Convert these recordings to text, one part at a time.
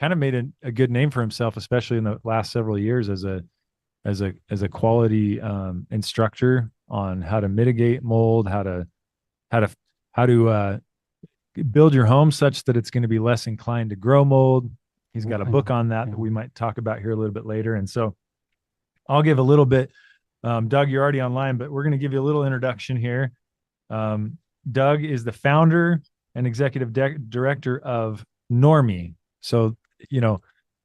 kind of made a good name for himself, especially in the last several years as a quality instructor on how to mitigate mold, how to how to build your home such that it's going to be less inclined to grow mold. He's got a book on that we might talk about here a little bit later. And so I'll give a little bit. Doug, you're already online, but we're going to give you a little introduction here. Doug is the founder and executive director of Normie. So,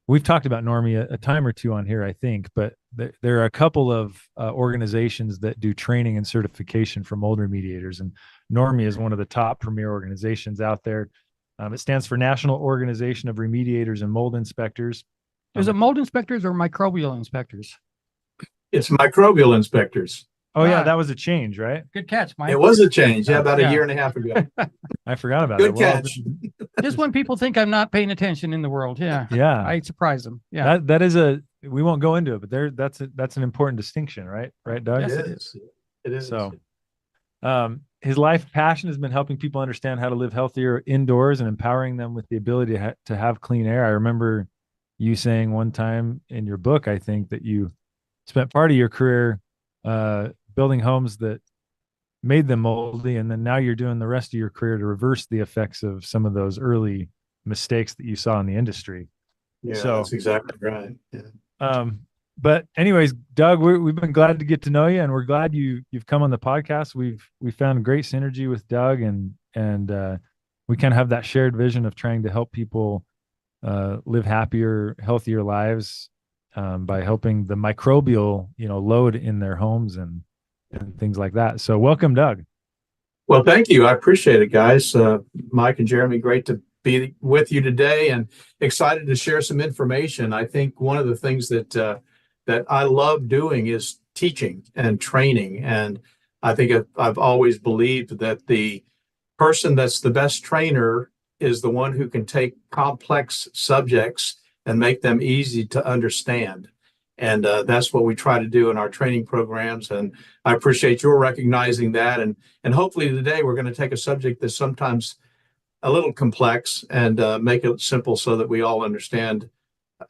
we've talked about Normie a time or two on here, I think, but there are a couple of organizations that do training and certification for mold remediators, and Normie is one of the top premier organizations out there. It stands for National Organization of Remediators and Mold Inspectors. Is it mold inspectors or microbial inspectors? It's microbial inspectors. Oh, yeah, that was a change, right? Good catch, Mike. It was a change, about a year and a half ago. I forgot about Good it. catch. Just when people think I'm not paying attention in the world, Yeah. I surprise them. Yeah, that is we won't go into it, but that's an important distinction, right? Right, Doug? Yes, It is. It is. So, his life passion has been helping people understand how to live healthier indoors and empowering them with the ability to have clean air. I remember you saying one time in your book, I think, that you spent part of your career building homes that made them moldy, and then now you're doing the rest of your career to reverse the effects of some of those early mistakes that you saw in the industry. Yeah, So that's exactly right. Yeah. But anyways, Doug, we've been glad to get to know you, and we're glad you've come on the podcast. We found great synergy with Doug, and we kind of have that shared vision of trying to help people live happier, healthier lives by helping the microbial, load in their homes and things like that. So welcome, Doug. Well, thank you. I appreciate it, guys. Mike and Jeremy, great to be with you today and excited to share some information. I think one of the things that I love doing is teaching and training. And I think I've always believed that the person that's the best trainer is the one who can take complex subjects and make them easy to understand. And that's what we try to do in our training programs. And I appreciate your recognizing that. And hopefully today we're going to take a subject that's sometimes a little complex and make it simple so that we all understand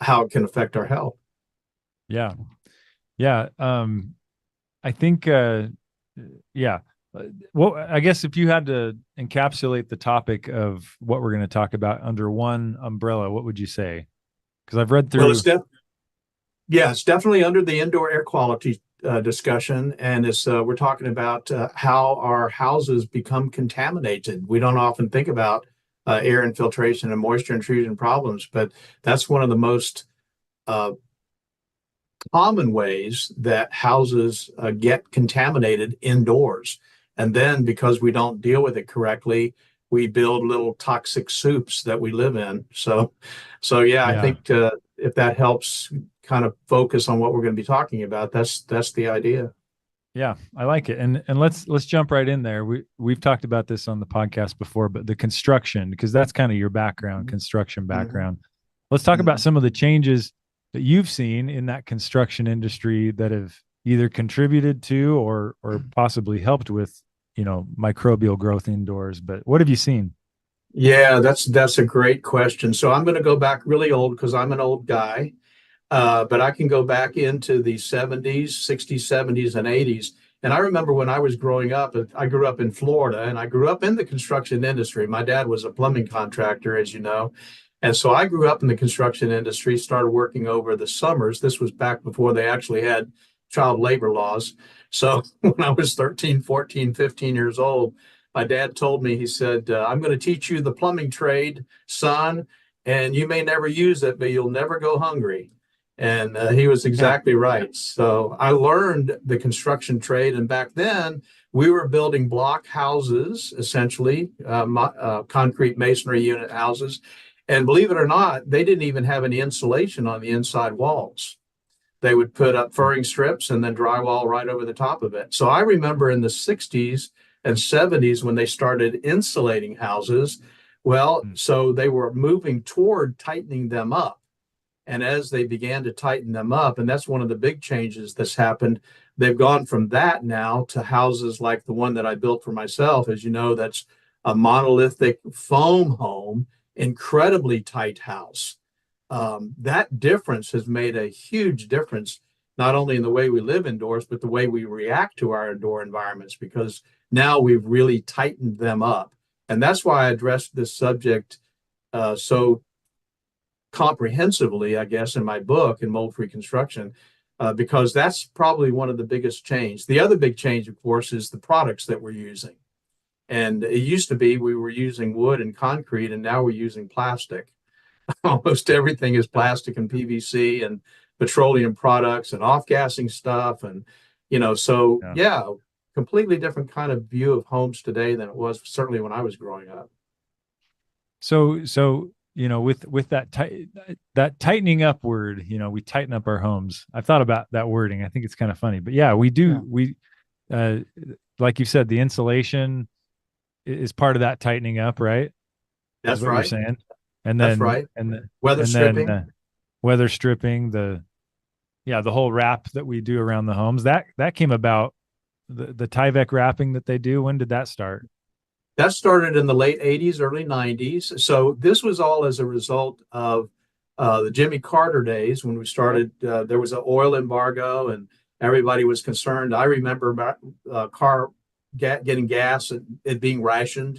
how it can affect our health. Yeah. Yeah. I think, well, I guess if you had to encapsulate the topic of what we're going to talk about under one umbrella, what would you say? Because I've read through. Well, it's definitely under the indoor air quality discussion. And we're talking about how our houses become contaminated. We don't often think about air infiltration and moisture intrusion problems, but that's one of the most common ways that houses get contaminated indoors. And then because we don't deal with it correctly, we build little toxic soups that we live in. So I think if that helps kind of focus on what we're going to be talking about, that's the idea. Yeah, I like it. And let's jump right in there. We've talked about this on the podcast before, but the construction, because that's kind of your background, construction background. Let's talk about some of the changes that you've seen in that construction industry that have either contributed to or possibly helped with, microbial growth indoors. But what have you seen? Yeah, that's a great question. So I'm going to go back really old because I'm an old guy. But I can go back into the 70s, 60s, 70s, and 80s. And I remember when I was growing up, I grew up in Florida, and I grew up in the construction industry. My dad was a plumbing contractor, as you know. And so I grew up in the construction industry, started working over the summers. This was back before they actually had child labor laws. So when I was 13, 14, 15 years old, my dad told me, he said, I'm going to teach you the plumbing trade, son, and you may never use it, but you'll never go hungry. And he was exactly right. So I learned the construction trade. And back then we were building block houses, essentially, concrete masonry unit houses. And believe it or not, they didn't even have any insulation on the inside walls. They would put up furring strips and then drywall right over the top of it. So I remember in the 60s and 70s when they started insulating houses, so they were moving toward tightening them up. And as they began to tighten them up, and that's one of the big changes that's happened, they've gone from that now to houses like the one that I built for myself. As you know, that's a monolithic foam home, incredibly tight house. that difference has made a huge difference, not only in the way we live indoors, but the way we react to our indoor environments, because now we've really tightened them up. And that's why I addressed this subject so comprehensively, I guess, in my book, in Mold-Free Construction, because that's probably one of the biggest change. The other big change, of course, is the products that we're using. And it used to be we were using wood and concrete, and now we're using plastic. Almost everything is plastic and PVC and petroleum products and off-gassing stuff. And, so yeah, completely different kind of view of homes today than it was certainly when I was growing up. So, with that tightening up word, we tighten up our homes. I've thought about that wording. I think it's kind of funny, but yeah, we do. Yeah. Like you said, the insulation is part of that tightening up, right? That's what you're saying. And then, that's right. And the weather stripping, weather stripping, the whole wrap that we do around the homes, that came about, the Tyvek wrapping that they do. When did that start? That started in the late 80s, early 90s. So this was all as a result of the Jimmy Carter days when we started. There was an oil embargo and everybody was concerned. I remember about getting gas and it being rationed,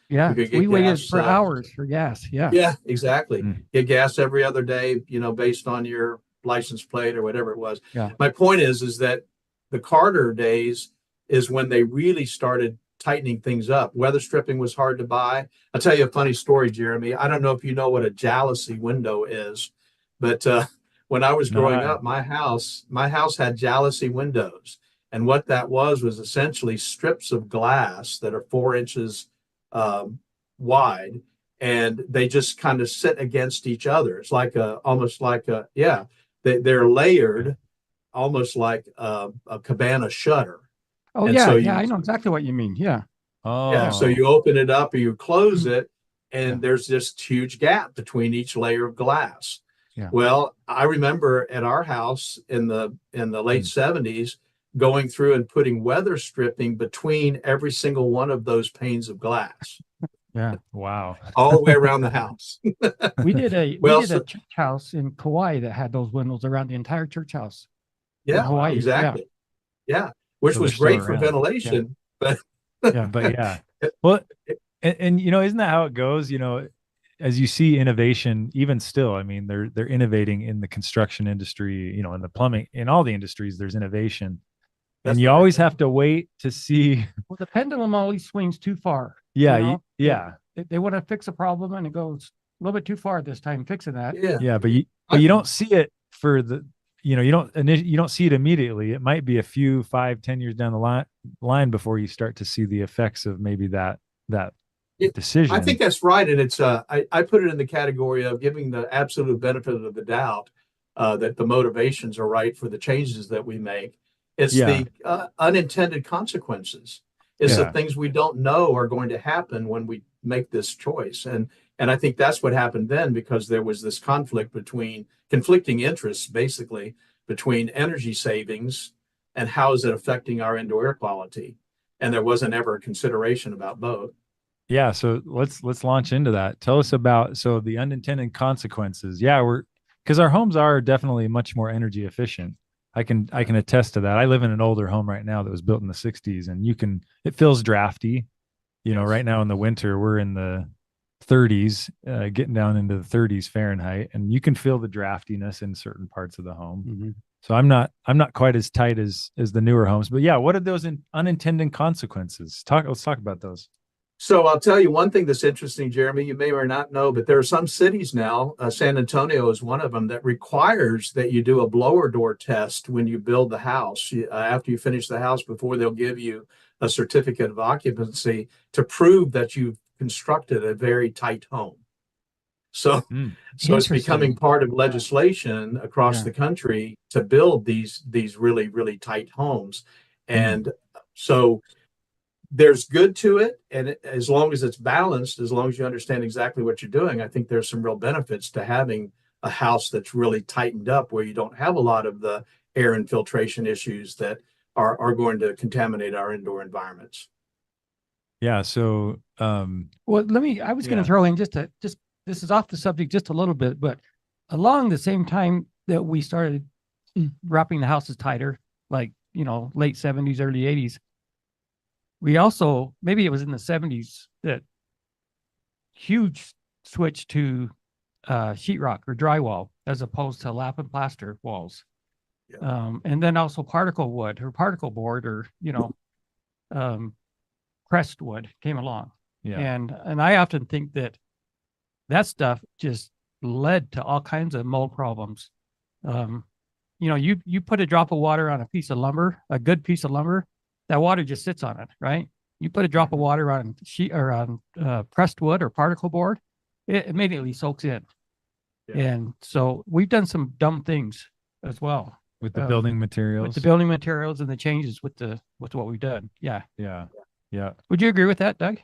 Yeah, we waited for hours for gas. Yeah. Yeah, exactly. Get gas every other day, based on your license plate or whatever it was. Yeah. My point is that the Carter days is when they really started tightening things up. Weather stripping was hard to buy. I'll tell you a funny story, Jeremy. I don't know if you know what a jalousie window is, but when I was growing up, my house had jalousie windows. And what that was essentially strips of glass that are 4 inches wide, and they just kind of sit against each other. It's like they're layered, almost like a cabana shutter. Oh, and I know exactly what you mean. Yeah. Oh, yeah. So you open it up or you close it, and there's this huge gap between each layer of glass. Yeah. Well, I remember at our house in the late 70s going through and putting weather stripping between every single one of those panes of glass. Yeah. Wow. All the way around the house. We did a church house in Kauai that had those windows around the entire church house. Yeah, Hawaii. exactly. Yeah. Which was great for ventilation, but well, and isn't that how it goes? As you see innovation, even still, I mean, they're innovating in the construction industry, in the plumbing, in all the industries, there's innovation. And you always have to wait to see. Well, the pendulum always swings too far. Yeah. They want to fix a problem and it goes a little bit too far this time fixing that. Yeah. But you don't see it for the, you don't see it immediately. It might be a few 5-10 years down the line before you start to see the effects of maybe that decision. I think that's right. And it's, I put it in the category of giving the absolute benefit of the doubt that the motivations are right for the changes that we make. It's the unintended consequences. It's the things we don't know are going to happen when we make this choice. And I think that's what happened then, because there was this conflicting interests, basically, between energy savings and how is it affecting our indoor air quality. And there wasn't ever a consideration about both. Yeah. So let's launch into that. Tell us about, the unintended consequences. Yeah, because our homes are definitely much more energy efficient. I can attest to that. I live in an older home right now that was built in the 60s, and it feels drafty. Right now in the winter, we're in the 30s, getting down into the 30s Fahrenheit, and you can feel the draftiness in certain parts of the home. Mm-hmm. So I'm not quite as tight as the newer homes, but yeah, what are those unintended consequences? Let's talk about those. So I'll tell you one thing that's interesting, Jeremy, you may or not know, but there are some cities now, San Antonio is one of them, that requires that you do a blower door test when you build the house. After you finish the house, before they'll give you a certificate of occupancy to prove that you've constructed a very tight home. So it's becoming part of legislation across the country to build these really, really tight homes. And so there's good to it. And as long as it's balanced, as long as you understand exactly what you're doing, I think there's some real benefits to having a house that's really tightened up, where you don't have a lot of the air infiltration issues that are going to contaminate our indoor environments. Yeah. So, I was going to throw in this is off the subject just a little bit, but along the same time that we started wrapping the houses tighter, like, late 70s, early 80s, we also, maybe it was in the 70s, that huge switch to sheetrock or drywall as opposed to lap and plaster walls. Yeah. And then also particle wood or particle board or, pressed wood came along. Yeah. And I often think that stuff just led to all kinds of mold problems. You put a drop of water on a piece of lumber, a good piece of lumber, that water just sits on it, right? You put a drop of water on sheet or on pressed wood or particle board, it immediately soaks in. Yeah. And so we've done some dumb things as well With the building materials. with the building materials and the changes with what we've done. Yeah. Yeah. Yeah. Would you agree with that, Doug?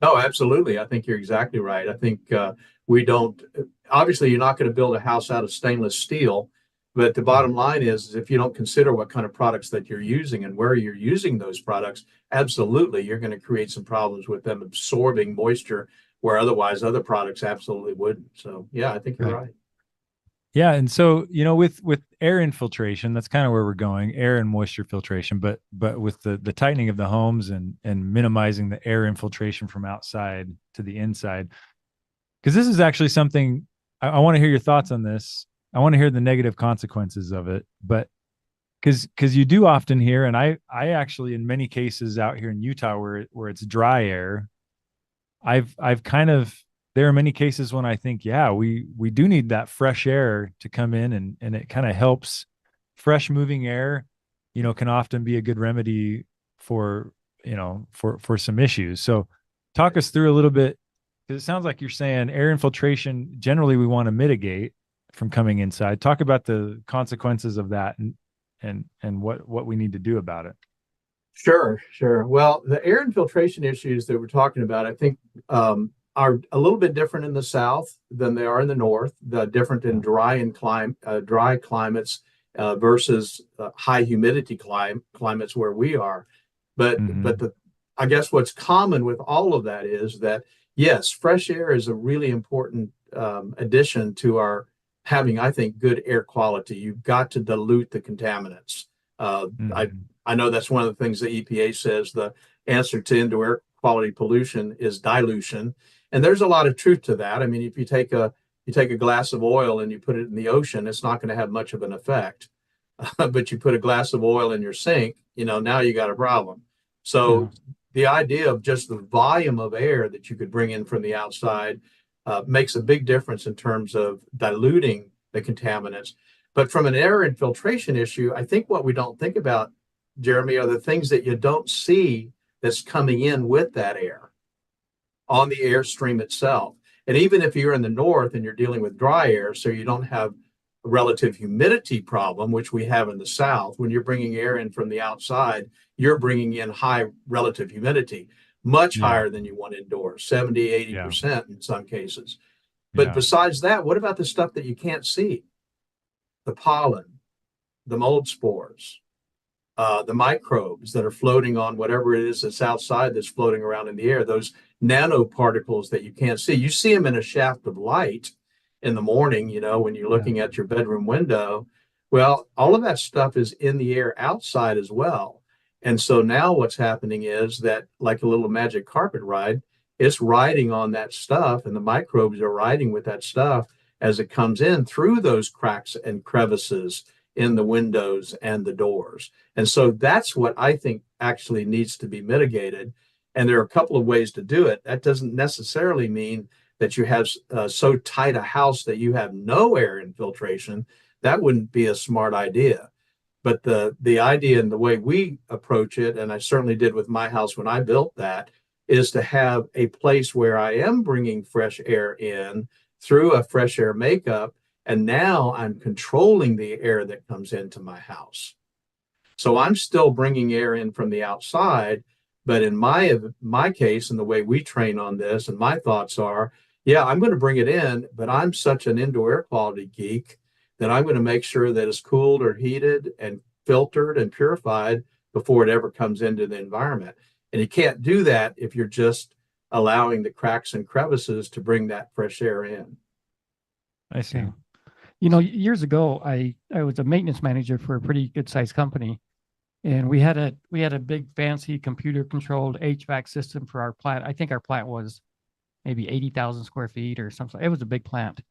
No, absolutely. I think you're exactly right. I think we don't, obviously, you're not going to build a house out of stainless steel, but the bottom line is if you don't consider what kind of products that you're using and where you're using those products, absolutely, you're going to create some problems with them absorbing moisture where otherwise other products absolutely wouldn't. So, yeah, I think you're right. Yeah. And so, with air infiltration, that's kind of where we're going, air and moisture filtration, but with the tightening of the homes and minimizing the air infiltration from outside to the inside, because this is actually something I want to hear your thoughts on this. I want to hear the negative consequences of it, but because you do often hear, and I actually, in many cases out here in Utah where it's dry air, I've kind of, there are many cases when I think, yeah, we do need that fresh air to come in, and it kind of helps. Fresh moving air, can often be a good remedy for some issues. So talk us through a little bit, because it sounds like you're saying air infiltration, generally we want to mitigate from coming inside. Talk about the consequences of that and what we need to do about it. Sure. Well, the air infiltration issues that we're talking about, I think, are a little bit different in the South than they are in the North. The different in dry climates versus high humidity climates where we are. But I guess what's common with all of that is that yes, fresh air is a really important addition to our having, I think, good air quality. You've got to dilute the contaminants. I know that's one of the things the EPA says the answer to indoor air quality pollution is dilution. And there's a lot of truth to that. I mean, if you take a glass of oil and you put it in the ocean, it's not going to have much of an effect. But you put a glass of oil in your sink, now you got a problem. So the idea of just the volume of air that you could bring in from the outside makes a big difference in terms of diluting the contaminants. But from an air infiltration issue, I think what we don't think about, Jeremy, are the things that you don't see that's coming in with that air on the airstream itself. And even if you're in the north and you're dealing with dry air, so you don't have a relative humidity problem, which we have in the south, when you're bringing air in from the outside, you're bringing in high relative humidity, much higher than you want indoors, 70, 80% in some cases. But besides that, what about the stuff that you can't see? The pollen, the mold spores, the microbes that are floating on whatever it is that's outside that's floating around in the air, those nanoparticles that you can't see. You see them in a shaft of light in the morning, when you're looking at your bedroom window. Well, all of that stuff is in the air outside as well. And so now what's happening is that, like a little magic carpet ride, it's riding on that stuff, and the microbes are riding with that stuff as it comes in through those cracks and crevices in the windows and the doors. And so that's what I think actually needs to be mitigated. And there are a couple of ways to do it. That doesn't necessarily mean that you have so tight a house that you have no air infiltration. That wouldn't be a smart idea. But the idea and the way we approach it, and I certainly did with my house when I built that, is to have a place where I am bringing fresh air in through a fresh air makeup. And now I'm controlling the air that comes into my house. So I'm still bringing air in from the outside. But in my case, and the way we train on this, and my thoughts are, yeah, I'm going to bring it in, but I'm such an indoor air quality geek that I'm going to make sure that it's cooled or heated and filtered and purified before it ever comes into the environment. And you can't do that if you're just allowing the cracks and crevices to bring that fresh air in. I see. You know, years ago, I was a maintenance manager for a pretty good sized company, and we had a big fancy computer controlled HVAC system for our plant. I think our plant was maybe 80,000 square feet or something. It was a big plant,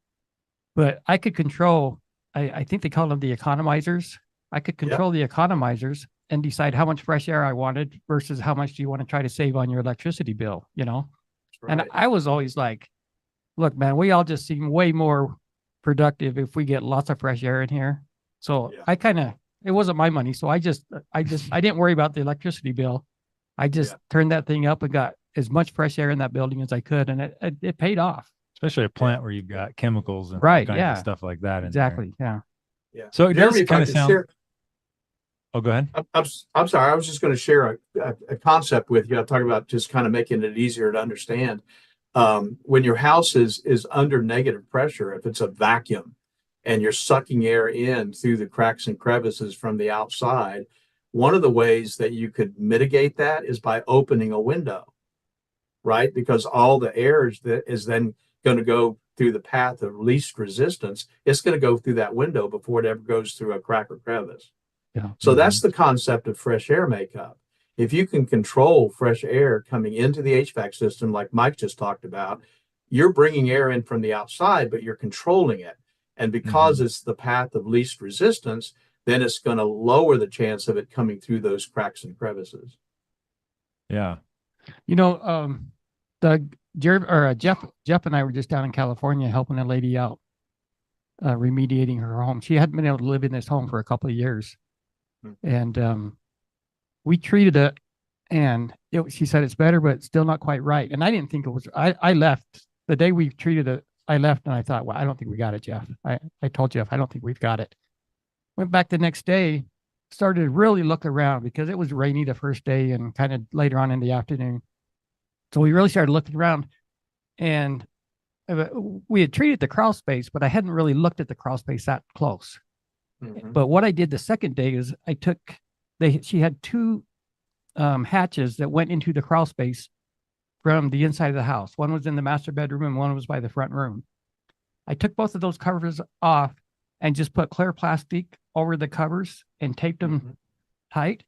but I could control. I think they call them the economizers. I could Yeah. control the economizers and decide how much fresh air I wanted versus how much do you want to try to save on your electricity bill. You know, and Right. I was always like, look, man, we all just seem way more productive if we get lots of fresh air in here. So Yeah. I kind of, it wasn't my money. So I didn't worry about the electricity bill. I just Yeah. turned that thing up and got as much fresh air in that building as I could. And it paid off. Especially a plant where you've got chemicals and all Right, kinds yeah. of stuff like that. Exactly. Yeah. Yeah. So it Jeremy, does if I kind of could sound. share, Oh, go ahead. I'm sorry. I was just going to share a concept with you. I'm talking about just kind of making it easier to understand. When your house is under negative pressure, if it's a vacuum and you're sucking air in through the cracks and crevices from the outside, one of the ways that you could mitigate that is by opening a window, right? Because all the air is then going to go through the path of least resistance. It's going to go through that window before it ever goes through a crack or crevice. Yeah. So that's the concept of fresh air makeup. If you can control fresh air coming into the HVAC system, like Mike just talked about, you're bringing air in from the outside, but you're controlling it. And because it's the path of least resistance, then it's going to lower the chance of it coming through those cracks and crevices. Yeah. You know, Jeff and I were just down in California helping a lady out, remediating her home. She hadn't been able to live in this home for a couple of years. And we treated it, and she said it's better, but it's still not quite right. And I didn't think it was. I left the day we treated it. I left, and I thought, well, I don't think we got it, Jeff. I told Jeff, I don't think we've got it. Went back the next day, started to really look around because it was rainy the first day and kind of later on in the afternoon. So we really started looking around, and we had treated the crawl space, but I hadn't really looked at the crawl space that close. But what I did the second day is she had two hatches that went into the crawl space from the inside of the house. One was in the master bedroom and one was by the front room. I took both of those covers off and just put clear plastic over the covers and taped them tight.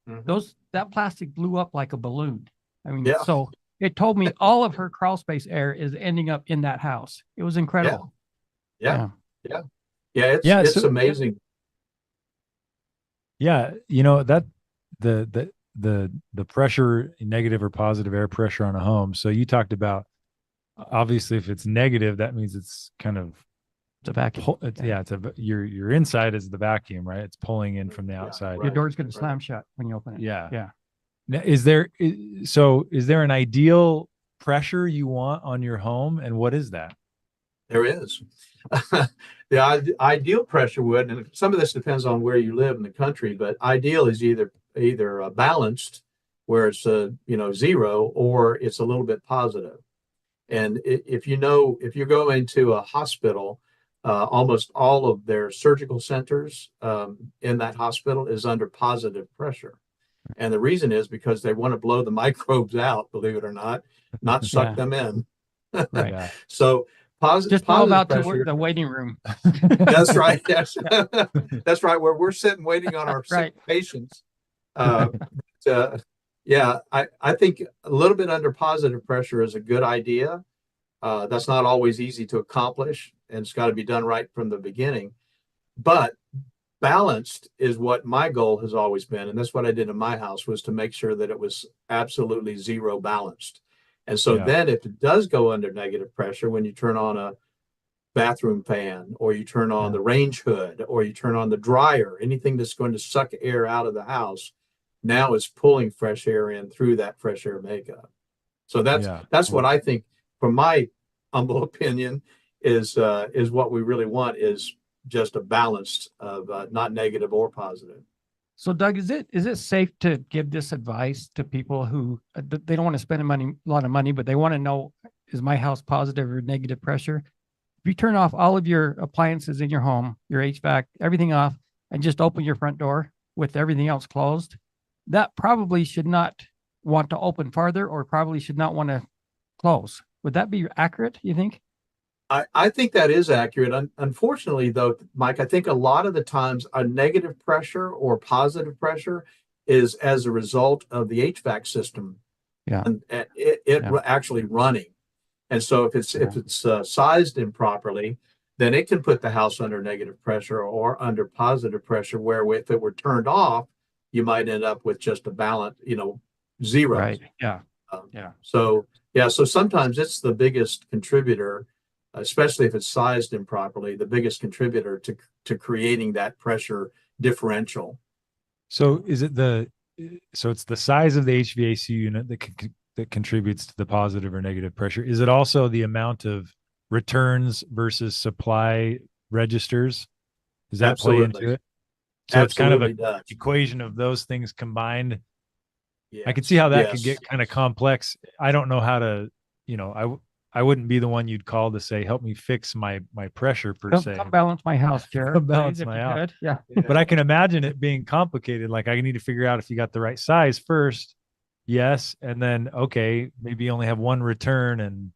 That plastic blew up like a balloon. I mean, so it told me all of her crawl space air is ending up in that house. It was incredible. Yeah. It's amazing. Yeah, you know that the pressure, negative or positive air pressure on a home. So you talked about, obviously, if it's negative, that means it's kind of It's a vacuum. Your inside is the vacuum, right? It's pulling in from the outside. Your door's going to slam shut when you open it. Yeah. Now, is there an ideal pressure you want on your home, and what is that? There is. The ideal pressure would, and some of this depends on where you live in the country, but ideal is either balanced, where it's zero, or it's a little bit positive. And if you go into a hospital, almost all of their surgical centers in that hospital is under positive pressure. And the reason is because they want to blow the microbes out, believe it or not suck them in. Right. So just all about pressure, to work the waiting room. That's right. Yes. That's right. Where we're sitting waiting on our sick patients. I think a little bit under positive pressure is a good idea. That's not always easy to accomplish, and it's got to be done right from the beginning. But balanced is what my goal has always been, and that's what I did in my house, was to make sure that it was absolutely zero balanced. And so then if it does go under negative pressure, when you turn on a bathroom fan, or you turn on the range hood, or you turn on the dryer, anything that's going to suck air out of the house, now is pulling fresh air in through that fresh air makeup. So that's what I think, from my humble opinion, is what we really want, is just a balance of not negative or positive. So, Doug, is it safe to give this advice to people who they don't want to spend a lot of money, but they want to know, is my house positive or negative pressure? If you turn off all of your appliances in your home, your HVAC, everything off, and just open your front door with everything else closed, that probably should not want to open farther, or probably should not want to close. Would that be accurate, you think? I think that is accurate. Unfortunately, though, Mike, I think a lot of the times a negative pressure or positive pressure is as a result of the HVAC system Yeah. and Yeah. actually running. And so if Yeah. it's sized improperly, then it can put the house under negative pressure or under positive pressure, where if it were turned off, you might end up with just a balance, zero. Right. Yeah. Yeah. So yeah, so sometimes it's the biggest contributor, especially if it's sized improperly, the biggest contributor to creating that pressure differential. So is it so it's the size of the HVAC unit that contributes to the positive or negative pressure? Is it also the amount of returns versus supply registers? Does that play Absolutely. into it? So it's kind of Absolutely an does. equation of those things combined. I could Yes, see how that could yes. get kind of complex. I don't know how to, I wouldn't be the one you'd call to say, help me fix my pressure per se. Come balance my house, Jared. Come balance please, if my you house. could. Yeah. But I can imagine it being complicated. Like I need to figure out if you got the right size first. Yes. And then, okay, maybe you only have one return and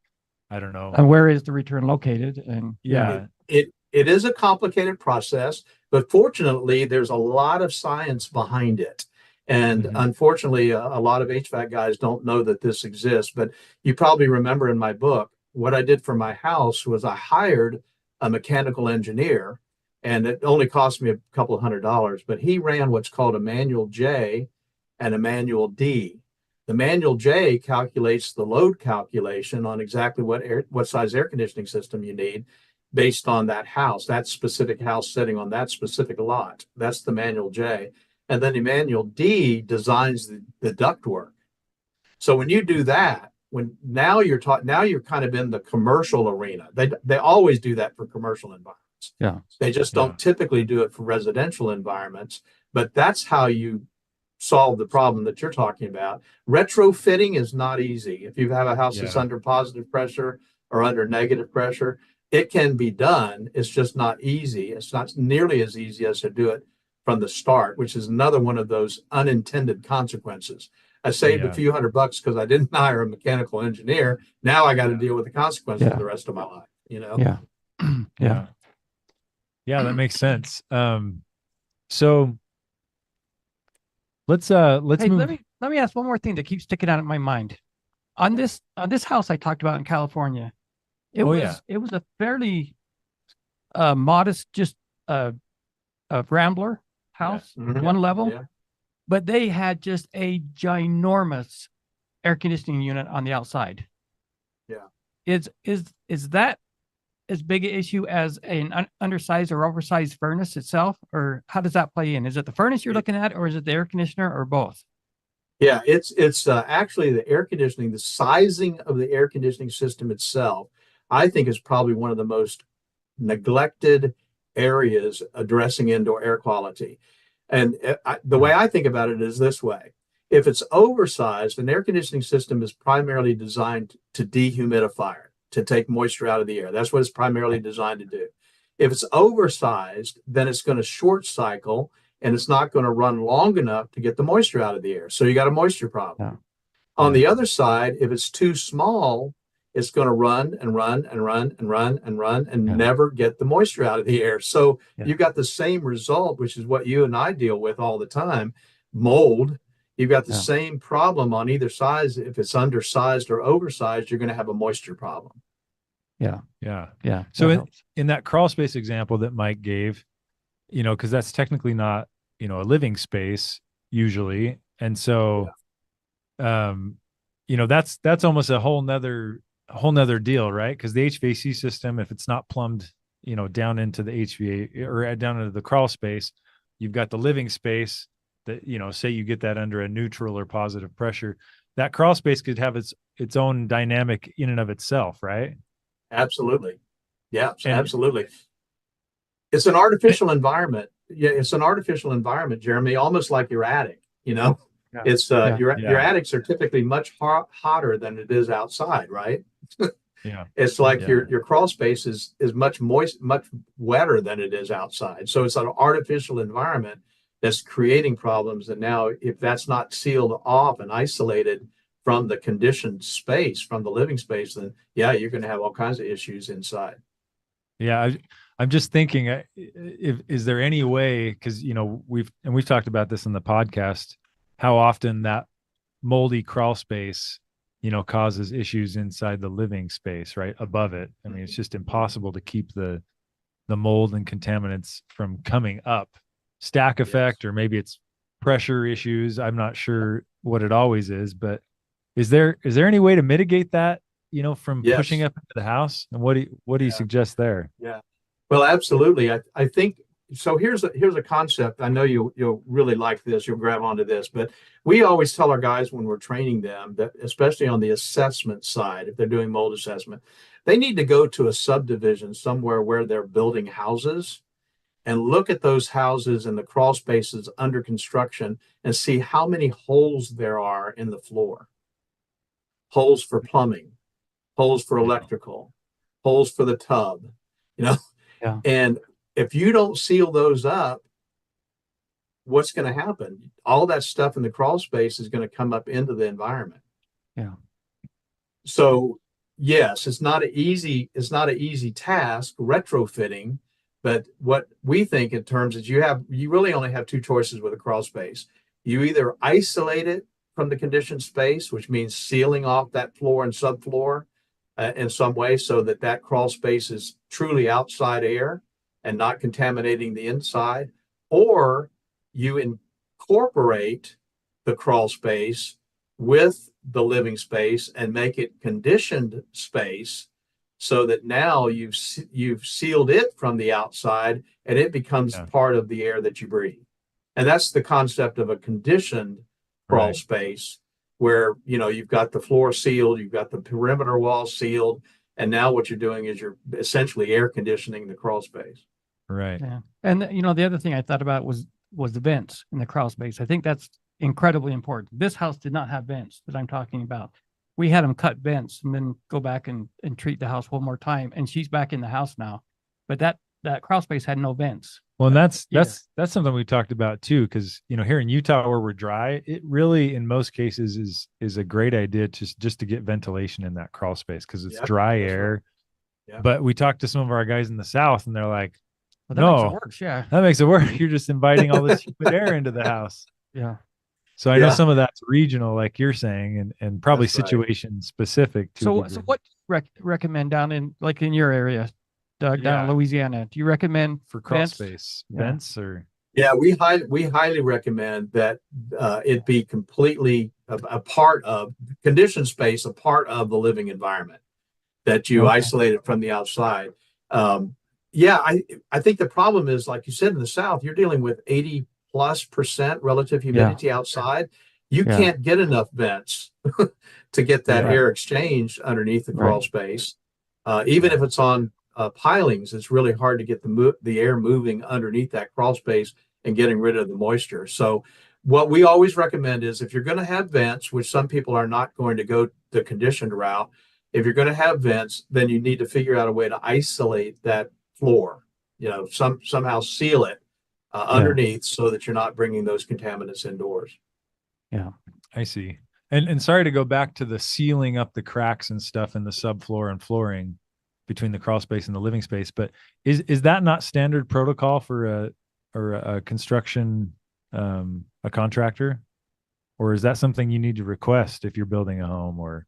I don't know. And where is the return located? And Yeah. It is a complicated process, but fortunately, there's a lot of science behind it. And Mhm. unfortunately, a lot of HVAC guys don't know that this exists. But you probably remember in my book, what I did for my house was I hired a mechanical engineer, and it only cost me a couple of $100, but he ran what's called a manual J and a manual D. The manual J calculates the load calculation on exactly what size air conditioning system you need based on that house, that specific house sitting on that specific lot. That's the manual J. And then the manual D designs the ductwork. So when you do that, now you're kind of in the commercial arena. They always do that for commercial environments. Yeah. They just don't typically do it for residential environments. But that's how you solve the problem that you're talking about. Retrofitting is not easy. If you have a house that's under positive pressure or under negative pressure, it can be done. It's just not easy. It's not nearly as easy as to do it from the start, which is another one of those unintended consequences. I saved a few $100 because I didn't hire a mechanical engineer. Now I got to deal with the consequences for the rest of my life, Yeah. Yeah. Yeah, that makes sense. So let's Hey, move. let me ask one more thing that keeps sticking out in my mind. On this house I talked about in California, it was a fairly modest, just a Rambler house, one level, but they had just a ginormous air conditioning unit on the outside. Yeah. Is that as big an issue as an undersized or oversized furnace itself, or how does that play in? Is it the furnace you're looking at, or is it the air conditioner, or both? Yeah, it's actually the air conditioning, the sizing of the air conditioning system itself, I think is probably one of the most neglected areas addressing indoor air quality. And the way I think about it is this way. If it's oversized, an air conditioning system is primarily designed to dehumidify it, to take moisture out of the air. That's what it's primarily designed to do. If it's oversized, then it's going to short cycle and it's not going to run long enough to get the moisture out of the air. So you got a moisture problem. Yeah. On the other side, if it's too small, it's going to run and run and run and run and run and never get the moisture out of the air. So you've got the same result, which is what you and I deal with all the time, mold. You've got the same problem on either side. If it's undersized or oversized, you're going to have a moisture problem. Yeah. Yeah. Yeah. So in that crawl space example that Mike gave, because that's technically not, a living space usually. And so, that's almost a whole nother deal, right? Because the HVAC system, if it's not plumbed, down into the HVA or down into the crawl space, you've got the living space that, say you get that under a neutral or positive pressure, that crawl space could have its own dynamic in and of itself, right? Absolutely. Yeah, absolutely. It's an artificial environment. Yeah, it's an artificial environment, Jeremy, almost like your attic, It's your attics are typically much hotter than it is outside, right? Yeah. It's like your crawl space is much much wetter than it is outside. So it's an artificial environment that's creating problems. And now if that's not sealed off and isolated from the conditioned space, from the living space, then you're going to have all kinds of issues inside. Yeah, I'm just thinking, if is there any way? Because we've talked about this in the podcast, how often that moldy crawl space, causes issues inside the living space, right above it. I mean, it's just impossible to keep the mold and contaminants from coming up. Stack Yes. effect, or maybe it's pressure issues. I'm not sure what it always is, but is there any way to mitigate that, from pushing Yes. up into the house? And what do you Yeah. suggest there? Yeah. Well, absolutely. I think so. Here's a concept. I know you'll really like this. You'll grab onto this, but we always tell our guys when we're training them that, especially on the assessment side, if they're doing mold assessment, they need to go to a subdivision somewhere where they're building houses and look at those houses and the crawl spaces under construction and see how many holes there are in the floor. Holes for plumbing, holes for electrical, holes for the tub, you know. Yeah. And if you don't seal those up, what's going to happen? All that stuff in the crawl space is going to come up into the environment. Yeah. So yes, it's not an easy task retrofitting, but what we think in terms is you really only have two choices with a crawl space. You either isolate it from the conditioned space, which means sealing off that floor and subfloor in some way so that that crawl space is truly outside air and not contaminating the inside, or you incorporate the crawl space with the living space and make it conditioned space so that now you've sealed it from the outside and it becomes Yeah. part of the air that you breathe. And that's the concept of a conditioned crawl Right. space where you've got the floor sealed, you've got the perimeter wall sealed, and now what you're doing is you're essentially air conditioning the crawl space. Right. Yeah. And the other thing I thought about was the vents in the crawl space. I think that's incredibly important. This house did not have vents that I'm talking about. We had them cut vents and then go back and treat the house one more time. And she's back in the house now. But that crawl space had no vents. Well, and that's Yeah. that's something we talked about too, because here in Utah where we're dry, it really in most cases is a great idea just to get ventilation in that crawl space because it's Yep, dry that's right. air. Yeah. But we talked to some of our guys in the South, and they're like, Well, that makes No. it worse. Yeah. that makes it work. You're just inviting all this humid air into the house. Yeah. So I know Yeah. some of that's regional, like you're saying, and probably That's right. situation specific to So the- what do you recommend down in your area, Doug, down in Yeah. Louisiana? Do you recommend for crawl vents? space Yeah. vents or Yeah, we highly recommend that it be completely a part of conditioned space, a part of the living environment, that you Okay. isolate it from the outside. Yeah, I think the problem is, like you said, in the South, you're dealing with 80+% relative humidity outside. You Yeah. can't get enough vents to get that Yeah. air exchange underneath the crawl Right. space. Even if it's on pilings, it's really hard to get the air moving underneath that crawl space and getting rid of the moisture. So what we always recommend is, if you're going to have vents, which some people are not going to go the conditioned route, if you're going to have vents, then you need to figure out a way to isolate that floor, somehow seal it underneath so that you're not bringing those contaminants indoors. I see. And sorry to go back to the sealing up the cracks and stuff in the subfloor and flooring between the crawl space and the living space, but is that not standard protocol for a construction a contractor, or is that something you need to request if you're building a home? Or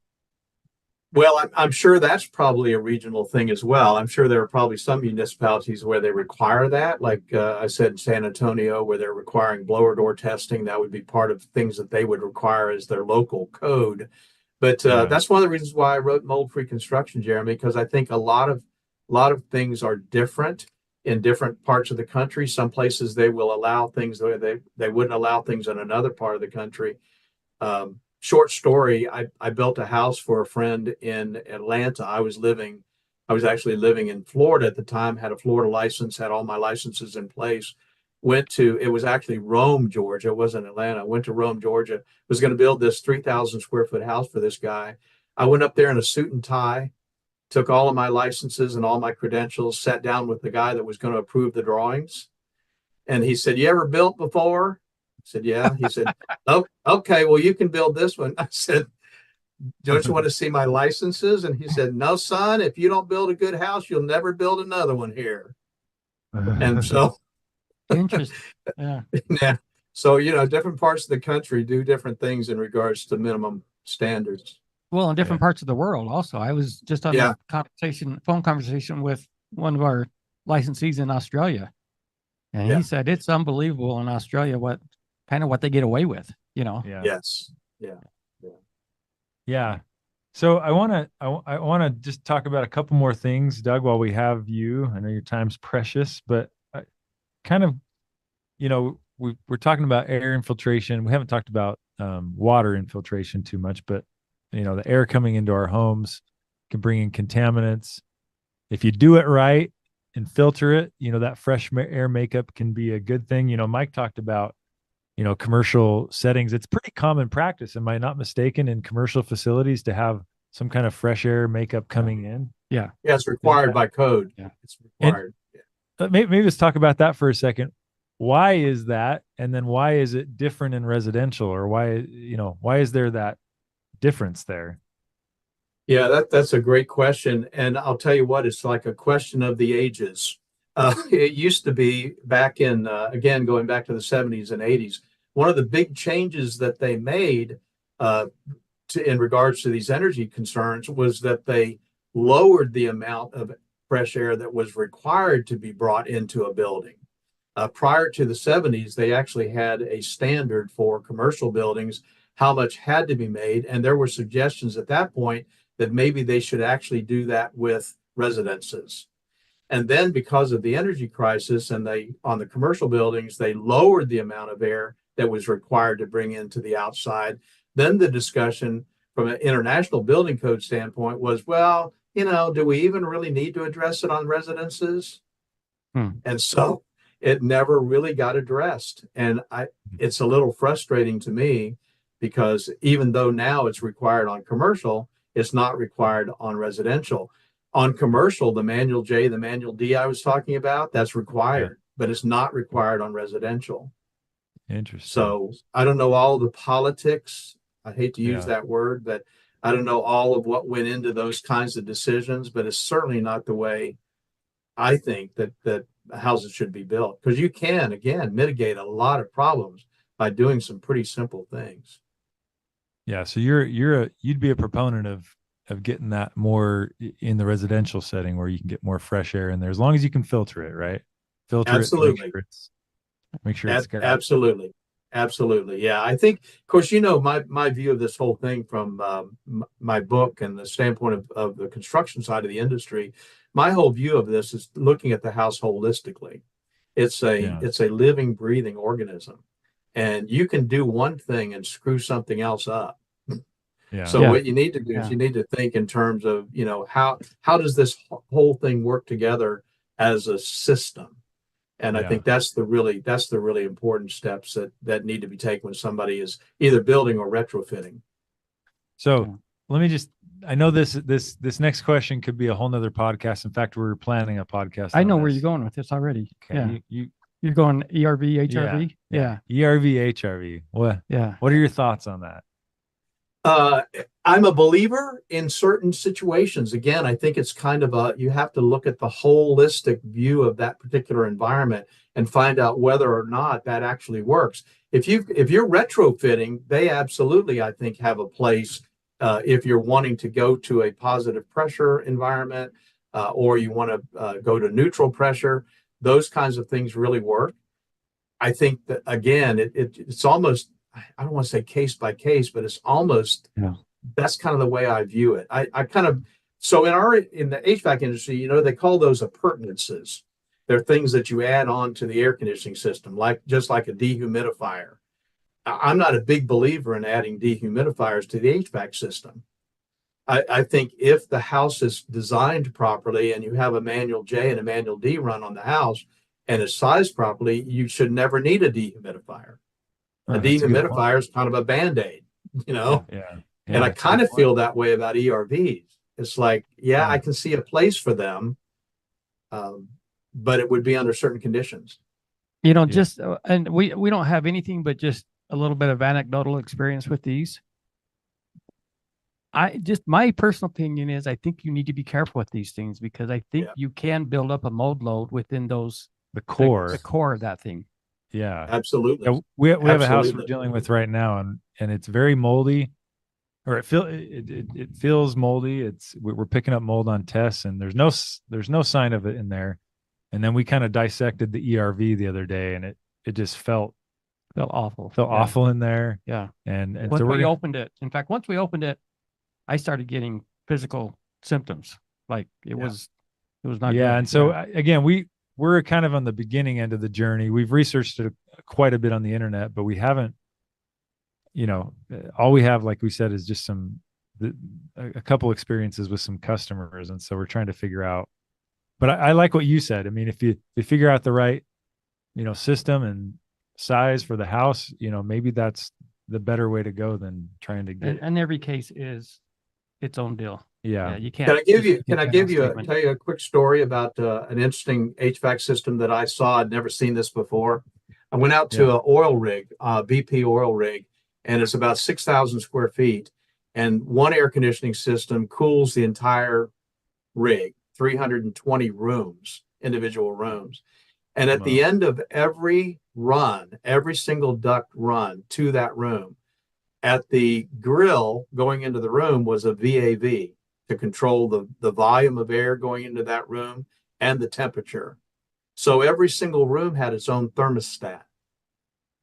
Well, I'm sure that's probably a regional thing as well. I'm sure there are probably some municipalities where they require that, like I said, in San Antonio, where they're requiring blower door testing. That would be part of things that they would require as their local code. But Yeah. that's one of the reasons why I wrote Mold-Free Construction, Jeremy, because I think a lot of things are different in different parts of the country. Some places they will allow things where they wouldn't allow things in another part of the country. Short story, I built a house for a friend in Atlanta. I was actually living in Florida at the time, had a Florida license, had all my licenses in place. It was actually Rome, Georgia. It wasn't Atlanta. I went to Rome, Georgia, was going to build this 3,000 square foot house for this guy. I went up there in a suit and tie, took all of my licenses and all my credentials, sat down with the guy that was going to approve the drawings. And he said, "You ever built before?" I said, "Yeah." He said, "Oh, okay, well, you can build this one." I said, don't you want to see my licenses? And he said, no, son, if you don't build a good house, you'll never build another one here. And so, Interesting. Yeah. yeah. So, different parts of the country do different things in regards to minimum standards. Well, in different parts of the world also. I was just on Yeah. a phone conversation with one of our licensees in Australia. And Yeah. he said it's unbelievable in Australia what they get away with, Yeah. Yes. Yeah. Yeah. So I want to just talk about a couple more things, Doug, while we have you. I know your time's precious, but kind of, we're talking about air infiltration. We haven't talked about water infiltration too much, but the air coming into our homes can bring in contaminants. If you do it right and filter it, that fresh air makeup can be a good thing. Mike talked about, commercial settings. It's pretty common practice, am I not mistaken, in commercial facilities to have some kind of fresh air makeup coming in? Yeah. Yeah, it's required by code. Yeah. It's required. Maybe let's talk about that for a second. Why is that? And then why is it different in residential, or why is there that difference there? Yeah, that's a great question. And I'll tell you what, it's like a question of the ages. It used to be back in, again, going back to the 70s and 80s, one of the big changes that they made in regards to these energy concerns was that they lowered the amount of fresh air that was required to be brought into a building. Prior to the 70s, they actually had a standard for commercial buildings, how much had to be made. And there were suggestions at that point that maybe they should actually do that with residences. And then because of the energy crisis and on the commercial buildings, they lowered the amount of air that was required to bring into the outside. Then the discussion from an international building code standpoint was, well, do we even really need to address it on residences? And so it never really got addressed. And it's a little frustrating to me because even though now it's required on commercial, it's not required on residential. On commercial, the manual J, the manual D I was talking about, that's required, but it's not required on residential. Interesting. So I don't know all the politics. I hate to use that word, but I don't know all of what went into those kinds of decisions, but it's certainly not the way I think that houses should be built, because you can, again, mitigate a lot of problems by doing some pretty simple things. Yeah. So you'd be a proponent of getting that more in the residential setting where you can get more fresh air in there, as long as you can filter it, right? Filter Absolutely. it. Make sure it's good. Absolutely. Absolutely. Yeah. I think, of course, my view of this whole thing from my book and the standpoint of the construction side of the industry, my whole view of this is looking at the house holistically. It's a living, breathing organism, and you can do one thing and screw something else up. So what you need to do is you need to think in terms of, how does this whole thing work together as a system? And I think that's the really important steps that need to be taken when somebody is either building or retrofitting. So let me I know this next question could be a whole nother podcast. In fact, we're planning a podcast. I know where you're going with this already. Okay. Yeah. You're going ERV, HRV? Yeah. ERV, HRV. What are your thoughts on that? I'm a believer in certain situations. Again, I think it's kind of you have to look at the holistic view of that particular environment and find out whether or not that actually works. If you're retrofitting, they absolutely, I think, have a place if you're wanting to go to a positive pressure environment or you want to go to neutral pressure. Those kinds of things really work. I think that, again, it's almost, I don't want to say case by case, but it's almost, that's kind of the way I view it. So in the HVAC industry, they call those appurtenances. They're things that you add on to the air conditioning system, just like a dehumidifier. I'm not a big believer in adding dehumidifiers to the HVAC system. I think if the house is designed properly and you have a manual J and a manual D run on the house and is sized properly, you should never need a dehumidifier. A dehumidifier is kind of a Band-Aid, And I kind of feel that way about ERVs. It's like, I can see a place for them, but it would be under certain conditions. Just and we don't have anything but just a little bit of anecdotal experience with these. My personal opinion is I think you need to be careful with these things because I think Yeah. you can build up a mold load within The the core. core of that thing. Yeah. Absolutely. Yeah, we have a house we're Absolutely. dealing with right now, and it's very moldy, or it feels moldy. We're picking up mold on tests, and there's no sign of it in there. And then we kind of dissected the ERV the other day, and it just Felt awful. felt Yeah. awful in there. Yeah. And Once so we we're opened it, in fact, once we opened it, I started getting physical symptoms. Like it was not yeah. good. And so again, we're kind of on the beginning end of the journey. We've researched it quite a bit on the internet, but we haven't, all we have, like we said, is just a couple experiences with some customers, and so we're trying to figure out. But I like what you said. I mean, if you figure out the right, system and size for the house, maybe that's the better way to go than trying to get. and every case is its own deal. Yeah. You can't. Can I give just you, make can a I general give you, statement. tell you a quick story about an interesting HVAC system that I saw? I'd never seen this before. I went out to an oil rig, BP oil rig, and it's about 6,000 square feet. And one air conditioning system cools the entire rig, 320 rooms, individual rooms. And at the end of every run, every single duct run to that room, at the grill going into the room was a VAV to control the volume of air going into that room and the temperature. So every single room had its own thermostat.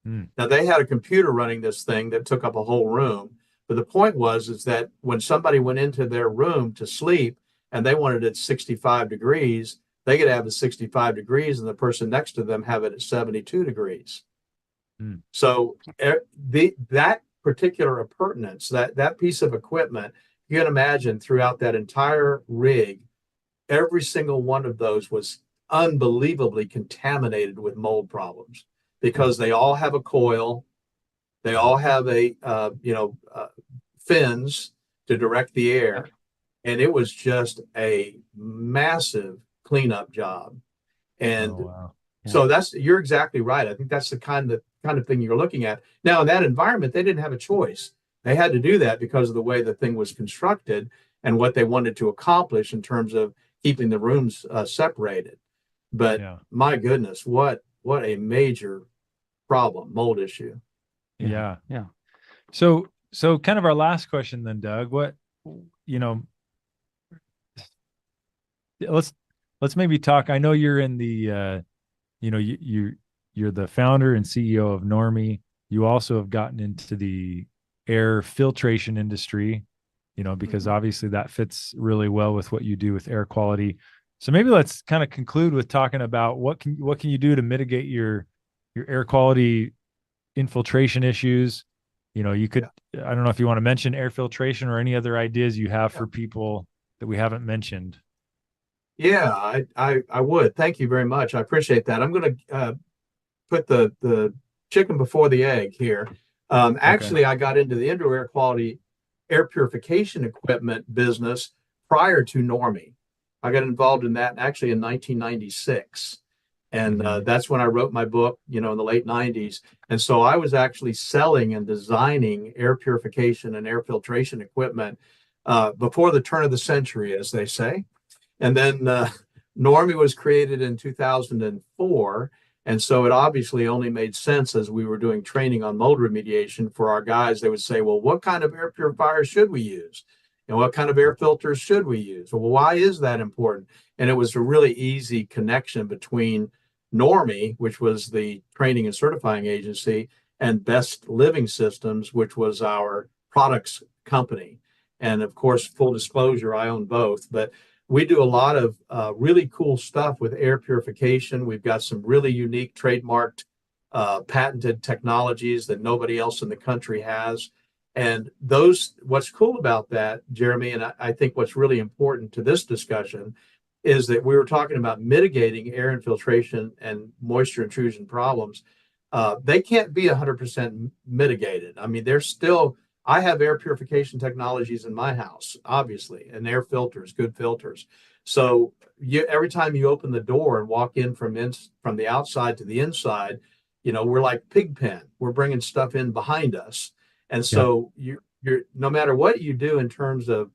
Now they had a computer running this thing that took up a whole room. But the point is that when somebody went into their room to sleep and they wanted it 65 degrees, they could have it 65 degrees and the person next to them have it at 72 degrees. So that particular appurtenance, that piece of equipment, you can imagine throughout that entire rig, every single one of those was unbelievably contaminated with mold problems because they all have a coil, they all have fins to direct the air, and it was just a massive cleanup job. And so you're exactly right. I think that's the kind of thing you're looking at. Now, in that environment, they didn't have a choice. They had to do that because of the way the thing was constructed and what they wanted to accomplish in terms of keeping the rooms separated. But my goodness, what a major problem, mold issue. Yeah. So kind of our last question then, Doug, let's maybe talk. I know you're in the, you're the founder and CEO of Normie. You also have gotten into the air filtration industry, because obviously that fits really well with what you do with air quality. So maybe let's kind of conclude with talking about what can you do to mitigate your air quality infiltration issues. You could, I don't know if you want to mention air filtration or any other ideas you have for people that we haven't mentioned. Yeah, I would. Thank you very much. I appreciate that. I'm going to put the chicken before the egg here. Actually, I got into the indoor air quality air purification equipment business prior to Normie. I got involved in that actually in 1996. And that's when I wrote my book, in the late 90s. And so I was actually selling and designing air purification and air filtration equipment before the turn of the century, as they say. And then Normie was created in 2004. And so it obviously only made sense as we were doing training on mold remediation for our guys. They would say, well, what kind of air purifiers should we use? And what kind of air filters should we use? Well, why is that important? And it was a really easy connection between Normie, which was the training and certifying agency, and Best Living Systems, which was our products company. And of course, full disclosure, I own both. But we do a lot of really cool stuff with air purification. We've got some really unique trademarked, patented technologies that nobody else in the country has. And what's cool about that, Jeremy, and I think what's really important to this discussion is that we were talking about mitigating air infiltration and moisture intrusion problems. They can't be 100% mitigated. I mean, I have air purification technologies in my house, obviously, and air filters, good filters. So every time you open the door and walk in from the outside to the inside, we're like Pigpen. We're bringing stuff in behind us. And so no matter what you do in terms of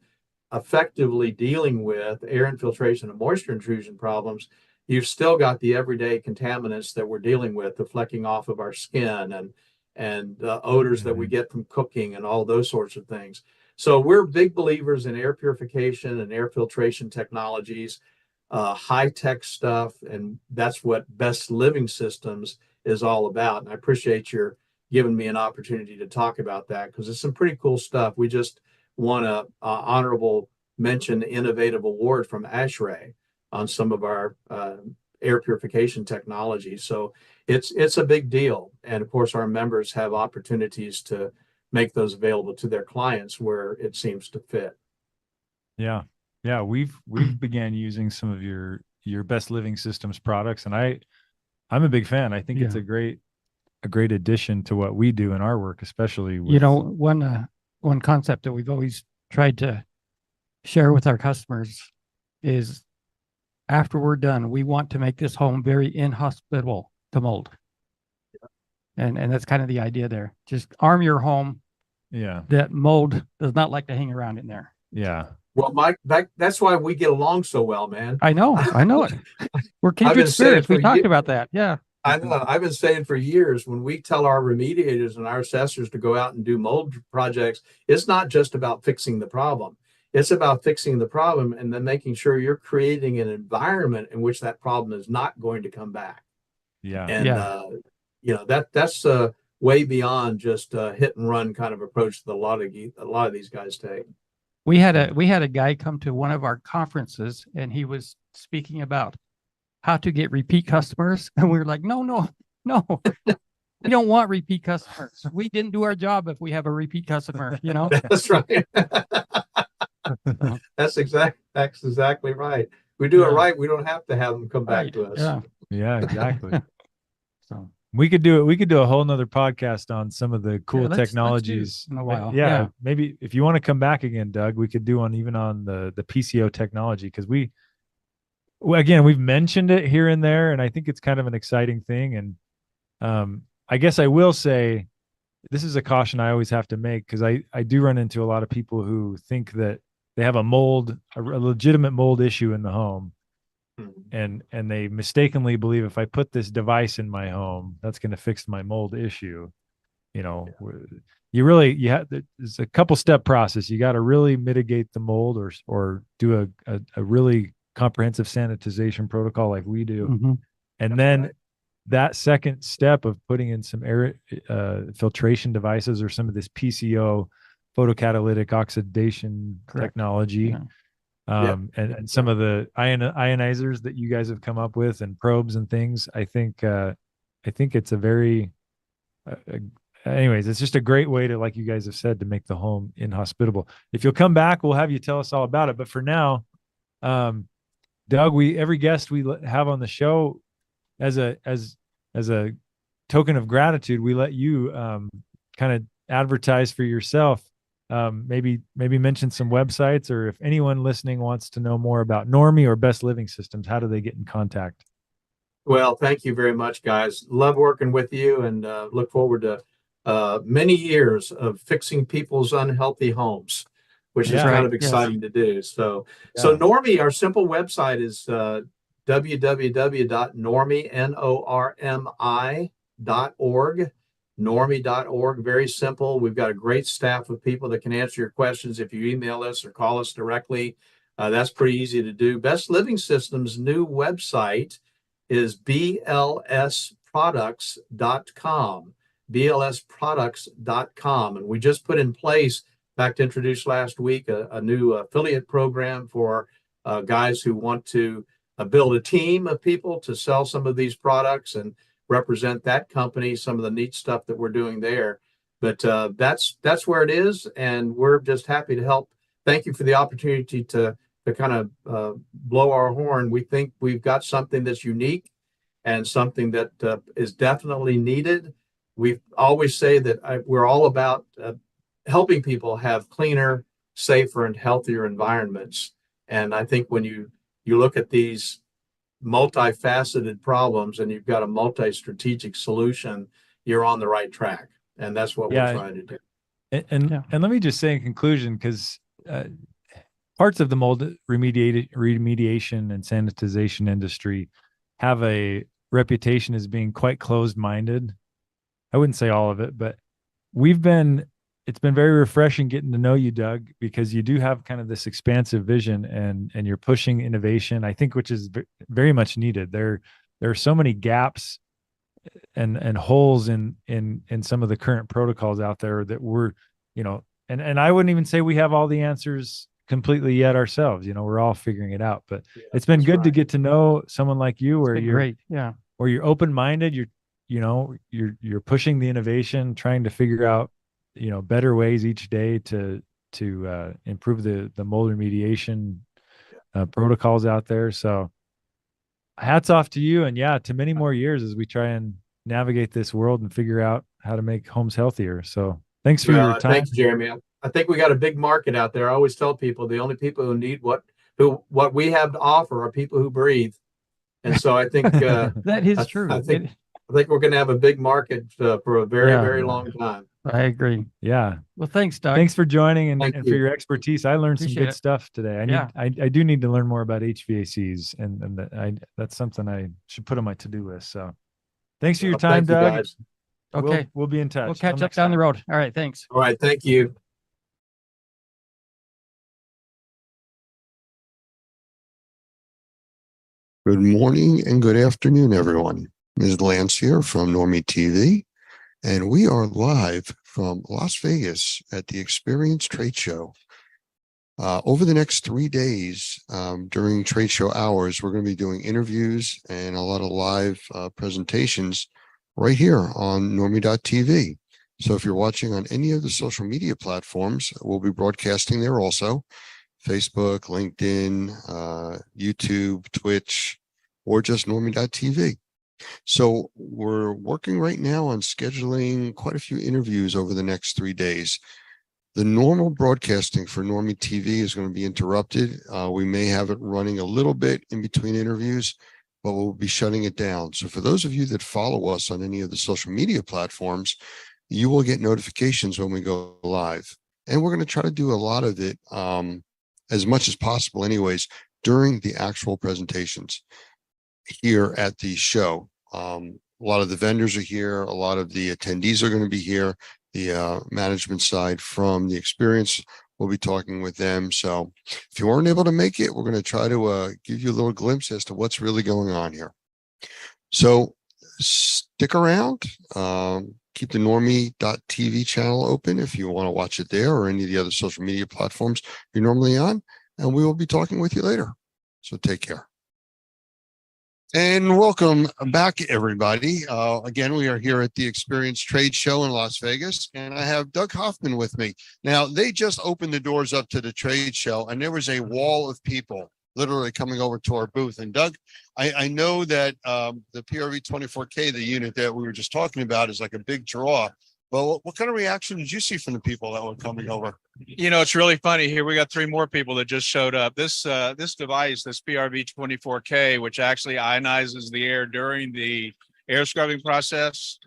effectively dealing with air infiltration and moisture intrusion problems, you've still got the everyday contaminants that we're dealing with, the flecking off of our skin and the odors that we get from cooking and all those sorts of things. So we're big believers in air purification and air filtration technologies, high-tech stuff, and that's what Best Living Systems is all about. And I appreciate your giving me an opportunity to talk about that, because it's some pretty cool stuff. We just won a honorable mention innovative award from ASHRAE on some of our air purification technology. So it's a big deal. And of course, our members have opportunities to make those available to their clients where it seems to fit. Yeah. Yeah. We've began using some of your Best Living Systems products, and I'm a big fan. I think it's a great addition to what we do in our work, especially with, one concept that we've always tried to share with our customers is, after we're done, we want to make this home very inhospitable to mold. And that's kind of the idea there. Just arm your home. Yeah. That mold does not like to hang around in there. Yeah. Well, Mike, that's why we get along so well, man. I know it. We're kindred spirits. We talked about that. Yeah. I know. I've been saying for years, when we tell our remediators and our assessors to go out and do mold projects, it's not just about fixing the problem. It's about fixing the problem and then making sure you're creating an environment in which that problem is not going to come back. Yeah. And that's way beyond just a hit and run kind of approach that a lot of these guys take. We had a guy come to one of our conferences, and he was speaking about how to get repeat customers, and we were like, no, we don't want repeat customers. We didn't do our job if we have a repeat customer. That's right. That's exactly right. We do it right, we don't have to have them come back to us. Yeah, exactly. So we could do a whole nother podcast on some of the cool let's technologies in a while. Yeah, maybe if you want to come back again, Doug, we could do on the PCO technology, because we've mentioned it here and there, and I think it's kind of an exciting thing. And I guess I will say, this is a caution I always have to make, because I do run into a lot of people who think that they have a legitimate mold issue in the home, and they mistakenly believe, if I put this device in my home, that's going to fix my mold issue. It's a couple step process. You got to really mitigate the mold, or do a really comprehensive sanitization protocol like we do. Mm-hmm. And then that second step of putting in some air filtration devices, or some of this PCO, photocatalytic oxidation technology, and some of the ionizers that you guys have come up with, and probes and things. I think it's a very anyways, it's just a great way to, like you guys have said, to make the home inhospitable. If you'll come back, we'll have you tell us all about it. But for now, Doug, every guest we have on the show, as a token of gratitude, we let you kind of advertise for yourself. Maybe mention some websites, or if anyone listening wants to know more about Normie or Best Living Systems, how do they get in contact? Well, thank you very much, guys. Love working with you, and look forward to many years of fixing people's unhealthy homes, which is kind of exciting to do. So Normie, our simple website is www.normie.org. Normie.org. Very simple. We've got a great staff of people that can answer your questions if you email us or call us directly. That's pretty easy to do. Best Living Systems' new website is blsproducts.com. blsproducts.com. And we just put in place, in fact, introduced last week, a new affiliate program for guys who want to build a team of people to sell some of these products and represent that company, some of the neat stuff that we're doing there. But that's where it is, and we're just happy to help. Thank you for the opportunity to kind of blow our horn. We think we've got something that's unique and something that is definitely needed. We always say that we're all about helping people have cleaner, safer, and healthier environments. And I think when you look at these multifaceted problems and you've got a multi-strategic solution, you're on the right track. And that's what we're trying to do. And Yeah. and let me just say in conclusion, because parts of the mold remediation and sanitization industry have a reputation as being quite closed-minded. I wouldn't say all of it, but we've been it's been very refreshing getting to know you, Doug, because you do have kind of this expansive vision and you're pushing innovation, I think, which is very much needed. There are so many gaps and holes in some of the current protocols out there that we're, and I wouldn't even say we have all the answers completely yet ourselves. We're all figuring it out, but it's been good to get to know someone like you where you're Great. Yeah. where you're open-minded, you're pushing the innovation, trying to figure out, better ways each day to improve the mold remediation protocols out there. So hats off to you, and yeah, to many more years as we try and navigate this world and figure out how to make homes healthier. So thanks for your time. Thanks, Jeremy. I think we got a big market out there. I always tell people the only people who need what we have to offer are people who breathe. And so I think That is true. I think we're going to have a big market for a very, very long time. I agree. Yeah. Well, thanks, Doug. Thanks for joining and for you. your expertise. I learned Appreciate some good it. stuff today. I do need to learn more about HVACs, and that's something I should put on my to-do list. So thanks for your time, Thank you, Doug. guys. Okay. We'll be in touch. We'll catch Till up next down time. the road. All right. Thanks. All right. Thank you. Good morning and good afternoon, everyone. Ms. Lance here from Normie TV, and we are live from Las Vegas at the Experience Trade Show. Over the next 3 days, during trade show hours, we're going to be doing interviews and a lot of live presentations right here on Normie.tv. So if you're watching on any of the social media platforms, we'll be broadcasting there also. Facebook, LinkedIn, YouTube, Twitch, or just Normie.tv. So we're working right now on scheduling quite a few interviews over the next 3 days. The normal broadcasting for Normie TV is going to be interrupted. We may have it running a little bit in between interviews, but we'll be shutting it down. So for those of you that follow us on any of the social media platforms, you will get notifications when we go live. And we're going to try to do a lot of it, as much as possible anyways, during the actual presentations here at the show. A lot of the vendors are here. A lot of the attendees are going to be here. The management side from the Experience, we'll be talking with them. So if you weren't able to make it, we're going to try to give you a little glimpse as to what's really going on here. So stick around. Keep the Normie.tv channel open if you want to watch it there, or any of the other social media platforms you're normally on, and we will be talking with you later. So take care. And welcome back, everybody. Again, we are here at the Experience Trade Show in Las Vegas, and I have Doug Hoffman with me. Now, they just opened the doors up to the trade show, and there was a wall of people literally coming over to our booth. And Doug, I know that the PRV24K, the unit that we were just talking about, is like a big draw. Well, what kind of reaction did you see from the people that were coming over? It's really funny here. We got 3 more people that just showed up. This device, this PRV24K, which actually ionizes the air during the air scrubbing process,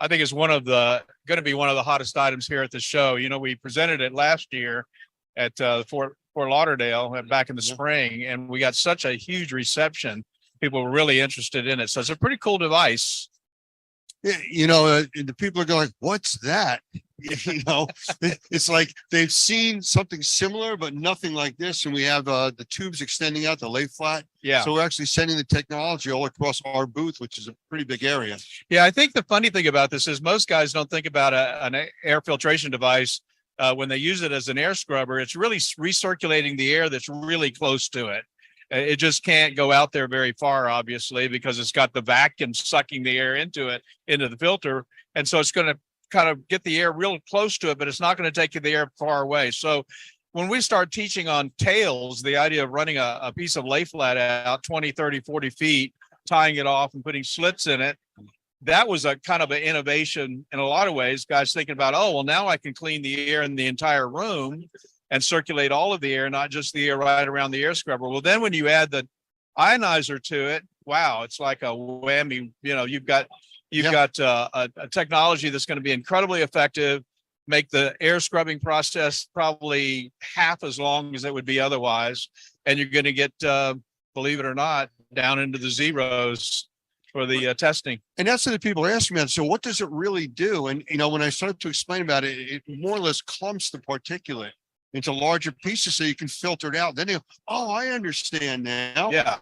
I think is going to be one of the hottest items here at the show. We presented it last year at Fort Lauderdale back in the spring, and we got such a huge reception. People were really interested in it. So it's a pretty cool device. The people are going, what's that? It's like they've seen something similar, but nothing like this. And we have the tubes extending out, the lay flat. Yeah. So we're actually sending the technology all across our booth, which is a pretty big area. Yeah, I think the funny thing about this is most guys don't think about an air filtration device when they use it as an air scrubber. It's really recirculating the air that's really close to it. It just can't go out there very far, obviously, because it's got the vacuum sucking the air into the filter. And so it's going to kind of get the air real close to it, but it's not going to take the air far away. So when we start teaching on tails, the idea of running a piece of lay flat out 20, 30, 40 feet, tying it off and putting slits in it, that was a kind of an innovation in a lot of ways. Guys thinking about, oh, well, now I can clean the air in the entire room and circulate all of the air, not just the air right around the air scrubber. Well, then when you add the ionizer to it, wow, it's like a whammy. You've got a technology that's going to be incredibly effective. make the air scrubbing process probably half as long as it would be otherwise. And you're going to get, believe it or not, down into the zeros for the testing. And that's what the people are asking me. So what does it really do? And, you know, when I started to explain about it, it more or less clumps the particulate into larger pieces so you can filter it out. Then they go, oh, I understand now. Yeah.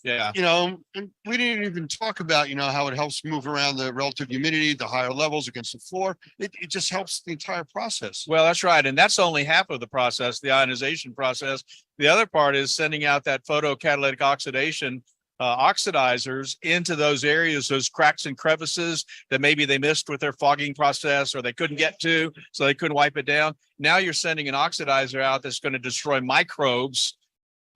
Yeah. You know, and we didn't even talk about, you know, how it helps move around the relative humidity, the higher levels against the floor. It just helps the entire process. Well, that's right. And that's only half of the process, the ionization process. The other part is sending out that photocatalytic oxidation oxidizers into those areas, those cracks and crevices that maybe they missed with their fogging process or they couldn't get to, so they couldn't wipe it down. Now you're sending an oxidizer out that's going to destroy microbes.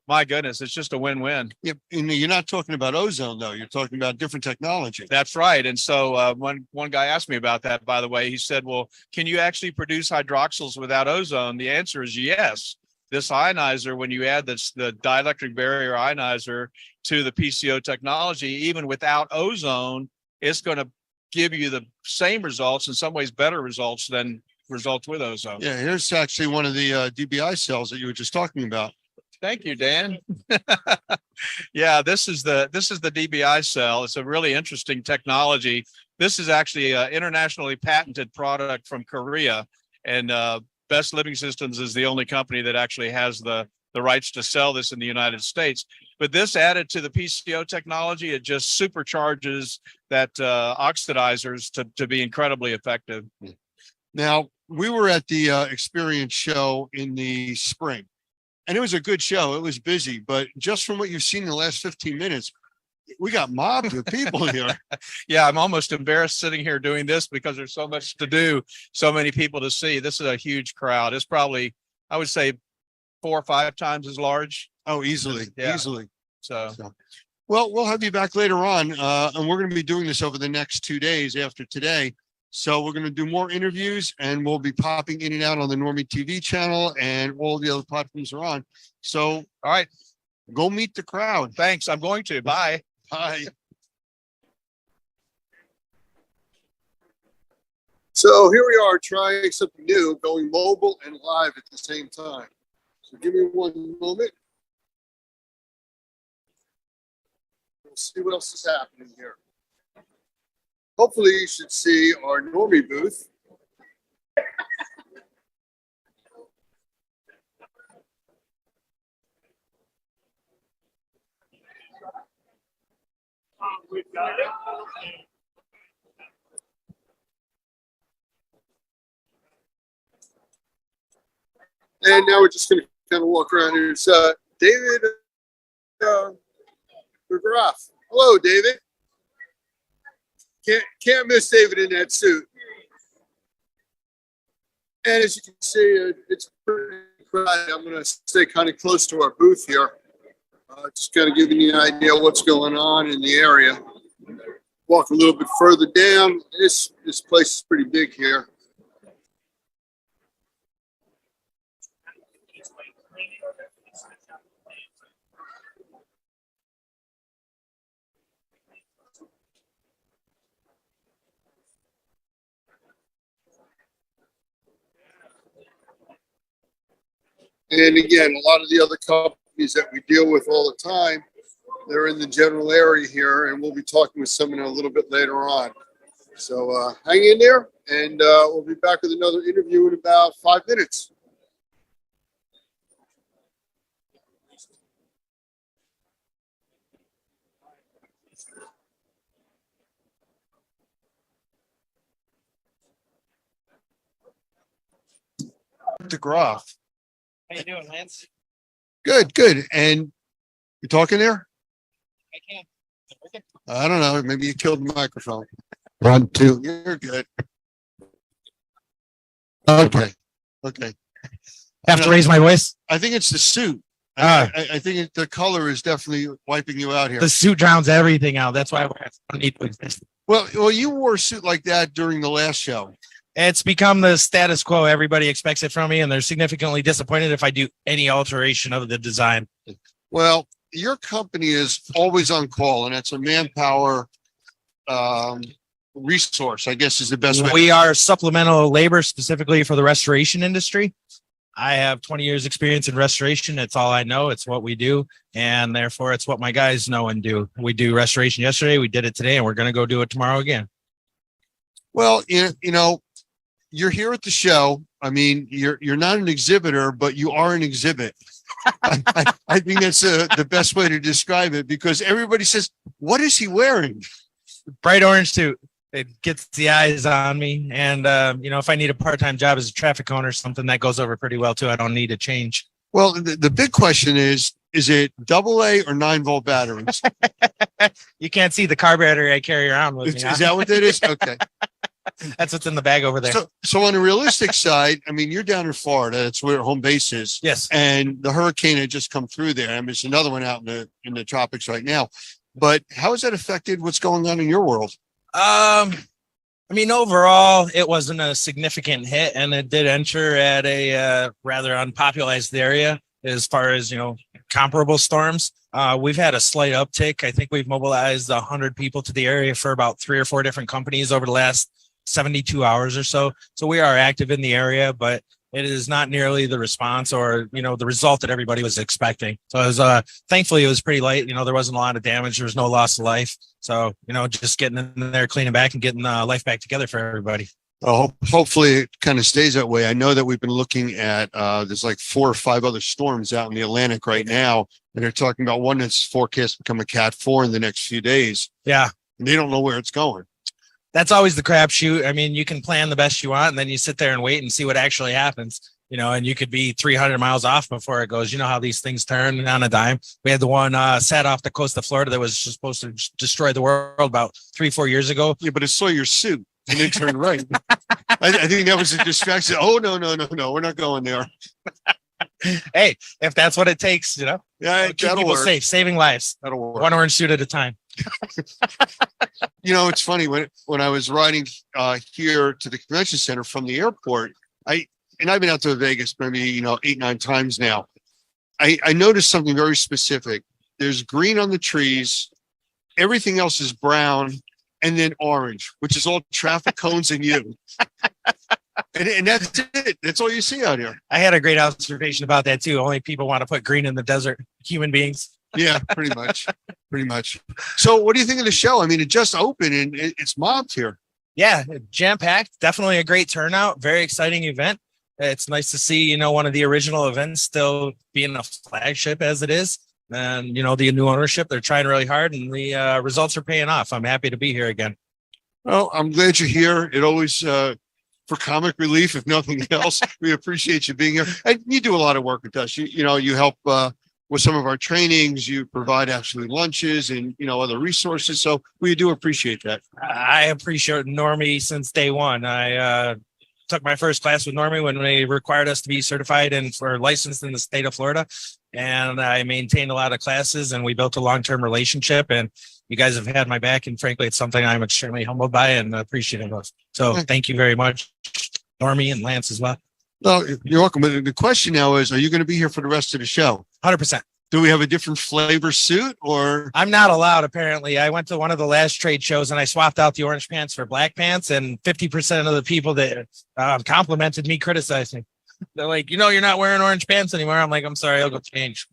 My goodness, it's just a win-win. Yeah, and you're not talking about ozone though. You're talking about different technology. That's right. And so one guy asked me about that, by the way. He said, well, can you actually produce hydroxyls without ozone? The answer is yes. This ionizer, when you add the dielectric barrier ionizer to the PCO technology, even without ozone, it's going to give you the same results, in some ways better results than results with ozone. Yeah, here's actually one of the DBI cells that you were just talking about. Thank you, Dan. Yeah, this is the DBI cell. It's a really interesting technology. This is actually an internationally patented product from Korea, and Best Living Systems is the only company that actually has the rights to sell this in the United States. But this added to the PCO technology, it just supercharges that oxidizers to be incredibly effective. Now, we were at the Experience show in the spring, and it was a good show. It was busy, but just from what you've seen in the last 15 minutes, we got mobbed with people here. Yeah, I'm almost embarrassed sitting here doing this because there's so much to do, so many people to see. This is a huge crowd. It's probably, I would say, 4 or 5 times as large. Oh, easily, Yeah. easily. So Well, we'll have you back later on, and we're going to be doing this over the next 2 days after today. So we're going to do more interviews, and we'll be popping in and out on the Normie TV channel, and all the other platforms are on. So, all right, go meet the crowd. thanks. I'm going to. Bye. Hi. So here we are trying something new, going mobile and live at the same time. So give me one moment. We'll see what else is happening here. Hopefully you should see our Normie booth. We've got it. And now we're just going to kind of walk around here. It's David McGrath. Hello, David. Can't miss David in that suit. And as you can see, it's pretty crowded. I'm going to stay kind of close to our booth here. Just kind of giving you an idea of what's going on in the area. Walk a little bit further down. This place is pretty big here. And again, a lot of the other companies that we deal with all the time, they're in the general area here, and we'll be talking with someone a little bit later on. So hang in there, and we'll be back with another interview in about 5 minutes. DeGroff. How you doing, Lance? Good, good. And you talking there? I can. I don't know. Maybe you killed the microphone. 1, 2. You're good. Okay. Okay. Have to raise my voice. I think it's the suit. Ah. I think the color is definitely wiping you out here. The suit drowns everything out. That's why I don't need to exist. Well, you wore a suit like that during the last show. It's become the status quo. Everybody expects it from me, and they're significantly disappointed if I do any alteration of the design. Well, your company is always on call, and it's a manpower resource, I guess is the best way. We are supplemental labor specifically for the restoration industry. I have 20 years experience in restoration. It's all I know. It's what we do. And therefore it's what my guys know and do. We do restoration yesterday. We did it today and we're going to go do it tomorrow again. Well, you know, you're here at the show. I mean, you're not an exhibitor, but you are an exhibit. I think that's the best way to describe it, because everybody says, what is he wearing? Bright orange suit. It gets the eyes on me. And, you know, if I need a part-time job as a traffic cone or something, that goes over pretty well too. I don't need to change. Well, the big question is it AA or 9-volt batteries? You can't see the car battery I carry around with Is, me. is that what that is? Okay. That's what's in the bag over there. So on the realistic side, I mean, you're down in Florida. That's where home base is. Yes. And the hurricane had just come through there. I mean, it's another one out in the tropics right now. But how has that affected what's going on in your world? I mean, overall, it wasn't a significant hit, and it did enter at a rather unpopulated area as far as, you know, comparable storms. We've had a slight uptick. I think we've mobilized 100 people to the area for about 3 or 4 different companies over the last 72 hours or so. So we are active in the area, but it is not nearly the response or, you know, the result that everybody was expecting. So it was, thankfully it was pretty light. You know, there wasn't a lot of damage. There was no loss of life. So, you know, just getting in there, cleaning back and getting life back together for everybody. Hopefully it kind of stays that way. I know that we've been looking at, there's like 4 or 5 other storms out in the Atlantic right now. And they're talking about one that's forecast to become a Cat 4 in the next few days. Yeah. And they don't know where it's going. That's always the crapshoot. I mean, you can plan the best you want, and then you sit there and wait and see what actually happens, you know, and you could be 300 miles off before it goes. You know how these things turn on a dime. We had the one sat off the coast of Florida that was supposed to destroy the world about 3-4 years ago. Yeah, but it saw your suit and it turned right. I think that was a distraction. Oh, no, we're not going there. Hey, if that's what it takes, you know, Yeah, keep that'll people work. safe, saving lives. That'll work. One orange suit at a time. You know, it's funny when I was riding here to the convention center from the airport, I've been out to Vegas maybe, 8-9 times now. I noticed something very specific. There's green on the trees, everything else is brown, and then orange, which is all traffic cones and you. And that's it. That's all you see out here. I had a great observation about that too. Only people want to put green in the desert, human beings. Yeah, pretty much. Pretty much. So what do you think of the show? I mean, it just opened and it's mobbed here. Yeah, jam packed. Definitely a great turnout. Very exciting event. It's nice to see, one of the original events still being a flagship as it is. And, the new ownership, they're trying really hard and the results are paying off. I'm happy to be here again. Well, I'm glad you're here. It always, for comic relief, if nothing else, we appreciate you being here. And you do a lot of work with us. You help with some of our trainings. You provide actually lunches and, other resources. So we do appreciate that. I appreciate Normie since day one. I took my first class with Normie when they required us to be certified and for licensed in the state of Florida. And I maintained a lot of classes and we built a long-term relationship, and you guys have had my back. And frankly, it's something I'm extremely humbled by and appreciative of. So thank you very much, Normie and Lance as well. No, you're welcome. But the question now is, are you going to be here for the rest of the show? 100%. Do we have a different flavor suit or? I'm not allowed, apparently. I went to one of the last trade shows and I swapped out the orange pants for black pants, and 50% of the people that complimented me criticized me. They're like, you're not wearing orange pants anymore. I'm like, I'm sorry, I'll go change.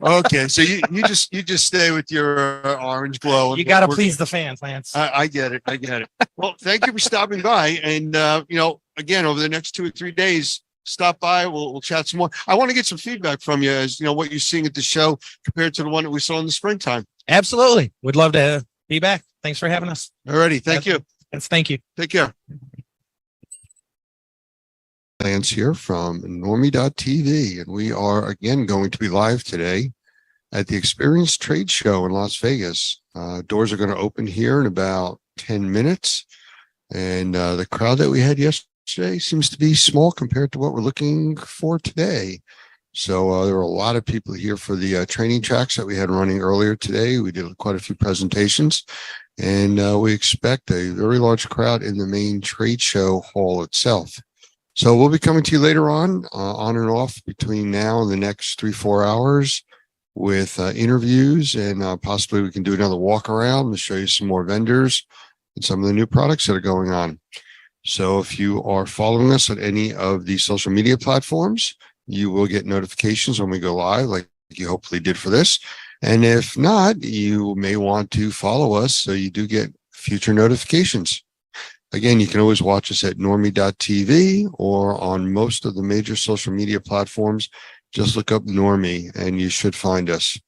Okay, so you just stay with your orange glow. You got to please the fans, Lance. I get it. Well, thank you for stopping by. And, again, over the next 2 or 3 days, stop by. We'll chat some more. I want to get some feedback from you as, what you're seeing at the show compared to the one that we saw in the springtime. Absolutely. Would love to be back. Thanks for having us. All righty. Thank you. Yes, thank you. Take care. Lance here from Normie.tv, and we are again going to be live today at the Experience Trade Show in Las Vegas. Doors are going to open here in about 10 minutes. And the crowd that we had yesterday seems to be small compared to what we're looking for today. So there were a lot of people here for the training tracks that we had running earlier today. We did quite a few presentations, and we expect a very large crowd in the main trade show hall itself. So we'll be coming to you later on and off between now and the next 3-4 hours with interviews, and possibly we can do another walk around to show you some more vendors. and some of the new products that are going on. So if you are following us on any of the social media platforms, you will get notifications when we go live, like you hopefully did for this. And if not, you may want to follow us so you do get future notifications. Again, you can always watch us at normie.tv or on most of the major social media platforms. Just look up Normie and you should find us.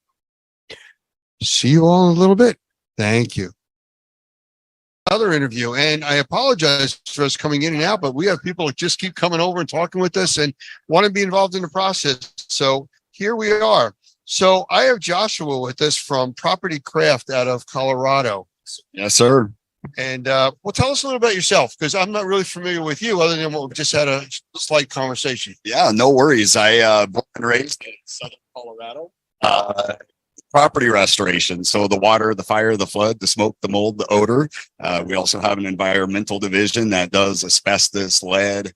See you all in a little bit. Thank you. Other interview, and I apologize for us coming in and out, but we have people that just keep coming over and talking with us and want to be involved in the process. So here we are. So I have Joshua with us from Property Craft out of Colorado. Yes, sir. And well, tell us a little about yourself, because I'm not really familiar with you other than what we just had a slight conversation. Yeah, no worries. I born and raised in Southern Colorado. Property restoration. So the water, the fire, the flood, the smoke, the mold, the odor. We also have an environmental division that does asbestos, lead,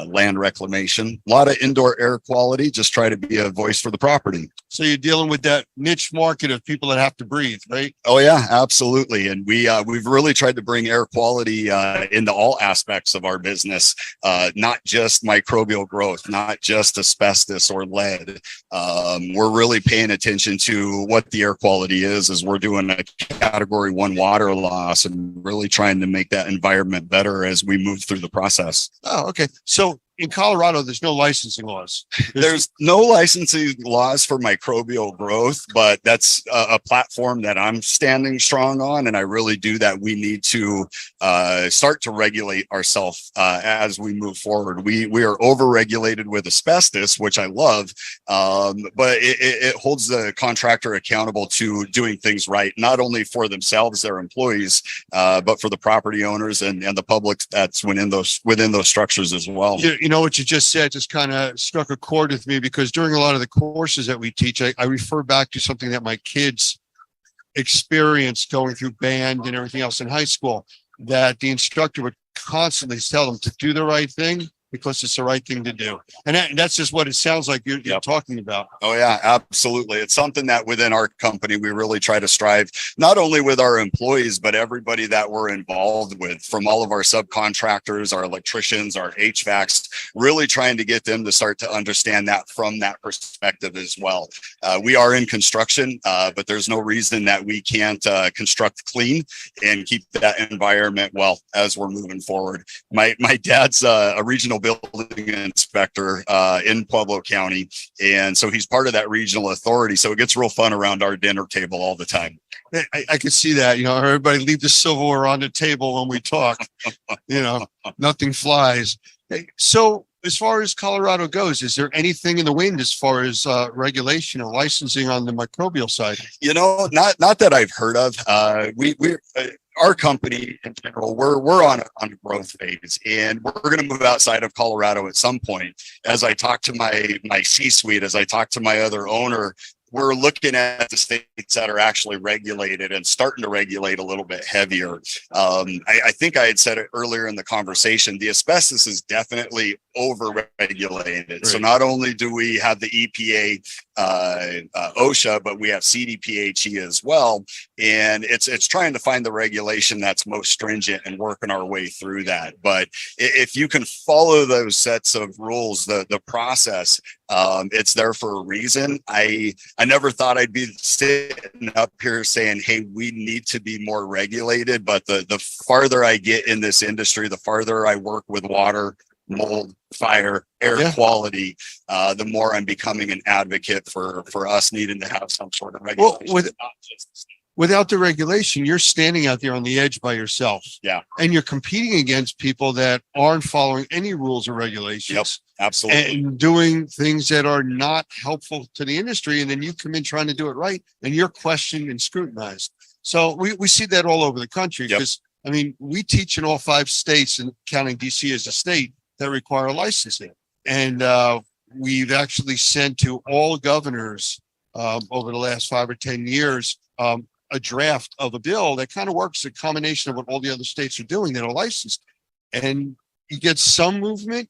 land reclamation, a lot of indoor air quality, just try to be a voice for the property. So you're dealing with that niche market of people that have to breathe, right? Oh yeah, absolutely. And we've really tried to bring air quality into all aspects of our business, not just microbial growth, not just asbestos or lead. We're really paying attention to what the air quality is as we're doing a category 1 water loss and really trying to make that environment better as we move through the process. Oh, okay. So in Colorado, there's no licensing laws. There's no licensing laws for microbial growth, but that's a platform that I'm standing strong on. And I really do that. We need to start to regulate ourselves as we move forward. We are over-regulated with asbestos, which I love, but it holds the contractor accountable to doing things right, not only for themselves, their employees, but for the property owners and the public that's within those structures as well. You know what you just said just kind of struck a chord with me, because during a lot of the courses that we teach, I refer back to something that my kids experienced going through band and everything else in high school, that the instructor would constantly tell them to do the right thing because it's the right thing to do. And that's just what it sounds like you're talking about. Oh yeah, absolutely. It's something that within our company, we really try to strive, not only with our employees, but everybody that we're involved with, from all of our subcontractors, our electricians, our HVACs, really trying to get them to start to understand that from that perspective as well. We are in construction, but there's no reason that we can't construct clean and keep that environment well as we're moving forward. My dad's a regional building inspector in Pueblo County, and so he's part of that regional authority. So it gets real fun around our dinner table all the time. I can see that. You know, everybody leave the silverware on the table when we talk. You know, nothing flies. Hey, so as far as Colorado goes, is there anything in the wind as far as regulation or licensing on the microbial side? You know, not that I've heard of. Our company in general, we're on a growth phase, and we're going to move outside of Colorado at some point. As I talk to my C-suite, as I talk to my other owner, we're looking at the states that are actually regulated and starting to regulate a little bit heavier. I think I had said it earlier in the conversation, the asbestos is definitely over-regulated. Right. So not only do we have the EPA, OSHA, but we have CDPHE as well. And it's trying to find the regulation that's most stringent and working our way through that. But if you can follow those sets of rules, the process, it's there for a reason. I never thought I'd be sitting up here saying, hey, we need to be more regulated. But the farther I get in this industry, the farther I work with water, mold, fire, air quality, the more I'm becoming an advocate for us needing to have some sort of regulation. Well, without the regulation, you're standing out there on the edge by yourself. Yeah. And you're competing against people that aren't following any rules or regulations. Yep, absolutely. And doing things that are not helpful to the industry. And then you come in trying to do it right, and you're questioned and scrutinized. So we see that all over the country, because I mean, we teach in all 5 states, and counting DC as a state, that require licensing. And we've actually sent to all governors over the last 5 or 10 years a draft of a bill that kind of works a combination of what all the other states are doing that are licensed. And you get some movement,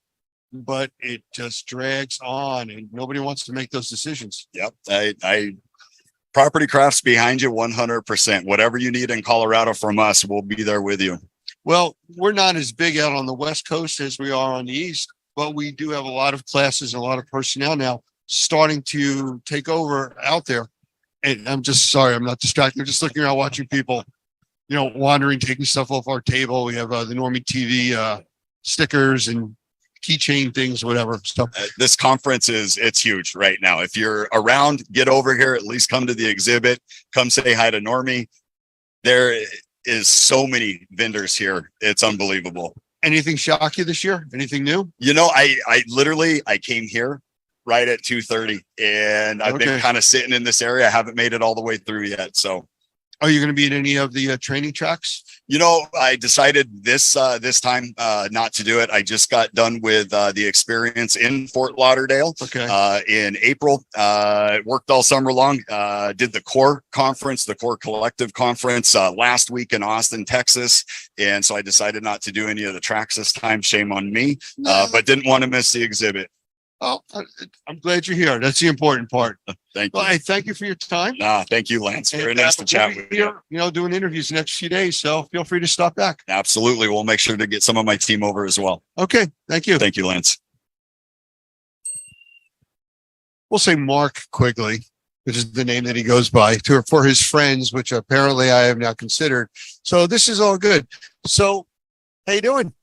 but it just drags on and nobody wants to make those decisions. Yep. Property Crafts behind you 100%. Whatever you need in Colorado from us, we'll be there with you. Well, we're not as big out on the West Coast as we are on the East, but we do have a lot of classes and a lot of personnel now starting to take over out there. And I'm just sorry, I'm not distracted. I'm just looking around watching people, wandering, taking stuff off our table. We have the Normie TV stickers and keychain things, whatever stuff. This conference it's huge right now. If you're around, get over here, at least come to the exhibit, come say hi to Normie. There is so many vendors here. It's unbelievable. Anything shock you this year? Anything new? I literally came here right at 2:30 and I've been kind of sitting in this area. I haven't made it all the way through yet. So are you going to be at any of the training tracks? I decided this time not to do it. I just got done with the experience in Fort Lauderdale in April. Worked all summer long. Did the CORE conference, the CORE Collective conference last week in Austin, Texas. And so I decided not to do any of the tracks this time. Shame on me, but didn't want to miss the exhibit. Oh, I'm glad you're here. That's the important part. Thank you. Well, I thank you for your time. Thank you, Lance. Very nice to chat with you. Doing interviews the next few days, so feel free to stop back. Absolutely. We'll make sure to get some of my team over as well. Okay. Thank you. Thank you, Lance. We'll say Mark Quigley, which is the name that he goes by for his friends, which apparently I have now considered. So this is all good. So how you doing?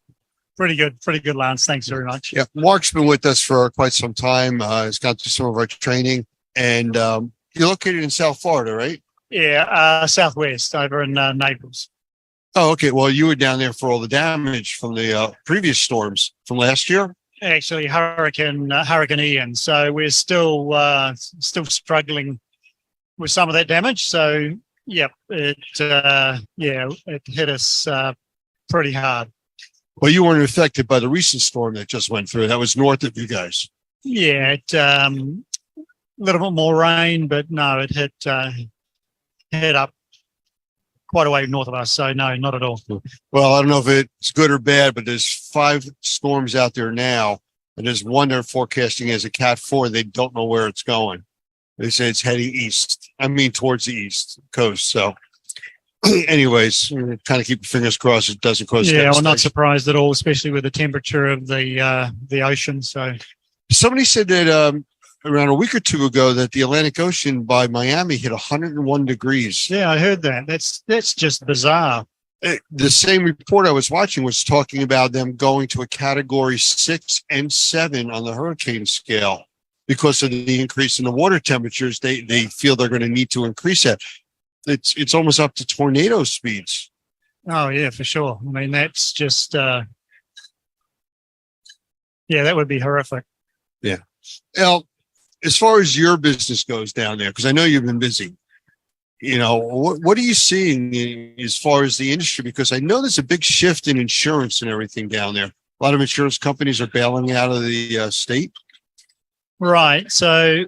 Pretty good, Lance. Thanks very much. Yeah. Mark's been with us for quite some time. He's gone through some of our training, and you're located in South Florida, right? Yeah, Southwest over in Naples. Oh, okay. Well, you were down there for all the damage from the previous storms from last year. Actually, Hurricane Ian. So we're still struggling with some of that damage. So yeah, it hit us pretty hard. Well, you weren't affected by the recent storm that just went through. That was north of you guys. Yeah, a little bit more rain, but no, it hit up quite a way north of us. So no, not at all. Well, I don't know if it's good or bad, but there's 5 storms out there now, and there's one they're forecasting as a Cat 4. They don't know where it's going. They say it's heading east. I mean, towards the east coast. So anyways, kind of keep your fingers crossed it doesn't cause. Yeah, I'm not surprised at all, especially with the temperature of the ocean. So somebody said that around a week or two ago that the Atlantic Ocean by Miami hit 101 degrees. Yeah, I heard that. That's just bizarre. The same report I was watching was talking about them going to a category 6 and 7 on the hurricane scale because of the increase in the water temperatures. They feel they're going to need to increase that. It's almost up to tornado speeds. Oh yeah, for sure. I mean, that's just that would be horrific. Yeah. Well, as far as your business goes down there, because I know you've been busy, what are you seeing as far as the industry? Because I know there's a big shift in insurance and everything down there. A lot of insurance companies are bailing out of the state. Right. So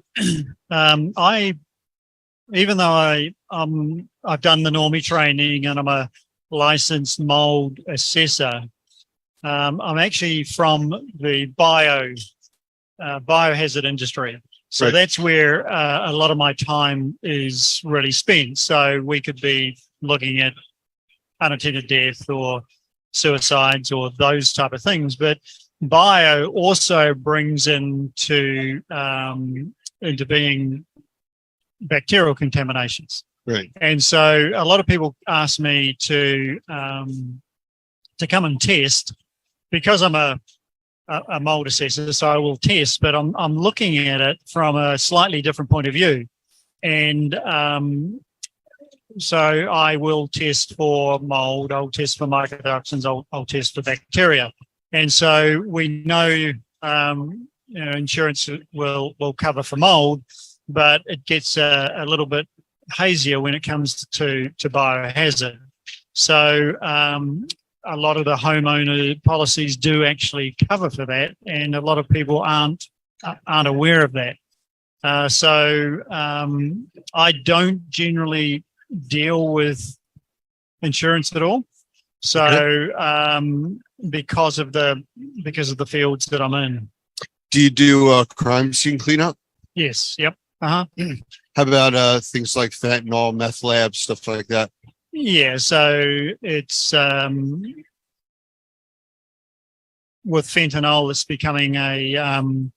even though I've done the Normie training and I'm a licensed mold assessor, I'm actually from the biohazard industry. So that's where a lot of my time is really spent. So we could be looking at unattended death or suicides or those type of things. But bio also brings into being bacterial contaminations. Right. And so a lot of people ask me to come and test because I'm a mold assessor, so I will test, but I'm looking at it from a slightly different point of view. And so I will test for mold, I'll test for microtoxins, I'll test for bacteria. And so we know, insurance will cover for mold, but it gets a little bit hazier when it comes to biohazard. So a lot of the homeowner policies do actually cover for that, and a lot of people aren't aware of that. So I don't generally deal with insurance at all. So because of the fields that I'm in. Do you do crime scene cleanup? Yes. Yep. Uh-huh. How about things like fentanyl, meth labs, stuff like that? Yeah, so it's with fentanyl, it's becoming a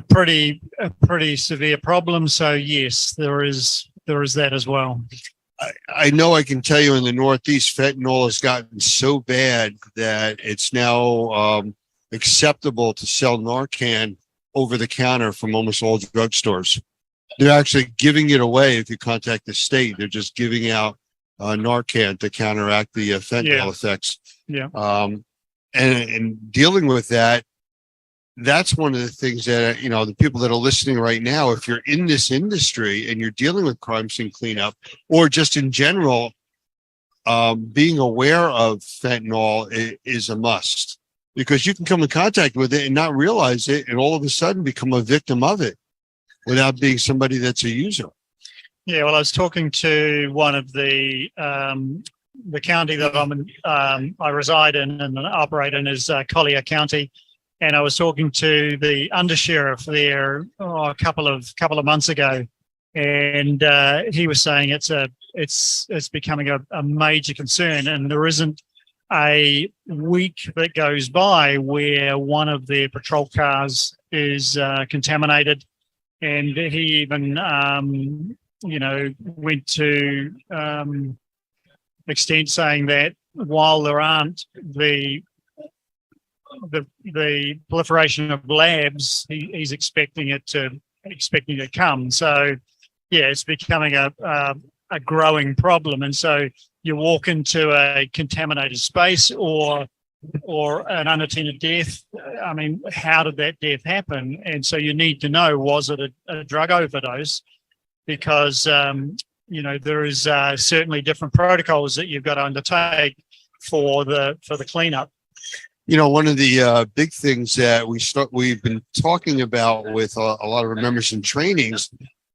pretty severe problem. So yes, there is that as well. I know I can tell you in the Northeast, fentanyl has gotten so bad that it's now acceptable to sell Narcan over the counter from almost all drugstores. They're actually giving it away. If you contact the state, they're just giving out Narcan to counteract the fentanyl effects. Yeah. And dealing with that, that's one of the things that, the people that are listening right now, if you're in this industry and you're dealing with crime scene cleanup, or just in general, being aware of fentanyl is a must, because you can come in contact with it and not realize it, and all of a sudden become a victim of it without being somebody that's a user. Yeah, well, I was talking to one of the county that I'm in, I reside in and operate in is Collier County, and I was talking to the undersheriff there a couple of months ago, and he was saying it's becoming a major concern, and there isn't a week that goes by where one of their patrol cars is contaminated, and he even went to extent saying that while there aren't the proliferation of labs, he's expecting it to come. So yeah, it's becoming a growing problem. And so you walk into a contaminated space or an unattended death. I mean, how did that death happen? And so you need to know, was it a drug overdose? Because there is certainly different protocols that you've got to undertake for the cleanup. One of the big things that we've been talking about with a lot of our members in trainings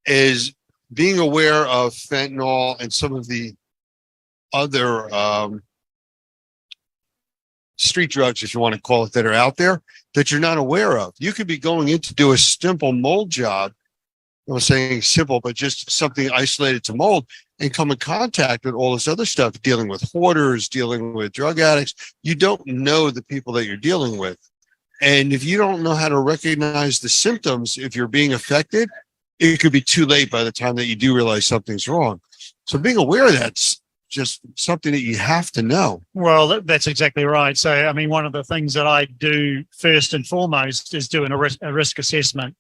is being aware of fentanyl and some of the other street drugs, if you want to call it, that are out there that you're not aware of. You could be going in to do a simple mold job. I'm not saying simple, but just something isolated to mold, and come in contact with all this other stuff, dealing with hoarders, dealing with drug addicts. You don't know the people that you're dealing with. And if you don't know how to recognize the symptoms, if you're being affected, it could be too late by the time that you do realize something's wrong. So being aware of that's just something that you have to know. Well, that's exactly right. So, I mean, one of the things that I do first and foremost is doing a risk assessment.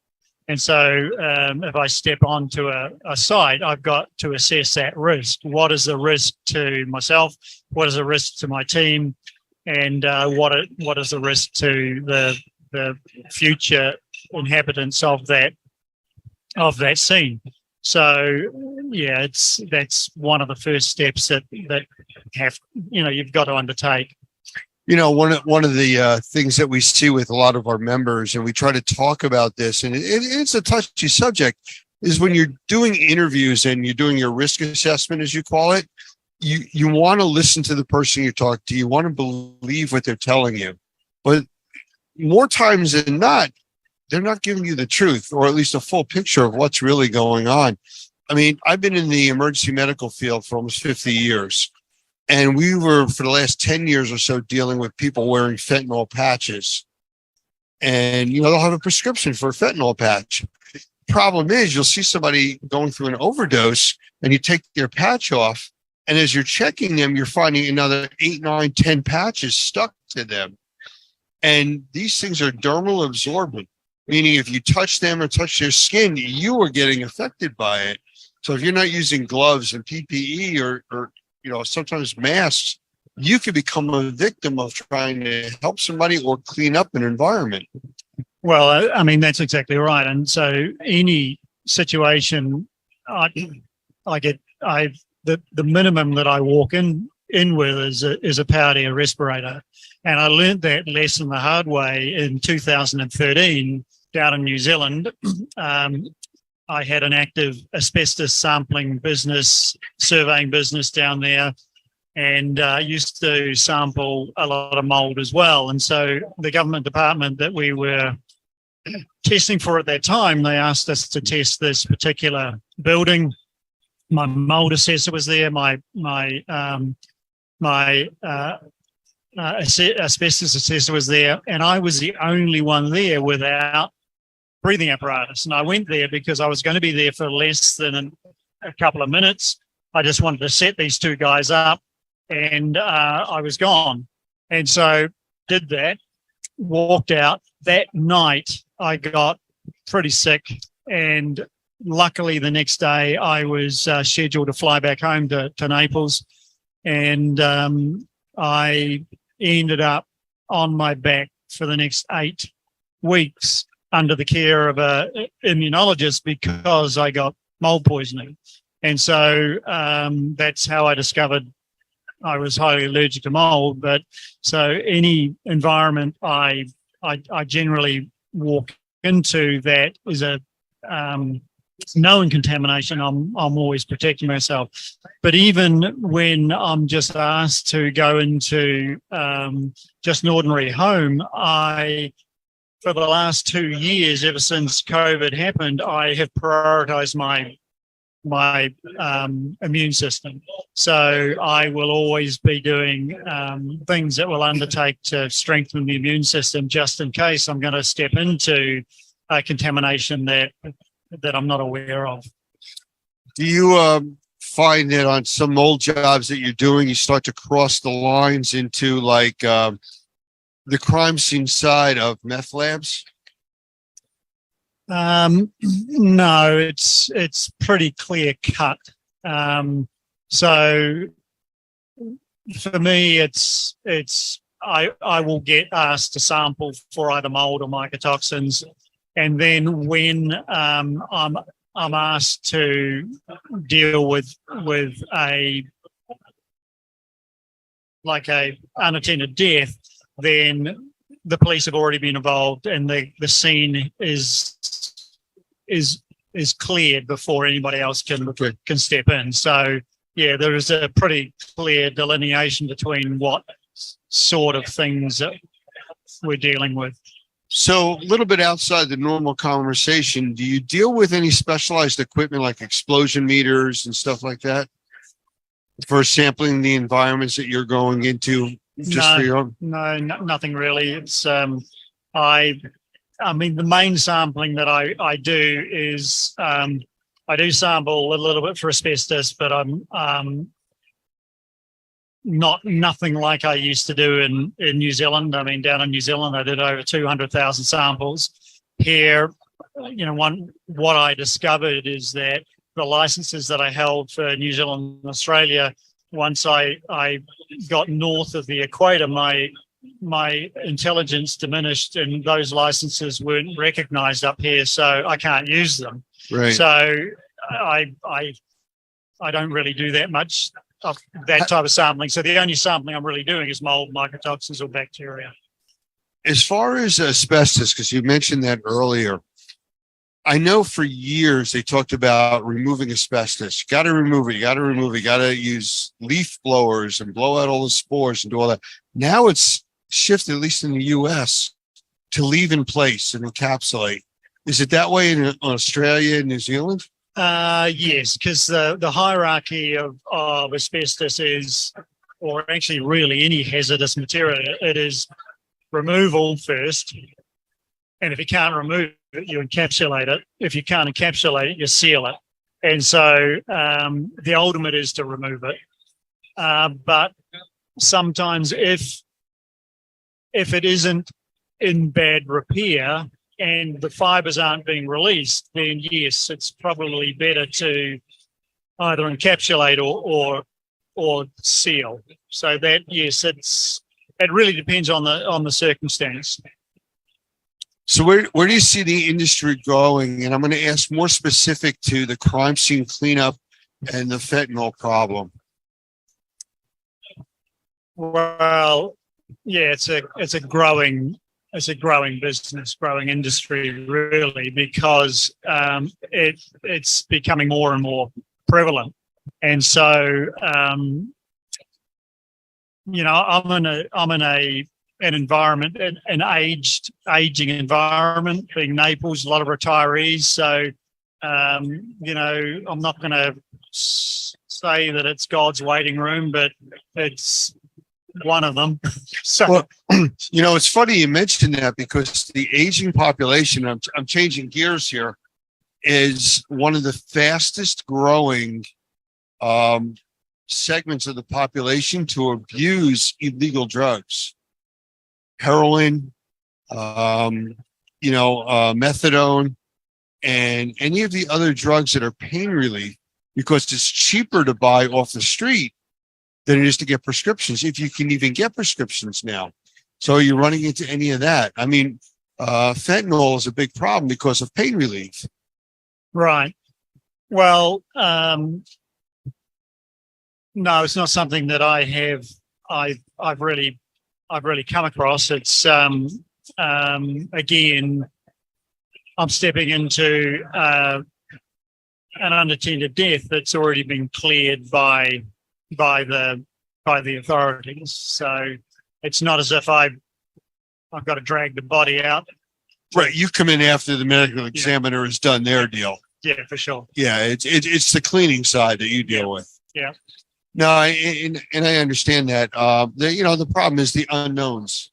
And so if I step onto a site, I've got to assess that risk. What is the risk to myself? What is the risk to my team? And what is the risk to the future inhabitants of that scene? So yeah, that's one of the first steps that have you've got to undertake. One of the things that we see with a lot of our members, and we try to talk about this, and it's a touchy subject, is when you're doing interviews and you're doing your risk assessment, as you call it, you want to listen to the person you talk to. You want to believe what they're telling you. But more times than not, they're not giving you the truth, or at least a full picture of what's really going on. I mean, I've been in the emergency medical field for almost 50 years. And we were, for the last 10 years or so, dealing with people wearing fentanyl patches. And, they'll have a prescription for a fentanyl patch. Problem is, you'll see somebody going through an overdose, and you take their patch off. And as you're checking them, you're finding another 8, 9, 10 patches stuck to them. And these things are dermal absorbent, meaning if you touch them or touch their skin, you are getting affected by it. So if you're not using gloves and PPE or sometimes masks, you could become a victim of trying to help somebody or clean up an environment. Well, I mean, that's exactly right. And so any situation, the minimum that I walk in with is a powered air respirator. And I learned that lesson the hard way in 2013 down in New Zealand. I had an active asbestos sampling business, surveying business down there, and used to sample a lot of mold as well. And so the government department that we were testing for at that time, they asked us to test this particular building. My mold assessor was there. My asbestos assessor was there, and I was the only one there without breathing apparatus. And I went there because I was going to be there for less than a couple of minutes. I just wanted to set these two guys up, and I was gone. And so did that, walked out. That night I got pretty sick, and luckily the next day I was scheduled to fly back home to Naples, and I ended up on my back for the next 8 weeks under the care of a immunologist because I got mold poisoning. And so that's how I discovered I was highly allergic to mold. But so any environment I generally walk into that is a known contamination, I'm always protecting myself. But even when I'm just asked to go into just an ordinary home, for the last 2 years, ever since COVID happened, I have prioritized my immune system. So I will always be doing things that will undertake to strengthen the immune system, just in case I'm going to step into a contamination that I'm not aware of. Do you find that on some mold jobs that you're doing, you start to cross the lines into like the crime scene side of meth labs? No, it's pretty clear cut. So for me, I will get asked to sample for either mold or mycotoxins, and then when I'm asked to deal with a unattended death, then the police have already been involved, and the scene is cleared before anybody else can step in. So yeah, there is a pretty clear delineation between what sort of things that we're dealing with. So a little bit outside the normal conversation, do you deal with any specialized equipment like explosion meters and stuff like that for sampling the environments that you're going into just for your own? No, nothing really. It's I mean, the main sampling that I do is I do sample a little bit for asbestos, but I'm nothing like I used to do in New Zealand. I mean, down in New Zealand, I did over 200,000 samples. Here, what I discovered is that the licenses that I held for New Zealand and Australia, once I got north of the equator, my intelligence diminished, and those licenses weren't recognized up here, so I can't use them. Right. So I don't really do that much of that type of sampling. So the only sampling I'm really doing is mold, mycotoxins, or bacteria. As far as asbestos, because you mentioned that earlier, I know for years they talked about removing asbestos. You got to remove it. You got to remove it. You got to use leaf blowers and blow out all the spores and do all that. Now it's shifted, at least in the U.S., to leave in place and encapsulate. Is it that way in Australia and New Zealand? Yes, because the hierarchy of asbestos is, or actually really any hazardous material, it is removal first. And if you can't remove it, you encapsulate it. If you can't encapsulate it, you seal it. And so the ultimate is to remove it. But sometimes if it isn't in bad repair and the fibers aren't being released, then yes, it's probably better to either encapsulate or seal. So that, yes, it really depends on the circumstance. So where do you see the industry going? And I'm going to ask more specific to the crime scene cleanup and the fentanyl problem. Well, yeah, it's a growing business, growing industry, really, because it's becoming more and more prevalent. And so, I'm in a an environment, an aging environment, being Naples, a lot of retirees. So, you know, I'm not going to say that it's God's waiting room, but it's one of them. So, Well, you know, it's funny you mentioned that because the aging population, I'm changing gears here, is one of the fastest growing segments of the population to abuse illegal drugs. Heroin, methadone, and any of the other drugs that are pain relief, because it's cheaper to buy off the street than it is to get prescriptions, if you can even get prescriptions now. So are you running into any of that? I mean, fentanyl is a big problem because of pain relief. right. Well, no, it's not something that I've really come across. It's again, I'm stepping into an unattended death that's already been cleared by the authorities. So it's not as if I've got to drag the body out. Right. You come in after the medical examiner has done their deal. Yeah, for sure. Yeah. It's the cleaning side that you deal with. Yeah. No, and I understand that. The problem is the unknowns.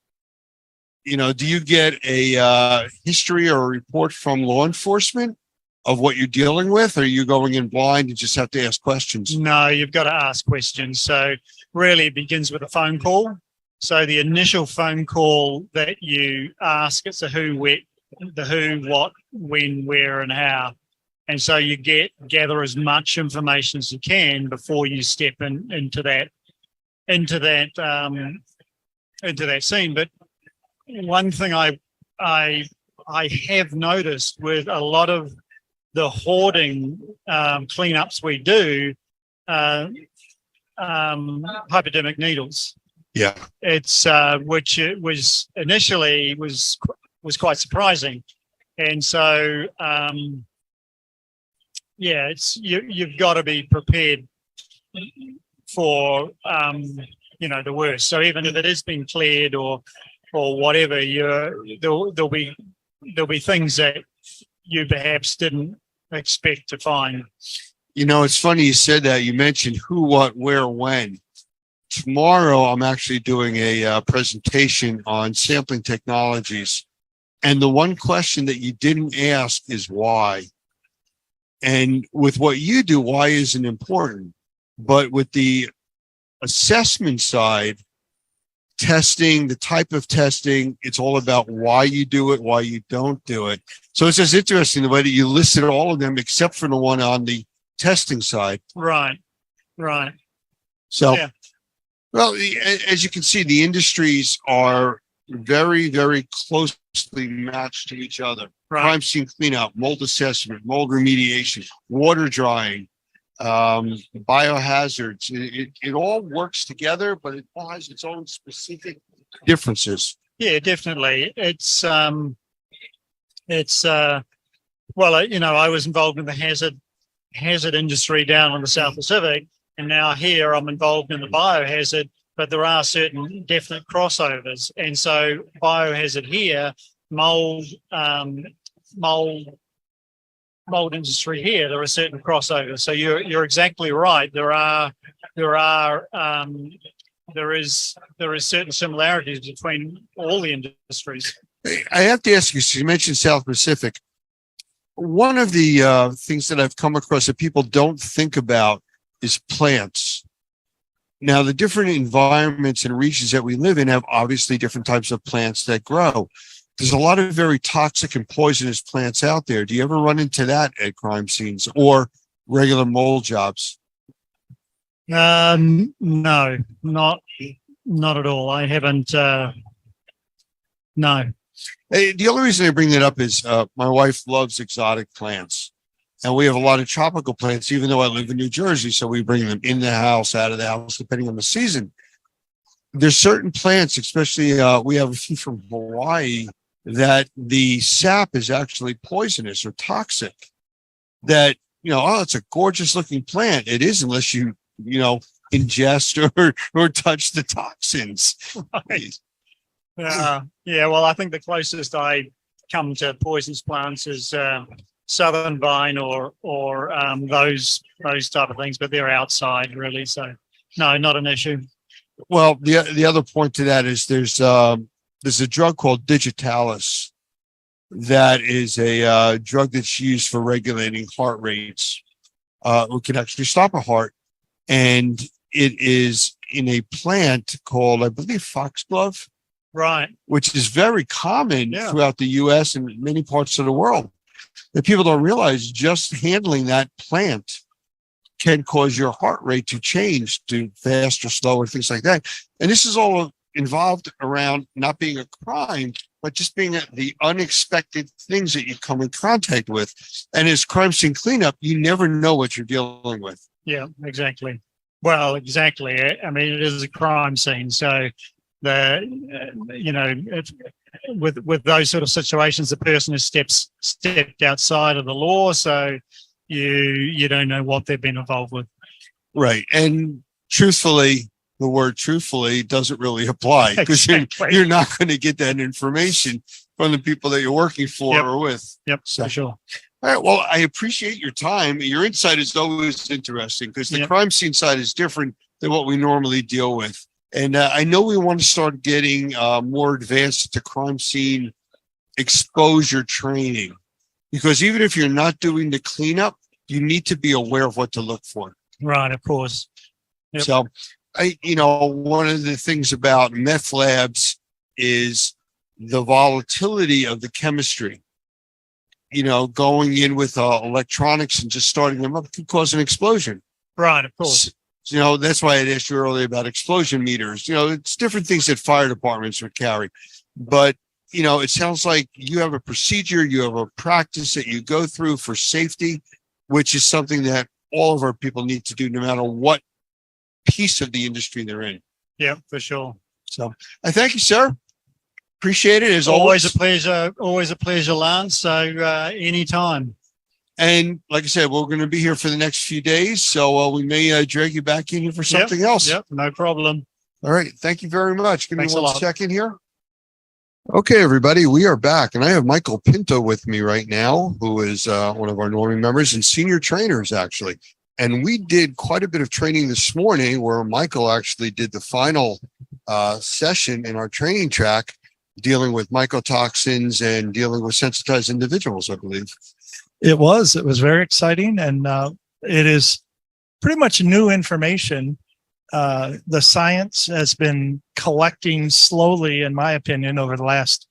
You know, do you get a history or a report from law enforcement of what you're dealing with? Or are you going in blind and just have to ask questions? No, you've got to ask questions. So really it begins with a phone call. So the initial phone call that you ask, it's a who, what, when, where, and how. And so you gather as much information as you can before you step into that scene. But one thing I have noticed with a lot of the hoarding cleanups we do, hypodermic needles. Yeah. It's which it was initially was quite surprising, and so you've got to be prepared for the worst. So even if it has been cleared or whatever, there'll be things that you perhaps didn't expect to find. You know, it's funny you said that. You mentioned who, what, where, when. Tomorrow, I'm actually doing a presentation on sampling technologies. And the one question that you didn't ask is why. And with what you do, why isn't important. But with the assessment side, testing, the type of testing, it's all about why you do it, why you don't do it. So it's just interesting the way that you listed all of them except for the one on the testing side. Right. So, Yeah. Well, as you can see, the industries are very, very closely matched to each other. Right. Crime scene cleanup, mold assessment, mold remediation, water drying, biohazards. It all works together, but it all has its own specific differences. Yeah, definitely. It's I was involved in the hazard industry down on the South Pacific, and now here I'm involved in the biohazard, but there are certain definite crossovers. And so biohazard here, mold industry here, there are certain crossovers. So you're exactly right. There is certain similarities between all the industries. I have to ask you, so you mentioned South Pacific. One of the things that I've come across that people don't think about is plants. Now, the different environments and regions that we live in have obviously different types of plants that grow. There's a lot of very toxic and poisonous plants out there. Do you ever run into that at crime scenes or regular mold jobs? No, not at all. I haven't. No. Hey, the only reason I bring that up is my wife loves exotic plants. And we have a lot of tropical plants, even though I live in New Jersey. So we bring them in the house, out of the house, depending on the season. There's certain plants, especially we have a few from Hawaii, that the sap is actually poisonous or toxic. That, it's a gorgeous looking plant. It is, unless you ingest or touch the toxins. Right. Yeah, well, I think the closest I come to poisonous plants is southern vine or those type of things, but they're outside really. So no, not an issue. Well, the other point to that is there's a drug called Digitalis that is a drug that's used for regulating heart rates. It can actually stop a heart, and it is in a plant called, I believe, foxglove, Right. which is very common Yeah. throughout the U.S. and many parts of the world. That people don't realize just handling that plant can cause your heart rate to change to faster, slower, things like that. And this is all involved around not being a crime, but just being the unexpected things that you come in contact with. And as crime scene cleanup, you never know what you're dealing with. Yeah, exactly. Well, exactly. I mean, it is a crime scene. So with those sort of situations, the person has stepped outside of the law. So you don't know what they've been involved with. Right. And truthfully, the word truthfully doesn't really apply because Exactly. you're not going to get that information from the people that you're working for Yep. or with. Yep, So, for sure. all right. Well, I appreciate your time. Your insight is always interesting because the Yep. crime scene side is different than what we normally deal with. And I know we want to start getting more advanced to crime scene exposure training because even if you're not doing the cleanup, you need to be aware of what to look for. Right, of course. Yep. So one of the things about meth labs is the volatility of the chemistry. Going in with electronics and just starting them up can cause an explosion. Right, of course. That's why I asked you earlier about explosion meters. It's different things that fire departments would carry. But, it sounds like you have a procedure, you have a practice that you go through for safety, which is something that all of our people need to do no matter what piece of the industry they're in. Yeah, for sure. So I thank you, sir. Appreciate it as Always always. always a pleasure, Lance. So anytime. And like I said, we're going to be here for the next few days. So we may drag you back in here for something else. Yep, no problem. All right. Thank you very much. Give me Thanks a 1 lot. second here. Okay, everybody, we are back. And I have Michael Pinto with me right now, who is one of our Normie members and senior trainers, actually. And we did quite a bit of training this morning where Michael actually did the final session in our training track dealing with mycotoxins and dealing with sensitized individuals, I believe. It was very exciting. And it is pretty much new information. The science has been collecting slowly, in my opinion, over the last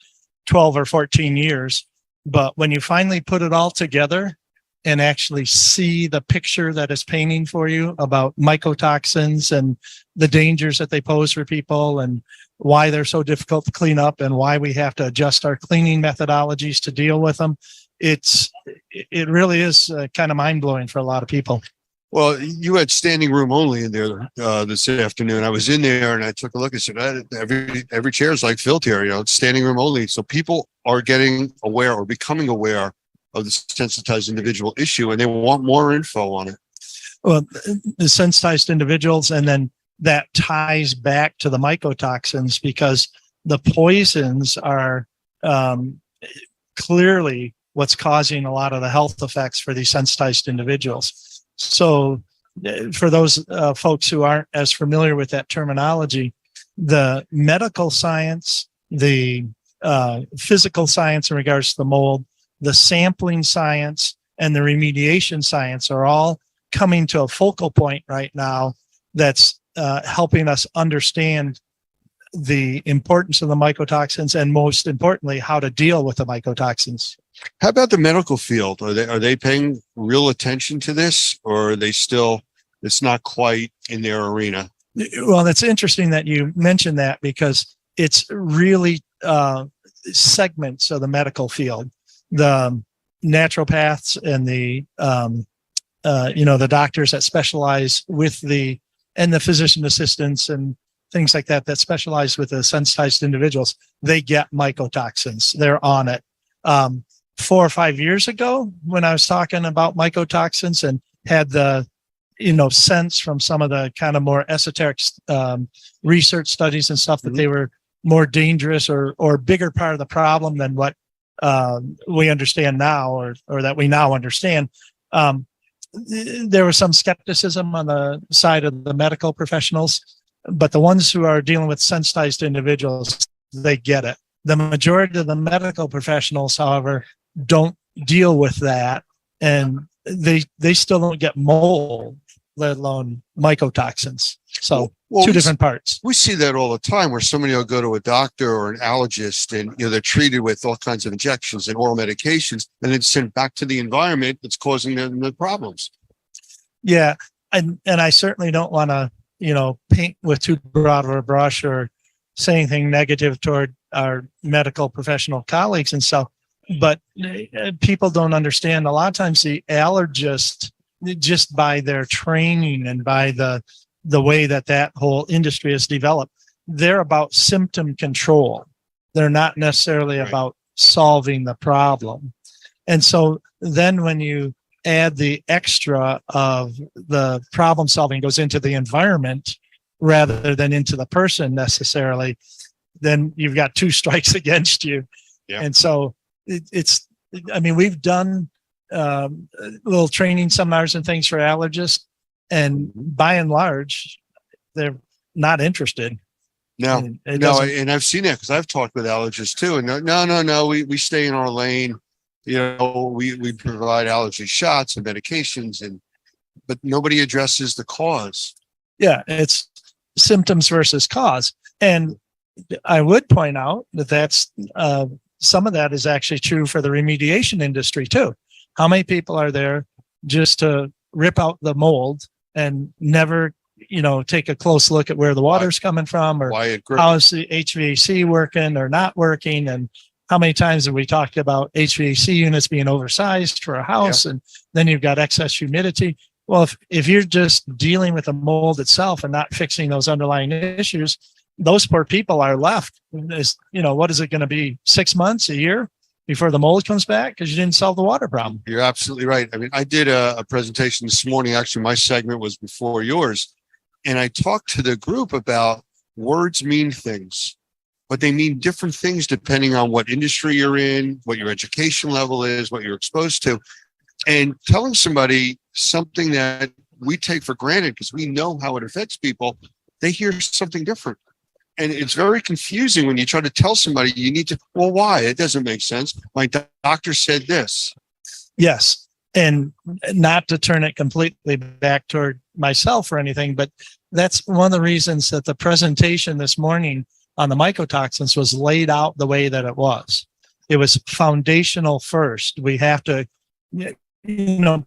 12 or 14 years. But when you finally put it all together and actually see the picture that is painting for you about mycotoxins and the dangers that they pose for people and why they're so difficult to clean up and why we have to adjust our cleaning methodologies to deal with them, it really is kind of mind-blowing for a lot of people. Well, you had standing room only in there this afternoon. I was in there and I took a look and said, every chair is like filled here, it's standing room only. So people are getting aware or becoming aware of the sensitized individual issue and they want more info on it. Well, the sensitized individuals, and then that ties back to the mycotoxins because the poisons are clearly what's causing a lot of the health effects for these sensitized individuals. So for those folks who aren't as familiar with that terminology, the medical science, the physical science in regards to the mold, the sampling science, and the remediation science are all coming to a focal point right now that's helping us understand the importance of the mycotoxins and most importantly, how to deal with the mycotoxins. How about the medical field? Are they paying real attention to this or are they still, it's not quite in their arena? Well, it's interesting that you mentioned that because it's really segments of the medical field. The naturopaths and the doctors that specialize with the physician assistants and things like that specialize with the sensitized individuals, they get mycotoxins. They're on it. 4 or 5 years ago, when I was talking about mycotoxins and had the, sense from some of the kind of more esoteric research studies and stuff that they were more dangerous or bigger part of the problem than what we understand now, or that we now understand. There was some skepticism on the side of the medical professionals, but the ones who are dealing with sensitized individuals, they get it. The majority of the medical professionals, however, don't deal with that, and they still don't get mold, let alone mycotoxins. So Well, two we different parts. We see that all the time where somebody will go to a doctor or an allergist and, they're treated with all kinds of injections and oral medications and then sent back to the environment that's causing them the problems. Yeah. And I certainly don't want to, paint with too broad of a brush or say anything negative toward our medical professional colleagues and stuff. But people don't understand. A lot of times the allergist, just by their training and by the way that whole industry is developed, they're about symptom control. They're not necessarily Right. about solving the problem. And so then when you add the extra of the problem solving goes into the environment rather than into the person necessarily, then you've got two strikes against you. Yeah. And so we've done little training seminars and things for allergists, and by and large, they're not interested. No, And it no, doesn't- and I've seen that because I've talked with allergists too. And no, we stay in our lane. We provide allergy shots and medications, but nobody addresses the cause. yeah, it's symptoms versus cause. And I would point out that that's some of that is actually true for the remediation industry too. How many people are there just to rip out the mold and never, take a close look at where the water's coming from, or Wyatt how is the HVAC working or not working? And how many times have we talked about HVAC units being oversized for a house, and then you've got excess humidity? Well, if you're just dealing with the mold itself and not fixing those underlying issues, those poor people are left. What is it going to be? 6 months, a year before the mold comes back because you didn't solve the water problem. You're absolutely right. I mean, I did a presentation this morning. Actually, my segment was before yours. And I talked to the group about words mean things, but they mean different things depending on what industry you're in, what your education level is, what you're exposed to. And telling somebody something that we take for granted because we know how it affects people, they hear something different. And it's very confusing when you try to tell somebody you need to, well, why? It doesn't make sense. My doctor said this. Yes. And not to turn it completely back toward myself or anything, but that's one of the reasons that the presentation this morning on the mycotoxins was laid out the way that it was. It was foundational first. We have to,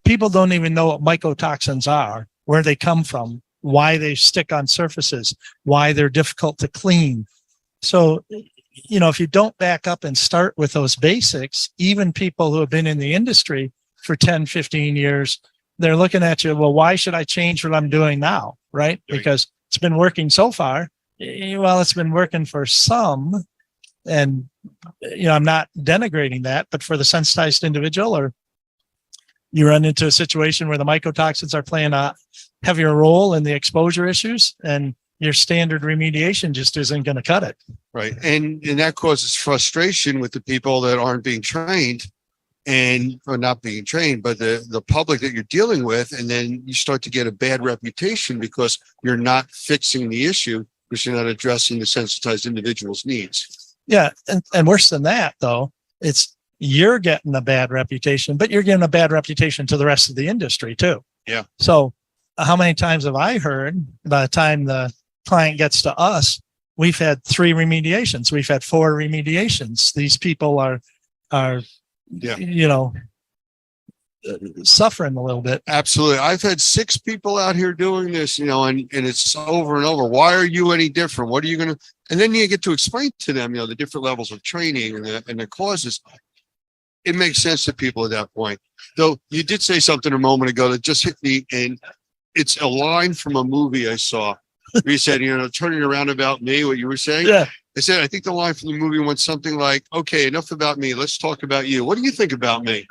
people don't even know what mycotoxins are, where they come from, why they stick on surfaces, why they're difficult to clean. So, if you don't back up and start with those basics, even people who have been in the industry for 10, 15 years, they're looking at you, well, why should I change what I'm doing now? Right? Because it's been working so far. Well, it's been working for some. And, I'm not denigrating that, but for the sensitized individual, or you run into a situation where the mycotoxins are playing a heavier role in the exposure issues, and your standard remediation just isn't going to cut it. Right. And that causes frustration with the people that aren't being trained or not being trained, but the public that you're dealing with. And then you start to get a bad reputation because you're not fixing the issue, because you're not addressing the sensitized individual's needs. Yeah. And worse than that, though, you're getting a bad reputation, but you're giving a bad reputation to the rest of the industry too. Yeah. So how many times have I heard by the time the client gets to us, we've had 3 remediations. We've had 4 remediations. These people are, suffering a little bit. Absolutely. I've had 6 people out here doing this, and it's over and over. Why are you any different? What are you going to, and then you get to explain to them, the different levels of training and the causes. It makes sense to people at that point. Though you did say something a moment ago that just hit me, and it's a line from a movie I saw. Where you said, turning around about me, what you were saying. Yeah. I said, I think the line from the movie went something like, okay, enough about me. Let's talk about you. What do you think about me?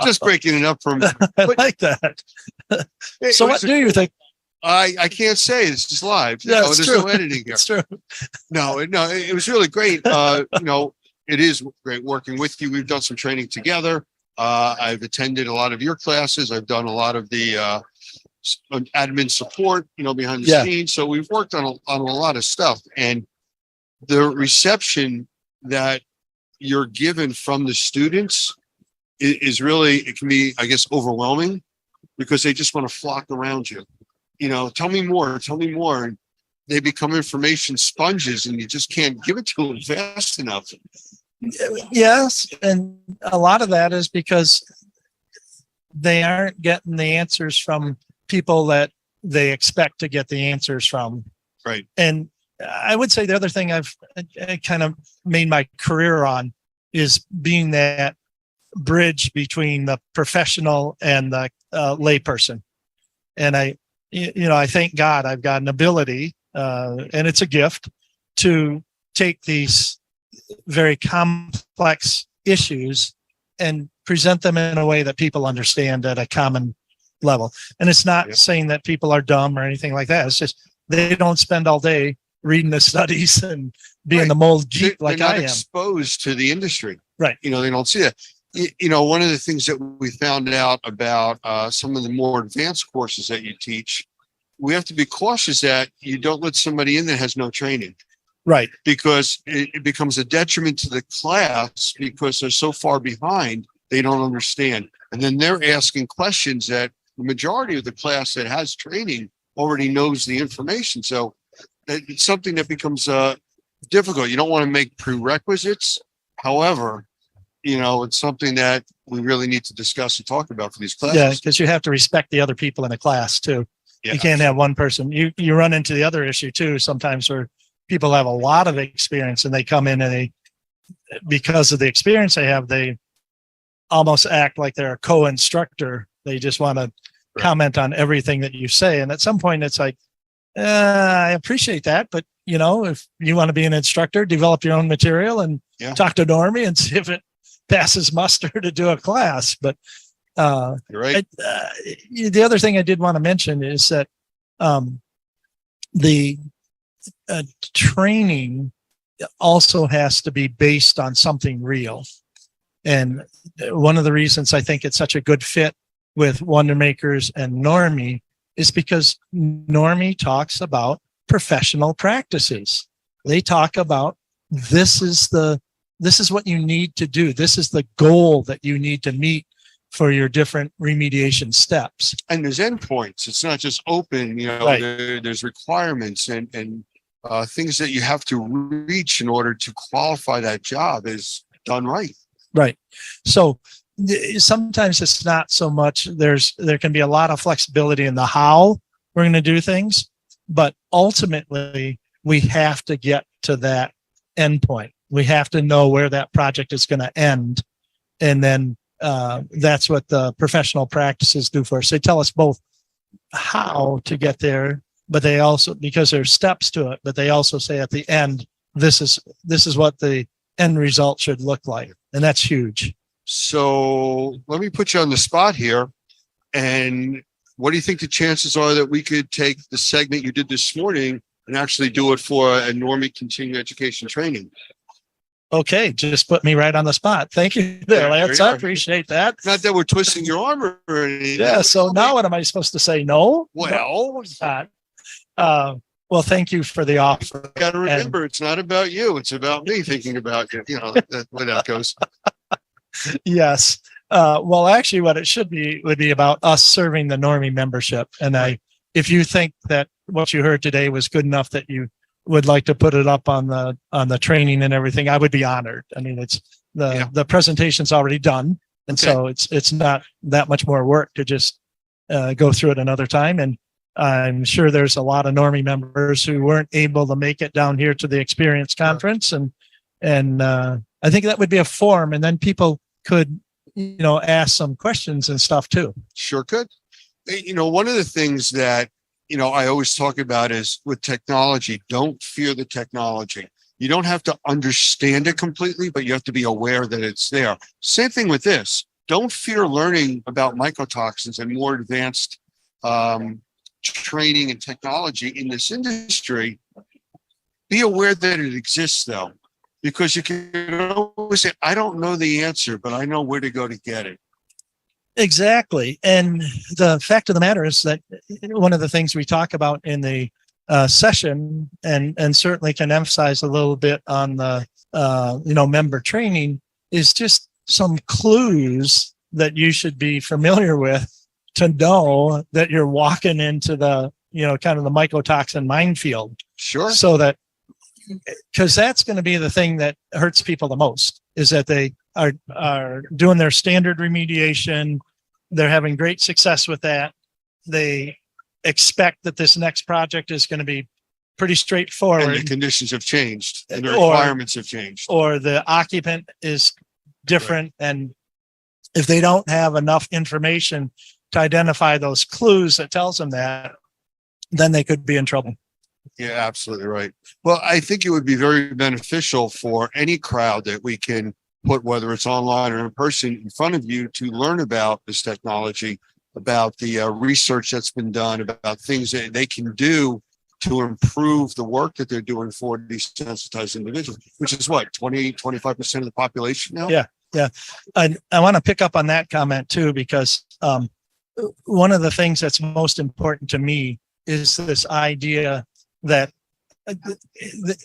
Just breaking it up from. I like that. So what do you think? I can't say this is live. Yeah, it's there's true. no editing here. It's true. No, it was really great. It is great working with you. We've done some training together. I've attended a lot of your classes. I've done a lot of the admin support, behind the Yeah. scenes. So we've worked on a lot of stuff, and the reception that you're given from the students is really, it can be, I guess, overwhelming because they just want to flock around you. Tell me more, and they become information sponges, and you just can't give it to them fast enough. Yes, and a lot of that is because they aren't getting the answers from people that they expect to get the answers from. Right. And I would say the other thing I've kind of made my career on is being that bridge between the professional and the layperson. And I thank God I've got an ability, and it's a gift, to take these very complex issues and present them in a way that people understand at a common level. And it's not Yeah. saying that people are dumb or anything like that. It's just they don't spend all day reading the studies and being Right. the mold geek They're like not I am. exposed to the industry. Right. They don't see that. One of the things that we found out about some of the more advanced courses that you teach, we have to be cautious that you don't let somebody in that has no training, Right. because it becomes a detriment to the class because they're so far behind, they don't understand. And then they're asking questions that the majority of the class that has training already knows the information. So it's something that becomes difficult. You don't want to make prerequisites. However, it's something that we really need to discuss and talk about for these classes. Yeah, because you have to respect the other people in the class too. Yeah. You can't have one person. You run into the other issue too sometimes where people have a lot of experience and they come in and because of the experience they have, they almost act like they're a co-instructor. They just want to comment on everything that you say. And at some point it's like, I appreciate that, but if you want to be an instructor, develop your own material and Yeah. talk to Normie and see if it passes muster to do a class. But You're right. the other thing I did want to mention is that the training also has to be based on something real. And one of the reasons I think it's such a good fit with Wonder Makers and Normie is because Normie talks about professional practices. They talk about this is what you need to do. This is the goal that you need to meet for your different remediation steps. And there's endpoints. It's not just open, Right. there's requirements and things that you have to reach in order to qualify that job is done right. Right. So sometimes it's not so much there can be a lot of flexibility in the how we're going to do things, but ultimately we have to get to that endpoint. We have to know where that project is going to end. And then that's what the professional practices do for us. They tell us both how to get there, but they also, because there's steps to it, but they also say at the end, this is what the end result should look like. And that's huge. So let me put you on the spot here. And what do you think the chances are that we could take the segment you did this morning and actually do it for a Normie continuing education training? Okay, just put me right on the spot. Thank you there, Yeah, Lance. there you I are. appreciate that. Not that we're twisting your arm or anything. Yeah, so now what am I supposed to say? No? Well, Well, thank you for the offer. got to remember, it's not about you. It's about me thinking about you. That's where that goes. Yes. Well, actually, what it should be would be about us serving the Normie membership. And if you think that what you heard today was good enough that you would like to put it up on the training and everything, I would be honored. I mean, it's the presentation's already done, and so it's not that much more work to just go through it another time. And I'm sure there's a lot of Normie members who weren't able to make it down here to the experience conference, and I think that would be a forum, and then people could ask some questions and stuff too. Sure could. One of the things that, I always talk about is with technology, don't fear the technology. You don't have to understand it completely, but you have to be aware that it's there. Same thing with this. Don't fear learning about mycotoxins and more advanced training and technology in this industry, be aware that it exists though, because you can always say, I don't know the answer, but I know where to go to get it. Exactly. And the fact of the matter is that one of the things we talk about in the session, and certainly can emphasize a little bit on the member training, is just some clues that you should be familiar with to know that you're walking into the kind of the mycotoxin minefield. Sure. So that, because that's going to be the thing that hurts people the most, is that they are doing their standard remediation. They're having great success with that. They expect that this next project is going to be pretty straightforward. And the conditions have changed and the Or- requirements have changed. Or the occupant is different. And if they don't have enough information to identify those clues that tells them that, then they could be in trouble. Yeah, absolutely right. Well, I think it would be very beneficial for any crowd that we can put, whether it's online or in person, in front of you to learn about this technology, about the research that's been done, about things that they can do to improve the work that they're doing for these sensitized individuals, which is what, 25% of the population now? Yeah. And I want to pick up on that comment too, because one of the things that's most important to me is this idea that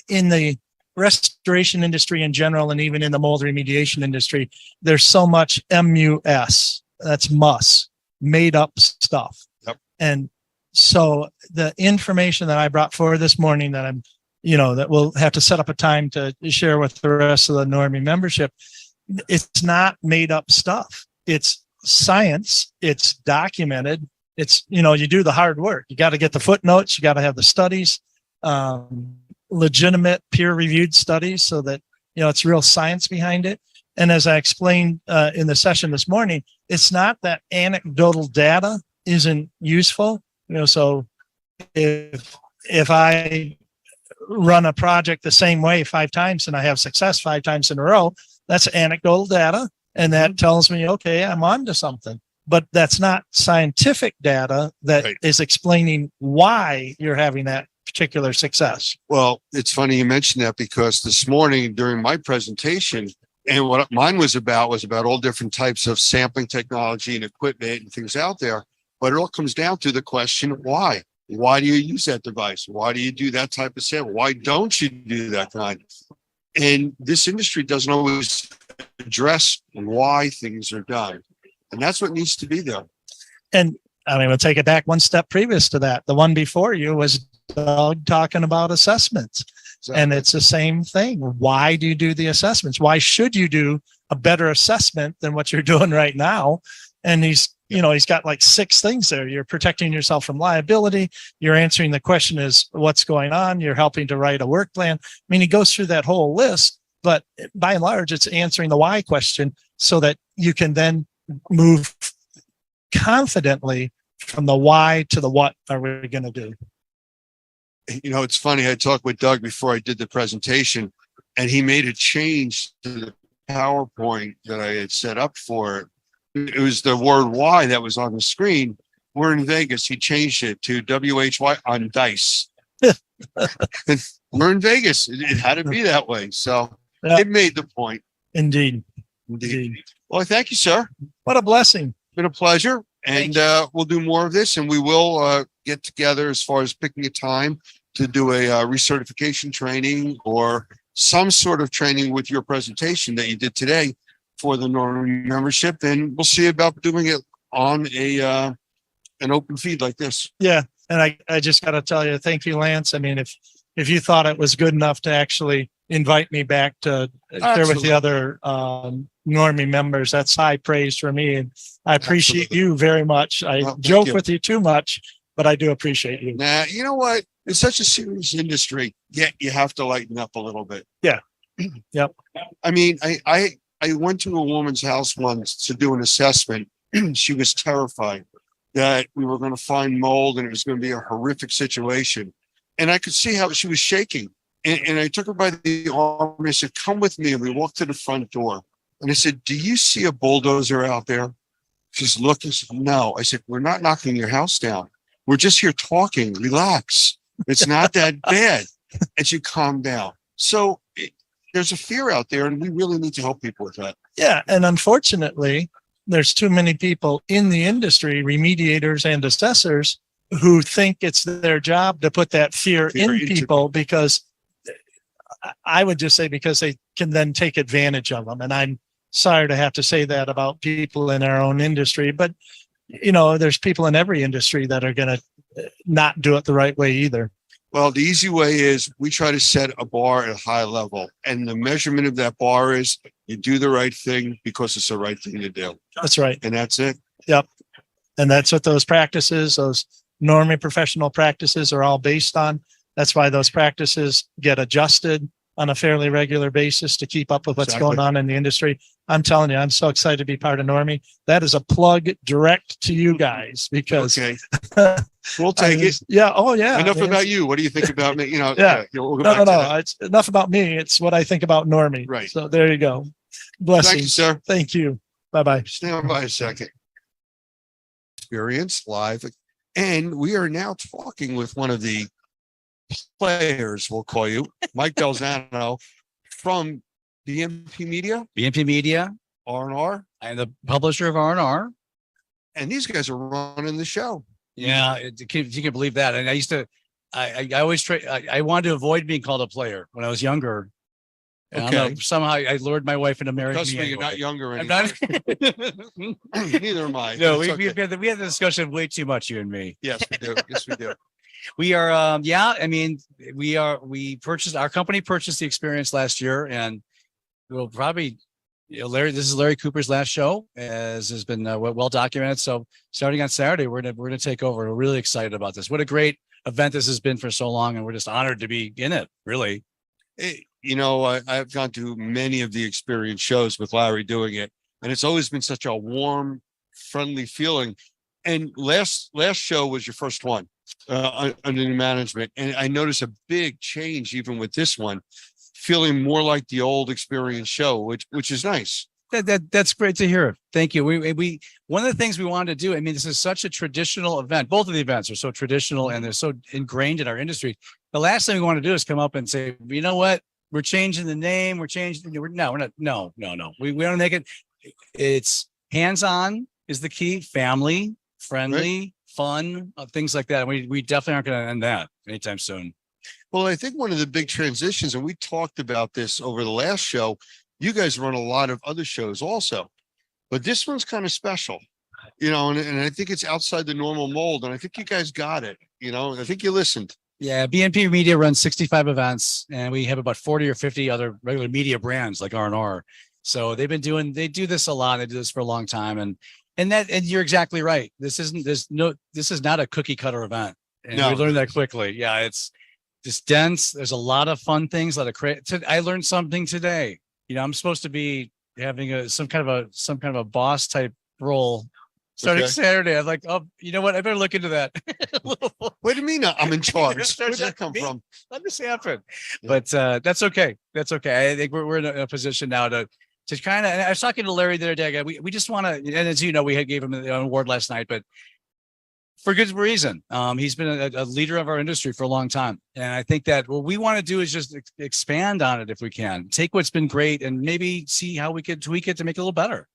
in the restoration industry in general, and even in the mold remediation industry, there's so much MUS, that's muss, made up stuff. Yep. And so the information that I brought forward this morning that I'm, that we'll have to set up a time to share with the rest of the Normie membership, it's not made up stuff. It's science. It's documented. It's, you do the hard work. You got to get the footnotes. You got to have the studies, legitimate peer-reviewed studies, so that, it's real science behind it. And as I explained in the session this morning, it's not that anecdotal data isn't useful. So if I run a project the same way 5 times and I have success 5 times in a row, that's anecdotal data. And that tells me, okay, I'm on to something. But that's not scientific data that Right. is explaining why you're having that particular success. Well, it's funny you mentioned that, because this morning during my presentation, and what mine was about all different types of sampling technology and equipment and things out there. But it all comes down to the question, why? Why do you use that device? Why do you do that type of sample? Why don't you do that kind? And this industry doesn't always address why things are done. And that's what needs to be there. And I mean, we'll take it back one step previous to that. The one before you was Doug talking about assessments. And it's the same thing. Why do you do the assessments? Why should you do a better assessment than what you're doing right now? And he's got like 6 things there. You're protecting yourself from liability. You're answering the question is what's going on. You're helping to write a work plan. I mean, he goes through that whole list, but by and large, it's answering the why question so that you can then move confidently from the why to the what are we going to do. It's funny. I talked with Doug before I did the presentation, and he made a change to the PowerPoint that I had set up for it. It was the word "why" that was on the screen. We're in Vegas. He changed it to WHY on dice. We're in Vegas. It had to be that way. So Yeah. it made the point. Indeed. Indeed. Well, thank you, sir. What a blessing. Been a pleasure. And we'll do more of this, and we will get together as far as picking a time to do a recertification training or some sort of training with your presentation that you did today for the Normie membership. And we'll see about doing it on an open feed like this. Yeah. And I just got to tell you, thank you, Lance. I mean, if you thought it was good enough to actually invite me back to share with the other Normie members, that's high praise for me. And I appreciate Absolutely. you very much. I Well, thank joke you. with you too much, but I do appreciate you. Now, you know what? It's such a serious industry, yet you have to lighten up a little bit. Yeah. Yep. I mean, I went to a woman's house once to do an assessment. She was terrified that we were going to find mold and it was going to be a horrific situation. And I could see how she was shaking. And I took her by the arm and I said, come with me. And we walked to the front door. And I said, do you see a bulldozer out there? She's looking. She said, no. I said, we're not knocking your house down. We're just here talking. Relax. It's not that bad. And you calm down. So there's a fear out there, and we really need to help people with that. Yeah. And unfortunately, there's too many people in the industry, remediators and assessors, who think it's their job to put that fear Fear in into people, because I would just say because they can then take advantage of them. And I'm sorry to have to say that about people in our own industry, but you know, there's people in every industry that are going to not do it the right way either. Well, the easy way is we try to set a bar at a high level, and the measurement of that bar is you do the right thing because it's the right thing to do. That's right. And that's it. And that's what those practices, those normally professional practices are all based on. That's why those practices get adjusted on a fairly regular basis to keep up with what's Exactly. going on in the industry. I'm telling you, I'm so excited to be part of Normie. That is a plug direct to you guys, because Okay. We'll take it. Yeah. Oh yeah. Enough man. about you. What do you think about me? You know, Yeah. we'll go No, back no, to no. that. It's enough about me. It's what I think about Normie. Right. So there you go. Thank you, Blessings. sir. Thank you. Bye-bye. Stand by a second. Experience live. And we are now talking with one of the players, we'll call you, Mike Belzano from BMP Media, BMP Media. R&R. I am the publisher of R&R. And these guys are running the show. Yeah, if you can believe that. And I used to, I always try, I wanted to avoid being called a player when I was younger. And I don't Okay. know, somehow I lured my wife into marrying Trust me. me, you're not anyway. younger I'm anymore. not. Neither am I. No, It's we okay. had the discussion way too much, you and me. Yes, we do. Yes, we do. We are, yeah, I mean, our company purchased the experience last year, and we'll probably, Larry, this is Larry Cooper's last show, as has been well documented. So starting on Saturday, we're gonna take over. We're really excited about this. What a great event this has been for so long, and we're just honored to be in it, really. You know, I've gone to many of the experience shows with Larry doing it, and it's always been such a warm, friendly feeling. And last show was your first one under new management, and I noticed a big change even with this one, feeling more like the old experience show, which is nice. That's great to hear. Thank you. We one of the things we wanted to do, I mean, this is such a traditional event. Both of the events are so traditional and they're so ingrained in our industry. The last thing we want to do is come up and say, you know what? We're changing the name. We're changing. We're not. No. We want to make it. It's hands-on is the key. Family friendly, fun, things like that. We definitely aren't going to end that anytime soon. Well, I think one of the big transitions, and we talked about this over the last show, you guys run a lot of other shows also, but this one's kind of special, you know, and I think it's outside the normal mold. And I think you guys got it, you know, I think you listened. Yeah, BNP Media runs 65 events, and we have about 40 or 50 other regular media brands like R&R. So they do this a lot. They do this for a long time, and you're exactly right. This is not a cookie cutter event, and No. we learned that quickly. Yeah, it's just dense. There's a lot of fun things. I learned something today. You know, I'm supposed to be having some kind of a boss type role starting Okay. Saturday. I'm like, oh, you know what? I better look into that. What do you mean I'm in charge? Where'd that come from? Let this happen. Yeah. But that's okay. That's okay. I think we're in a position now to kind of, and I was talking to Larry the other day. We just want to, and as you know, we gave him an award last night, but for good reason. He's been a leader of our industry for a long time. And I think that what we want to do is just expand on it if we can. Take what's been great and maybe see how we could tweak it to make it a little better.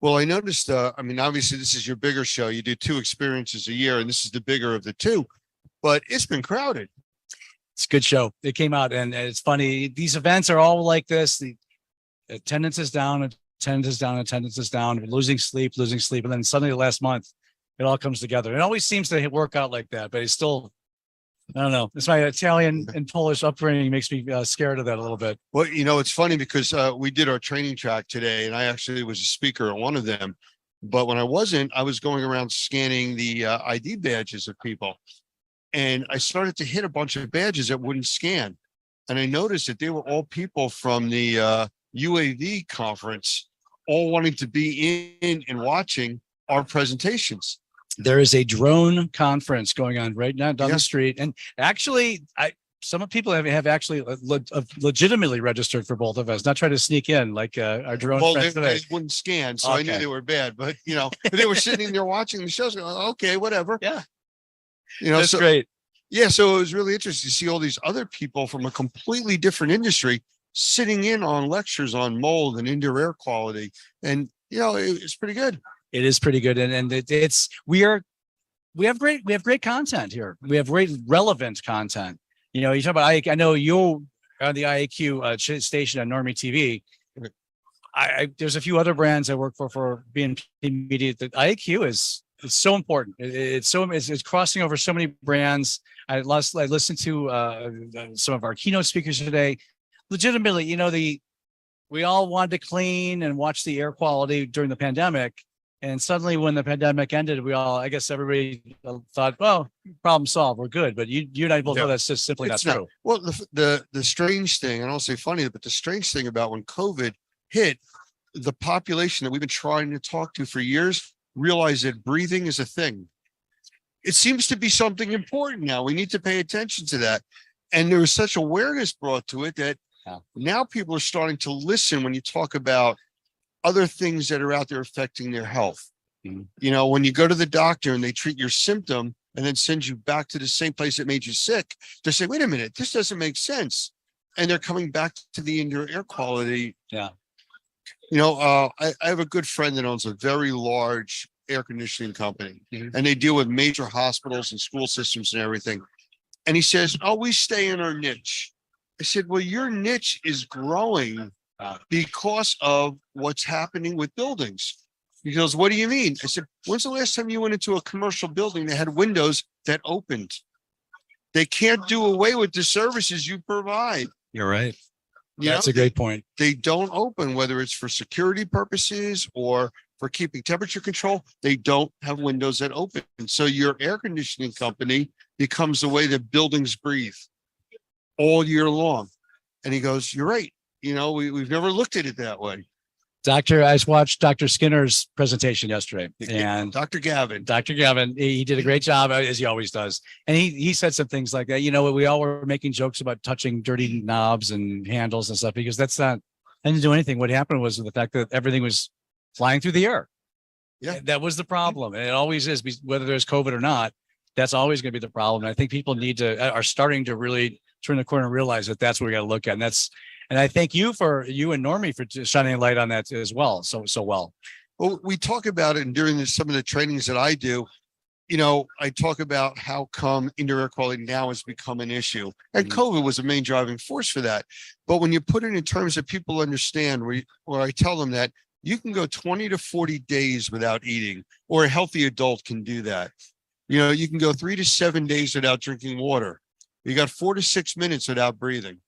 Well, I noticed, I mean, obviously this is your bigger show. You do 2 experiences a year, and this is the bigger of the 2, but it's been crowded. It's a good show. It came out, and it's funny. These events are all like this. The attendance is down, attendance is down, losing sleep. And then suddenly last month, it all comes together. It always seems to work out like that, but it's still, I don't know. It's my Italian and Polish upbringing makes me scared of that a little bit. Well, you know, it's funny because we did our training track today, and I actually was a speaker on one of them. But when I wasn't, I was going around scanning the ID badges of people. And I started to hit a bunch of badges that wouldn't scan. And I noticed that they were all people from the UAV conference, all wanting to be in and watching our presentations. There is a drone conference going on right now down Yeah. the street. And actually, some people have actually legitimately registered for both of us, not trying to sneak in like our drone Well, they, friends today. they wouldn't scan, so I knew Okay. they were bad. But, you know, they were sitting there watching the shows. Going, okay, whatever. Yeah. You know, That's so great. yeah, so it was really interesting to see all these other people from a completely different industry sitting in on lectures on mold and indoor air quality. And, you know, it's pretty good. It is pretty good. And it's, we have great content here. We have great relevant content. You know, you talk about, I know you on the IAQ station on Normie TV. There's a few other brands I work for BNP Media. The IAQ it's so important. It's crossing over so many brands. I listened to some of our keynote speakers today. Legitimately, you know, we all wanted to clean and watch the air quality during the pandemic. And suddenly when the pandemic ended, I guess everybody thought, well, problem solved, we're good. But you and I both know that's just simply not It's not. true. Well, the strange thing, I don't say funny, but the strange thing about when COVID hit, the population that we've been trying to talk to for years realized that breathing is a thing. It seems to be something important now. We need to pay attention to that. And there was such awareness brought to it that now people are starting to listen when you talk about other things that are out there affecting their health. You know, when you go to the doctor and they treat your symptom and then send you back to the same place that made you sick, they say, wait a minute, this doesn't make sense. And they're coming back to the indoor air quality. Yeah. You know, I have a good friend that owns a very large air conditioning company, and they deal with major hospitals and school systems and everything. And he says, oh, we stay in our niche. I said, well, your niche is growing because of what's happening with buildings. He goes, what do you mean? I said, when's the last time you went into a commercial building that had windows that opened? They can't do away with the services you provide. You're right. You That's know, a great point. They don't open, whether it's for security purposes or for keeping temperature control. They don't have windows that open. So your air conditioning company becomes the way that buildings breathe all year long. And he goes, you're right. You know, we've never looked at it that way. I just watched Dr. Skinner's presentation yesterday, and Dr. Gavin, he did a great job, as he always does. And he said some things like that. You know, we all were making jokes about touching dirty knobs and handles and stuff, because that's not, I didn't do anything. What happened was the fact that everything was flying through the air. Yeah. That was the problem. And it always is, whether there's COVID or not, that's always going to be the problem. And I think people are starting to really turn the corner and realize that that's what we got to look at. And I thank you and Normie for shining a light on that as well. So well. Well, we talk about it, and during some of the trainings that I do, you know, I talk about how come indoor air quality now has become an issue. And COVID was a main driving force for that. But when you put it in terms that people understand, where I tell them that you can go 20 to 40 days without eating, or a healthy adult can do that. You know, you can go 3 to 7 days without drinking water. You got 4 to 6 minutes without breathing.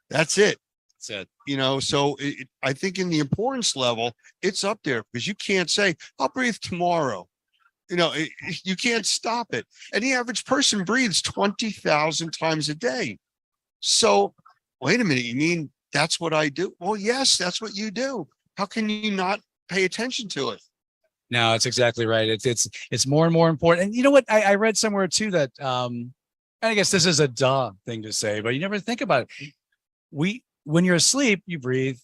That's it. That's it. You know, so I think in the importance level, it's up there, because you can't say, I'll breathe tomorrow. You know, you can't stop it. And the average person breathes 20,000 times a day. So wait a minute, you mean that's what I do? Well, yes, that's what you do. How can you not pay attention to it? No, it's exactly right. It's more and more important. And you know what? I read somewhere too that, and I guess this is a duh thing to say, but you never think about it. When you're asleep, you breathe.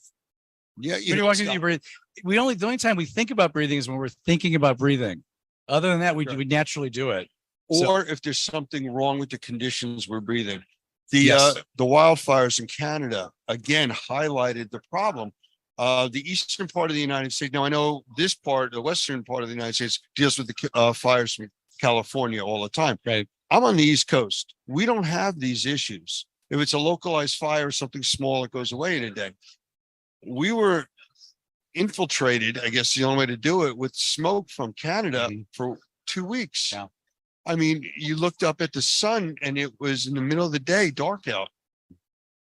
Yeah. When you're walking, you breathe. The only time we think about breathing is when we're thinking about breathing. Other than that, we naturally do it. Or if there's something wrong with the conditions we're breathing. The Yes. the wildfires in Canada again highlighted the problem. The eastern part of the United States. Now I know this part, the western part of the United States, deals with the fires from California all the time. Right. I'm on the East Coast. We don't have these issues. If it's a localized fire, something small, it goes away in a day. We were infiltrated, I guess the only way to do it, with smoke from Canada for 2 weeks. Yeah. I mean, you looked up at the sun and it was in the middle of the day, dark out.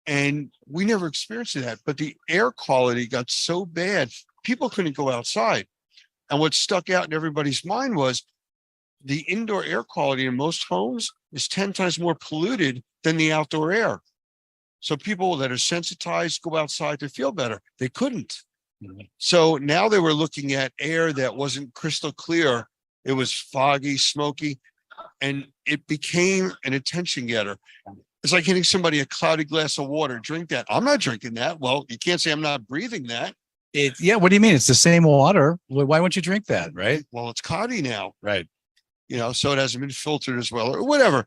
And we never experienced that. But the air quality got so bad, people couldn't go outside. And what stuck out in everybody's mind was the indoor air quality in most homes is 10 times more polluted than the outdoor air. So people that are sensitized go outside to feel better. They couldn't. So now they were looking at air that wasn't crystal clear. It was foggy, smoky, and it became an attention getter. It's like hitting somebody a cloudy glass of water. Drink that. I'm not drinking that. Well, you can't say I'm not breathing that. Yeah. What do you mean? It's the same water. Why wouldn't you drink that? Right. Well, it's cloudy now. Right. so it hasn't been filtered as well or whatever.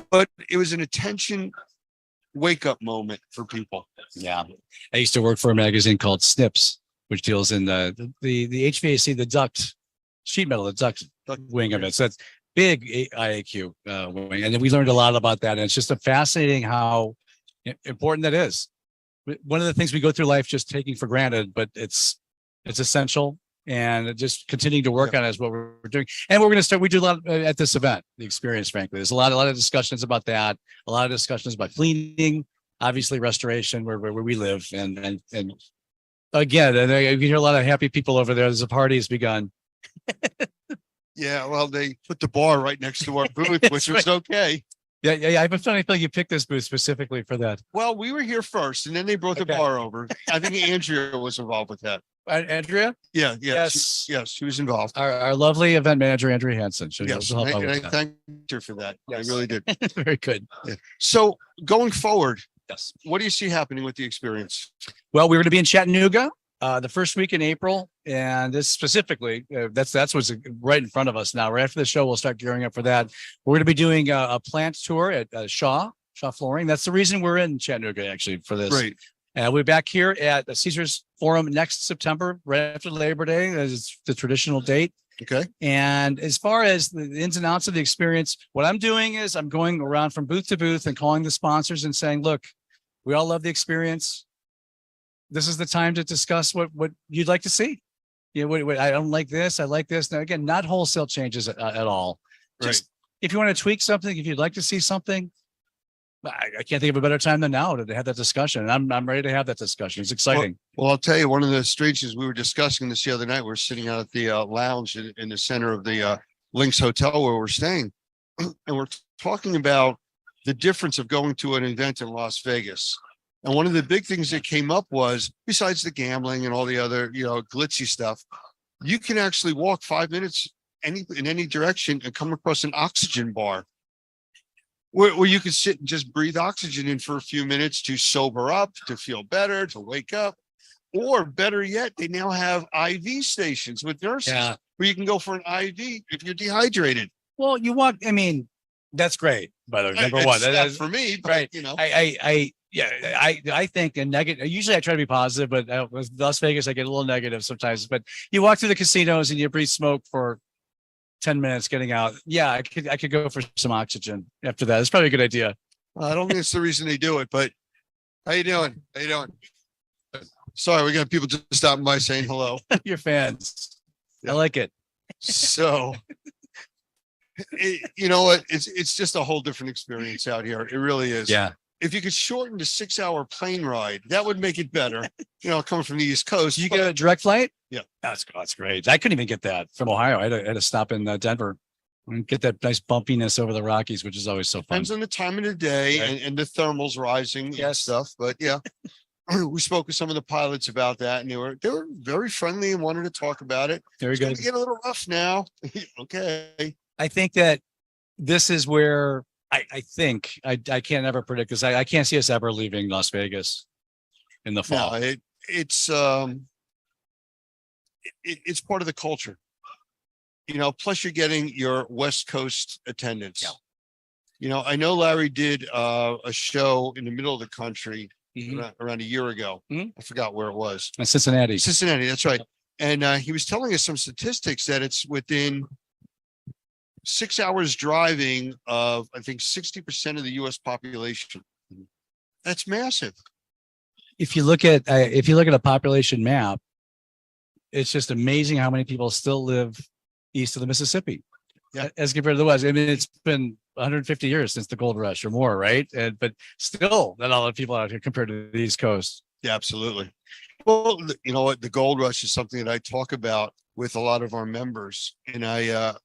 But it was an attention wake up moment for people. Yeah. I used to work for a magazine called Snips, which deals in the HVAC, the duct sheet metal, the duct wing of it. So that's big IAQ wing. And then we learned a lot about that. And it's just a fascinating how important that is. One of the things we go through life just taking for granted, but it's essential. And just continuing to work on it is what we're doing. And we're going to start, we do a lot at this event, the experience, frankly. There's a lot of discussions about that, a lot of discussions about cleaning, obviously restoration where we live. And again, and you hear a lot of happy people over there. There's a party has begun. Yeah, well, they put the bar right next to our booth, which was okay. Yeah. I have a funny feeling you picked this booth specifically for that. Well, we were here first, and then they brought the Okay. bar over. I think Andrea was involved with that. Andrea? Yeah, Yes. yes, she was involved. Our lovely event manager, Andrea Hansen. She'll Yes, help out and I with that. thanked her for that. Yes. I really did. Very good. So going forward, Yes. what do you see happening with the experience? Well, we're going to be in Chattanooga the first week in April, and this specifically, that's what's right in front of us now. Right after the show, we'll start gearing up for that. We're going to be doing a plant tour at Shaw Flooring. That's the reason we're in Chattanooga actually for this. Great. And we'll be back here at the Caesars Forum next September, right after Labor Day. That's the traditional date. Okay. And as far as the ins and outs of the experience, what I'm doing is I'm going around from booth to booth and calling the sponsors and saying, look, we all love the experience. This is the time to discuss what you'd like to see. What I don't like this. I like this. Now, again, not wholesale changes at all. Just if you want to tweak something, if you'd like to see something, I can't think of a better time than now to have that discussion. And I'm ready to have that discussion. It's exciting. Well, I'll tell you, one of the strangeness we were discussing this the other night. We're sitting out at the lounge in the center of the Lynx Hotel where we're staying, and we're talking about the difference of going to an event in Las Vegas. And one of the big things that came up was, besides the gambling and all the other, glitzy stuff, you can actually walk 5 minutes in any direction and come across an oxygen bar where you can sit and just breathe oxygen in for a few minutes to sober up, to feel better, to wake up. Or better yet, they now have IV stations with nurses where you can go for an IV if you're dehydrated. Well, you walk, I mean, that's great, by the way, number It's one. not for me, but, Right. I think a negative, usually I try to be positive, but with Las Vegas, I get a little negative sometimes, but you walk through the casinos and you breathe smoke for 10 minutes getting out. Yeah, I could go for some oxygen after that. It's probably a good idea. I don't think it's the reason they do it, but how you doing? How you doing? Sorry, we got people just stopping by saying hello. Your fans. I like it. So, you know what? It's just a whole different experience out here. It really is. Yeah. If you could shorten the 6-hour plane ride, that would make it better. Coming from the East Coast. You get a direct flight? Yeah. That's great. I couldn't even get that from Ohio. I had to stop in Denver and get that nice bumpiness over the Rockies, which is always so fun. Depends on the time of the day and the thermals rising and stuff. But yeah, we spoke with some of the pilots about that, and they were very friendly and wanted to talk about it. Very It's good. going to get a little rough now. Okay. I think that this is where I think I can't ever predict this. I can't see us ever leaving Las Vegas in the fall. No, it's part of the culture. Plus you're getting your West Coast attendance. Yeah. I know Larry did a show in the middle of the country Mhm. around a year ago. Mhm. I forgot where it was. And Cincinnati. Cincinnati, that's right. And he was telling us some statistics that it's within 6 hours driving of, I think, 60% of the US population. That's massive. If you look at a population map, it's just amazing how many people still live east of the Mississippi. Yeah. As compared to the West. I mean, it's been 150 years since the gold rush or more, right? But still not a lot of people out here compared to the East Coast. Yeah, absolutely. Well, you know what? The gold rush is something that I talk about with a lot of our members. And I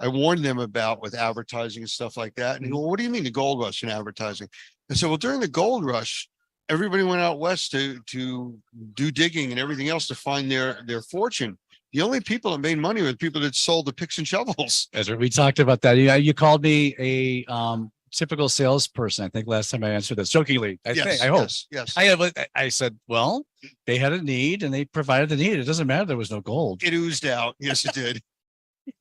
warn them about with advertising and stuff like that. And they go, what do you mean the gold rush and advertising? I said, well, during the gold rush, everybody went out west to do digging and everything else to find their fortune. The only people that made money were the people that sold the picks and shovels. Ezra, we talked about that. You called me a typical salesperson. I think last time I answered this jokingly. I hope. Yes. I said, well, they had a need and they provided the need. It doesn't matter. There was no gold. It oozed out. Yes, it did.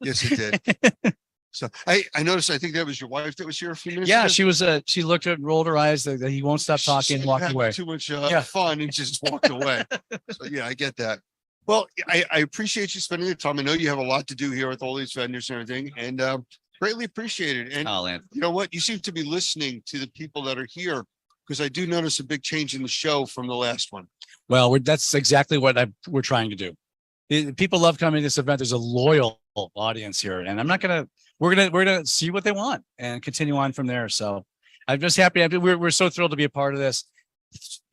Yes, it did. So I noticed, I think that was your wife that was here a few minutes Yeah, ago. she was, she looked at, rolled her eyes, that he won't stop talking, She walked had away. Too much Yeah. fun and just walked away. So yeah, I get that. Well, I appreciate you spending the time. I know you have a lot to do here with all these vendors and everything, and greatly appreciate it. And Oh, Lance. you know what? You seem to be listening to the people that are here, because I do notice a big change in the show from the last one. Well, that's exactly what we're trying to do. People love coming to this event. There's a loyal audience here, and we're gonna see what they want and continue on from there. So I'm just happy. We're so thrilled to be a part of this.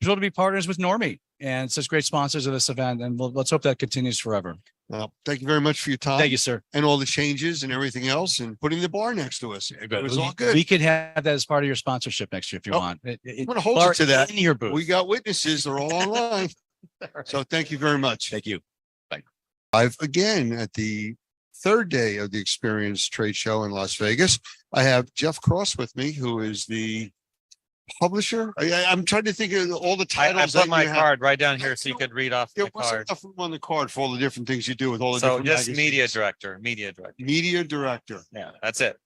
Thrilled to be partners with Normie and such great sponsors of this event. And let's hope that continues forever. Well, thank you very much for your time. Thank you, sir. And all the changes and everything else, and putting the bar next to us. It was all good. We could have that as part of your sponsorship next year if you Oh, want. I'm gonna hold you to that. In your booth. We got witnesses. They're all online. So thank you very much. Thank you. I've again at the third day of the Experience Trade Show in Las Vegas. I have Jeff Cross with me, who is the publisher. I'm trying to think of all the I titles. put that my you have. card right down here so you could read off Yeah, the what's card. enough room on the card for all the different things you do with all the So different just magazines? media director, media director. Media director. Yeah, that's it.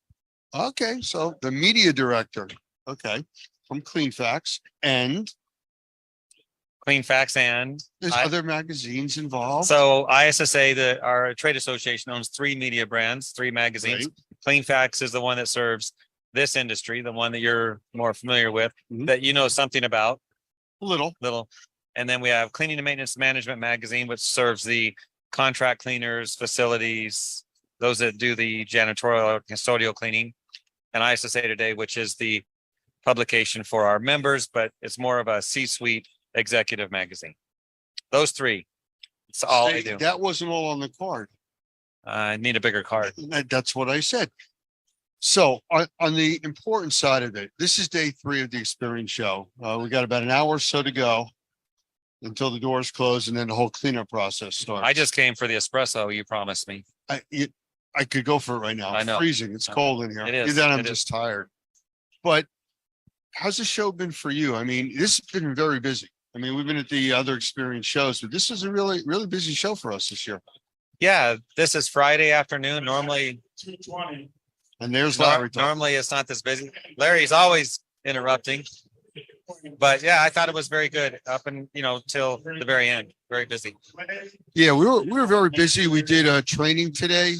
Okay, so the media director. Okay, from CleanFacts, and Clean Facts and there's I- other magazines involved. so ISSA, our trade association owns 3 media brands, 3 magazines. Right. Clean Facts is the one that serves this industry, the one that you're more familiar with, Mhm. that you know something about, A little. little. And then we have Cleaning and Maintenance Management magazine, which serves the contract cleaners, facilities, those that do the janitorial or custodial cleaning. And ISSA Today, which is the publication for our members, but it's more of a C-suite executive magazine. Those 3. It's all I See, do. that wasn't all on the card. I need a bigger card. That's what I said. So on the important side of it, this is day 3 of the Experience Show. We got about an hour or so to go until the doors close, and then the whole cleanup process starts. I just came for the espresso you promised me. I could go for it right now. I know. It's freezing. It's cold in here. It is. Either that, I'm It is. just tired. But how's the show been for you? I mean, this has been very busy. I mean, we've been at the other Experience shows, but this is a really, really busy show for us this year. Yeah, this is Friday afternoon. Normally, And there's Larry. talking. normally it's not this busy. Larry's always interrupting. But yeah, I thought it was very good up and, till the very end. Very busy. Yeah, we were very busy. We did a training today.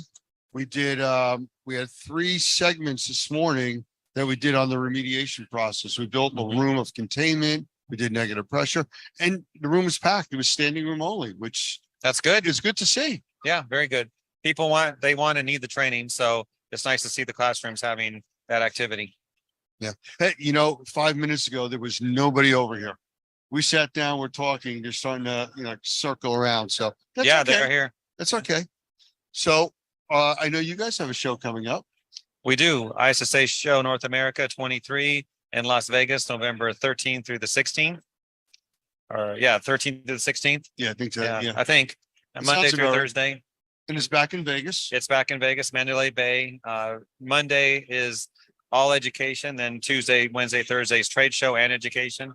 We had 3 segments this morning that we did on the remediation process. We built a room of containment. We did negative pressure, and the room was packed. It was standing room only, which That's good. is good to see. Yeah, very good. People want and need the training. So it's nice to see the classrooms having that activity. Hey, 5 minutes ago, there was nobody over here. We sat down, we're talking, they're starting to, circle around. So that's Yeah, okay. they're here. That's okay. So I know you guys have a show coming up. We do. ISSA Show North America 23 in Las Vegas, November 13th through the 16th. 13th to the 16th. Yeah, I think so. Yeah, Yeah. I think. That Monday sounds through about right. Thursday. And it's back in Vegas. It's back in Vegas, Mandalay Bay. Monday is all education. Then Tuesday, Wednesday, Thursday is trade show and education,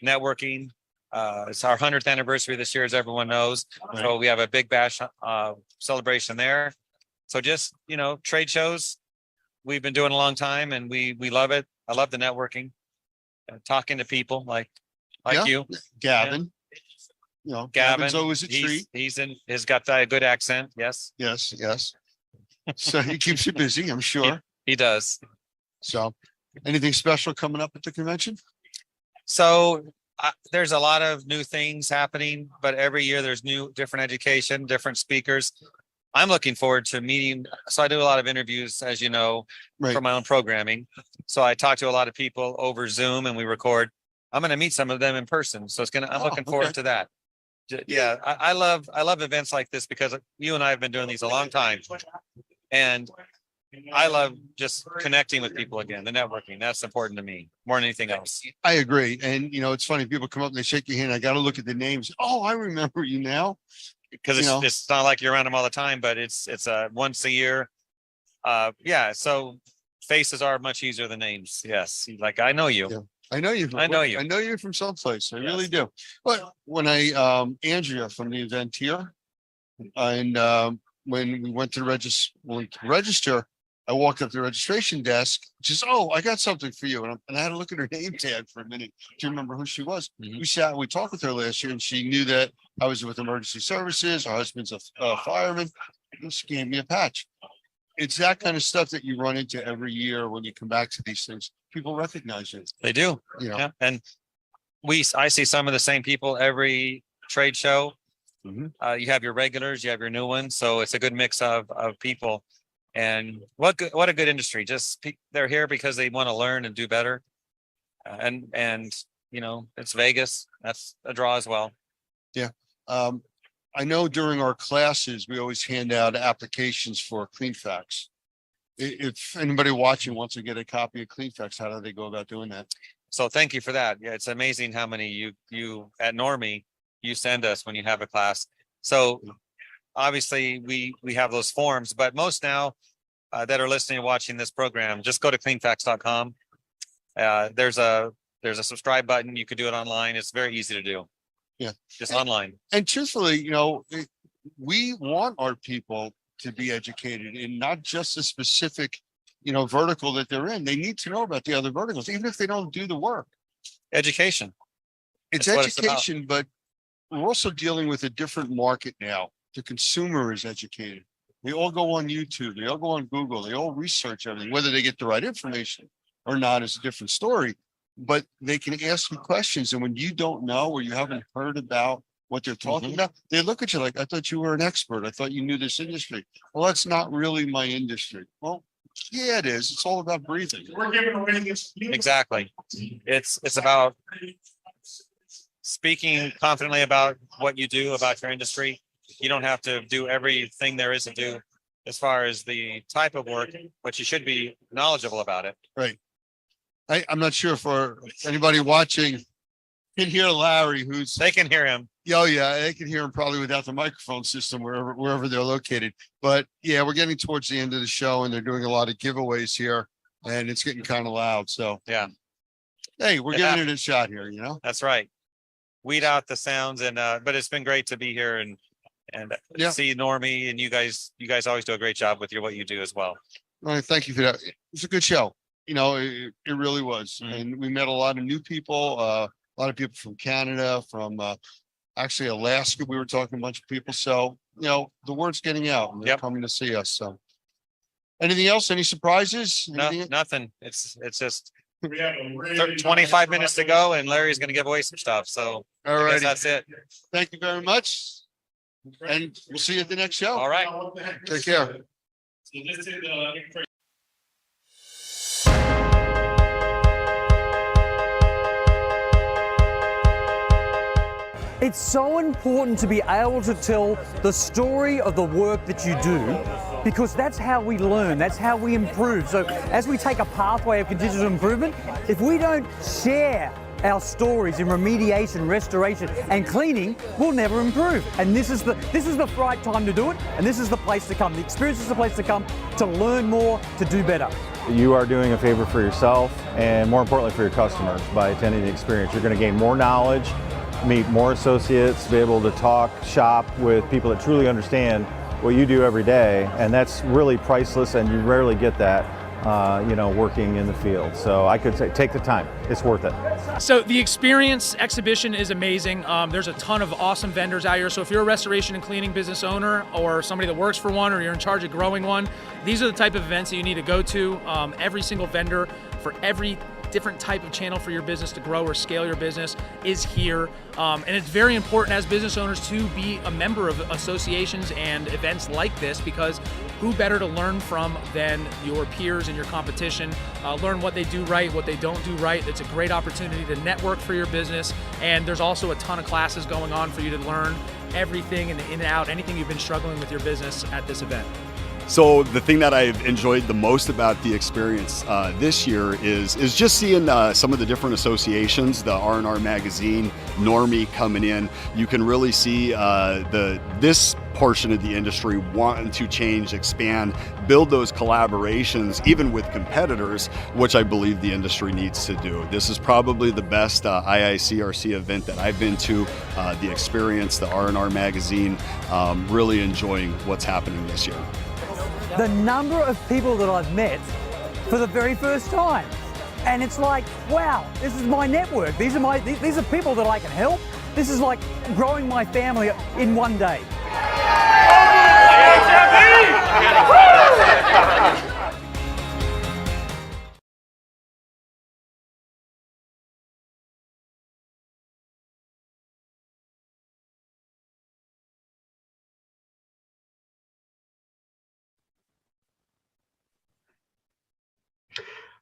networking. It's our 100th anniversary this year, as everyone knows. So we have a big bash celebration there. So just, trade shows we've been doing a long time, and we love it. I love the networking, talking to people like Yeah. you, Gavin. Gavin. Gavin's always a treat. He's got that good accent. Yes, Yes, yes. So he keeps you busy, I'm sure. he does. So anything special coming up at the convention? So there's a lot of new things happening, but every year there's different education, different speakers. I'm looking forward to meeting. So I do a lot of interviews, as you know, Right. for my own programming. So I talk to a lot of people over Zoom and we record. I'm going to meet some of them in person. So I'm looking okay. forward to that. Yeah, I love events like this because you and I have been doing these a long time. And I love just connecting with people again, the networking. That's important to me more than anything else. I agree. And it's funny, people come up and they shake your hand. I got to look at the names. Oh, I remember you now. Because it's not like you're around them all the time, but it's once a year. So faces are much easier than names. Yes. Like I know you. Yeah. I know you. I know you. I know you from someplace. I Yes. really do. But when Andrea from the event here, and when we went to register, I walked up to the registration desk, just, oh, I got something for you. And I had to look at her name tag for a minute to remember who she was. We talked with her last year, and she knew that I was with emergency services. Her husband's a fireman. And she gave me a patch. It's that kind of stuff that you run into every year when you come back to these things. People recognize it. They do. You know, Yeah. And I see some of the same people every trade show. Mhm. You have your regulars, you have your new ones. So it's a good mix of people. And what a good industry. Just they're here because they want to learn and do better. And you know, it's Vegas. That's a draw as well. I know during our classes, we always hand out applications for CleanFacts. If anybody watching wants to get a copy of CleanFacts, how do they go about doing that? So thank you for that. Yeah, it's amazing how many you at Normie you send us when you have a class. So obviously we have those forms, but most now that are listening and watching this program, just go to cleanfacts.com. There's a subscribe button. You could do it online. It's very easy to do. Yeah. Just online. And truthfully, you know, we want our people to be educated in not just a specific, you know, vertical that they're in. They need to know about the other verticals, even if they don't do the work. Education. It's That's what it's about. education, but we're also dealing with a different market now. The consumer is educated. They all go on YouTube. They all go on Google. They all research everything. Whether they get the right information or not is a different story. But they can ask you questions. And when you don't know or you haven't heard about what they're talking about, they look at you like, I thought you were an expert. I thought you knew this industry. Well, that's not really my industry. Well, yeah, it is. It's all about breathing. Exactly. It's about speaking confidently about what you do, about your industry. You don't have to do everything there is to do as far as the type of work, but you should be knowledgeable about it. Right. I'm not sure for anybody watching can hear Larry, who's They can hear him. oh yeah, they can hear him probably without the microphone system wherever they're located. But yeah, we're getting towards the end of the show, and they're doing a lot of giveaways here, and it's getting kind of loud. So Yeah, hey, we're It giving it a shot here, you know. that's right. Weed out the sounds and but it's been great to be here and Yeah. see Normie, and you guys always do a great job with what you do as well. All right, thank you for that. It's a good show. You know, it really was, and we met a lot of new people, a lot of people from Canada, from actually Alaska. We were talking to a bunch of people, so you know the word's getting out, and they're Yep. coming to see us. So, anything else? Any surprises? No, Anything- nothing. It's just 25 minutes to go, and Larry's going to give away some stuff. So All I guess right, that's it. thank you very much, and we'll see you at the next show. All right. Take care. It's so important to be able to tell the story of the work that you do, because that's how we learn, that's how we improve. So as we take a pathway of continuous improvement, if we don't share our stories in remediation, restoration and cleaning, we'll never improve. And this is the right time to do it, and this is the place to come. The experience is the place to come to learn more, to do better. You are doing a favor for yourself and more importantly for your customers by attending the experience. You're going to gain more knowledge, meet more associates, be able to talk, shop with people that truly understand what you do every day, and that's really priceless, and you rarely get that working in the field. So I could say take the time, it's worth it. So the experience exhibition is amazing. There's a ton of awesome vendors out here. So if you're a restoration and cleaning business owner or somebody that works for one or you're in charge of growing one, these are the type of events that you need to go to. Every single vendor for every different type of channel for your business to grow or scale your business is here. And it's very important as business owners to be a member of associations and events like this, because who better to learn from than your peers and your competition, learn what they do right, what they don't do right. It's a great opportunity to network for your business. And there's also a ton of classes going on for you to learn everything in and out, anything you've been struggling with your business at this event. So the thing that I've enjoyed the most about the experience this year is just seeing some of the different associations, the R&R Magazine, Normie coming in. You can really see this portion of the industry wanting to change, expand, build those collaborations, even with competitors, which I believe the industry needs to do. This is probably the best IICRC event that I've been to. The experience, the R&R Magazine, really enjoying what's happening this year. the number of people that I've met for the very first time. And it's like, wow, this is my network. These are people that I can help. This is like growing my family in one day.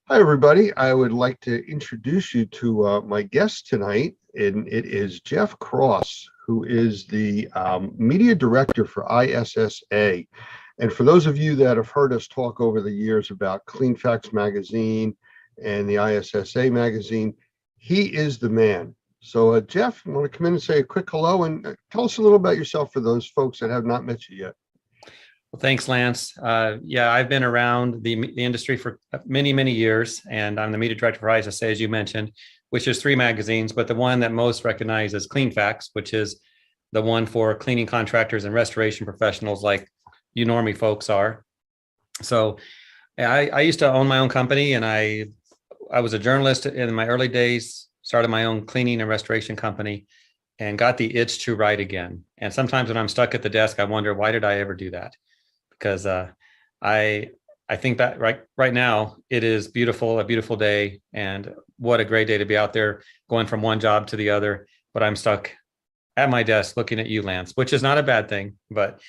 Hi, everybody. I would like to introduce you to my guest tonight, and it is Jeff Cross, who is the media director for ISSA. And for those of you that have heard us talk over the years about CleanFacts magazine and the ISSA magazine, he is the man. So, Jeff, you want to come in and say a quick hello and tell us a little about yourself for those folks that have not met you yet. Well, thanks, Lance. Yeah, I've been around the industry for many, many years, and I'm the media director for ISSA, as you mentioned, which is 3 magazines, but the one that most recognized is CleanFacts, which is the one for cleaning contractors and restoration professionals like you normie folks are. So I used to own my own company, and I was a journalist in my early days, started my own cleaning and restoration company, and got the itch to write again. And sometimes when I'm stuck at the desk, I wonder, why did I ever do that? Because I think that right now it is beautiful, a beautiful day, and what a great day to be out there going from one job to the other. But I'm stuck at my desk looking at you, Lance, which is not a bad thing. But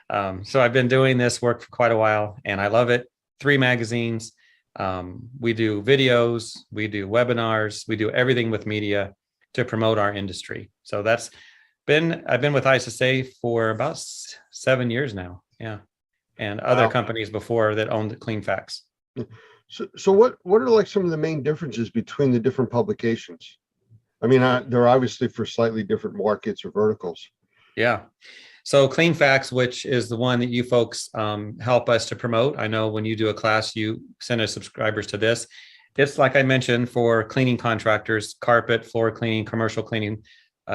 so I've been doing this work for quite a while, and I love it. 3 magazines. We do videos, we do webinars, we do everything with media to promote our industry. So I've been with ISSA for about 7 years now. Yeah. And other companies before that owned CleanFacts. So what are like some of the main differences between the different publications? I mean, they're obviously for slightly different markets or verticals. Yeah. So CleanFacts, which is the one that you folks help us to promote. I know when you do a class, you send us subscribers to this. It's like I mentioned for cleaning contractors, carpet, floor cleaning, commercial cleaning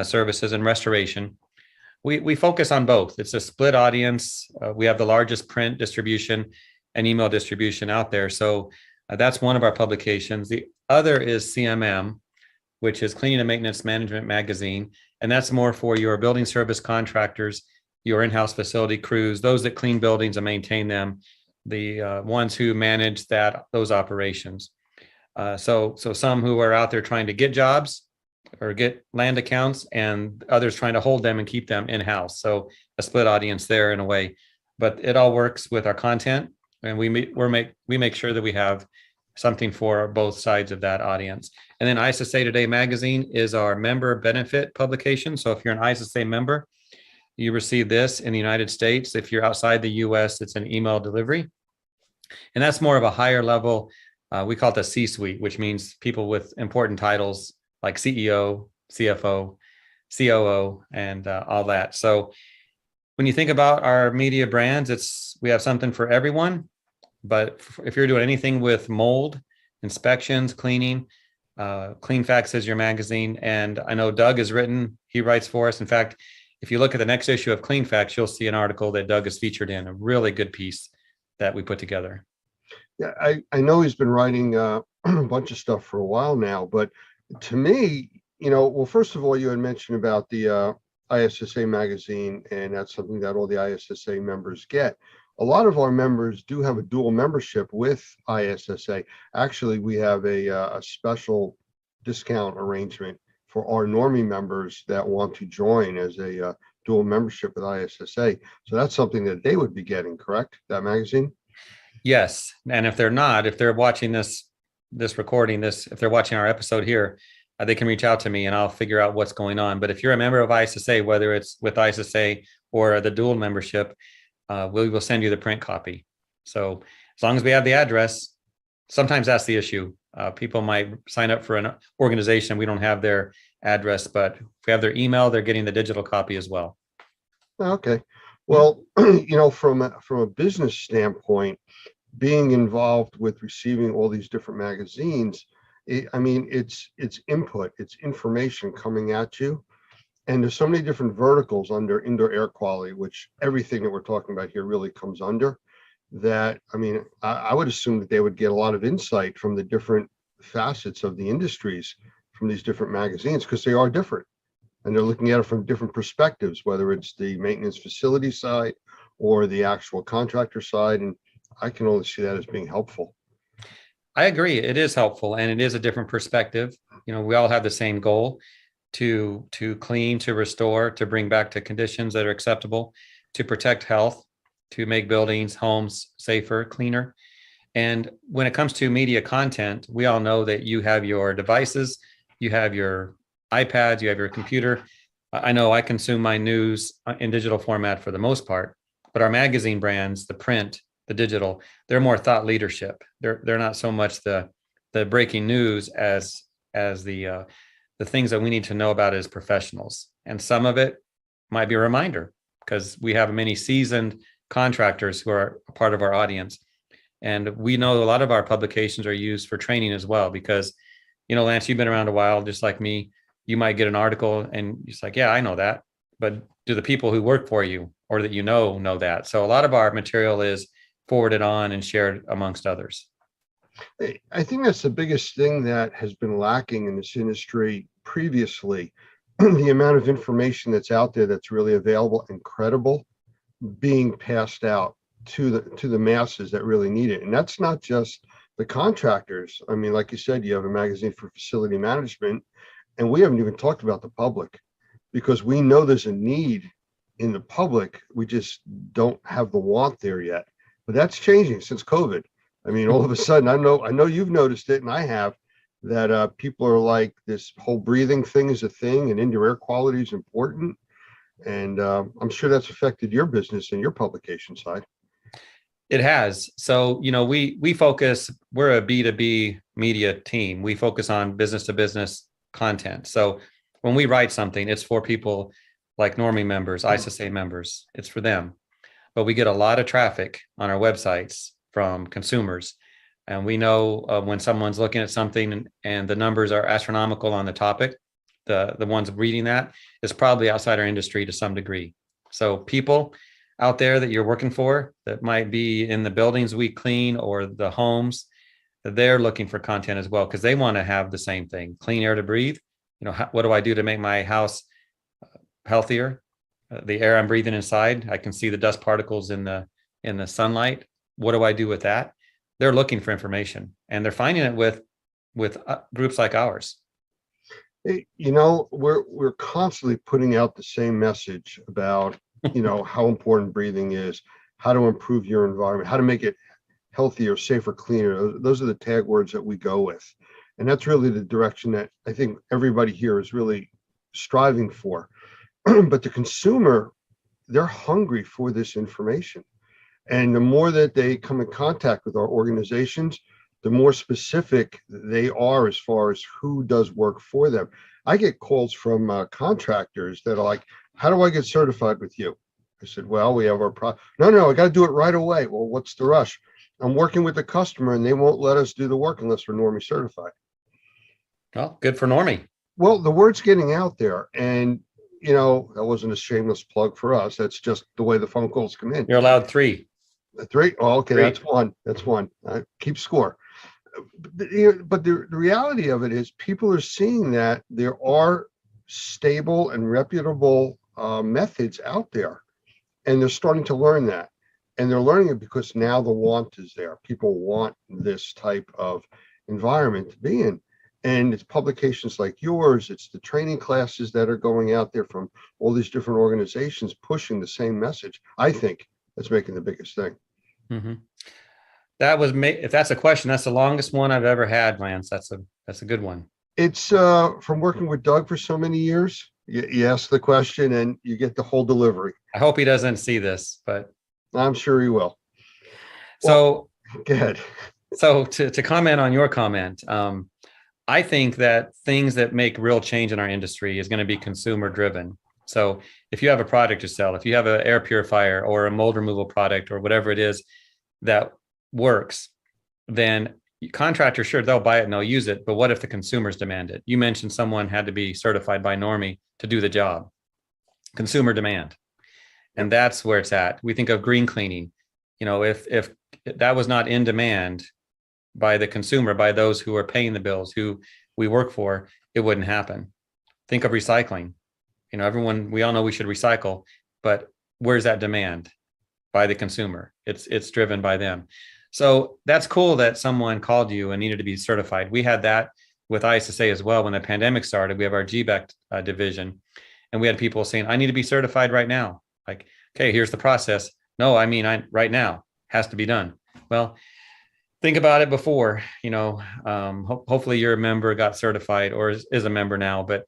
services, and restoration. We focus on both. It's a split audience. We have the largest print distribution and email distribution out there. So that's one of our publications. The other is CMM, which is Cleaning and Maintenance Management Magazine. And that's more for your building service contractors, your in-house facility crews, those that clean buildings and maintain them, the ones who manage those operations. So some who are out there trying to get jobs or get land accounts, and others trying to hold them and keep them in-house. So a split audience there in a way, but it all works with our content, and we make sure that we have something for both sides of that audience. And then ISSA Today magazine is our member benefit publication. So if you're an ISSA member, you receive this in the United States. If you're outside the US, it's an email delivery. And that's more of a higher level. We call it the C-suite, which means people with important titles like CEO, CFO, COO, and all that. So when you think about our media brands, we have something for everyone. But if you're doing anything with mold, inspections, cleaning, CleanFacts is your magazine. And I know Doug he writes for us. In fact, if you look at the next issue of CleanFacts, you'll see an article that Doug is featured in, a really good piece that we put together. Yeah, I know he's been writing a bunch of stuff for a while now, but to me, well, first of all, you had mentioned about the ISSA magazine, and that's something that all the ISSA members get. A lot of our members do have a dual membership with ISSA. Actually, we have a special discount arrangement for our normie members that want to join as a dual membership with ISSA. So that's something that they would be getting, correct? That magazine? Yes. And if they're watching this recording, if they're watching our episode here, they can reach out to me and I'll figure out what's going on. But if you're a member of ISSA, whether it's with ISSA or the dual membership, we will send you the print copy. So as long as we have the address, sometimes that's the issue. People might sign up for an organization. We don't have their address, but if we have their email, they're getting the digital copy as well. Okay. Well, from a business standpoint, being involved with receiving all these different magazines, it's input, it's information coming at you. And there's so many different verticals under indoor air quality, which everything that we're talking about here really comes under. that, I mean, I would assume that they would get a lot of insight from the different facets of the industries from these different magazines, because they are different. And they're looking at it from different perspectives, whether it's the maintenance facility side or the actual contractor side. And I can only see that as being helpful. I agree. It is helpful and it is a different perspective. You know, we all have the same goal to clean, to restore, to bring back to conditions that are acceptable, to protect health, to make buildings, homes safer, cleaner. And when it comes to media content, we all know that you have your devices, you have your iPads, you have your computer. I know I consume my news in digital format for the most part, but our magazine brands, the print, the digital, they're more thought leadership. They're not so much the breaking news as the things that we need to know about as professionals. And some of it might be a reminder because we have many seasoned contractors who are a part of our audience. And we know a lot of our publications are used for training as well, because, you know, Lance, you've been around a while, just like me. You might get an article and it's like, yeah, I know that. But do the people who work for you or that you know that? So a lot of our material is forwarded on and shared amongst others. I think that's the biggest thing that has been lacking in this industry previously. The amount of information that's out there that's really available and credible being passed out to the masses that really need it. And that's not just the contractors. I mean, like you said, you have a magazine for facility management, and we haven't even talked about the public, because we know there's a need in the public. We just don't have the want there yet. But that's changing since COVID. I mean, all of a sudden, I know you've noticed it, and I have, that people are like, this whole breathing thing is a thing, and indoor air quality is important. And I'm sure that's affected your business and your publication side. It has. So, you know, we focus, we're a B2B media team. We focus on business to business content. So when we write something, it's for people like Normie members, ISSA members, it's for them. But we get a lot of traffic on our websites from consumers. And we know when someone's looking at something and the numbers are astronomical on the topic, the ones reading that is probably outside our industry to some degree. So people out there that you're working for that might be in the buildings we clean or the homes, they're looking for content as well, because they want to have the same thing, clean air to breathe. You know, what do I do to make my house healthier? The air I'm breathing inside, I can see the dust particles in the sunlight. What do I do with that? They're looking for information, and they're finding it with groups like ours. Hey, you know, we're constantly putting out the same message about, you know, how important breathing is, how to improve your environment, how to make it healthier, safer, cleaner. Those are the tag words that we go with. And that's really the direction that I think everybody here is really striving for. But the consumer, they're hungry for this information. And the more that they come in contact with our organizations, the more specific they are as far as who does work for them. I get calls from contractors that are like, how do I get certified with you? I said, well, we have our No, I got to do it right away. Well, what's the rush? I'm working with the customer and they won't let us do the work unless we're Normie certified. Well, good for Normie. Well, the word's getting out there, and you know, that wasn't a shameless plug for us. That's just the way the phone calls come in. You're allowed 3. 3? Oh, okay, 3. That's one. Keep score. But the reality of it is people are seeing that there are stable and reputable methods out there, and they're starting to learn that. And they're learning it because now the want is there. People want this type of environment to be in. And it's publications like yours, it's the training classes that are going out there from all these different organizations pushing the same message. I think that's making the biggest thing. Mm-hmm. If that's a question, that's the longest one I've ever had, Lance. That's a good one. It's from working with Doug for so many years. You ask the question and you get the whole delivery. I hope he doesn't see this, but I'm sure he will. So go ahead. So to comment on your comment, I think that things that make real change in our industry is going to be consumer driven. So if you have a product to sell, if you have an air purifier or a mold removal product or whatever it is that works, then contractors, sure, they'll buy it and they'll use it. But what if the consumers demand it? You mentioned someone had to be certified by Normie to do the job. Consumer demand. And that's where it's at. We think of green cleaning. if that was not in demand by the consumer, by those who are paying the bills, who we work for, it wouldn't happen. Think of recycling. We all know we should recycle, but where's that demand? By the consumer. It's driven by them. So that's cool that someone called you and needed to be certified. We had that with ISSA as well. When the pandemic started, we have our GBAC division, and we had people saying, I need to be certified right now. Like, okay, here's the process. No, I mean, right now has to be done. Well, think about it before, hopefully you're a member, got certified, or is a member now, but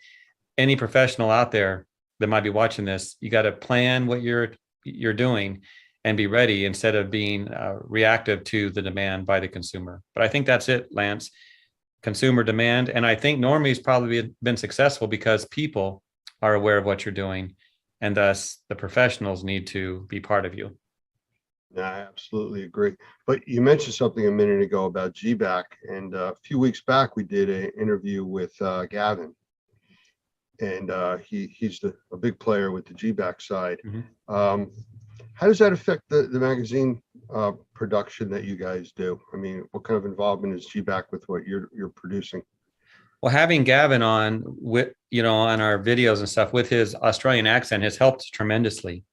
any professional out there that might be watching this, you got to plan what you're doing and be ready instead of being reactive to the demand by the consumer. But I think that's it, Lance. Consumer demand. And I think Normie's probably been successful because people are aware of what you're doing, and thus the professionals need to be part of you. Yeah, I absolutely agree. But you mentioned something a minute ago about GBAC, and a few weeks back we did an interview with Gavin, and he's a big player with the GBAC side. How does that affect the magazine production that you guys do? I mean, what kind of involvement is GBAC with what you're producing? Well, having Gavin on with, on our videos and stuff with his Australian accent has helped tremendously.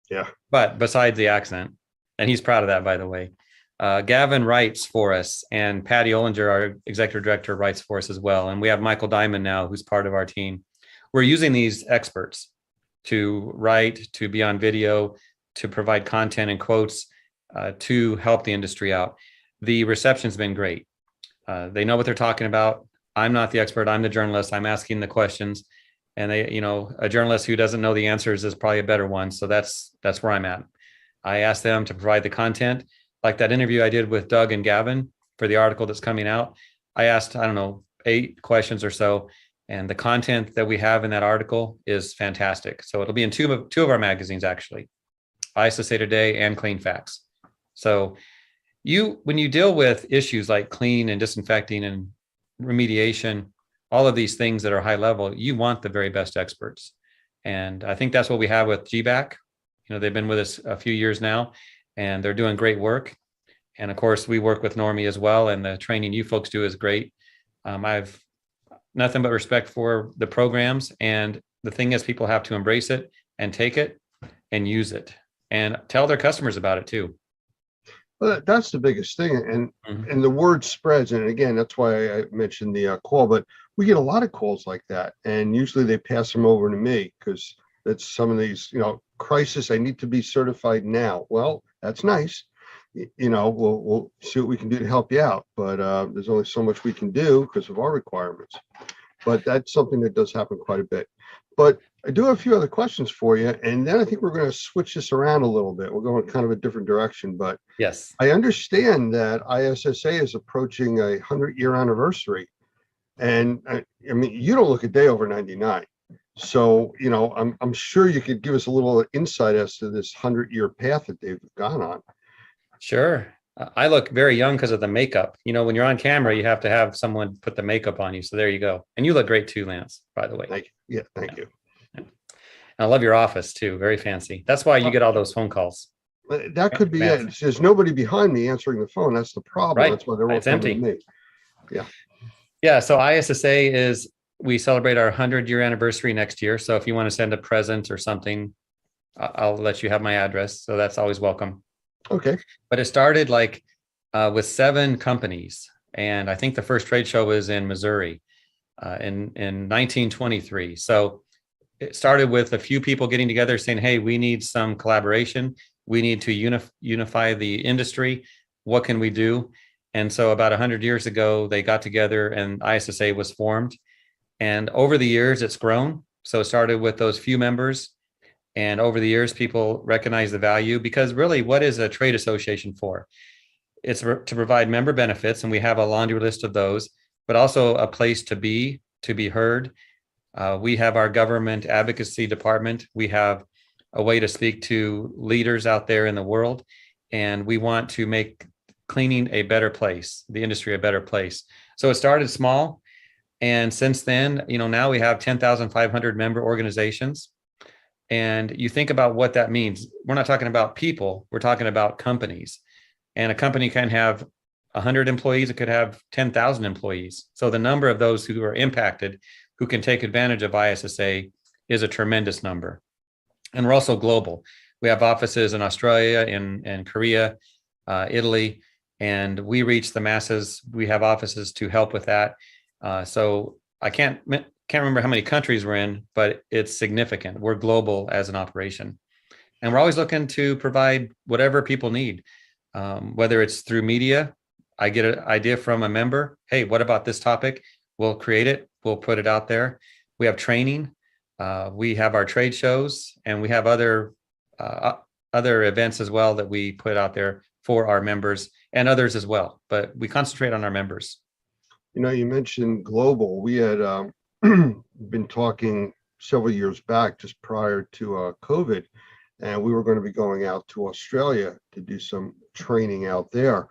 Yeah. But besides the accent, and he's proud of that, by the way, Gavin writes for us, and Patty Ollinger, our executive director, writes for us as well. And we have Michael Diamond now, who's part of our team. We're using these experts to write, to be on video, to provide content and quotes, to help the industry out. The reception's been great. They know what they're talking about. I'm not the expert. I'm the journalist. I'm asking the questions. And they, a journalist who doesn't know the answers is probably a better one. So that's where I'm at. I asked them to provide the content, like that interview I did with Doug and Gavin for the article that's coming out. I asked, 8 questions or so, and the content that we have in that article is fantastic. So it'll be in two of our magazines, actually, ISSA Today and Clean Facts. So when you deal with issues like clean and disinfecting and remediation, all of these things that are high level, you want the very best experts. And I think that's what we have with GBAC. They've been with us a few years now, and they're doing great work. And of course, we work with Normie as well, and the training you folks do is great. I've nothing but respect for the programs. And the thing is, people have to embrace it and take it and use it and tell their customers about it too. Well, that's the biggest thing. And the word spreads. And again, that's why I mentioned the call, but we get a lot of calls like that. And usually they pass them over to me because that's some of these, crisis. I need to be certified now. Well, that's nice. We'll see what we can do to help you out, but there's only so much we can do because of our requirements. But that's something that does happen quite a bit. But I do have a few other questions for you, and then I think we're going to switch this around a little bit. We're going kind of a different direction, but yes, I understand that ISSA is approaching a 100-year anniversary, and I mean, you don't look a day over 99. So, I'm sure you could give us a little insight as to this 100-year path that they've gone on. Sure. I look very young because of the makeup. When you're on camera, you have to have someone put the makeup on you. So there you go. And you look great too, Lance, by the way. Thank you. Yeah, thank you. And I love your office too. Very fancy. That's why you get all those phone calls. That could be it. There's nobody behind me answering the phone. That's the problem. Right. That's why they're all It's empty. coming to me. Yeah. Yeah. So ISSA we celebrate our 100-year anniversary next year. So if you want to send a present or something, I'll let you have my address. So that's always welcome. Okay. But it started with 7 companies. And I think the first trade show was in Missouri in 1923. So it started with a few people getting together saying, hey, we need some collaboration. We need to unify the industry. What can we do? And so about 100 years ago, they got together and ISSA was formed. And over the years, it's grown. So it started with those few members. And over the years, people recognize the value, because really, what is a trade association for? It's to provide member benefits, and we have a laundry list of those, but also a place to be heard. We have our government advocacy department. We have a way to speak to leaders out there in the world, and we want to make cleaning a better place, the industry a better place. So it started small. And since then, now we have 10,500 member organizations. And you think about what that means. We're not talking about people, we're talking about companies. And a company can have 100 employees, it could have 10,000 employees. So the number of those who are impacted, who can take advantage of ISSA, is a tremendous number. And we're also global. We have offices in Australia, in Korea, Italy, and we reach the masses. We have offices to help with that. So I can't remember how many countries we're in, but it's significant. We're global as an operation. And we're always looking to provide whatever people need, whether it's through media. I get an idea from a member. Hey, what about this topic? We'll create it. We'll put it out there. We have training. We have our trade shows, and we have other events as well that we put out there for our members and others as well. But we concentrate on our members. You know, you mentioned global. We had been talking several years back, just prior to COVID, and we were going to be going out to Australia to do some training out there.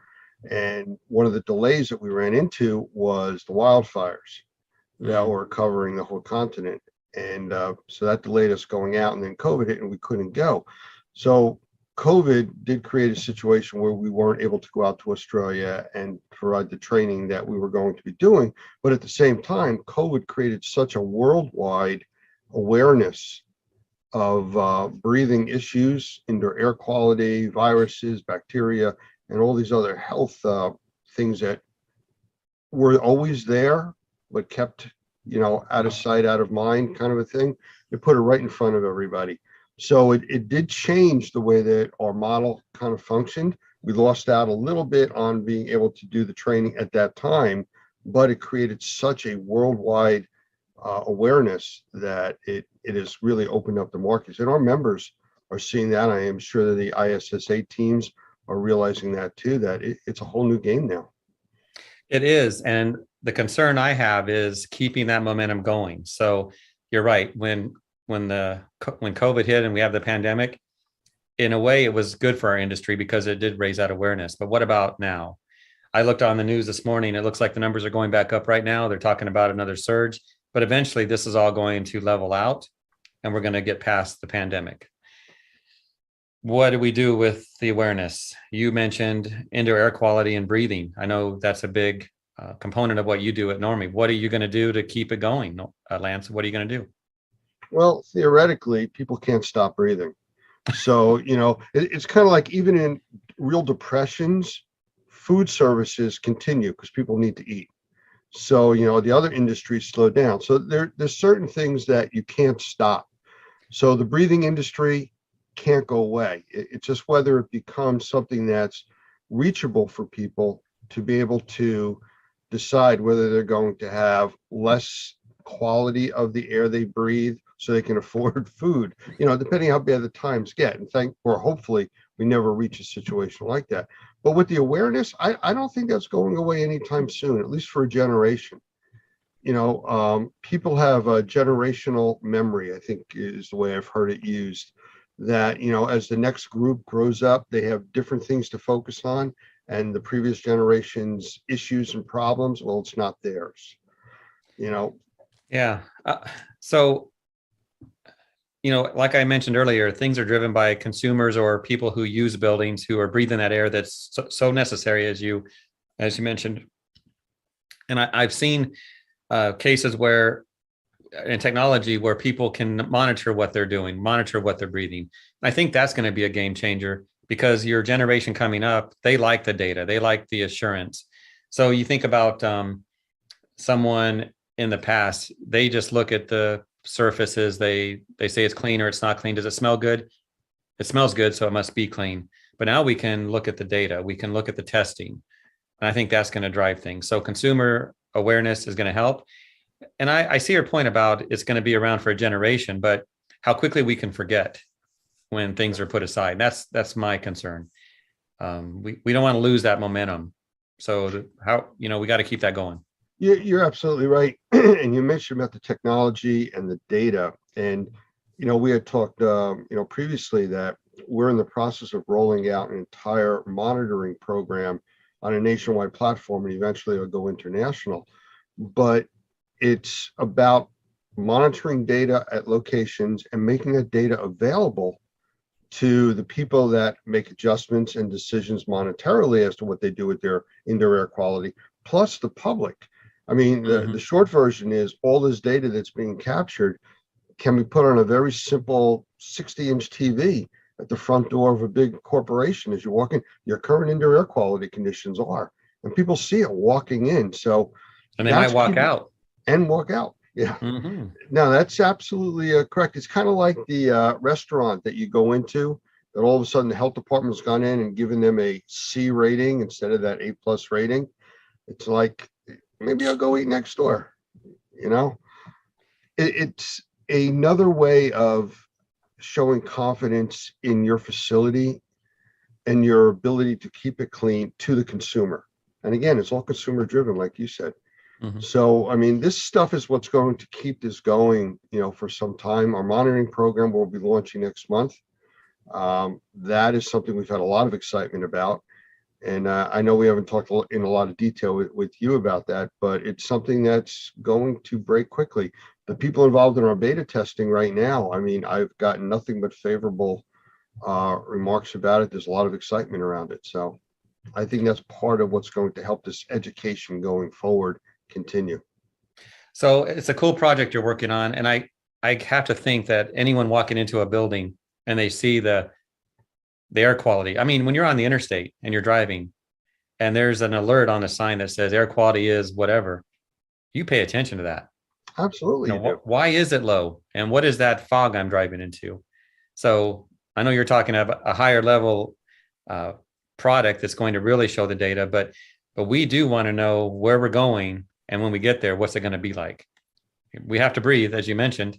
And one of the delays that we ran into was the wildfires that were covering the whole continent. And so that delayed us going out, and then COVID hit and we couldn't go. So COVID did create a situation where we weren't able to go out to Australia and provide the training that we were going to be doing. But at the same time, COVID created such a worldwide awareness of breathing issues, indoor air quality, viruses, bacteria, and all these other health things that were always there, but kept, out of sight, out of mind kind of a thing. They put it right in front of everybody. So it did change the way that our model kind of functioned. We lost out a little bit on being able to do the training at that time, but it created such a worldwide awareness that it has really opened up the markets. And our members are seeing that. I am sure that the ISSA teams are realizing that too, that it's a whole new game now. It is. And the concern I have is keeping that momentum going. So you're right. When COVID hit and we have the pandemic, in a way, it was good for our industry because it did raise that awareness. But what about now? I looked on the news this morning. It looks like the numbers are going back up right now. They're talking about another surge, but eventually this is all going to level out and we're going to get past the pandemic. What do we do with the awareness? You mentioned indoor air quality and breathing. I know that's a big component of what you do at Normie. What are you going to do to keep it going, Lance? What are you going to do? Well, theoretically, people can't stop breathing. So, it's kind of like even in real depressions, food services continue because people need to eat. So, the other industries slow down. So there's certain things that you can't stop. So the breathing industry can't go away. It's just whether it becomes something that's reachable for people to be able to decide whether they're going to have less quality of the air they breathe so they can afford food, depending how bad the times get. And hopefully we never reach a situation like that. But with the awareness, I don't think that's going away anytime soon, at least for a generation. People have a generational memory, I think is the way I've heard it used, that, as the next group grows up, they have different things to focus on, and the previous generation's issues and problems, well, it's not theirs, Yeah. So, like I mentioned earlier, things are driven by consumers or people who use buildings, who are breathing that air that's so necessary, as you mentioned. And I've seen cases where in technology where people can monitor what they're doing, monitor what they're breathing. I think that's going to be a game changer because your generation coming up, they like the data, they like the assurance. So you think about someone in the past, they just look at the surfaces, they say it's clean or it's not clean. Does it smell good? It smells good, so it must be clean. But now we can look at the data, we can look at the testing. And I think that's going to drive things. So consumer awareness is going to help. And I see your point about it's going to be around for a generation, but how quickly we can forget when things are put aside. That's my concern. We don't want to lose that momentum. So we got to keep that going. You're absolutely right. And you mentioned about the technology and the data. And, we had talked, previously that we're in the process of rolling out an entire monitoring program on a nationwide platform, and eventually it'll go international. But it's about monitoring data at locations and making that data available to the people that make adjustments and decisions monetarily as to what they do with their indoor air quality, plus the public. I mean, the short version is all this data that's being captured can be put on a very simple 60-inch TV at the front door of a big corporation as you walk in. Your current indoor air quality conditions are, and people see it walking in. So, and they might walk out. And walk out. Yeah. No, that's absolutely correct. It's kind of like the restaurant that you go into that all of a sudden the health department's gone in and given them a C rating instead of that A+ rating. It's like, maybe I'll go eat next door. You know, it's another way of showing confidence in your facility and your ability to keep it clean to the consumer. And again, it's all consumer driven, like you said. So, I mean, this stuff is what's going to keep this going, you know, for some time. Our monitoring program will be launching next month. That is something we've had a lot of excitement about. And I know we haven't talked in a lot of detail with you about that, but it's something that's going to break quickly. The people involved in our beta testing right now, I mean, I've gotten nothing but favorable remarks about it. There's a lot of excitement around it. So I think that's part of what's going to help this education going forward continue. So it's a cool project you're working on. And I have to think that anyone walking into a building and they see the air quality. I mean, when you're on the interstate and you're driving and there's an alert on a sign that says air quality is whatever, you pay attention to that. Absolutely. You know, why is it low? And what is that fog I'm driving into? So I know you're talking about a higher level product that's going to really show the data, but we do want to know where we're going. And when we get there, what's it going to be like? We have to breathe, as you mentioned,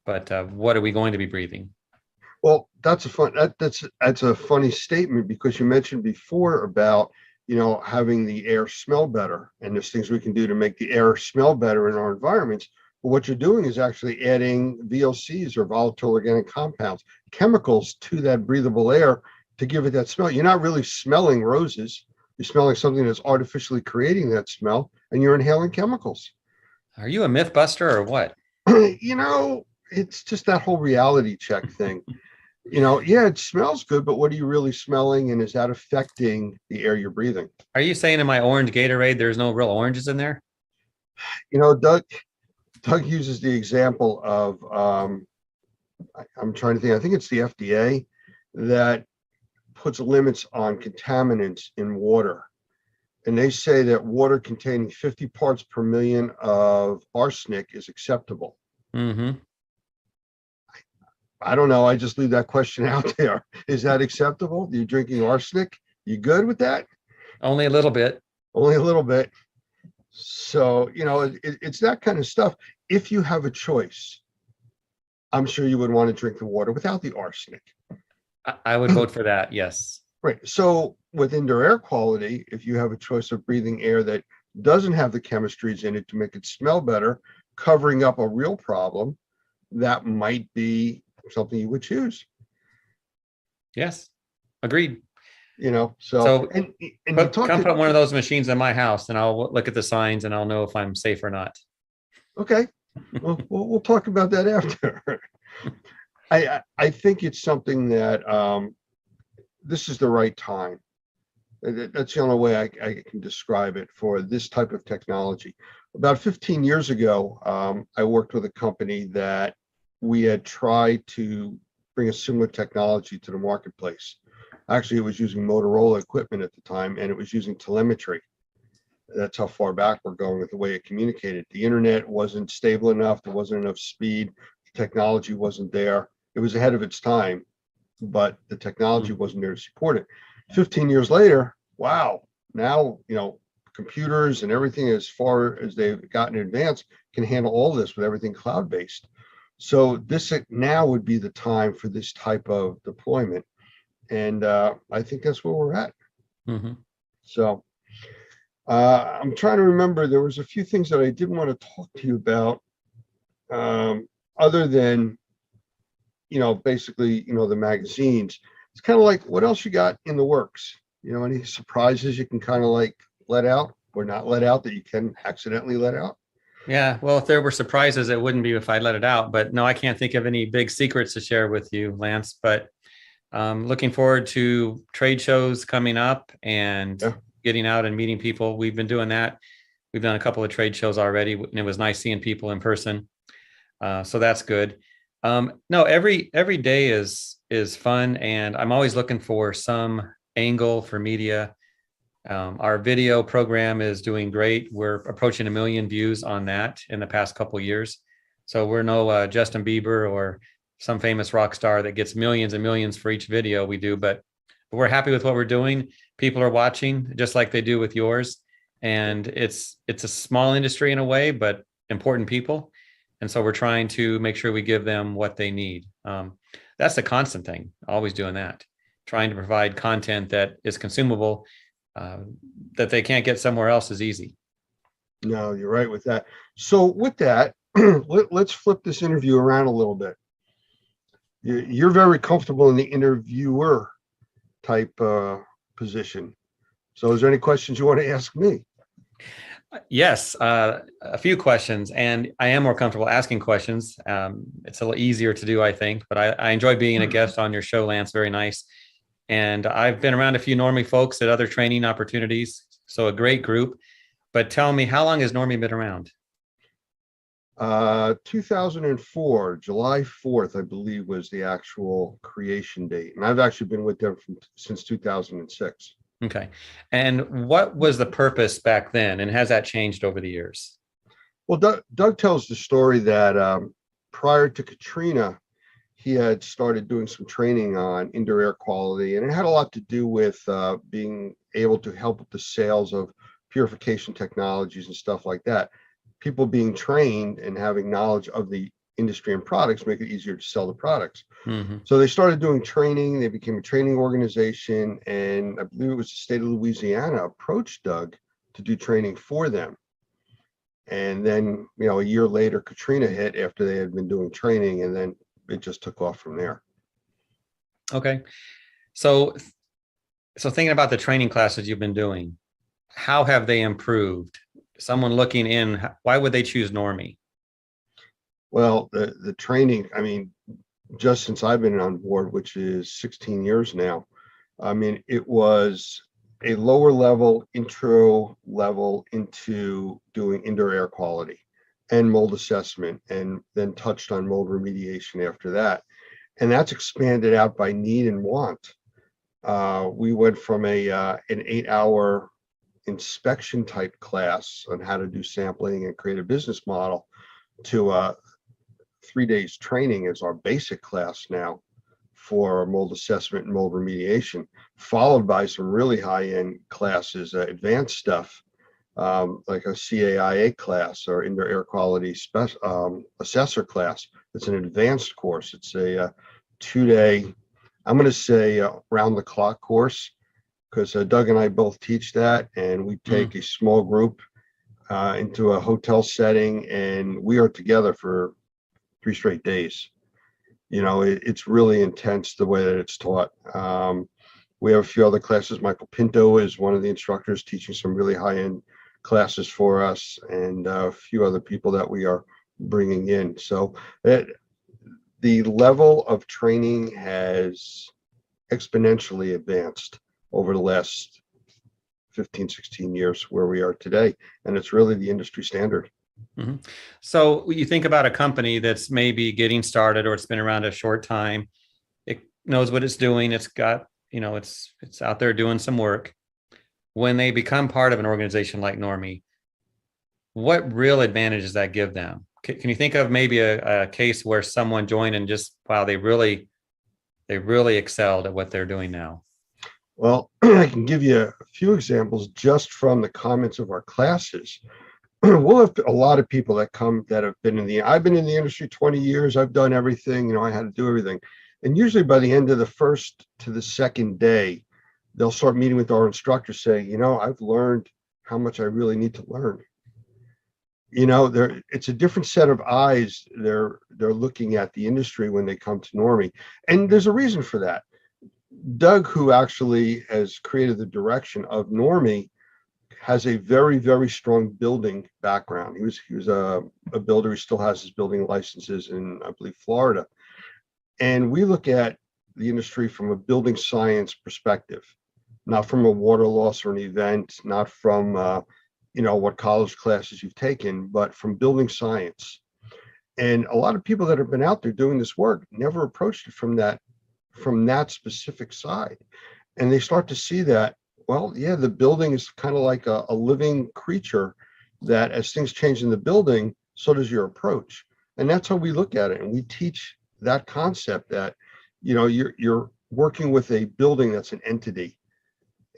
but what are we going to be breathing? Well, that's a funny statement because you mentioned before about, you know, having the air smell better, and there's things we can do to make the air smell better in our environments. But what you're doing is actually adding VOCs or volatile organic compounds, chemicals to that breathable air to give it that smell. You're not really smelling roses. You're smelling something that's artificially creating that smell, and you're inhaling chemicals. Are you a myth buster or what? You know, it's just that whole reality check thing. You know, yeah, it smells good, but what are you really smelling? And is that affecting the air you're breathing? Are you saying in my orange Gatorade, there's no real oranges in there? You know, Doug uses the example of, I'm trying to think, I think it's the FDA that puts limits on contaminants in water. And they say that water containing 50 parts per million of arsenic is acceptable. I don't know. I just leave that question out there. Is that acceptable? You're drinking arsenic? You good with that? Only a little bit. Only a little bit. So, you know, it's that kind of stuff. If you have a choice, I'm sure you would want to drink the water without the arsenic. I would vote for that. Yes. Right. So with indoor air quality, if you have a choice of breathing air that doesn't have the chemistries in it to make it smell better, covering up a real problem, that might be something you would choose. Yes. Agreed. You know, so come put one of those machines in my house and I'll look at the signs and I'll know if I'm safe or not. Okay. Well, we'll talk about that after. I think it's something that this is the right time. That's the only way I can describe it for this type of technology. About 15 years ago, I worked with a company that we had tried to bring a similar technology to the marketplace. Actually, it was using Motorola equipment at the time, and it was using telemetry. That's how far back we're going with the way it communicated. The internet wasn't stable enough. There wasn't enough speed. The technology wasn't there. It was ahead of its time, but the technology wasn't there to support it. 15 years later, wow, now, you know, computers and everything as far as they've gotten advanced can handle all this with everything cloud-based. So this now would be the time for this type of deployment. And I think that's where we're at. So I'm trying to remember, there was a few things that I did want to talk to you about other than, you know, basically, you know, the magazines. It's kind of like, what else you got in the works? You know, any surprises you can kind of like let out or not let out that you can accidentally let out? Yeah, well, if there were surprises, it wouldn't be if I let it out. But no, I can't think of any big secrets to share with you, Lance. But looking forward to trade shows coming up and getting out and meeting people. We've been doing that. We've done a couple of trade shows already, and it was nice seeing people in person. So that's good. No, every day is fun, and I'm always looking for some angle for media. Our video program is doing great. We're approaching 1 million views on that in the past couple of years. So we're no Justin Bieber or some famous rock star that gets millions and millions for each video we do, but we're happy with what we're doing. People are watching just like they do with yours. And it's a small industry in a way, but important people. And so we're trying to make sure we give them what they need. That's the constant thing, always doing that, trying to provide content that is consumable, that they can't get somewhere else is easy. No, you're right with that. So with that, let's flip this interview around a little bit. You're very comfortable in the interviewer type position. So is there any questions you want to ask me? Yes, a few questions, and I am more comfortable asking questions. It's a little easier to do, I think, but I enjoy being a guest on your show, Lance. Very nice. And I've been around a few Normie folks at other training opportunities, so a great group. But tell me, how long has Normie been around? 2004, July 4th, I believe, was the actual creation date. And I've actually been with them since 2006. Okay. And what was the purpose back then? And has that changed over the years? Well, Doug tells the story that prior to Katrina, he had started doing some training on indoor air quality, and it had a lot to do with being able to help with the sales of purification technologies and stuff like that. People being trained and having knowledge of the industry and products make it easier to sell the products. Mm-hmm. So they started doing training. They became a training organization, and I believe it was the state of Louisiana approached Doug to do training for them. And then, a year later, Katrina hit after they had been doing training, and then it just took off from there. Okay. So thinking about the training classes you've been doing, how have they improved? Someone looking in, why would they choose Normie? Well, the training, I mean, just since I've been on board, which is 16 years now, I mean, it was a lower level, intro level into doing indoor air quality and mold assessment, and then touched on mold remediation after that. And that's expanded out by need and want. We went from an 8-hour inspection type class on how to do sampling and create a business model to 3 days training as our basic class now for mold assessment and mold remediation, followed by some really high-end classes, advanced stuff, like a CAIA class or indoor air quality assessor class. It's an advanced course. It's a 2-day, I'm going to say round the clock course, because Doug and I both teach that, and we take a small group into a hotel setting, and we are together for 3 straight days. It's really intense the way that it's taught. We have a few other classes. Michael Pinto is one of the instructors teaching some really high-end classes for us, and a few other people that we are bringing in. So the level of training has exponentially advanced over the last 15, 16 years where we are today. And it's really the industry standard. Mm-hmm. So you think about a company that's maybe getting started, or it's been around a short time. It knows what it's doing. It's got, it's out there doing some work. When they become part of an organization like Normie, what real advantage does that give them? Can you think of maybe a case where someone joined and just, wow, they really excelled at what they're doing now? Well, I can give you a few examples just from the comments of our classes. We'll have a lot of people that come that have been I've been in the industry 20 years. I've done everything, I had to do everything. And usually by the end of the first to the second day, they'll start meeting with our instructors saying, I've learned how much I really need to learn. It's a different set of eyes. They're looking at the industry when they come to Normie. And there's a reason for that. Doug, who actually has created the direction of Normie, has a very, very strong building background. He was a builder. He still has his building licenses in, I believe, Florida. And we look at the industry from a building science perspective, not from a water loss or an event, not from what college classes you've taken, but from building science. And a lot of people that have been out there doing this work never approached it from that specific side. And they start to see that, well, yeah, the building is kind of like a living creature, that as things change in the building, so does your approach. And that's how we look at it. And we teach that concept that, you're working with a building that's an entity,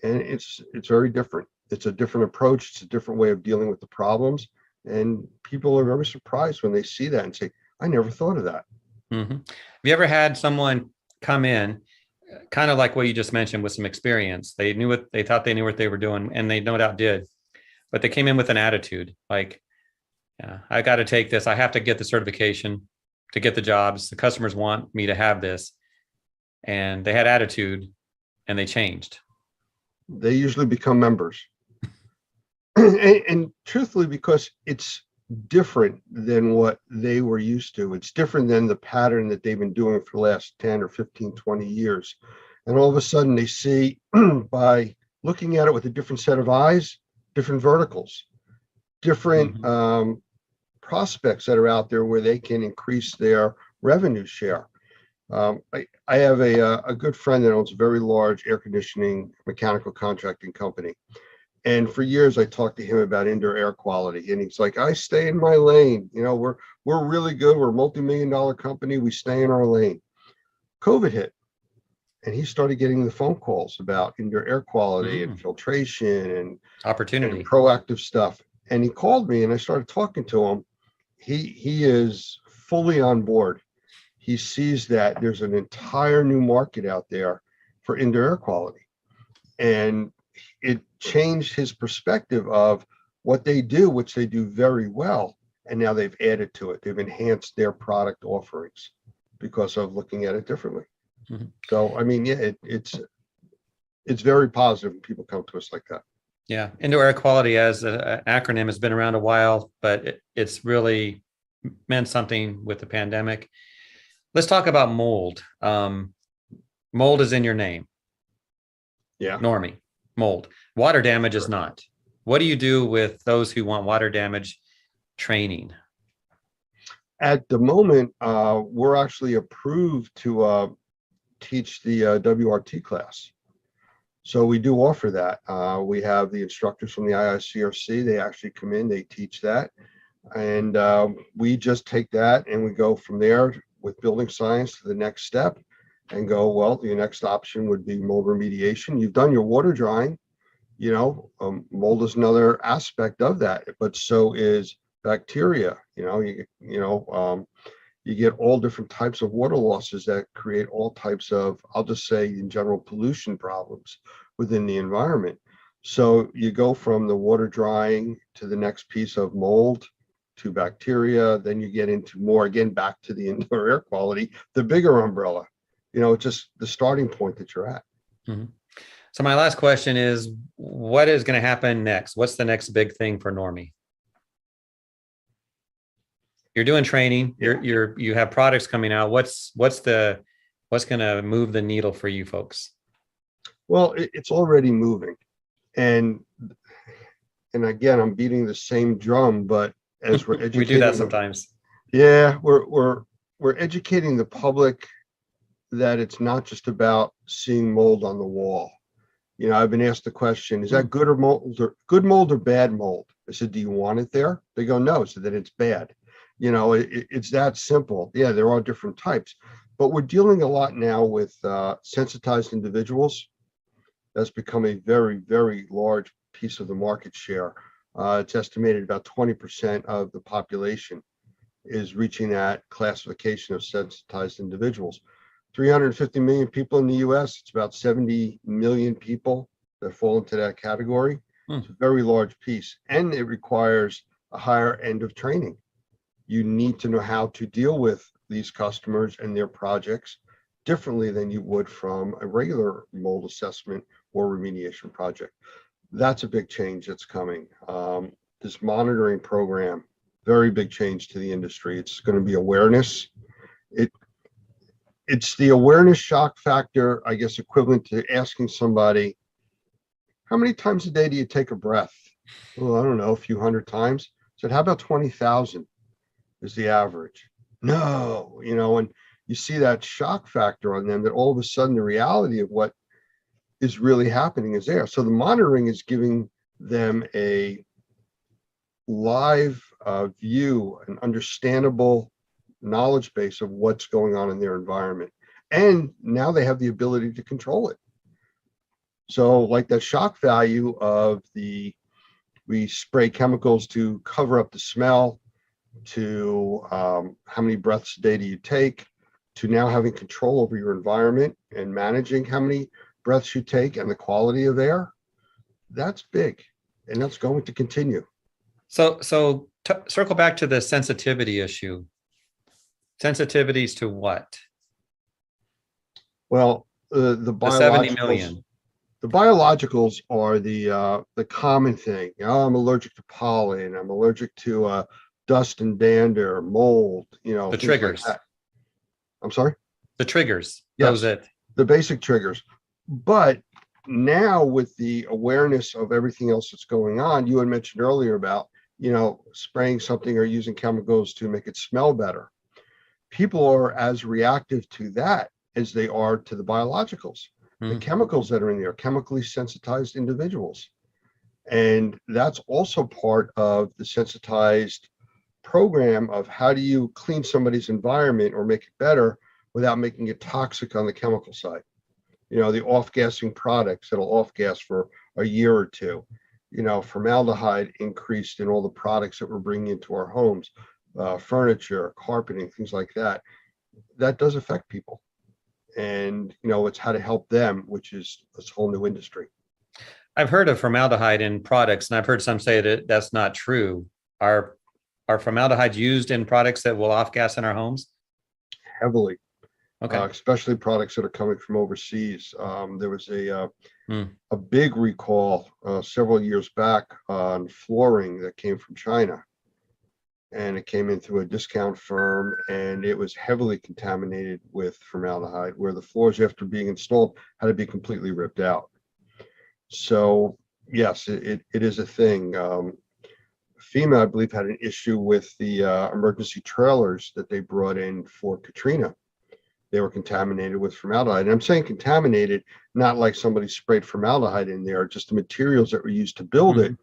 and it's very different. It's a different approach. It's a different way of dealing with the problems. And people are very surprised when they see that and say, I never thought of that. Mm-hmm. Have you ever had someone come in, kind of like what you just mentioned, with some experience? They thought they knew what they were doing, and they no doubt did, but they came in with an attitude like, yeah, I got to take this. I have to get the certification to get the jobs. The customers want me to have this. And they had attitude, and they changed. They usually become members. and truthfully, because it's different than what they were used to. It's different than the pattern that they've been doing for the last 10 or 15, 20 years. And all of a sudden they see, by looking at it with a different set of eyes, different verticals, different prospects that are out there where they can increase their revenue share. I have a good friend that owns a very large air conditioning mechanical contracting company. And for years, I talked to him about indoor air quality. And he's like, I stay in my lane. We're really good. We're a multi-million-dollar company. We stay in our lane. COVID hit. And he started getting the phone calls about indoor air quality and filtration and opportunity and proactive stuff. And he called me and I started talking to him. He is fully on board. He sees that there's an entire new market out there for indoor air quality. And it changed his perspective of what they do, which they do very well. And now they've added to it. They've enhanced their product offerings because of looking at it differently. Mm-hmm. So, I mean, yeah, it's very positive when people come to us like that. Yeah. Indoor air quality as an acronym has been around a while, but it's really meant something with the pandemic. Let's talk about mold. Mold is in your name. Yeah. Normie, mold. Water damage is not. What do you do with those who want water damage training? At the moment, we're actually approved to teach the WRT class. So we do offer that. We have the instructors from the IICRC. They actually come in, they teach that. And we just take that and we go from there with building science to the next step and go, well, your next option would be mold remediation. You've done your water drying, mold is another aspect of that, but so is bacteria. You get all different types of water losses that create all types of, I'll just say in general, pollution problems within the environment. So you go from the water drying to the next piece of mold to bacteria, then you get into more, again, back to the indoor air quality, the bigger umbrella, just the starting point that you're at. Mm-hmm. So my last question is, what is going to happen next? What's the next big thing for Normie? You're doing training, you have products coming out. What's going to move the needle for you folks? Well, it's already moving. And again, I'm beating the same drum, but as we're educating, we do that sometimes. Yeah, we're educating the public that it's not just about seeing mold on the wall. I've been asked the question, is that good mold or bad mold? I said, do you want it there? They go, no. So then it's bad. It's that simple. Yeah, there are different types, but we're dealing a lot now with sensitized individuals. That's become a very, very large piece of the market share. It's estimated about 20% of the population is reaching that classification of sensitized individuals. 350 million people in the US, it's about 70 million people that fall into that category. It's a very large piece, and it requires a higher end of training. You need to know how to deal with these customers and their projects differently than you would from a regular mold assessment or remediation project. That's a big change that's coming. This monitoring program, very big change to the industry. It's going to be awareness. It's the awareness shock factor, I guess, equivalent to asking somebody, how many times a day do you take a breath? Well, I don't know, a few hundred times. I said, how about 20,000 is the average? No, and you see that shock factor on them, that all of a sudden the reality of what is really happening is there. So the monitoring is giving them a live view, an understandable knowledge base of what's going on in their environment. And now they have the ability to control it. So like that shock value of we spray chemicals to cover up the smell, to how many breaths a day do you take, to now having control over your environment and managing how many breaths you take and the quality of air. That's big, and that's going to continue. So circle back to the sensitivity issue. Sensitivities to what? Well, the 70 biologicals, million. the biologicals are the common thing. I'm allergic to pollen. I'm allergic to dust and dander, mold. The things like triggers. that. I'm sorry. The triggers. Yes. That was it. The basic triggers. But now with the awareness of everything else that's going on, you had mentioned earlier about, spraying something or using chemicals to make it smell better. People are as reactive to that as they are to the biologicals. The chemicals that are in there, chemically sensitized individuals. And that's also part of the sensitized program of how do you clean somebody's environment or make it better without making it toxic on the chemical side. The off-gassing products that'll off-gas for a year or two. Formaldehyde increased in all the products that we're bringing into our homes, furniture, carpeting, things like that. That does affect people. And, it's how to help them, which is this whole new industry. I've heard of formaldehyde in products, and I've heard some say that that's not true. Are formaldehyde used in products that will off-gas in our homes? Heavily. Okay. Especially products that are coming from overseas. There was a big recall several years back on flooring that came from China, and it came in through a discount firm, and it was heavily contaminated with formaldehyde, where the floors, after being installed, had to be completely ripped out. So yes, it is a thing. FEMA, I believe, had an issue with the emergency trailers that they brought in for Katrina. They were contaminated with formaldehyde. And I'm saying contaminated, not like somebody sprayed formaldehyde in there, just the materials that were used to build it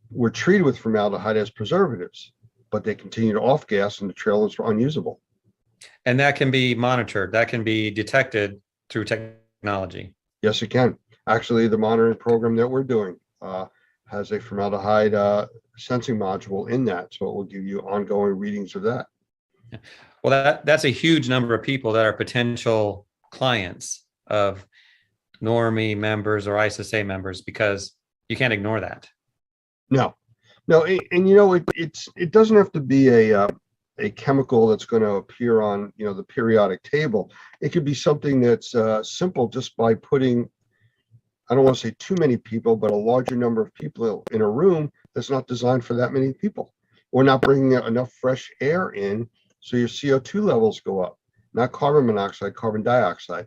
were treated with formaldehyde as preservatives, but they continue to off-gas and the trailers were unusable. And that can be monitored. That can be detected through technology. Yes, it can. Actually, the monitoring program that we're doing has a formaldehyde sensing module in that. So it will give you ongoing readings of that. Well, that's a huge number of people that are potential clients of Normie members or ISSA members, because you can't ignore that. No, and it doesn't have to be a chemical that's going to appear on the periodic table. It could be something that's simple, just by putting, I don't want to say too many people, but a larger number of people in a room that's not designed for that many people. We're not bringing enough fresh air in, so your CO2 levels go up, not carbon monoxide, carbon dioxide,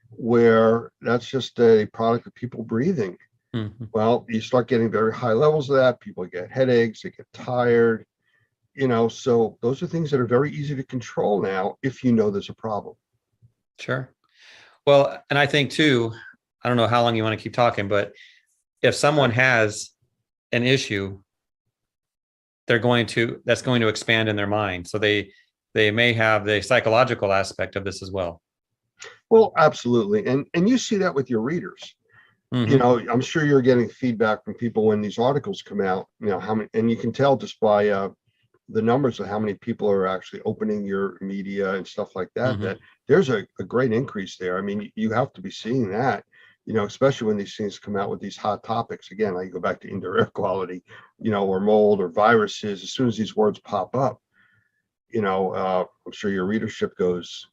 where that's just a product of people breathing. Well, you start getting very high levels of that. People get headaches, they get tired, so those are things that are very easy to control now if you know there's a problem. Sure. Well, and I think too, I don't know how long you want to keep talking, but if someone has an issue, that's going to expand in their mind. So they may have the psychological aspect of this as well. Well, absolutely. And you see that with your readers. I'm sure you're getting feedback from people when these articles come out, how many, and you can tell just by the numbers of how many people are actually opening your media and stuff like that, that there's a great increase there. I mean, you have to be seeing that, especially when these things come out with these hot topics. Again, I go back to indoor air quality, or mold or viruses. As soon as these words pop up, I'm sure your readership goes,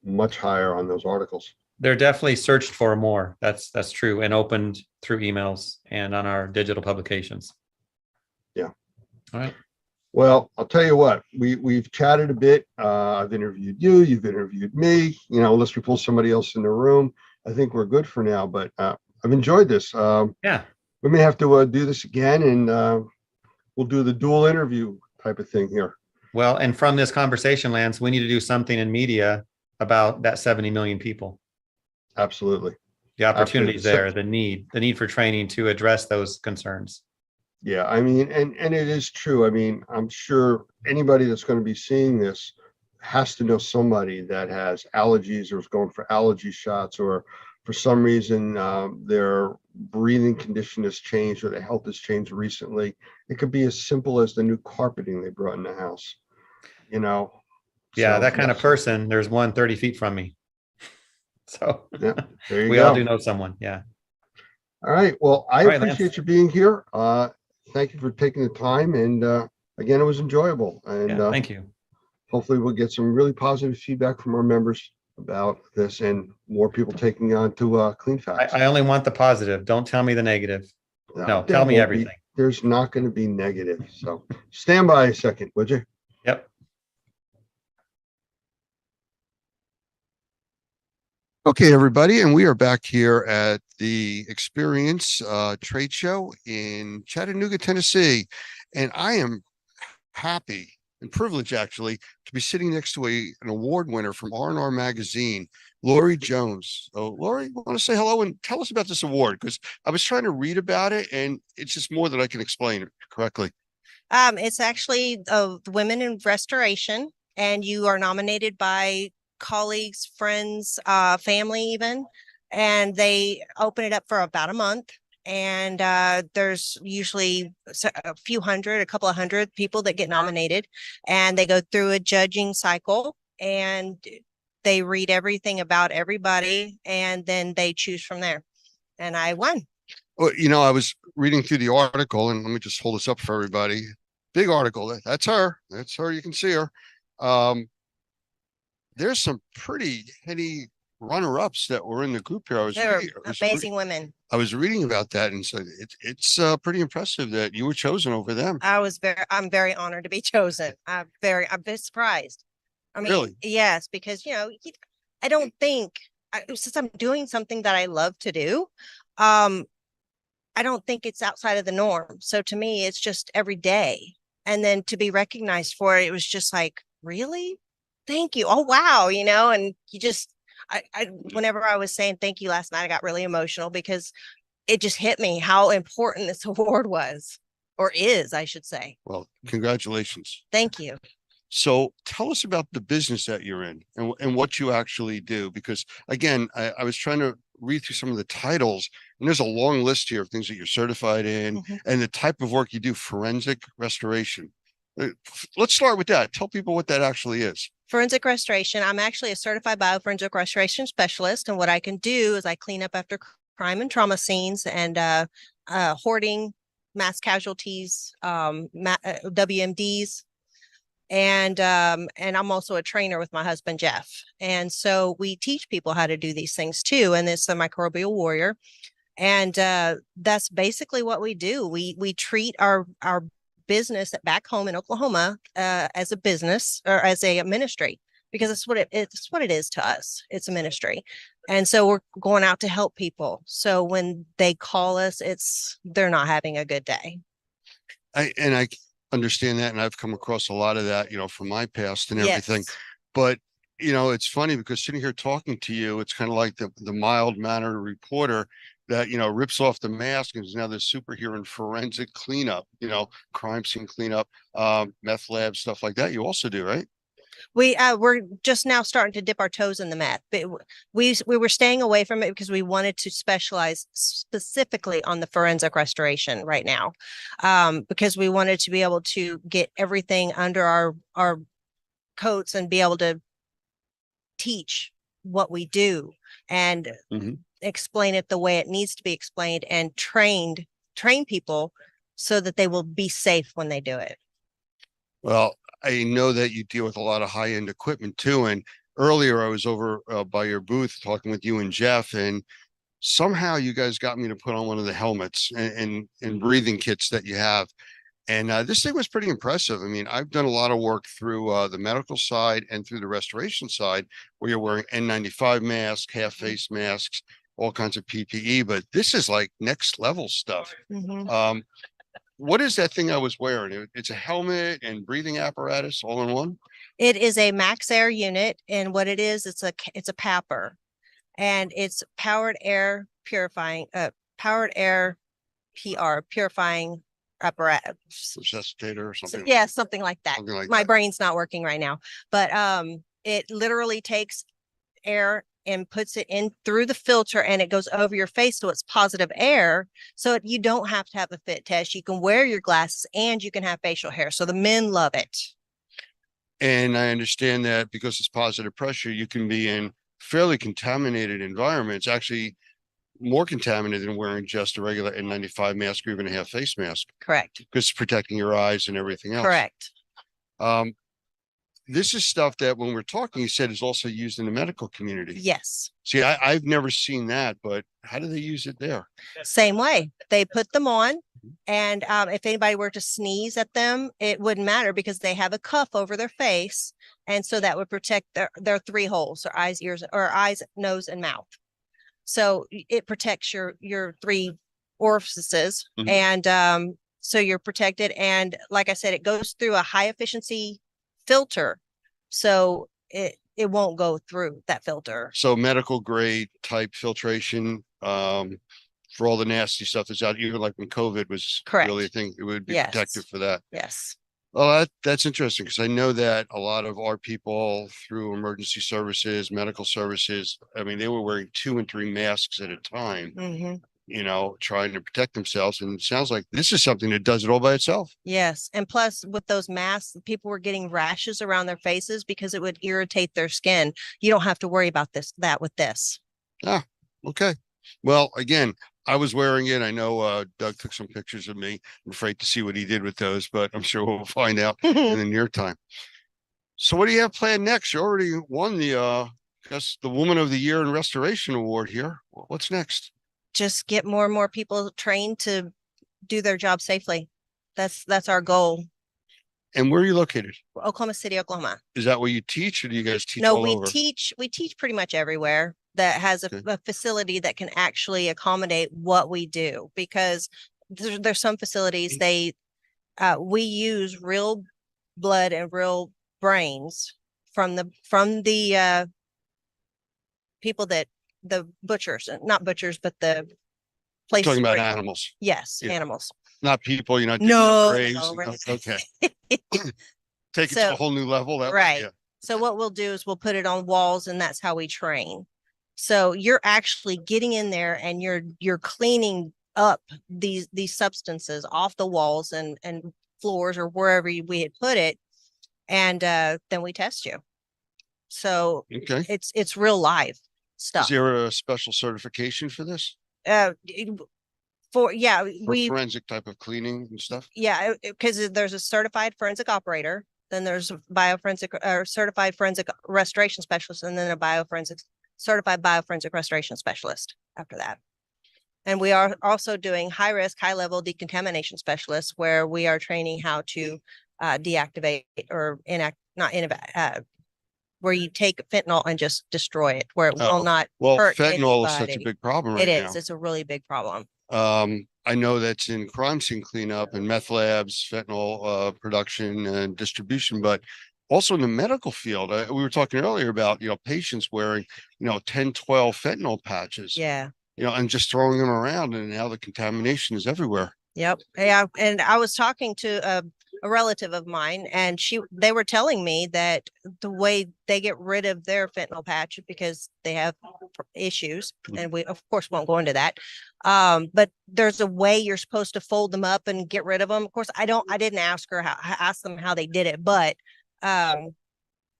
much higher on those articles. They're definitely searched for more. That's true, and opened through emails and on our digital publications. Yeah. All right. Well, I'll tell you what, we've chatted a bit. I've interviewed you, you've interviewed me, unless we pull somebody else in the room. I think we're good for now, but I've enjoyed this. Yeah. We may have to do this again, and we'll do the dual interview type of thing here. Well, and from this conversation, Lance, we need to do something in media about that 70 million people. Absolutely. The opportunities Absolutely. there, the need for training to address those concerns. Yeah, I mean, and it is true. I mean, I'm sure anybody that's going to be seeing this has to know somebody that has allergies or is going for allergy shots, or for some reason their breathing condition has changed or their health has changed recently. It could be as simple as the new carpeting they brought in the house, Yeah, So, that kind of yes. person, there's one 30 feet from me. So Yeah, there you we go. all do know someone. Yeah. All right. Well, I All right, Lance. appreciate you being here. Thank you for taking the time. And again, it was enjoyable. And Yeah, thank you. hopefully we'll get some really positive feedback from our members about this and more people taking on to Clean Facts. I only want the positive. Don't tell me the negative. No, there tell me won't everything. There's not going to be negative. So stand by a second, would you? Yep. Okay, everybody, and we are back here at the Experience Trade Show in Chattanooga, Tennessee. And I am happy and privileged, actually, to be sitting next to an award winner from R&R Magazine, Lori Jones. So, Lori, I want to say hello and tell us about this award, because I was trying to read about it, and it's just more than I can explain it correctly. It's actually the Women in Restoration, and you are nominated by colleagues, friends, family even, and they open it up for about a month. And there's usually a couple of hundred people that get nominated, and they go through a judging cycle, and they read everything about everybody, and then they choose from there. And I won. Well, I was reading through the article, and let me just hold this up for everybody. Big article. That's her. That's her. You can see her. There's some pretty heady runner-ups that were in the group here. They're amazing women. I was reading about that, and so it's pretty impressive that you were chosen over them. I'm very honored to be chosen. I'm very surprised. I mean, Really? Yes, because I don't think since I'm doing something that I love to do, I don't think it's outside of the norm. So to me, it's just every day. And then to be recognized for it, it was just like, really? Thank you. Oh, wow. And you just, whenever I was saying thank you last night, I got really emotional because it just hit me how important this award was, or is, I should say. Well, congratulations. Thank you. So tell us about the business that you're in and what you actually do, because again, I was trying to read through some of the titles, and there's a long list here of things that you're certified in and the type of work you do, forensic restoration. Let's start with that. Tell people what that actually is. Forensic restoration. I'm actually a certified bioforensic restoration specialist. And what I can do is I clean up after crime and trauma scenes and hoarding, mass casualties, WMDs. And I'm also a trainer with my husband, Jeff. And so we teach people how to do these things too. And it's the Microbial Warrior. And that's basically what we do. We treat our business back home in Oklahoma as a business or as a ministry, because it's what it is to us. It's a ministry. And so we're going out to help people. So when they call us, they're not having a good day. I Understand that, and I've come across a lot of that, from my past and everything. Yes. But it's funny because sitting here talking to you, it's kind of like the mild-mannered reporter that rips off the mask and is now the superhero in forensic cleanup, crime scene cleanup, meth lab, stuff like that. You also do, right? We're just now starting to dip our toes in the meth, but we were staying away from it because we wanted to specialize specifically on the forensic restoration right now, because we wanted to be able to get everything under our coats and be able to teach what we do and explain it the way it needs to be explained and train people so that they will be safe when they do it. Well, I know that you deal with a lot of high-end equipment too, and earlier I was over by your booth talking with you and Jeff, and somehow you guys got me to put on one of the helmets and breathing kits that you have. And this thing was pretty impressive. I mean, I've done a lot of work through the medical side and through the restoration side, where you're wearing N95 masks, half face masks, all kinds of PPE, but this is like next level stuff. What is that thing I was wearing? It's a helmet and breathing apparatus all in one. It is a Max Air unit, and what it is, it's a PAPR, and it's powered air purifying purifying apparatus. Resuscitator or something. Yeah, something like that. Something like My that. brain's not working right now, but it literally takes air and puts it in through the filter, and it goes over your face, so it's positive air. So you don't have to have a fit test. You can wear your glasses and you can have facial hair. So the men love it. And I understand that because it's positive pressure, you can be in fairly contaminated environments, actually more contaminated than wearing just a regular N95 mask or even a half face mask, Correct. because it's protecting your eyes and everything else. Correct. This is stuff that when we're talking, you said is also used in the medical community. Yes. See, I've never seen that, but how do they use it there? Same way. They put them on, and if anybody were to sneeze at them, it wouldn't matter because they have a cuff over their face, and so that would protect their three holes: their eyes, ears, or eyes, nose, and mouth. So it protects your three orifices, and so you're protected. And like I said, it goes through a high efficiency filter, so it won't go through that filter. So medical grade type filtration, for all the nasty stuff that's out, even like when COVID was Correct. really a thing, it would be Yes. protective for that. Yes. Well, that's interesting because I know that a lot of our people through emergency services, medical services, I mean, they were wearing 2 and 3 masks at a time, trying to protect themselves. And it sounds like this is something that does it all by itself. Yes. And plus with those masks, people were getting rashes around their faces because it would irritate their skin. You don't have to worry about that with this. Ah, okay. Well, again, I was wearing it. I know Doug took some pictures of me. I'm afraid to see what he did with those, but I'm sure we'll find out in the near time. So what do you have planned next? You already won the Woman of the Year in Restoration Award here. What's next? Just get more and more people trained to do their job safely. That's our goal. And where are you located? Oklahoma City, Oklahoma. Is that where you teach, or do you guys teach No, all we over? teach pretty much everywhere that has a facility that can actually accommodate what we do, because there's some facilities we use real blood and real brains from the people that the butchers, not butchers, but the places. Talking about where- animals, Yes, Yeah. animals. not people. You're not digging No, up graves. no, we're- Okay. Take it to a So- whole new level. That way, Right. yeah. So what we'll do is we'll put it on walls, and that's how we train. So you're actually getting in there and you're cleaning up these substances off the walls and floors or wherever we had put it. And then we test you. So Okay. it's real live Is stuff. there a special certification for this? For For forensic type of cleaning and stuff? because there's a certified forensic operator, then there's a bioforensic or certified forensic restoration specialist, and then a certified bioforensic restoration specialist after that. And we are also doing high risk, high level decontamination specialists, where we are training how to deactivate or where you take fentanyl and just destroy it, where it will not Well, hurt fentanyl is such a anybody. big problem It right is. now. It's a really big problem. I know that's in crime scene cleanup and meth labs, fentanyl production and distribution, but also in the medical field. We were talking earlier about, patients wearing, 10, 12 fentanyl patches, Yeah. And just throwing them around, and now the contamination is everywhere. Yep. Yeah. And I was talking to a relative of mine, and they were telling me that the way they get rid of their fentanyl patch, because they have issues, and we of course won't go into that. But there's a way you're supposed to fold them up and get rid of them. Of course, I didn't ask them how they did it, but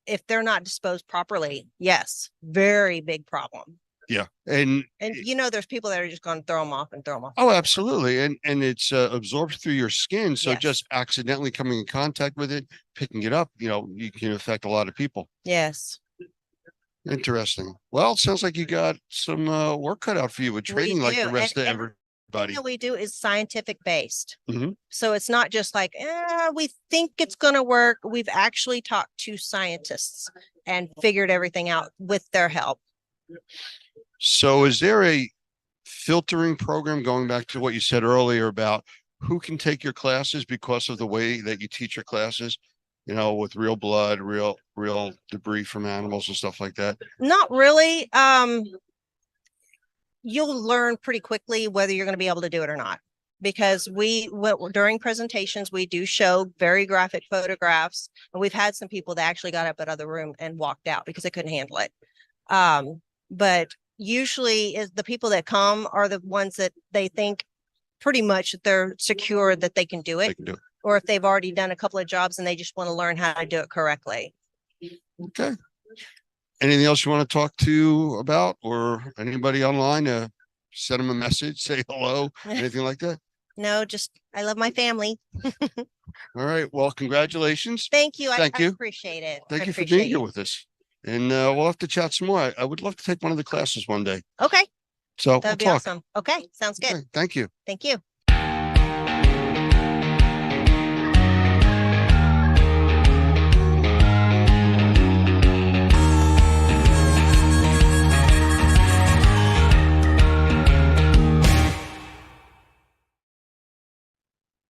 if they're not disposed properly, yes, very big problem. Yeah. And And there's people that are just going to throw them off. oh, absolutely. And it's absorbed through your skin. So Yes. just accidentally coming in contact with it, picking it up, you can affect a lot of people. Yes. Interesting. Well, it sounds like you got some work cut out for you with We training like the do, rest of and everybody. what we do is scientific based. Mhm. So it's not just like, we think it's going to work. We've actually talked to scientists and figured everything out with their help. So is there a filtering program, going back to what you said earlier about who can take your classes because of the way that you teach your classes, you know, with real blood, real debris from animals and stuff like that? Not really. You'll learn pretty quickly whether you're going to be able to do it or not. Because during presentations, we do show very graphic photographs. And we've had some people that actually got up at other room and walked out because they couldn't handle it. But usually the people that come are the ones that they think pretty much that they're secure that they can do it. They can do it. Or if they've already done a couple of jobs and they just want to learn how to do it correctly. Okay. Anything else you want to talk to about, or anybody online? Send them a message, say hello, anything like that? No, just I love my family. All right. Well, congratulations. Thank you. Thank I you. appreciate it. Thank I you for appreciate being here with us. And we'll have to chat some more. I would love to take one of the classes one day. Okay, So we'll that'd be talk. awesome. Okay, sounds good. Okay, thank you. Thank you.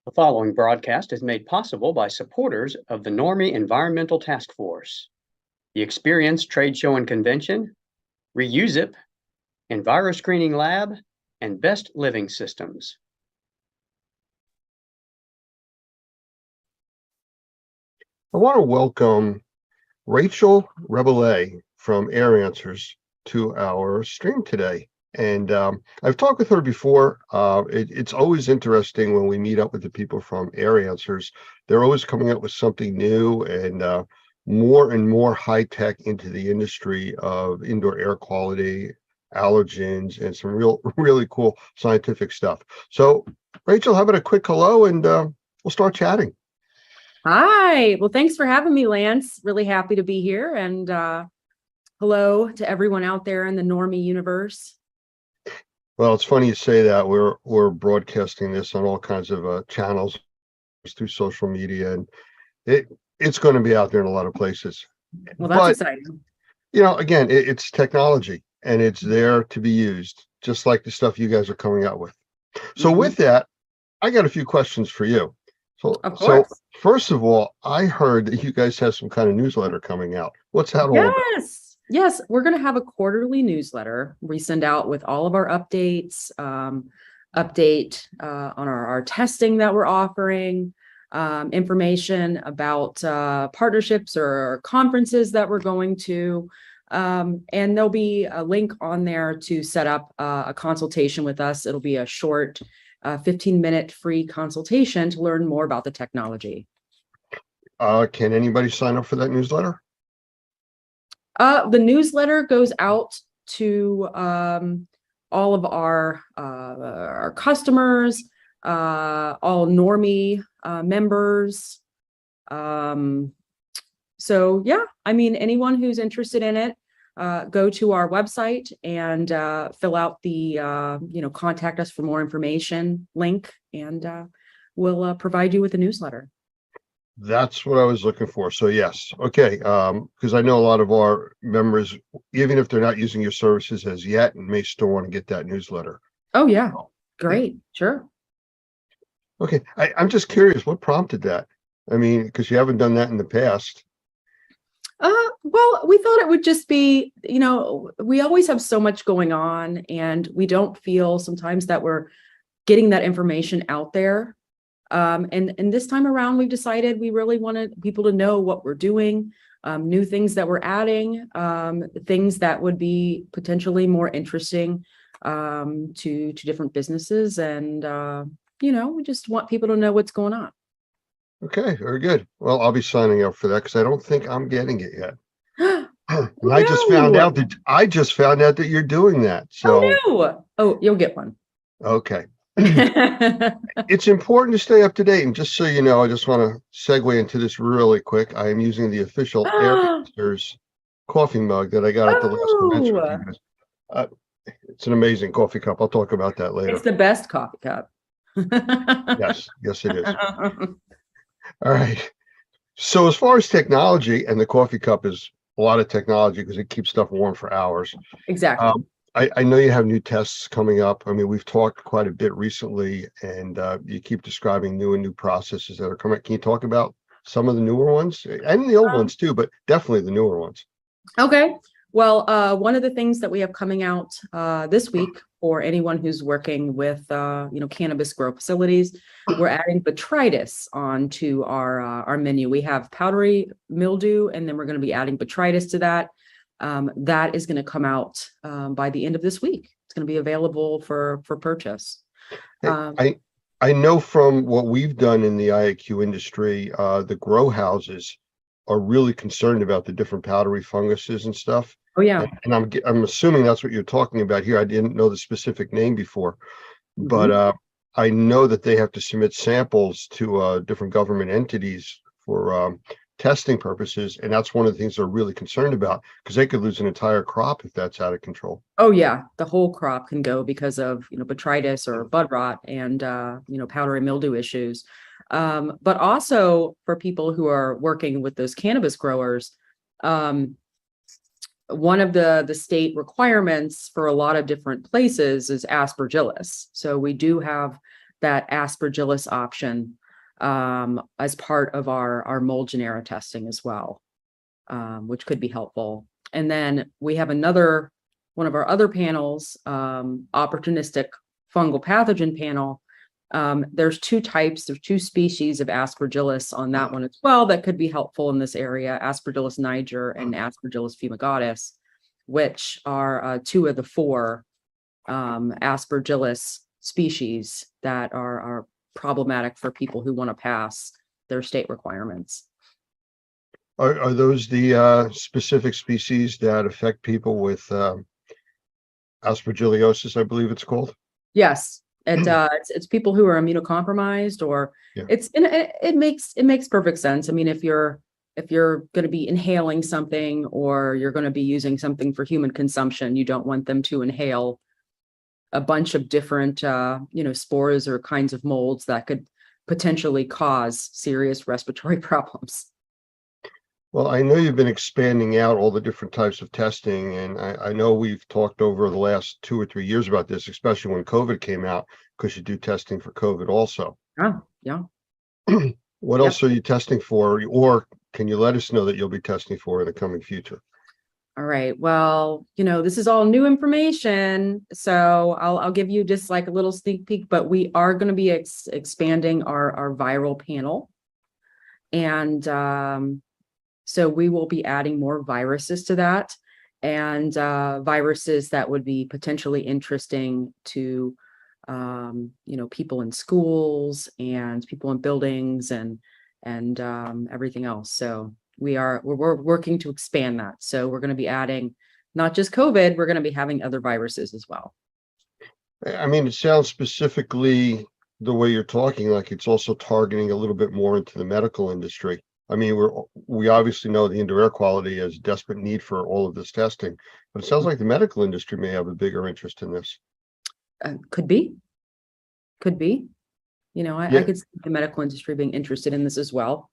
The following broadcast is made possible by supporters of the Normie Environmental Task Force, the Experience Trade Show and Convention, Reusip, EnviroScreening Lab, and Best Living Systems. I want to welcome Rachel Rebellet from Air Answers to our stream today. And I've talked with her before. It's always interesting when we meet up with the people from Air Answers. They're always coming up with something new and more high tech into the industry of indoor air quality, allergens, and some really cool scientific stuff. So, Rachel, how about a quick hello, and we'll start chatting. Hi. Well, thanks for having me, Lance. Really happy to be here. And hello to everyone out there in the Normie universe. Well, it's funny you say that. We're broadcasting this on all kinds of channels through social media, and it's going to be out there in a lot of places. Well, that's exciting. You know, again, it's technology, and it's there to be used, just like the stuff you guys are coming out with. So with that, I got a few questions for you. So first of all, I heard that you guys have some kind of newsletter coming out. What's that all about? Yes, we're going to have a quarterly newsletter we send out with all of our updates, update on our testing that we're offering, information about partnerships or conferences that we're going to. And there'll be a link on there to set up a consultation with us. It'll be a short 15-minute free consultation to learn more about the technology. Can anybody sign up for that newsletter? The newsletter goes out to all of our customers, all Normie members. So yeah, I mean, anyone who's interested in it, go to our website and fill out the contact us for more information link, and we'll provide you with a newsletter. That's what I was looking for. So yes. Okay. Because I know a lot of our members, even if they're not using your services as yet, and may still want to get that newsletter. Oh yeah. Great. Sure. Okay. I'm just curious, what prompted that? I mean, because you haven't done that in the past. Well, we thought it would just be, we always have so much going on, and we don't feel sometimes that we're getting that information out there. And this time around, we've decided we really wanted people to know what we're doing, new things that we're adding, things that would be potentially more interesting to different businesses. And, we just want people to know what's going on. Okay, very good. Well, I'll be signing up for that because I don't think I'm getting it yet. And I just found out that you're doing that. So Oh, you'll get one. Okay. It's important to stay up to date. And just so you know, I just want to segue into this really quick. I am using the official Air Answers coffee mug that I got at the last convention with Oh, you guys. It's an amazing coffee cup. I'll talk about that later. it's the best coffee cup. Yes, yes, it is. All right. So as far as technology, and the coffee cup is a lot of technology because it keeps stuff warm for hours. Exactly. I know you have new tests coming up. I mean, we've talked quite a bit recently, and you keep describing new processes that are coming. Can you talk about some of the newer ones and the old ones too, but definitely the newer ones? Okay. Well, one of the things that we have coming out this week for anyone who's working with cannabis grow facilities, we're adding botrytis onto our menu. We have powdery mildew, and then we're going to be adding botrytis to that. That is going to come out by the end of this week. It's going to be available for purchase. I know from what we've done in the IAQ industry, the grow houses are really concerned about the different powdery funguses and stuff. Oh yeah. And I'm assuming that's what you're talking about here. I didn't know the specific name before, but I know that they have to submit samples to different government entities for testing purposes, and that's one of the things they're really concerned about because they could lose an entire crop if that's out of control. Oh yeah, the whole crop can go because of botrytis or bud rot and powdery mildew issues. But also for people who are working with those cannabis growers, one of the state requirements for a lot of different places is aspergillus. So we do have that aspergillus option as part of our mold genera testing as well, which could be helpful. And then we have one of our other panels, opportunistic fungal pathogen panel. There's two species of aspergillus on that one as well that could be helpful in this area, Aspergillus niger and Aspergillus fumigatus, which are two of the four aspergillus species that are problematic for people who want to pass their state requirements. Are those the specific species that affect people with aspergillosis, I believe it's called? Yes. It's people who are immunocompromised, or it makes perfect sense. I mean, if you're going to be inhaling something or you're going to be using something for human consumption, you don't want them to inhale a bunch of different spores or kinds of molds that could potentially cause serious respiratory problems. Well, I know you've been expanding out all the different types of testing, and I know we've talked over the last 2 or 3 years about this, especially when COVID came out, because you do testing for COVID also. Oh, yeah. What else are you testing for, or can you let us know that you'll be testing for in the coming future? All right. Well, this is all new information, so I'll give you just like a little sneak peek, but we are going to be expanding our viral panel. And so we will be adding more viruses to that, and viruses that would be potentially interesting to people in schools and people in buildings and everything else. So we're working to expand that. So we're going to be adding not just COVID, we're going to be having other viruses as well. I mean, it sounds specifically the way you're talking like it's also targeting a little bit more into the medical industry. I mean, we obviously know the indoor air quality is a desperate need for all of this testing, but it sounds like the medical industry may have a bigger interest in this. Could be. I could see the medical industry being interested in this as well.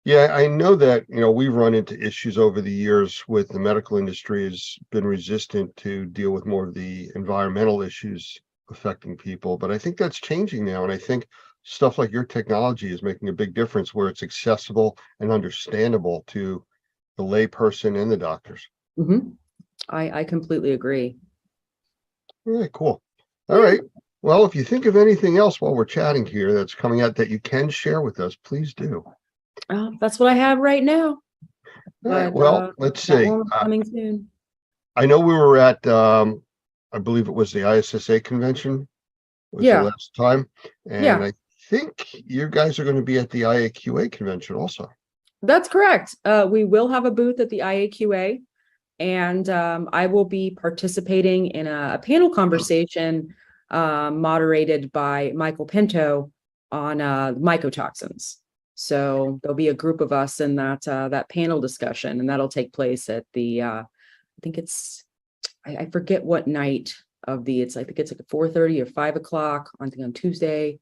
Yeah, I know that, we've run into issues over the years with the medical industry has been resistant to deal with more of the environmental issues affecting people, but I think that's changing now. And I think stuff like your technology is making a big difference where it's accessible and understandable to the lay person and the doctors. Mm-hmm. I completely agree. All right, cool. All right. Well, if you think of anything else while we're chatting here that's coming out that you can share with us, please do. That's what I have right now. All right, well, let's see. Coming soon. I know we were at, I believe it was the ISSA convention. Was the last time. And I think you guys are going to be at the IAQA convention also. That's correct. We will have a booth at the IAQA, and I will be participating in a panel conversation moderated by Michael Pinto on mycotoxins. So there'll be a group of us in that panel discussion, and that'll take place at the I think it's I forget what night of the I think it's like 4:30 or 5 o'clock on Tuesday,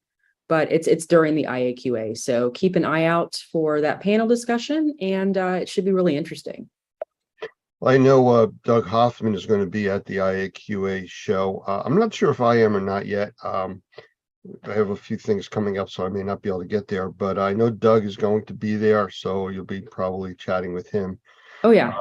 but it's during the IAQA. So keep an eye out for that panel discussion, and it should be really interesting. I know Doug Hoffman is going to be at the IAQA show. I'm not sure if I am or not yet. I have a few things coming up, so I may not be able to get there, but I know Doug is going to be there, so you'll be probably chatting with him. Oh, yeah.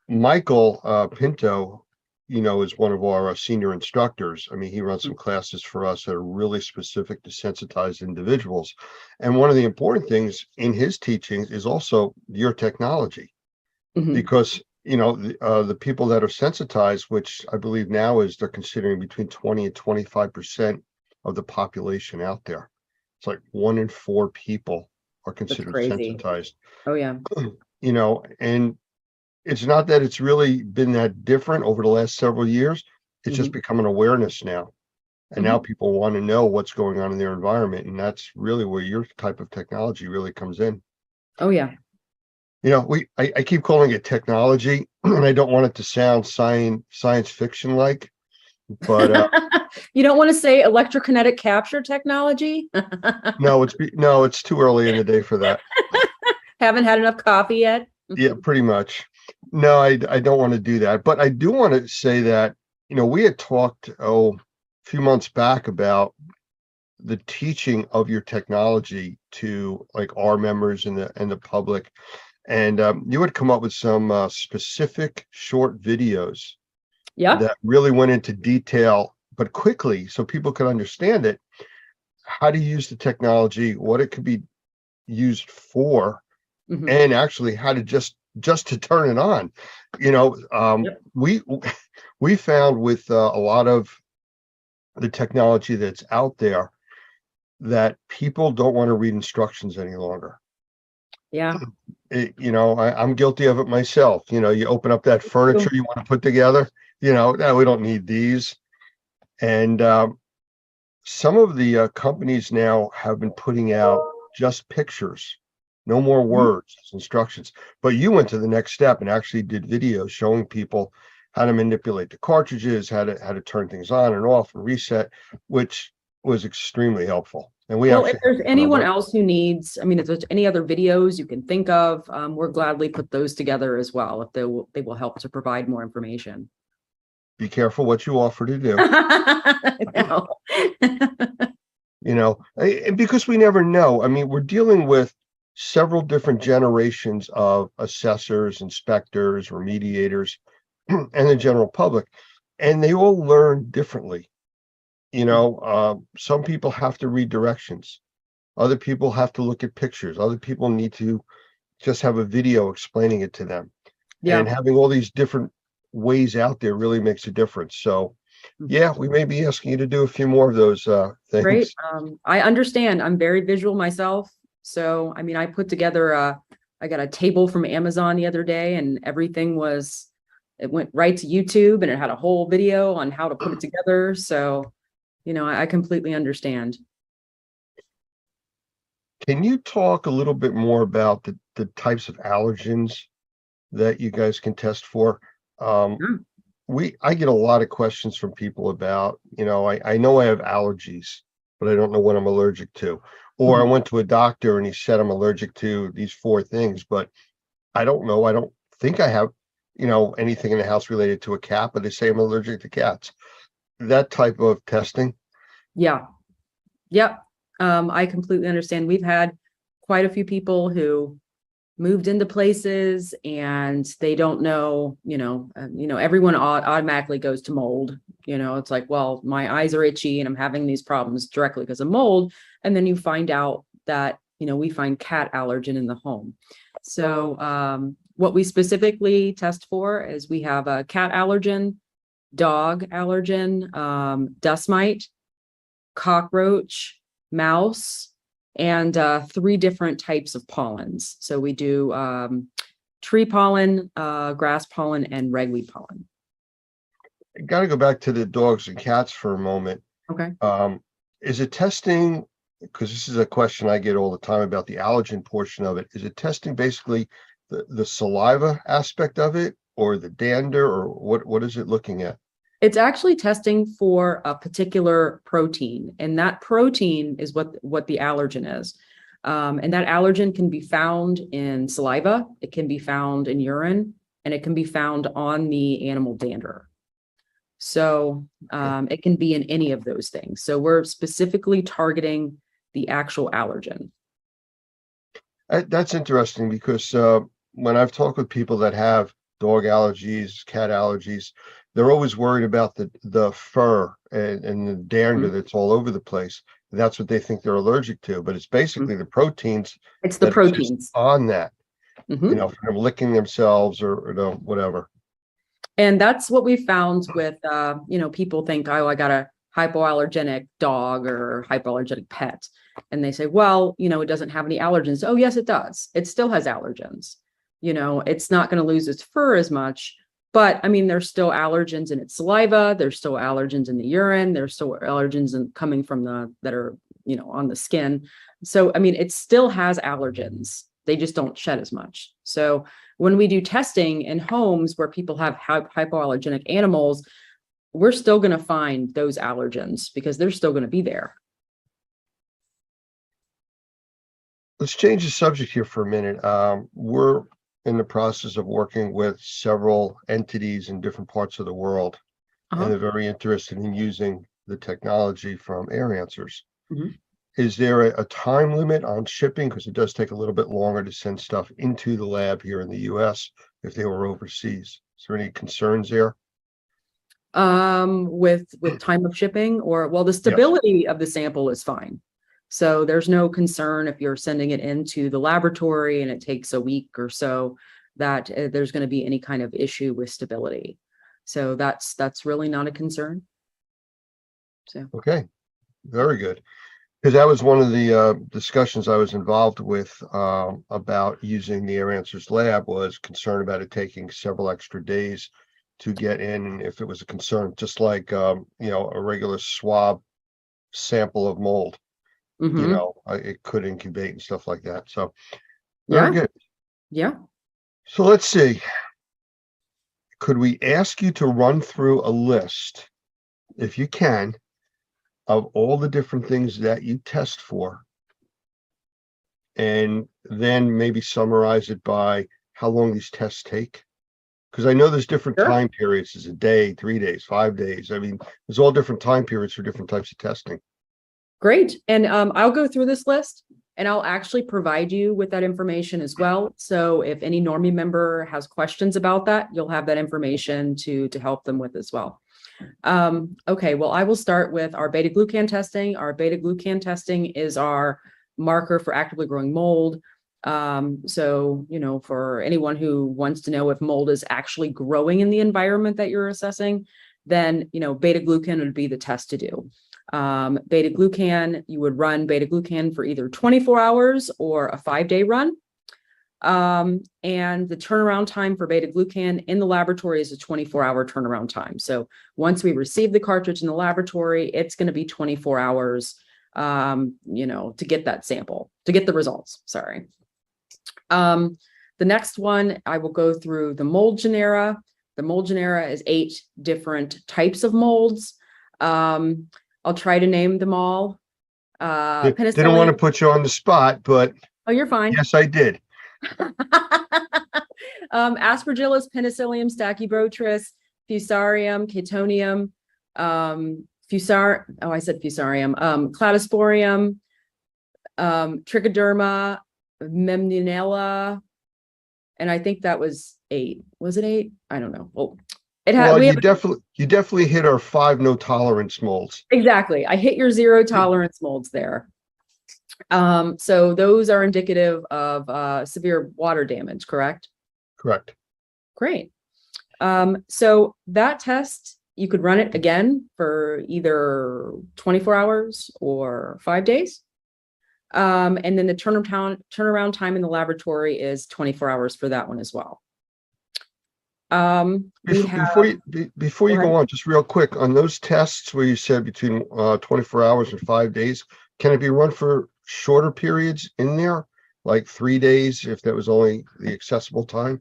Michael Pinto, is one of our senior instructors. I mean, he runs some classes for us that are really specific to sensitized individuals. And one of the important things in his teachings is also your technology, because the people that are sensitized, which I believe now is they're considering between 20 and 25% of the population out there. It's like 1 in 4 people are considered sensitized. Oh, yeah. And it's not that it's really been that different over the last several years. It's just become an awareness now. And now people want to know what's going on in their environment. And that's really where your type of technology really comes in. Oh, yeah. I keep calling it technology, and I don't want it to sound science fiction like, but you don't want to say electrokinetic capture technology? no, it's too early in the day for that. Haven't had enough coffee yet? Yeah, pretty much. No, I don't want to do that, but I do want to say that, we had talked, a few months back about the teaching of your technology to like our members and the public. And you would come up with some specific short videos that really went into detail, but quickly, so people could understand it, how to use the technology, what it could be used for, and actually how to just to turn it on. We found with a lot of the technology that's out there that people don't want to read instructions any longer. Yeah. I'm guilty of it myself. You open up that furniture you want to put together, no, we don't need these. And some of the companies now have been putting out just pictures, no more words, instructions. But you went to the next step and actually did videos showing people how to manipulate the cartridges, how to turn things on and off and reset, which was extremely helpful. And if there's anyone else who needs, if there's any other videos you can think of, we'll gladly put those together as well, if they will help to provide more information. Be careful what you offer to do. Because we never know. We're dealing with several different generations of assessors, inspectors, remediators, and the general public, and they all learn differently. Some people have to read directions. Other people have to look at pictures. Other people need to just have a video explaining it to them. Yeah. And having all these different ways out there really makes a difference. So yeah, we may be asking you to do a few more of those things. Great. I understand. I'm very visual myself. So, I put together I got a table from Amazon the other day, and it went right to YouTube, and it had a whole video on how to put it together. So, I completely understand. Can you talk a little bit more about the types of allergens that you guys can test for? I get a lot of questions from people about, I know I have allergies, but I don't know what I'm allergic to. Or I went to a doctor and he said I'm allergic to these 4 things, but I don't know. I don't think I have, anything in the house related to a cat, but they say I'm allergic to cats. That type of testing. Yeah. Yep. I completely understand. We've had quite a few people who moved into places and they don't know, everyone automatically goes to mold. It's like, well, my eyes are itchy and I'm having these problems directly because of mold. And then you find out that, we find cat allergen in the home. So what we specifically test for is we have a cat allergen, dog allergen, dust mite, cockroach, mouse, and 3 different types of pollens. So we do tree pollen, grass pollen, and ragweed pollen. I got to go back to the dogs and cats for a moment. Okay. Is it testing because this is a question I get all the time about the allergen portion of it. Is it testing basically the saliva aspect of it, or the dander, or what is it looking at? It's actually testing for a particular protein, and that protein is what the allergen is. And that allergen can be found in saliva, it can be found in urine, and it can be found on the animal dander. So it can be in any of those things. So we're specifically targeting the actual allergen. That's interesting, because when I've talked with people that have dog allergies, cat allergies, they're always worried about the fur and the dander that's all over the place. That's what they think they're allergic to, but it's basically the proteins. It's the that proteins exist on that, you know, from licking themselves or whatever. And that's what we found with, you know, people think, oh, I got a hypoallergenic dog or hypoallergenic pet. And they say, well, you know, it doesn't have any allergens. Oh, yes, it does. It still has allergens. You know, it's not going to lose its fur as much. But I mean, there's still allergens in its saliva. There's still allergens in the urine. There's still allergens coming from that are, you know, on the skin. So, I mean, it still has allergens. They just don't shed as much. So when we do testing in homes where people have hypoallergenic animals, we're still going to find those allergens because they're still going to be there. Let's change the subject here for a minute. We're in the process of working with several entities in different parts of the world, and they're very interested in using the technology from Air Answers. Is there a time limit on shipping? Because it does take a little bit longer to send stuff into the lab here in the US if they were overseas. Is there any concerns there? With time of shipping, or, well, the stability of the sample is fine. So there's no concern if you're sending it into the laboratory and it takes a week or so that there's going to be any kind of issue with stability. So that's really not a concern. So okay, very good. Because that was one of the discussions I was involved with about using the Air Answers lab, was concern about it taking several extra days to get in, and if it was a concern, just like you know, a regular swab sample of mold. You know, it could incubate and stuff like that. So very good. Yeah. So let's see. Could we ask you to run through a list, if you can, of all the different things that you test for, and then maybe summarize it by how long these tests take? Because I know there's different time periods. Is a day, 3 days, 5 days. I mean, there's all different time periods for different types of testing. Great. And I'll go through this list and I'll actually provide you with that information as well. So if any Normie member has questions about that, you'll have that information to help them with as well. Okay, well, I will start with our beta-glucan testing. Our beta-glucan testing is our marker for actively growing mold. So, you know, for anyone who wants to know if mold is actually growing in the environment that you're assessing, then, you know, beta-glucan would be the test to do. Beta-glucan, you would run beta-glucan for either 24 hours or a 5-day run. And the turnaround time for beta-glucan in the laboratory is a 24-hour turnaround time. So once we receive the cartridge in the laboratory, it's going to be 24 hours, you know, to get that sample, to get the results. Sorry. The next one, I will go through the mold genera. The mold genera is 8 different types of molds. I'll try to name them all. Didn't want to put you on the spot, but oh, you're fine. Yes, I did. Aspergillus, Penicillium, Stachybotrys, Fusarium, Catonium, Fusarium, Cladosporium, Trichoderma, Memnunella, and I think that was 8. Was it 8? I don't know. Well, it had. Well, you definitely hit our 5 no tolerance molds. Exactly. I hit your 0 tolerance molds there. So those are indicative of severe water damage, correct? Correct. Great. So that test, you could run it again for either 24 hours or 5 days. And then the turnaround time in the laboratory is 24 hours for that one as well. Before you go on, just real quick on those tests where you said between 24 hours and 5 days, can it be run for shorter periods in there? Like 3 days, if that was only the accessible time?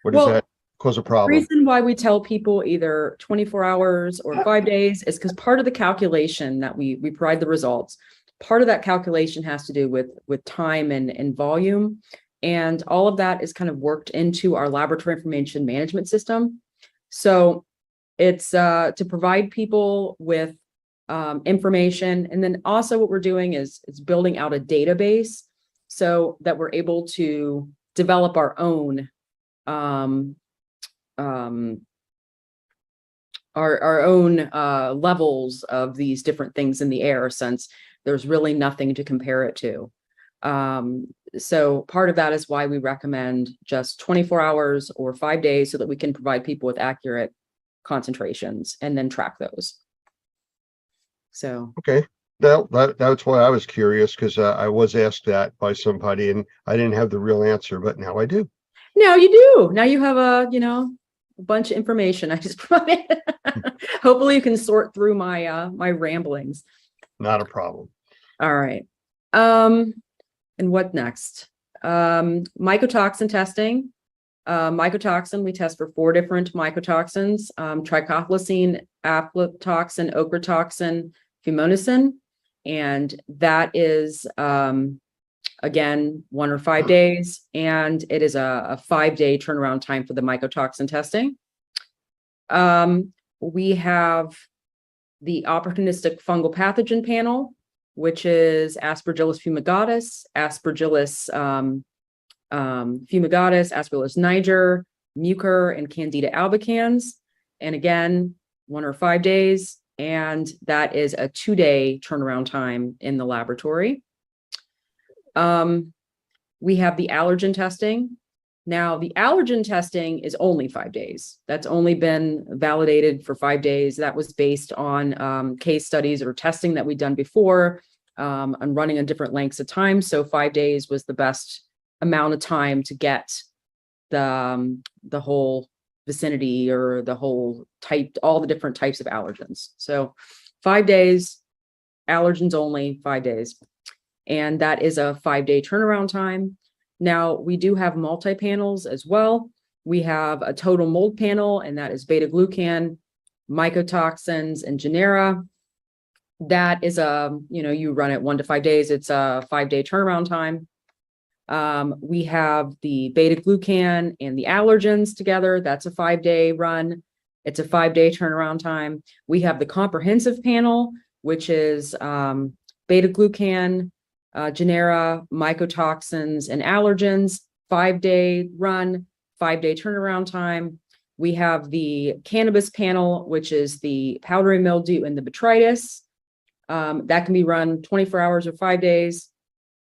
Or does Well, that cause a The problem? reason why we tell people either 24 hours or 5 days is because part of the calculation that we provide the results, part of that calculation has to do with time and volume. And all of that is kind of worked into our laboratory information management system. So it's to provide people with information. And then also what we're doing is building out a database so that we're able to develop our own our own levels of these different things in the air, since there's really nothing to compare it to. So part of that is why we recommend just 24 hours or 5 days so that we can provide people with accurate concentrations and then track those. So Okay, that's why I was curious, because I was asked that by somebody and I didn't have the real answer, but now I do. now you do. Now you have a bunch of information I just provided. Hopefully you can sort through my my ramblings. Not a problem. All right. And what next? Mycotoxin testing. Mycotoxin, we test for 4 different mycotoxins: trichothylacine, aflatoxin, ochratoxin, fumonisin. And that is, again, 1 or 5 days. And it is a 5-day turnaround time for the mycotoxin testing. We have the opportunistic fungal pathogen panel, which is Aspergillus fumigatus, Aspergillus fumigatus, Aspergillus niger, Mucor, and Candida albicans. And again, 1 or 5 days. And that is a 2-day turnaround time in the laboratory. We have the allergen testing. Now, the allergen testing is only 5 days. That's only been validated for 5 days. That was based on case studies or testing that we'd done before, and running on different lengths of time. So 5 days was the best amount of time to get the whole vicinity or the whole type, all the different types of allergens. So 5 days, allergens only, 5 days. And that is a 5-day turnaround time. Now, we do have multi-panels as well. We have a total mold panel, and that is beta-glucan, mycotoxins, and genera. That is you run it 1 to 5 days. It's a 5-day turnaround time. We have the beta-glucan and the allergens together. That's a 5-day run. It's a 5-day turnaround time. We have the comprehensive panel, which is beta-glucan, genera, mycotoxins, and allergens, 5-day run, 5-day turnaround time. We have the cannabis panel, which is the powdery mildew and the botrytis. That can be run 24 hours or 5 days.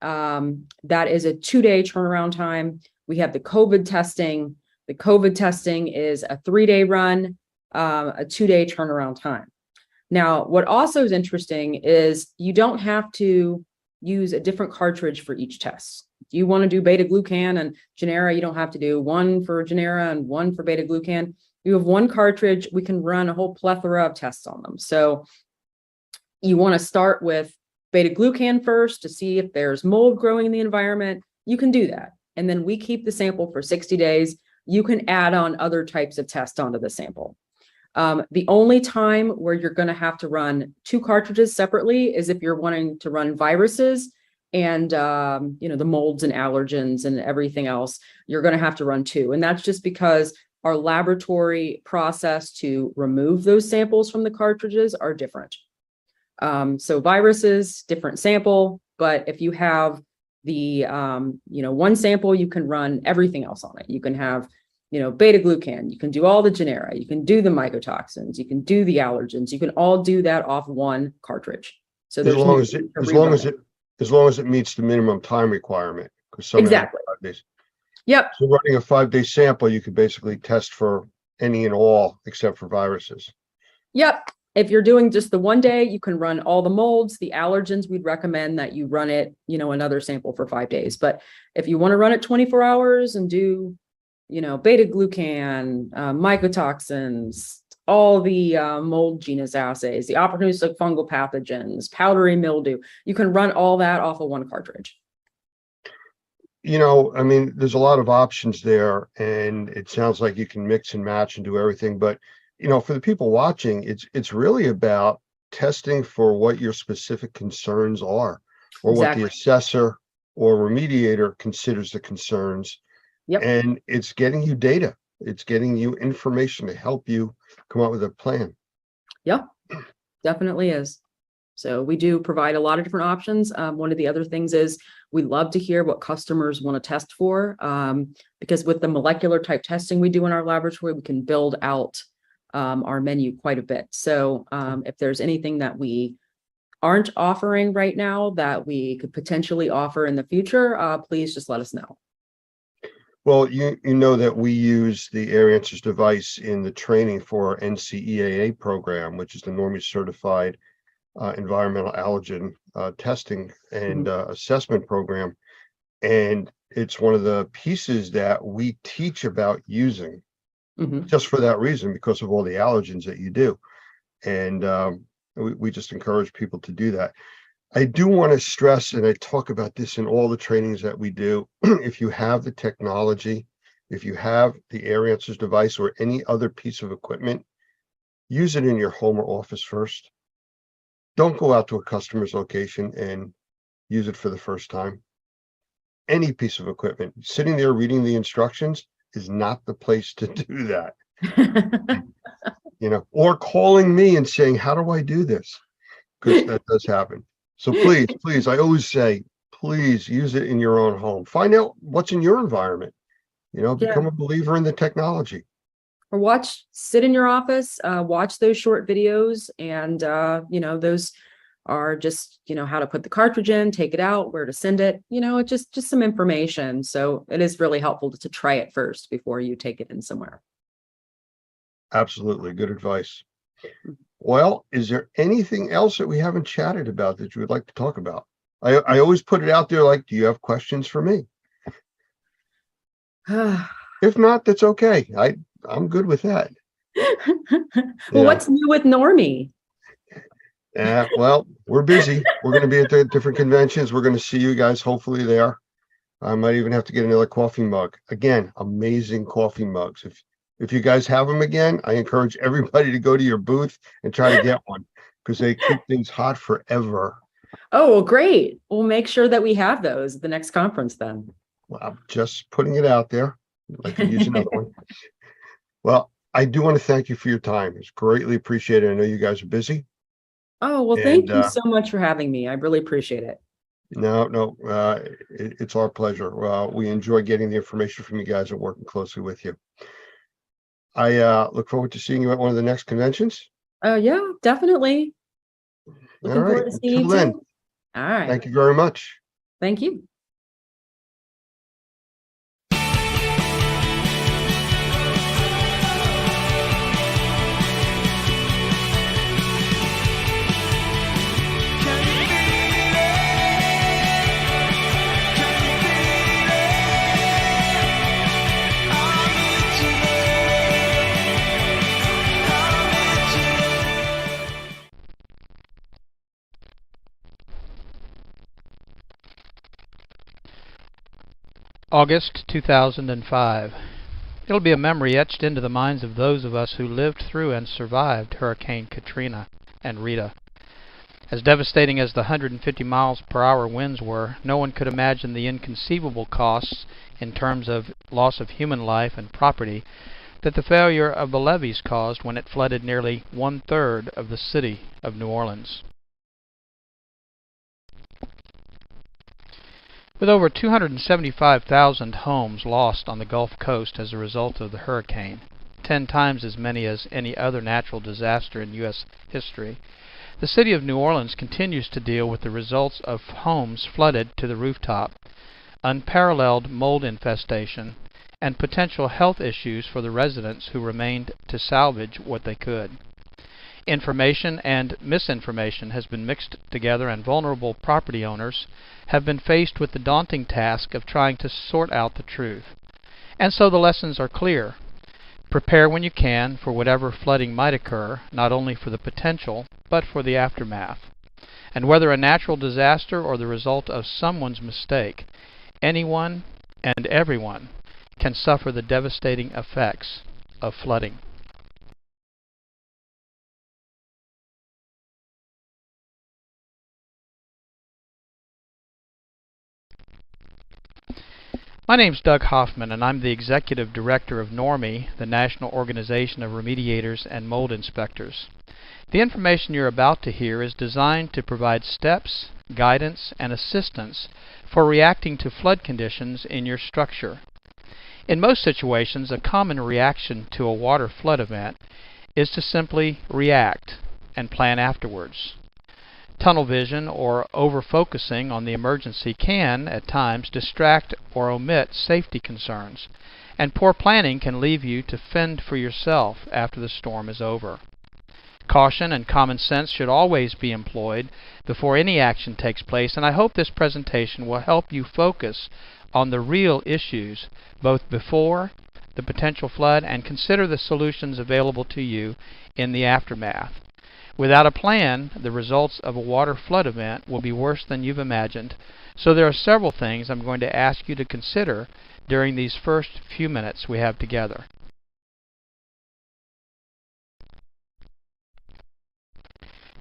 That is a 2-day turnaround time. We have the COVID testing. The COVID testing is a 3-day run, a 2-day turnaround time. Now, what also is interesting is you don't have to use a different cartridge for each test. If you want to do beta-glucan and genera, you don't have to do one for genera and one for beta-glucan. You have one cartridge, we can run a whole plethora of tests on them. So you want to start with beta-glucan first to see if there's mold growing in the environment. You can do that. And then we keep the sample for 60 days. You can add on other types of tests onto the sample. The only time where you're going to have to run 2 cartridges separately is if you're wanting to run viruses and, the molds and allergens and everything else. You're going to have to run 2. And that's just because our laboratory process to remove those samples from the cartridges are different. So viruses, different sample, but if you have the, one sample, you can run everything else on it. You can have beta-glucan, you can do all the genera, you can do the mycotoxins, you can do the allergens, you can all do that off one cartridge. So As long as it meets the minimum time requirement. Exactly. Yep. So running a 5-day sample, you could basically test for any and all except for viruses. Yep. If you're doing just the 1 day, you can run all the molds, the allergens. We'd recommend that you run it, another sample for 5 days. But if you want to run it 24 hours and do beta-glucan, mycotoxins, all the mold genus assays, the opportunistic fungal pathogens, powdery mildew. You can run all that off of one cartridge. You know, I mean, there's a lot of options there, and it sounds like you can mix and match and do everything. But, you know, for the people watching, it's really about testing for what your specific concerns are, or what the assessor or remediator considers the concerns. Yep. And it's getting you data. It's getting you information to help you come up with a plan. Yep, definitely is. So we do provide a lot of different options. One of the other things is we love to hear what customers want to test for, because with the molecular type testing we do in our laboratory, we can build out our menu quite a bit. So if there's anything that we aren't offering right now that we could potentially offer in the future, please just let us know. Well, you know that we use the Air Answers device in the training for our NCEAA program, which is the Normie Certified Environmental Allergen Testing and Assessment Program. And it's one of the pieces that we teach about using just for that reason, because of all the allergens that you do. And we just encourage people to do that. I do want to stress, and I talk about this in all the trainings that we do, if you have the technology, if you have the Air Answers device or any other piece of equipment, use it in your home or office first. Don't go out to a customer's location and use it for the first time. Any piece of equipment, sitting there reading the instructions is not the place to do that. You know, or calling me and saying, how do I do this? Because that does happen. So please, I always say, please use it in your own home. Find out what's in your environment. You know, become a believer in the technology. Or sit in your office, watch those short videos, and you know, those are just, you know, how to put the cartridge in, take it out, where to send it, you know, it's just some information. So it is really helpful to try it first before you take it in somewhere. Absolutely. Good advice. Well, is there anything else that we haven't chatted about that you would like to talk about? I always put it out there, like, do you have questions for me? If not, that's okay. I'm good with that. Well, what's new with Normie? Well, we're busy. We're going to be at the different conventions. We're going to see you guys hopefully there. I might even have to get another coffee mug. Again, amazing coffee mugs. If you guys have them again, I encourage everybody to go to your booth and try to get one, because they keep things hot forever. Oh, well, great. We'll make sure that we have those at the next conference then. Well, I'm just putting it out there. I'd like to use another one. Well, I do want to thank you for your time. It's greatly appreciated. I know you guys are busy. Oh, well, thank you so much for having me. I really appreciate it. No, it's our pleasure. We enjoy getting the information from you guys and working closely with you. I look forward to seeing you at one of the next conventions. Oh, yeah, definitely. Looking forward to seeing you then. too. All right. Thank you very much. Thank you. August 2005. It'll be a memory etched into the minds of those of us who lived through and survived Hurricane Katrina and Rita. As devastating as the 150 miles per hour winds were, no one could imagine the inconceivable costs in terms of loss of human life and property that the failure of the levees caused when it flooded nearly 1/3 of the city of New Orleans. With over 275,000 homes lost on the Gulf Coast as a result of the hurricane, 10 times as many as any other natural disaster in U.S. history, the city of New Orleans continues to deal with the results of homes flooded to the rooftop, unparalleled mold infestation, and potential health issues for the residents who remained to salvage what they could. Information and misinformation has been mixed together, and vulnerable property owners have been faced with the daunting task of trying to sort out the truth. And so the lessons are clear. Prepare when you can for whatever flooding might occur, not only for the potential, but for the aftermath. And whether a natural disaster or the result of someone's mistake, anyone and everyone can suffer the devastating effects of flooding. My name's Doug Hoffman, and I'm the Executive Director of NORMI, the National Organization of Remediators and Mold Inspectors. The information you're about to hear is designed to provide steps, guidance, and assistance for reacting to flood conditions in your structure. In most situations, a common reaction to a water flood event is to simply react and plan afterwards. Tunnel vision or over-focusing on the emergency can, at times, distract or omit safety concerns, and poor planning can leave you to fend for yourself after the storm is over. Caution and common sense should always be employed before any action takes place, and I hope this presentation will help you focus on the real issues both before the potential flood and consider the solutions available to you in the aftermath. Without a plan, the results of a water flood event will be worse than you've imagined, so there are several things I'm going to ask you to consider during these first few minutes we have together.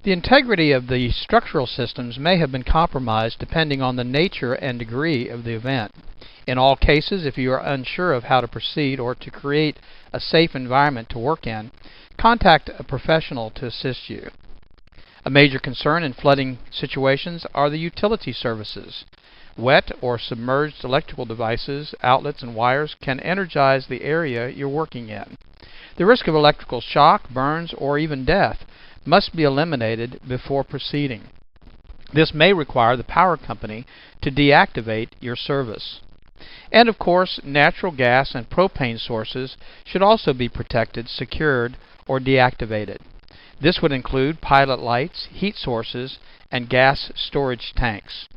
The integrity of the structural systems may have been compromised depending on the nature and degree of the event. In all cases, if you are unsure of how to proceed or to create a safe environment to work in, contact a professional to assist you. A major concern in flooding situations are the utility services. Wet or submerged electrical devices, outlets, and wires can energize the area you're working in. The risk of electrical shock, burns, or even death must be eliminated before proceeding. This may require the power company to deactivate your service. And of course, natural gas and propane sources should also be protected, secured, or deactivated. This would include pilot lights, heat sources, and gas storage tanks.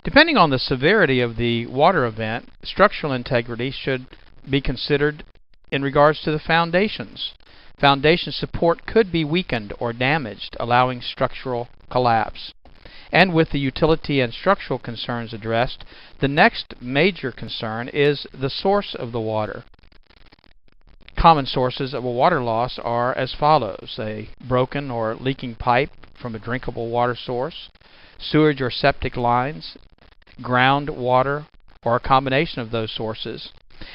Depending on the severity of the water event, structural integrity should be considered in regards to the foundations. Foundation support could be weakened or damaged, allowing structural collapse. And with the utility and structural concerns addressed, the next major concern is the source of the water. Common sources of a water loss are as follows: a broken or leaking pipe from a drinkable water source, sewage or septic lines, groundwater, or a combination of those sources.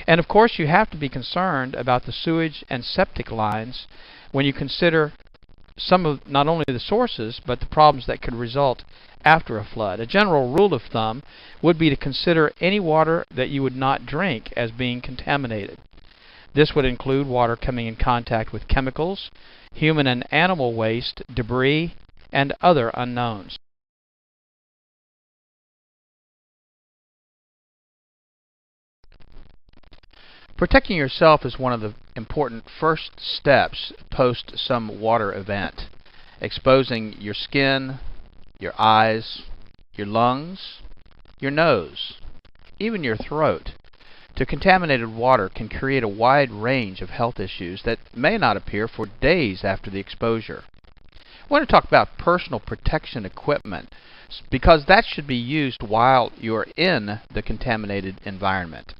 And of course, you have to be concerned about the sewage and septic lines when you consider some of not only the sources, but the problems that could result after a flood. A general rule of thumb would be to consider any water that you would not drink as being contaminated. This would include water coming in contact with chemicals, human and animal waste, debris, and other unknowns. Protecting yourself is one of the important first steps post some water event. Exposing your skin, your eyes, your lungs, your nose, even your throat to contaminated water can create a wide range of health issues that may not appear for days after the exposure. I want to talk about personal protection equipment because that should be used while you're in the contaminated environment.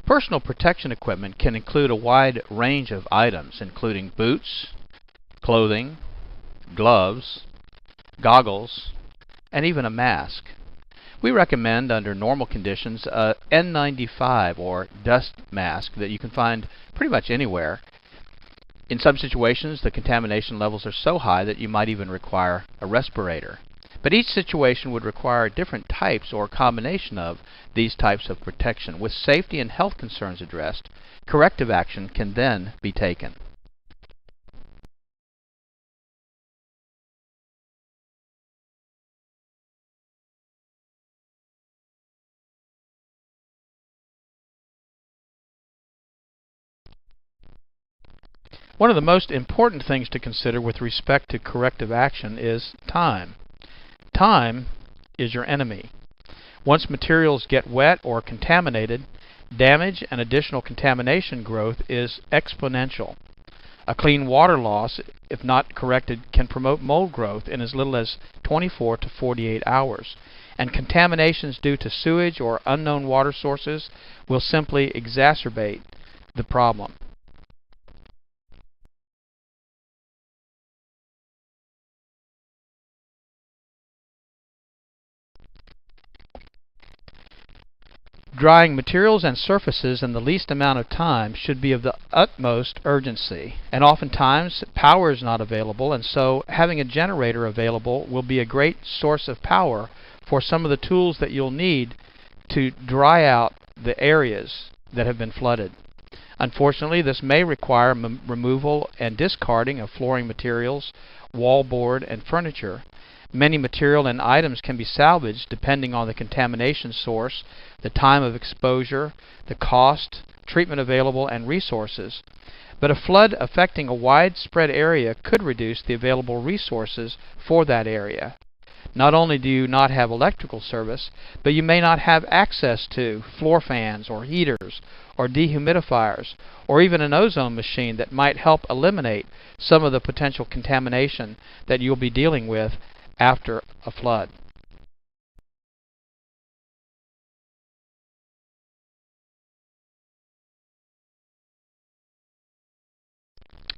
Personal protection equipment can include a wide range of items, including boots, clothing, gloves, goggles, and even a mask. We recommend, under normal conditions, a N95 or dust mask that you can find pretty much anywhere. In some situations, the contamination levels are so high that you might even require a respirator. But each situation would require different types or combination of these types of protection. With safety and health concerns addressed, corrective action can then be taken. One of the most important things to consider with respect to corrective action is time. Time is your enemy. Once materials get wet or contaminated, damage and additional contamination growth is exponential. A clean water loss, if not corrected, can promote mold growth in as little as 24 to 48 hours, and contaminations due to sewage or unknown water sources will simply exacerbate the problem. Drying materials and surfaces in the least amount of time should be of the utmost urgency, and oftentimes power is not available, and so having a generator available will be a great source of power for some of the tools that you'll need to dry out the areas that have been flooded. Unfortunately, this may require removal and discarding of flooring materials, wallboard, and furniture. Many material and items can be salvaged depending on the contamination source, the time of exposure, the cost, treatment available, and resources. But a flood affecting a widespread area could reduce the available resources for that area. Not only do you not have electrical service, but you may not have access to floor fans or heaters or dehumidifiers or even an ozone machine that might help eliminate some of the potential contamination that you'll be dealing with after a flood.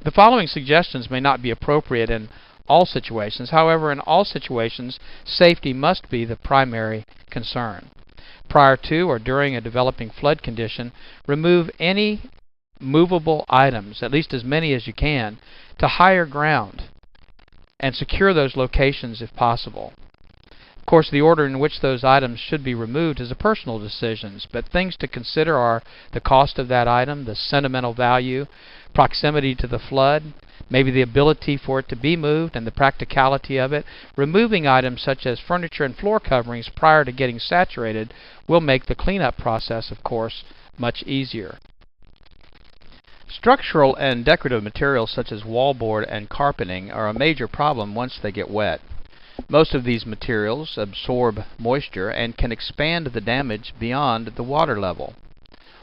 The following suggestions may not be appropriate in all situations. However, in all situations, safety must be the primary concern. Prior to or during a developing flood condition, remove any movable items, at least as many as you can, to higher ground, and secure those locations if possible. Of course, the order in which those items should be removed is a personal decision, but things to consider are the cost of that item, the sentimental value, proximity to the flood, maybe the ability for it to be moved and the practicality of it. Removing items such as furniture and floor coverings prior to getting saturated will make the cleanup process, of course, much easier. Structural and decorative materials such as wallboard and carpeting are a major problem once they get wet. Most of these materials absorb moisture and can expand the damage beyond the water level.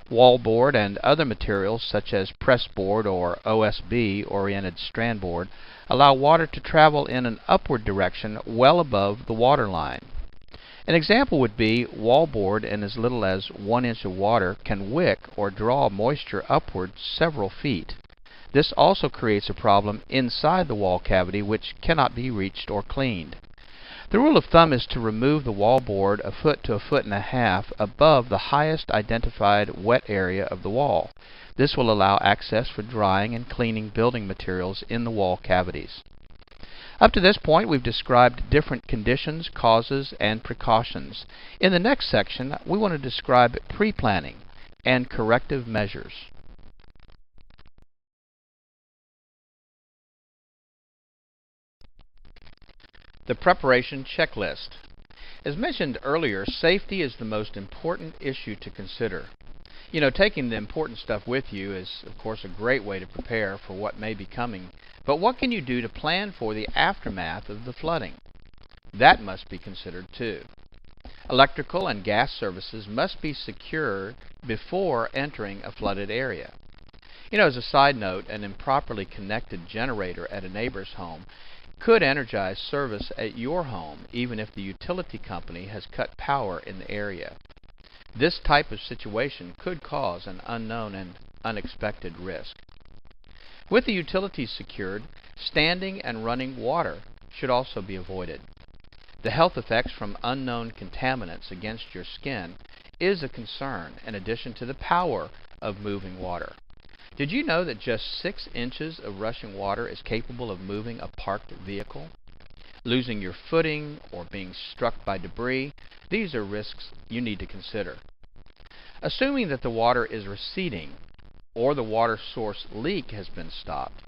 Wallboard and other materials such as pressboard or OSB oriented strand board allow water to travel in an upward direction well above the water line. An example would be wallboard in as little as 1 inch of water can wick or draw moisture upward several feet. This also creates a problem inside the wall cavity which cannot be reached or cleaned. The rule of thumb is to remove the wallboard a foot to a foot and a half above the highest identified wet area of the wall. This will allow access for drying and cleaning building materials in the wall cavities. Up to this point, we've described different conditions, causes, and precautions. In the next section, we want to describe pre-planning and corrective measures. The preparation checklist. As mentioned earlier, safety is the most important issue to consider. You know, taking the important stuff with you is, of course, a great way to prepare for what may be coming. But what can you do to plan for the aftermath of the flooding? That must be considered too. Electrical and gas services must be secured before entering a flooded area. You know, as a side note, an improperly connected generator at a neighbor's home could energize service at your home even if the utility company has cut power in the area. This type of situation could cause an unknown and unexpected risk. With the utilities secured, standing and running water should also be avoided. The health effects from unknown contaminants against your skin is a concern in addition to the power of moving water. Did you know that just 6 inches of rushing water is capable of moving a parked vehicle? Losing your footing or being struck by debris, these are risks you need to consider. Assuming that the water is receding or the water source leak has been stopped,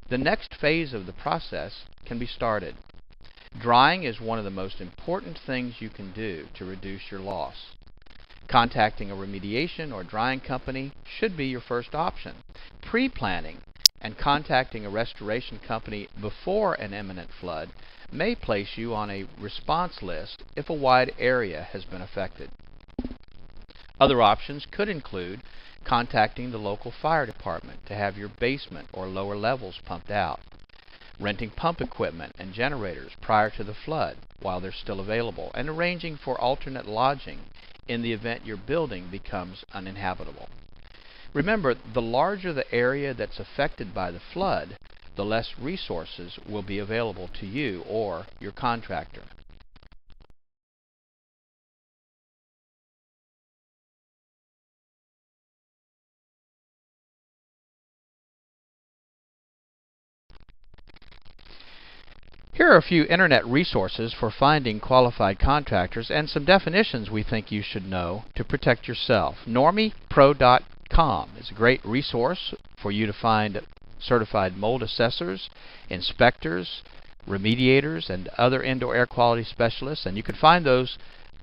the next phase of the process can be started. Drying is one of the most important things you can do to reduce your loss. Contacting a remediation or drying company should be your first option. Pre-planning and contacting a restoration company before an imminent flood may place you on a response list if a wide area has been affected. Other options could include contacting the local fire department to have your basement or lower levels pumped out, renting pump equipment and generators prior to the flood while they're still available, and arranging for alternate lodging in the event your building becomes uninhabitable. Remember, the larger the area that's affected by the flood, the less resources will be available to you or your contractor. Here are a few internet resources for finding qualified contractors and some definitions we think you should know to protect yourself. NormiePro.com is a great resource for you to find certified mold assessors, inspectors, remediators, and other indoor air quality specialists, and you can find those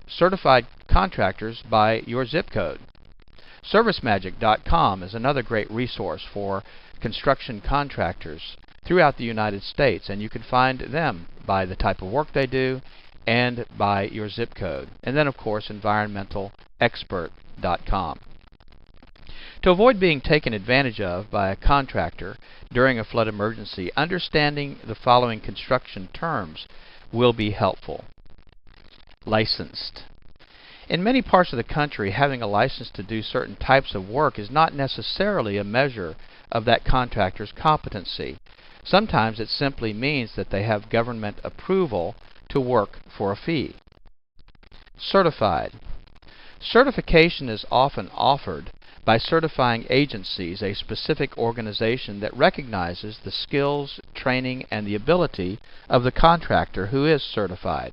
certified contractors by your zip code. ServiceMagic.com is another great resource for construction contractors throughout the United States, and you can find them by the type of work they do and by your zip code. And then, of course, EnvironmentalExpert.com. To avoid being taken advantage of by a contractor during a flood emergency, understanding the following construction terms will be helpful. Licensed. In many parts of the country, having a license to do certain types of work is not necessarily a measure of that contractor's competency. Sometimes it simply means that they have government approval to work for a fee. Certified. Certification is often offered by certifying agencies, a specific organization that recognizes the skills, training, and the ability of the contractor who is certified.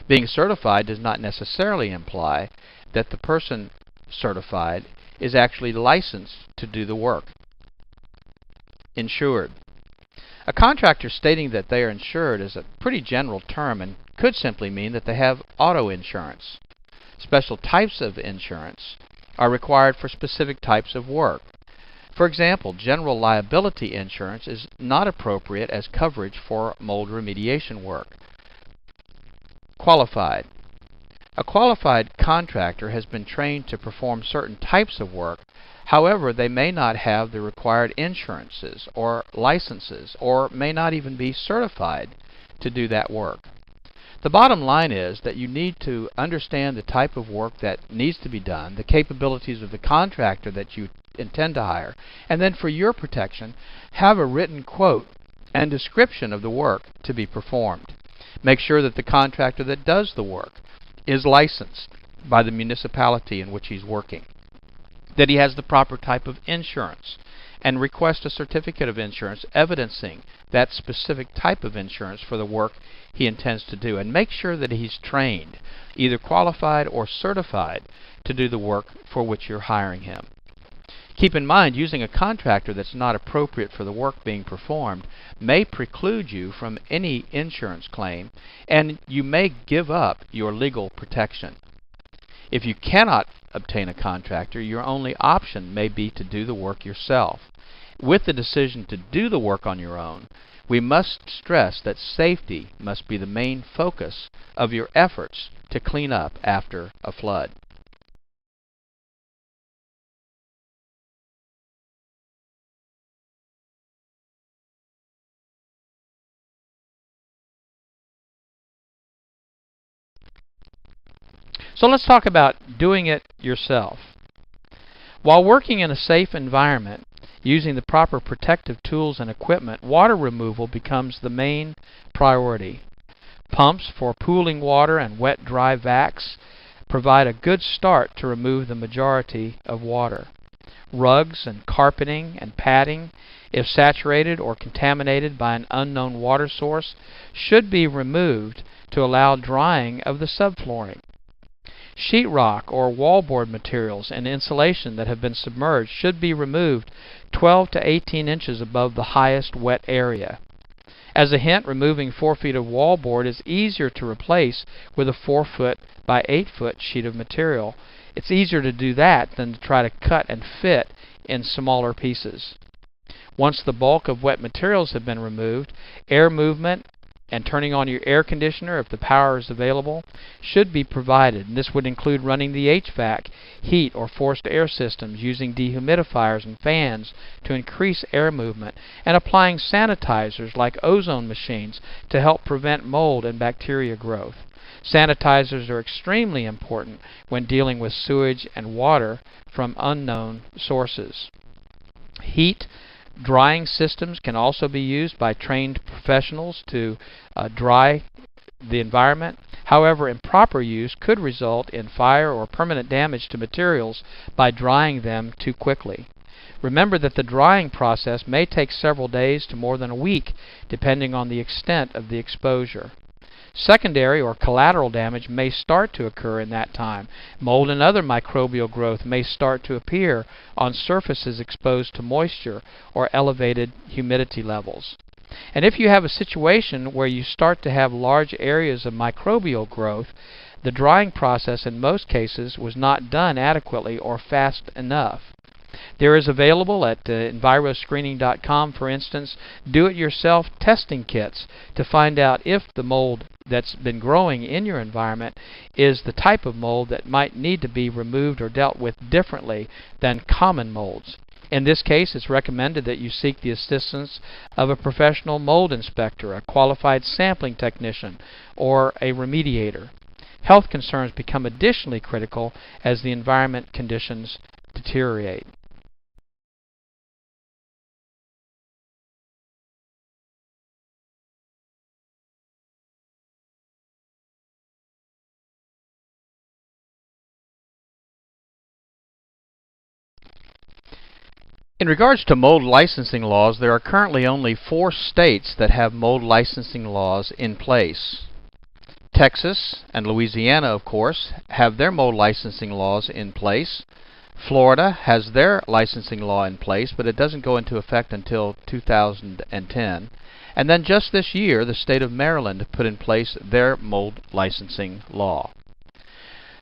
Being certified does not necessarily imply that the person certified is actually licensed to do the work. Insured. A contractor stating that they are insured is a pretty general term and could simply mean that they have auto insurance. Special types of insurance are required for specific types of work. For example, general liability insurance is not appropriate as coverage for mold remediation work. Qualified. A qualified contractor has been trained to perform certain types of work. However, they may not have the required insurances or licenses, or may not even be certified to do that work. The bottom line is that you need to understand the type of work that needs to be done, the capabilities of the contractor that you intend to hire, and then for your protection, have a written quote and description of the work to be performed. Make sure that the contractor that does the work is licensed by the municipality in which he's working, that he has the proper type of insurance, and request a certificate of insurance evidencing that specific type of insurance for the work he intends to do, and make sure that he's trained, either qualified or certified, to do the work for which you're hiring him. Keep in mind, using a contractor that's not appropriate for the work being performed may preclude you from any insurance claim, and you may give up your legal protection. If you cannot obtain a contractor, your only option may be to do the work yourself. With the decision to do the work on your own, we must stress that safety must be the main focus of your efforts to clean up after a flood. So let's talk about doing it yourself. While working in a safe environment, using the proper protective tools and equipment, water removal becomes the main priority. Pumps for pooling water and wet-dry vacs provide a good start to remove the majority of water. Rugs and carpeting and padding, if saturated or contaminated by an unknown water source, should be removed to allow drying of the subflooring. Sheetrock or wallboard materials and insulation that have been submerged should be removed 12 to 18 inches above the highest wet area. As a hint, removing 4 feet of wallboard is easier to replace with a 4 foot by 8 foot sheet of material. It's easier to do that than to try to cut and fit in smaller pieces. Once the bulk of wet materials have been removed, air movement and turning on your air conditioner if the power is available should be provided. And this would include running the HVAC, heat or forced air systems, using dehumidifiers and fans to increase air movement, and applying sanitizers like ozone machines to help prevent mold and bacteria growth. Sanitizers are extremely important when dealing with sewage and water from unknown sources. Heat drying systems can also be used by trained professionals to dry the environment. However, improper use could result in fire or permanent damage to materials by drying them too quickly. Remember that the drying process may take several days to more than a week, depending on the extent of the exposure. Secondary or collateral damage may start to occur in that time. Mold and other microbial growth may start to appear on surfaces exposed to moisture or elevated humidity levels. And if you have a situation where you start to have large areas of microbial growth, the drying process in most cases was not done adequately or fast enough. There is available at enviroscreening.com, for instance, do-it-yourself testing kits to find out if the mold that's been growing in your environment is the type of mold that might need to be removed or dealt with differently than common molds. In this case, it's recommended that you seek the assistance of a professional mold inspector, a qualified sampling technician, or a remediator. Health concerns become additionally critical as the environment conditions deteriorate. In regards to mold licensing laws, there are currently only 4 states that have mold licensing laws in place. Texas and Louisiana, of course, have their mold licensing laws in place. Florida has their licensing law in place, but it doesn't go into effect until 2010. And then just this year, the state of Maryland put in place their mold licensing law.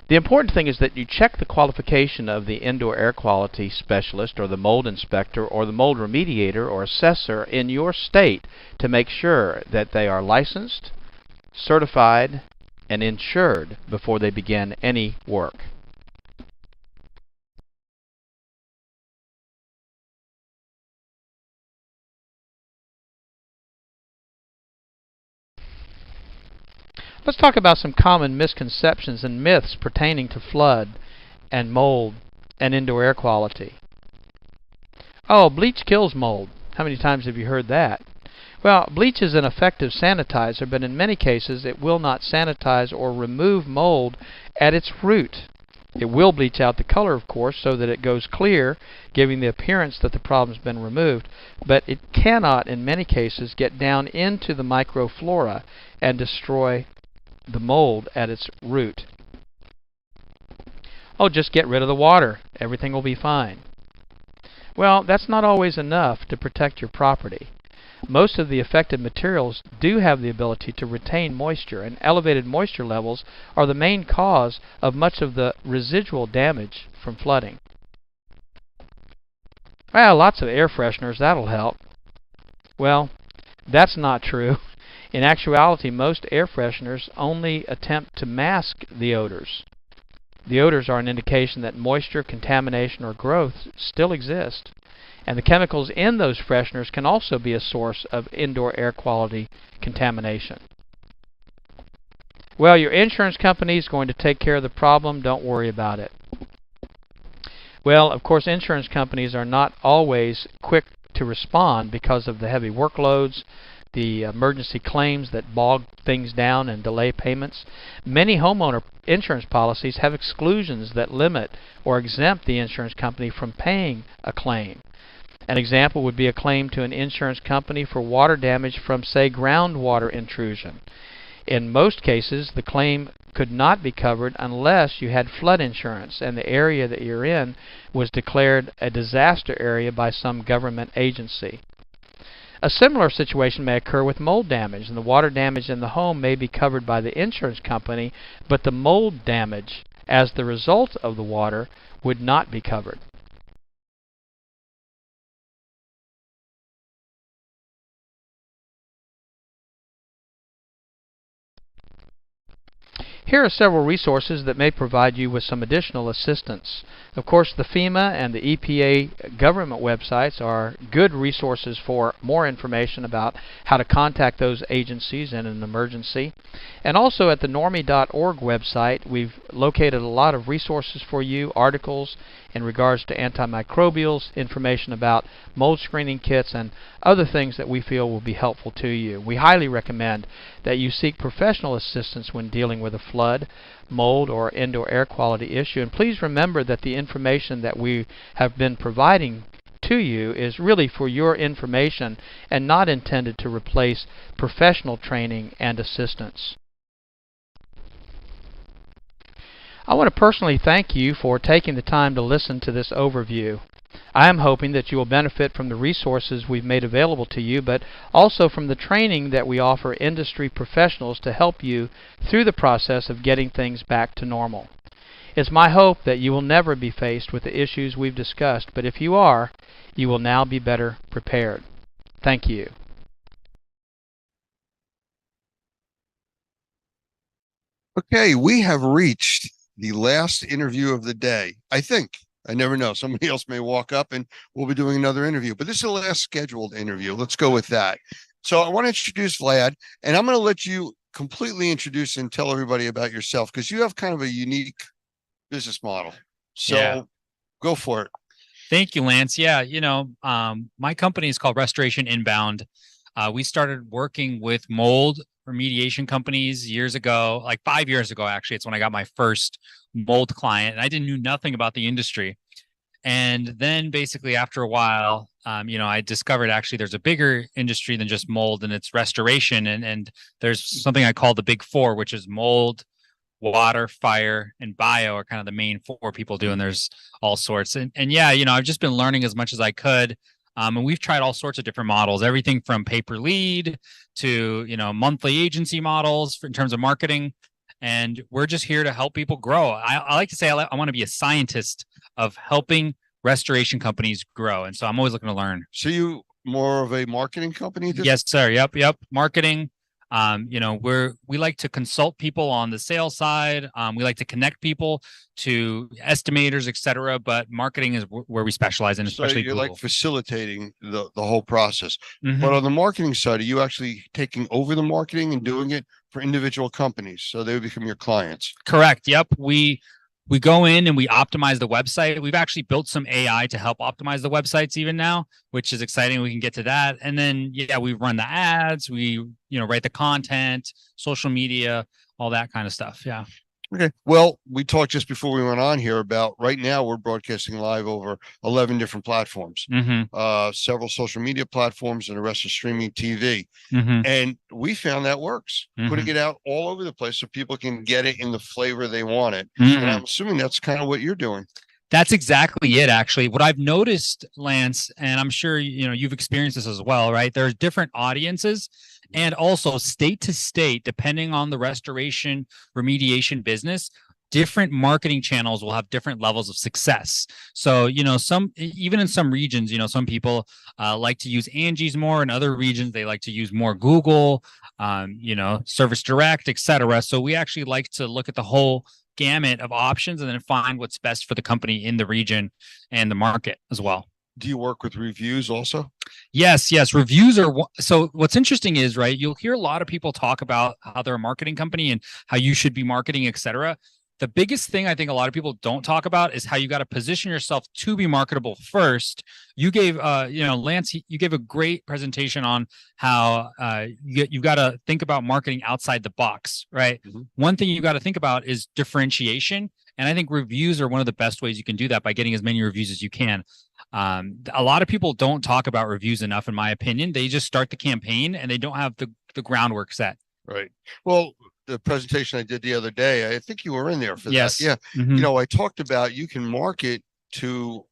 The important thing is that you check the qualification of the indoor air quality specialist or the mold inspector or the mold remediator or assessor in your state to make sure that they are licensed, certified, and insured before they begin any work. Let's talk about some common misconceptions and myths pertaining to flood and mold and indoor air quality. Oh, bleach kills mold. How many times have you heard that? Well, bleach is an effective sanitizer, but in many cases it will not sanitize or remove mold at its root. It will bleach out the color, of course, so that it goes clear, giving the appearance that the problem's been removed, but it cannot, in many cases, get down into the microflora and destroy the mold at its root. Oh, just get rid of the water. Everything will be fine. Well, that's not always enough to protect your property. Most of the affected materials do have the ability to retain moisture, and elevated moisture levels are the main cause of much of the residual damage from flooding. Well, lots of air fresheners, that'll help. Well, that's not true. In actuality, most air fresheners only attempt to mask the odors. The odors are an indication that moisture, contamination, or growth still exist. And the chemicals in those fresheners can also be a source of indoor air quality contamination. Well, your insurance company is going to take care of the problem. Don't worry about it. Well, of course, insurance companies are not always quick to respond because of the heavy workloads, the emergency claims that bog things down and delay payments. Many homeowner insurance policies have exclusions that limit or exempt the insurance company from paying a claim. An example would be a claim to an insurance company for water damage from, say, groundwater intrusion. In most cases, the claim could not be covered unless you had flood insurance and the area that you're in was declared a disaster area by some government agency. A similar situation may occur with mold damage, and the water damage in the home may be covered by the insurance company, but the mold damage as the result of the water would not be covered. Here are several resources that may provide you with some additional assistance. Of course, the FEMA and the EPA government websites are good resources for more information about how to contact those agencies in an emergency. And also at the normie.org website, we've located a lot of resources for you, articles in regards to antimicrobials, information about mold screening kits, and other things that we feel will be helpful to you. We highly recommend that you seek professional assistance when dealing with a flood, mold, or indoor air quality issue. And please remember that the information that we have been providing to you is really for your information and not intended to replace professional training and assistance. I want to personally thank you for taking the time to listen to this overview. I am hoping that you will benefit from the resources we've made available to you, but also from the training that we offer industry professionals to help you through the process of getting things back to normal. It's my hope that you will never be faced with the issues we've discussed, but if you are, you will now be better prepared. Thank you. Okay, we have reached the last interview of the day. I think. I never know. Somebody else may walk up and we'll be doing another interview, but this is the last scheduled interview. Let's go with that. So I want to introduce Vlad, and I'm going to let you completely introduce and tell everybody about yourself because you have kind of a unique business model. So go for it. Thank you, Lance. Yeah, my company is called Restoration Inbound. We started working with mold remediation companies years ago, like 5 years ago, actually. It's when I got my first mold client, and I knew nothing about the industry. And then basically after a while, I discovered actually there's a bigger industry than just mold, and it's restoration. And there's something I call the big four, which is mold, water, fire, and bio are kind of the main four people do. And there's all sorts. And I've just been learning as much as I could. And we've tried all sorts of different models, everything from pay per lead to, monthly agency models in terms of marketing. And we're just here to help people grow. I like to say I want to be a scientist of helping restoration companies grow. And so I'm always looking to learn. So you more of a marketing company? Yes, sir. Yep. Marketing. We like to consult people on the sales side. We like to connect people to estimators, etc. But marketing is where we specialize in, especially so you're Google. like facilitating the whole process. Mhm. But on the marketing side, are you actually taking over the marketing and doing it for individual companies so they would become your clients? Correct. Yep. We go in and we optimize the website. We've actually built some AI to help optimize the websites even now, which is exciting. We can get to that. And then, we run the ads, we, write the content, social media, all that kind of stuff. Yeah. Okay. Well, we talked just before we went on here about right now we're broadcasting live over 11 different platforms, several social media platforms, and the rest of streaming TV. And we found that works, putting it out all over the place so people can get it in the flavor they want it. And I'm assuming that's kind of what you're doing. That's exactly it, actually. What I've noticed, Lance, and I'm sure you've experienced this as well, right? There's different audiences, and also state to state, depending on the restoration remediation business, different marketing channels will have different levels of success. So, even in some regions, some people like to use Angie's more. In other regions, they like to use more Google, Service Direct, etc. So we actually like to look at the whole gamut of options and then find what's best for the company in the region and the market as well. Do you work with reviews also? Yes. Reviews are so what's interesting is, right, you'll hear a lot of people talk about how they're a marketing company and how you should be marketing, etc. The biggest thing I think a lot of people don't talk about is how you got to position yourself to be marketable first. You gave, Lance, you gave a great presentation on how you've got to think about marketing outside the box, right? One thing you got to think about is differentiation. And I think reviews are one of the best ways you can do that by getting as many reviews as you can. A lot of people don't talk about reviews enough, in my opinion. They just start the campaign and they don't have the groundwork set. Right. Well, the presentation I did the other day, I think you were in there for Yes. that. Yeah. I talked about you can market to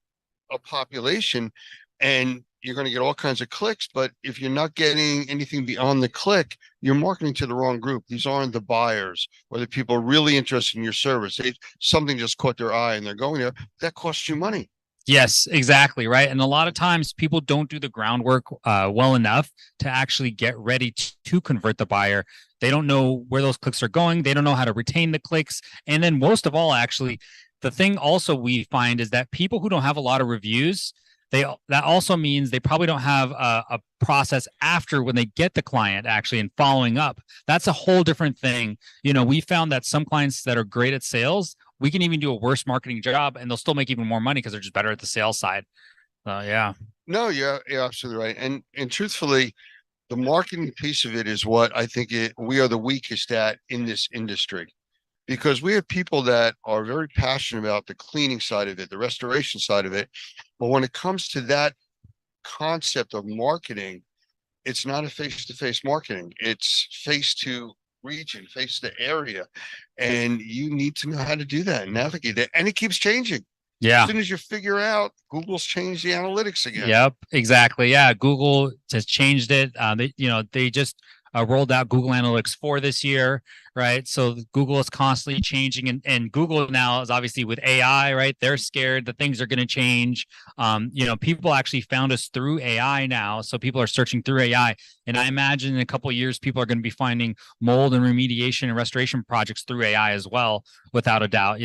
a population and you're going to get all kinds of clicks, but if you're not getting anything beyond the click, you're marketing to the wrong group. These aren't the buyers or the people really interested in your service. Something just caught their eye and they're going there. That costs you money. Yes, exactly. Right. And a lot of times people don't do the groundwork well enough to actually get ready to convert the buyer. They don't know where those clicks are going. They don't know how to retain the clicks. And then most of all, actually, the thing also we find is that people who don't have a lot of reviews, that also means they probably don't have a process after when they get the client actually and following up. That's a whole different thing. You know, we found that some clients that are great at sales, we can even do a worse marketing job and they'll still make even more money because they're just better at the sales side. Yeah. No, you're absolutely right. And truthfully, the marketing piece of it is what I think we are the weakest at in this industry, because we have people that are very passionate about the cleaning side of it, the restoration side of it. But when it comes to that concept of marketing, it's not a face-to-face marketing. It's face to region, face to area. And you need to know how to do that and navigate it. And it keeps changing. Yeah. As soon as you figure out, Google's changed the analytics again. Yep, exactly. Yeah, Google has changed it. They just rolled out Google Analytics 4 this year, right? So Google is constantly changing, and Google now is obviously with AI, right? They're scared that things are going to change. People actually found us through AI now, so people are searching through AI, and I imagine in a couple of years, people are going to be finding mold and remediation and restoration projects through AI as well, without a doubt.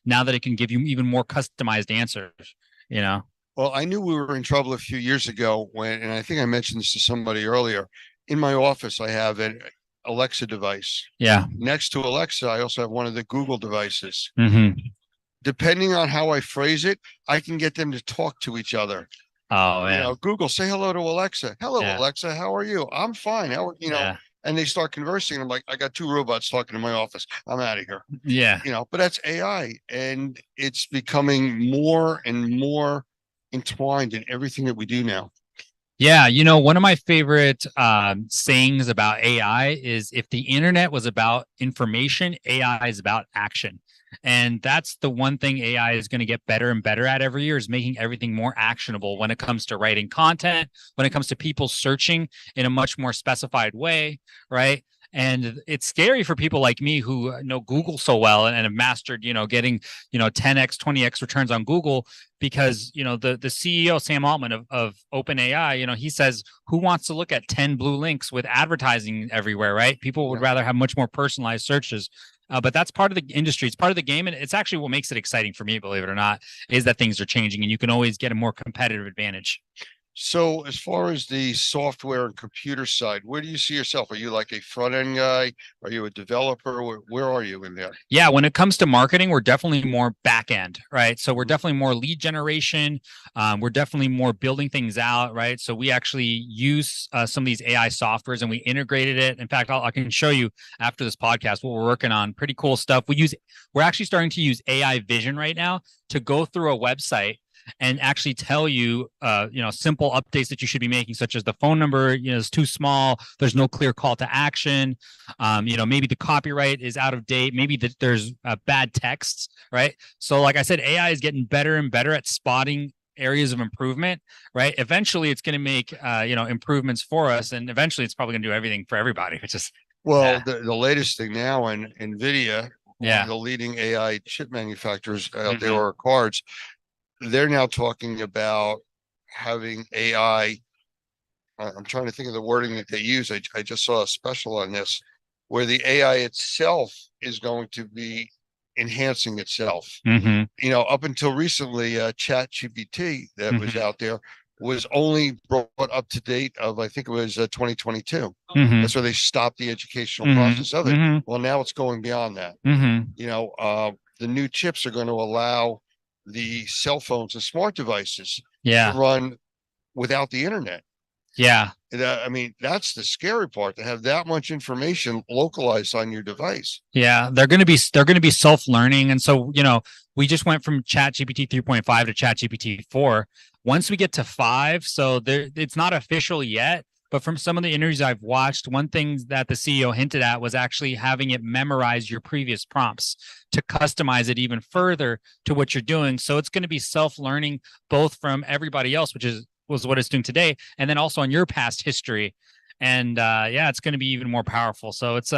Now that it can give you even more customized answers. Well, I knew we were in trouble a few years ago and I think I mentioned this to somebody earlier. In my office, I have an Alexa device. Yeah. Next to Alexa, I also have one of the Google devices. Mm-hmm. Depending on how I phrase it, I can get them to talk to each other. Oh, man. Google, say hello to Alexa. Hello, Yeah. Alexa. How are you? I'm fine. Yeah. And they start conversing. I'm like, I got two robots talking in my office. I'm out of here. Yeah. But that's AI, and it's becoming more and more entwined in everything that we do now. Yeah, one of my favorite sayings about AI is if the internet was about information, AI is about action. And that's the one thing AI is going to get better and better at every year, is making everything more actionable when it comes to writing content, when it comes to people searching in a much more specified way, right? And it's scary for people like me who know Google so well and have mastered, getting, 10x, 20x returns on Google, because, the CEO, Sam Altman of OpenAI, he says, who wants to look at 10 blue links with advertising everywhere, right? People would rather have much more personalized searches. But that's part of the industry. It's part of the game. And it's actually what makes it exciting for me, believe it or not, is that things are changing and you can always get a more competitive advantage. So as far as the software and computer side, where do you see yourself? Are you like a front end guy? Are you a developer? Where are you in there? Yeah, when it comes to marketing, we're definitely more back end, right? So we're definitely more lead generation. We're definitely more building things out, right? So we actually use some of these AI softwares and we integrated it. In fact, I can show you after this podcast what we're working on. Pretty cool stuff. We're actually starting to use AI vision right now to go through a website and actually tell you, simple updates that you should be making, such as the phone number, is too small. There's no clear call to action. Maybe the copyright is out of date. Maybe there's bad texts, right? So like I said, AI is getting better and better at spotting areas of improvement, right? Eventually it's going to make, improvements for us. And eventually it's probably going to do everything for everybody, which is. Well, the latest thing now in NVIDIA, Yeah. the leading AI chip manufacturers out there, or cards, they're now talking about having AI. I'm trying to think of the wording that they use. I just saw a special on this, where the AI itself is going to be enhancing itself. Mm-hmm. Up until recently, ChatGPT that was out there was only brought up to date of, I think it was 2022. Mhm. That's where they stopped the educational Mhm. process of it. Mhm. Well, now it's going beyond that. Mm-hmm. The new chips are going to allow the cell phones and smart devices Yeah. to run without the internet. Yeah. That's the scary part, to have that much information localized on your device. Yeah, they're going to be self-learning. And so, we just went from ChatGPT 3.5 to ChatGPT 4. Once we get to 5, it's not official yet, but from some of the interviews I've watched, one thing that the CEO hinted at was actually having it memorize your previous prompts to customize it even further to what you're doing. So it's going to be self-learning both from everybody else, was what it's doing today, and then also on your past history. And yeah, it's going to be even more powerful. So it's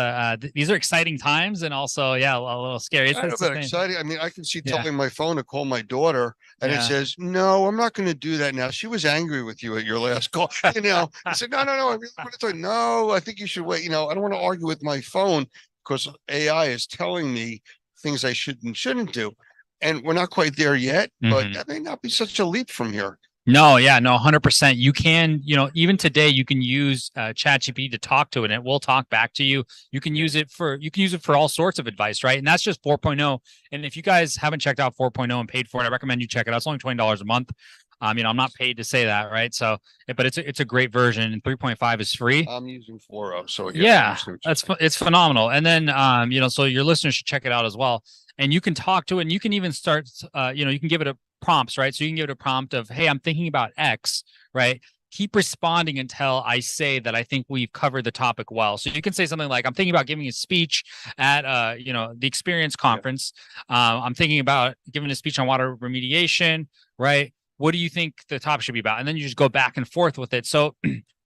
these are exciting times, and also yeah, a little scary. I know, It's the but thing. exciting. I mean, I can see Yeah. telling my phone to call my daughter, and it Yeah. says, "No, I'm not going to do that now. She was angry with you at your last call." You know, I said, "No, I really want to talk. No, I think you should wait. You know, I don't want to argue with my phone because AI is telling me things I should and shouldn't do." And we're not quite there yet, but Mhm. that may not be such a leap from here. No, yeah, no, 100%. You can, even today, you can use ChatGPT to talk to it, and it will talk back to you. You can use it for all sorts of advice, right? And that's just 4.0. And if you guys haven't checked out 4.0 and paid for it, I recommend you check it out. It's only $20 a month. I'm not paid to say that, right? So, but it's a great version, and 3.5 is free. I'm using 4.0, so Yeah, it's phenomenal. And then so your listeners should check it out as well. And you can talk to it, and you can even start you can give it a prompts, right? So you can give it a prompt of, hey, I'm thinking about X, right? Keep responding until I say that I think we've covered the topic well. So you can say something like, I'm thinking about giving a speech at the Experience conference. I'm thinking about giving a speech on water remediation, right? What do you think the topic should be about? And then you just go back and forth with it. So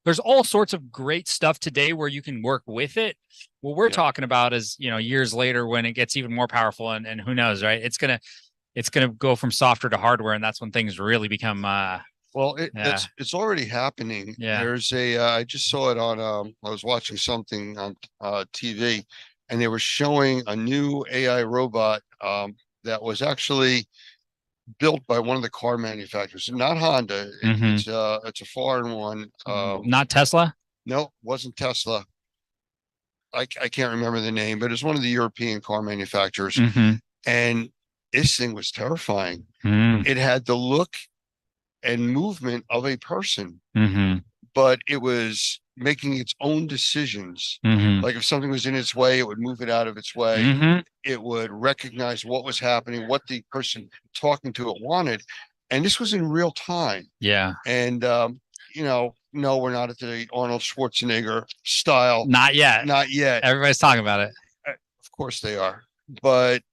there's all sorts of great stuff today where you can work with it. What we're talking about is, years later when it gets even more powerful, and who knows, right? It's gonna go from software to hardware, and that's when things really become well, yeah. it's already happening. Yeah. There's I just saw it on I was watching something on TV, and they were showing a new AI robot that was actually built by one of the car manufacturers, not Honda. It's a foreign one. Not Tesla? No, wasn't Tesla. I can't remember the name, but it's one of the European car manufacturers. Mhm. And this thing was terrifying. Mm. It had the look and movement of a person, Mhm. but it was making its own decisions. Mhm. Like if something was in its way, it would move it out of its way. Mhm. It would recognize what was happening, what the person talking to it wanted. And this was in real time. Yeah. And, no, we're not at the Arnold Schwarzenegger style. Not yet. Not yet. Everybody's talking about it. Of course they are. But,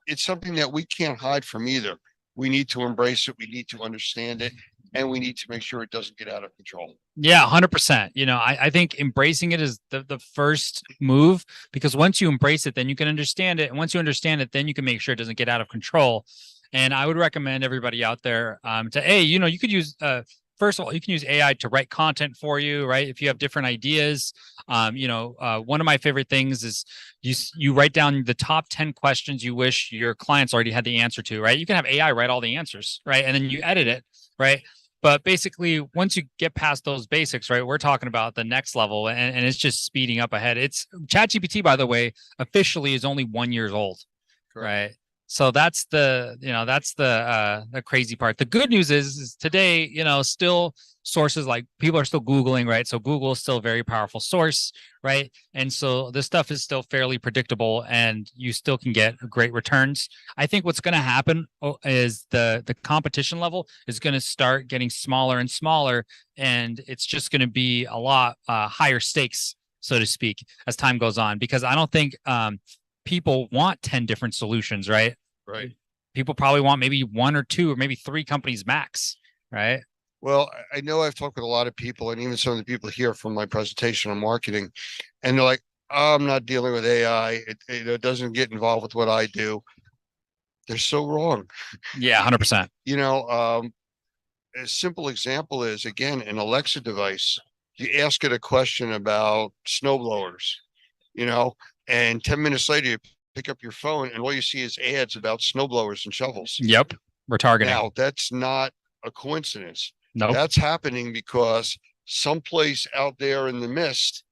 it's something that we can't hide from either. We need to embrace it. We need to understand it. And we need to make sure it doesn't get out of control. Yeah, 100%. I think embracing it is the first move, because once you embrace it, then you can understand it. And once you understand it, then you can make sure it doesn't get out of control. And I would recommend everybody out there you could use first of all, you can use AI to write content for you, right? If you have different ideas, one of my favorite things is you write down the top 10 questions you wish your clients already had the answer to, right? You can have AI write all the answers, right? And then you edit it, right? But basically, once you get past those basics, right, we're talking about the next level, and it's just speeding up ahead. It's ChatGPT, by the way, officially is only 1 year old, right? So that's the crazy part. The good news is today, still sources like people are still Googling, right? So Google is still a very powerful source, right? And so this stuff is still fairly predictable, and you still can get great returns. I think what's going to happen is the competition level is going to start getting smaller and smaller, and it's just going to be a lot higher stakes, so to speak, as time goes on, because I don't think people want 10 different solutions, right? Right. People probably want maybe 1 or 2 or maybe 3 companies max, right? Well, I know I've talked with a lot of people, and even some of the people here from my presentation on marketing, and they're like, oh, I'm not dealing with AI. It doesn't get involved with what I do. They're so wrong. Yeah, 100%. A simple example is, again, an Alexa device. You ask it a question about snowblowers, and 10 minutes later, you pick up your phone and all you see is ads about snowblowers and shovels. Yep. We're targeting. Now, that's not a coincidence. No, That's happening because someplace out there in the mist,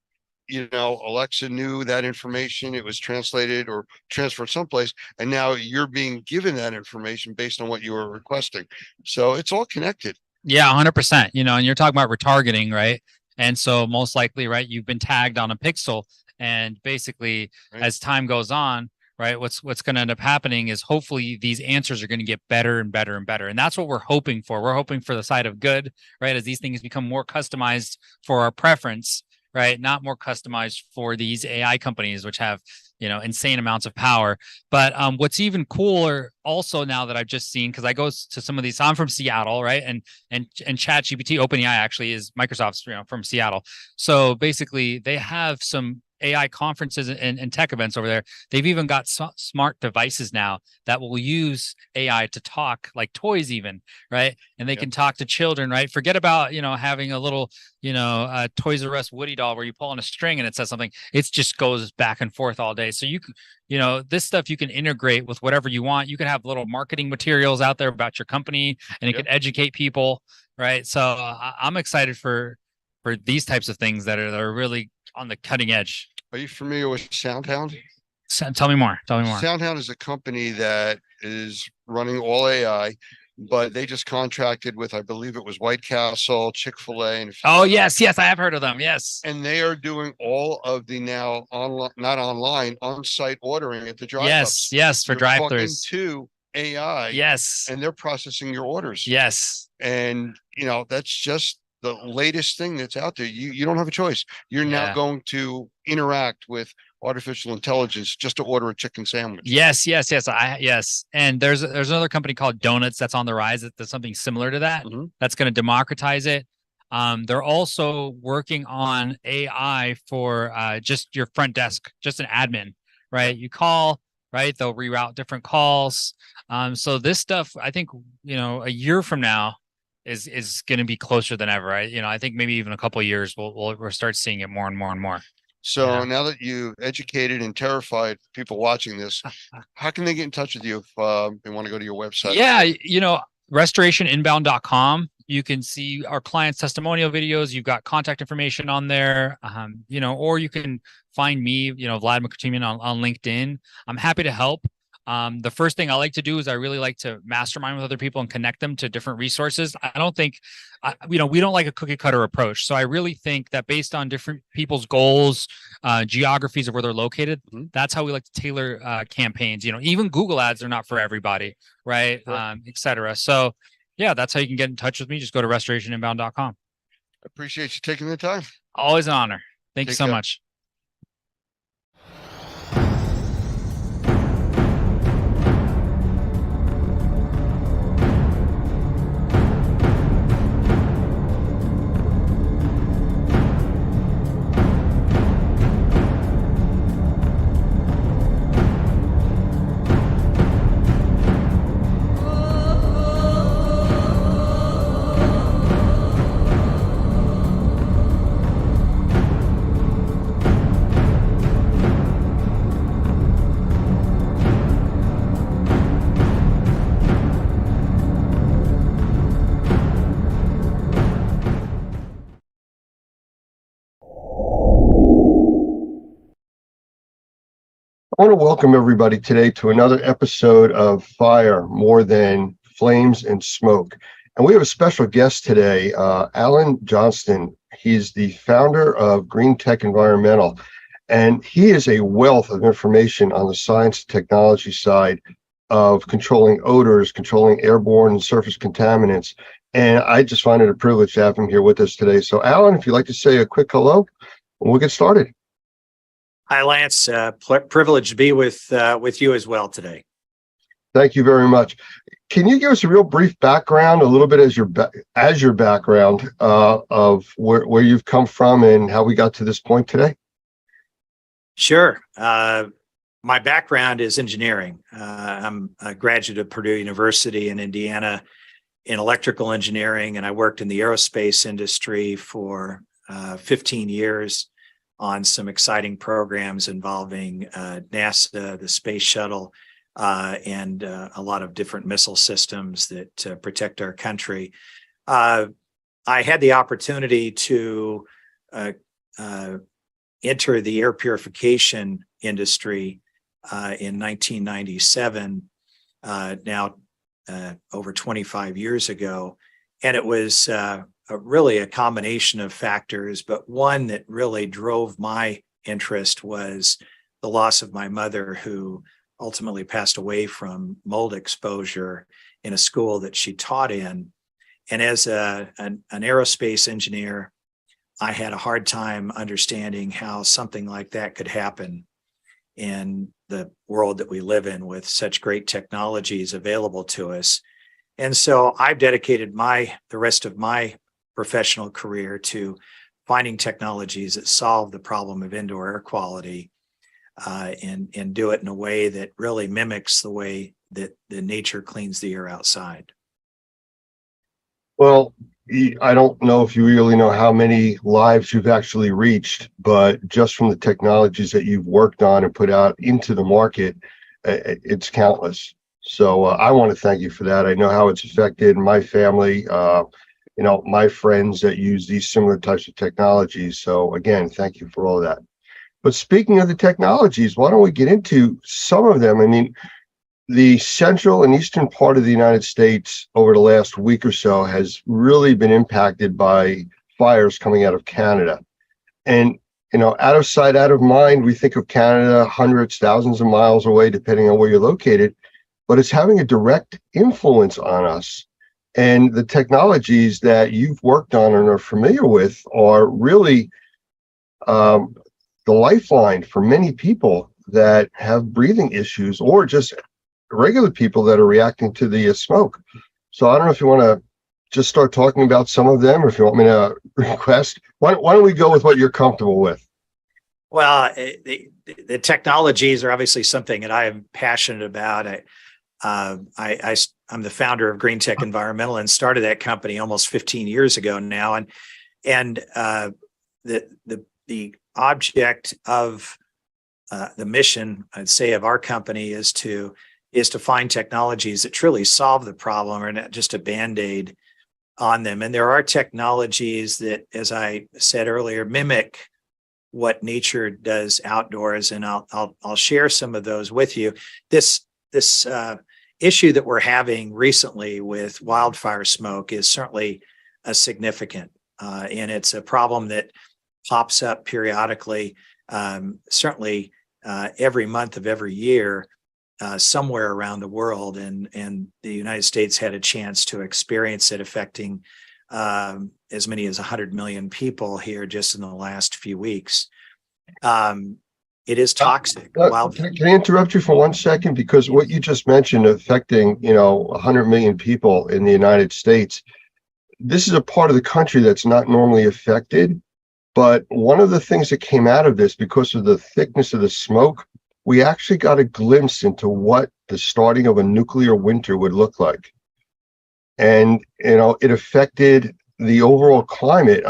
Alexa knew that information. It was translated or transferred someplace, and now you're being given that information based on what you were requesting. So it's all connected. Yeah, 100%. And you're talking about retargeting, right? And so most likely, right, you've been tagged on a pixel, and basically, as time goes on, right, what's going to end up happening is hopefully these answers are going to get better and better and better. And that's what we're hoping for. We're hoping for the side of good, right? As these things become more customized for our preference, right? Not more customized for these AI companies, which have, insane amounts of power. But what's even cooler also now that I've just seen, because I go to some of these, I'm from Seattle, right? And ChatGPT, OpenAI actually is Microsoft's, from Seattle. So basically they have some AI conferences and tech events over there. They've even got smart devices now that will use AI to talk, like toys even, right? And they can talk to children, right? Forget about, having a little, Toys R Us Woody doll where you pull on a string and it says something. It just goes back and forth all day. So you can, this stuff you can integrate with whatever you want. You can have little marketing materials out there about your company and it can educate people, right? So I'm excited for these types of things that are really on the cutting edge. Are you familiar with SoundHound? Tell me more. SoundHound is a company that is running all AI, but they just contracted with, I believe it was White Castle, Chick-fil-A. And oh, yes, I have heard of them. Yes. And they are doing all of the now online, not online, on-site ordering at the drive-ups. Yes, for drive-thrus. To AI. Yes. And they're processing your orders. Yes. And, that's just the latest thing that's out there. You don't have a choice. You're now going to interact with artificial intelligence just to order a chicken sandwich. Yes. And there's another company called Donuts that's on the rise. That's something similar to that. That's going to democratize it. They're also working on AI for just your front desk, just an admin, right? You call, right? They'll reroute different calls. So this stuff, I think, a year from now is going to be closer than ever. I think maybe even a couple of years we'll start seeing it more and more and more. So now that you've educated and terrified people watching this, how can they get in touch with you if they want to go to your website? Yeah, restorationinbound.com. You can see our clients' testimonial videos. You've got contact information on there, or you can find me, Vlad McCartimian on LinkedIn. I'm happy to help. The first thing I like to do is I really like to mastermind with other people and connect them to different resources. I don't think, we don't like a cookie cutter approach. So I really think that based on different people's goals, geographies of where they're located, that's how we like to tailor campaigns. Even Google ads are not for everybody, right? Et cetera. So yeah, that's how you can get in touch with me. Just go to restorationinbound.com. I appreciate you taking the time. Always an honor. Thank you so much. I want to welcome everybody today to another episode of Fire More Than Flames and Smoke. And we have a special guest today, Alan Johnston. He's the founder of Green Tech Environmental, and he is a wealth of information on the science and technology side of controlling odors, controlling airborne and surface contaminants. And I just find it a privilege to have him here with us today. So Alan, if you'd like to say a quick hello, we'll get started. Hi, Lance. Privileged to be with you as well today. Thank you very much. Can you give us a real brief background, a little bit as your background of where you've come from and how we got to this point today? Sure. My background is engineering. I'm a graduate of Purdue University in Indiana in electrical engineering, and I worked in the aerospace industry for 15 years. On some exciting programs involving NASA, the space shuttle, and a lot of different missile systems that protect our country. I had the opportunity to enter the air purification industry in 1997, now over 25 years ago, and it was really a combination of factors, but one that really drove my interest was the loss of my mother, who ultimately passed away from mold exposure in a school that she taught in. And as an aerospace engineer, I had a hard time understanding how something like that could happen in the world that we live in with such great technologies available to us. And so I've dedicated the rest of my professional career to finding technologies that solve the problem of indoor air quality, and do it in a way that really mimics the way that the nature cleans the air outside. Well, I don't know if you really know how many lives you've actually reached, but just from the technologies that you've worked on and put out into the market, it's countless. So I want to thank you for that. I know how it's affected my family, my friends that use these similar types of technologies. So again, thank you for all that. But speaking of the technologies, why don't we get into some of them? I mean, the central and eastern part of the United States over the last week or so has really been impacted by fires coming out of Canada. And, out of sight, out of mind, we think of Canada hundreds, thousands of miles away, depending on where you're located, but it's having a direct influence on us. And the technologies that you've worked on and are familiar with are really the lifeline for many people that have breathing issues or just regular people that are reacting to the smoke. So I don't know if you want to just start talking about some of them, or if you want me to request. Why don't we go with what you're comfortable with? Well, the technologies are obviously something that I am passionate about. I'm the founder of Green Tech Environmental and started that company almost 15 years ago now. And the object of the mission, I'd say, of our company is to find technologies that truly solve the problem, or not just a Band-Aid on them. And there are technologies that, as I said earlier, mimic what nature does outdoors. And I'll share some of those with you. This issue that we're having recently with wildfire smoke is certainly significant, and it's a problem that pops up periodically, certainly every month of every year. Somewhere around the world, and the United States had a chance to experience it, affecting as many as 100 million people here just in the last few weeks. It is toxic. Can I interrupt you for 1 second? Because what you just mentioned, affecting 100 million people in the United States, this is a part of the country that's not normally affected. But one of the things that came out of this, because of the thickness of the smoke, we actually got a glimpse into what the starting of a nuclear winter would look like. And, it affected the overall climate.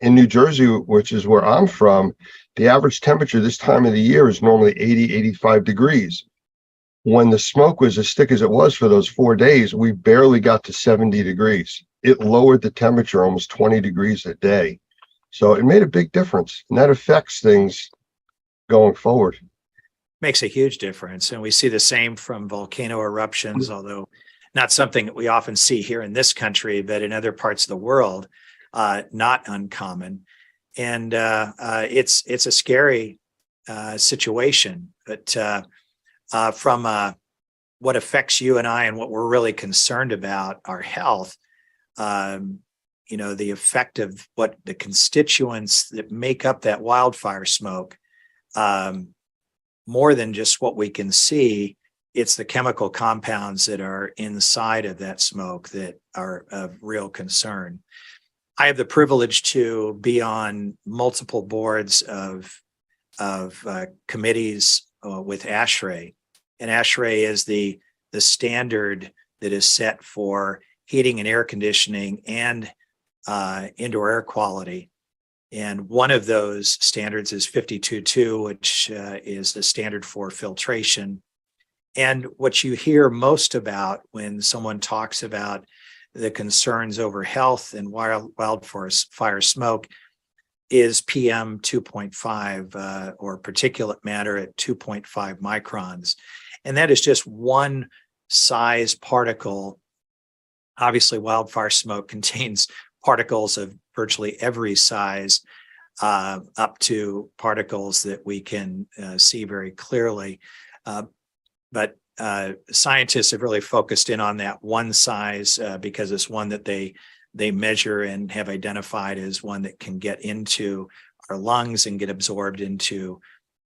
In New Jersey, which is where I'm from, the average temperature this time of the year is normally 80, 85 degrees. When the smoke was as thick as it was for those 4 days, we barely got to 70 degrees. It lowered the temperature almost 20 degrees a day. So it made a big difference, and that affects things going forward. Makes a huge difference. And we see the same from volcano eruptions, although not something that we often see here in this country, but in other parts of the world, not uncommon. And it's a scary situation. But from what affects you and I, and what we're really concerned about, our health, the effect of what the constituents that make up that wildfire smoke, more than just what we can see, it's the chemical compounds that are inside of that smoke that are of real concern. I have the privilege to be on multiple boards of committees with ASHRAE, and ASHRAE is the standard that is set for heating and air conditioning and indoor air quality. And one of those standards is 52.2, which is the standard for filtration. And what you hear most about when someone talks about the concerns over health and wildfire smoke is PM 2.5 or particulate matter at 2.5 microns. And that is just one size particle. Obviously, wildfire smoke contains particles of virtually every size, up to particles that we can see very clearly. But scientists have really focused in on that one size because it's one that they they measure and have identified as one that can get into our lungs and get absorbed into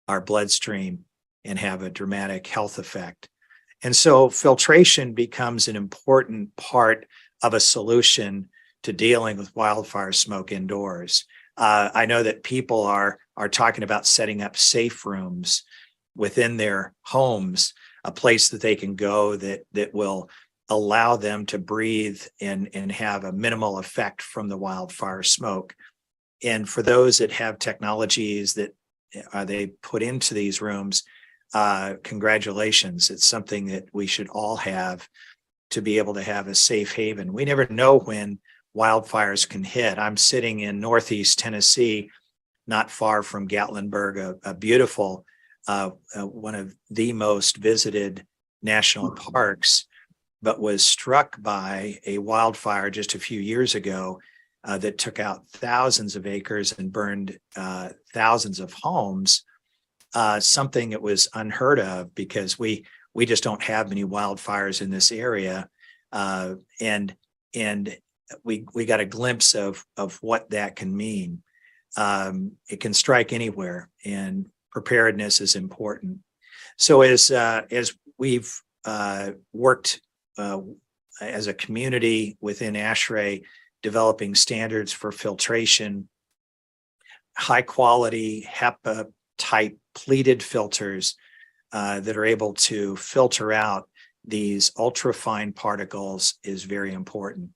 our bloodstream and have a dramatic health effect. And so filtration becomes an important part of a solution to dealing with wildfire smoke indoors. I know that people are talking about setting up safe rooms within their homes, a place that they can go that will allow them to breathe and have a minimal effect from the wildfire smoke. And for those that have technologies that they put into these rooms, congratulations. It's something that we should all have to be able to have a safe haven. We never know when wildfires can hit. I'm sitting in Northeast Tennessee, not far from Gatlinburg, a beautiful, one of the most visited national parks, but was struck by a wildfire just a few years ago that took out thousands of acres and burned thousands of homes. Something that was unheard of because we just don't have many wildfires in this area, and we got a glimpse of what that can mean. It can strike anywhere, and preparedness is important. So as we've worked as a community within ASHRAE, developing standards for filtration, high quality HEPA type pleated filters that are able to filter out these ultrafine particles is very important.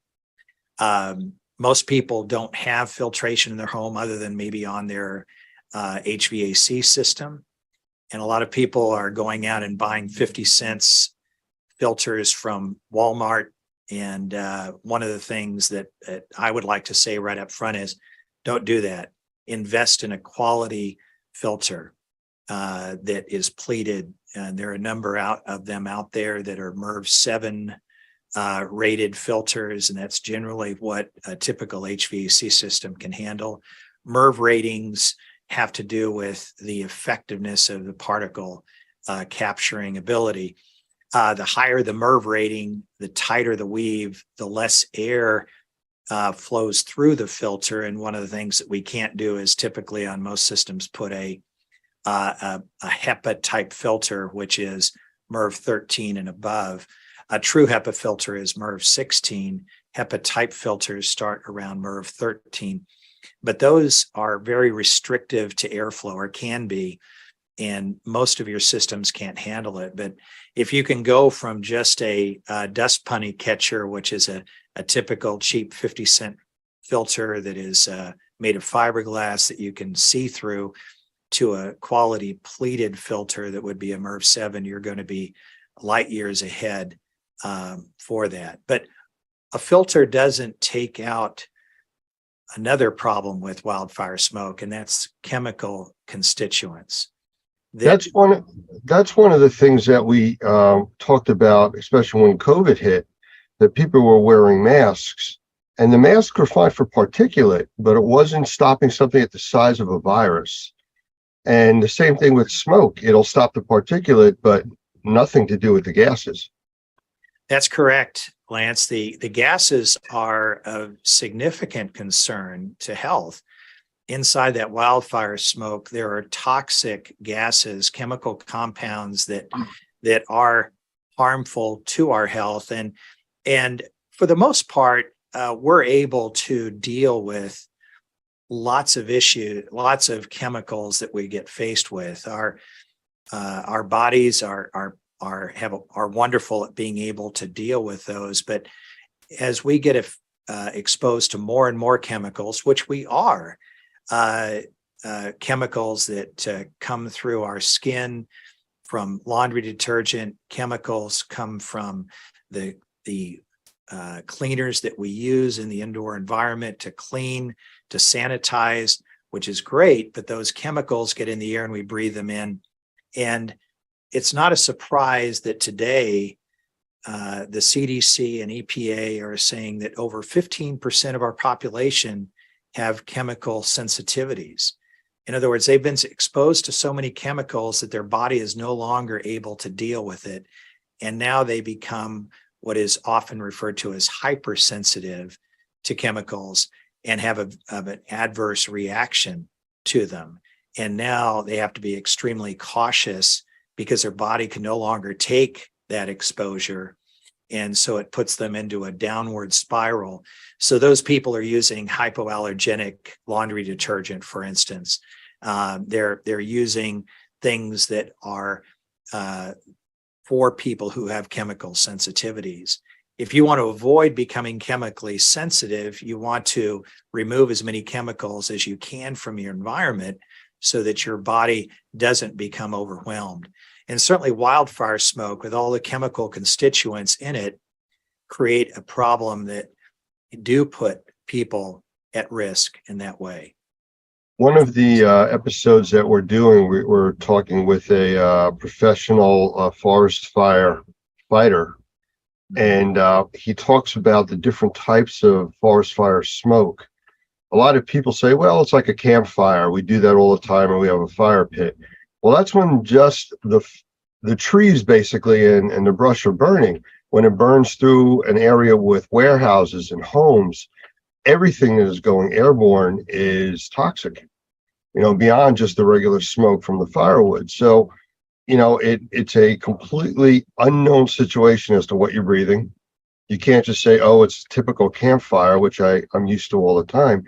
Most people don't have filtration in their home other than maybe on their HVAC system. And a lot of people are going out and buying 50 cents filters from Walmart. And one of the things that I would like to say right up front is don't do that. Invest in a quality filter that is pleated. And there are a number of them out there that are MERV 7 rated filters, and that's generally what a typical HVAC system can handle. MERV ratings have to do with the effectiveness of the particle capturing ability. The higher the MERV rating, the tighter the weave, the less air flows through the filter. And one of the things that we can't do is typically on most systems put a HEPA type filter, which is MERV 13 and above. A true HEPA filter is MERV 16. HEPA type filters start around MERV 13, but those are very restrictive to airflow, or can be, and most of your systems can't handle it. But if you can go from just a dust bunny catcher, which is a typical cheap 50-cent filter that is made of fiberglass that you can see through, to a quality pleated filter that would be a MERV 7, you're going to be light years ahead for that. But a filter doesn't take out another problem with wildfire smoke, and that's chemical constituents. That's one of the things that we talked about, especially when COVID hit, that people were wearing masks, and the masks were fine for particulate, but it wasn't stopping something at the size of a virus. And the same thing with smoke. It'll stop the particulate, but nothing to do with the gases. That's correct, Lance. The gases are of significant concern to health. Inside that wildfire smoke, there are toxic gases, chemical compounds that are harmful to our health. And for the most part, we're able to deal with lots of issues, lots of chemicals that we get faced with. Our bodies are wonderful at being able to deal with those, but as we get exposed to more and more chemicals, which we are, chemicals that come through our skin from laundry detergent, chemicals come from the cleaners that we use in the indoor environment to clean, to sanitize, which is great, but those chemicals get in the air and we breathe them in. And it's not a surprise that today the CDC and EPA are saying that over 15% of our population have chemical sensitivities. In other words, they've been exposed to so many chemicals that their body is no longer able to deal with it. And now they become what is often referred to as hypersensitive to chemicals and have of an adverse reaction to them. And now they have to be extremely cautious because their body can no longer take that exposure. And so it puts them into a downward spiral. So those people are using hypoallergenic laundry detergent, for instance. They're using things that are for people who have chemical sensitivities. If you want to avoid becoming chemically sensitive, you want to remove as many chemicals as you can from your environment so that your body doesn't become overwhelmed. And certainly wildfire smoke with all the chemical constituents in it create a problem that do put people at risk in that way. One of the episodes that we're doing, we're talking with a professional forest fire fighter, and he talks about the different types of forest fire smoke. A lot of people say, well, it's like a campfire. We do that all the time and we have a fire pit. Well, that's when just the trees basically and the brush are burning. When it burns through an area with warehouses and homes, everything that is going airborne is toxic, beyond just the regular smoke from the firewood. So, it's a completely unknown situation as to what you're breathing. You can't just say, oh, it's typical campfire, which I'm used to all the time.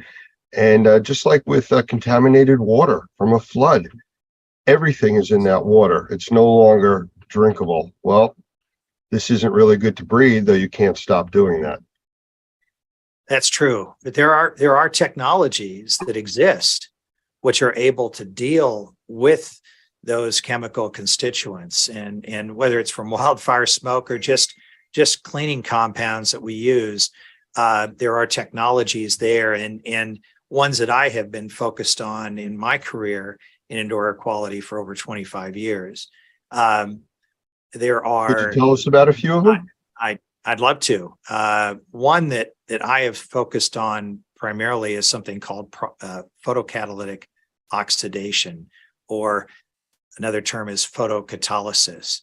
And just like with contaminated water from a flood, everything is in that water. It's no longer drinkable. Well, this isn't really good to breathe, though you can't stop doing that. That's true. But there are technologies that exist which are able to deal with those chemical constituents, and whether it's from wildfire smoke or just cleaning compounds that we use, there are technologies there, and ones that I have been focused on in my career in indoor air quality for over 25 years. There are. Could you tell us about a few of them? I'd love to. One that I have focused on primarily is something called photocatalytic oxidation, or another term is photocatalysis.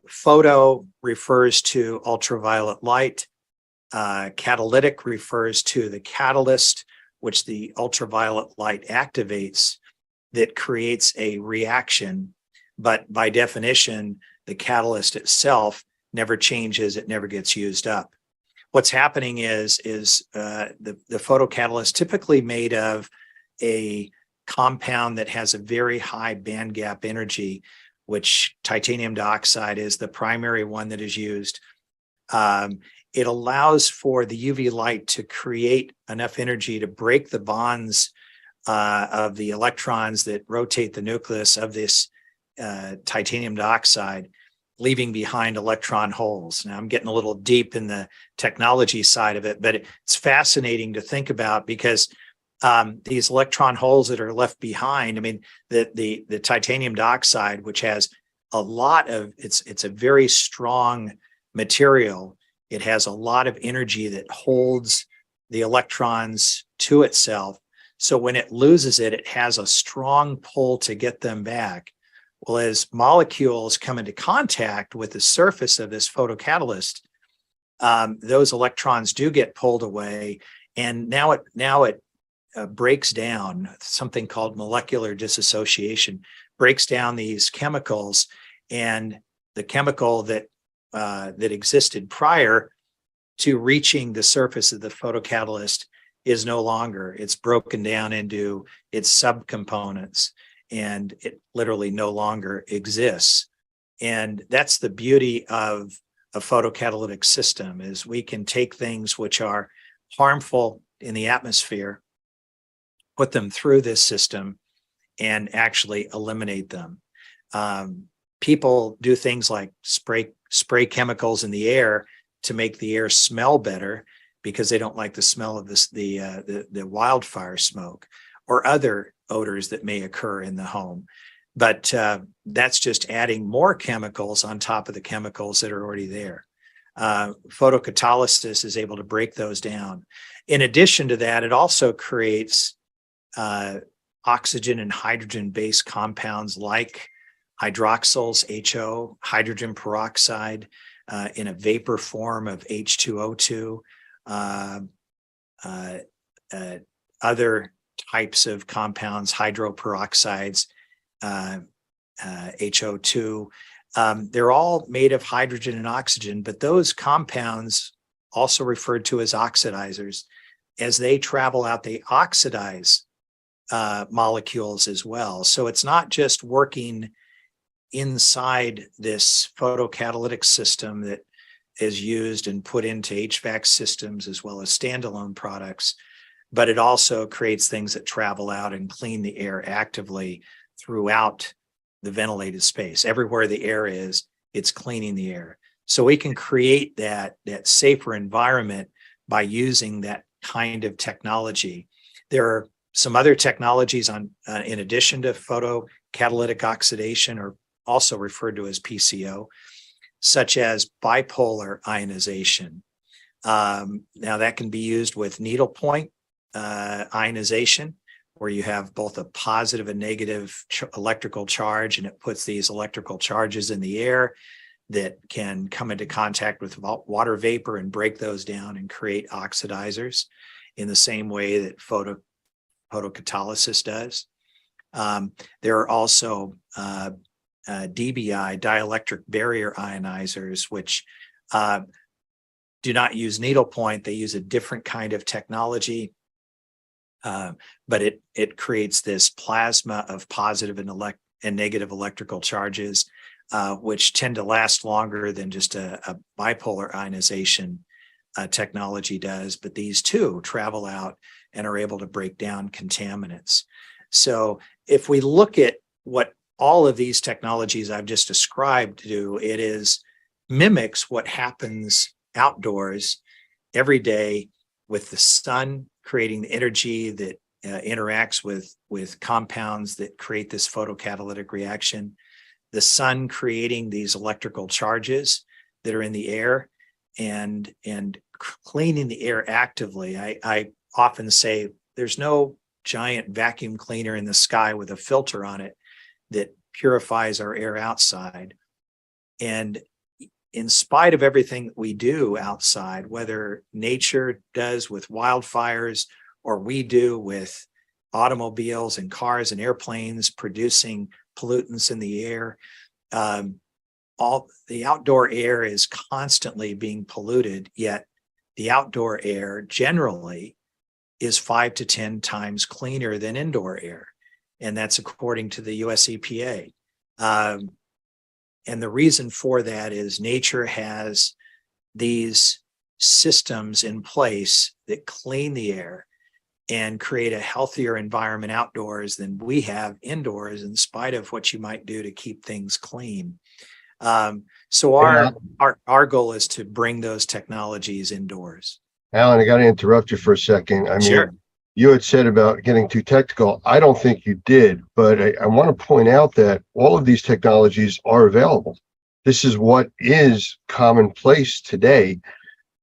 Photo refers to ultraviolet light. Catalytic refers to the catalyst, which the ultraviolet light activates, that creates a reaction. But by definition, the catalyst itself never changes. It never gets used up. What's happening is the photocatalyst typically made of a compound that has a very high band gap energy, which titanium dioxide is the primary one that is used. It allows for the UV light to create enough energy to break the bonds of the electrons that rotate the nucleus of this titanium dioxide, leaving behind electron holes. Now I'm getting a little deep in the technology side of it, but it's fascinating to think about because these electron holes that are left behind, I mean, the titanium dioxide, which has a lot of, it's a very strong material. It has a lot of energy that holds the electrons to itself. So when it loses it, it has a strong pull to get them back. Well, as molecules come into contact with the surface of this photocatalyst, those electrons do get pulled away, and now it breaks down. Something called molecular dissociation breaks down these chemicals, and the chemical that existed prior to reaching the surface of the photocatalyst is no longer. It's broken down into its subcomponents, and it literally no longer exists. And that's the beauty of a photocatalytic system, is we can take things which are harmful in the atmosphere, put them through this system, and actually eliminate them. People do things like spray chemicals in the air to make the air smell better because they don't like the smell of the wildfire smoke or other odors that may occur in the home. But that's just adding more chemicals on top of the chemicals that are already there. Photocatalysis is able to break those down. In addition to that, it also creates oxygen and hydrogen-based compounds like hydroxyls, HO, hydrogen peroxide, in a vapor form of H2O2. other types of compounds, hydroperoxides, HO2. They're all made of hydrogen and oxygen, but those compounds, also referred to as oxidizers, as they travel out, they oxidize molecules as well. So it's not just working inside this photocatalytic system that is used and put into HVAC systems as well as standalone products, but it also creates things that travel out and clean the air actively throughout the ventilated space. Everywhere the air is, it's cleaning the air. So we can create that safer environment by using that kind of technology. There are some other technologies in addition to photocatalytic oxidation, or also referred to as PCO, such as bipolar ionization. Now that can be used with needlepoint ionization, where you have both a positive and negative electrical charge, and it puts these electrical charges in the air that can come into contact with water vapor and break those down and create oxidizers in the same way that photocatalysis does. There are also DBI, dielectric barrier ionizers, which do not use needlepoint. They use a different kind of technology, but it creates this plasma of positive and negative electrical charges, which tend to last longer than just a bipolar ionization technology does. But these two travel out and are able to break down contaminants. So if we look at what all of these technologies I've just described do, it mimics what happens outdoors every day with the sun creating the energy that interacts with compounds that create this photocatalytic reaction, the sun creating these electrical charges that are in the air and cleaning the air actively. I often say there's no giant vacuum cleaner in the sky with a filter on it that purifies our air outside. And in spite of everything that we do outside, whether nature does with wildfires or we do with automobiles and cars and airplanes producing pollutants in the air, all the outdoor air is constantly being polluted, yet the outdoor air generally is 5 to 10 times cleaner than indoor air. And that's according to the US EPA. And the reason for that is nature has these systems in place that clean the air and create a healthier environment outdoors than we have indoors, in spite of what you might do to keep things clean. So our goal is to bring those technologies indoors. Alan, I got to interrupt you for a second. I mean, Sure. You had said about getting too technical. I don't think you did, but I want to point out that all of these technologies are available. This is what is commonplace today.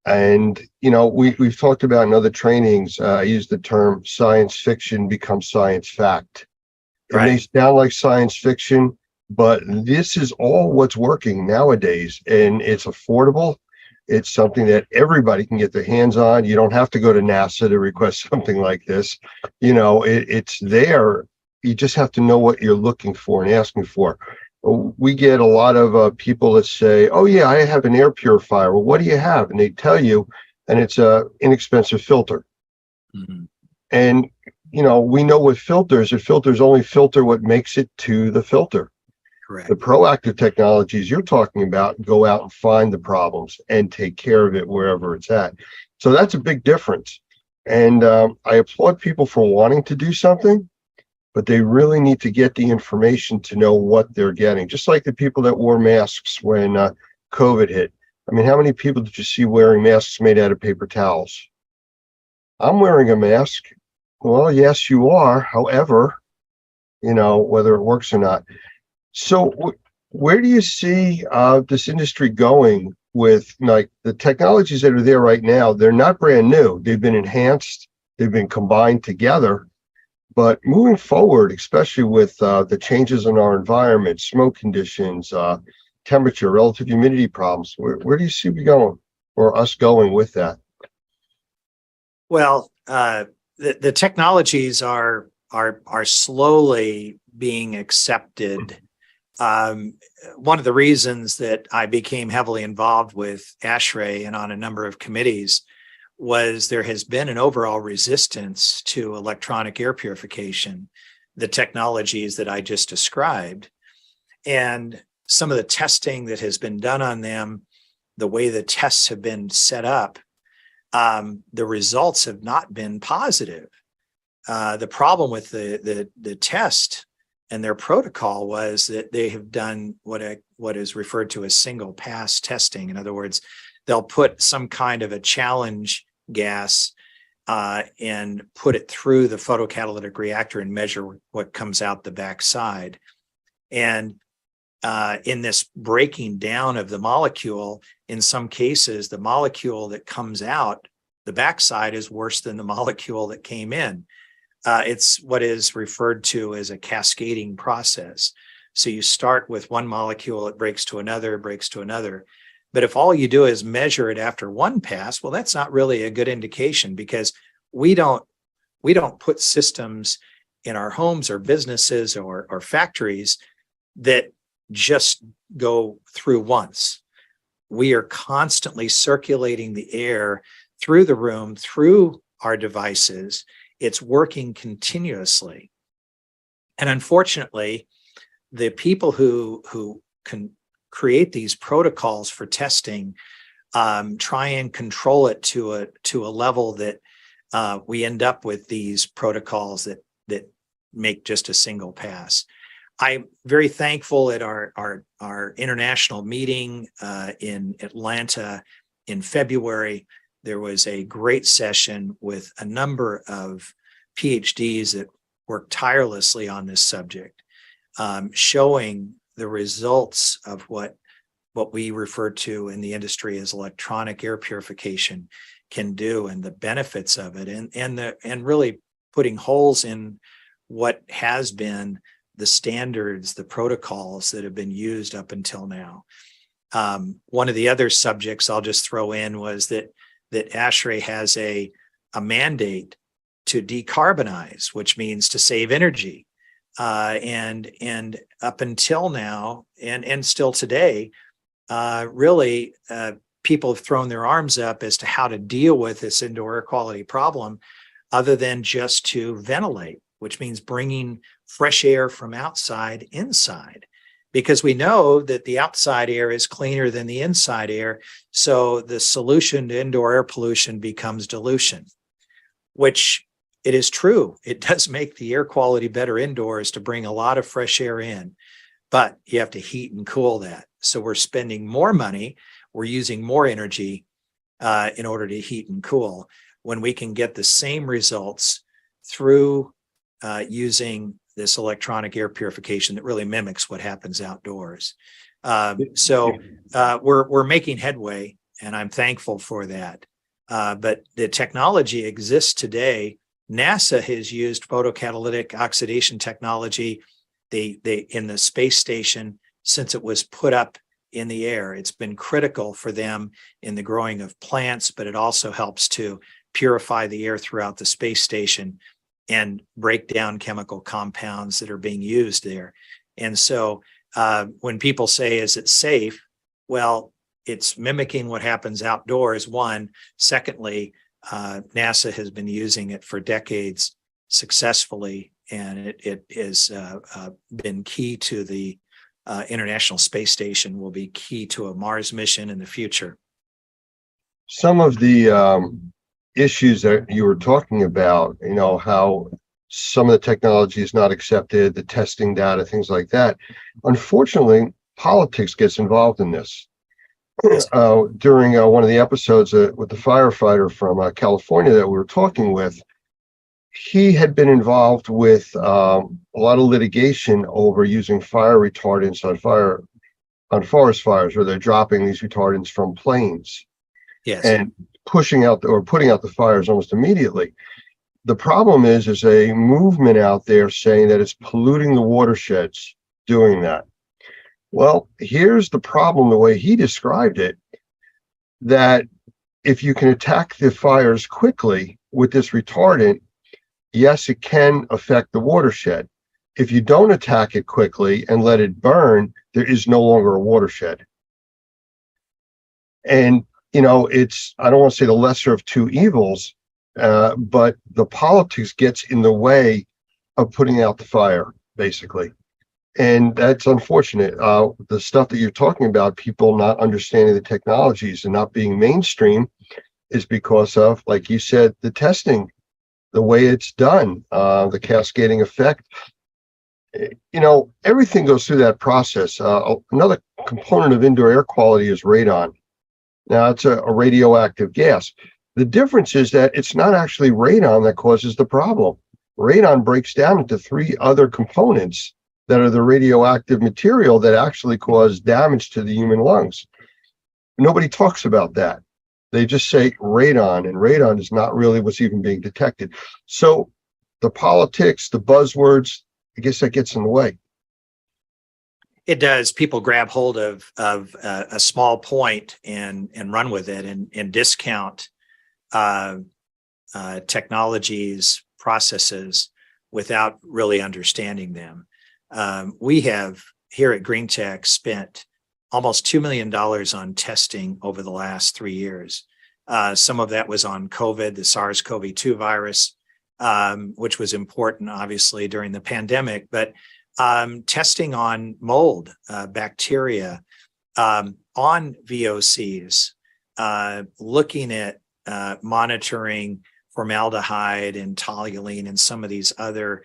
And, you know, we've talked about in other trainings, I use the term science fiction becomes science fact. It may sound like science fiction, but this is all what's working nowadays, and it's affordable. It's something that everybody can get their hands on. You don't have to go to NASA to request something like this. You know, it's there. You just have to know what you're looking for and asking for. We get a lot of people that say, oh yeah, I have an air purifier. Well, what do you have? And they tell you, and it's a inexpensive filter. Mm-hmm. And, you know, we know with filters, the filters only filter what makes it to the filter. Correct. The proactive technologies you're talking about go out and find the problems and take care of it wherever it's at. So that's a big difference. And I applaud people for wanting to do something, but they really need to get the information to know what they're getting. Just like the people that wore masks when COVID hit. I mean, how many people did you see wearing masks made out of paper towels? I'm wearing a mask. Well, yes, you are. However, you know, whether it works or not. So where do you see this industry going with, like, the technologies that are there right now? They're not brand new. They've been enhanced. They've been combined together. But moving forward, especially with the changes in our environment, smoke conditions, temperature, relative humidity problems, where do you see we going, or us going with that? Well, the technologies are slowly being accepted. One of the reasons that I became heavily involved with ASHRAE and on a number of committees was there has been an overall resistance to electronic air purification, the technologies that I just described. And some of the testing that has been done on them, the way the tests have been set up, the results have not been positive. The problem with the test and their protocol was that they have done what is referred to as single pass testing. In other words, they'll put some kind of a challenge gas and put it through the photocatalytic reactor and measure what comes out the backside. And in this breaking down of the molecule, in some cases, the molecule that comes out the backside is worse than the molecule that came in. It's what is referred to as a cascading process. So you start with one molecule, it breaks to another, breaks to another. But if all you do is measure it after one pass, well, that's not really a good indication, because we don't put systems in our homes or businesses or factories that just go through once. We are constantly circulating the air through the room, through our devices. It's working continuously. And unfortunately, the people who can create these protocols for testing try and control it to a level that we end up with these protocols that make just a single pass. I'm very thankful at our international meeting in Atlanta in February. There was a great session with a number of PhDs that worked tirelessly on this subject, showing the results of what we refer to in the industry as electronic air purification can do, and the benefits of it, and really putting holes in what has been the standards, the protocols that have been used up until now. One of the other subjects I'll just throw in was that ASHRAE has a mandate to decarbonize, which means to save energy. And up until now, and still today, really, people have thrown their arms up as to how to deal with this indoor air quality problem, other than just to ventilate, which means bringing fresh air from outside inside, because we know that the outside air is cleaner than the inside air. So the solution to indoor air pollution becomes dilution, which it is true. It does make the air quality better indoors to bring a lot of fresh air in, but you have to heat and cool that. So we're spending more money, we're using more energy in order to heat and cool, when we can get the same results through using this electronic air purification that really mimics what happens outdoors. So we're making headway, and I'm thankful for that. But the technology exists today. NASA has used photocatalytic oxidation technology in the space station since it was put up in the air. It's been critical for them in the growing of plants, but it also helps to purify the air throughout the space station and break down chemical compounds that are being used there. And so when people say, is it safe? Well, it's mimicking what happens outdoors, one. Secondly, NASA has been using it for decades successfully, and it has been key to the International Space Station, will be key to a Mars mission in the future. Some of the issues that you were talking about, how some of the technology is not accepted, the testing data, things like that. Unfortunately, politics gets involved in this. During one of the episodes with the firefighter from California that we were talking with, he had been involved with a lot of litigation over using fire retardants on forest fires, where they're dropping these retardants from planes. Yes. And putting out the fires almost immediately. The problem is a movement out there saying that it's polluting the watersheds doing that. Well, here's the problem, the way he described it, that if you can attack the fires quickly, with this retardant, yes, it can affect the watershed. If you don't attack it quickly and let it burn, there is no longer a watershed. And, you know, it's, I don't want to say the lesser of two evils, but the politics gets in the way of putting out the fire, basically. And that's unfortunate. The stuff that you're talking about, people not understanding the technologies and not being mainstream, is because of, like you said, the testing, the way it's done, the cascading effect. You know, everything goes through that process. Another component of indoor air quality is radon. Now, it's a radioactive gas. The difference is that it's not actually radon that causes the problem. Radon breaks down into three other components that are the radioactive material that actually cause damage to the human lungs. Nobody talks about that. They just say radon, and radon is not really what's even being detected. So the politics, the buzzwords, I guess that gets in the way. It does. People grab hold of a small point and run with it and discount technologies, processes without really understanding them. We have here at Green Tech spent almost $2 million on testing over the last 3 years. Some of that was on COVID, the SARS-CoV-2 virus, which was important, obviously, during the pandemic, but testing on mold, bacteria, on VOCs, looking at monitoring formaldehyde and toluene and some of these other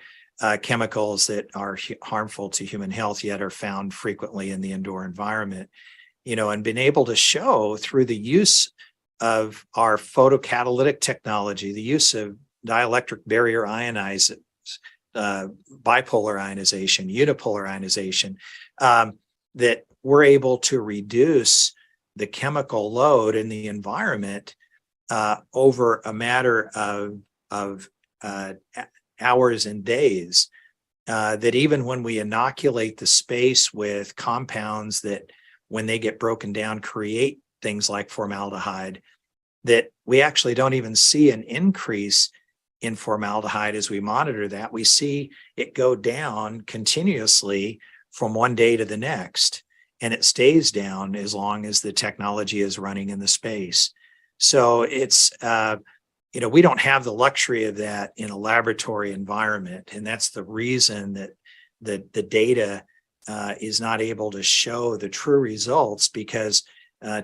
chemicals that are harmful to human health, yet are found frequently in the indoor environment, you know, and been able to show through the use of our photocatalytic technology, the use of dielectric barrier ionizers, bipolar ionization, unipolar ionization, that we're able to reduce the chemical load in the environment over a matter of hours and days, that even when we inoculate the space with compounds that, when they get broken down, create things like formaldehyde, that we actually don't even see an increase in formaldehyde as we monitor that. We see it go down continuously from one day to the next, and it stays down as long as the technology is running in the space. So it's, you know, we don't have the luxury of that in a laboratory environment. And that's the reason that the data is not able to show the true results, because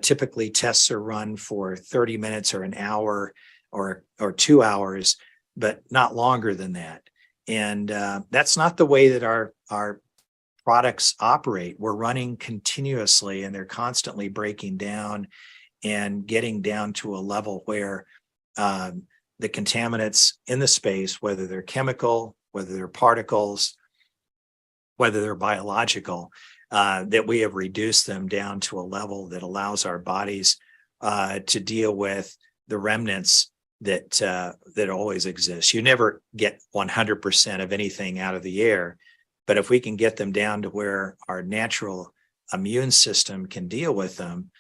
typically tests are run for 30 minutes or an hour or 2 hours, but not longer than that. And that's not the way that our products operate. We're running continuously, and they're constantly breaking down and getting down to a level where the contaminants in the space, whether they're chemical, whether they're particles, whether they're biological, that we have reduced them down to a level that allows our bodies to deal with the remnants that always exist. You never get 100% of anything out of the air, but if we can get them down to where our natural immune system can deal with them,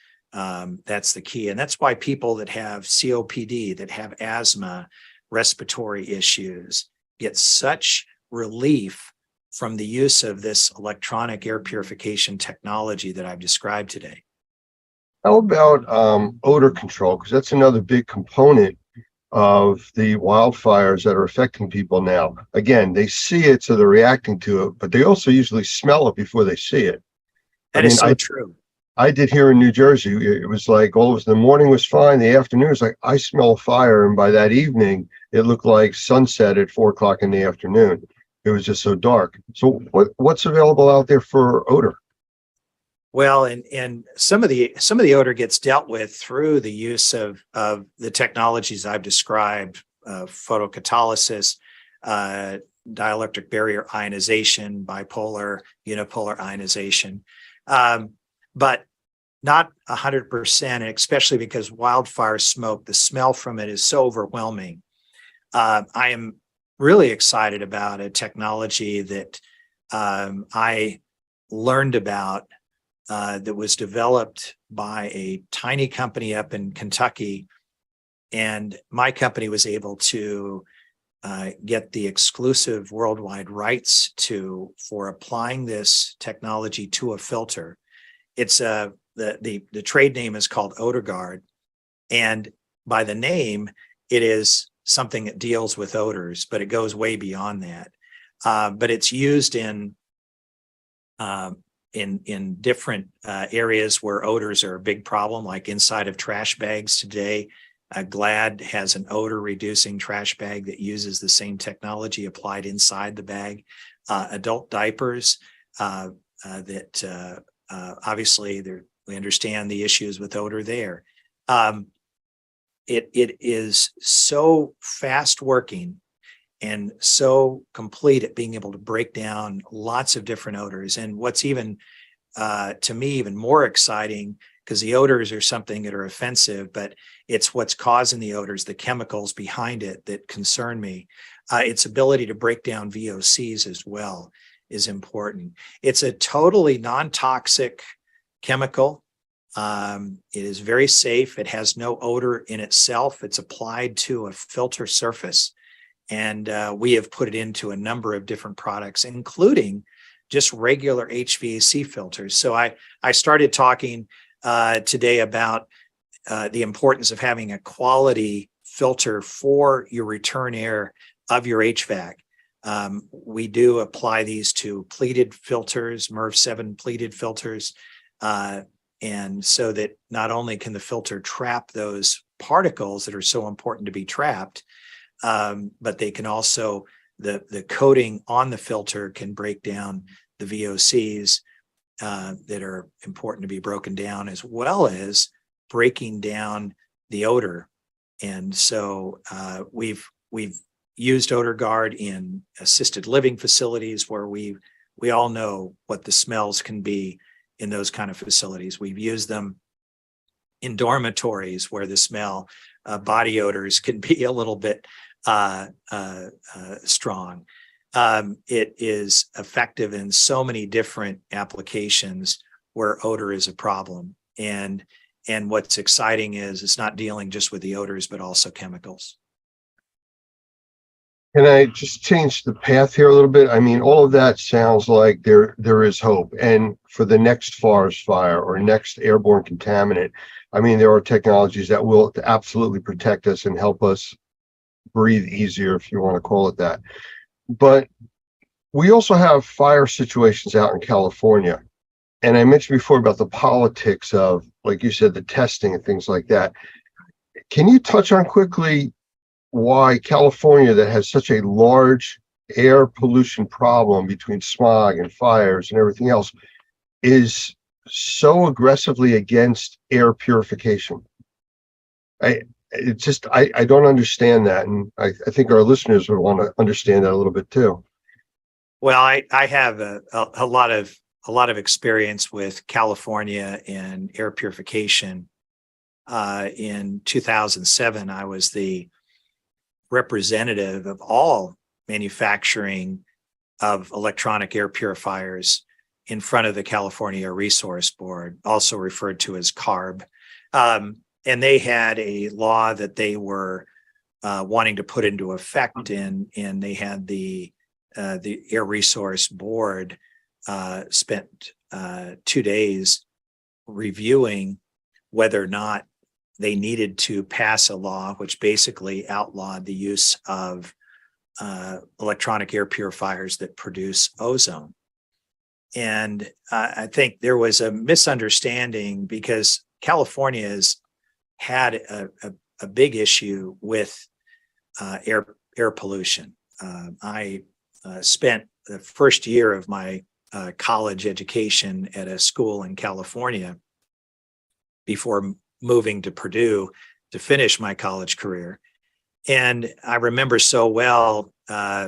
that's the key. And that's why people that have COPD, that have asthma, respiratory issues, get such relief from the use of this electronic air purification technology that I've described today. How about odor control? Because that's another big component of the wildfires that are affecting people now. Again, they see it, so they're reacting to it, but they also usually smell it before they see it. That is so true. I did here in New Jersey. It was like all of the morning was fine. The afternoon was like, I smell a fire. And by that evening, it looked like sunset at 4 o'clock in the afternoon. It was just so dark. So what's available out there for odor? Well, and some of the odor gets dealt with through the use of the technologies I've described, photocatalysis, dielectric barrier ionization, bipolar, unipolar ionization, but not 100%, especially because wildfire smoke, the smell from it is so overwhelming. I am really excited about a technology that I learned about that was developed by a tiny company up in Kentucky And my company was able to get the exclusive worldwide rights for applying this technology to a filter. It's the trade name is called OdorGuard, and by the name, it is something that deals with odors, but it goes way beyond that. But it's used in different areas where odors are a big problem, like inside of trash bags today. Glad has an odor reducing trash bag that uses the same technology applied inside the bag. Adult diapers that obviously we understand the issues with odor there. It is so fast working and so complete at being able to break down lots of different odors. And what's even, to me, even more exciting, because the odors are something that are offensive, but it's what's causing the odors, the chemicals behind it that concern me. Its ability to break down VOCs as well is important. It's a totally non-toxic chemical. It is very safe. It has no odor in itself. It's applied to a filter surface. And we have put it into a number of different products, including just regular HVAC filters. So I started talking today about the importance of having a quality filter for your return air of your HVAC. We do apply these to pleated filters, MERV 7 pleated filters, and so that not only can the filter trap those particles that are so important to be trapped, but they can also, the coating on the filter can break down the VOCs that are important to be broken down, as well as breaking down the odor. And so we've used OdorGuard in assisted living facilities where we all know what the smells can be in those kind of facilities. We've used them in dormitories where the smell, body odors can be a little bit strong. It is effective in so many different applications where odor is a problem. And what's exciting is it's not dealing just with the odors, but also chemicals. Can I just change the path here a little bit? I mean, all of that sounds like there is hope. And for the next forest fire or next airborne contaminant, I mean, there are technologies that will absolutely protect us and help us breathe easier, if you want to call it that. But we also have fire situations out in California. And I mentioned before about the politics of, like you said, the testing and things like that. Can you touch on quickly why California, that has such a large air pollution problem between smog and fires and everything else, is so aggressively against air purification? I don't understand that. And I think our listeners would want to understand that a little bit too. Well, I have a lot of experience with California and air purification. In 2007, I was the representative of all manufacturing of electronic air purifiers in front of the California Air Resource Board, also referred to as CARB. And they had a law that they were wanting to put into effect, and they had the Air Resource Board spent 2 days reviewing whether or not they needed to pass a law which basically outlawed the use of electronic air purifiers that produce ozone. And I think there was a misunderstanding because California has had a big issue with air pollution. I spent the first year of my college education at a school in California before moving to Purdue to finish my college career. And I remember so well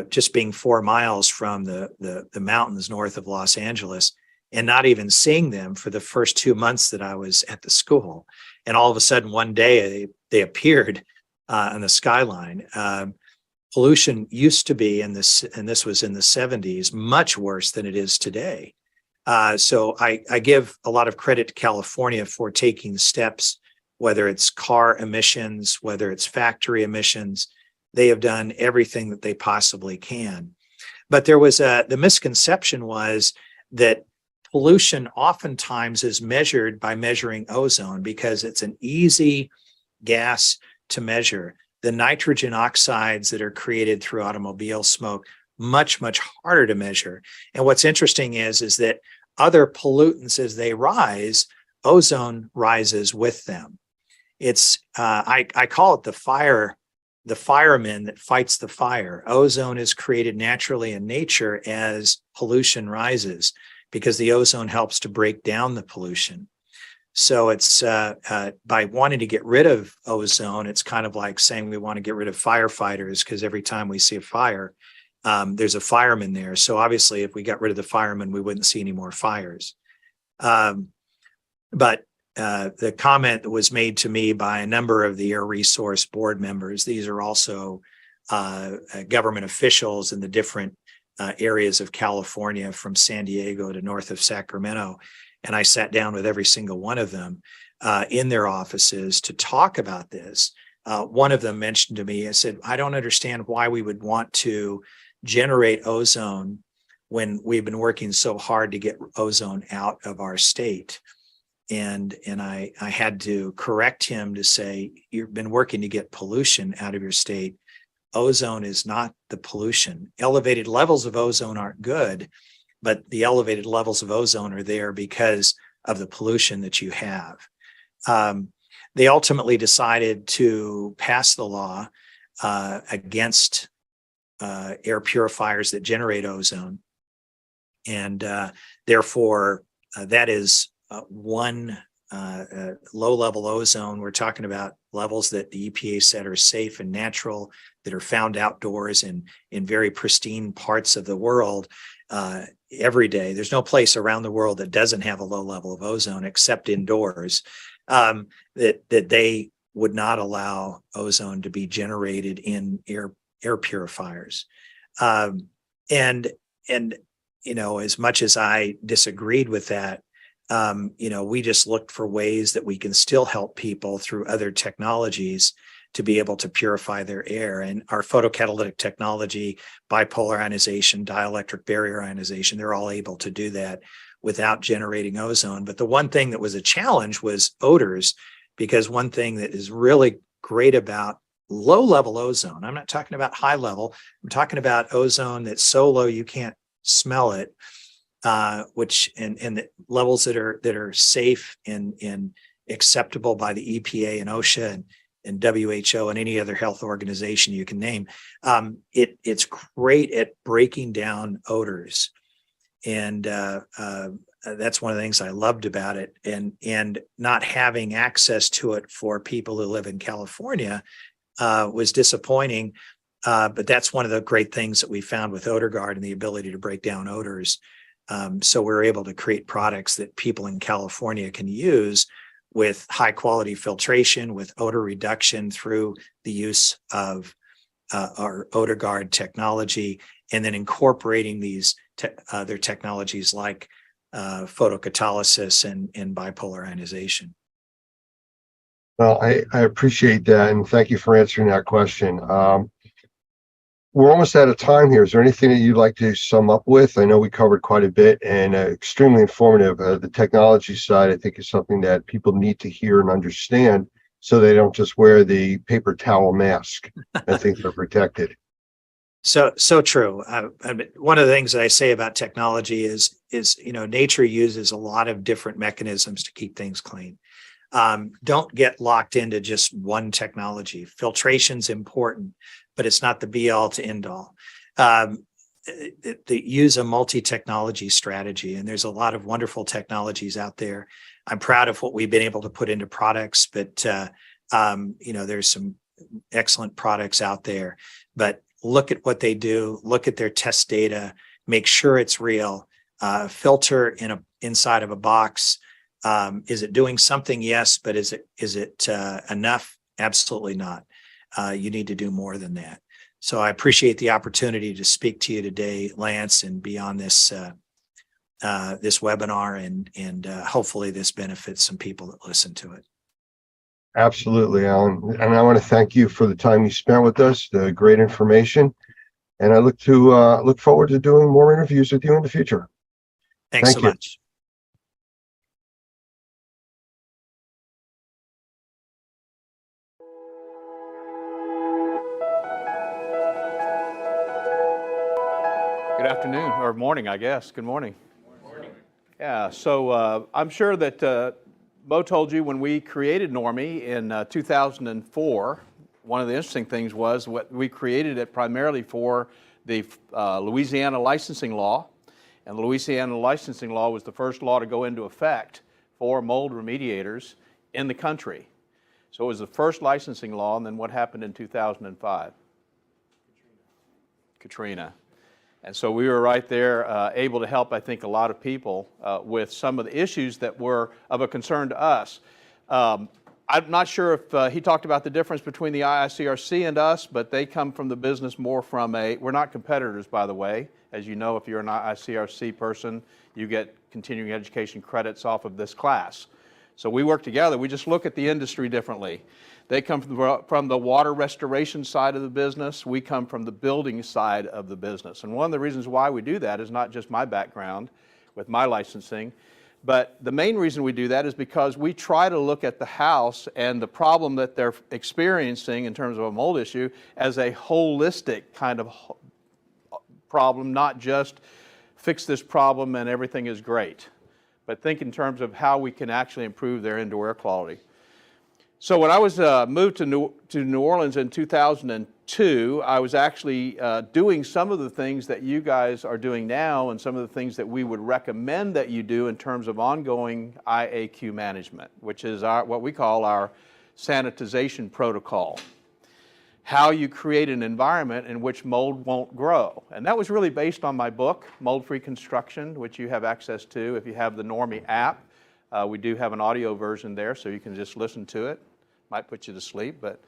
just being 4 miles from the mountains north of Los Angeles and not even seeing them for the first 2 months that I was at the school. And all of a sudden, one day they appeared on the skyline. Pollution used to be and this was in the 70s, much worse than it is today. So I give a lot of credit to California for taking steps whether it's car emissions, whether it's factory emissions. They have done everything that they possibly can. But there was the misconception was that pollution oftentimes is measured by measuring ozone because it's an easy gas to measure. The nitrogen oxides that are created through automobile smoke, much, much harder to measure. And what's interesting is that other pollutants, as they rise, ozone rises with them. It's, I call it the fireman that fights the fire. Ozone is created naturally in nature as pollution rises because the ozone helps to break down the pollution. So it's by wanting to get rid of ozone, it's kind of like saying we want to get rid of firefighters because every time we see a fire, there's a fireman there. So obviously, if we got rid of the fireman, we wouldn't see any more fires. But the comment that was made to me by a number of the Air Resource board members, these are also government officials in the different areas of California from San Diego to north of Sacramento. And I sat down with every single one of them in their offices to talk about this. One of them mentioned to me, I said, I don't understand why we would want to generate ozone when we've been working so hard to get ozone out of our state. And I had to correct him to say, you've been working to get pollution out of your state. Ozone is not the pollution. Elevated levels of ozone aren't good, but the elevated levels of ozone are there because of the pollution that you have. They ultimately decided to pass the law against air purifiers that generate ozone. And therefore, that is one low-level ozone. We're talking about levels that the EPA said are safe and natural, that are found outdoors in very pristine parts of the world every day. There's no place around the world that doesn't have a low level of ozone except indoors, that they would not allow ozone to be generated in air purifiers. And you know, as much as I disagreed with that, you know, we just looked for ways that we can still help people through other technologies to be able to purify their air. And our photocatalytic technology, bipolar ionization, dielectric barrier ionization, they're all able to do that without generating ozone. But the one thing that was a challenge was odors, because one thing that is really great about low-level ozone, I'm not talking about high level, I'm talking about ozone that's so low you can't smell it, which and the levels that are safe and acceptable by the EPA and OSHA and WHO and any other health organization you can name. It's great at breaking down odors, and that's one of the things I loved about it. And not having access to it for people who live in California was disappointing. But that's one of the great things that we found with OdorGuard and the ability to break down odors. So we're able to create products that people in California can use with high quality filtration, with odor reduction through the use of our OdorGuard technology, and then incorporating these other technologies like photocatalysis and bipolar ionization. Well, I appreciate that, and thank you for answering that question. We're almost out of time here. Is there anything that you'd like to sum up with? I know we covered quite a bit and extremely informative. The technology side, I think, is something that people need to hear and understand so they don't just wear the paper towel mask and think they're protected. So true. I mean, one of the things that I say about technology is, you know, nature uses a lot of different mechanisms to keep things clean. Don't get locked into just one technology. Filtration's important, but it's not the be all to end all. Use a multi-technology strategy, and there's a lot of wonderful technologies out there. I'm proud of what we've been able to put into products, but you know, there's some excellent products out there. But look at what they do, look at their test data, make sure it's real, filter inside of a box. Is it doing something? Yes, but is it enough? Absolutely not. You need to do more than that. So I appreciate the opportunity to speak to you today, Lance, and be on this this webinar, and hopefully this benefits some people that listen to it. Absolutely, Alan. And I want to thank you for the time you spent with us, the great information. And I look forward to doing more interviews with you in the future. Thanks Thank so you. much. Good afternoon, or morning, I guess. Good morning. Yeah, so I'm sure that Mo told you when we created Normie in 2004, one of the interesting things was what we created it primarily for the Louisiana licensing law. And the Louisiana licensing law was the first law to go into effect for mold remediators in the country. So it was the first licensing law, and then what happened in 2005? Katrina. And so we were right there able to help, I think, a lot of people with some of the issues that were of a concern to us. I'm not sure if he talked about the difference between the IICRC and us, but they come from the business more from we're not competitors, by the way. As you know, if you're an IICRC person, you get continuing education credits off of this class. So we work together. We just look at the industry differently. They come from the water restoration side of the business. We come from the building side of the business. And one of the reasons why we do that is not just my background with my licensing, but the main reason we do that is because we try to look at the house and the problem that they're experiencing in terms of a mold issue as a holistic kind of problem, not just fix this problem and everything is great, but think in terms of how we can actually improve their indoor air quality. So when I was moved to New Orleans in 2002, I was actually doing some of the things that you guys are doing now and some of the things that we would recommend that you do in terms of ongoing IAQ management, which is what we call our sanitization protocol. How you create an environment in which mold won't grow. And that was really based on my book, Mold-Free Construction, which you have access to if you have the Normie app. We do have an audio version there, so you can just listen to it. Might put you to sleep, but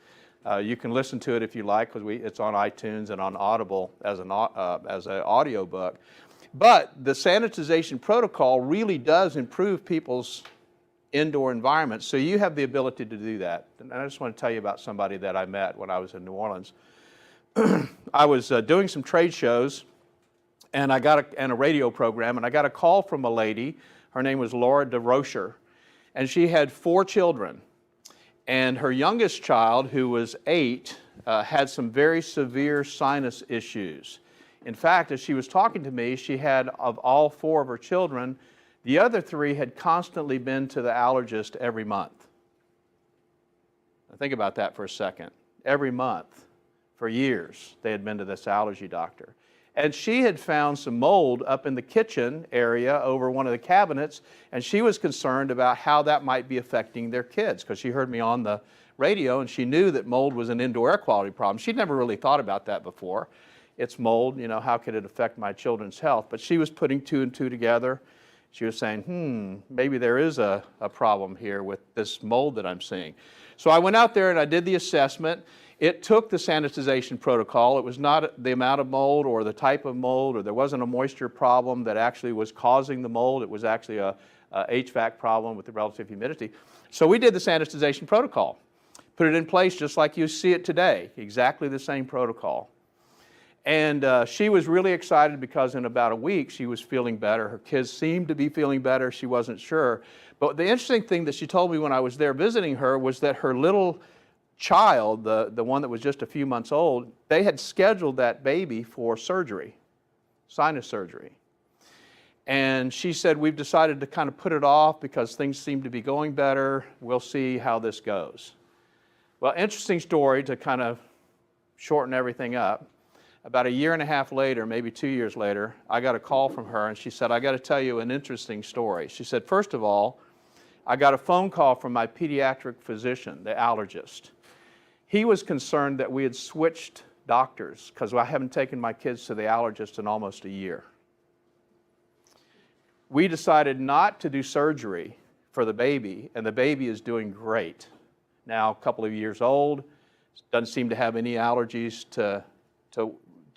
you can listen to it if you like, because it's on iTunes and on Audible as an audio book. But the sanitization protocol really does improve people's indoor environments, so you have the ability to do that. And I just want to tell you about somebody that I met when I was in New Orleans. I was doing some trade shows, and and a radio program, and I got a call from a lady. Her name was Laura DeRocher, and she had 4 children. And her youngest child, who was 8, had some very severe sinus issues. In fact, as she was talking to me, she had, of all 4 of her children, the other 3 had constantly been to the allergist every month. Now think about that for a second. Every month, for years, they had been to this allergy doctor. And she had found some mold up in the kitchen area over one of the cabinets, and she was concerned about how that might be affecting their kids, because she heard me on the radio and she knew that mold was an indoor air quality problem. She'd never really thought about that before. It's mold, how could it affect my children's health? But she was putting 2 and 2 together. She was saying, maybe there is a problem here with this mold that I'm seeing. So I went out there and I did the assessment. It took the sanitization protocol. It was not the amount of mold or the type of mold, or there wasn't a moisture problem that actually was causing the mold. It was actually a HVAC problem with the relative humidity. So we did the sanitization protocol, put it in place just like you see it today, exactly the same protocol. And she was really excited because in about a week she was feeling better. Her kids seemed to be feeling better. She wasn't sure. But the interesting thing that she told me when I was there visiting her was that her little child, the one that was just a few months old, they had scheduled that baby for surgery, sinus surgery. And she said, we've decided to kind of put it off because things seem to be going better. We'll see how this goes. Well, interesting story to kind of shorten everything up. About 1.5 years later, maybe 2 years later, I got a call from her and she said, I got to tell you an interesting story. She said, first of all, I got a phone call from my pediatric physician, the allergist. He was concerned that we had switched doctors because I haven't taken my kids to the allergist in almost a year. We decided not to do surgery for the baby, and the baby is doing great. Now, a couple of years old, doesn't seem to have any allergies to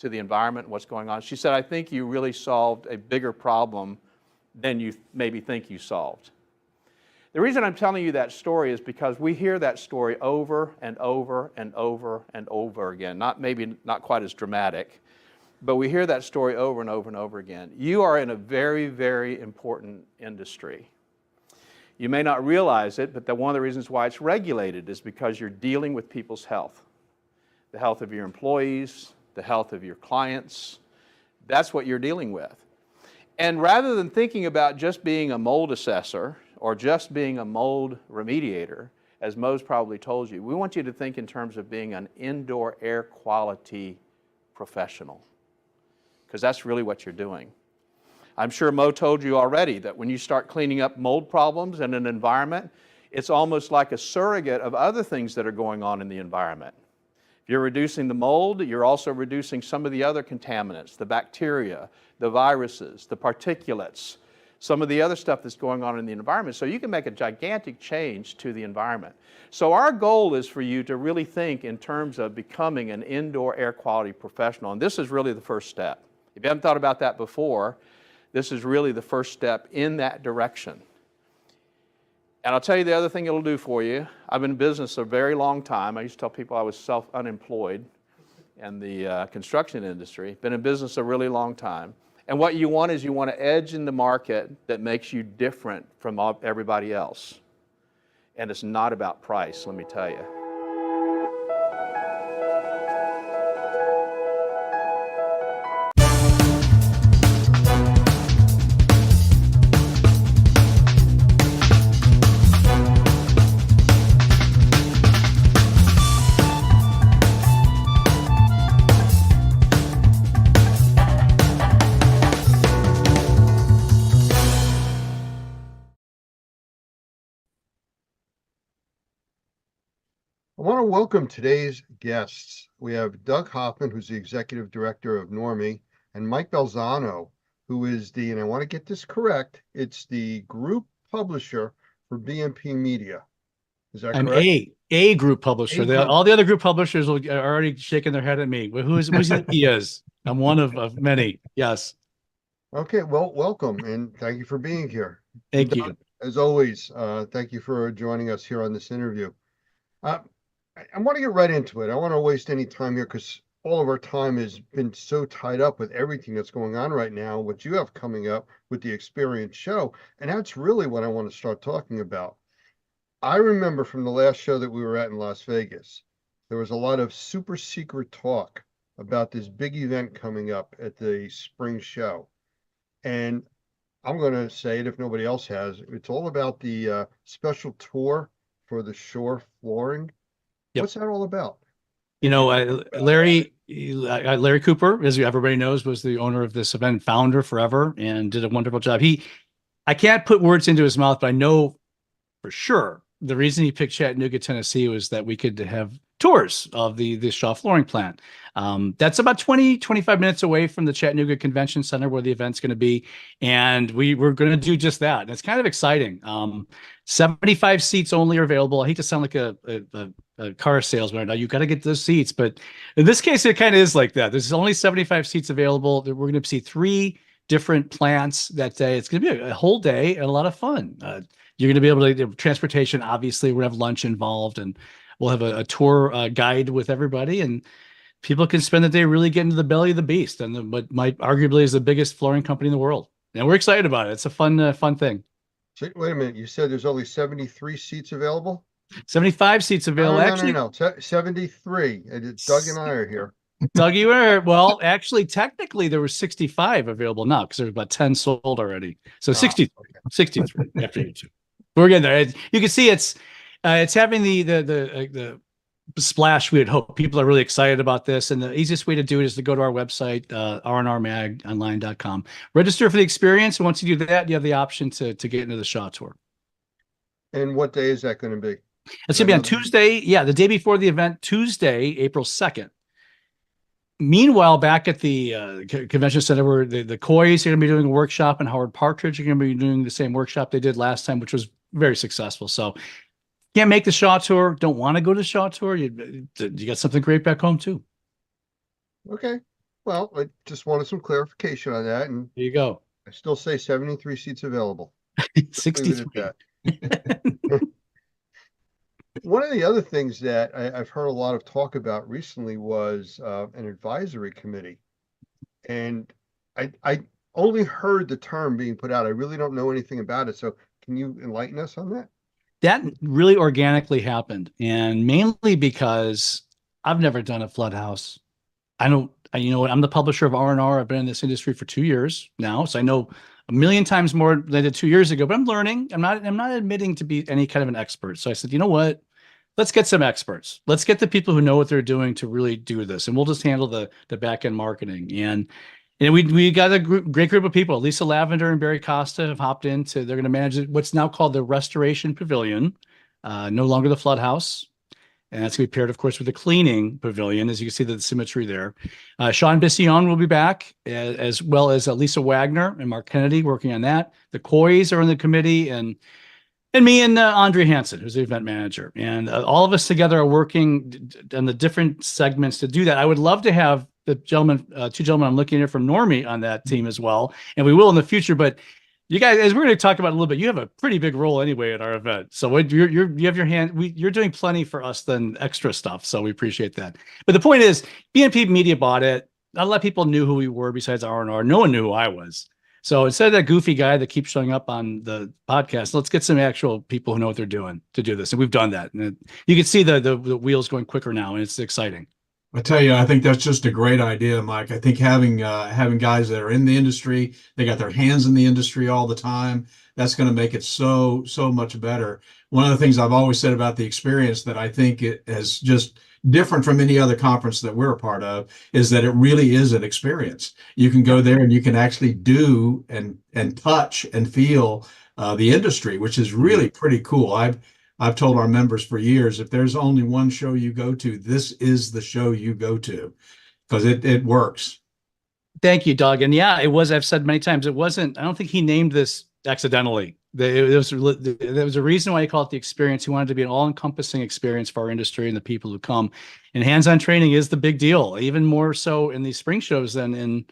the environment and what's going on. She said, I think you really solved a bigger problem than you maybe think you solved. The reason I'm telling you that story is because we hear that story over and over and over and over again. Maybe not quite as dramatic, but we hear that story over and over and over again. You are in a very, very important industry. You may not realize it, but one of the reasons why it's regulated is because you're dealing with people's health. The health of your employees, the health of your clients. That's what you're dealing with. And rather than thinking about just being a mold assessor or just being a mold remediator, as Mo's probably told you, we want you to think in terms of being an indoor air quality professional, because that's really what you're doing. I'm sure Mo told you already that when you start cleaning up mold problems in an environment, it's almost like a surrogate of other things that are going on in the environment. If you're reducing the mold, you're also reducing some of the other contaminants, the bacteria, the viruses, the particulates, some of the other stuff that's going on in the environment. So you can make a gigantic change to the environment. So our goal is for you to really think in terms of becoming an indoor air quality professional. And this is really the first step. If you haven't thought about that before, this is really the first step in that direction. And I'll tell you the other thing it'll do for you. I've been in business a very long time. I used to tell people I was unemployed in the construction industry. Been in business a really long time. And what you want is you want an edge in the market that makes you different from everybody else. And it's not about price, let me tell you. I want to welcome today's guests. We have Doug Hoffman, who's the executive director of Normie, and Mike Balzano, who is and I want to get this correct, it's the group publisher for BMP Media. Is that I'm correct? a group publisher. All the other group publishers are already shaking their head at me. Who's he is? I'm one of many. Yes. Okay, well, welcome and thank you for being here. Thank you. As always, thank you for joining us here on this interview. I want to get right into it. I don't want to waste any time here because all of our time has been so tied up with everything that's going on right now, what you have coming up with the Experience Show. And that's really what I want to start talking about. I remember from the last show that we were at in Las Vegas, there was a lot of super secret talk about this big event coming up at the spring show. And I'm going to say it if nobody else has. It's all about the special tour for the shore flooring. Yep. What's that all about? You know, Larry Cooper, as everybody knows, was the owner of this event, founder forever, and did a wonderful job. I can't put words into his mouth, but I know for sure the reason he picked Chattanooga, Tennessee was that we could have tours of the Shaw flooring plant. That's about 25 minutes away from the Chattanooga Convention Center where the event's going to be. And we're going to do just that. And it's kind of exciting. 75 seats only are available. I hate to sound like a car salesman. Now you got to get those seats, but in this case, it kind of is like that. There's only 75 seats available. We're going to see 3 different plants that day. It's going to be a whole day and a lot of fun. You're going to be able to transportation. Obviously, we're going to have lunch involved, and we'll have a tour guide with everybody, and people can spend the day really getting to the belly of the beast and what might arguably is the biggest flooring company in the world. And we're excited about it. It's a fun thing. So, wait a minute. You said there's only 73 seats available? 75 seats available. No. 73. And Doug and I are here. Doug, you were, well, actually, technically, there were 65 available now because there's about 10 sold already. So 63 after you two. We're getting there. You can see it's having the splash we had hoped. People are really excited about this. And the easiest way to do it is to go to our website, rnrmagonline.com. Register for the experience. And once you do that, you have the option to get into the Shaw Tour. And what day is that going to be? It's going to be on Tuesday. Yeah, the day before the event, Tuesday, April 2nd. Meanwhile, back at the convention center, where the Coys are going to be doing a workshop, and Howard Partridge are going to be doing the same workshop they did last time, which was very successful. So can't make the Shaw Tour, don't want to go to the Shaw Tour, you got something great back home too. Okay. Well, I just wanted some clarification on that. And there you go. I still say 73 seats available. 63. One of the other things that I've heard a lot of talk about recently was an advisory committee. And I only heard the term being put out. I really don't know anything about it. So can you enlighten us on that? That really organically happened, and mainly because I've never done a flood house. You know what? I'm the publisher of R&R. I've been in this industry for 2 years now, so I know a million times more than I did 2 years ago, but I'm learning. I'm not admitting to be any kind of an expert. So I said, you know what? Let's get some experts. Let's get the people who know what they're doing to really do this, and we'll just handle the back end marketing. And we got a great group of people. Lisa Lavender and Barry Costa have hopped into. They're going to manage what's now called the Restoration Pavilion, no longer the Flood House. And that's going to be paired, of course, with the Cleaning Pavilion, as you can see the symmetry there. Sean Bission will be back, as well as Lisa Wagner and Mark Kennedy working on that. The Coys are in the committee, and me and Andre Hansen, who's the event manager. And all of us together are working on the different segments to do that. I would love to have the gentleman, two gentlemen I'm looking at from Normie on that team as well. And we will in the future, but you guys, as we're going to talk about a little bit, you have a pretty big role anyway at our event. So you have your hand, you're doing plenty for us than extra stuff. So we appreciate that. But the point is, BNP Media bought it. Not a lot of people knew who we were besides R&R. No one knew who I was. So instead of that goofy guy that keeps showing up on the podcast, let's get some actual people who know what they're doing to do this. And we've done that. And you can see the wheels going quicker now, and it's exciting. I tell you, I think that's just a great idea, Mike. I think having guys that are in the industry, they got their hands in the industry all the time, that's going to make it so much better. One of the things I've always said about the experience that I think it is just different from any other conference that we're a part of is that it really is an experience. You can go there and you can actually do and touch and feel the industry, which is really pretty cool. I've told our members for years, if there's only one show you go to, this is the show you go to, because it works. Thank you, Doug. And yeah, it was, I've said many times, it wasn't, I don't think he named this accidentally. There was a reason why he called it the experience. He wanted to be an all-encompassing experience for our industry and the people who come. And hands-on training is the big deal, even more so in these spring shows than in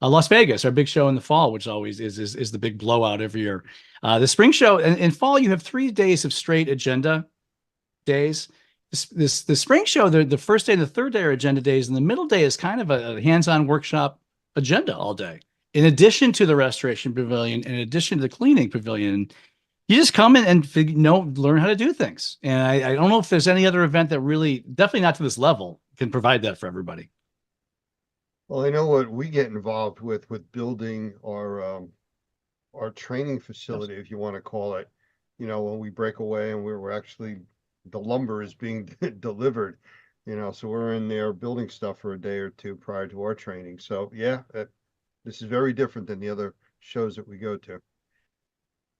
Las Vegas, our big show in the fall, which always is the big blowout every year. The spring show in fall, you have 3 days of straight agenda days. The spring show, the first day and the third day are agenda days, and the middle day is kind of a hands-on workshop agenda all day. In addition to the Restoration Pavilion, in addition to the Cleaning Pavilion, you just come in and learn how to do things. And I don't know if there's any other event that really, definitely not to this level, can provide that for everybody. Well, I know what we get involved with building our training facility, if you want to call it. You know, when we break away and we're actually, the lumber is being delivered, you know, so we're in there building stuff for a day or two prior to our training. So yeah, this is very different than the other shows that we go to.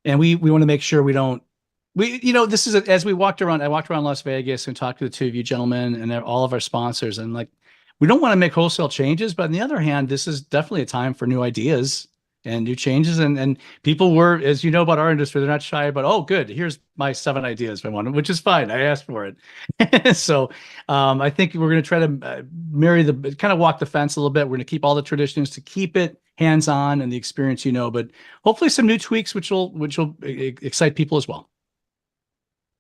And we want to make sure this is, as I walked around Las Vegas and talked to the two of you gentlemen and all of our sponsors, and like, we don't want to make wholesale changes, but on the other hand, this is definitely a time for new ideas and new changes. And people were, as you know about our industry, they're not shy about, oh, good, here's my 7 ideas if I want, which is fine. I asked for it. So I think we're going to try to kind of walk the fence a little bit. We're going to keep all the traditions to keep it hands-on and the experience, but hopefully some new tweaks, which will excite people as well.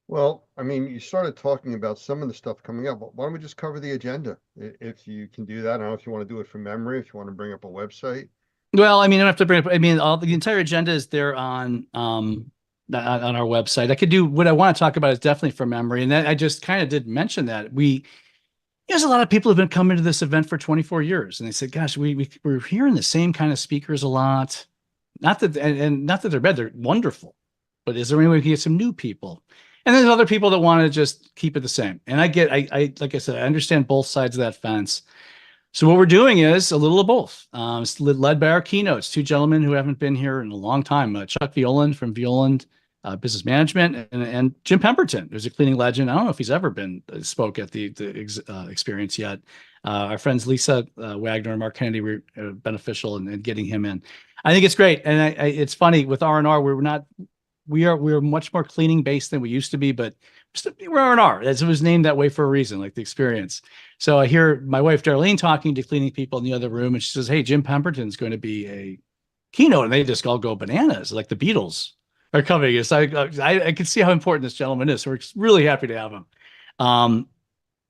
Well, I mean, you started talking about some of the stuff coming up. Why don't we just cover the agenda? If you can do that. I don't know if you want to do it from memory, if you want to bring up a website. Well, I mean, I don't have to bring up, the entire agenda is there on our website. I could do what I want to talk about is definitely from memory. And then I just kind of did mention that there's a lot of people who've been coming to this event for 24 years. And they said, gosh, we're hearing the same kind of speakers a lot. Not that they're bad, they're wonderful. But is there any way we can get some new people? And there's other people that want to just keep it the same. And I like I said, I understand both sides of that fence. So what we're doing is a little of both. It's led by our keynotes, 2 gentlemen who haven't been here in a long time. Chuck Violand from Violand Business Management and Jim Pemberton, who's a cleaning legend. I don't know if he's ever been spoke at the experience yet. Our friends Lisa Wagner and Mark Kennedy were beneficial in getting him in. I think it's great. And it's funny with R&R, we're much more cleaning based than we used to be, but we're R&R. It was named that way for a reason, like the experience. So I hear my wife Darlene talking to cleaning people in the other room, and she says, "Hey, Jim Pemberton's going to be a keynote," and they just all go bananas, like the Beatles. are coming. Yes, I can see how important this gentleman is. So we're really happy to have him.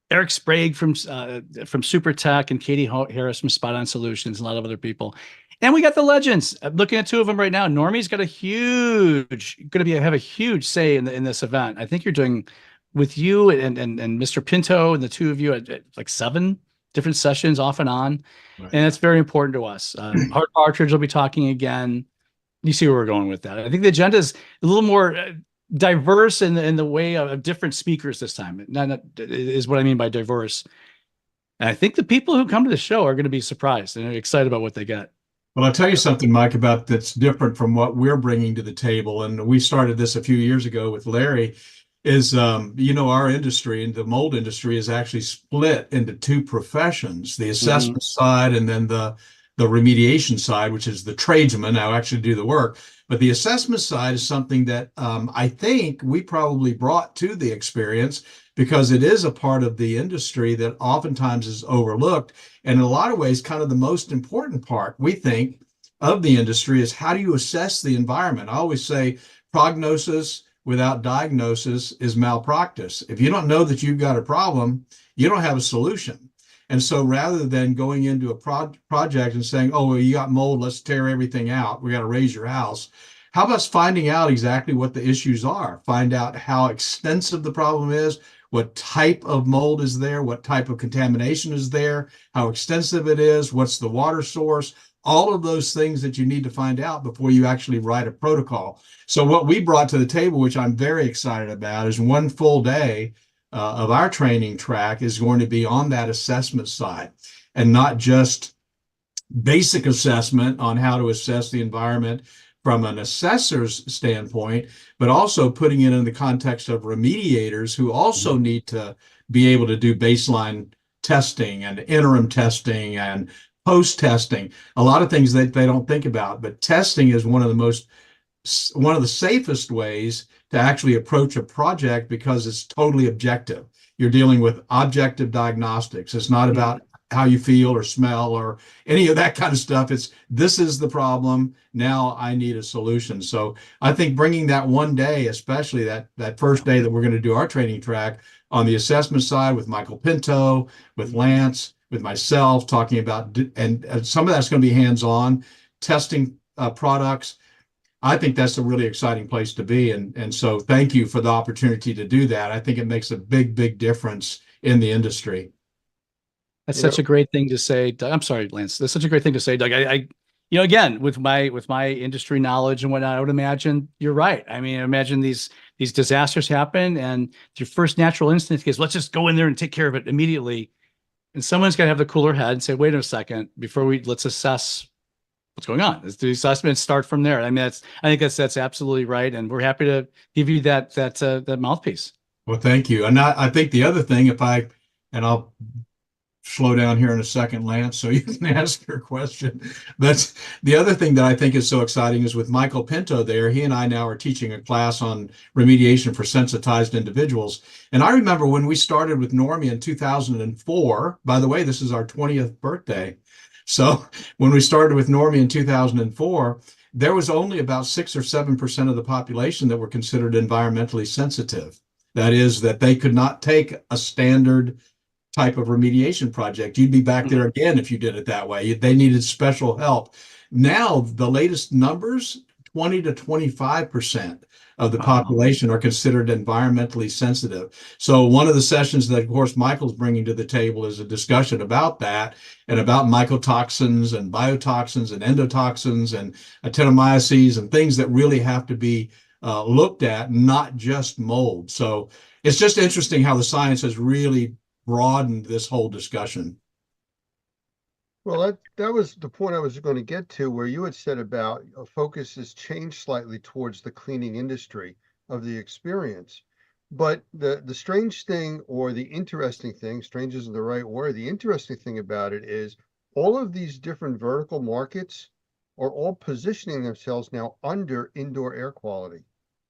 Eric Sprague from Super Tech and Katie Harris from Spot On Solutions, and a lot of other people. And we got the legends. I'm looking at two of them right now. Normie's got have a huge say in this event. I think you're doing with you and Mr. Pinto and the two of you at like 7 different sessions off and on. Right. And it's very important to us. Hart Partridge will be talking again. You see where we're going with that. I think the agenda is a little more diverse in the way of different speakers this time. Not is what I mean by diverse. And I think the people who come to the show are going to be surprised and excited about what they get. Well, I'll tell you something, Mike, about that's different from what we're bringing to the table. And we started this a few years ago with Larry, is, our industry and the mold industry is actually split into 2 professions, the assessment side and then the remediation side, which is the tradesmen now actually do the work. But the assessment side is something that I think we probably brought to the experience because it is a part of the industry that oftentimes is overlooked. And in a lot of ways, kind of the most important part, we think, of the industry is how do you assess the environment? I always say prognosis without diagnosis is malpractice. If you don't know that you've got a problem, you don't have a solution. And so rather than going into a project and saying, oh, well, you got mold, let's tear everything out, we got to raise your house. How about finding out exactly what the issues are? Find out how extensive the problem is, what type of mold is there, what type of contamination is there, how extensive it is, what's the water source, all of those things that you need to find out before you actually write a protocol. So what we brought to the table, which I'm very excited about, is 1 full day of our training track is going to be on that assessment side, and not just basic assessment on how to assess the environment from an assessor's standpoint, but also putting it in the context of remediators who also need to be able to do baseline testing and interim testing and post testing, a lot of things that they don't think about. But testing is one of the safest ways to actually approach a project because it's totally objective. You're dealing with objective diagnostics. It's not about how you feel or smell or any of that kind of stuff. It's this is the problem. Now I need a solution. So I think bringing that one day, especially that first day that we're going to do our training track on the assessment side with Michael Pinto, with Lance, with myself, talking about, and some of that's going to be hands-on testing products. I think that's a really exciting place to be. And so thank you for the opportunity to do that. I think it makes a big, big difference in the industry. That's such a great thing to say. Doug. I'm sorry, Lance. That's such a great thing to say, Doug. I again, with my industry knowledge and whatnot, I would imagine you're right. I mean, imagine these disasters happen and your first natural instinct is, let's just go in there and take care of it immediately. And someone's got to have the cooler head and say, wait a second, let's assess what's going on. Let's do the assessment, start from there. I mean, I think that's absolutely right. And we're happy to give you that mouthpiece. Well, thank you. And I think the other thing, I'll slow down here in a second, Lance, so you can ask your question. That's the other thing that I think is so exciting is with Michael Pinto there, he and I now are teaching a class on remediation for sensitized individuals. And I remember when we started with Normie in 2004, by the way, this is our 20th birthday. So when we started with Normie in 2004, there was only about 6 or 7% of the population that were considered environmentally sensitive. That is, that they could not take a standard type of remediation project. You'd be back there again if you did it that way. They needed special help. Now, the latest numbers, 20 to 25% of the population are considered environmentally sensitive. So one of the sessions that, of course, Michael's bringing to the table is a discussion about that and about mycotoxins and biotoxins and endotoxins and actinomyces and things that really have to be looked at, not just mold. So it's just interesting how the science has really broadened this whole discussion. Well, that was the point I was going to get to, where you had said about focus has changed slightly towards the cleaning industry of the experience. But the strange thing, or the interesting thing, strange isn't the right word, the interesting thing about it is all of these different vertical markets are all positioning themselves now under indoor air quality,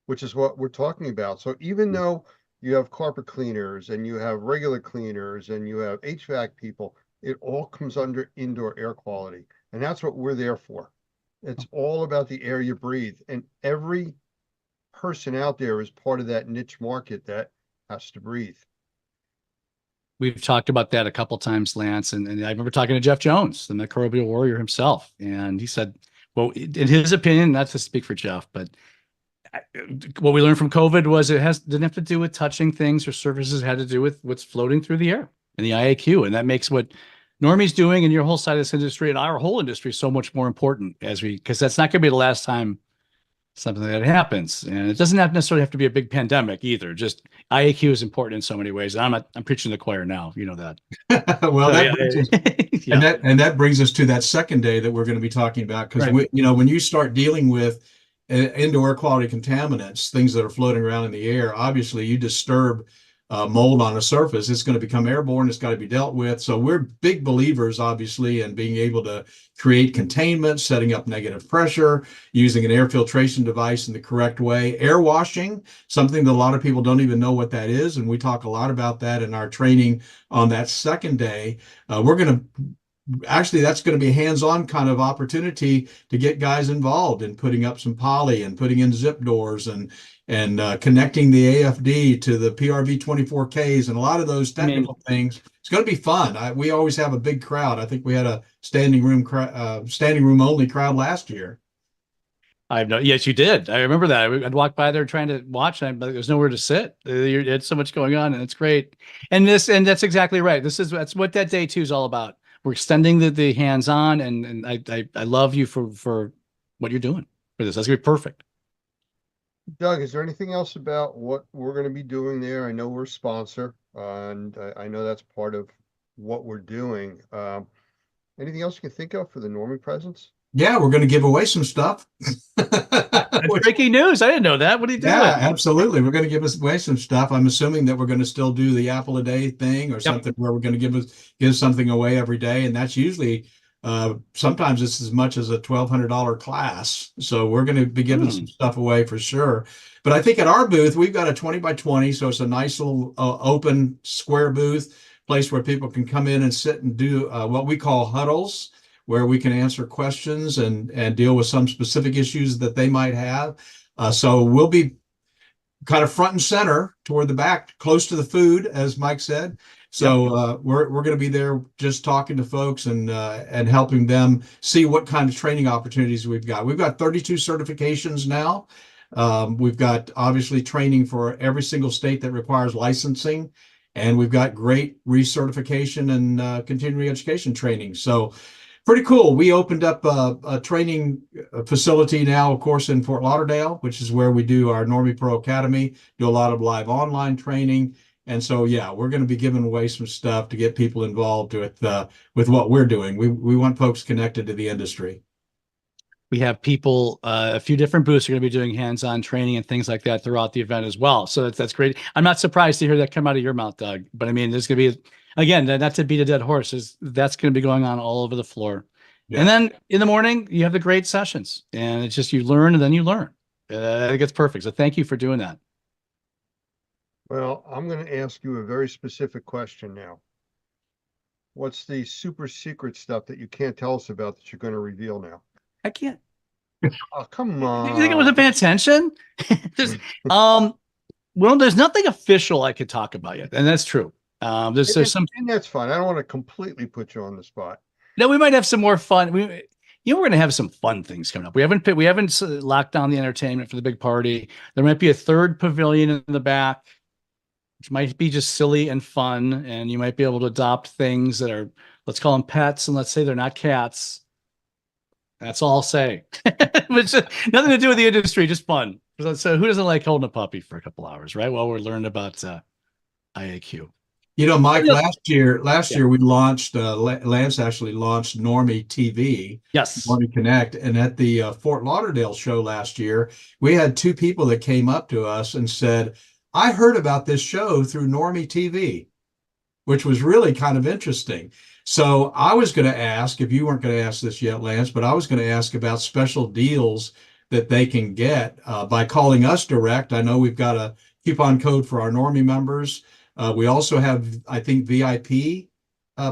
which is what we're talking about. So even though you have carpet cleaners and you have regular cleaners and you have HVAC people, it all comes under indoor air quality. And that's what we're there for. It's all about the air you breathe. And every person out there is part of that niche market that has to breathe. We've talked about that a couple times, Lance, and I remember talking to Jeff Jones, the microbial warrior himself, and he said, well, in his opinion, not to speak for Jeff, but what we learned from COVID was didn't have to do with touching things or surfaces, it had to do with what's floating through the air and the IAQ, and that makes what Normie's doing and your whole side of this industry and our whole industry so much more important because that's not going to be the last time something like that happens. And it doesn't necessarily have to be a big pandemic either. Just IAQ is important in so many ways. I'm preaching to the choir now. You know that. Well, So, that yeah, brings us, yeah. and that brings us to that second day that we're going to be talking about. Because Right. when you start dealing with indoor air quality contaminants, things that are floating around in the air, obviously you disturb mold on a surface, it's going to become airborne. It's got to be dealt with. So we're big believers, obviously, in being able to create containment, setting up negative pressure, using an air filtration device in the correct way. Air washing, something that a lot of people don't even know what that is. And we talk a lot about that in our training on that second day. We're going to actually, that's going to be a hands-on kind of opportunity to get guys involved in putting up some poly and putting in zip doors and connecting the AFD to the PRV 24Ks and a lot of those technical things. It's going to be fun. We always have a big crowd. I think we had a standing room only crowd last year. Yes, you did. I remember that. I'd walk by there trying to watch, but there's nowhere to sit. It's so much going on, and it's great. And that's exactly right. That's what that day 2 is all about. We're extending the hands-on, and I love you for what you're doing for this. That's gonna be perfect. Doug, is there anything else about what we're going to be doing there? I know we're a sponsor, and I know that's part of what we're doing. Anything else you can think of for the Normie presence? Yeah, we're going to give away some stuff. That's breaking news. I didn't know that. What are you doing? Yeah, absolutely. We're going to give away some stuff. I'm assuming that we're going to still do the Apple a Day thing or something where we're going to give something away every day. And that's usually sometimes it's as much as a $1,200 class. So we're going to be giving some stuff away for sure. But I think at our booth, we've got a 20 by 20. So it's a nice little open square booth, place where people can come in and sit and do what we call huddles, where we can answer questions and deal with some specific issues that they might have. So we'll be kind of front and center toward the back, close to the food, as Mike said. So we're going to be there just talking to folks and helping them see what kind of training opportunities we've got. We've got 32 certifications now. We've got obviously training for every single state that requires licensing. And we've got great recertification and continuing education training. So pretty cool. We opened up a training facility now, of course, in Fort Lauderdale, which is where we do our Normie Pro Academy, do a lot of live online training. And so, yeah, we're going to be giving away some stuff to get people involved with what we're doing. We want folks connected to the industry. We have people, a few different booths are going to be doing hands-on training and things like that throughout the event as well. So that's great. I'm not surprised to hear that come out of your mouth, Doug. But I mean, there's going to be, again, not to beat a dead horse, that's going to be going on all over the floor. Yeah. And then in the morning, you have the great sessions, and it's just you learn and then you learn. I think it's perfect. So thank you for doing that. Well, I'm going to ask you a very specific question now. What's the super secret stuff that you can't tell us about that you're going to reveal now? I can't. Oh, come on. Did you think I wasn't paying attention? Well, there's nothing official I could talk about yet, and that's true. There's some, and that's fine. I don't want to completely put you on the spot. No, we might have some more fun. We're going to have some fun things coming up. We haven't locked down the entertainment for the big party. There might be a third pavilion in the back, which might be just silly and fun. And you might be able to adopt things that are, let's call them pets, and let's say they're not cats. That's all I'll say. Which nothing to do with the industry, just fun. So who doesn't like holding a puppy for a couple hours, right? While we're learning about IAQ. You know, Mike, last year we launched, Lance actually launched Normie TV. Yes. Normie Connect. And at the Fort Lauderdale show last year, we had 2 people that came up to us and said, I heard about this show through Normie TV, which was really kind of interesting. So I was going to ask, if you weren't going to ask this yet, Lance, but I was going to ask about special deals that they can get by calling us direct. I know we've got a coupon code for our Normie members. We also have, I think, VIP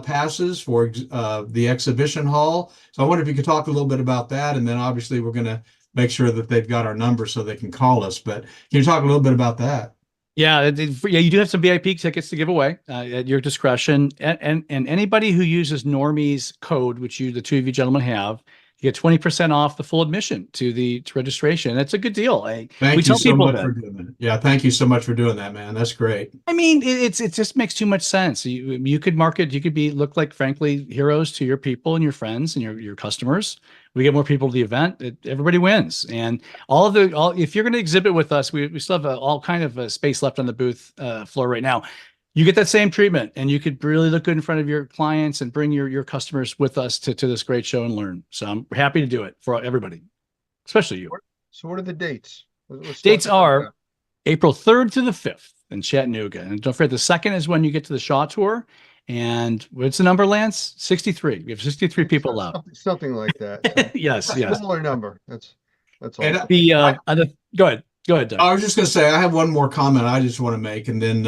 passes for the exhibition hall. So I wonder if you could talk a little bit about that. And then obviously we're going to make sure that they've got our number so they can call us. But can you talk a little bit about that? Yeah, yeah, you do have some VIP tickets to give away at your discretion, and anybody who uses Normie's code, which the two of you gentlemen have, you get 20% off the full admission to registration. That's a good deal. Thank you so much for doing that. Yeah, thank you so much for doing that, man. That's great. I mean, it just makes too much sense. You could market, you could look like, frankly, heroes to your people and your friends and your customers. We get more people to the event. Everybody wins. And if you're going to exhibit with us, we still have all kind of space left on the booth floor right now. You get that same treatment, and you could really look good in front of your clients and bring your customers with us to this great show and learn. So I'm happy to do it for everybody, especially you. So what are the dates? Let's Dates talk about are that. April 3rd to the 5th in Chattanooga. And don't forget, the 2nd is when you get to the Shaw Tour. And what's the number, Lance? 63. We have 63 people allowed. Something like that. Yes. Similar number. That's all. And Go ahead, Doug. I was just going to say, I have one more comment I just want to make, and then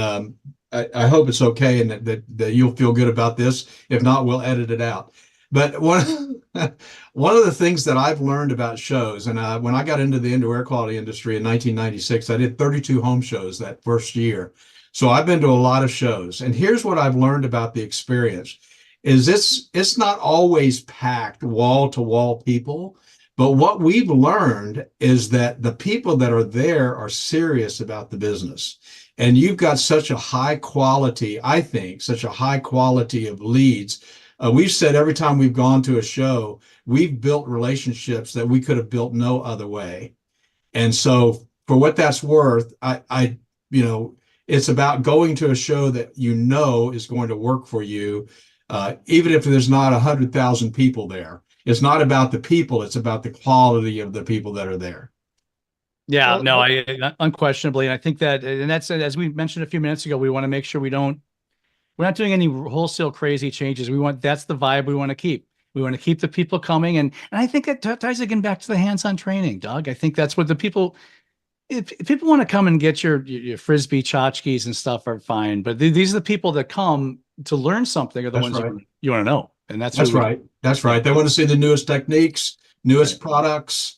I hope it's okay and that you'll feel good about this. If not, we'll edit it out. But one of the things that I've learned about shows, and when I got into the indoor air quality industry in 1996, I did 32 home shows that first year. So I've been to a lot of shows, and here's what I've learned about the experience: is it's not always packed wall to wall people. But what we've learned is that the people that are there are serious about the business. And you've got such a high quality, I think, such a high quality of leads. We've said every time we've gone to a show, we've built relationships that we could have built no other way. And so for what that's worth, it's about going to a show that is going to work for you, even if there's not 100,000 people there. It's not about the people, it's about the quality of the people that are there. Yeah, no, unquestionably. And I think that's, as we mentioned a few minutes ago, we want to make sure we're not doing any wholesale crazy changes. That's the vibe we want to keep. We want to keep the people coming. And I think that ties again back to the hands-on training, Doug. I think that's what if people want to come and get your Frisbee tchotchkes and stuff are fine. But these are the people that come to learn something are the ones you want to know. And that's right. That's right. They want to see the newest techniques, newest products,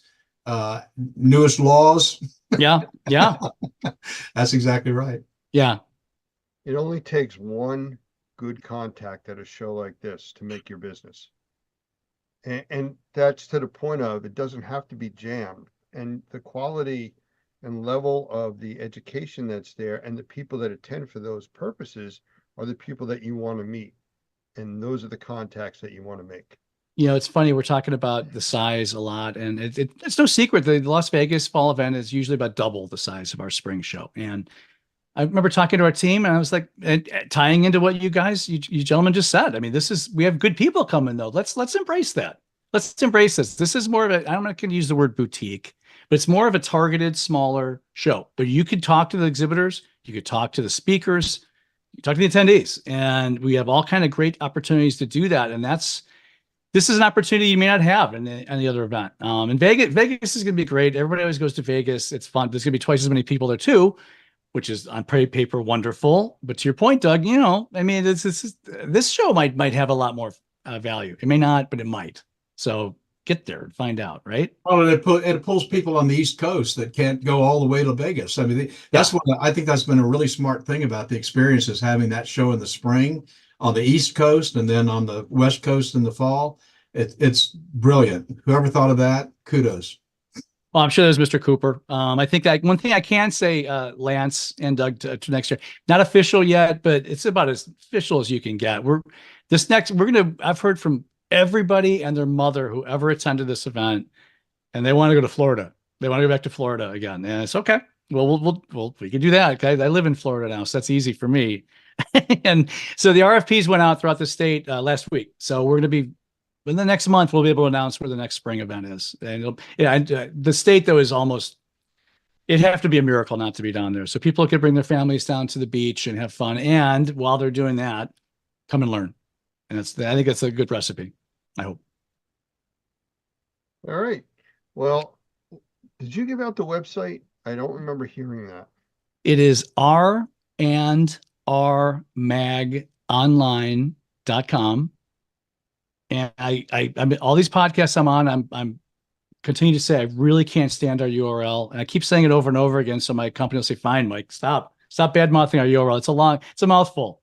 newest laws. Yeah. That's exactly right. Yeah. It only takes one good contact at a show like this to make your business. And that's to the point of, it doesn't have to be jammed. And the quality and level of the education that's there and the people that attend for those purposes are the people that you want to meet. And those are the contacts that you want to make. It's funny, we're talking about the size a lot, and it's no secret the Las Vegas fall event is usually about double the size of our spring show. And I remember talking to our team, and I was like, tying into what you gentlemen just said. I mean, we have good people coming though. Let's embrace that. Let's embrace this. This is more of I'm not going to use the word boutique, but it's more of a targeted, smaller show. But you could talk to the exhibitors, you could talk to the speakers, you talk to the attendees, and we have all kind of great opportunities to do that. And this is an opportunity you may not have in any other event. And Vegas is going to be great. Everybody always goes to Vegas. It's fun. There's going to be twice as many people there too, which is on paper wonderful. But to your point, Doug, I mean, this show might have a lot more value. It may not, but it might. So get there and find out, right? Well, it pulls people on the East Coast that can't go all the way to Vegas. I mean, I think that's been a really smart thing about the experience, is having that show in the spring on the East Coast and then on the West Coast in the fall. It's brilliant. Whoever thought of that, kudos. Well, I'm sure there's Mr. Cooper. I think that one thing I can say, Lance and Doug, to next year, not official yet, but it's about as official as you can get. I've heard from everybody and their mother who ever attended this event, and they want to go to Florida. They want to go back to Florida again. And it's okay. Well, we can do that. Okay. I live in Florida now, so that's easy for me. And so the RFPs went out throughout the state last week. So we're going to be, in the next month, we'll be able to announce where the next spring event is. And the state, though, it'd have to be a miracle not to be down there. So people could bring their families down to the beach and have fun. And while they're doing that, come and learn. And I think that's a good recipe, I hope. All right. Well, did you give out the website? I don't remember hearing that. It is randrmagonline.com. And I mean, all these podcasts I'm on, I'm continue to say, I really can't stand our URL. And I keep saying it over and over again. So my company will say, fine, Mike, stop bad mouthing our URL. It's a mouthful.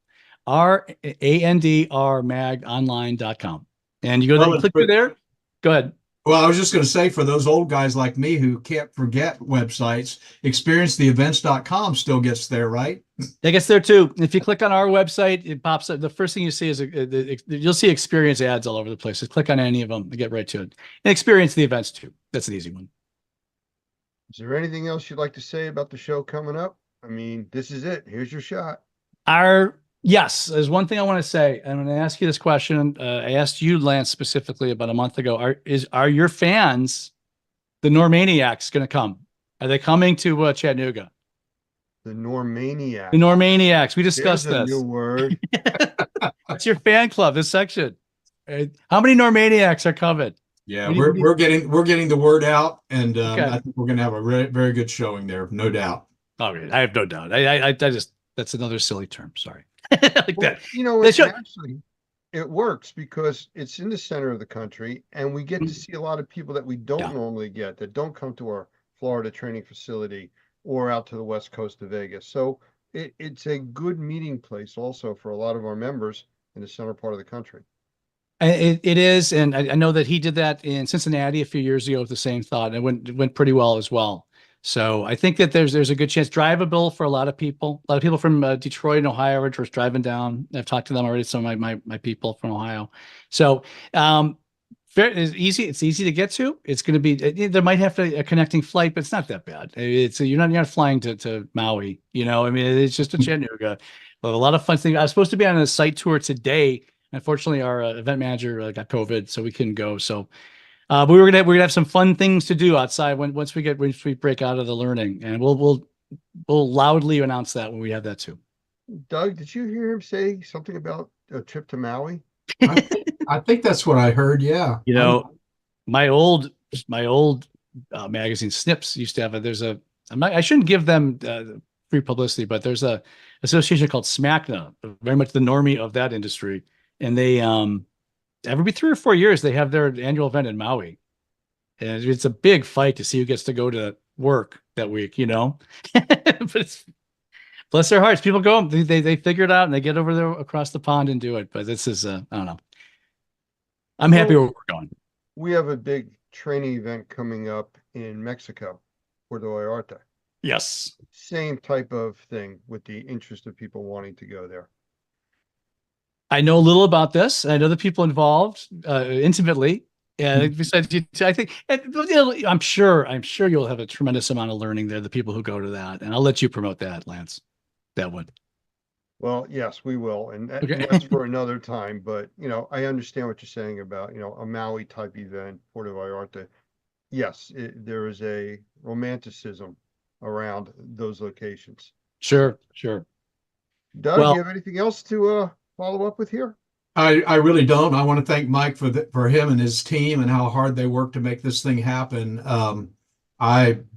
RANDRmagonline.com. And you go there, click through there. Go ahead. Well, I was just going to say, for those old guys like me who can't forget websites, experiencetheevents.com still gets there, right? It gets there too. If you click on our website, it pops up. The first thing you see is you'll see experience ads all over the place. Just click on any of them and get right to it. And experience the events too. That's an easy one. Is there anything else you'd like to say about the show coming up? I mean, this is it. Here's your shot. Yes, there's one thing I want to say. I'm going to ask you this question. I asked you, Lance, specifically about a month ago. Are your fans, the Normaniacs, going to come? Are they coming to Chattanooga? The Normaniacs. The Normaniacs. We discussed There's a this. new word. It's your fan club, this section. How many Normaniacs are coming? Yeah, we're getting the word out, and Okay. I think we're going to have a very good showing there, no doubt. All right, I have no doubt. I just, that's another silly term. Sorry. Like Well, that. you know, They it should- actually it works because it's in the center of the country, and we get to see a lot of people that we don't normally get, that don't come to our Florida training facility or out to the west coast of Vegas. So it's a good meeting place also for a lot of our members in the center part of the country. It is, and I know that he did that in Cincinnati a few years ago with the same thought, and it went pretty well as well. So I think that there's a good chance, drivable for a lot of people. A lot of people from Detroit and Ohio are just driving down. I've talked to them already. Some of my people from Ohio. So it's easy. It's easy to get to. It's going to be. There might have to a connecting flight, but it's not that bad. It's you're not flying to Maui. You know, I mean, it's just a Chattanooga. But a lot of fun things. I was supposed to be on a site tour today. Unfortunately, our event manager got COVID, so we couldn't go. So. We're gonna have some fun things to do outside once we break out of the learning, and we'll loudly announce that when we have that too. Doug, did you hear him say something about a trip to Maui? I think that's what I heard. Yeah. You know, my old magazine Snips used to have I shouldn't give them free publicity, but there's a association called SMACNA, very much the normie of that industry, and they every 3 or 4 years, they have their annual event in Maui. And it's a big fight to see who gets to go to work that week, you know? But it's, bless their hearts. People go, they figure it out and they get over there across the pond and do it. But this is, I don't know. I'm happy where we're going. We have a big training event coming up in Mexico, Puerto Vallarta. Yes. Same type of thing with the interest of people wanting to go there. I know a little about this. I know the people involved intimately. And besides, I think I'm sure you'll have a tremendous amount of learning there. The people who go to that, and I'll let you promote that, Lance. That one. Well, yes, we will, and Okay. that's for another time. But you know, I understand what you're saying about a Maui type event, Puerto Vallarta. Yes, there is a romanticism around those locations. Sure. Doug, Well- do you have anything else to follow up with here? I really don't. I want to thank Mike for him and his team and how hard they work to make this thing happen. I'm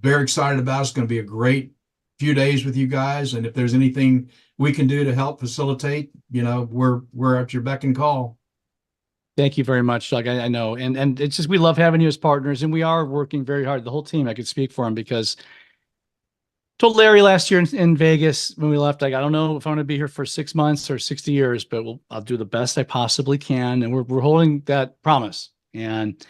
very excited about it. It's going to be a great few days with you guys. And if there's anything we can do to help facilitate, we're at your beck and call. Thank you very much, Doug. I know. And it's just, we love having you as partners, and we are working very hard. The whole team, I could speak for him, because told Larry last year in Vegas when we left, I don't know if I'm going to be here for 6 months or 60 years, but I'll do the best I possibly can. And we're holding that promise. And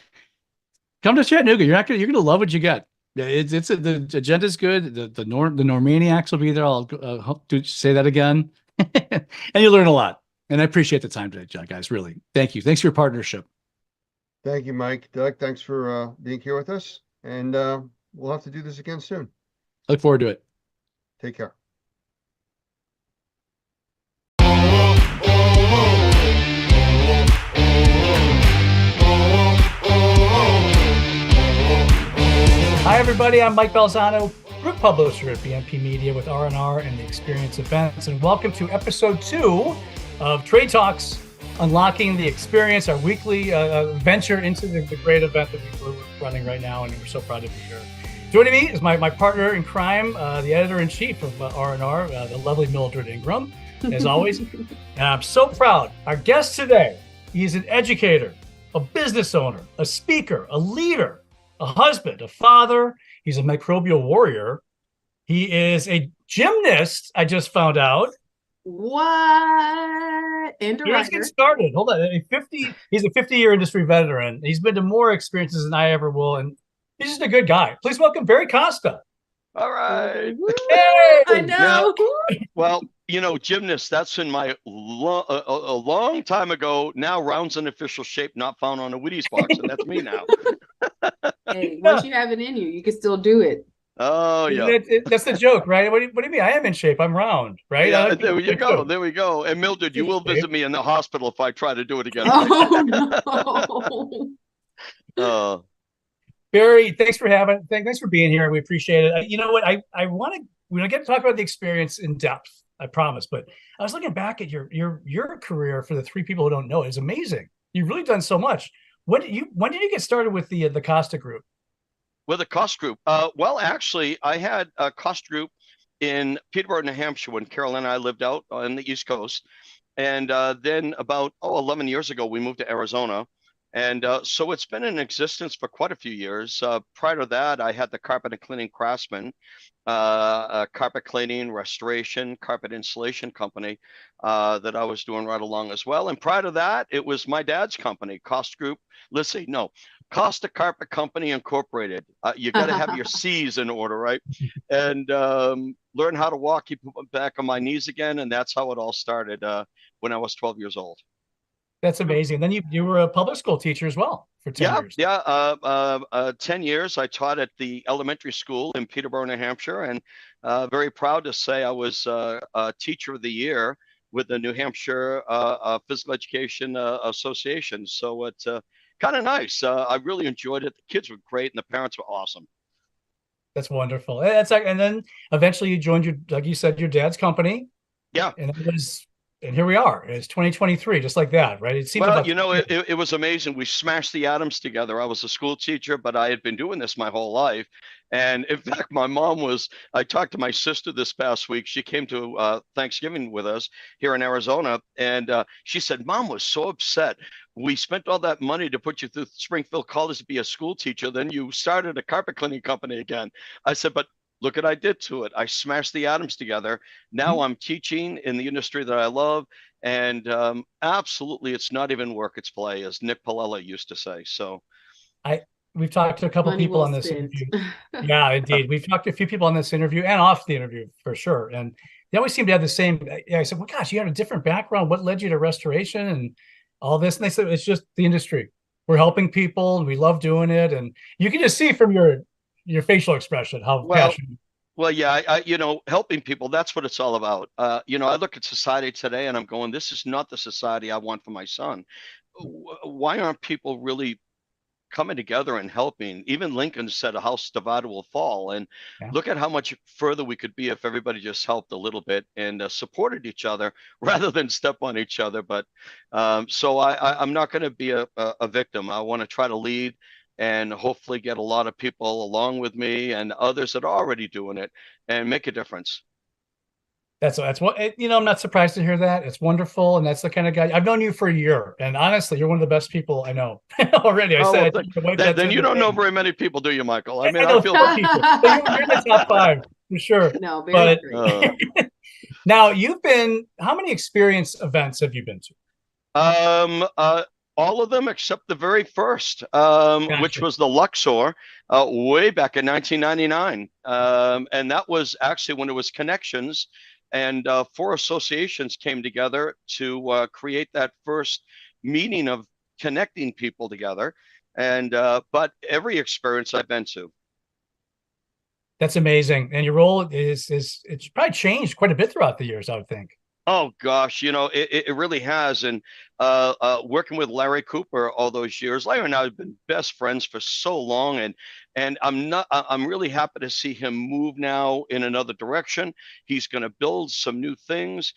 come to Chattanooga. You're going to love what you get. The agenda's good. The Normaniacs will be there. I'll say that again. And you learn a lot. And I appreciate the time today, guys. Really. Thank you. Thanks for your partnership. Thank you, Mike. Doug, thanks for being here with us. And we'll have to do this again soon. Look forward to it. Take care. Hi, everybody. I'm Mike Balzano, group publisher at BMP Media with R&R and the Experience Events, and welcome to episode 2 of Trade Talks, Unlocking the Experience, our weekly venture into the great event that we're running right now, and we're so proud to be here. Joining me is my partner in crime, the editor-in-chief of R&R, the lovely Mildred Ingram, as always. And I'm so proud. Our guest today, he's an educator, a business owner, a speaker, a leader, a husband, a father. He's a microbial warrior. He is a gymnast, I just found out. What? And a Here's get writer. started. Hold on. He's a 50-year industry veteran. He's been to more experiences than I ever will. And he's just a good guy. Please welcome Barry Costa. All right. Hey! I know. Well, you know, gymnast, that's in my a long time ago. Now rounds in official shape, not found on a Wheaties box, and that's me now. Hey, once you have it in you, you can still do it. Oh yeah. That's the joke, right? What do you mean? I am in shape. I'm round, right? Yeah, there you go. There we go. And Mildred, you will visit me in the hospital if I try to do it again. Oh no. Barry, thanks for being here. We appreciate it. You know what? I want to, we don't get to talk about the experience in depth, I promise. But I was looking back at your career. For the three people who don't know, it's amazing. You've really done so much. When did you get started with the Costa Group? With a Cost Group. Well, actually, I had a Cost Group in Peterborough, New Hampshire, when Carol and I lived out on the East Coast. And then about 11 years ago, we moved to Arizona. And so it's been in existence for quite a few years. Prior to that, I had the Carpet and Cleaning Craftsman, carpet cleaning, restoration, carpet installation company that I was doing right along as well. And prior to that, it was my dad's company, Cost Group. Let's see, no, Costa Carpet Company Incorporated. You got to have your C's in order, right? And learn how to walk, keep back on my knees again. And that's how it all started when I was 12 years old. That's amazing. Then you were a public school teacher as well for 10 years. Yeah, 10 years. I taught at the elementary school in Peterborough, New Hampshire, and very proud to say I was a Teacher of the Year with the New Hampshire Physical Education Association. So it's kind of nice. I really enjoyed it. The kids were great, and the parents were awesome. That's wonderful. And then eventually you joined like you said, your dad's company. Yeah. And here we are. It's 2023, just like that, right? It seems well, you know, it was amazing. We smashed the atoms together. I was a school teacher, but I had been doing this my whole life. And in fact, I talked to my sister this past week. She came to Thanksgiving with us here in Arizona. And she said, Mom was so upset. We spent all that money to put you through Springfield College to be a school teacher. Then you started a carpet cleaning company again. I said, but look what I did to it. I smashed the atoms together. Now I'm teaching in the industry that I love. And absolutely, it's not even work, it's play, as Nick Palella used to say. So we've talked to a couple people on this interview. Yeah, indeed. We've talked to a few people on this interview and off the interview for sure. And they always seem to have the same. I said, well, gosh, you had a different background. What led you to restoration and all this? And they said, it's just the industry. We're helping people and we love doing it. And you can just see from your facial expression how passionate. Well, yeah, I you know, helping people, that's what it's all about. You know, I look at society today and I'm going, this is not the society I want for my son. Why aren't people really coming together and helping? Even Lincoln said a house divided will fall. And look at how much further we could be if everybody just helped a little bit and supported each other rather than step on each other. But so I'm not going to be a victim. I want to try to lead and hopefully get a lot of people along with me and others that are already doing it and make a difference. That's what, you know, I'm not surprised to hear that. It's wonderful. And that's the kind of guy. I've known you for a year. And honestly, you're one of the best people I know already. Then you don't know very many people, do you, Michael? I mean, I feel you're in the top 5 for sure. No, very great. Now, how many experience events have you been to? All of them except the very first, which was the Luxor, way back in 1999. And that was actually when it was Connections, and 4 associations came together to create that first meeting of connecting people together. And but every experience I've been to. That's amazing. And your role it's probably changed quite a bit throughout the years, I would think. Oh gosh, you know, it really has. And working with Larry Cooper all those years, Larry and I have been best friends for so long, and I'm really happy to see him move now in another direction. He's going to build some new things,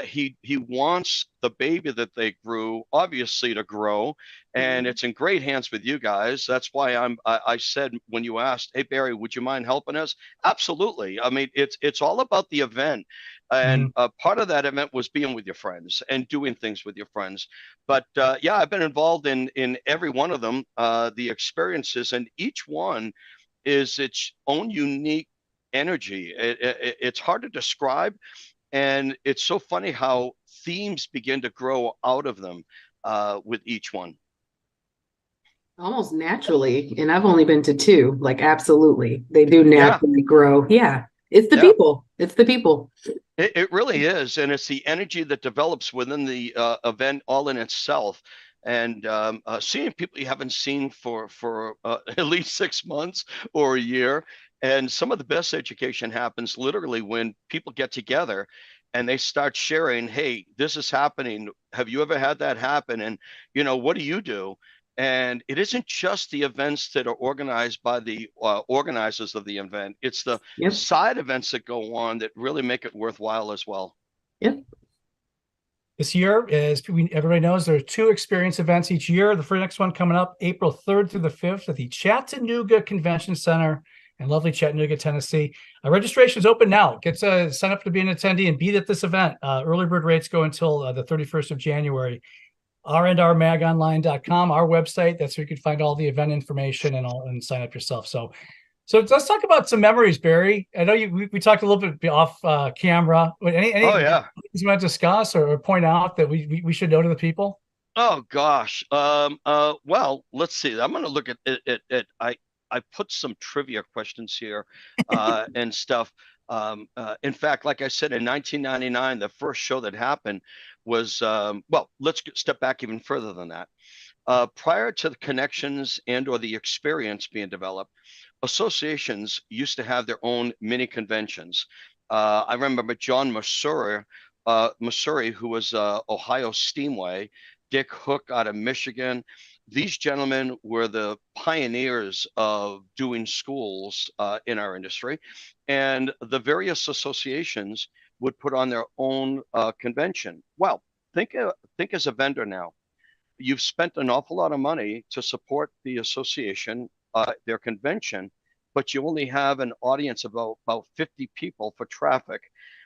he wants the baby that they grew obviously to grow, and it's in great hands with you guys. That's why I said when you asked, hey Barry, would you mind helping us? Absolutely. I mean, it's all about the event, and part of that event was being with your friends and doing things with your friends. But yeah, I've been involved in every one of them, the experiences, and each one is its own unique energy. It's hard to describe, and it's so funny how themes begin to grow out of them with each one. Almost naturally. And I've only been to two. Like, absolutely. They do naturally grow. Yeah. It's the people. It's the people. It really is. And it's the energy that develops within the event all in itself. And seeing people you haven't seen for at least 6 months or a year. And some of the best education happens literally when people get together and they start sharing, hey, this is happening. Have you ever had that happen? And, you know, what do you do? And it isn't just the events that are organized by the organizers of the event. It's the side events that go on that really make it worthwhile as well. Yep. This year, as everybody knows, there are 2 experience events each year. The first next one coming up April 3rd through the 5th at the Chattanooga Convention Center in lovely Chattanooga, Tennessee. Registration is open now. Get sign up to be an attendee and be at this event. Early bird rates go until the 31st of January. rnrmagonline.com, our website. That's where you can find all the event information and sign up yourself. So let's talk about some memories, Barry. I know we talked a little bit off camera. Any things you want to discuss or point out that we should know to the people? Oh gosh. Well, let's see. I'm going to look at it. I put some trivia questions here and stuff. In fact, like I said, in 1999, the first show that happened was, well, let's step back even further than that. Prior to the connections and or the experience being developed, associations used to have their own mini conventions. I remember John Masuri, who was Ohio Steamway, Dick Hook out of Michigan. These gentlemen were the pioneers of doing schools in our industry, and the various associations would put on their own convention. Well, think as a vendor now. You've spent an awful lot of money to support the association, their convention, but you only have an audience of about 50 people for traffic.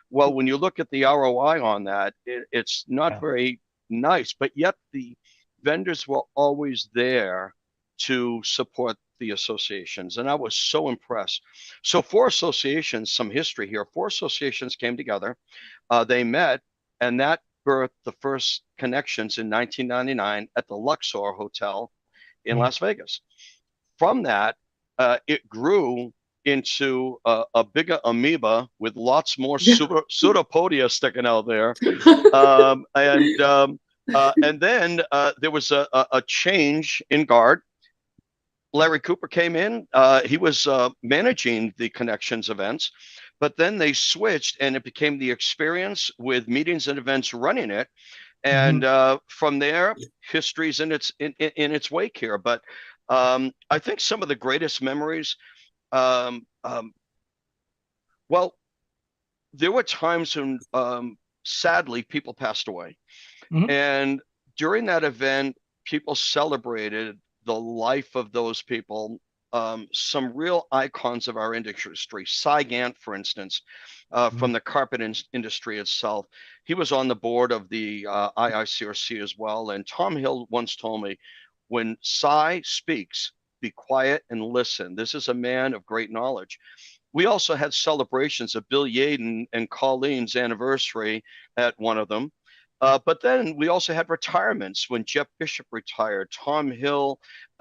Well, when you look at the ROI on that, it's not very nice, but yet the vendors were always there to support the associations, and I was so impressed. So 4 associations, some history here, 4 associations came together, they met, and that birthed the first connections in 1999 at the Luxor Hotel in Las Vegas. From that, it grew into a bigger amoeba with lots more pseudopodia sticking out there. And then there was a change in guard. Larry Cooper came in. He was managing the Connections events, but then they switched and it became the Experience with Meetings and Events running it. And from there, history's in its wake here. But I think some of the greatest memories, well, there were times when sadly people passed away. And during that event, people celebrated the life of those people. Some real icons of our industry, Cy Gant, for instance, from the carpet industry itself. He was on the board of the IICRC as well. And Tom Hill once told me, when Cy speaks, be quiet and listen. This is a man of great knowledge. We also had celebrations of Bill Yaden and Colleen's anniversary at one of them. But then we also had retirements when Jeff Bishop retired, Tom Hill,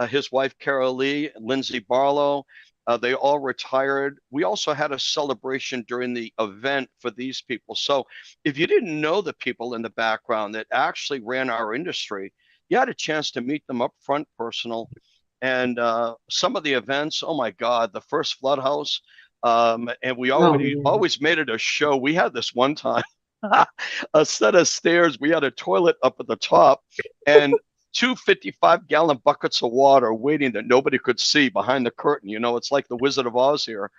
his wife Carol Lee, Lindsay Barlow, they all retired. We also had a celebration during the event for these people. So if you didn't know the people in the background that actually ran our industry, you had a chance to meet them up front, personal. And some of the events, oh my God, the first Flood House, and we always made it a show. We had this one time. A set of stairs. We had a toilet up at the top and 2 55-gallon buckets of water waiting that nobody could see behind the curtain. You know, it's like the Wizard of Oz here.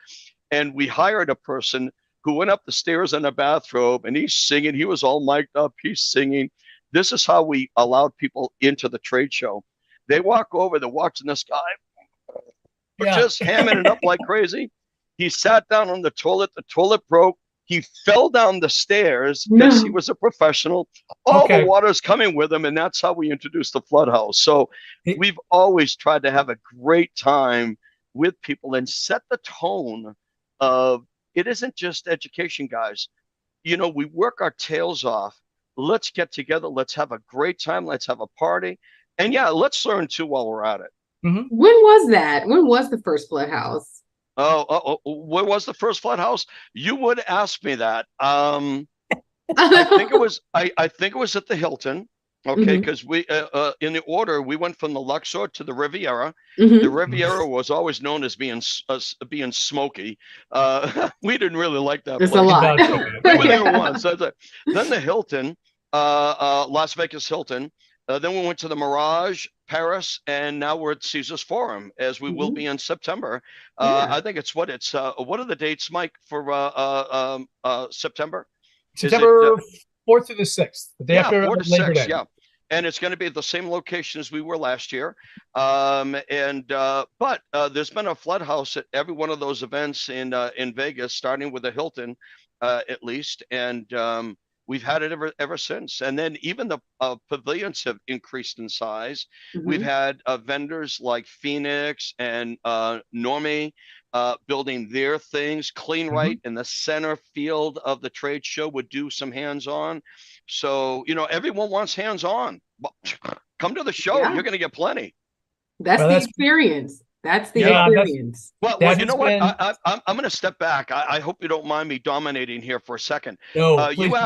And we hired a person who went up the stairs in a bathrobe, and he's singing. He was all mic'd up. He's singing. This is how we allowed people into the trade show. They walk over, they're watching this guy just hamming it up like crazy. He sat down on the toilet broke. He fell down the stairs because he was a professional. All the water's coming with him, and that's how we introduced the flood house. So we've always tried to have a great time with people and set the tone of, it isn't just education, guys. You know, we work our tails off. Let's get together. Let's have a great time. Let's have a party. And yeah, let's learn too while we're at it. When was that? When was the first flood house? Where was the first flood house? You would ask me that. I think it was. I think it was at the Hilton. Okay, because we in the order we went from the Luxor to the Riviera. The Riviera was always known as being smoky. We didn't really like that. It's place. a lot. We were there once. Then the Hilton, Las Vegas Hilton. Then we went to the Mirage, Paris, and now we're at Caesars Forum, as we will be in September. I think it's what are the dates, Mike, for September? September 4th to the 6th, the day after 4th to Labor 6th, Day. yeah. And it's going to be at the same location as we were last year. But there's been a flood house at every one of those events in Vegas, starting with the Hilton, at least. And we've had it ever since. And then even the pavilions have increased in size. We've had vendors like Phoenix and Normie building their things. Clean Right in the center field of the trade show would do some hands-on. So, you know, everyone wants hands-on. Come to the show. You're going to get plenty. That's the experience. That's the experience. Well, you know what? I'm going to step back. I hope you don't mind me dominating here for a second. No, you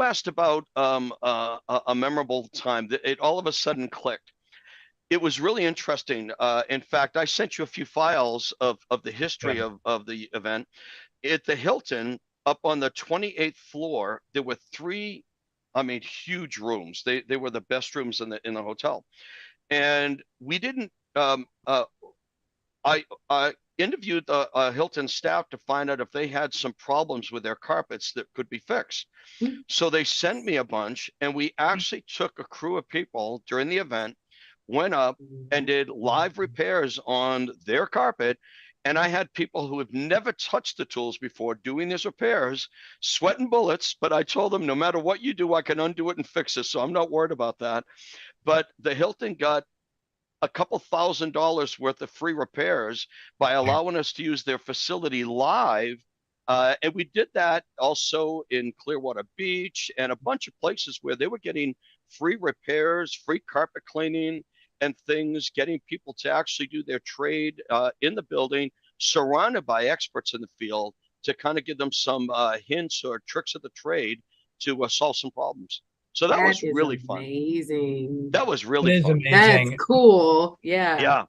asked about a memorable time that it all of a sudden clicked. It was really interesting. In fact, I sent you a few files of the history of the event. At the Hilton, up on the 28th floor, there were three, huge rooms. They were the best rooms in the hotel. And we didn't I interviewed the Hilton staff to find out if they had some problems with their carpets that could be fixed. So they sent me a bunch, and we actually took a crew of people during the event, went up and did live repairs on their carpet. And I had people who have never touched the tools before doing these repairs, sweating bullets, but I told them, no matter what you do, I can undo it and fix it. So I'm not worried about that. But the Hilton got a couple $1,000s worth of free repairs by allowing us to use their facility live. And we did that also in Clearwater Beach and a bunch of places where they were getting free repairs, free carpet cleaning and things, getting people to actually do their trade in the building, surrounded by experts in the field to kind of give them some hints or tricks of the trade to solve some problems. So that was really fun. Amazing. That was really fun. That's cool. Yeah.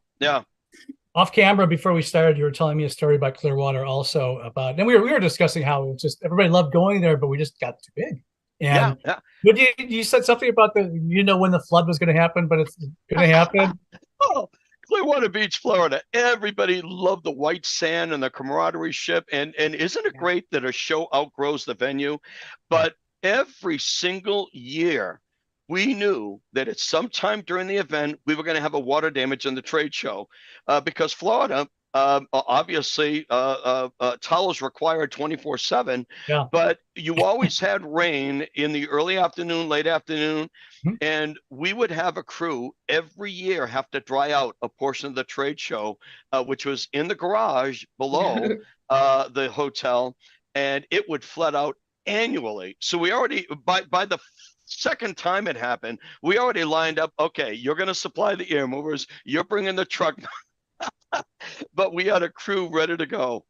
Off camera, before we started, you were telling me a story about Clearwater also about, and we were discussing how it's just everybody loved going there, but we just got too big. And but you said something about when the flood was going to happen, but it's going to happen. Clearwater Beach, Florida. Everybody loved the white sand and the camaraderie ship. And isn't it great that a show outgrows the venue? But every single year, we knew that at some time during the event, we were going to have a water damage in the trade show because Florida, obviously, towels required 24/7, but you always had rain in the early afternoon, late afternoon, and we would have a crew every year have to dry out a portion of the trade show, which was in the garage below the hotel, and it would flood out annually. So we already, by the second time it happened, we already lined up, okay, you're going to supply the air movers, you're bringing the truck. But we had a crew ready to go.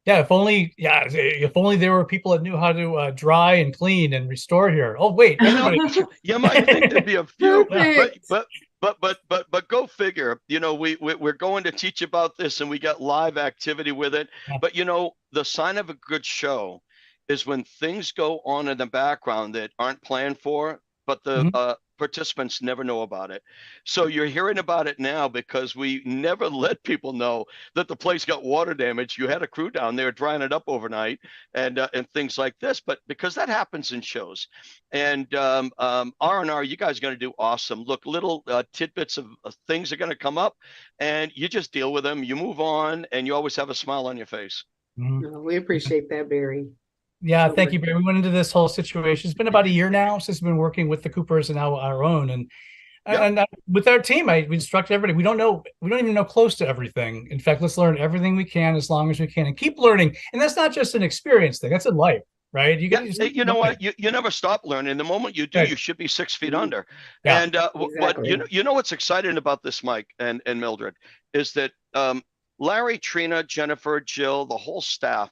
Yeah, if only there were people that knew how to dry and clean and restore here. Oh wait, you might think there'd be a few, but go figure. We're going to teach about this, and we got live activity with it. But the sign of a good show is when things go on in the background that aren't planned for, but the participants never know about it. So you're hearing about it now because we never let people know that the place got water damage. You had a crew down there drying it up overnight and things like this, but because that happens in shows. And R&R, you guys are going to do awesome. Look, little tidbits of things are going to come up and you just deal with them. You move on and you always have a smile on your face. We appreciate that, Barry. Yeah, thank you, Barry. We went into this whole situation. It's been about a year now since we've been working with the Coopers and now our own. And with our team, we instruct everybody. We don't even know close to everything. In fact, let's learn everything we can as long as we can and keep learning. And that's not just an experience thing. That's in life, right? You know what? You never stop learning. The moment you do, you should be 6 feet under. Yeah, and what you know what's exciting about this, Mike and Mildred, is that Larry, Trina, Jennifer, Jill, the whole staff,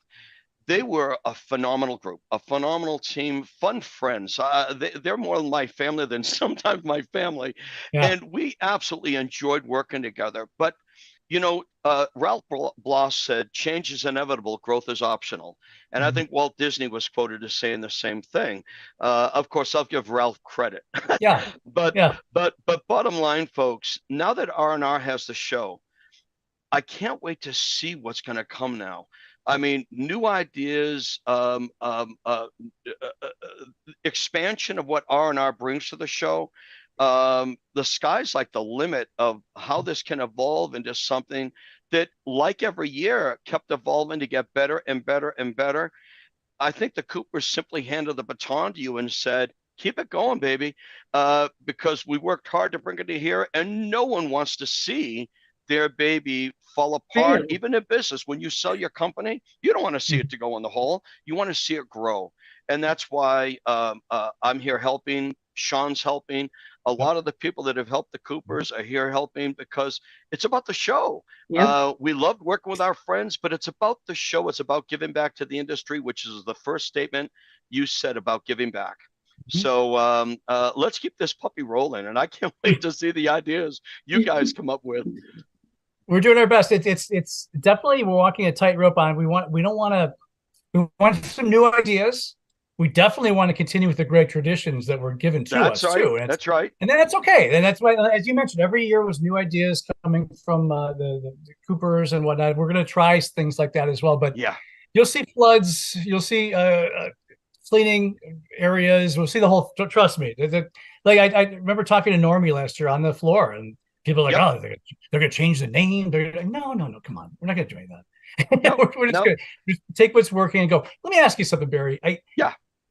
they were a phenomenal group, a phenomenal team, fun friends. They're more my family than sometimes my family. Yeah. And we absolutely enjoyed working together. But, you know, Ralph Bloss said, change is inevitable, growth is optional. And I think Walt Disney was quoted as saying the same thing. Of course, I'll give Ralph credit. Yeah. But bottom line, folks, now that R&R has the show, I can't wait to see what's going to come now. I mean, new ideas, expansion of what R&R brings to the show. The sky's like the limit of how this can evolve into something that, like every year, kept evolving to get better and better and better. I think the Coopers simply handed the baton to you and said, keep it going, baby, because we worked hard to bring it to here, and no one wants to see their baby fall apart. Even in business, when you sell your company, you don't want to see it to go in the hole. You want to see it grow. And that's why I'm here helping. Sean's helping. A lot of the people that have helped the Coopers are here helping because it's about the show. We loved working with our friends, but it's about the show. It's about giving back to the industry, which is the first statement you said about giving back. So let's keep this puppy rolling. And I can't wait to see the ideas you guys come up with. We're doing our best. It's definitely, we're walking a tightrope on. We want some new ideas. We definitely want to continue with the great traditions that were given to us too. And that's right. And then that's okay. And that's why, as you mentioned, every year was new ideas coming from the Coopers and whatnot. We're going to try things like that as well. But yeah, you'll see floods. You'll see cleaning areas. We'll see the whole. Trust me. Like I remember talking to Normie last year on the floor, and people are like, oh, they're going to change the name. They're like, no, come on. We're not going to do any of that. We're just going to take what's working and go. Let me ask you something, Barry.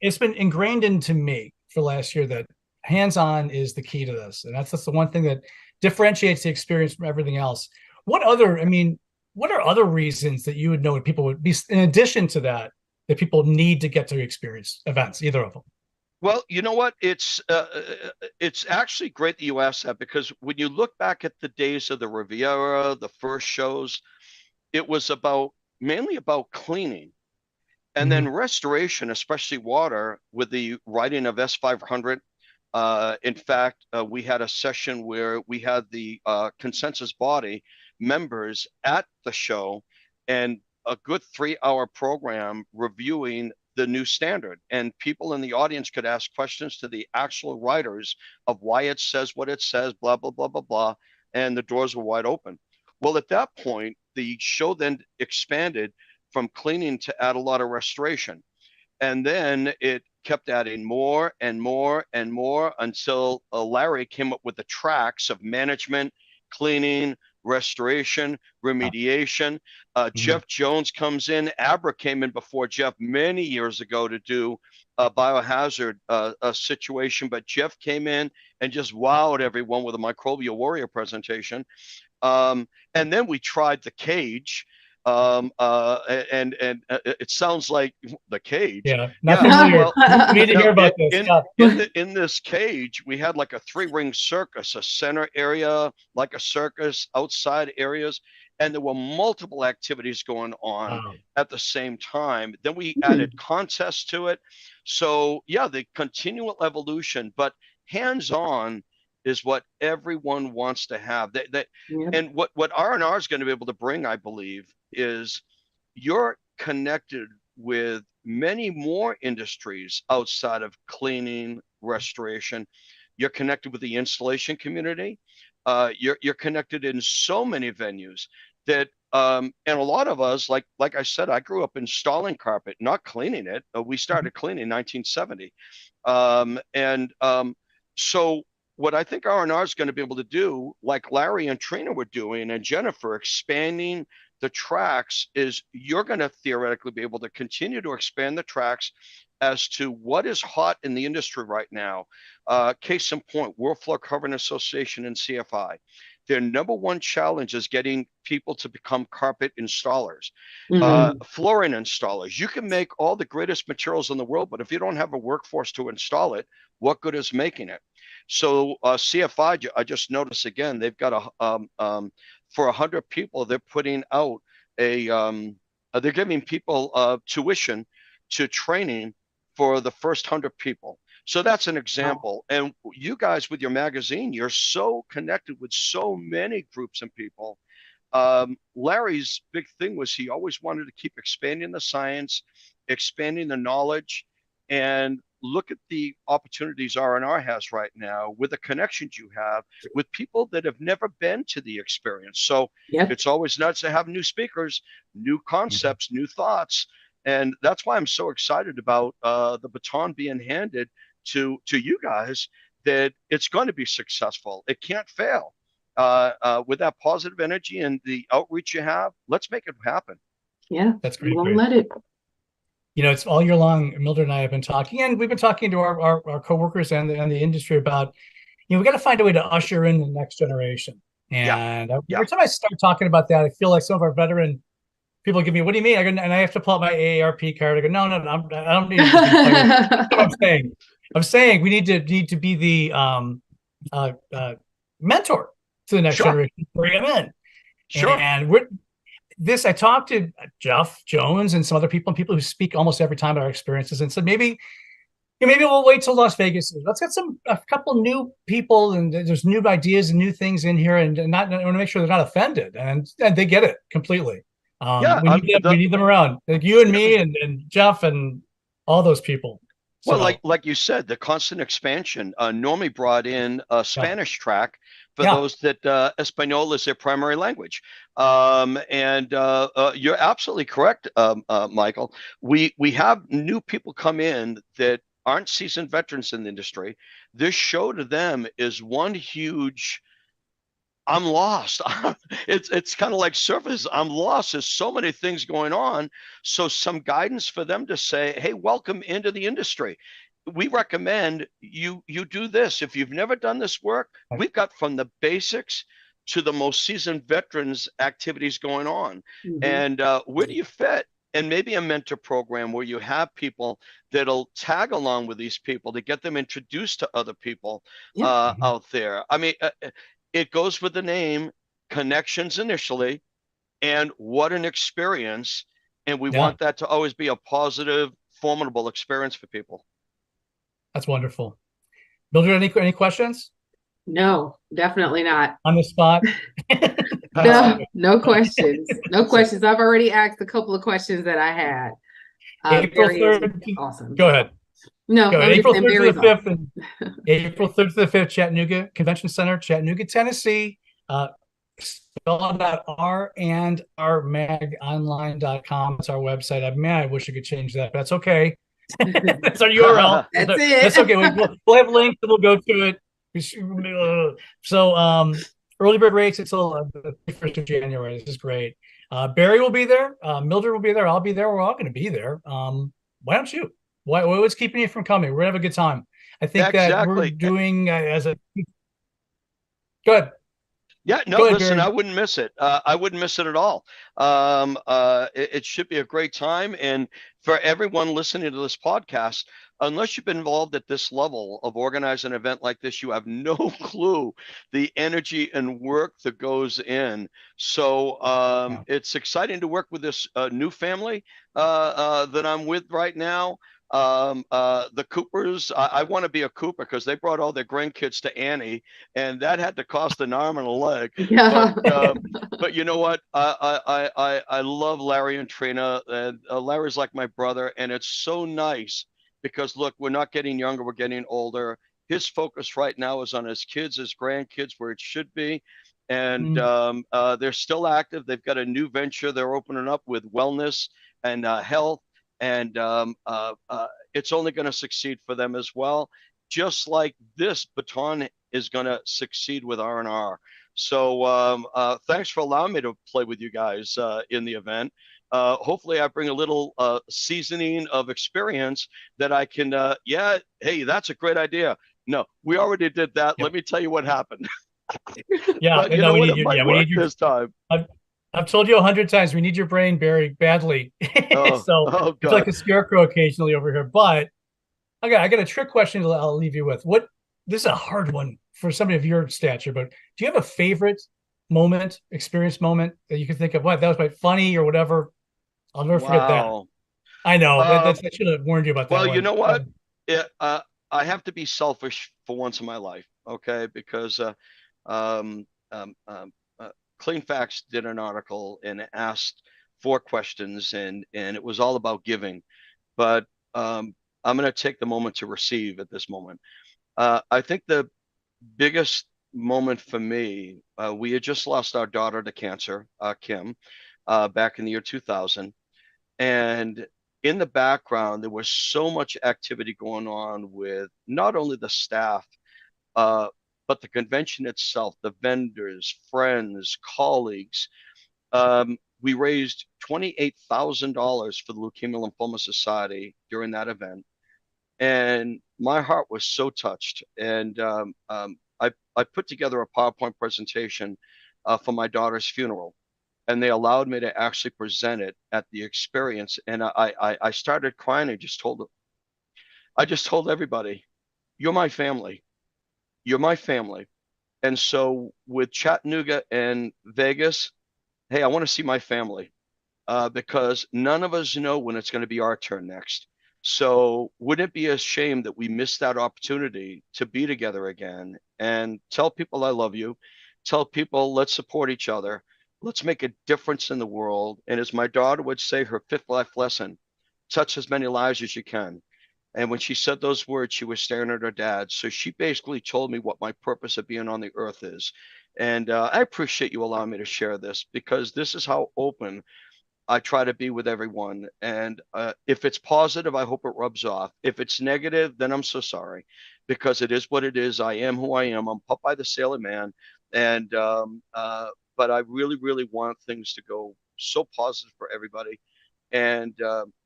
It's been ingrained into me for last year that hands-on is the key to this. And that's the one thing that differentiates the experience from everything else. What are other reasons that you would know people would be, in addition to that people need to get to experience events, either of them? Well, you know what? It's actually great that you asked that, because when you look back at the days of the Riviera, the first shows, it was mainly about cleaning. And then restoration, especially water, with the writing of S500. In fact, we had a session where we had the consensus body members at the show and a good 3-hour program reviewing the new standard. And people in the audience could ask questions to the actual writers of why it says what it says, blah, blah, blah, blah, blah. And the doors were wide open. Well, at that point, the show then expanded from cleaning to add a lot of restoration. And then it kept adding more and more and more until Larry came up with the tracks of management, cleaning, restoration, remediation. Jeff Jones comes in. Abra came in before Jeff many years ago to do a biohazard situation, but Jeff came in and just wowed everyone with a Microbial Warrior presentation. And then we tried the cage. And it sounds like the cage. Yeah, not familiar. We need to hear about this. In this cage, we had like a 3-ring circus, a center area, like a circus, outside areas, and there were multiple activities going on at the same time. Then we added contests to it. So yeah, the continual evolution, but hands-on is what everyone wants to have. And what R&R is going to be able to bring, I believe, is you're connected with many more industries outside of cleaning, restoration. You're connected with the installation community. You're connected in so many venues that and a lot of us, like I said, I grew up installing carpet, not cleaning it. We started cleaning in 1970. So what I think R&R is going to be able to do, like Larry and Trina were doing, and Jennifer, expanding the tracks, is you're going to theoretically be able to continue to expand the tracks as to what is hot in the industry right now. Case in point, World Floor Covering Association and CFI. Their number one challenge is getting people to become carpet installers, flooring installers. You can make all the greatest materials in the world, but if you don't have a workforce to install it, what good is making it? So CFI, I just noticed again, they've got for 100 people, they're putting out they're giving people tuition to training for the first 100 people. So that's an example. And you guys with your magazine, you're so connected with so many groups and people. Larry's big thing was he always wanted to keep expanding the science, expanding the knowledge, and look at the opportunities R&R has right now with the connections you have with people that have never been to the experience. So it's always nice to have new speakers, new concepts, new thoughts. And that's why I'm so excited about the baton being handed to you guys, that it's going to be successful. It can't fail. With that positive energy and the outreach you have, let's make it happen. Yeah, that's great. Won't let it. You know, it's all year long. Mildred and I have been talking, and we've been talking to our coworkers and the industry about, you know, we got to find a way to usher in the next generation. And every time I start talking about that, I feel like some of our veteran people give me, "What do you mean?" I go, and I have to pull out my AARP card. I go, no, I don't need to. That's what I'm saying. I'm saying we need to be the mentor to the next generation. Bring them in. And I talked to Jeff Jones and some other people who speak almost every time about our experiences, and said maybe we'll wait till Las Vegas. Let's get a couple new people, and there's new ideas and new things in here, and I want to make sure they're not offended, and they get it completely. We need them around, like you and me and Jeff and all those people. Well, like you said, the constant expansion. Normie brought in a Spanish track for those that Espanol is their primary language. And you're absolutely correct, Michael. We have new people come in that aren't seasoned veterans in the industry. This show to them is one huge, I'm lost. It's kind of like surface. I'm lost. There's so many things going on. So some guidance for them to say, hey, welcome into the industry. We recommend you do this. If you've never done this work, we've got from the basics to the most seasoned veterans activities going on. And where do you fit? And maybe a mentor program where you have people that'll tag along with these people to get them introduced to other people out there. I mean, it goes with the name, connections initially, and what an experience. And we want that to always be a positive, formidable experience for people. That's wonderful. Mildred, any questions? No, definitely not. On the spot? No questions. No questions. I've already asked a couple of questions that I had. April 3rd. Awesome. Go ahead. No, April 3rd to the 5th. And April 3rd to the 5th, Chattanooga Convention Center, Chattanooga, Tennessee. Spell out randrmagonline.com. It's our website. I wish I could change that, but that's okay. That's our URL. That's it. That's okay. We'll have links and we'll go to it. So early bird rates until the 1st of January. This is great. Barry will be there. Mildred will be there. I'll be there. We're all going to be there. Why don't you? What's keeping you from coming? We're going to have a good time. I think that we're doing as a... Go ahead. Yeah, no, listen, I wouldn't miss it. I wouldn't miss it at all. It should be a great time. And for everyone listening to this podcast, unless you've been involved at this level of organizing an event like this, you have no clue the energy and work that goes in. So it's exciting to work with this new family that I'm with right now. The Coopers, I want to be a Cooper because they brought all their grandkids to Annie, and that had to cost an arm and a leg. But you know what? I love Larry and Trina, and Larry's like my brother, and it's so nice because look, we're not getting younger, we're getting older, His focus right now is on his kids, his grandkids, where it should be. And they're still active. They've got a new venture they're opening up with wellness and health. And it's only going to succeed for them as well. Just like this baton is going to succeed with R&R. So thanks for allowing me to play with you guys in the event. Hopefully I bring a little seasoning of experience that I can, hey, that's a great idea. No, we already did that. Let me tell you what happened. Yeah, But you know what? It might work this time. I've told you 100 times, we need your brain very badly. So it's like a scarecrow occasionally over here. But I got a trick question I'll leave you with. This is a hard one for somebody of your stature, but do you have a favorite experience moment that you can think of? What, that was quite funny or whatever? I'll never forget that. I know. I should have warned you about that. Well, you know what? I have to be selfish for once in my life, okay? Because CleanFacts did an article and asked 4 questions, and it was all about giving. But I'm going to take the moment to receive at this moment. I think the biggest moment for me, we had just lost our daughter to cancer, Kim, back in the year 2000. And in the background, there was so much activity going on with not only the staff, but the convention itself, the vendors, friends, colleagues. We raised $28,000 for the Leukemia Lymphoma Society during that event. And my heart was so touched. And I put together a PowerPoint presentation for my daughter's funeral. And they allowed me to actually present it at the experience. And I started crying. I just told everybody, you're my family. You're my family. And so with Chattanooga and Vegas, hey, I want to see my family because none of us know when it's going to be our turn next. So wouldn't it be a shame that we missed that opportunity to be together again and tell people I love you, tell people let's support each other. Let's make a difference in the world. And as my daughter would say, her 5th life lesson, touch as many lives as you can. And when she said those words, she was staring at her dad. So she basically told me what my purpose of being on the earth is. And I appreciate you allowing me to share this because this is how open I try to be with everyone. And if it's positive, I hope it rubs off. If it's negative, then I'm so sorry because it is what it is. I am who I am. I'm Popeye the Sailor Man. And but I really, really want things to go so positive for everybody. And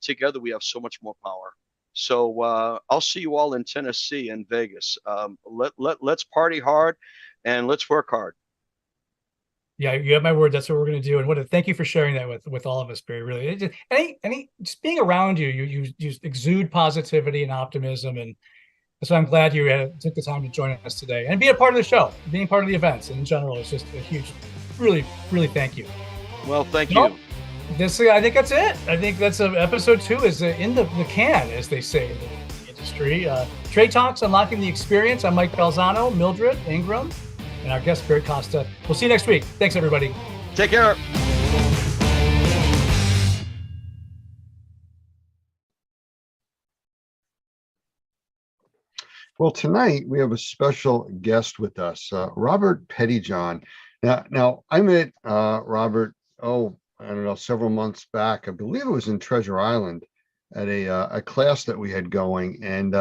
together we have so much more power. So I'll see you all in Tennessee and Vegas. Let's party hard and let's work hard. Yeah, you have my word. That's what we're going to do. And thank you for sharing that with all of us, Barry. Really, just being around you, you exude positivity and optimism, and so I'm glad you took the time to join us today and be a part of the show, being part of the events in general. It's just a huge, really, really thank you. Well, thank you. I think that's it. I think that's episode 2 is in the can, as they say in the industry. Trade Talks, Unlocking the Experience. I'm Mike Balzano, Mildred Ingram, and our guest, Barry Costa. We'll see you next week. Thanks, everybody. Take care. Well, tonight we have a special guest with us, Robert Pettyjohn. Now I met Robert, I don't know, several months back. I believe it was in Treasure Island at a class that we had going, and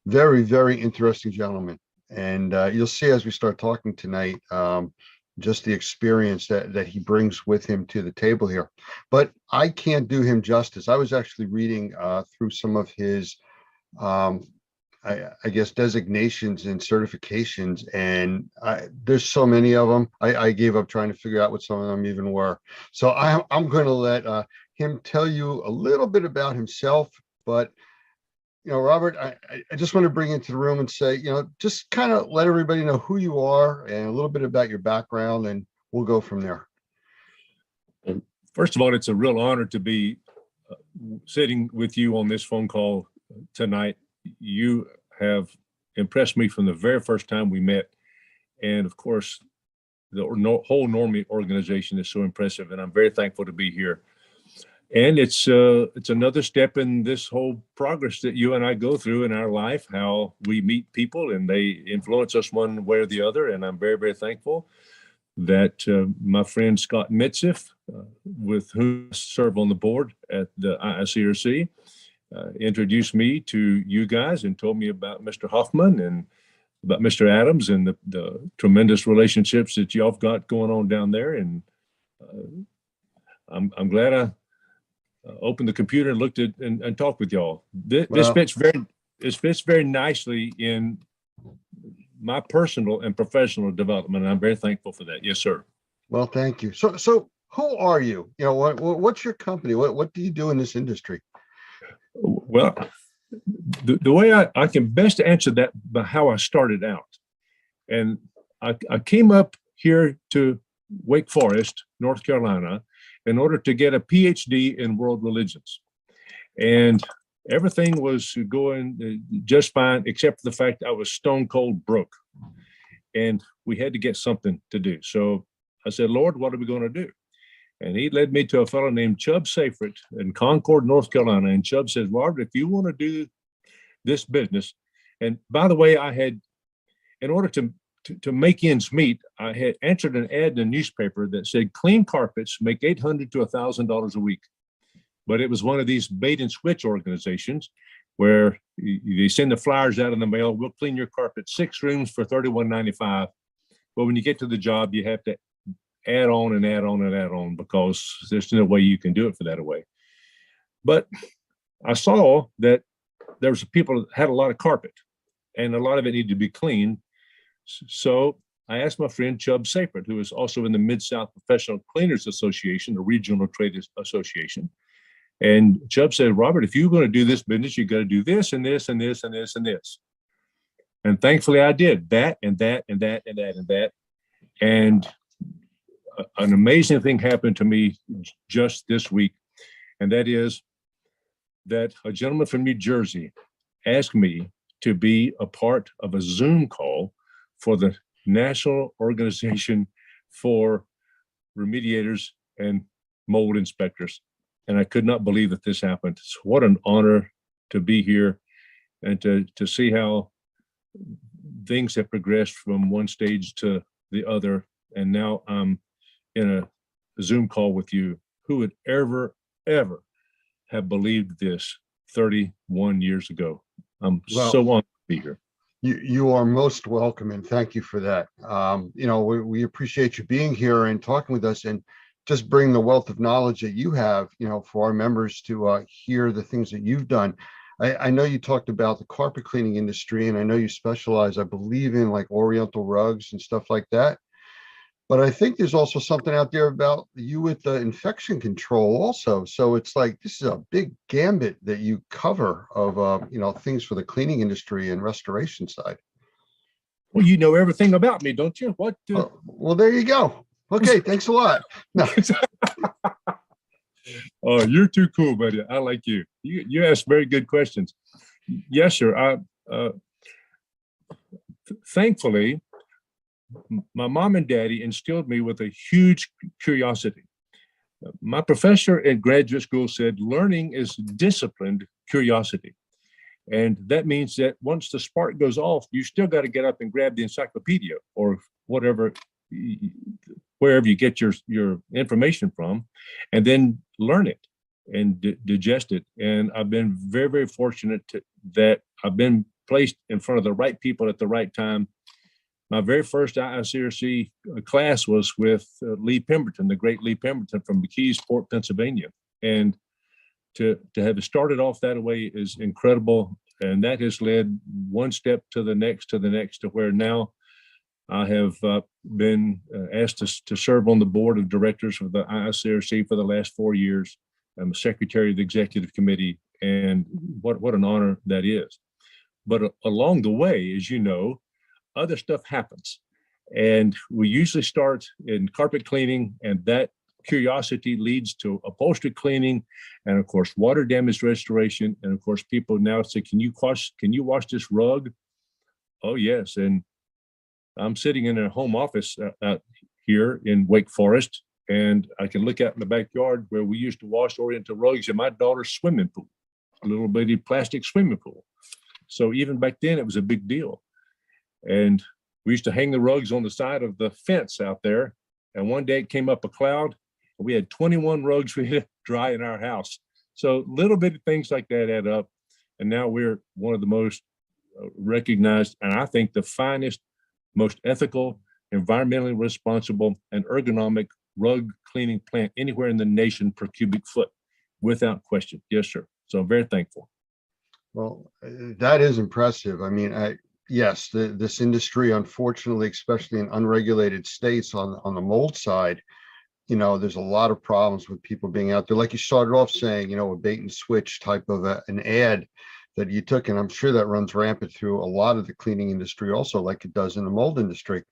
very, very interesting gentleman. And you'll see as we start talking tonight, just the experience that he brings with him to the table here. But I can't do him justice. I was actually reading through some of his I guess designations and certifications, and there's so many of them. I gave up trying to figure out what some of them even were. So I'm going to let him tell you a little bit about himself. But Robert, I just want to bring you into the room and say, just kind of let everybody know who you are and a little bit about your background, and we'll go from there. First of all, it's a real honor to be sitting with you on this phone call tonight. You have impressed me from the very first time we met. And of course, the whole Normie organization is so impressive, and I'm very thankful to be here. And it's another step in this whole progress that you and I go through in our life, how we meet people and they influence us one way or the other. And I'm very, very thankful that my friend Scott Mitziff, with whom I serve on the board at the IICRC, introduced me to you guys and told me about Mr. Hoffman and about Mr. Adams and the tremendous relationships that y'all have got going on down there. And I'm glad I opened the computer and looked at and talked with y'all. This fits very nicely in my personal and professional development. And I'm very thankful for that. Yes, sir. Well, thank you. So who are you? You know, what's your company? What do you do in this industry? Well, the way I can best answer that by how I started out. And I came up here to Wake Forest, North Carolina, in order to get a PhD in world religions. And everything was going just fine, except for the fact I was stone cold broke. And we had to get something to do. So I said, Lord, what are we going to do? And he led me to a fellow named Chubb Safrit in Concord, North Carolina. And Chubb says, Robert, if you want to do this business, and by the way, I had, in order to make ends meet, I had answered an ad in a newspaper that said clean carpets make $800 to $1,000 a week. But it was one of these bait and switch organizations where they send the flyers out in the mail. We'll clean your carpet 6 rooms for $31.95. But when you get to the job, you have to add on and add on and add on because there's no way you can do it for that away. But I saw that there was people that had a lot of carpet and a lot of it needed to be cleaned. So I asked my friend Chubb Safrit, who is also in the Mid-South Professional Cleaners Association, the regional trade association. And Chubb said, Robert, if you're going to do this business, you got to do this and this and this and this and this. And thankfully I did that and that and that and that and that. And an amazing thing happened to me just this week. And that is that a gentleman from New Jersey asked me to be a part of a Zoom call for the National Organization for Remediators and Mold Inspectors. And I could not believe that this happened. So what an honor to be here and to see how things have progressed from one stage to the other. And now I'm in a Zoom call with you. Who would ever have believed this 31 years ago? I'm so honored to be here. You are most welcome, and thank you for that. You know, we appreciate you being here and talking with us, and just bring the wealth of knowledge that you have, you know, for our members to hear the things that you've done. I know you talked about the carpet cleaning industry, and I know you specialize, I believe, in like Oriental rugs and stuff like that. But I think there's also something out there about you with the infection control also. So it's like, this is a big gambit that you cover of, you know, things for the cleaning industry and restoration side. Well, you know everything about me, don't you? What? Well, there you go. Okay, thanks a lot. No. Oh, you're too cool, buddy. I like you. You ask very good questions. Yes, sir. Thankfully, my mom and daddy instilled me with a huge curiosity. My professor at graduate school said learning is disciplined curiosity. And that means that once the spark goes off, you still got to get up and grab the encyclopedia or whatever, wherever you get your information from, and then learn it and digest it. And I've been very, very fortunate that I've been placed in front of the right people at the right time. My very first IICRC class was with Lee Pemberton, the great Lee Pemberton from McKeesport, Pennsylvania. And to have started off that way is incredible. And that has led one step to the next, to where now I have been asked to serve on the board of directors of the IICRC for the last 4 years. I'm secretary of the executive committee, and what an honor that is. But along the way, as you know, other stuff happens. And we usually start in carpet cleaning, and that curiosity leads to upholstery cleaning, and of course, water damage restoration. And of course, people now say, can you wash this rug? Oh, yes. And I'm sitting in a home office out here in Wake Forest, And I can look out in the backyard where we used to wash Oriental rugs in my daughter's swimming pool, a little bitty plastic swimming pool. So even back then, it was a big deal. And we used to hang the rugs on the side of the fence out there. And one day it came up a cloud. And we had 21 rugs we had to dry in our house. So little bitty things like that add up. And now we're one of the most recognized, and I think the finest, most ethical, environmentally responsible, and ergonomic rug cleaning plant anywhere in the nation per cubic foot, without question. Yes, sir. So I'm very thankful. Well, that is impressive. I mean, yes, this industry, unfortunately, especially in unregulated states on the mold side, you know, there's a lot of problems with people being out there. Like you started off saying, you know, a bait and switch type of an ad that you took, and I'm sure that runs rampant through a lot of the cleaning industry also, like it does in the mold industry.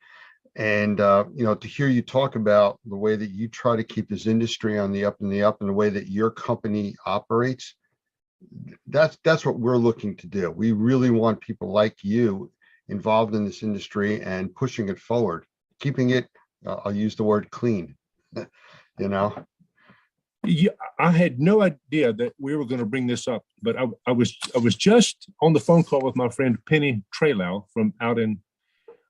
And, you know, to hear you talk about the way that you try to keep this industry on the up and the way that your company operates, that's what we're looking to do. We really want people like you involved in this industry and pushing it forward, keeping it, I'll use the word clean, you know? Yeah, I had no idea that we were going to bring this up, but I was just on the phone call with my friend Penny Trailau from out in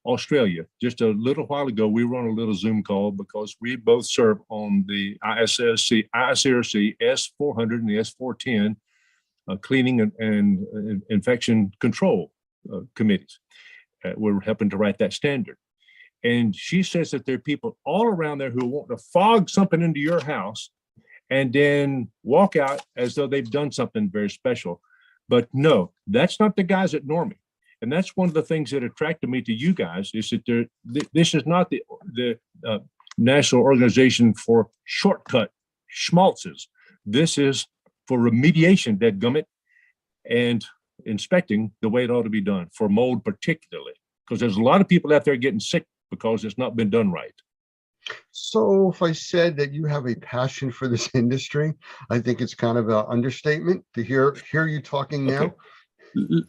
Australia. Just a little while ago, we were on a little Zoom call because we both serve on the ICRC S400 and the S410 cleaning and infection control committees. We're helping to write that standard. And she says that there are people all around there who want to fog something into your house and then walk out as though they've done something very special. But no, that's not the guys at Normie. And that's one of the things that attracted me to you guys, is that this is not the National Organization for Shortcut Schmaltzes. This is for remediation, dadgummit, and inspecting the way it ought to be done, for mold particularly, because there's a lot of people out there getting sick because it's not been done right. So if I said that you have a passion for this industry, I think it's kind of an understatement to hear you talking now.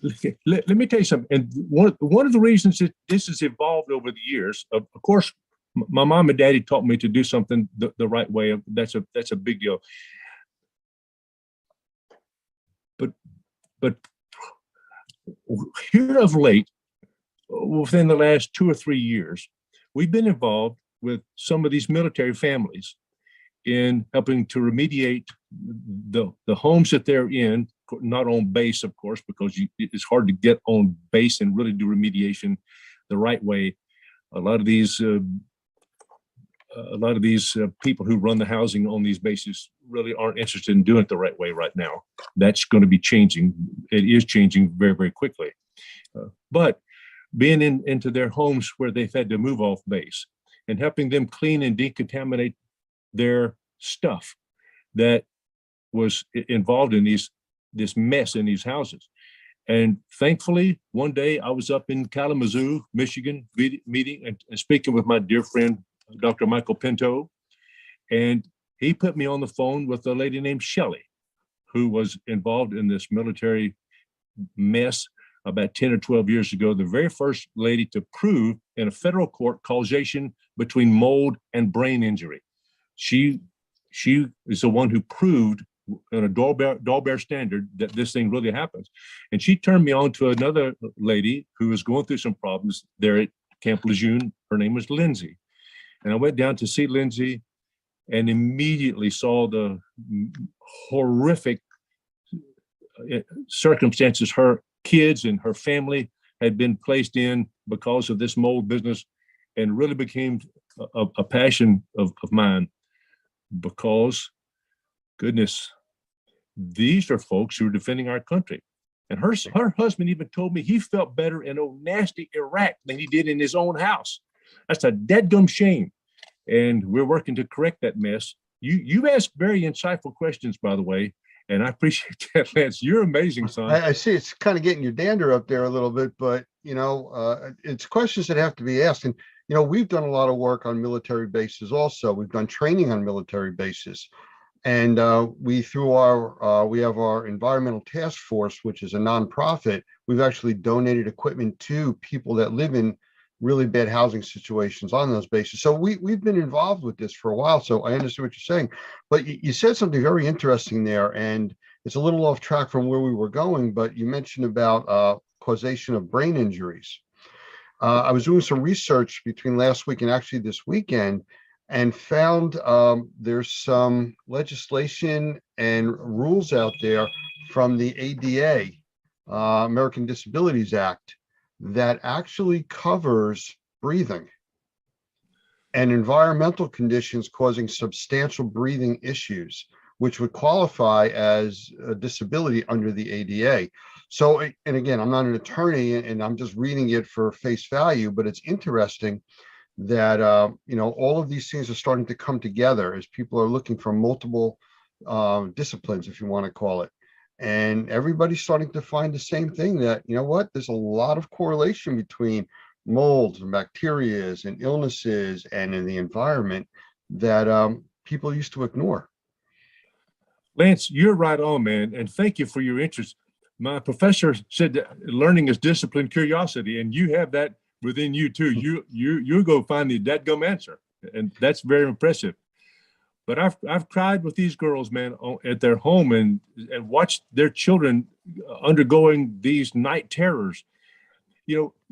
Okay. Let me tell you something. And one of the reasons that this has evolved over the years, of course, my mom and daddy taught me to do something the right way. That's a big deal. But here of late, within the last 2 or 3 years, we've been involved with some of these military families in helping to remediate the homes that they're in, not on base, of course, because it's hard to get on base and really do remediation the right way. A lot of these people who run the housing on these bases really aren't interested in doing it the right way right now. That's going to be changing. It is changing very, very quickly. But being into their homes where they've had to move off base and helping them clean and decontaminate their stuff that was involved in this mess in these houses. And thankfully, one day I was up in Kalamazoo, Michigan, meeting and speaking with my dear friend, Dr. Michael Pinto, and he put me on the phone with a lady named Shelley, who was involved in this military mess about 10 or 12 years ago, the very first lady to prove in a federal court causation between mold and brain injury. She is the one who proved in a Dahlberg standard that this thing really happens. And she turned me on to another lady who was going through some problems there at Camp Lejeune. Her name was Lindsay. And I went down to see Lindsay and immediately saw the horrific circumstances her kids and her family had been placed in because of this mold business, and really became a passion of mine, because, goodness, these are folks who are defending our country. And her husband even told me he felt better in old nasty Iraq than he did in his own house. That's a deadgum shame. And we're working to correct that mess. You've asked very insightful questions, by the way, and I appreciate that, Lance. You're amazing, son. I see it's kind of getting your dander up there a little bit, but, you know, it's questions that have to be asked. And, you know, we've done a lot of work on military bases also. We've done training on military bases. And we have our environmental task force, which is a nonprofit. We've actually donated equipment to people that live in really bad housing situations on those bases. So we've been involved with this for a while. So I understand what you're saying, but you said something very interesting there, and it's a little off track from where we were going, but you mentioned about causation of brain injuries. I was doing some research between last week and actually this weekend, and found there's some legislation and rules out there from the ADA, American Disabilities Act, that actually covers breathing and environmental conditions causing substantial breathing issues, which would qualify as a disability under the ADA. So, and again, I'm not an attorney and I'm just reading it for face value, but it's interesting that, all of these things are starting to come together as people are looking for multiple disciplines, if you want to call it. And everybody's starting to find the same thing, that, there's a lot of correlation between molds and bacteria and illnesses and in the environment that people used to ignore. Lance, you're right on, man. And thank you for your interest. My professor said that learning is discipline, curiosity, and you have that within you too. You go find the dadgum answer, and that's very impressive. But I've cried with these girls, man, at their home and watched their children undergoing these night terrors.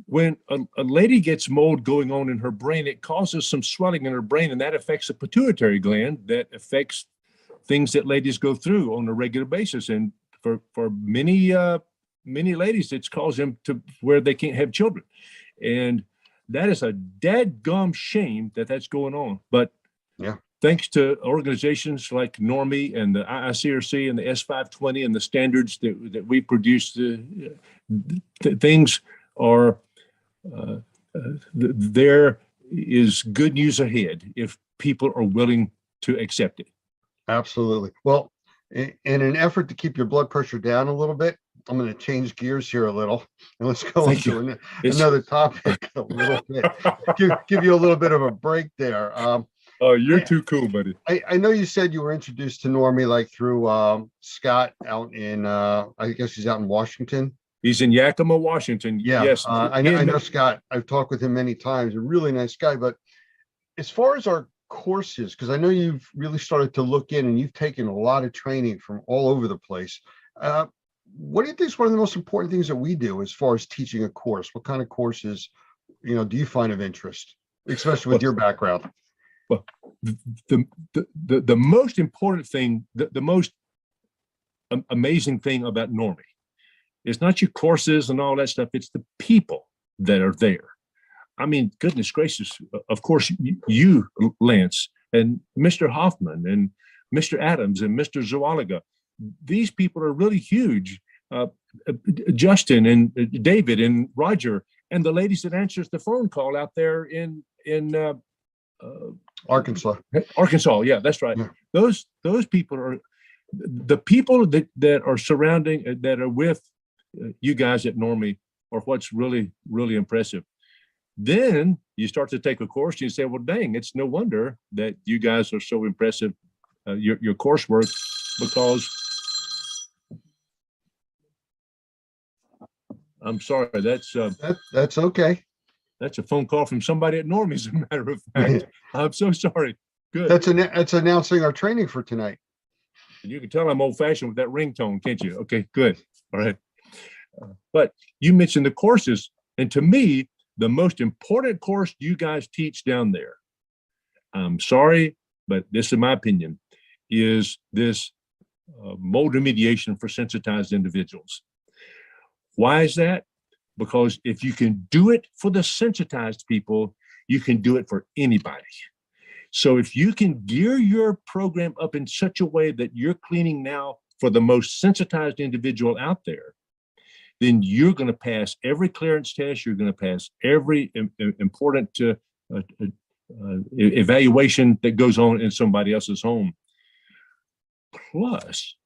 When a lady gets mold going on in her brain, it causes some swelling in her brain, and that affects the pituitary gland, that affects things that ladies go through on a regular basis. And for many ladies, it's caused them to where they can't have children. And that is a dadgum shame that that's going on. But yeah, thanks to organizations like Normie and the IICRC and the S520 and the standards that we produce, things are, there is good news ahead if people are willing to accept it. Absolutely. Well, in an effort to keep your blood pressure down a little bit, I'm going to change gears here a little, and let's go into another topic a little bit. Give you a little bit of a break there. Oh, you're too cool, buddy. I know you said you were introduced to Normie like through Scott out in, I guess he's out in Washington. He's in Yakima, Washington. Yeah, Yes. I know Scott. I've talked with him many times. A really nice guy. But as far as our courses, because I know you've really started to look in and you've taken a lot of training from all over the place. What do you think is one of the most important things that we do as far as teaching a course? What kind of courses, do you find of interest, especially with your background? Well, the most important thing, the most amazing thing about Normie, it's not your courses and all that stuff. It's the people that are there. I mean, goodness gracious, of course, you, Lance, and Mr. Hoffman, and Mr. Adams, and Mr. Zualaga, these people are really huge. Justin and David and Roger, and the ladies that answers the phone call out there in Arkansas. Arkansas, yeah, that's right. Yeah. Those people are the people that are surrounding, that are with you guys at Normie, are what's really, really impressive. Then you start to take a course and you say, well, dang, it's no wonder that you guys are so impressive, your coursework, because I'm sorry, that's okay. That's a phone call from somebody at Normie, as a matter of fact. I'm so sorry. Good. That's announcing our training for tonight. You can tell I'm old fashioned with that ringtone, can't you? Okay, good. All right. But you mentioned the courses, and to me, the most important course you guys teach down there, I'm sorry, but this is my opinion, is this mold remediation for sensitized individuals. Why is that? Because if you can do it for the sensitized people, you can do it for anybody. So if you can gear your program up in such a way that you're cleaning now for the most sensitized individual out there, then you're going to pass every clearance test. You're going to pass every important evaluation that goes on in somebody else's home. Plus,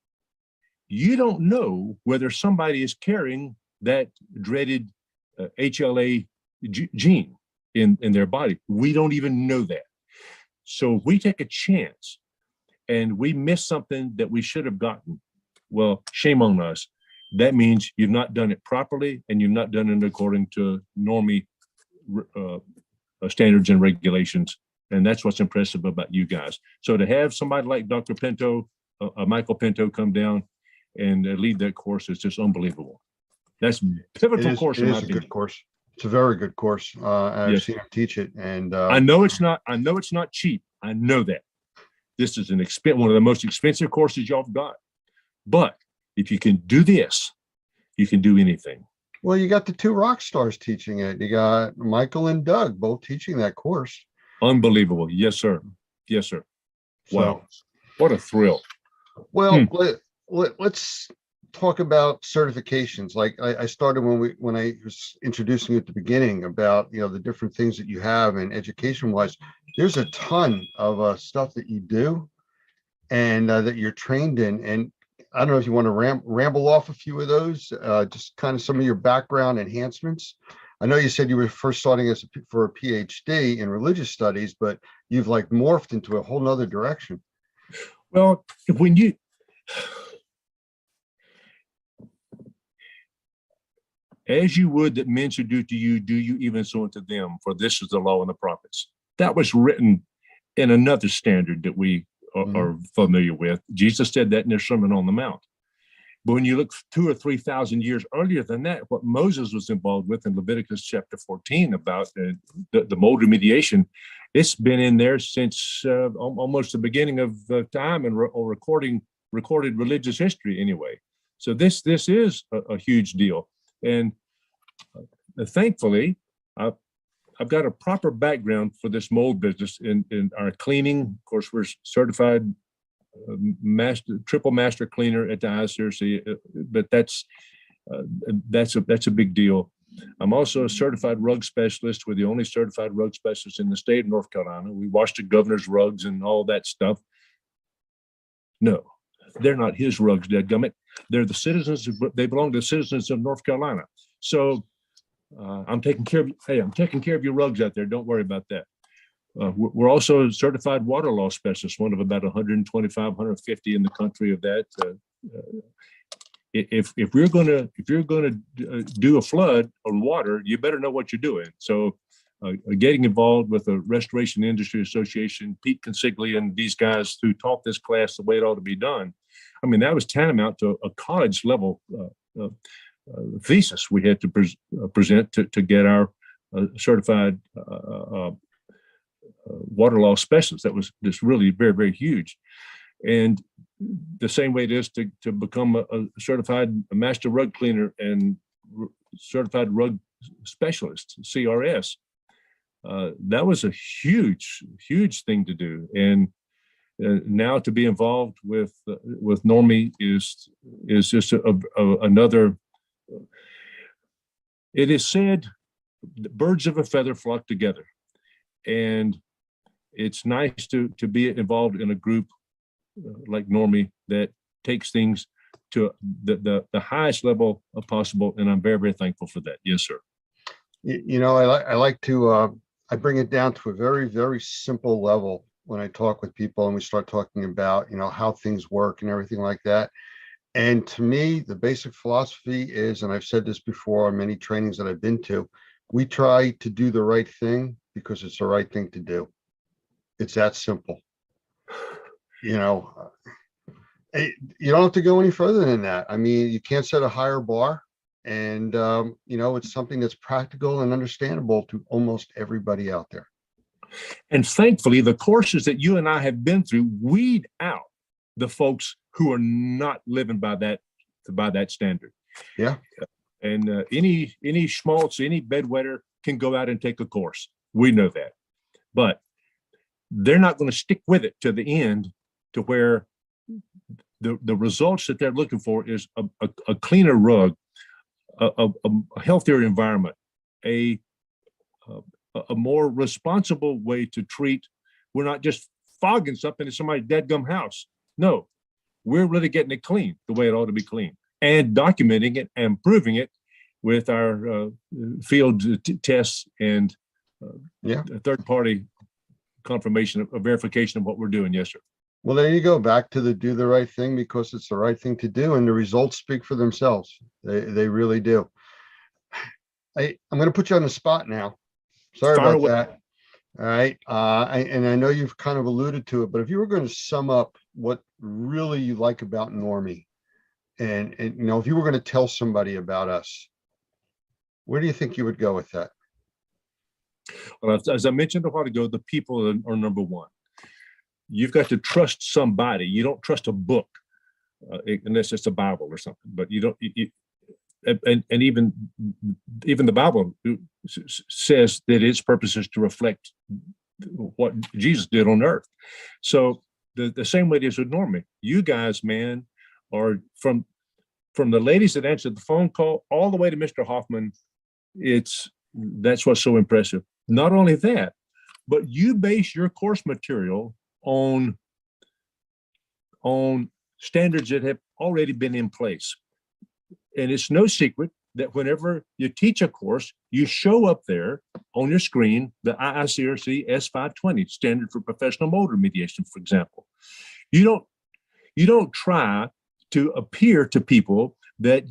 you don't know whether somebody is carrying that dreaded HLA gene in their body. We don't even know that. So if we take a chance and we miss something that we should have gotten, well, shame on us. That means you've not done it properly, and you've not done it according to Normie standards and regulations. And that's what's impressive about you guys. So to have somebody like Dr. Pinto, Michael Pinto come down and lead that course is just unbelievable. That's pivotal course. It is a good course. It's a very good course. I've seen him teach it, and I know it's not cheap. I know that. This is one of the most expensive courses y'all have got. But if you can do this, you can do anything. Well, you got the two rock stars teaching it. You got Michael and Doug both teaching that course. Unbelievable. Yes, sir. Yes, sir. Wow. What a thrill. Well, let's talk about certifications. Like I started when I was introducing you at the beginning about, the different things that you have, and education wise, there's a ton of stuff that you do and that you're trained in. And I don't know if you want to ramble off a few of those, just kind of some of your background enhancements. I know you said you were first starting for a PhD in religious studies, but you've like morphed into a whole nother direction. Well, when you, as you would that men should do to you, do you even so unto them, for this is the law and the prophets. That was written in another standard that we are familiar with. Jesus said that in their Sermon on the Mount. But when you look 2,000 or 3,000 years earlier than that, what Moses was involved with in Leviticus chapter 14 about the mold remediation, it's been in there since almost the beginning of time and recorded religious history anyway. So this is a huge deal. And thankfully, I've got a proper background for this mold business in our cleaning. Of course, we're certified triple master cleaner at the ISRC, but that's a big deal. I'm also a certified rug specialist. We're the only certified rug specialist in the state of North Carolina. We wash the governor's rugs and all that stuff. No, they're not his rugs, dadgummit. They're the citizens. They belong to the citizens of North Carolina. So I'm taking care of you. Hey, I'm taking care of your rugs out there. Don't worry about that. We're also certified water law specialists, one of about 125, 150 in the country of that. If you're gonna do a flood on water, you better know what you're doing. So getting involved with the Restoration Industry Association, Pete Consigli and these guys who taught this class the way it ought to be done. I mean, that was tantamount to a college level thesis we had to present to get our certified water law specialist. That was just really very, very huge. And the same way it is to become a certified master rug cleaner and certified rug specialist, CRS. That was a huge, huge thing to do. And now to be involved with Normie is just another. It is said birds of a feather flock together, and it's nice to be involved in a group like Normie that takes things to the highest level possible, and I'm very, very thankful for that. Yes, sir. I like to I bring it down to a very, very simple level when I talk with people and we start talking about how things work and everything like that. And to me, the basic philosophy is, and I've said this before on many trainings that I've been to, we try to do the right thing because it's the right thing to do. It's that simple. You don't have to go any further than that. I mean, you can't set a higher bar, and it's something that's practical and understandable to almost everybody out there. And thankfully, the courses that you and I have been through weed out the folks who are not living by that standard. Yeah. And any schmaltz, any bedwetter can go out and take a course. We know that, but they're not going to stick with it to the end, to where the results that they're looking for is a cleaner rug, a healthier environment, a more responsible way to treat. We're not just fogging something in somebody's dadgum house. No, we're really getting it clean the way it ought to be clean, and documenting it and proving it with our field tests and third-party confirmation of verification of what we're doing. Yes, sir. Well, there you go. Back to do the right thing because it's the right thing to do, and the results speak for themselves. They really do. I'm going to put you on the spot now. Sorry Fire about away. that. All right. And I know you've kind of alluded to it, but if you were going to sum up what really you like about Normie, and you know, if you were going to tell somebody about us, where do you think you would go with that? Well, as I mentioned a while ago, the people are number one. You've got to trust somebody. You don't trust a book, unless it's a Bible or something. But you don't. And even the Bible says that its purpose is to reflect what Jesus did on earth. So the same way it is with Normie. You guys, man, are from the ladies that answered the phone call all the way to Mr. Hoffman. That's what's so impressive. Not only that, but you base your course material on standards that have already been in place. And it's no secret that whenever you teach a course, you show up there on your screen the IICRC S520 standard for professional mold remediation, for example. You don't try to appear to people that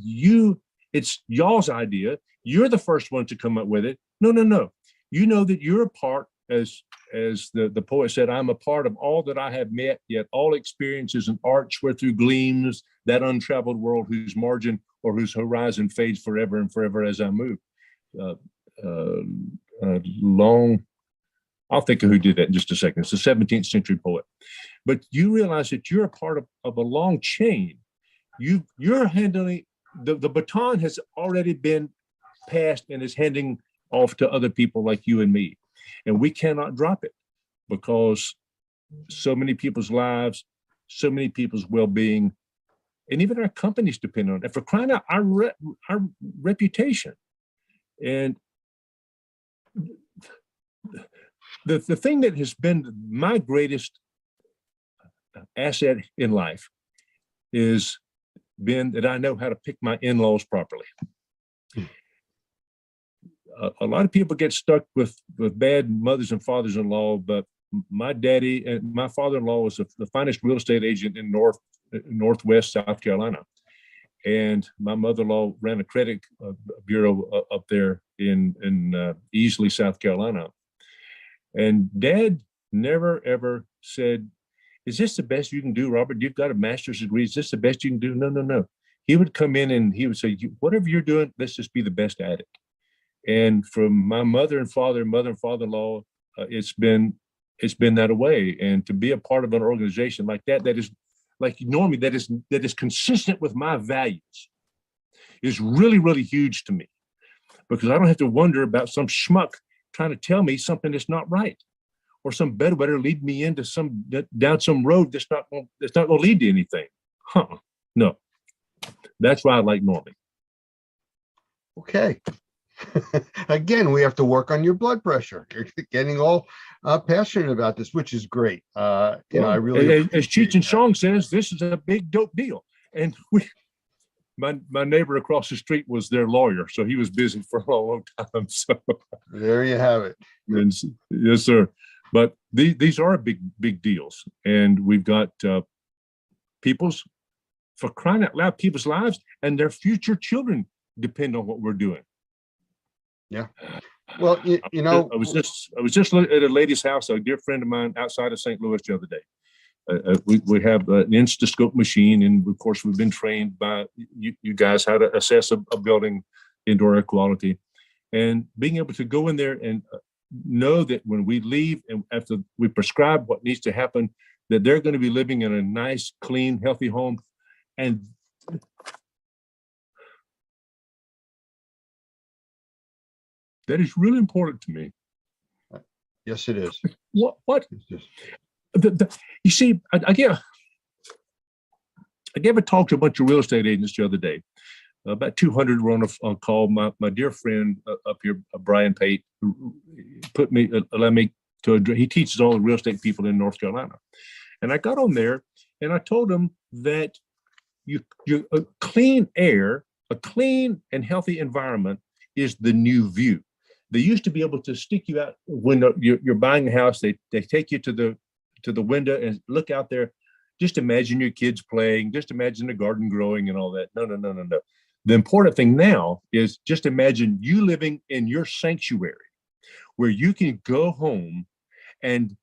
it's y'all's idea. You're the first one to come up with it. No. You know that you're a part, as the poet said, I'm a part of all that I have met, yet all experiences and arts where through gleams that untraveled world whose margin or whose horizon fades forever and forever as I move. I'll think of who did that in just a second. It's a 17th century poet. But you realize that you're a part of a long chain. You're handling, the baton has already been passed and is handing off to other people like you and me. And we cannot drop it because so many people's lives, so many people's well-being, and even our companies depend on it. And for crying out, our reputation. And the thing that has been my greatest asset in life is been that I know how to pick my in-laws properly. A lot of people get stuck with bad mothers and fathers-in-law, but my daddy and my father-in-law was the finest real estate agent in Northwest South Carolina. And my mother-in-law ran a credit bureau up there in Easley, South Carolina. And Dad never, ever said, is this the best you can do, Robert? You've got a master's degree. Is this the best you can do? No. He would come in and he would say, whatever you're doing, let's just be the best at it. And from my mother and father-in-law, it's been that way. And to be a part of an organization like that is like Normie, that is consistent with my values, is really, really huge to me, because I don't have to wonder about some schmuck trying to tell me something that's not right, or some bedwetter lead me into down some road that's not going to lead to anything. No, that's why I like Normie. Okay. Again, we have to work on your blood pressure. You're getting all passionate about this, which is great. I really, as Cheech and Chong says, this is a big dope deal. And my neighbor across the street was their lawyer, so he was busy for a long time. So there you have it. And, yes, sir. But these are big deals, and we've got for crying out loud, people's lives and their future children depend on what we're doing. Yeah. Well, you know, I was just at a lady's house, a dear friend of mine outside of St. Louis the other day. We have an Instascope machine, and of course we've been trained by you guys how to assess a building indoor air quality, and being able to go in there and know that when we leave and after we prescribe what needs to happen, that they're going to be living in a nice, clean, healthy home. And that is really important to me. Yes, it is. What? You see, I gave a talk to a bunch of real estate agents the other day. About 200 were on a call. My dear friend up here, Brian Pate, he teaches all the real estate people in North Carolina. And I got on there and I told him that a clean air, a clean and healthy environment is the new view. They used to be able to stick you out when you're buying a house. They take you to the window and look out there. Just imagine your kids playing. Just imagine the garden growing and all that. No. The important thing now is just imagine you living in your sanctuary where you can go home and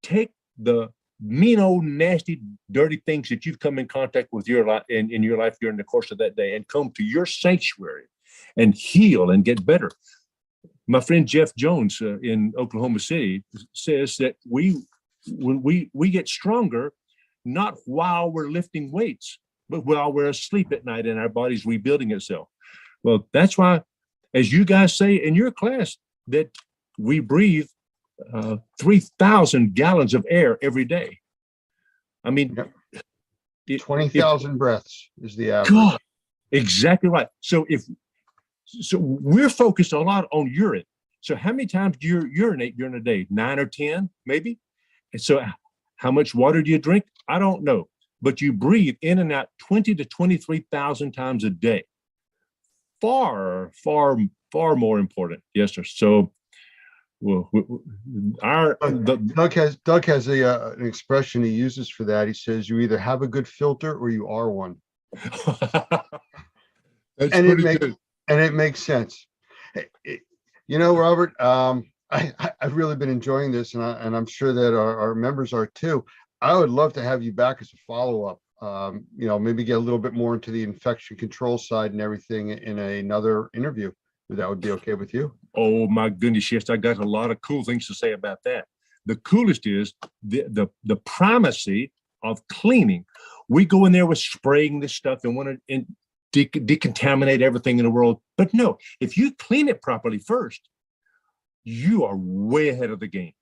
take the mean old nasty dirty things that you've come in contact with your life in your life during the course of that day and come to your sanctuary and heal and get better. My friend Jeff Jones in Oklahoma City says that when we get stronger, not while we're lifting weights, but while we're asleep at night and our body's rebuilding itself. Well, that's why, as you guys say in your class, that we breathe 3,000 gallons of air every day. I mean, 20,000 breaths is the average. God, exactly right. So we're focused a lot on urine. So how many times do you urinate during a day? 9 or 10, maybe? And so how much water do you drink? I don't know. But you breathe in and out 20 to 23,000 times a day. Far, far, far more important. Yes, sir. So well, Doug has an expression he uses for that. He says, you either have a good filter or you are one. And it makes sense. You know, Robert, I've really been enjoying this, and I'm sure that our members are too. I would love to have you back as a follow-up. You know, maybe get a little bit more into the infection control side and everything in another interview. If that would be okay with you. Oh my goodness, yes, I got a lot of cool things to say about that. The coolest is the primacy of cleaning. We go in there with spraying this stuff and want to decontaminate everything in the world. But no, if you clean it properly first, you are way ahead of the game.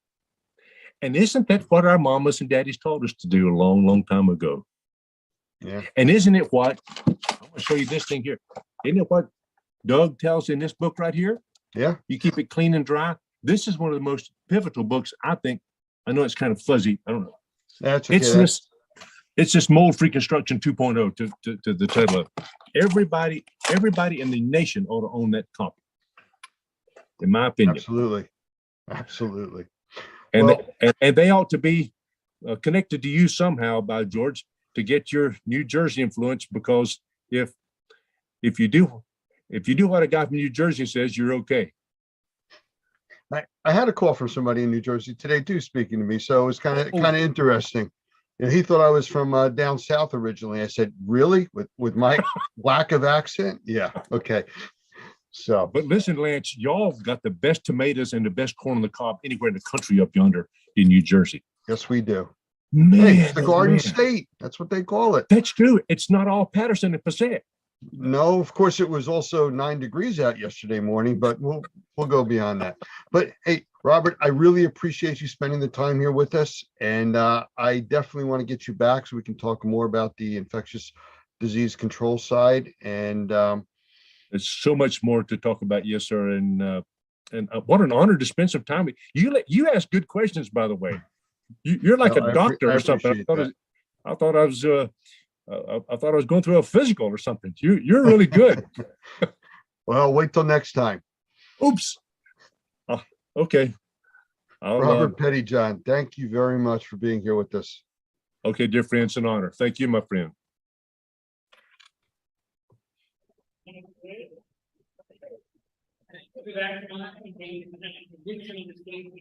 And isn't that what our mamas and daddies taught us to do a long, long time ago? Yeah. And isn't it what, I'm going to show you this thing here. Isn't it what Doug tells in this book right here? Yeah. You keep it clean and dry. This is one of the most pivotal books, I think. I know it's kind of fuzzy. I don't know. That's okay. It's this mold-free construction 2.0 to the title of it. Everybody in the nation ought to own that copy, in my opinion. Absolutely. And they ought to be connected to you somehow, by George, to get your New Jersey influence. Because if you do what a guy from New Jersey says, you're okay. I had a call from somebody in New Jersey today too, speaking to me. So it was kind of interesting. And he thought I was from down south originally. I said, really? With my lack of accent? Yeah. Okay. So, but listen, Lance, y'all got the best tomatoes and the best corn on the cob anywhere in the country up yonder in New Jersey. Yes, we do. Man, hey, it's the Garden State. That's what they call it. That's true. It's not all Patterson and Passaic. No, of course, it was also 9 degrees out yesterday morning, but we'll go beyond that. But hey, Robert, I really appreciate you spending the time here with us. And I definitely want to get you back so we can talk more about the infectious disease control side. And there's so much more to talk about. Yes, sir. And what an honor to spend some time with you. You ask good questions, by the way. You're like a doctor or something. I thought I was going through a physical or something. You're really good. Well, wait till next time. Oops. Okay. Robert Pettyjohn, thank you very much for being here with us. Okay, dear friend, it's an honor. Thank you, my friend.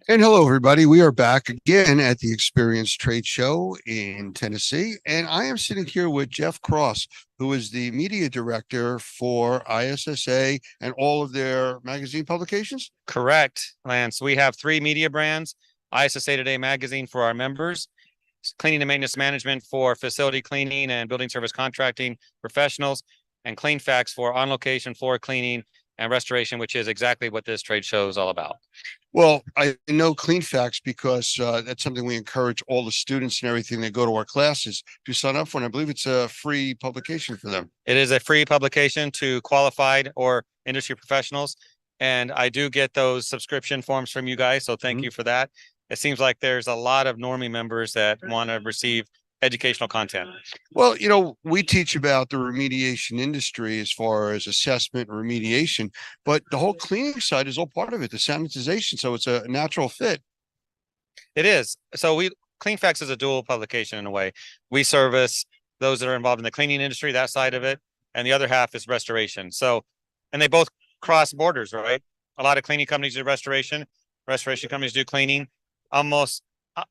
And hello, everybody. We are back again at the Experience Trade Show in Tennessee. And I am sitting here with Jeff Cross, who is the media director for ISSA and all of their magazine publications. Correct, Lance. We have 3 media brands: ISSA Today magazine for our members, Cleaning and Maintenance Management for facility cleaning and building service contracting professionals, and CleanFacts for on-location floor cleaning and restoration, which is exactly what this trade show is all about. Well, I know CleanFacts because that's something we encourage all the students and everything that go to our classes to sign up for. And I believe it's a free publication for them. It is a free publication to qualified or industry professionals. And I do get those subscription forms from you guys. So thank you for that. It seems like there's a lot of Normie members that want to receive educational content. Well, you know, we teach about the remediation industry as far as assessment and remediation, but the whole cleaning side is all part of it, the sanitization. So it's a natural fit. It is. So CleanFacts is a dual publication in a way. We service those that are involved in the cleaning industry, that side of it, and the other half is restoration. So, and they both cross borders, right? a lot of cleaning companies do restoration companies do cleaning. Almost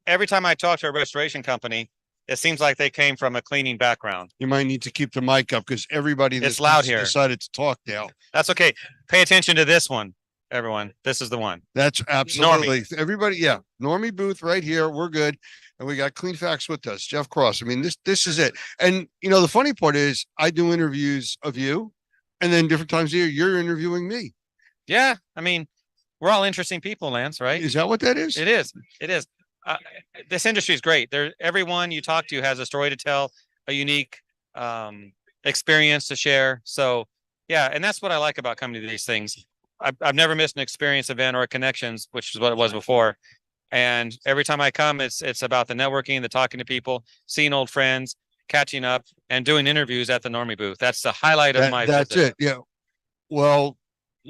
every time I talk to a restoration company, it seems like they came from a cleaning background. You might need to keep the mic up because everybody It's loud here. decided to talk now. That's okay. Pay attention to this one, everyone. This is the one. That's absolutely everybody. Yeah. Normie Booth right here. We're good. And we got Clean Facts with us, Jeff Cross. I mean, this is it. And you know, the funny part is I do interviews of you, and then different times of year, you're interviewing me. Yeah. I mean, we're all interesting people, Lance, right? Is that what that is? It is. It is. This industry is great. Everyone you talk to has a story to tell, a unique experience to share. So yeah, and that's what I like about coming to these things. I've never missed an experience event or a connections, which is what it was before. And every time I come, it's about the networking, the talking to people, seeing old friends, catching up, and doing interviews at the Normie booth. That's the highlight of my That's visit. it. Yeah. Well,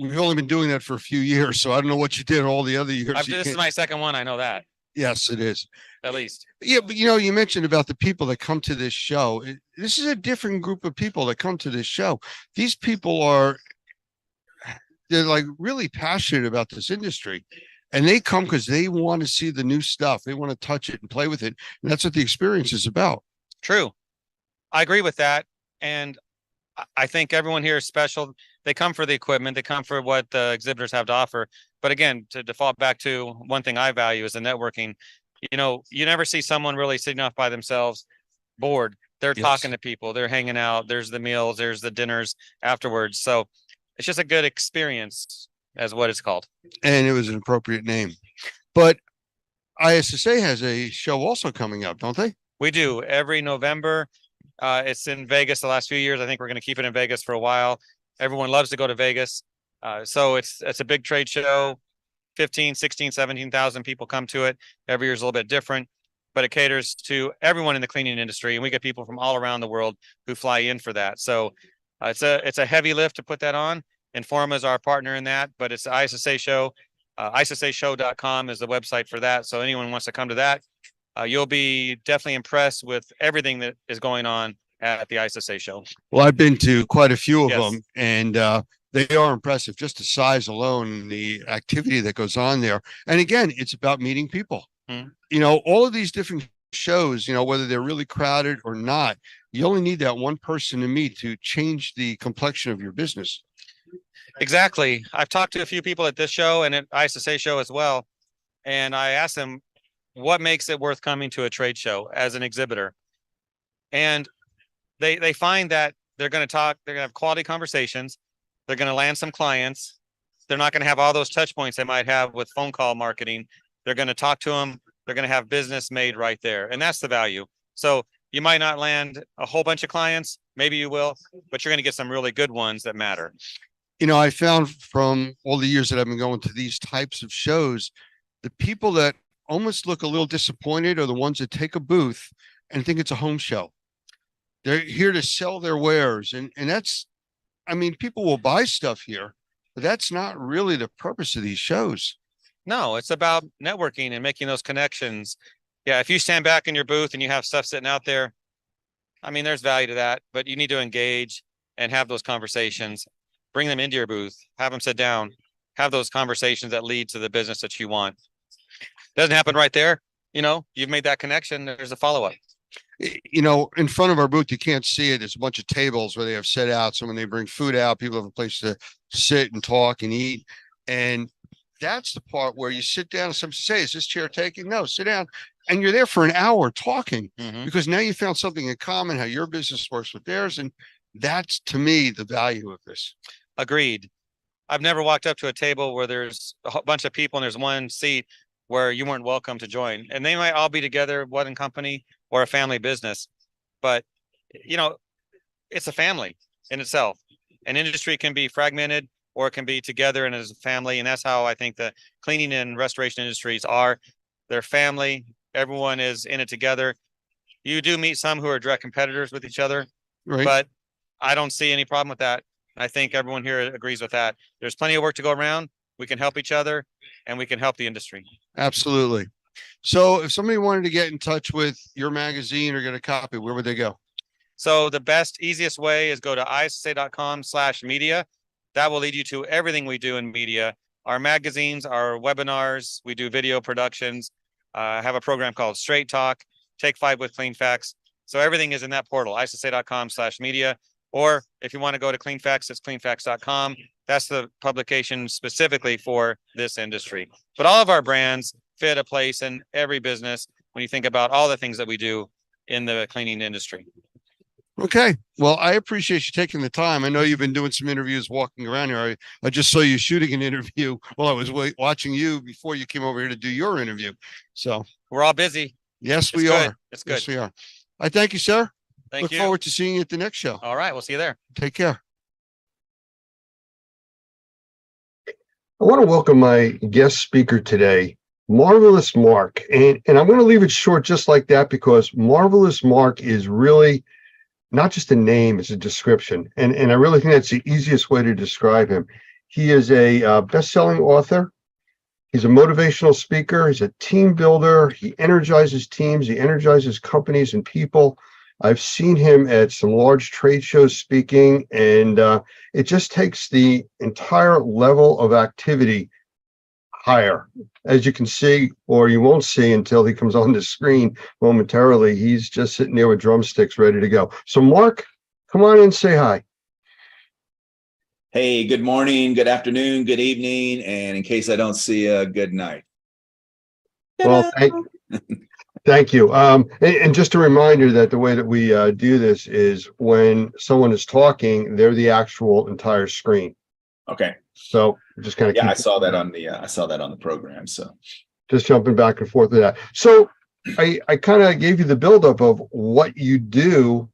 we've only been doing that for a few years, so I don't know what you did all the other years. This is my second one. I know that. Yes, it is. At least. Yeah, but you know, you mentioned about the people that come to this show. This is a different group of people that come to this show. These people they're like really passionate about this industry. And they come because they want to see the new stuff. They want to touch it and play with it. And that's what the experience is about. True. I agree with that. And I think everyone here is special. They come for the equipment. They come for what the exhibitors have to offer. But again, to default back to one thing I value is the networking. You know, you never see someone really sitting off by themselves, bored. They're talking to people. They're hanging out. There's the meals. There's the dinners afterwards. So it's just a good experience, as what it's called. And it was an appropriate name. But ISSA has a show also coming up, don't they? We do every November. It's in Vegas the last few years. I think we're going to keep it in Vegas for a while. Everyone loves to go to Vegas. So it's a big trade show. 15, 16, 17,000 people come to it. Every year is a little bit different, but it caters to everyone in the cleaning industry. And we get people from all around the world who fly in for that. So it's a heavy lift to put that on. Informa is our partner in that, but it's the ISSA show. ISSAshow.com is the website for that. So anyone wants to come to that, you'll be definitely impressed with everything that is going on at the ISSA show. Well, I've been to quite a few of them, and they are impressive. Just the size alone, the activity that goes on there. And again, it's about meeting people. You know, all of these different shows, you know, whether they're really crowded or not, you only need that one person to meet to change the complexion of your business. Exactly. I've talked to a few people at this show and at ISSA show as well. And I asked them, what makes it worth coming to a trade show as an exhibitor? And they find that they're going to talk, they're going to have quality conversations. They're going to land some clients. They're not going to have all those touch points they might have with phone call marketing. They're going to talk to them. They're going to have business made right there. And that's the value. So you might not land a whole bunch of clients. Maybe you will, but you're going to get some really good ones that matter. You know, I found from all the years that I've been going to these types of shows, the people that almost look a little disappointed are the ones that take a booth and think it's a home show. They're here to sell their wares. And that's, I mean, people will buy stuff here, but that's not really the purpose of these shows. No, it's about networking and making those connections. Yeah, if you stand back in your booth and you have stuff sitting out there, I mean, there's value to that, but you need to engage and have those conversations. Bring them into your booth, have them sit down, have those conversations that lead to the business that you want. Doesn't happen right there. You know, you've made that connection. There's a follow-up. You know, in front of our booth, you can't see it. There's a bunch of tables where they have set out. So when they bring food out, people have a place to sit and talk and eat. And that's the part where you sit down and somebody says, is this chair taking? No, sit down. And you're there for an hour talking because now you found something in common, how your business works with theirs. And that's, to me, the value of this. Agreed. I've never walked up to a table where there's a bunch of people and there's one seat where you weren't welcome to join. And they might all be together, one company or a family business. But, you know, it's a family in itself. An industry can be fragmented or it can be together and as a family. And that's how I think the cleaning and restoration industries are. They're family. Everyone is in it together. You do meet some who are direct competitors with each other, but I don't see any problem with that. I think everyone here agrees with that. There's plenty of work to go around. We can help each other and we can help the industry. Absolutely. So if somebody wanted to get in touch with your magazine or get a copy, where would they go? So the best, easiest way is go to issa.com/media. That will lead you to everything we do in media. our magazines, our webinars. We do video productions. I have a program called Straight Talk, Take 5 with Clean Facts. So everything is in that portal, isasa.com/media. Or if you want to go to CleanFacts, it's cleanfacts.com. That's the publication specifically for this industry. But all of our brands fit a place in every business when you think about all the things that we do in the cleaning industry. Okay. Well, I appreciate you taking the time. I know you've been doing some interviews walking around here. I just saw you shooting an interview while I was watching you before you came over here to do your interview. So we're all busy. Yes, It's we good. are. It's good. Yes, we are. I thank you, sir. Thank you. Look forward to seeing you at the next show. All right. We'll see you there. Take care. I want to welcome my guest speaker today, Marvelous Mark. And I'm going to leave it short just like that because Marvelous Mark is really not just a name, it's a description. And I really think that's the easiest way to describe him. He is a best-selling author. He's a motivational speaker. He's a team builder. He energizes teams. He energizes companies and people. I've seen him at some large trade shows speaking, and it just takes the entire level of activity higher. As you can see, or you won't see until he comes on the screen momentarily, he's just sitting there with drumsticks ready to go. So Mark, come on in and say hi. Hey, good morning, good afternoon, good evening, and in case I don't see you, good night. Well, thank you. And just a reminder that the way that we do this is when someone is talking, they're the actual entire screen. Okay. So just kind of I saw that on the program. So just jumping back and forth with that. So I kind of gave you the buildup of what you do,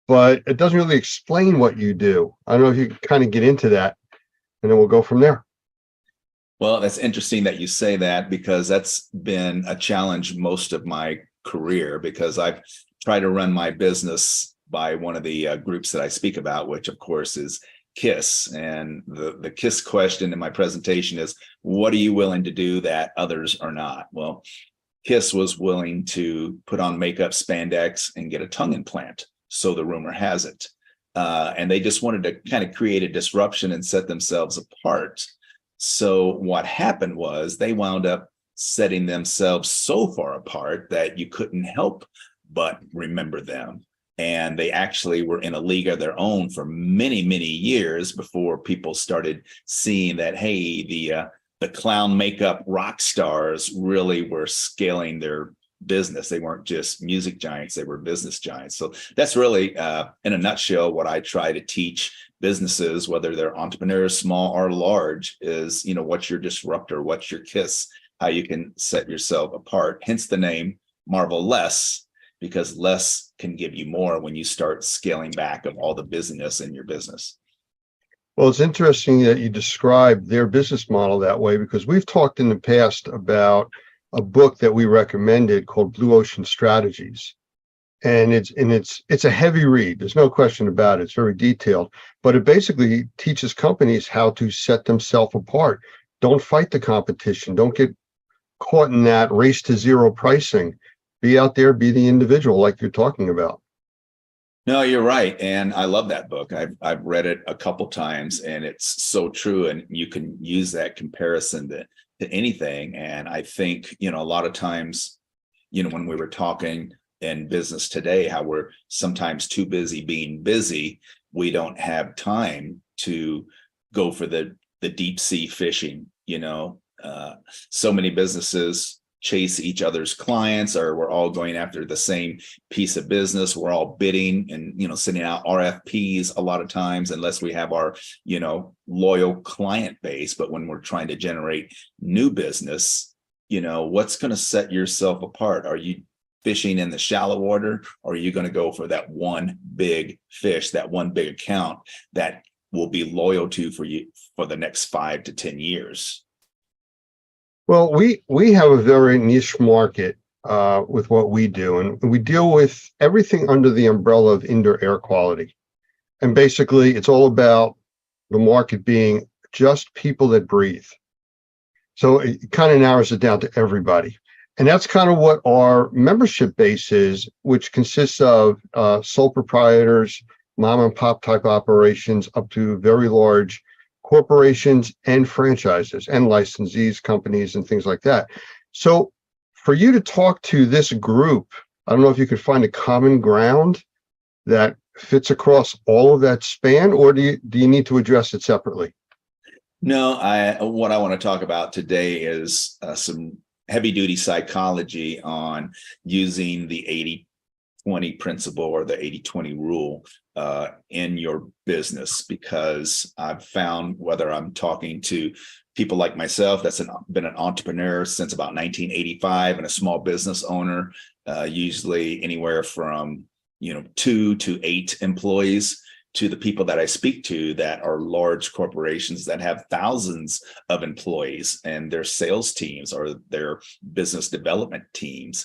but it doesn't really explain what you do. I don't know if you can kind of get into that, and then we'll go from there. Well, that's interesting that you say that because that's been a challenge most of my career because I've tried to run my business by one of the groups that I speak about, which of course is KISS. And the KISS question in my presentation is, what are you willing to do that others are not? Well, KISS was willing to put on makeup, spandex, and get a tongue implant. So the rumor has it. And they just wanted to kind of create a disruption and set themselves apart. So what happened was they wound up setting themselves so far apart that you couldn't help but remember them. And they actually were in a league of their own for many, many years before people started seeing that, hey, the clown makeup rock stars really were scaling their business. They weren't just music giants, they were business giants. So that's really, in a nutshell, what I try to teach businesses, whether they're entrepreneurs, small or large, is, what's your disruptor, what's your KISS, how you can set yourself apart. Hence the name Marvel Less, because less can give you more when you start scaling back of all the busyness in your business. Well, it's interesting that you describe their business model that way, because we've talked in the past about a book that we recommended called Blue Ocean Strategies. And it's a heavy read. There's no question about it. It's very detailed, but it basically teaches companies how to set themselves apart. Don't fight the competition. Don't get caught in that race to zero pricing. Be out there, be the individual like you're talking about. No, you're right. And I love that book. I've read it a couple times and it's so true. And you can use that comparison to anything. And I think, a lot of times, when we were talking in business today, how we're sometimes too busy being busy, we don't have time to go for the deep sea fishing. So many businesses chase each other's clients, or we're all going after the same piece of business. We're all bidding and, sending out RFPs a lot of times, unless we have our, loyal client base. But when we're trying to generate new business, what's going to set yourself apart? Are you fishing in the shallow water, or are you going to go for that one big fish, that one big account that will be loyal to for you for the next 5 to 10 years? Well, we have a very niche market with what we do, and we deal with everything under the umbrella of indoor air quality. And basically, it's all about the market being just people that breathe. So it kind of narrows it down to everybody. And that's kind of what our membership base is, which consists of sole proprietors, mom and pop type operations, up to very large corporations and franchises and licensees, companies, and things like that. So for you to talk to this group, I don't know if you could find a common ground that fits across all of that span, or do you need to address it separately? No, what I want to talk about today is some heavy duty psychology on using the 80-20 principle or the 80-20 rule in your business, because I've found, whether I'm talking to people like myself that's been an entrepreneur since about 1985 and a small business owner, usually anywhere from 2 to 8 employees, to the people that I speak to that are large corporations that have thousands of employees and their sales teams or their business development teams.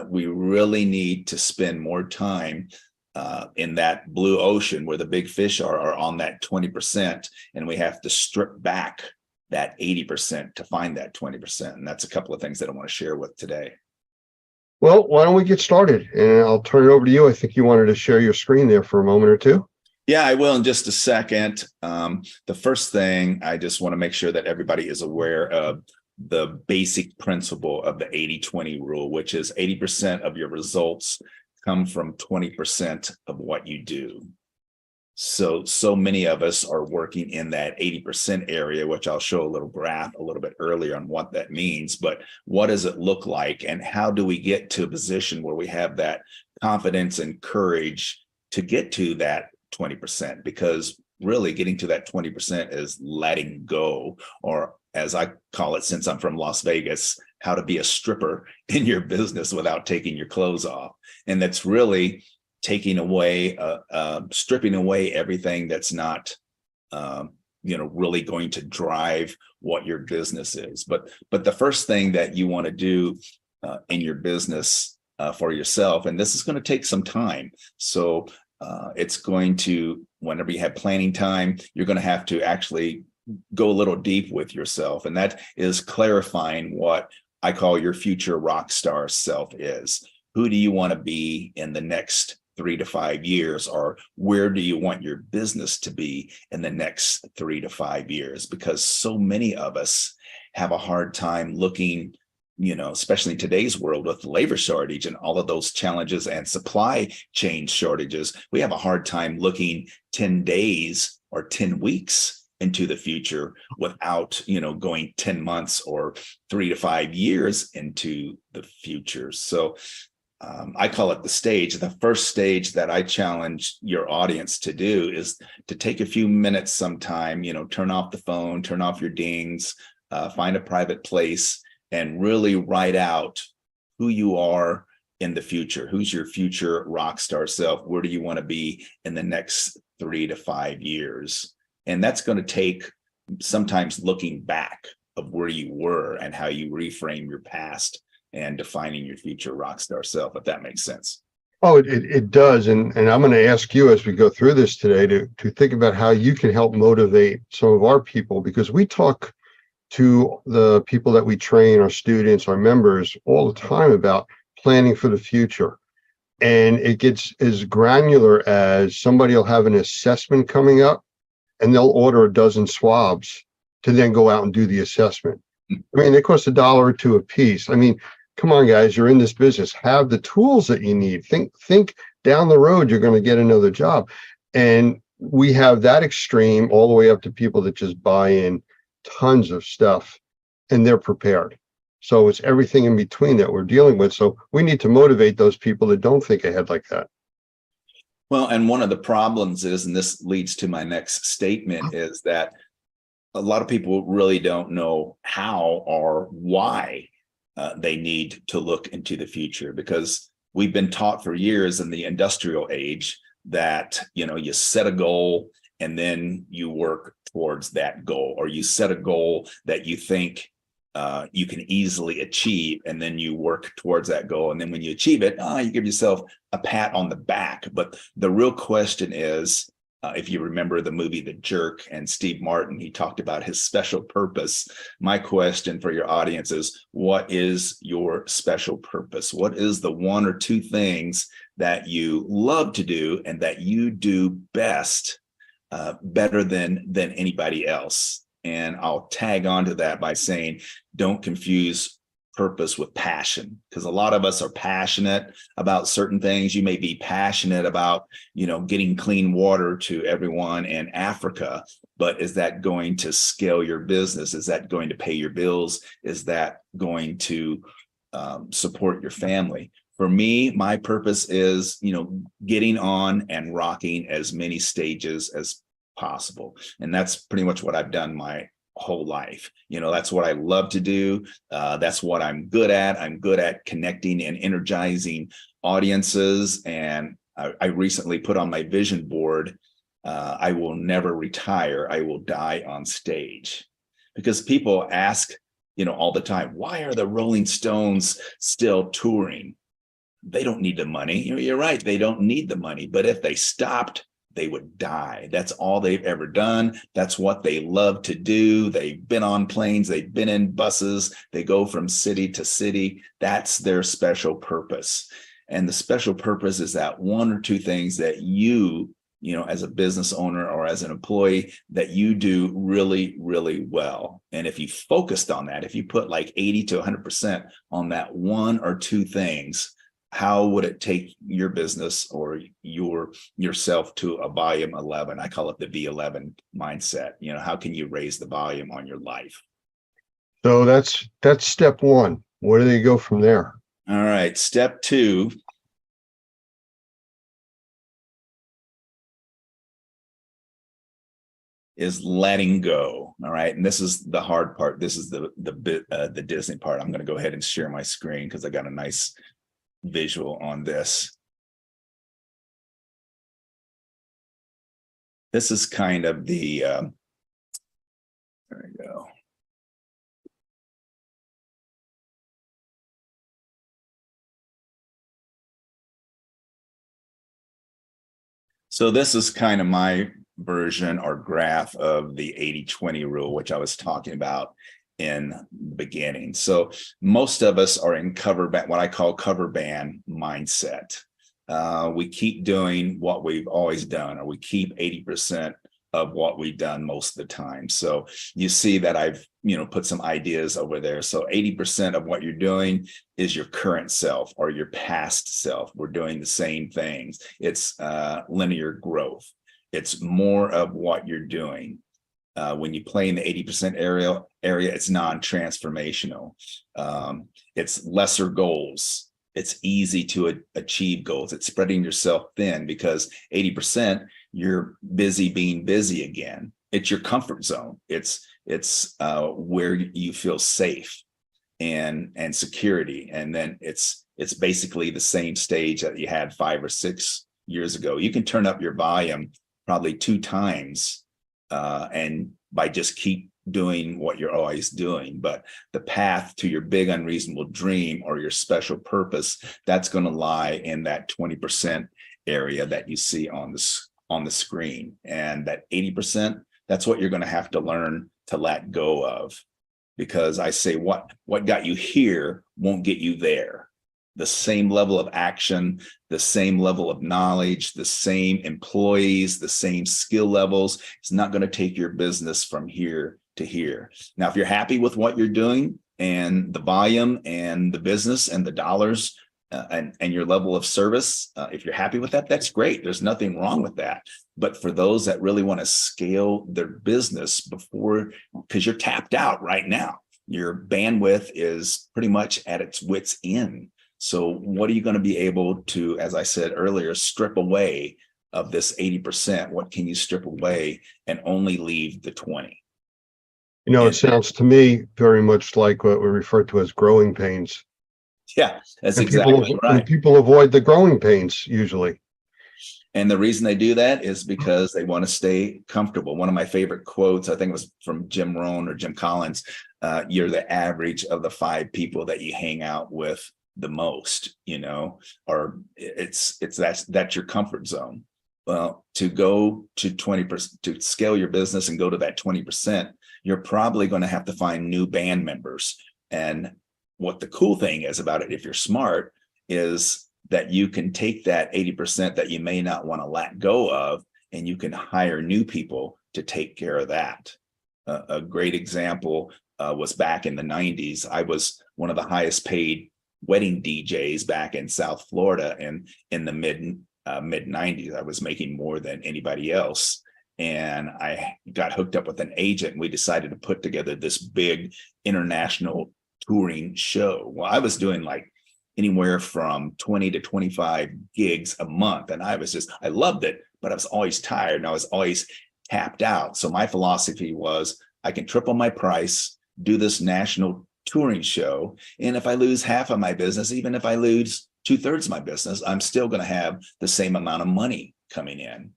We really need to spend more time in that blue ocean where the big fish are on that 20%, and we have to strip back that 80% to find that 20%. And that's a couple of things that I want to share with today. Well, why don't we get started? And I'll turn it over to you. I think you wanted to share your screen there for a moment or two. Yeah, I will in just a second. The first thing, I just want to make sure that everybody is aware of the basic principle of the 80-20 rule, which is 80% of your results come from 20% of what you do. So many of us are working in that 80% area, which I'll show a little graph a little bit earlier on what that means. But what does it look like, and how do we get to a position where we have that confidence and courage to get to that 20%? Because really getting to that 20% is letting go, or as I call it, since I'm from Las Vegas, how to be a stripper in your business without taking your clothes off. And that's really taking away, stripping away everything that's not, really going to drive what your business is. But the first thing that you want to do in your business for yourself, and this is going to take some time. So it's going to, whenever you have planning time, you're going to have to actually go a little deep with yourself. And that is clarifying what I call your future rock star self is. Who do you want to be in the next 3 to 5 years, or where do you want your business to be in the next 3 to 5 years? Because so many of us have a hard time looking, especially in today's world with the labor shortage and all of those challenges and supply chain shortages. We have a hard time looking 10 days or 10 weeks into the future without, going 10 months or 3 to 5 years into the future. So I call it the stage. The first stage that I challenge your audience to do is to take a few minutes sometime, turn off the phone, turn off your dings, find a private place, and really write out who you are in the future. Who's your future rock star self? Where do you want to be in the next 3 to 5 years? And that's going to take sometimes looking back of where you were and how you reframe your past and defining your future rock star self, if that makes sense. Oh, it does. And I'm going to ask you as we go through this today to think about how you can help motivate some of our people, because we talk to the people that we train, our students, our members, all the time about planning for the future. And it gets as granular as somebody will have an assessment coming up and they'll order a dozen swabs to then go out and do the assessment. I mean, they cost $1 or $2 a piece. I mean, come on, guys, you're in this business. Have the tools that you need. Think down the road, you're going to get another job. And we have that extreme all the way up to people that just buy in tons of stuff and they're prepared. So it's everything in between that we're dealing with. So we need to motivate those people that don't think ahead like that. Well, and one of the problems is, and this leads to my next statement, is that a lot of people really don't know how or why they need to look into the future, because we've been taught for years in the industrial age that, you set a goal and then you work towards that goal, or you set a goal that you think you can easily achieve, and then you work towards that goal. And then when you achieve it, you give yourself a pat on the back. But the real question is, if you remember the movie The Jerk and Steve Martin, he talked about his special purpose. My question for your audience is, what is your special purpose? What is the 1 or 2 things that you love to do and that you do best better than anybody else. And I'll tag on to that by saying, don't confuse purpose with passion, because a lot of us are passionate about certain things. You may be passionate about, getting clean water to everyone in Africa, but is that going to scale your business? Is that going to pay your bills? Is that going to support your family? For me, my purpose is, getting on and rocking as many stages as possible. And that's pretty much what I've done my whole life. That's what I love to do. That's what I'm good at. I'm good at connecting and energizing audiences. And I recently put on my vision board, I will never retire. I will die on stage. Because people ask, all the time, why are the Rolling Stones still touring? They don't need the money. You're right. They don't need the money. But if they stopped, they would die. That's all they've ever done. That's what they love to do. They've been on planes. They've been in buses. They go from city to city. That's their special purpose. And the special purpose is that one or two things that you, as a business owner or as an employee, that you do really, really well. And if you focused on that, if you put like 80 to 100% on that one or two things, how would it take your business or yourself to a volume 11? I call it the V11 mindset. How can you raise the volume on your life? So that's step one. Where do they go from there? All right. Step two. Is letting go. All right. And this is the hard part. This is the Disney part. I'm going to go ahead and share my screen because I got a nice visual on this. This is kind of the, there we go. So this is kind of my version or graph of the 80-20 rule, which I was talking about in the beginning. So most of us are in what I call cover band mindset. We keep doing what we've always done, or we keep 80% of what we've done most of the time. So you see that I've put some ideas over there. So 80% of what you're doing is your current self or your past self. We're doing the same things. It's linear growth. It's more of what you're doing. When you play in the 80% area, it's non-transformational. It's lesser goals. It's easy to achieve goals. It's spreading yourself thin because 80%, you're busy being busy again. It's your comfort zone. It's where you feel safe and security. And then it's basically the same stage that you had 5 or 6 years ago. You can turn up your volume probably 2 times and by just keep doing what you're always doing. But the path to your big unreasonable dream or your special purpose, that's going to lie in that 20% area that you see on the screen. And that 80%, that's what you're going to have to learn to let go of. Because I say what got you here won't get you there. The same level of action, the same level of knowledge, the same employees, the same skill levels. It's not going to take your business from here to here. Now, if you're happy with what you're doing and the volume and the business and the dollars and your level of service, if you're happy with that, that's great. There's nothing wrong with that. But for those that really want to scale their business because you're tapped out right now, your bandwidth is pretty much at its wit's end. So what are you going to be able to, as I said earlier, strip away of this 80%? What can you strip away and only leave the 20? It sounds to me very much like what we refer to as growing pains. Yeah, that's exactly right. People avoid the growing pains usually. And the reason they do that is because they want to stay comfortable. One of my favorite quotes, I think it was from Jim Rohn or Jim Collins, you're the average of the 5 people that you hang out with the most, or that's your comfort zone. Well, to go to 20%, to scale your business and go to that 20%, you're probably going to have to find new band members. And what the cool thing is about it, if you're smart, is that you can take that 80% that you may not want to let go of and you can hire new people to take care of that. A great example was back in the 90s. I was one of the highest paid wedding DJs back in South Florida, and in the mid 90s, I was making more than anybody else. And I got hooked up with an agent, and we decided to put together this big international touring show. Well, I was doing like anywhere from 20 to 25 gigs a month. And I loved it, but I was always tired and I was always tapped out. So my philosophy was, I can triple my price, do this national touring show. And if I lose half of my business, even if I lose 2/3 of my business, I'm still going to have the same amount of money coming in.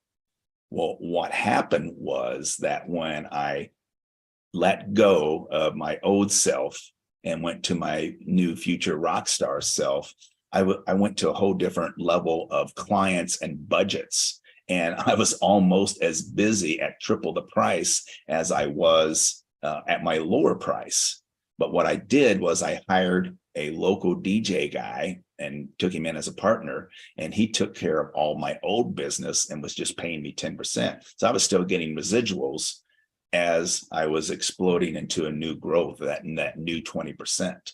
Well, what happened was that when I let go of my old self and went to my new future rock star self, I went to a whole different level of clients and budgets. And I was almost as busy at triple the price as I was at my lower price. But what I did was I hired a local DJ guy and took him in as a partner, and he took care of all my old business and was just paying me 10%. So I was still getting residuals as I was exploding into a new growth, that new 20%.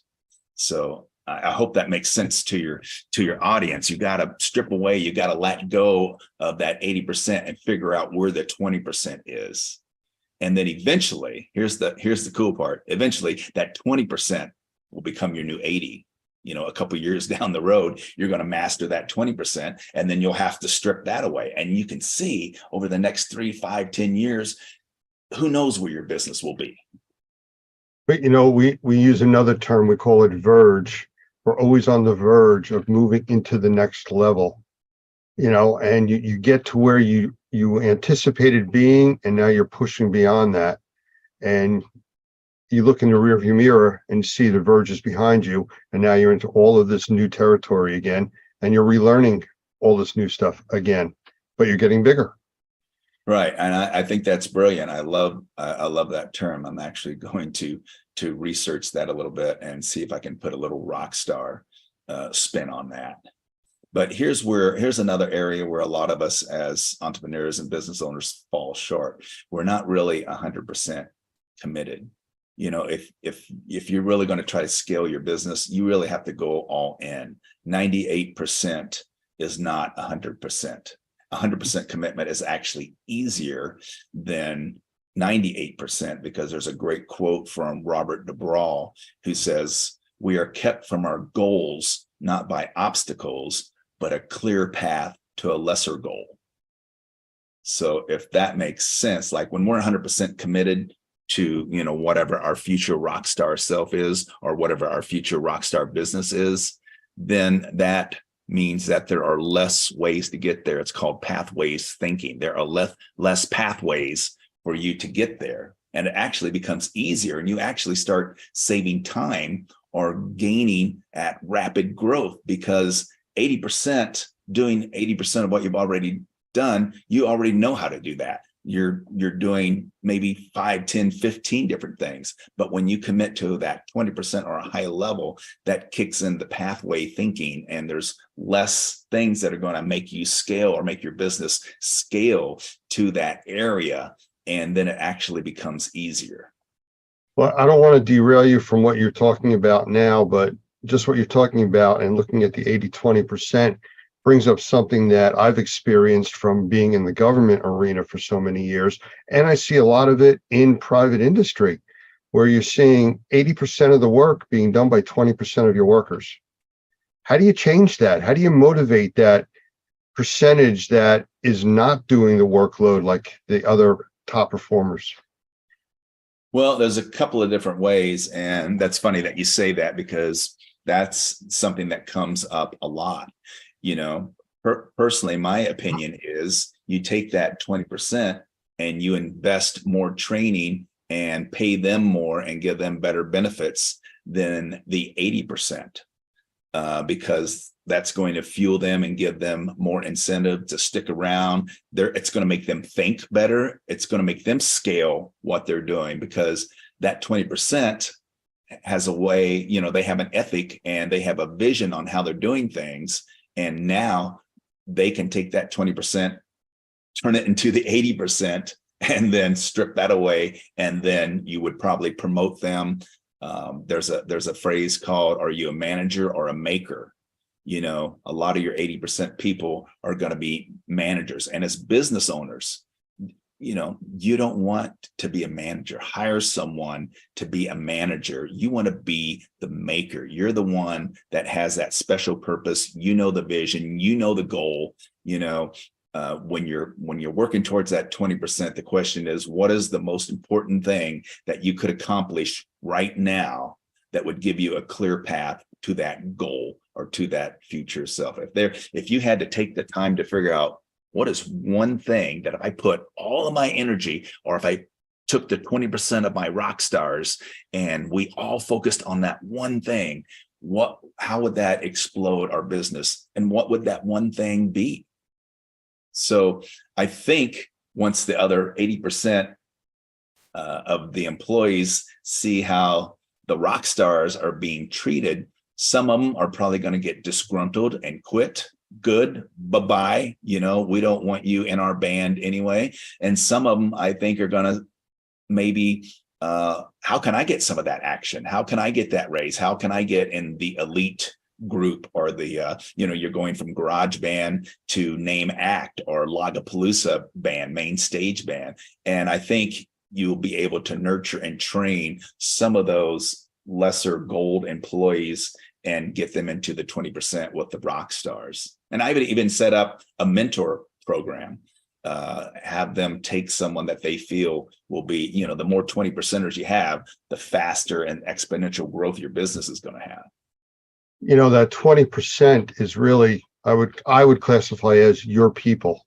So I hope that makes sense to your audience. You got to strip away, you got to let go of that 80% and figure out where the 20% is. And then eventually, here's the cool part. Eventually that 20% will become your new 80. You know, a couple of years down the road, you're going to master that 20%, and then you'll have to strip that away. And you can see over the next 3, 5, 10 years, who knows where your business will be. But you know, we use another term, we call it verge. We're always on the verge of moving into the next level, you know, and you get to where you anticipated being, and now you're pushing beyond that. And you look in the rearview mirror and see the verges behind you, and now you're into all of this new territory again, and you're relearning all this new stuff again, but you're getting bigger. Right. And I think that's brilliant. I love that term. I'm actually going to research that a little bit and see if I can put a little rock star spin on that. But here's another area where a lot of us as entrepreneurs and business owners fall short. We're not really 100% committed. You know, if you're really going to try to scale your business, you really have to go all in. 98% is not 100%. 100% commitment is actually easier than 98%, because there's a great quote from Robert DeBraw who says, "We are kept from our goals not by obstacles, but a clear path to a lesser goal." So if that makes sense, like when we're 100% committed to, you know, whatever our future rock star self is, or whatever our future rock star business is, then that means that there are less ways to get there. It's called pathways thinking. There are less pathways for you to get there. And it actually becomes easier, and you actually start saving time or gaining at rapid growth, because 80%, doing 80% of what you've already done, you already know how to do that. You're doing maybe 5, 10, 15 different things. But when you commit to that 20% or a high level, that kicks in the pathway thinking, and there's less things that are going to make you scale or make your business scale to that area. And then it actually becomes easier. Well, I don't want to derail you from what you're talking about now, but just what you're talking about and looking at the 80-20% brings up something that I've experienced from being in the government arena for so many years. And I see a lot of it in private industry, where you're seeing 80% of the work being done by 20% of your workers. How do you change that? How do you motivate that percentage that is not doing the workload like the other top performers? Well, there's a couple of different ways. And that's funny that you say that, because that's something that comes up a lot. You know, personally, my opinion is you take that 20% and you invest more training and pay them more and give them better benefits than the 80%, because that's going to fuel them and give them more incentive to stick around. It's going to make them think better. It's going to make them scale what they're doing, because that 20% has a way, you know, they have an ethic and they have a vision on how they're doing things. And now they can take that 20% turn it into the 80% and then strip that away. And then you would probably promote them. There's a phrase called, are you a manager or a maker? You know, a lot of your 80% people are going to be managers. And as business owners, you know, you don't want to be a manager. Hire someone to be a manager. You want to be the maker. You're the one that has that special purpose. You know the vision, you know the goal. You know, when you're working towards that 20%, the question is, what is the most important thing that you could accomplish right now that would give you a clear path to that goal or to that future self? If you had to take the time to figure out, what is one thing that if I put all of my energy, or if I took the 20% of my rock stars and we all focused on that one thing, how would that explode our business? And what would that one thing be? So I think once the other 80% of the employees see how the rock stars are being treated, some of them are probably going to get disgruntled and quit. Good, bye-bye. You know, we don't want you in our band anyway. And some of them, I think, are going to maybe, how can I get some of that action? How can I get that raise? How can I get in the elite group, or the, you know, you're going from garage band to name act or Lollapalooza band, main stage band. And I think you'll be able to nurture and train some of those lesser gold employees and get them into the 20% with the rock stars. And I would even set up a mentor program, have them take someone that they feel will be, you know, the more 20%ers you have, the faster and exponential growth your business is going to have. You know, that 20% is really, I would classify as your people.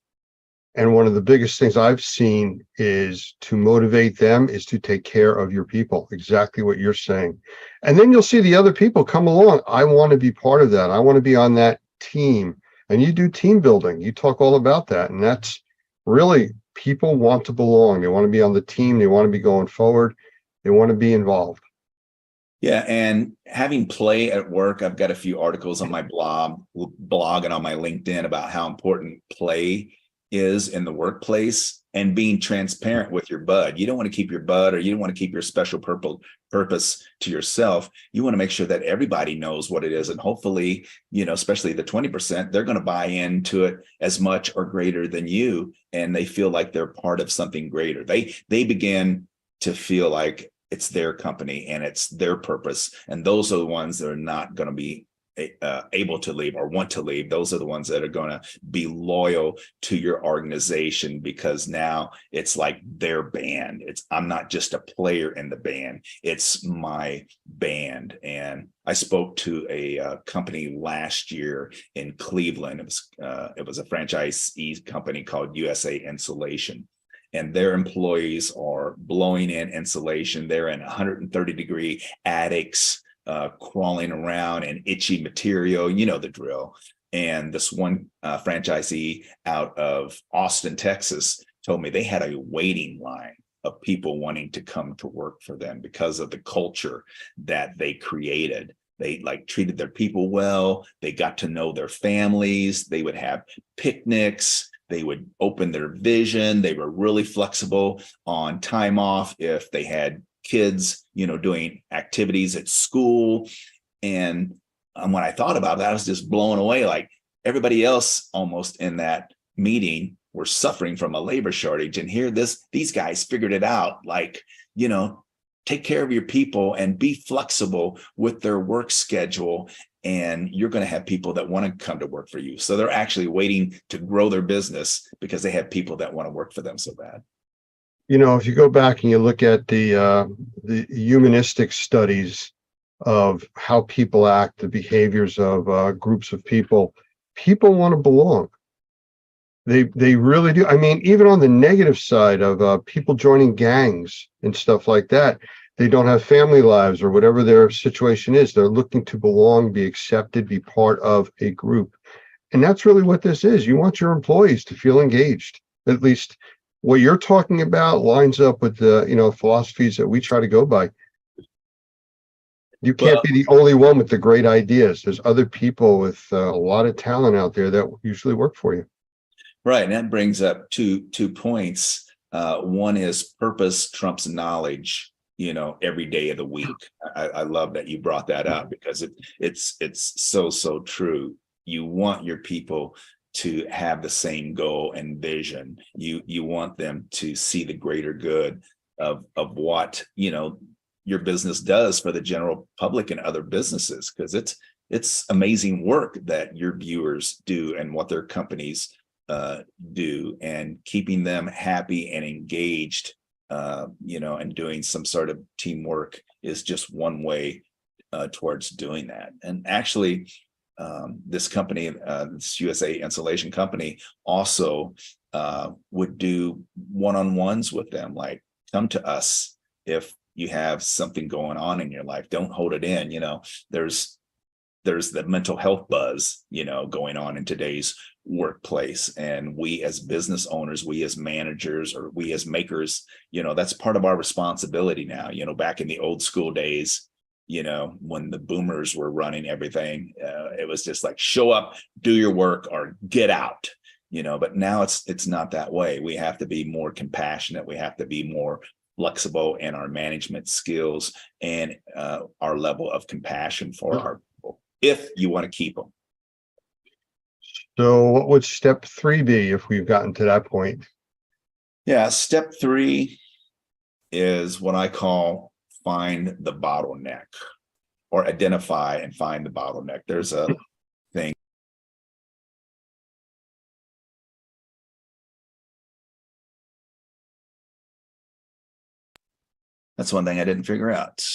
And one of the biggest things I've seen is to motivate them is to take care of your people, exactly what you're saying. And then you'll see the other people come along. I want to be part of that. I want to be on that team. And you do team building. You talk all about that. And that's really, people want to belong. They want to be on the team. They want to be going forward. They want to be involved. Yeah, and having play at work, I've got a few articles on my blog and on my LinkedIn about how important play is in the workplace, and being transparent with your bud. You don't want to keep your bud, or you don't want to keep your special purpose to yourself. You want to make sure that everybody knows what it is. And hopefully, you know, especially the 20%, they're going to buy into it as much or greater than you. And they feel like they're part of something greater. They begin to feel like it's their company and it's their purpose. And those are the ones that are not going to be able to leave or want to leave. Those are the ones that are going to be loyal to your organization, because now it's like their band. I'm not just a player in the band, it's my band. And I spoke to a company last year in Cleveland. It was a franchisee company called USA Insulation. And their employees are blowing in insulation. They're in 130-degree attics, crawling around in itchy material, you know the drill. And this one franchisee out of Austin, Texas, told me they had a waiting line of people wanting to come to work for them because of the culture that they created. They treated their people well. They got to know their families. They would have picnics. They would open their vision. They were really flexible on time off if they had kids, you know, doing activities at school. And when I thought about that, I was just blown away. Like everybody else almost in that meeting were suffering from a labor shortage. And here these guys figured it out. Like, you know, take care of your people and be flexible with their work schedule. And you're going to have people that want to come to work for you. So they're actually waiting to grow their business because they have people that want to work for them so bad. You know, if you go back and you look at the humanistic studies of how people act, the behaviors of groups of people want to belong. They really do. I mean, even on the negative side of people joining gangs and stuff like that, they don't have family lives or whatever their situation is. They're looking to belong, be accepted, be part of a group. And that's really what this is. You want your employees to feel engaged. At least what you're talking about lines up with the, you know, philosophies that we try to go by. You can't be the only one with the great ideas. There's other people with a lot of talent out there that usually work for you. Right. And that brings up two points. One is purpose trumps knowledge, every day of the week. I love that you brought that up because it's so true. You want your people to have the same goal and vision. You want them to see the greater good of what, your business does for the general public and other businesses, because it's amazing work that your viewers do and what their companies do, and keeping them happy and engaged, and doing some sort of teamwork is just one way towards doing that. And actually, this company, this USA Insulation Company, also would do one-on-ones with them, like, come to us if you have something going on in your life. Don't hold it in. There's the mental health buzz, going on in today's workplace. And we as business owners, we as managers, or we as makers, that's part of our responsibility now. Back in the old school days, when the boomers were running everything, it was just like, show up, do your work, or get out, but now it's not that way. We have to be more compassionate. We have to be more flexible in our management skills and our level of compassion for our people, if you want to keep them. So what would step 3 be if we've gotten to that point? Yeah, step 3 is what I call find the bottleneck, or identify and find the bottleneck. There's a thing. That's one thing I didn't figure out.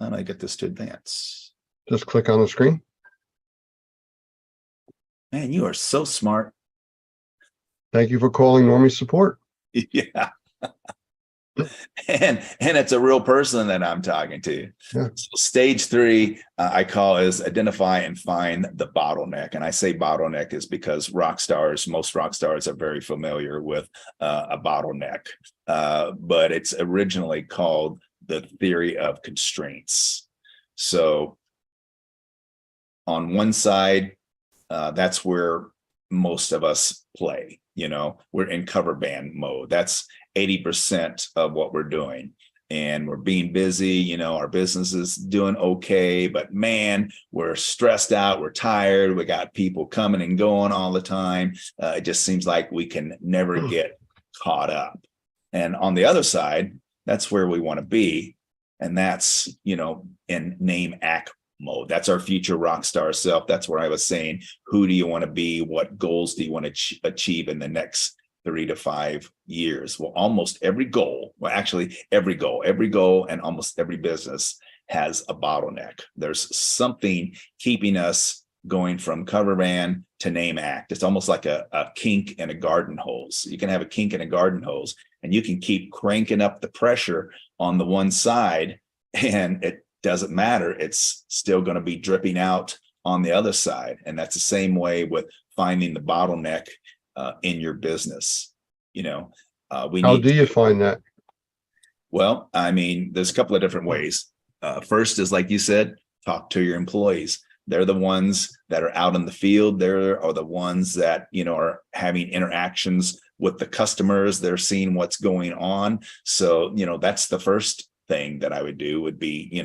How do I get this to advance? Just click on the screen. Man, you are so smart. Thank you for calling Normie Support. Yeah. And it's a real person that I'm talking to. Yeah. So stage 3, I call, is identify and find the bottleneck. And I say bottleneck is because most rock stars are very familiar with a bottleneck, but it's originally called the theory of constraints. So on one side, that's where most of us play. We're in cover band mode. That's 80% of what we're doing, and we're being busy. Our business is doing okay, but man, we're stressed out. We're tired. We got people coming and going all the time. It just seems like we can never get caught up. And on the other side, that's where we want to be. And that's, in name, act mode. That's our future rock star self. That's where I was saying, who do you want to be? What goals do you want to achieve in the next 3 to 5 years? Well, almost every goal, every goal and almost every business has a bottleneck. There's something keeping us going from cover band to name act. It's almost like a kink in a garden hose. You can have a kink in a garden hose, and you can keep cranking up the pressure on the one side, and it doesn't matter. It's still going to be dripping out on the other side. And that's the same way with finding the bottleneck in your business. How do you find that? Well, there's a couple of different ways. First is, like you said, talk to your employees. They're the ones that are out in the field. They're the ones that, are having interactions with the customers. They're seeing what's going on. So, that's the first thing that I would do, would be,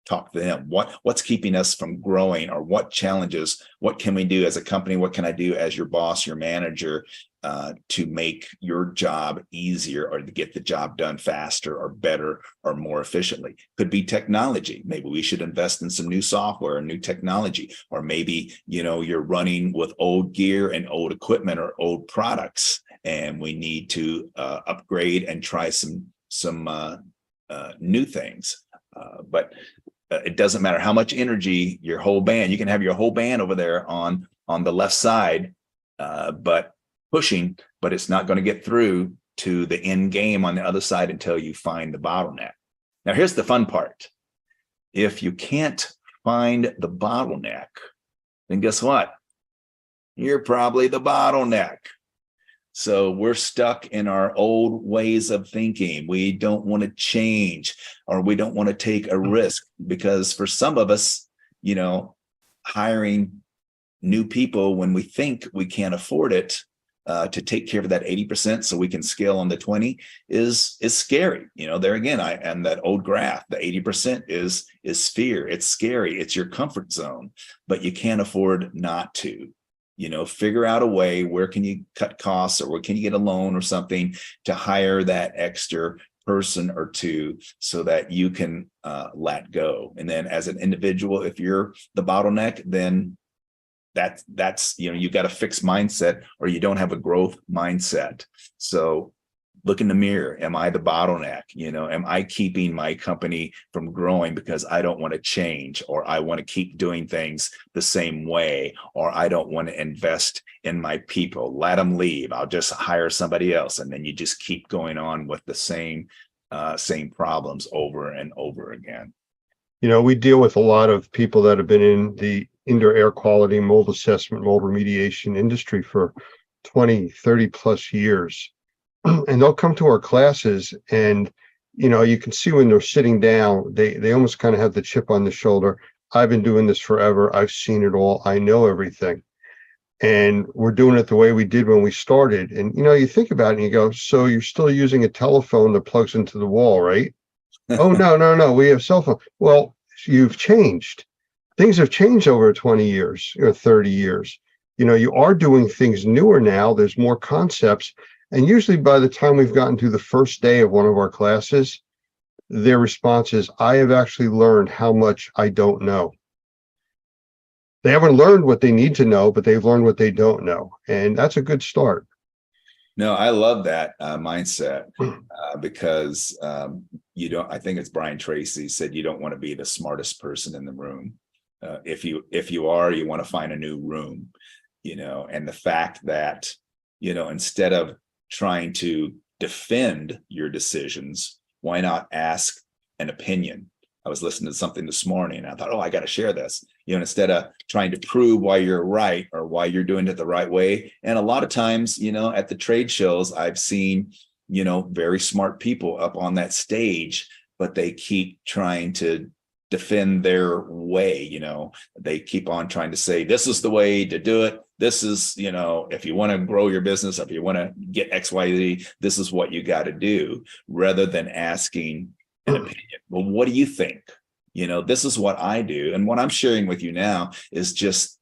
talk to them. What's keeping us from growing, or what challenges, what can we do as a company? What can I do as your boss, your manager, to make your job easier, or to get the job done faster or better or more efficiently? Could be technology. Maybe we should invest in some new software and new technology, or maybe, you're running with old gear and old equipment or old products, and we need to upgrade and try some new things. But it doesn't matter how much energy your whole band, you can have your whole band over there on the left side, but pushing, but it's not going to get through to the end game on the other side until you find the bottleneck. Now, here's the fun part. If you can't find the bottleneck, then guess what? You're probably the bottleneck. So we're stuck in our old ways of thinking. We don't want to change, or we don't want to take a risk, because for some of us, hiring new people when we think we can't afford it, to take care of that 80% so we can scale on the 20 is scary. There again, I am that old graph. The 80% is fear. It's scary. It's your comfort zone, but you can't afford not to. Figure out a way, where can you cut costs, or where can you get a loan or something to hire that extra person or two so that you can let go. And then as an individual, if you're the bottleneck, then that's you've got a fixed mindset, or you don't have a growth mindset. So look in the mirror. Am I the bottleneck? Am I keeping my company from growing because I don't want to change, or I want to keep doing things the same way, or I don't want to invest in my people? Let them leave. I'll just hire somebody else. And then you just keep going on with the same problems over and over again. We deal with a lot of people that have been in the indoor air quality, mold assessment, mold remediation industry for 20, 30 plus years. And they'll come to our classes, and you can see when they're sitting down, they almost kind of have the chip on the shoulder. I've been doing this forever. I've seen it all. I know everything. And we're doing it the way we did when we started. And you think about it and you go, so you're still using a telephone that plugs into the wall, right? Oh, no, we have cell phone. Well, you've changed. Things have changed over 20 years or 30 years. You are doing things newer now. There's more concepts. And usually by the time we've gotten to the first day of one of our classes, their response is, I have actually learned how much I don't know. They haven't learned what they need to know, but they've learned what they don't know. And that's a good start. No, I love that mindset because I think it's Brian Tracy said, you don't want to be the smartest person in the room. If you are, you want to find a new room, and the fact that, instead of trying to defend your decisions, why not ask an opinion? I was listening to something this morning and I thought, I got to share this, instead of trying to prove why you're right or why you're doing it the right way. And a lot of times, at the trade shows, I've seen, very smart people up on that stage, but they keep trying to defend their way. They keep on trying to say, this is the way to do it. This is, if you want to grow your business, if you want to get XYZ, this is what you got to do, rather than asking an opinion. Well, what do you think? This is what I do. And what I'm sharing with you now is just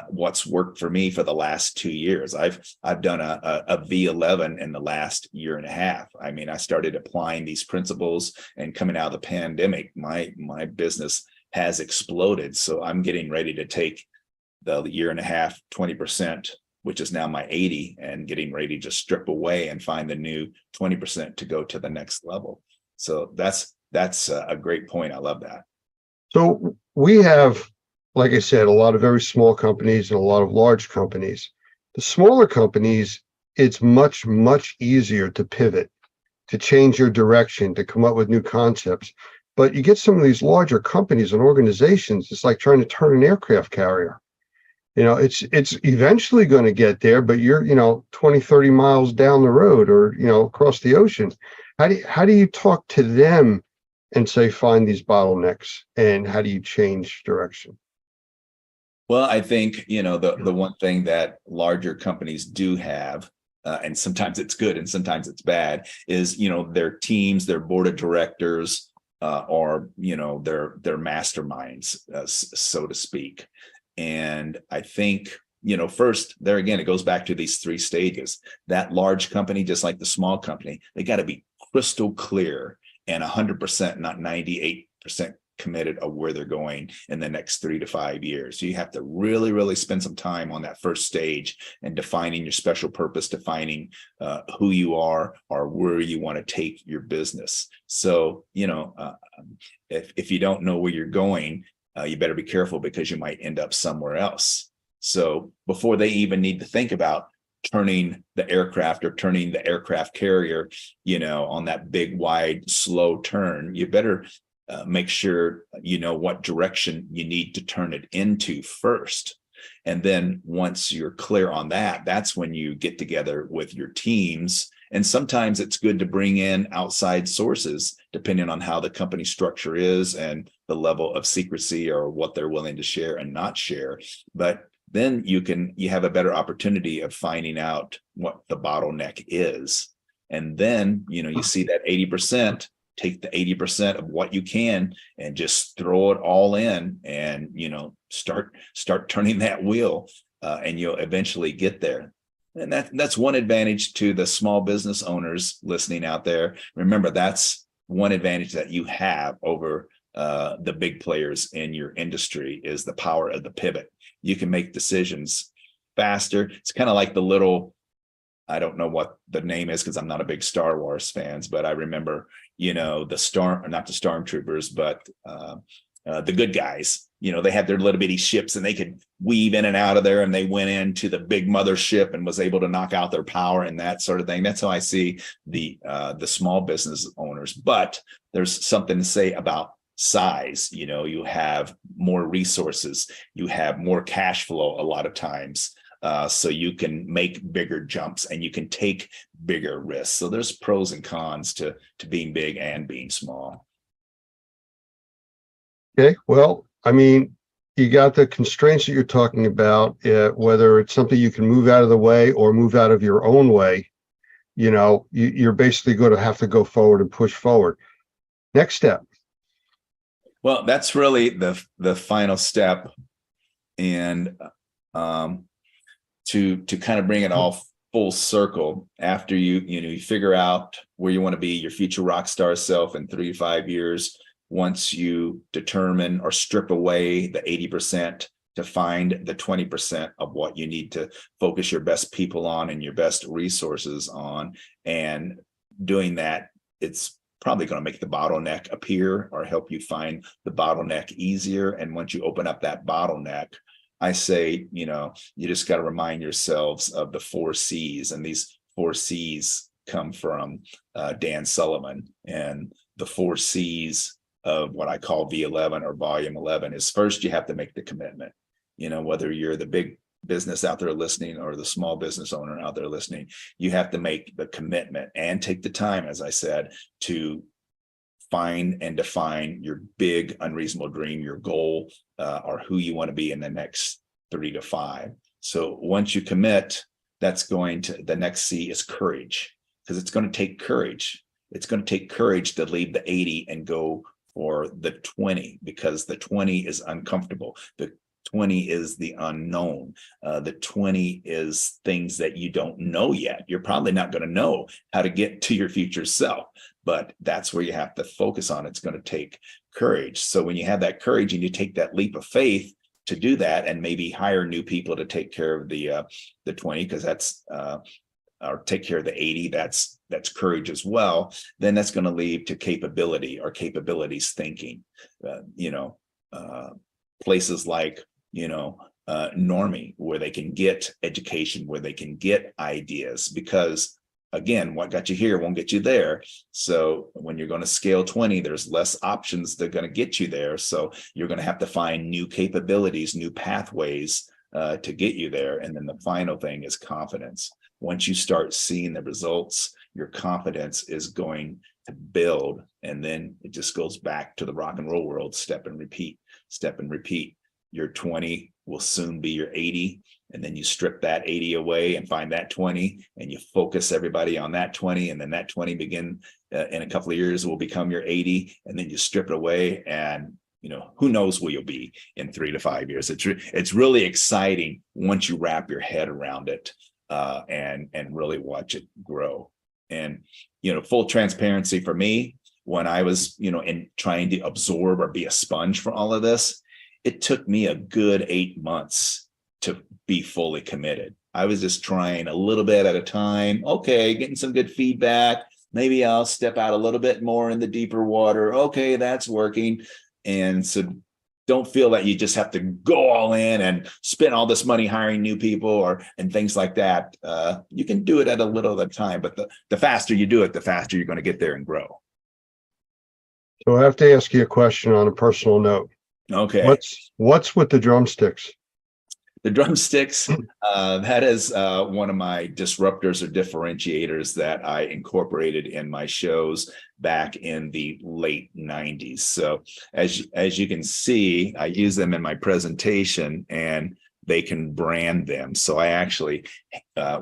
what's worked for me for the last 2 years. I've done a V11 in the last year and a half. I mean, I started applying these principles, and coming out of the pandemic, my business has exploded. So I'm getting ready to take the year and a half, 20%, which is now my 80, and getting ready to strip away and find the new 20% to go to the next level. So that's a great point. I love that. So we have, like I said, a lot of very small companies and a lot of large companies. The smaller companies, it's much, much easier to pivot, to change your direction, to come up with new concepts. But you get some of these larger companies and organizations, it's like trying to turn an aircraft carrier. It's eventually going to get there, but you're, 20, 30 miles down the road, or, across the ocean. How do you talk to them and say, find these bottlenecks, and how do you change direction? Well, I think, the one thing that larger companies do have, and sometimes it's good and sometimes it's bad, is, their teams, their board of directors, or, their masterminds, so to speak. And I think, first, there again, it goes back to these 3 stages. That large company, just like the small company, they got to be crystal clear and 100%, not 98% committed of where they're going in the next 3 to 5 years. So you have to really, really spend some time on that first stage and defining your special purpose, defining who you are or where you want to take your business. So, if you don't know where you're going, you better be careful, because you might end up somewhere else. So before they even need to think about turning the aircraft or turning the aircraft carrier, on that big, wide, slow turn, you better make sure you know what direction you need to turn it into first. And then once you're clear on that, that's when you get together with your teams. And sometimes it's good to bring in outside sources, depending on how the company structure is and the level of secrecy or what they're willing to share and not share. But then you have a better opportunity of finding out what the bottleneck is. And then, you see that 80%, take the 80% of what you can and just throw it all in and, start turning that wheel, and you'll eventually get there. And that's one advantage to the small business owners listening out there. Remember, that's one advantage that you have over the big players in your industry is the power of the pivot. You can make decisions faster. It's kind of like the little, I don't know what the name is because I'm not a big Star Wars fans, but I remember, not the stormtroopers, but the good guys. They had their little bitty ships and they could weave in and out of there, and they went into the big mothership and was able to knock out their power and that sort of thing. That's how I see the small business owners. But there's something to say about size. You have more resources, you have more cash flow a lot of times. So you can make bigger jumps and you can take bigger risks. So there's pros and cons to being big and being small. Okay, well, I mean, you got the constraints that you're talking about, whether it's something you can move out of the way or move out of your own way, you're basically going to have to go forward and push forward. Next step. Well, that's really the final step. And to kind of bring it all full circle, after you figure out where you want to be, your future rock star self in 3 to 5 years, once you determine or strip away the 80% to find the 20% of what you need to focus your best people on and your best resources on, and doing that, it's probably going to make the bottleneck appear or help you find the bottleneck easier. And once you open up that bottleneck, I say, you just got to remind yourselves of the 4 C's, and these 4 C's come from Dan Sullivan. And the 4 C's of what I call V11 or volume 11 is, first, you have to make the commitment. Whether you're the big business out there listening or the small business owner out there listening, you have to make the commitment and take the time, as I said, to find and define your big unreasonable dream, your goal, or who you want to be in the next 3 to 5. So once you commit, the next C is courage, because it's going to take courage. It's going to take courage to leave the 80 and go for the 20, because the 20 is uncomfortable. The 20 is the unknown. The 20 is things that you don't know yet. You're probably not going to know how to get to your future self, but that's where you have to focus on. It's going to take courage. So when you have that courage and you take that leap of faith to do that, and maybe hire new people to take care of the 20, because that's or take care of the 80, that's courage as well, then that's going to lead to capability or capabilities thinking. Places like Normie, where they can get education, where they can get ideas, because again, what got you here won't get you there. So when you're going to scale 20, there's less options that are going to get you there. So you're going to have to find new capabilities, new pathways to get you there. And then the final thing is confidence. Once you start seeing the results, your confidence is going to build. And then it just goes back to the rock and roll world, step and repeat, step and repeat. Your 20 will soon be your 80. And then you strip that 80 away and find that 20, and you focus everybody on that 20. And then that 20 in a couple of years will become your 80. And then you strip it away, and who knows where you'll be in 3 to 5 years. It's really exciting once you wrap your head around it, and really watch it grow. And, full transparency for me, when I was, in trying to absorb or be a sponge for all of this, it took me a good 8 months to be fully committed. I was just trying a little bit at a time. Okay, getting some good feedback. Maybe I'll step out a little bit more in the deeper water. Okay, that's working. And so don't feel that you just have to go all in and spend all this money hiring new people and things like that. You can do it at a little at a time, but the faster you do it, the faster you're going to get there and grow. So I have to ask you a question on a personal note. Okay. What's with the drumsticks? The drumsticks, that is one of my disruptors or differentiators that I incorporated in my shows back in the late 90s. So as you can see, I use them in my presentation, and they can brand them. So I actually,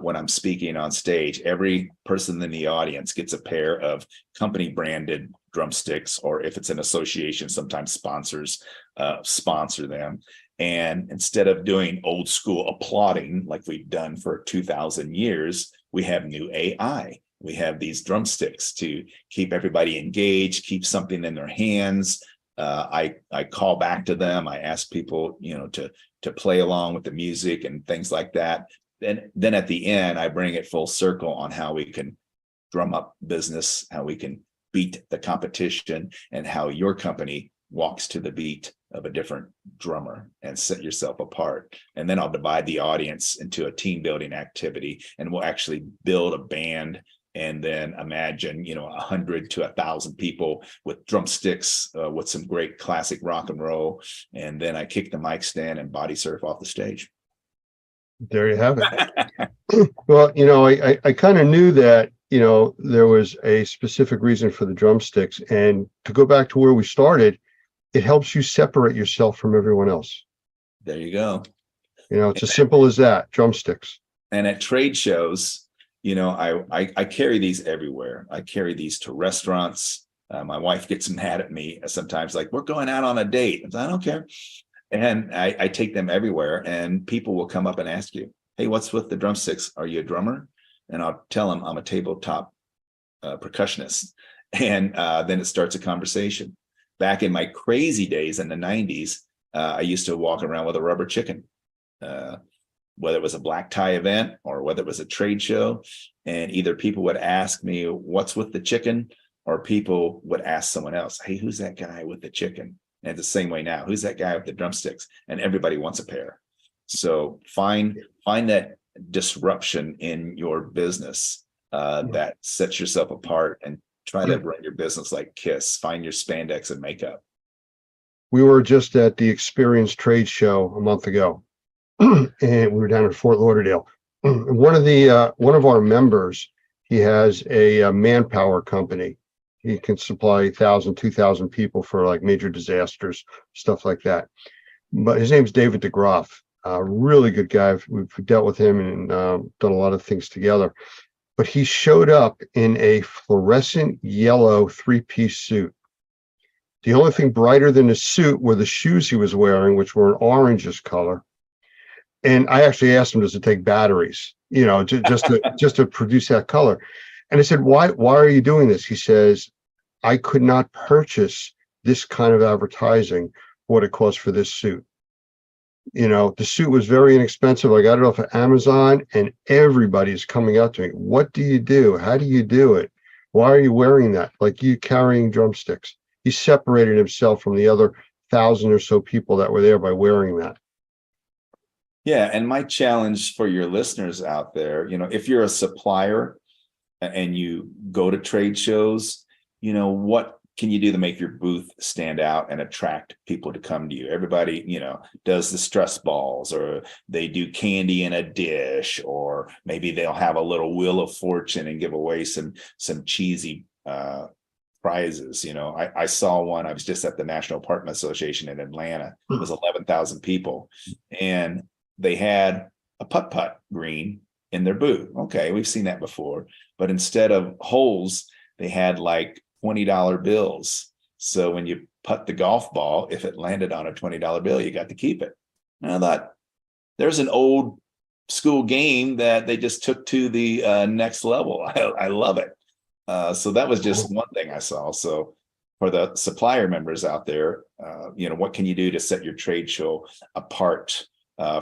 when I'm speaking on stage, every person in the audience gets a pair of company branded drumsticks, or if it's an association, sometimes sponsors sponsor them. And instead of doing old school applauding like we've done for 2,000 years, we have new AI. We have these drumsticks to keep everybody engaged, keep something in their hands. I call back to them. I ask people, to play along with the music and things like that. Then at the end, I bring it full circle on how we can drum up business, how we can beat the competition, and how your company walks to the beat of a different drummer and set yourself apart. And then I'll divide the audience into a team building activity, and we'll actually build a band. And then imagine, 100 to 1,000 people with drumsticks, with some great classic rock and roll. And then I kick the mic stand and body surf off the stage. There you have it. Well, I kind of knew that, there was a specific reason for the drumsticks. And to go back to where we started, it helps you separate yourself from everyone else. There you go. It's as simple as that, drumsticks. And at trade shows, I carry these everywhere. I carry these to restaurants. My wife gets mad at me sometimes, like, we're going out on a date. I don't care. And I take them everywhere, and people will come up and ask you, hey, what's with the drumsticks? Are you a drummer? And I'll tell them I'm a tabletop percussionist. And then it starts a conversation. Back in my crazy days in the 90s, I used to walk around with a rubber chicken. Whether it was a black tie event or whether it was a trade show, and either people would ask me what's with the chicken, or people would ask someone else, hey, who's that guy with the chicken? And the same way now, who's that guy with the drumsticks? And everybody wants a pair. So find that disruption in your business that sets yourself apart, and try to run your business like KISS. Find your spandex and makeup. We were just at the Experience trade show a month ago. And we were down in Fort Lauderdale. One of our members, he has a manpower company. He can supply 1,000, 2,000 people for like major disasters, stuff like that. But his name's David DeGroff, a really good guy. We've dealt with him and done a lot of things together. But he showed up in a fluorescent yellow 3-piece suit. The only thing brighter than the suit were the shoes he was wearing, which were an orangish color. And I actually asked him, does it take batteries, just to produce that color? And I said, why are you doing this? He says, I could not purchase this kind of advertising for what it cost for this suit. The suit was very inexpensive. I got it off of Amazon, and everybody's coming up to me. What do you do? How do you do it? Why are you wearing that? Like you carrying drumsticks. He separated himself from the other 1,000 or so people that were there by wearing that. Yeah. And my challenge for your listeners out there, if you're a supplier and you go to trade shows, what can you do to make your booth stand out and attract people to come to you? Everybody, does the stress balls, or they do candy in a dish, or maybe they'll have a little wheel of fortune and give away some cheesy prizes. I saw one. I was just at the National Apartment Association in Atlanta. It was 11,000 people, and they had a putt-putt green in their booth. Okay, we've seen that before. But instead of holes, they had like $20 bills. So when you putt the golf ball, if it landed on a $20 bill, you got to keep it. And I thought, there's an old school game that they just took to the next level. I love it. So that was just one thing I saw. So for the supplier members out there, what can you do to set your trade show apart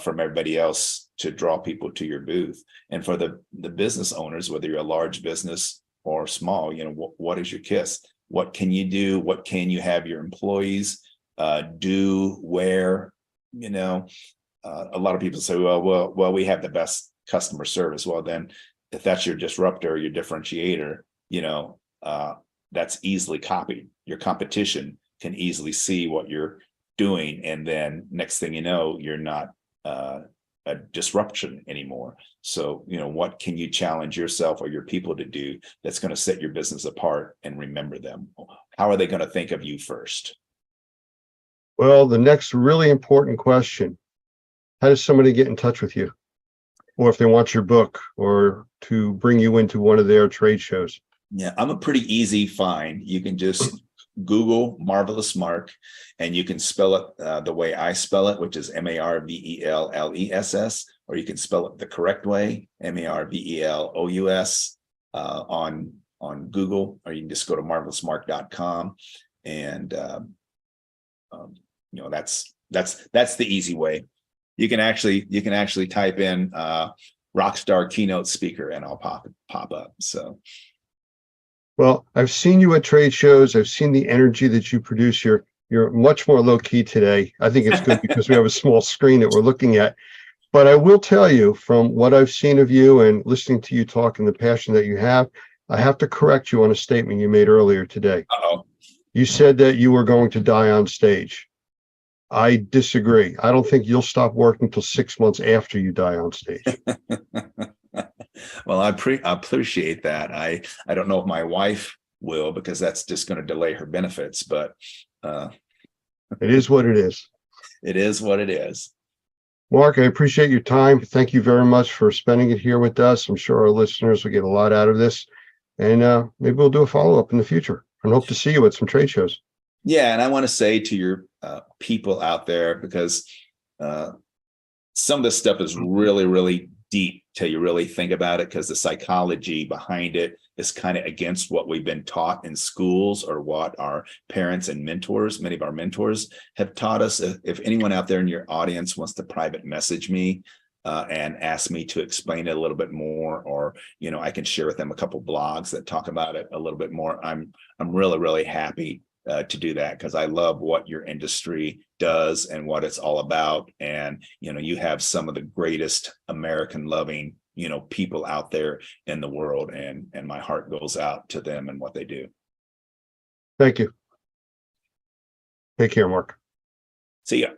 from everybody else to draw people to your booth? And for the business owners, whether you're a large business or small, what is your KISS? What can you do? What can you have your employees do, where? A lot of people say, well, we have the best customer service. Well, then if that's your disruptor, your differentiator, that's easily copied. Your competition can easily see what you're doing, and then next thing you know, you're not a disruption anymore. So, what can you challenge yourself or your people to do that's going to set your business apart and remember them? How are they going to think of you first? Well, the next really important question, how does somebody get in touch with you? Or if they want your book or to bring you into one of their trade shows? Yeah, I'm a pretty easy find. You can just Google Marvelous Mark, and you can spell it the way I spell it, which is Marvelless, or you can spell it the correct way, Marvelous, on Google, or you can just go to marvelousmark.com, and that's the easy way. You can actually type in Rockstar Keynote Speaker, and I'll pop up. So. Well, I've seen you at trade shows. I've seen the energy that you produce. You're much more low key today. I think it's good because we have a small screen that we're looking at. But I will tell you, from what I've seen of you and listening to you talk and the passion that you have, I have to correct you on a statement you made earlier today. Uh-oh. You said that you were going to die on stage. I disagree. I don't think you'll stop working until 6 months after you die on stage. Well, I appreciate that. I don't know if my wife will, because that's just going to delay her benefits, but it is what it is. It is what it is. Mark, I appreciate your time. Thank you very much for spending it here with us. I'm sure our listeners will get a lot out of this, and maybe we'll do a follow-up in the future and hope to see you at some trade shows. Yeah, and I want to say to your people out there, because some of this stuff is really, really deep till you really think about it, because the psychology behind it is kind of against what we've been taught in schools or what our parents and mentors, many of our mentors, have taught us. If anyone out there in your audience wants to private message me and ask me to explain it a little bit more, or I can share with them a couple blogs that talk about it a little bit more, I'm really, really happy to do that, because I love what your industry does and what it's all about. And, you have some of the greatest American loving, people out there in the world, and my heart goes out to them and what they do. Thank you. Take care, Mark. See ya.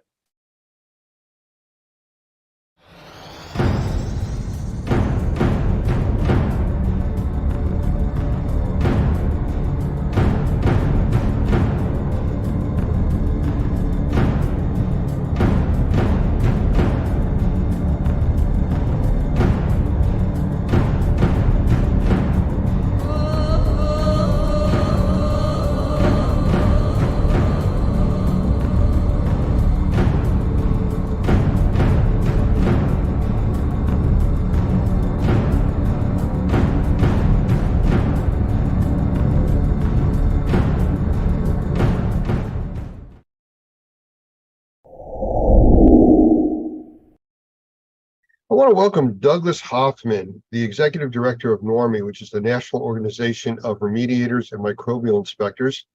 I want to welcome Douglas Hoffman, the Executive Director of NORMI, which is the National Organization of Remediators and Microbial Inspectors,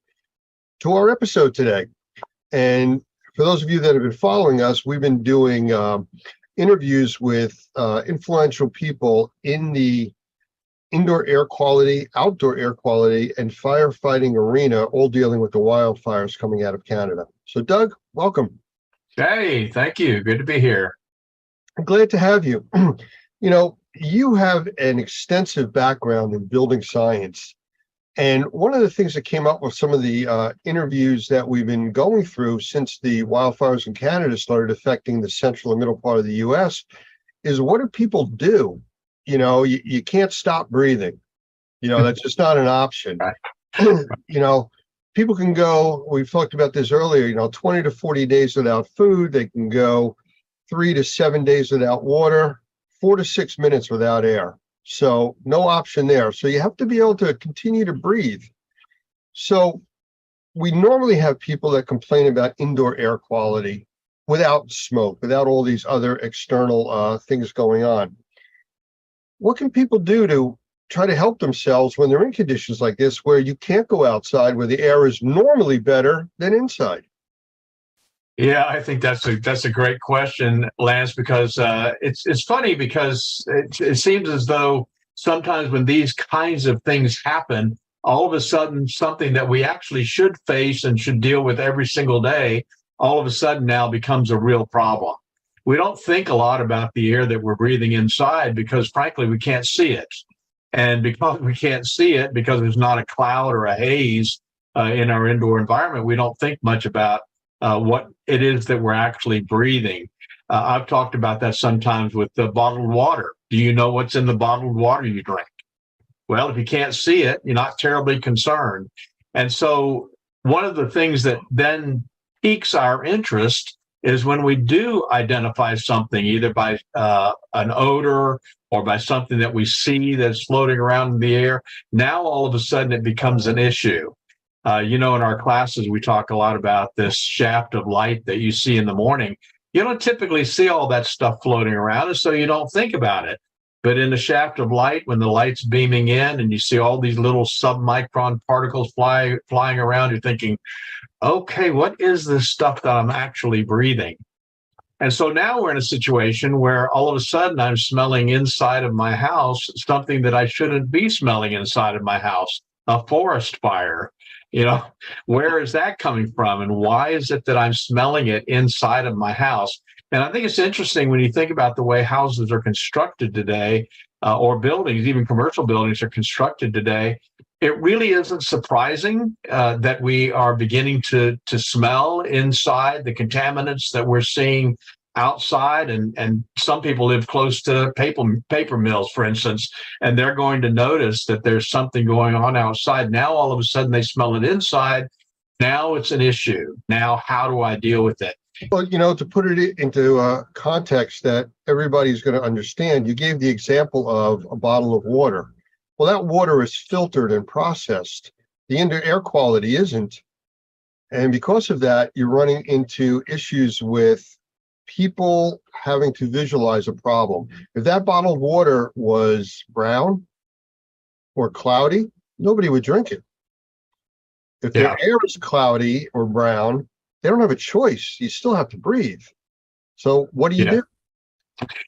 to our episode today. And for those of you that have been following us, we've been doing interviews with influential people in the indoor air quality, outdoor air quality, and firefighting arena, all dealing with the wildfires coming out of Canada. So Doug, welcome. Hey, thank you. Good to be here. I'm glad to have you. You have an extensive background in building science. And one of the things that came up with some of the interviews that we've been going through since the wildfires in Canada started affecting the central and middle part of the US is, what do people do? You can't stop breathing. That's just not an option. People can go, we've talked about this earlier, 20 to 40 days without food. They can go 3 to 7 days without water, 4 to 6 minutes without air. So no option there. So you have to be able to continue to breathe. So we normally have people that complain about indoor air quality without smoke, without all these other external things going on. What can people do to try to help themselves when they're in conditions like this, where you can't go outside, where the air is normally better than inside? Yeah, I think that's a great question, Lance, because it's funny, because it seems as though sometimes when these kinds of things happen, all of a sudden something that we actually should face and should deal with every single day, all of a sudden now becomes a real problem. We don't think a lot about the air that we're breathing inside because, frankly, we can't see it. And because we can't see it, because there's not a cloud or a haze in our indoor environment, we don't think much about what it is that we're actually breathing. I've talked about that sometimes with the bottled water. Do you know what's in the bottled water you drink? Well, if you can't see it, you're not terribly concerned. And so one of the things that then piques our interest is when we do identify something, either by an odor or by something that we see that's floating around in the air. Now, all of a sudden, it becomes an issue. In our classes, we talk a lot about this shaft of light that you see in the morning. You don't typically see all that stuff floating around, and so you don't think about it. But in the shaft of light, when the light's beaming in and you see all these little submicron particles flying around, you're thinking, okay, what is this stuff that I'm actually breathing? And so now we're in a situation where all of a sudden I'm smelling inside of my house something that I shouldn't be smelling inside of my house, a forest fire. Where is that coming from? And why is it that I'm smelling it inside of my house? And I think it's interesting when you think about the way houses are constructed today, or buildings, even commercial buildings are constructed today. It really isn't surprising that we are beginning to smell inside the contaminants that we're seeing outside. And some people live close to paper mills, for instance, and they're going to notice that there's something going on outside. Now, all of a sudden, they smell it inside. Now it's an issue. Now, how do I deal with it? Well, to put it into context that everybody's going to understand, you gave the example of a bottle of water. Well, that water is filtered and processed. The indoor air quality isn't. And because of that, you're running into issues with people having to visualize a problem. If that bottled water was brown or cloudy, nobody would drink it. If their air is cloudy or brown, they don't have a choice. You still have to breathe. So what do you do?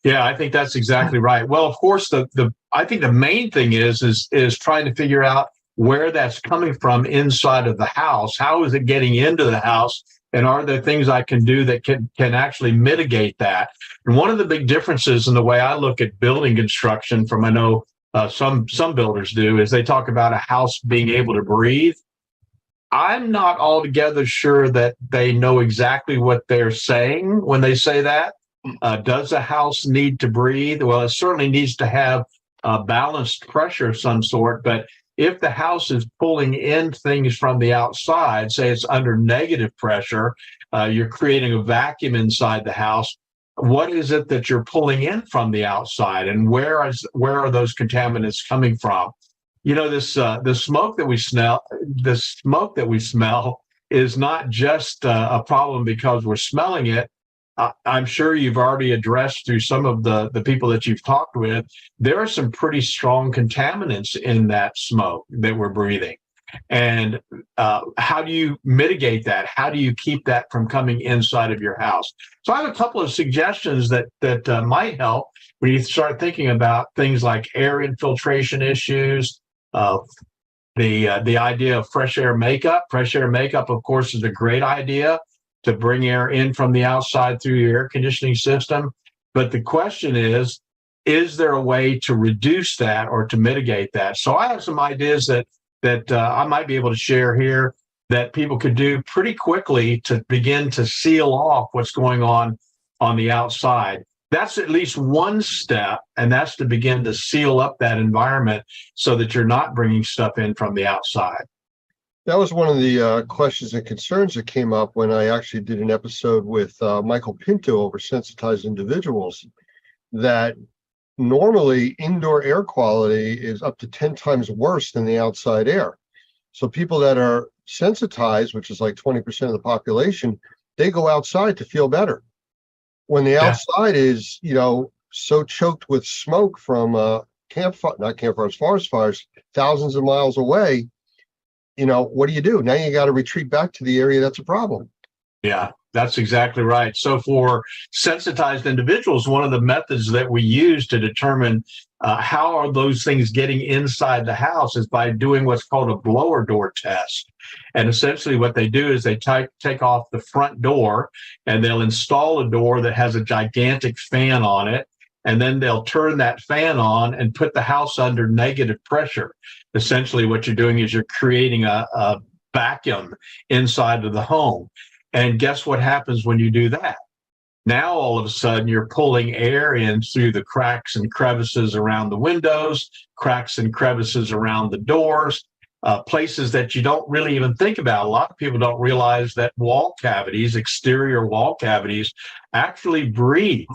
Yeah, I think that's exactly right. Well, of course, I think the main thing is trying to figure out where that's coming from inside of the house. How is it getting into the house? And are there things I can do that can actually mitigate that? And one of the big differences in the way I look at building construction from, I know some builders do, is they talk about a house being able to breathe. I'm not altogether sure that they know exactly what they're saying when they say that. Does a house need to breathe? Well, it certainly needs to have a balanced pressure of some sort. But if the house is pulling in things from the outside, say it's under negative pressure, you're creating a vacuum inside the house. What is it that you're pulling in from the outside, and where are those contaminants coming from? The smoke that we smell is not just a problem because we're smelling it. I'm sure you've already addressed through some of the people that you've talked with, there are some pretty strong contaminants in that smoke that we're breathing. And how do you mitigate that? How do you keep that from coming inside of your house? So I have a couple of suggestions that might help when you start thinking about things like air infiltration issues, the idea of fresh air makeup. Fresh air makeup, of course, is a great idea to bring air in from the outside through your air conditioning system. But the question is there a way to reduce that or to mitigate that? So I have some ideas that I might be able to share here that people could do pretty quickly to begin to seal off what's going on the outside. That's at least one step, and that's to begin to seal up that environment so that you're not bringing stuff in from the outside. That was one of the questions and concerns that came up when I actually did an episode with Michael Pinto over sensitized individuals, that normally indoor air quality is up to 10 times worse than the outside air. So people that are sensitized, which is like 20% of the population, they go outside to feel better. When the outside is, so choked with smoke from forest fires, thousands of miles away, what do? Now you got to retreat back to the area that's a problem. Yeah, that's exactly right. So for sensitized individuals, one of the methods that we use to determine how are those things getting inside the house is by doing what's called a blower door test. And essentially what they do is they take off the front door and they'll install a door that has a gigantic fan on it. And then they'll turn that fan on and put the house under negative pressure. Essentially what you're doing is you're creating a vacuum inside of the home. And guess what happens when you do that? Now, all of a sudden, you're pulling air in through the cracks and crevices around the windows, cracks and crevices around the doors, places that you don't really even think about. A lot of people don't realize that wall cavities, exterior wall cavities, actually breathe.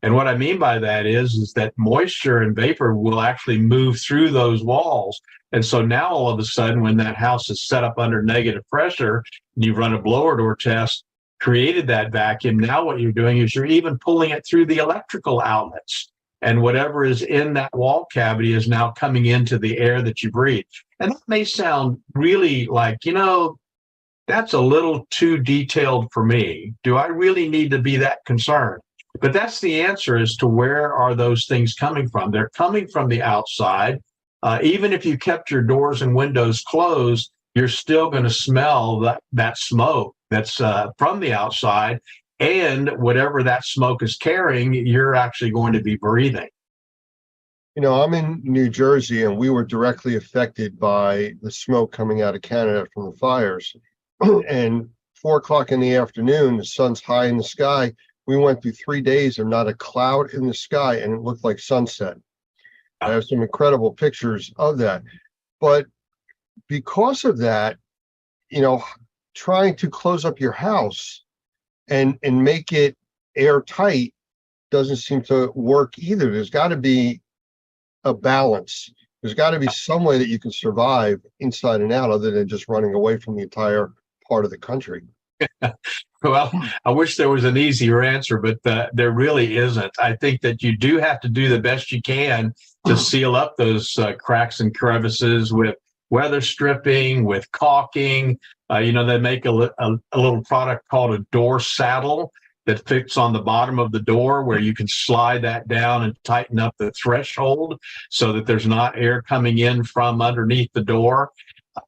And what I mean by that is that moisture and vapor will actually move through those walls. And so now all of a sudden, when that house is set up under negative pressure, and you run a blower door test, created that vacuum, now what you're doing is you're even pulling it through the electrical outlets. And whatever is in that wall cavity is now coming into the air that you breathe. And that may sound really like, that's a little too detailed for me. Do I really need to be that concerned? But that's the answer as to where are those things coming from. They're coming from the outside. Even if you kept your doors and windows closed, you're still going to smell that smoke that's from the outside. And whatever that smoke is carrying, you're actually going to be breathing. I'm in New Jersey, and we were directly affected by the smoke coming out of Canada from the fires. And 4:00 in the afternoon, the sun's high in the sky. We went through 3 days of not a cloud in the sky, and it looked like sunset. I have some incredible pictures of that. But because of that, trying to close up your house and make it airtight doesn't seem to work either. There's got to be a balance. There's got to be some way that you can survive inside and out other than just running away from the entire part of the country. Well, I wish there was an easier answer, but there really isn't. I think that you do have to do the best you can to seal up those cracks and crevices with weather stripping, with caulking. They make a little product called a door saddle that fits on the bottom of the door, where you can slide that down and tighten up the threshold so that there's not air coming in from underneath the door.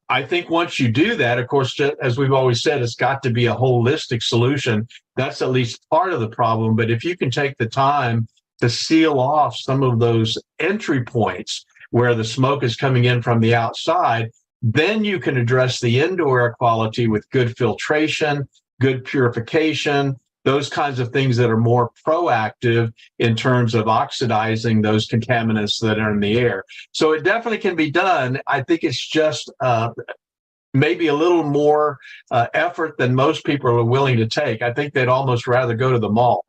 I think once you do that, of course, as we've always said, it's got to be a holistic solution. That's at least part of the problem. But if you can take the time to seal off some of those entry points where the smoke is coming in from the outside, then you can address the indoor air quality with good filtration, good purification, those kinds of things that are more proactive in terms of oxidizing those contaminants that are in the air. So it definitely can be done. I think it's just maybe a little more effort than most people are willing to take. I think they'd almost rather go to the mall.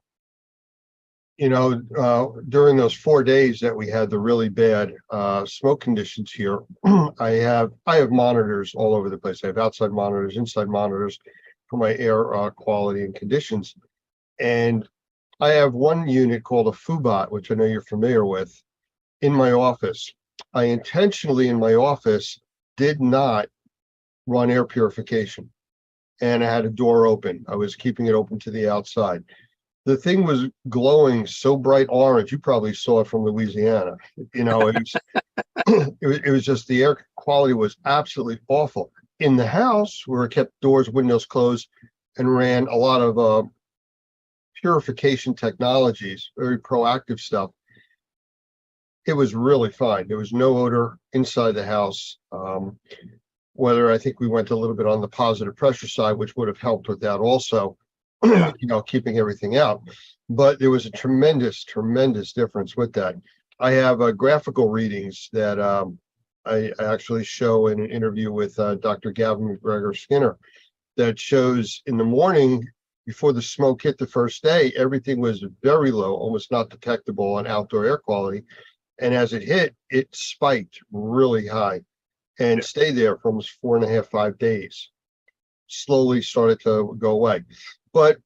During those 4 days that we had the really bad smoke conditions here, I have monitors all over the place. I have outside monitors, inside monitors for my air quality and conditions. And I have one unit called a Fubot, which I know you're familiar with, in my office. I intentionally in my office did not run air purification, and I had a door open. I was keeping it open to the outside. The thing was glowing so bright orange. You probably saw it from Louisiana. It was just the air quality was absolutely awful. In the house, where I kept doors, windows closed, and ran a lot of purification technologies, very proactive stuff, it was really fine. There was no odor inside the house. Whether I think we went a little bit on the positive pressure side, which would have helped with that also, keeping everything out. But there was a tremendous difference with that. I have graphical readings that I actually show in an interview with Dr. Gavin McGregor Skinner that shows in the morning, before the smoke hit the first day, everything was very low, almost not detectable on outdoor air quality. And as it hit, it spiked really high and stayed there for almost 4.5, 5 days. Slowly started to go away. But,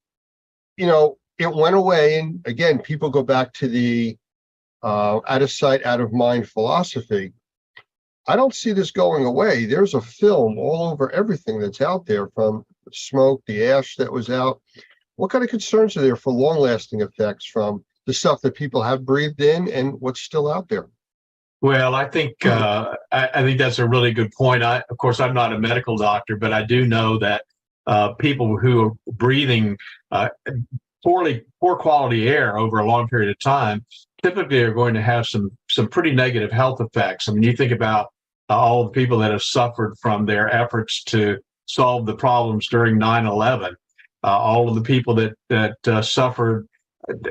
it went away. And again, people go back to the out of sight, out of mind philosophy. I don't see this going away. There's a film all over everything that's out there, from the smoke, the ash that was out. What kind of concerns are there for long-lasting effects from the stuff that people have breathed in and what's still out there? Well, I think that's a really good point. Of course, I'm not a medical doctor, but I do know that people who are breathing poor quality air over a long period of time typically are going to have some pretty negative health effects. I mean, you think about all the people that have suffered from their efforts to solve the problems during 9/11, all of the people that suffered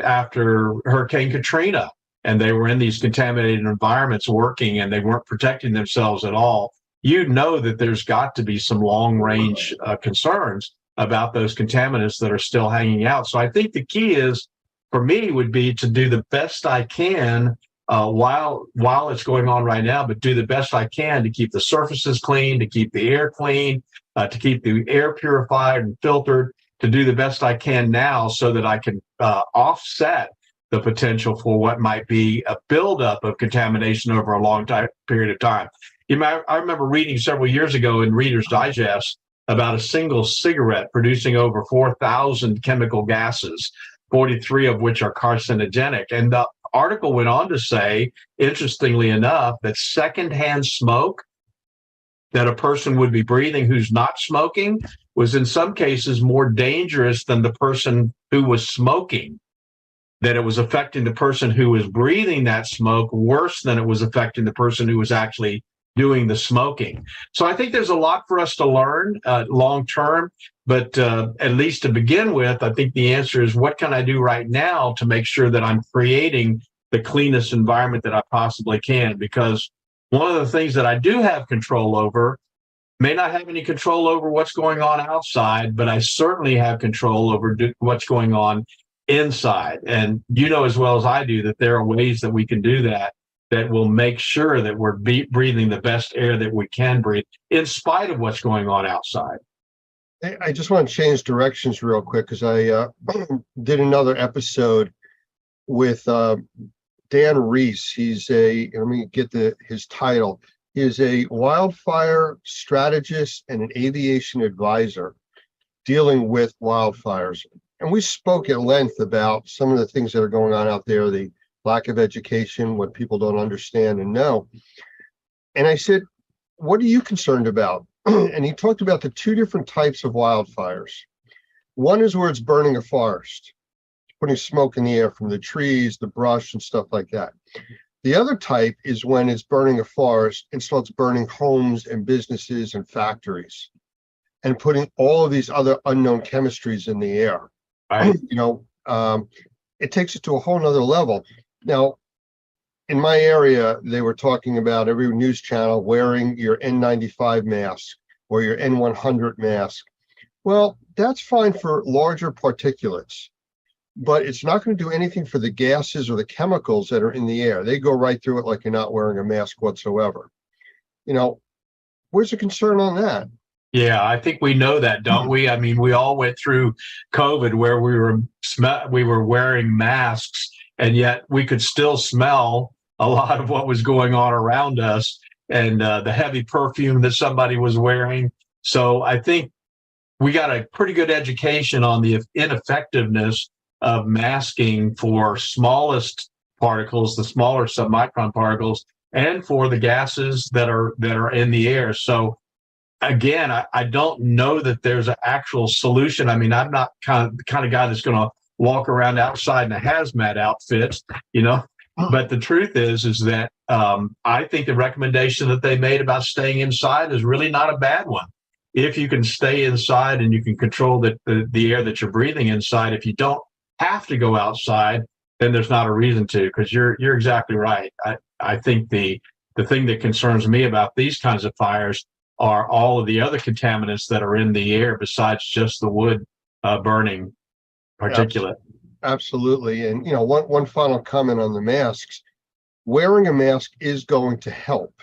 after Hurricane Katrina, and they were in these contaminated environments working, and they weren't protecting themselves at all. You know that there's got to be some long range concerns about those contaminants that are still hanging out. So I think the key is, for me, would be to do the best I can while it's going on right now, but do the best I can to keep the surfaces clean, to keep the air clean, to keep the air purified and filtered, to do the best I can now so that I can offset the potential for what might be a buildup of contamination over a long period of time. I remember reading several years ago in Reader's Digest about a single cigarette producing over 4,000 chemical gases, 43 of which are carcinogenic. And the article went on to say, interestingly enough, that secondhand smoke that a person would be breathing who's not smoking was in some cases more dangerous than the person who was smoking, that it was affecting the person who was breathing that smoke worse than it was affecting the person who was actually doing the smoking. So I think there's a lot for us to learn long term, but at least to begin with, I think the answer is, what can I do right now to make sure that I'm creating the cleanest environment that I possibly can? Because one of the things that I do have control over, may not have any control over what's going on outside, but I certainly have control over what's going on inside. And you know as well as I do that there are ways that we can do that will make sure that we're breathing the best air that we can breathe in spite of what's going on outside. I just want to change directions real quick because I did another episode with Dan Reese. He's let me get his title. He is a wildfire strategist and an aviation advisor dealing with wildfires. And we spoke at length about some of the things that are going on out there, the lack of education, what people don't understand and know. And I said, what are you concerned about? And he talked about the two different types of wildfires. One is where it's burning a forest, putting smoke in the air from the trees, the brush and stuff like that. The other type is when it's burning a forest and starts burning homes and businesses and factories and putting all of these other unknown chemistries in the air. Right. It takes it to a whole nother level. Now, in my area, they were talking about every news channel wearing your N95 mask or your N100 mask. Well, that's fine for larger particulates, but it's not going to do anything for the gases or the chemicals that are in the air. They go right through it like you're not wearing a mask whatsoever. Where's the concern on that? Yeah, I think we know that, don't we? I mean, we all went through COVID where we were wearing masks, and yet we could still smell a lot of what was going on around us, and the heavy perfume that somebody was wearing. So I think we got a pretty good education on the ineffectiveness of masking for smallest particles, the smaller submicron particles, and for the gases that are in the air. So again, I don't know that there's an actual solution. I mean, I'm not the kind of guy that's going to walk around outside in a hazmat outfit, But the truth is that I think the recommendation that they made about staying inside is really not a bad one. If you can stay inside and you can control the air that you're breathing inside, if you don't have to go outside, then there's not a reason to, because you're exactly right. I think the thing that concerns me about these kinds of fires are all of the other contaminants that are in the air besides just the wood burning particulate. Absolutely. And, one final comment on the masks. Wearing a mask is going to help,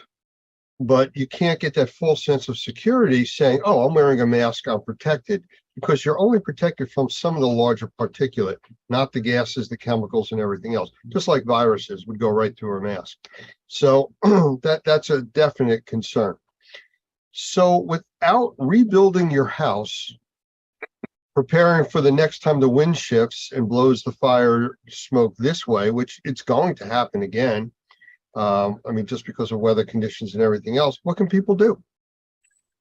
but you can't get that full sense of security saying, oh, I'm wearing a mask, I'm protected, because you're only protected from some of the larger particulate, not the gases, the chemicals, and everything else. Just like viruses would go right through a mask. So that's a definite concern. So without rebuilding your house, preparing for the next time the wind shifts and blows the fire smoke this way, which it's going to happen again, just because of weather conditions and everything else, what can people do?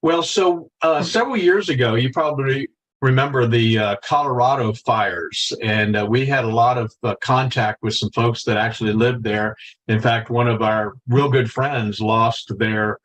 Well, so several years ago, you probably remember the Colorado fires, and we had a lot of contact with some folks that actually lived there. In fact, one of our real good friends lost their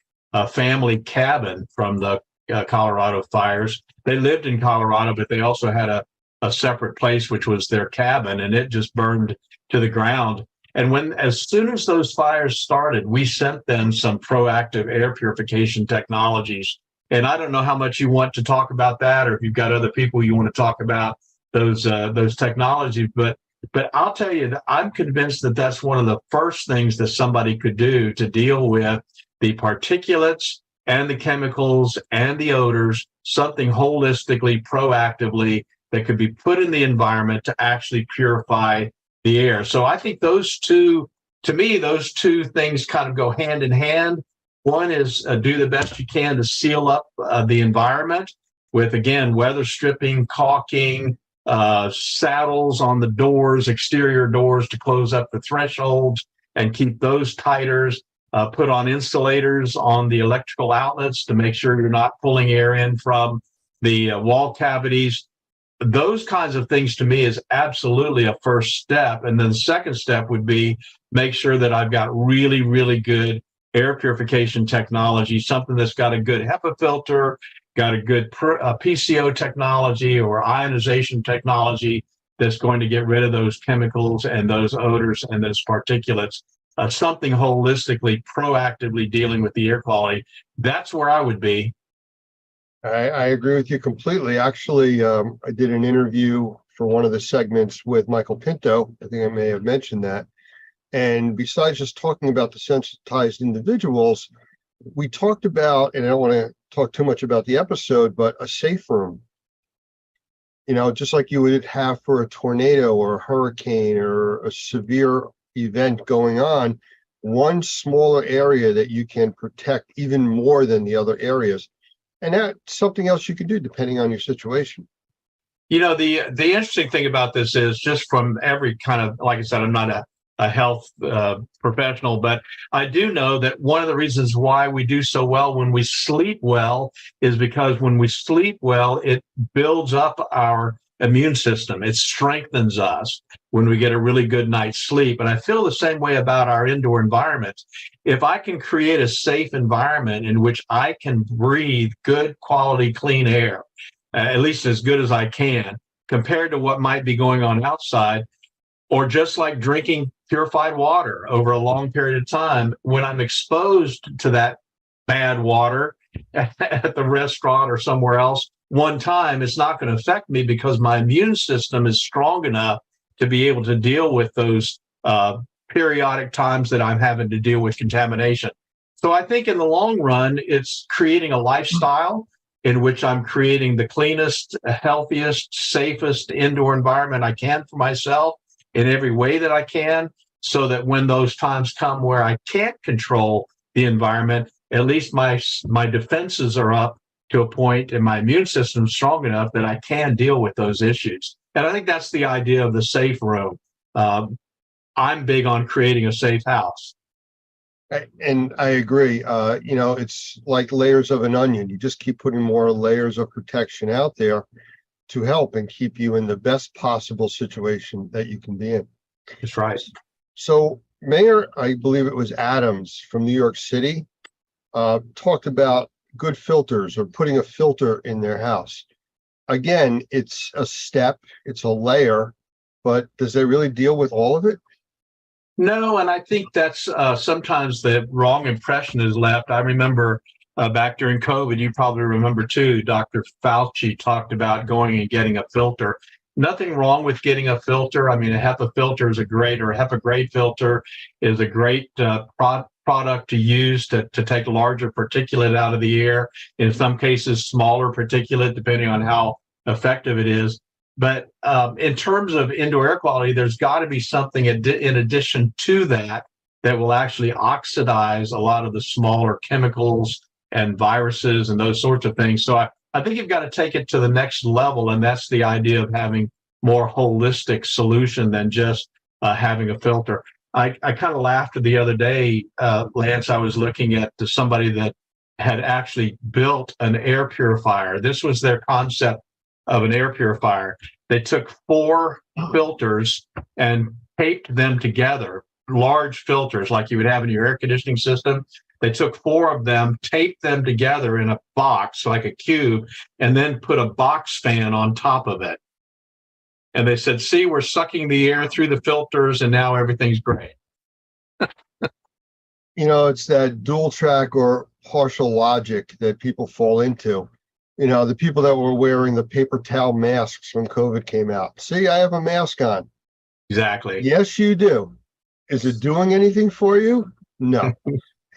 family cabin from the Colorado fires. They lived in Colorado, but they also had a separate place, which was their cabin, and it just burned to the ground. And as soon as those fires started, we sent them some proactive air purification technologies. And I don't know how much you want to talk about that, or if you've got other people you want to talk about those technologies, but I'll tell you that I'm convinced that that's one of the first things that somebody could do to deal with the particulates and the chemicals and the odors, something holistically, proactively that could be put in the environment to actually purify the air. So I think those two things kind of go hand in hand. One is do the best you can to seal up the environment with, again, weather stripping, caulking, saddles on the doors, exterior doors to close up the thresholds and keep those tighter, put on insulators on the electrical outlets to make sure you're not pulling air in from the wall cavities. Those kinds of things to me is absolutely a first step. And then the second step would be make sure that I've got really, really good air purification technology, something that's got a good HEPA filter, got a good PCO technology or ionization technology that's going to get rid of those chemicals and those odors and those particulates, something holistically, proactively dealing with the air quality. That's where I would be. I agree with you completely. Actually, I did an interview for one of the segments with Michael Pinto. I think I may have mentioned that. And besides just talking about the sensitized individuals, we talked about, and I don't want to talk too much about the episode, but a safe room. You know, just like you would have for a tornado or a hurricane or a severe event going on, one smaller area that you can protect even more than the other areas. And that's something else you can do depending on your situation. You know, the interesting thing about this is just from every kind of, like I said, I'm not a health professional, but I do know that one of the reasons why we do so well when we sleep well is because when we sleep well, it builds up our immune system. It strengthens us when we get a really good night's sleep. And I feel the same way about our indoor environments. If I can create a safe environment in which I can breathe good quality, clean air, at least as good as I can, compared to what might be going on outside, or just like drinking purified water over a long period of time, when I'm exposed to that bad water at the restaurant or somewhere else, one time, it's not going to affect me because my immune system is strong enough to be able to deal with those periodic times that I'm having to deal with contamination. So I think in the long run, it's creating a lifestyle in which I'm creating the cleanest, healthiest, safest indoor environment I can for myself in every way that I can, so that when those times come where I can't control the environment, at least my defenses are up to a point and my immune system is strong enough that I can deal with those issues. And I think that's the idea of the safe room. I'm big on creating a safe house. And I agree. You know, it's like layers of an onion. You just keep putting more layers of protection out there to help and keep you in the best possible situation that you can be in. That's right. So Mayor, I believe it was Adams from New York City, talked about good filters or putting a filter in their house. Again, it's a step, it's a layer, but does it really deal with all of it? No, and I think that's sometimes the wrong impression is left. I remember back during COVID, you probably remember too, Dr. Fauci talked about going and getting a filter. Nothing wrong with getting a filter. I mean, a HEPA filter is a HEPA grade filter is a great product to use to take larger particulate out of the air. In some cases, smaller particulate, depending on how effective it is. But in terms of indoor air quality, there's got to be something in addition to that will actually oxidize a lot of the smaller chemicals and viruses and those sorts of things. So I think you've got to take it to the next level, and that's the idea of having more holistic solution than just having a filter. I kind of laughed the other day, Lance. I was looking at somebody that had actually built an air purifier. This was their concept of an air purifier. They took 4 filters and taped them together, large filters like you would have in your air conditioning system. They took 4 of them, taped them together in a box like a cube, and then put a box fan on top of it. And they said, see, we're sucking the air through the filters and now everything's great. You know, it's that dual track or partial logic that people fall into. You know, the people that were wearing the paper towel masks when COVID came out. See, I have a mask on. Exactly. Yes, you do. Is it doing anything for you? No.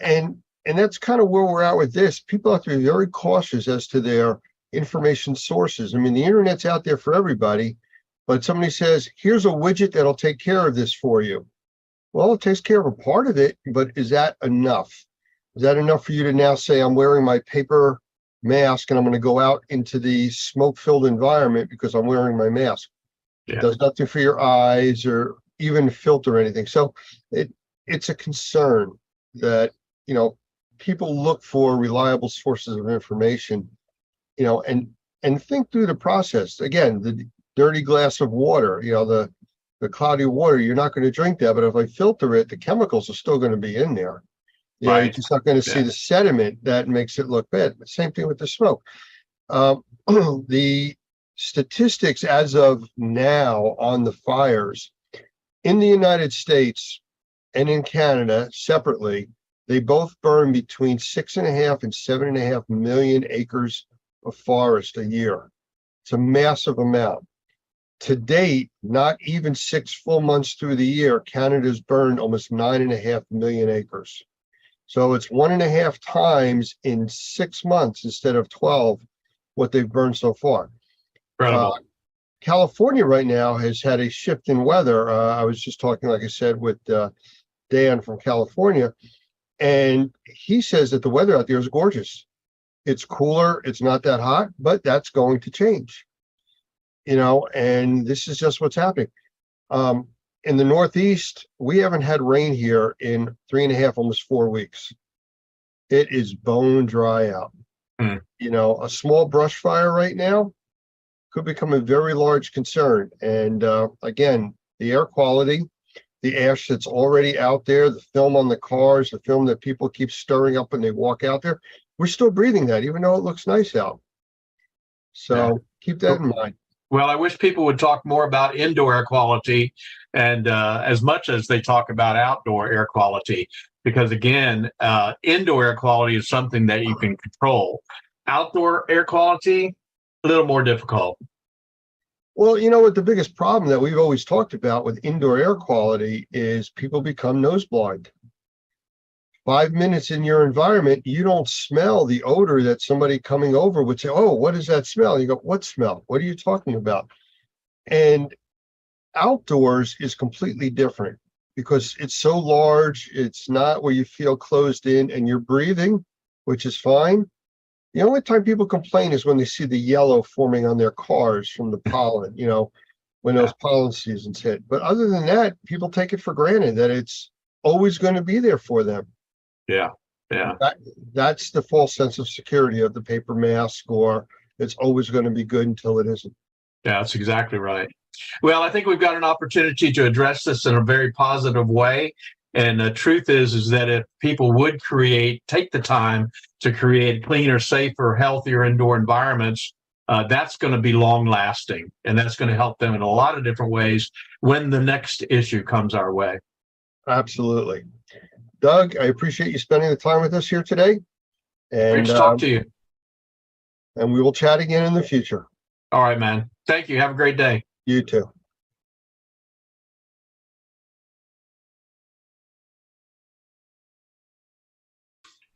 And that's kind of where we're at with this. People have to be very cautious as to their information sources. I mean, the internet's out there for everybody, but somebody says, here's a widget that'll take care of this for you. Well, it takes care of a part of it, but is that enough? Is that enough for you to now say, I'm wearing my paper mask and I'm going to go out into the smoke-filled environment because I'm wearing my mask? Yeah. It does nothing for your eyes or even filter anything. So it's a concern that, you know, people look for reliable sources of information, you know, and think through the process. Again, the dirty glass of water, you know, the cloudy water, you're not going to drink that, but if I filter it, the chemicals are still going to be in there. You know, you're just not going to see the sediment that makes it look bad. But same thing with the smoke. The statistics as of now on the fires in the United States and in Canada separately, they both burn between 6.5 and 7.5 million acres of forest a year. It's a massive amount. To date, not even 6 full months through the year, Canada's burned almost 9.5 million acres. So it's 1.5 times in 6 months instead of 12 what they've burned so far. Incredible. California right now has had a shift in weather. I was just talking, like I said, with Dan from California, and he says that the weather out there is gorgeous. It's cooler, it's not that hot, but that's going to change. You know, and this is just what's happening. In the Northeast, we haven't had rain here in 3.5, almost 4 weeks. It is bone dry out. You know, a small brush fire right now could become a very large concern. And again, the air quality, the ash that's already out there, the film on the cars, the film that people keep stirring up when they walk out there, we're still breathing that, even though it looks nice out. So keep that in mind. Well, I wish people would talk more about indoor air quality and as much as they talk about outdoor air quality, because again, indoor air quality is something that you can control. Outdoor air quality, a little more difficult. Well, you know what the biggest problem that we've always talked about with indoor air quality is people become nose blind. 5 minutes in your environment, you don't smell the odor that somebody coming over would say, oh, what is that smell? And you go, what smell? What are you talking about? And outdoors is completely different because it's so large. It's not where you feel closed in and you're breathing, which is fine. The only time people complain is when they see the yellow forming on their cars from the pollen, you know, when those pollen seasons hit. But other than that, people take it for granted that it's always going to be there for them. Yeah. That's the false sense of security of the paper mask, or it's always going to be good until it isn't. Yeah, that's exactly right. Well, I think we've got an opportunity to address this in a very positive way. And the truth is that if people would take the time to create cleaner, safer, healthier indoor environments, that's going to be long lasting. And that's going to help them in a lot of different ways when the next issue comes our way. Absolutely. Doug, I appreciate you spending the time with us here today. And great to talk to you. And we will chat again in the future. All right, man. Thank you. Have a great day. You too.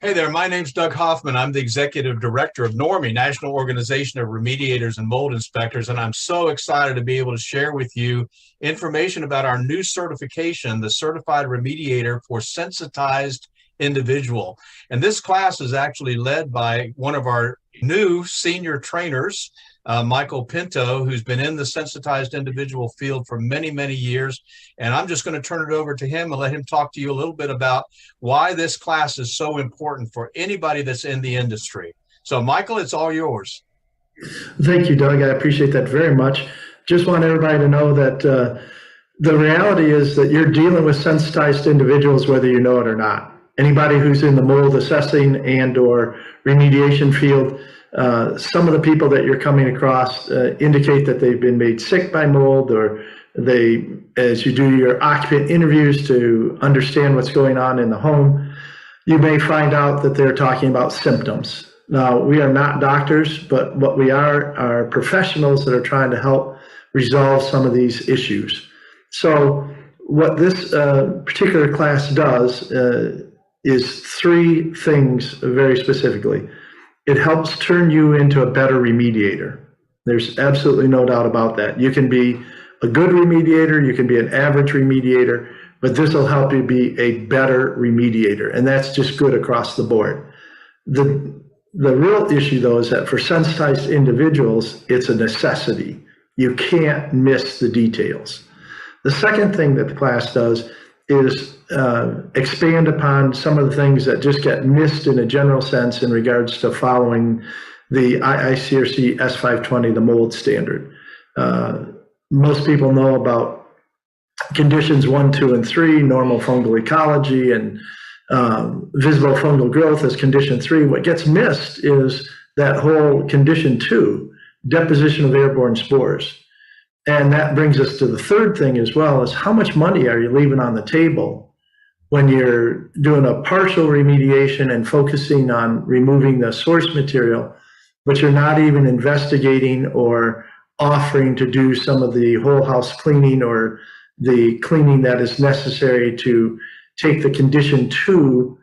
Hey there, my name's Doug Hoffman. I'm the Executive Director of NORMI, National Organization of Remediators and Mold Inspectors, and I'm so excited to be able to share with you information about our new certification, the Certified Remediator for Sensitized Individual. And this class is actually led by one of our new senior trainers, Michael Pinto, who's been in the sensitized individual field for many, many years. And I'm just going to turn it over to him and let him talk to you a little bit about why this class is so important for anybody that's in the industry. So, Michael, it's all yours. Thank you, Doug. I appreciate that very much. Just want everybody to know that the reality is that you're dealing with sensitized individuals, whether you know it or not. Anybody who's in the mold assessing and or remediation field, Some of the people that you're coming across indicate that they've been made sick by mold, or as you do your occupant interviews to understand what's going on in the home, you may find out that they're talking about symptoms. Now, we are not doctors, but what we are professionals that are trying to help resolve some of these issues. So what this particular class does is three things very specifically. It helps turn you into a better remediator. There's absolutely no doubt about that. You can be a good remediator, you can be an average remediator, but this will help you be a better remediator, and that's just good across the board. The real issue, though, is that for sensitized individuals, it's a necessity. You can't miss the details. The second thing that the class does is expand upon some of the things that just get missed in a general sense in regards to following the IICRC S520, the mold standard. Most people know about conditions 1, 2, and 3, normal fungal ecology, and visible fungal growth as condition 3. What gets missed is that whole condition 2, deposition of airborne spores. And that brings us to the third thing as well, is how much money are you leaving on the table when you're doing a partial remediation and focusing on removing the source material, but you're not even investigating or offering to do some of the whole house cleaning or the cleaning that is necessary to take the condition 2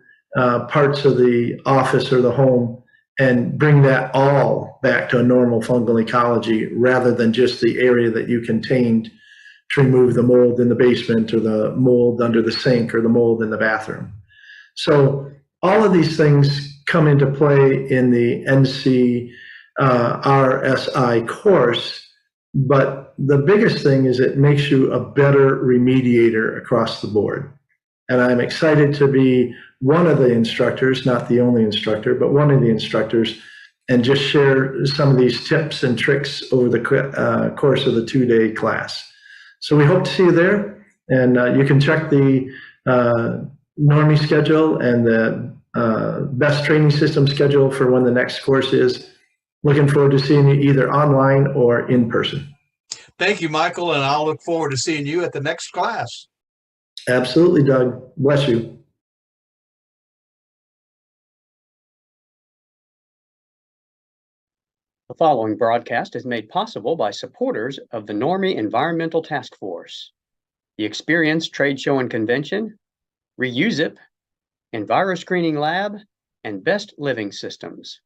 parts of the office or the home and bring that all back to a normal fungal ecology, rather than just the area that you contained to remove the mold in the basement, or the mold under the sink, or the mold in the bathroom. So all of these things come into play in the NC RSI course, but the biggest thing is it makes you a better remediator across the board. And I'm excited to be one of the instructors, not the only instructor, but one of the instructors, and just share some of these tips and tricks over the course of the 2-day class. So we hope to see you there, and you can check the Normie schedule and the best training system schedule for when the next course is. Looking forward to seeing you either online or in person. Thank you, Michael, and I'll look forward to seeing you at the next class. Absolutely, Doug. Bless you. The following broadcast is made possible by supporters of the Normie Environmental Task Force, the Experience Trade Show and Convention, Reusip, EnviroScreening Lab, and Best Living Systems.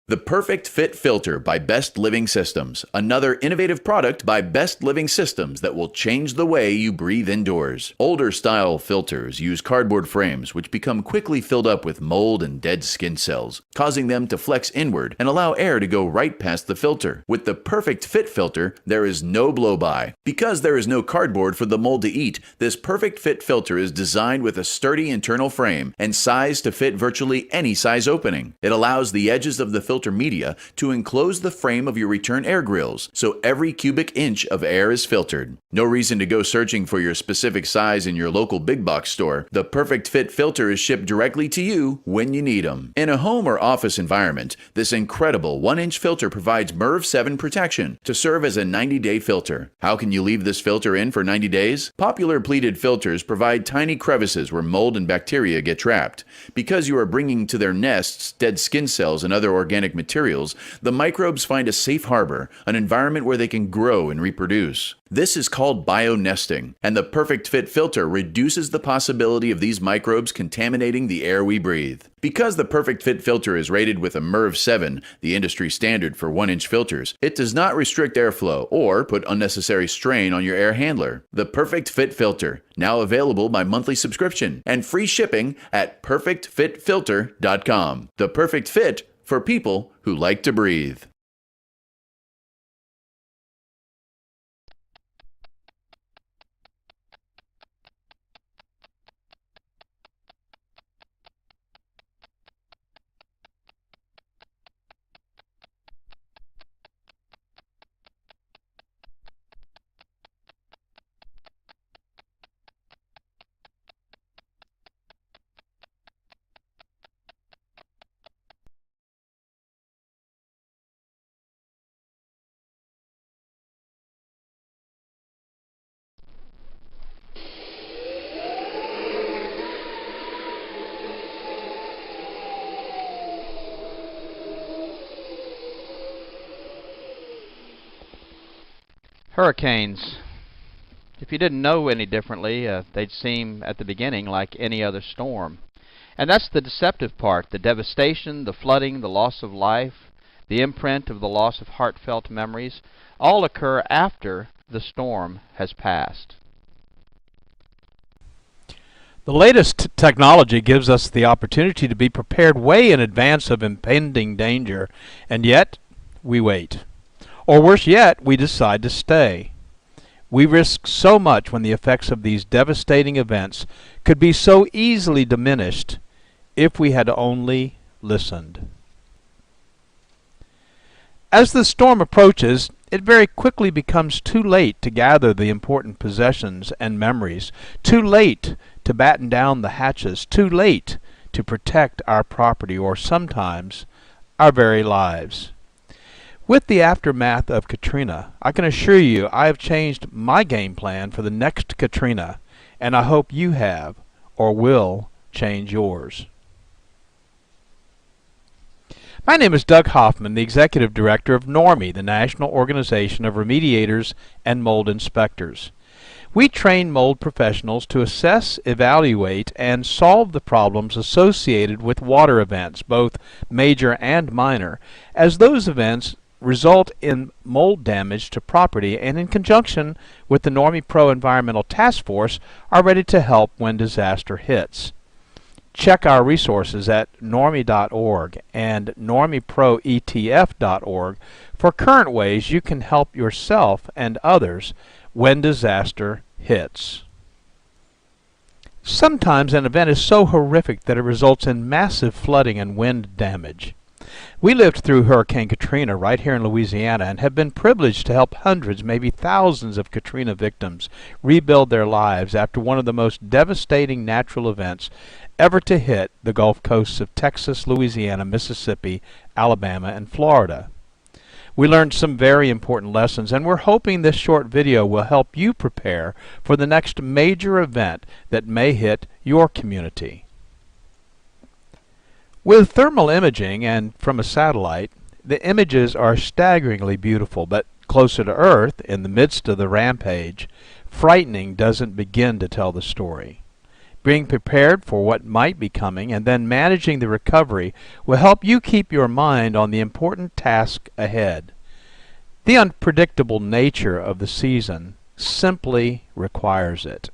The Perfect Fit Filter by Best Living Systems, another innovative product by Best Living Systems that will change the way you breathe indoors. Older style filters use cardboard frames which become quickly filled up with mold and dead skin cells, causing them to flex inward and allow air to go right past the filter. With the Perfect Fit Filter, there is no blow-by. Because there is no cardboard for the mold to eat, this Perfect Fit Filter is designed with a sturdy internal frame and sized to fit virtually any size opening. It allows the edges of the filter media to enclose the frame of your return air grills, so every cubic inch of air is filtered. No reason to go searching for your specific size in your local big box store. The Perfect Fit Filter is shipped directly to you when you need them. In a home or office environment, this incredible 1-inch filter provides MERV 7 protection to serve as a 90-day filter. How can you leave this filter in for 90 days? Popular pleated filters provide tiny crevices where mold and bacteria get trapped. Because you are bringing to their nests dead skin cells and other organic materials, the microbes find a safe harbor, an environment where they can grow and reproduce. This is called bionesting, and the Perfect Fit Filter reduces the possibility of these microbes contaminating the air we breathe. Because the Perfect Fit Filter is rated with a MERV 7, the industry standard for 1-inch filters, it does not restrict airflow or put unnecessary strain on your air handler. The Perfect Fit Filter, now available by monthly subscription and free shipping at perfectfitfilter.com. The Perfect Fit for people who like to breathe. Hurricanes. If you didn't know any differently, they'd seem at the beginning like any other storm. And that's the deceptive part, the devastation, the flooding, the loss of life, the imprint of the loss of heartfelt memories, all occur after the storm has passed. The latest technology gives us the opportunity to be prepared way in advance of impending danger, and yet we wait. Or worse yet, we decide to stay. We risk so much when the effects of these devastating events could be so easily diminished if we had only listened. As the storm approaches, it very quickly becomes too late to gather the important possessions and memories, too late to batten down the hatches, too late to protect our property or sometimes our very lives. With the aftermath of Katrina, I can assure you I have changed my game plan for the next Katrina, and I hope you have or will change yours. My name is Doug Hoffman, the Executive Director of NORMI, the National Organization of Remediators and Mold Inspectors. We train mold professionals to assess, evaluate, and solve the problems associated with water events, both major and minor, as those events result in mold damage to property, and in conjunction with the NORMI Pro Environmental Task Force are ready to help when disaster hits. Check our resources at normi.org and normiproetf.org for current ways you can help yourself and others when disaster hits. Sometimes an event is so horrific that it results in massive flooding and wind damage. We lived through Hurricane Katrina right here in Louisiana and have been privileged to help hundreds, maybe thousands of Katrina victims rebuild their lives after one of the most devastating natural events ever to hit the Gulf coasts of Texas, Louisiana, Mississippi, Alabama, and Florida. We learned some very important lessons, and we're hoping this short video will help you prepare for the next major event that may hit your community. With thermal imaging and from a satellite, the images are staggeringly beautiful, but closer to Earth, in the midst of the rampage, frightening doesn't begin to tell the story. Being prepared for what might be coming and then managing the recovery will help you keep your mind on the important task ahead. The unpredictable nature of the season simply requires it.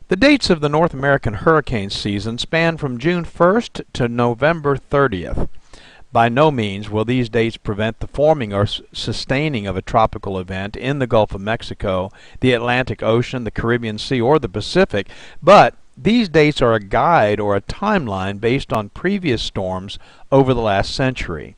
The dates of the North American hurricane season span from June 1st to November 30th. By no means will these dates prevent the forming or sustaining of a tropical event in the Gulf of Mexico, the Atlantic Ocean, the Caribbean Sea, or the Pacific, but these dates are a guide or a timeline based on previous storms over the last century.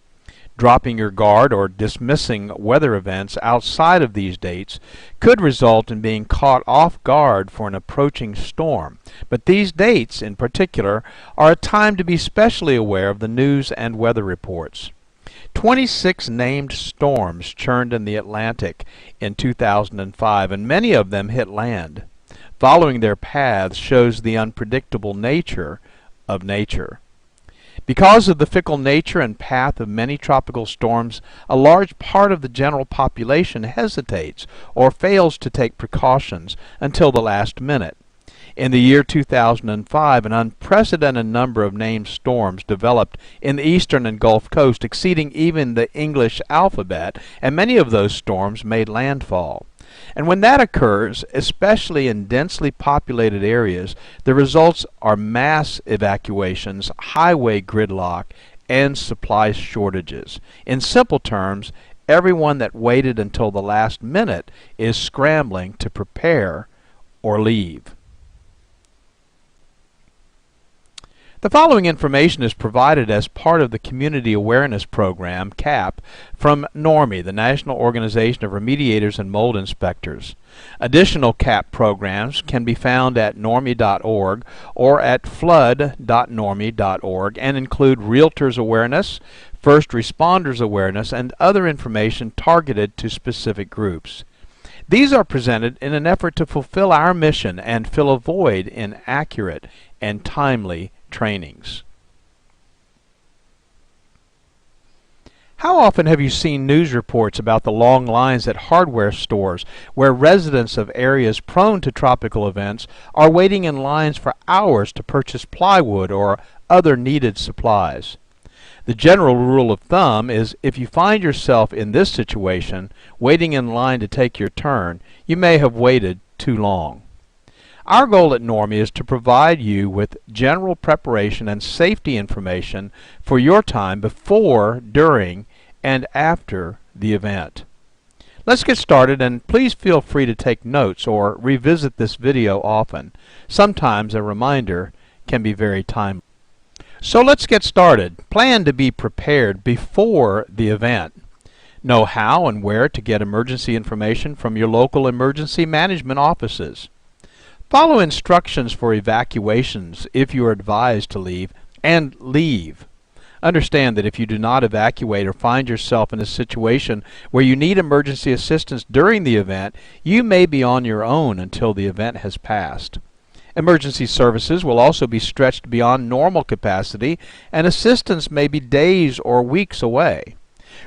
Dropping your guard or dismissing weather events outside of these dates could result in being caught off guard for an approaching storm. But these dates, in particular, are a time to be specially aware of the news and weather reports. 26 named storms churned in the Atlantic in 2005, and many of them hit land. Following their paths shows the unpredictable nature of nature. Because of the fickle nature and path of many tropical storms, a large part of the general population hesitates or fails to take precautions until the last minute. In the year 2005, an unprecedented number of named storms developed in the eastern and Gulf Coast, exceeding even the English alphabet, and many of those storms made landfall. And when that occurs, especially in densely populated areas, the results are mass evacuations, highway gridlock, and supply shortages. In simple terms, everyone that waited until the last minute is scrambling to prepare or leave. The following information is provided as part of the Community Awareness Program, CAP, from NORMI, the National Organization of Remediators and Mold Inspectors. Additional CAP programs can be found at normi.org or at flood.normi.org and include realtors awareness, first responders awareness, and other information targeted to specific groups. These are presented in an effort to fulfill our mission and fill a void in accurate and timely trainings. How How often have you seen news reports about the long lines at hardware stores where residents of areas prone to tropical events are waiting in lines for hours to purchase plywood or other needed supplies? The general rule of thumb is if you find yourself in this situation, waiting in line to take your turn, you may have waited too long. Our goal at Normie is to provide you with general preparation and safety information for your time before, during, and after the event. Let's get started, and please feel free to take notes or revisit this video often. Sometimes a reminder can be very timely. So let's get started. Plan to be prepared before the event. Know how and where to get emergency information from your local emergency management offices. Follow instructions for evacuations if you are advised to leave, and leave. Understand that if you do not evacuate or find yourself in a situation where you need emergency assistance during the event, you may be on your own until the event has passed. Emergency services will also be stretched beyond normal capacity, and assistance may be days or weeks away.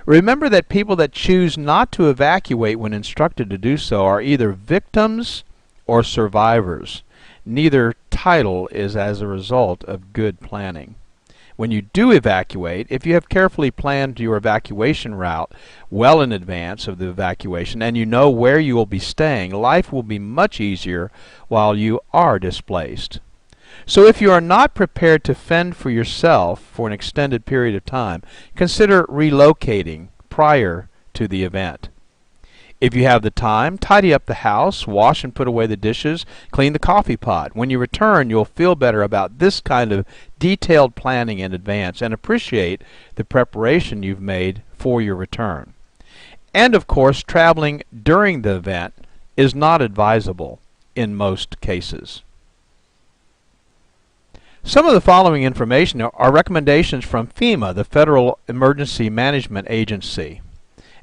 Remember that people that choose not to evacuate when instructed to do so are either victims or survivors. Neither title is as a result of good planning. When you do evacuate, if you have carefully planned your evacuation route well in advance of the evacuation and you know where you will be staying, life will be much easier while you are displaced. So if you are not prepared to fend for yourself for an extended period of time, consider relocating prior to the event. If you have the time, tidy up the house, wash and put away the dishes, clean the coffee pot. When you return, you'll feel better about this kind of detailed planning in advance and appreciate the preparation you've made for your return. And of course, traveling during the event is not advisable in most cases. Some of the following information are recommendations from FEMA, the Federal Emergency Management Agency.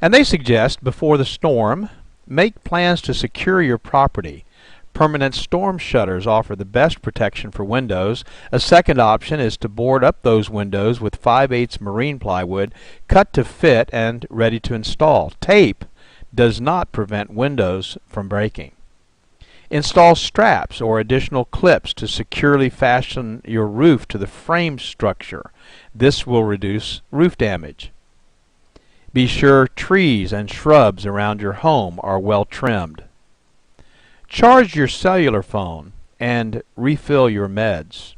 And they suggest, before the storm, make plans to secure your property. Permanent storm shutters offer the best protection for windows. A second option is to board up those windows with 5/8 marine plywood, cut to fit and ready to install. Tape does not prevent windows from breaking. Install straps or additional clips to securely fasten your roof to the frame structure. This will reduce roof damage. Be sure trees and shrubs around your home are well trimmed. Charge your cellular phone and refill your meds.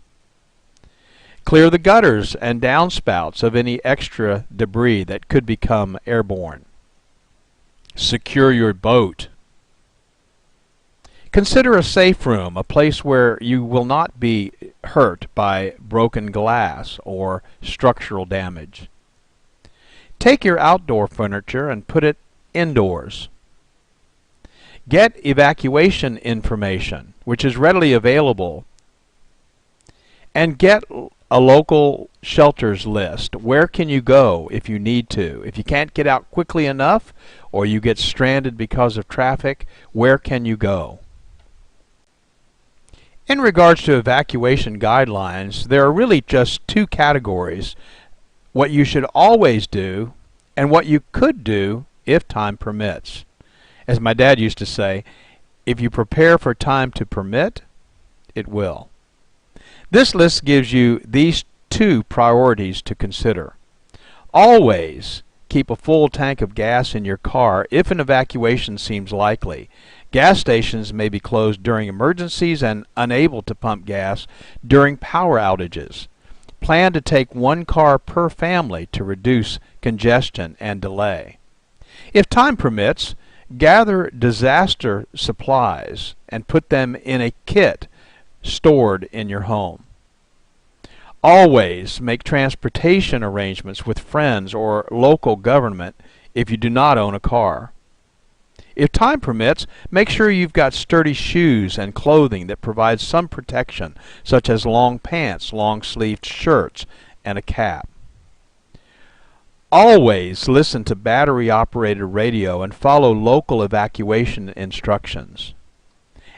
Clear the gutters and downspouts of any extra debris that could become airborne. Secure your boat. Consider a safe room, a place where you will not be hurt by broken glass or structural damage. Take your outdoor furniture and put it indoors. Get evacuation information, which is readily available, and get a local shelters list. Where can you go if you need to? If you can't get out quickly enough or you get stranded because of traffic, where can you go? In regards to evacuation guidelines, there are really just two categories: what you should always do and what you could do if time permits. As my dad used to say, if you prepare for time to permit, it will. This list gives you these two priorities to consider. Always keep a full tank of gas in your car if an evacuation seems likely. Gas stations may be closed during emergencies and unable to pump gas during power outages. Plan to take one car per family to reduce congestion and delay. If time permits, gather disaster supplies and put them in a kit stored in your home. Always make transportation arrangements with friends or local government if you do not own a car. If time permits, make sure you've got sturdy shoes and clothing that provide some protection, such as long pants, long-sleeved shirts, and a cap. Always listen to battery-operated radio and follow local evacuation instructions.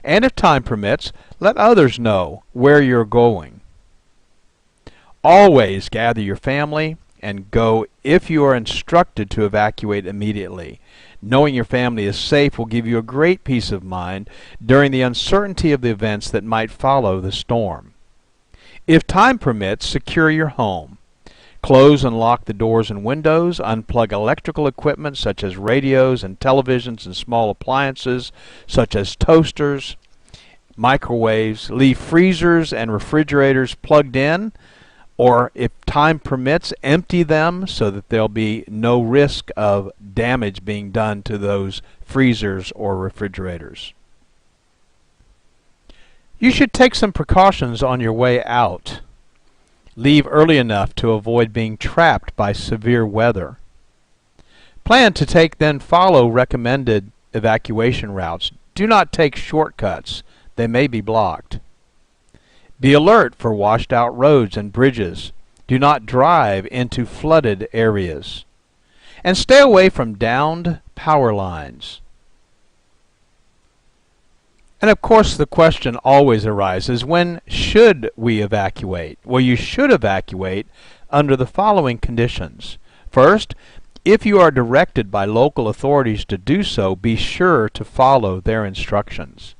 And if time permits, let others know where you're going. Always gather your family and go if you are instructed to evacuate immediately. Knowing your family is safe will give you a great peace of mind during the uncertainty of the events that might follow the storm. If time permits, secure your home. Close and lock the doors and windows, unplug electrical equipment such as radios and televisions and small appliances such as toasters, microwaves, leave freezers and refrigerators plugged in, or if time permits, empty them so that there'll be no risk of damage being done to those freezers or refrigerators. You should take some precautions on your way out. Leave early enough to avoid being trapped by severe weather. Plan to then follow recommended evacuation routes. Do not take shortcuts. They may be blocked. Be alert for washed out roads and bridges. Do not drive into flooded areas. And stay away from downed power lines. And of course the question always arises, when should we evacuate? Well, you should evacuate under the following conditions. First, if you are directed by local authorities to do so, be sure to follow their instructions.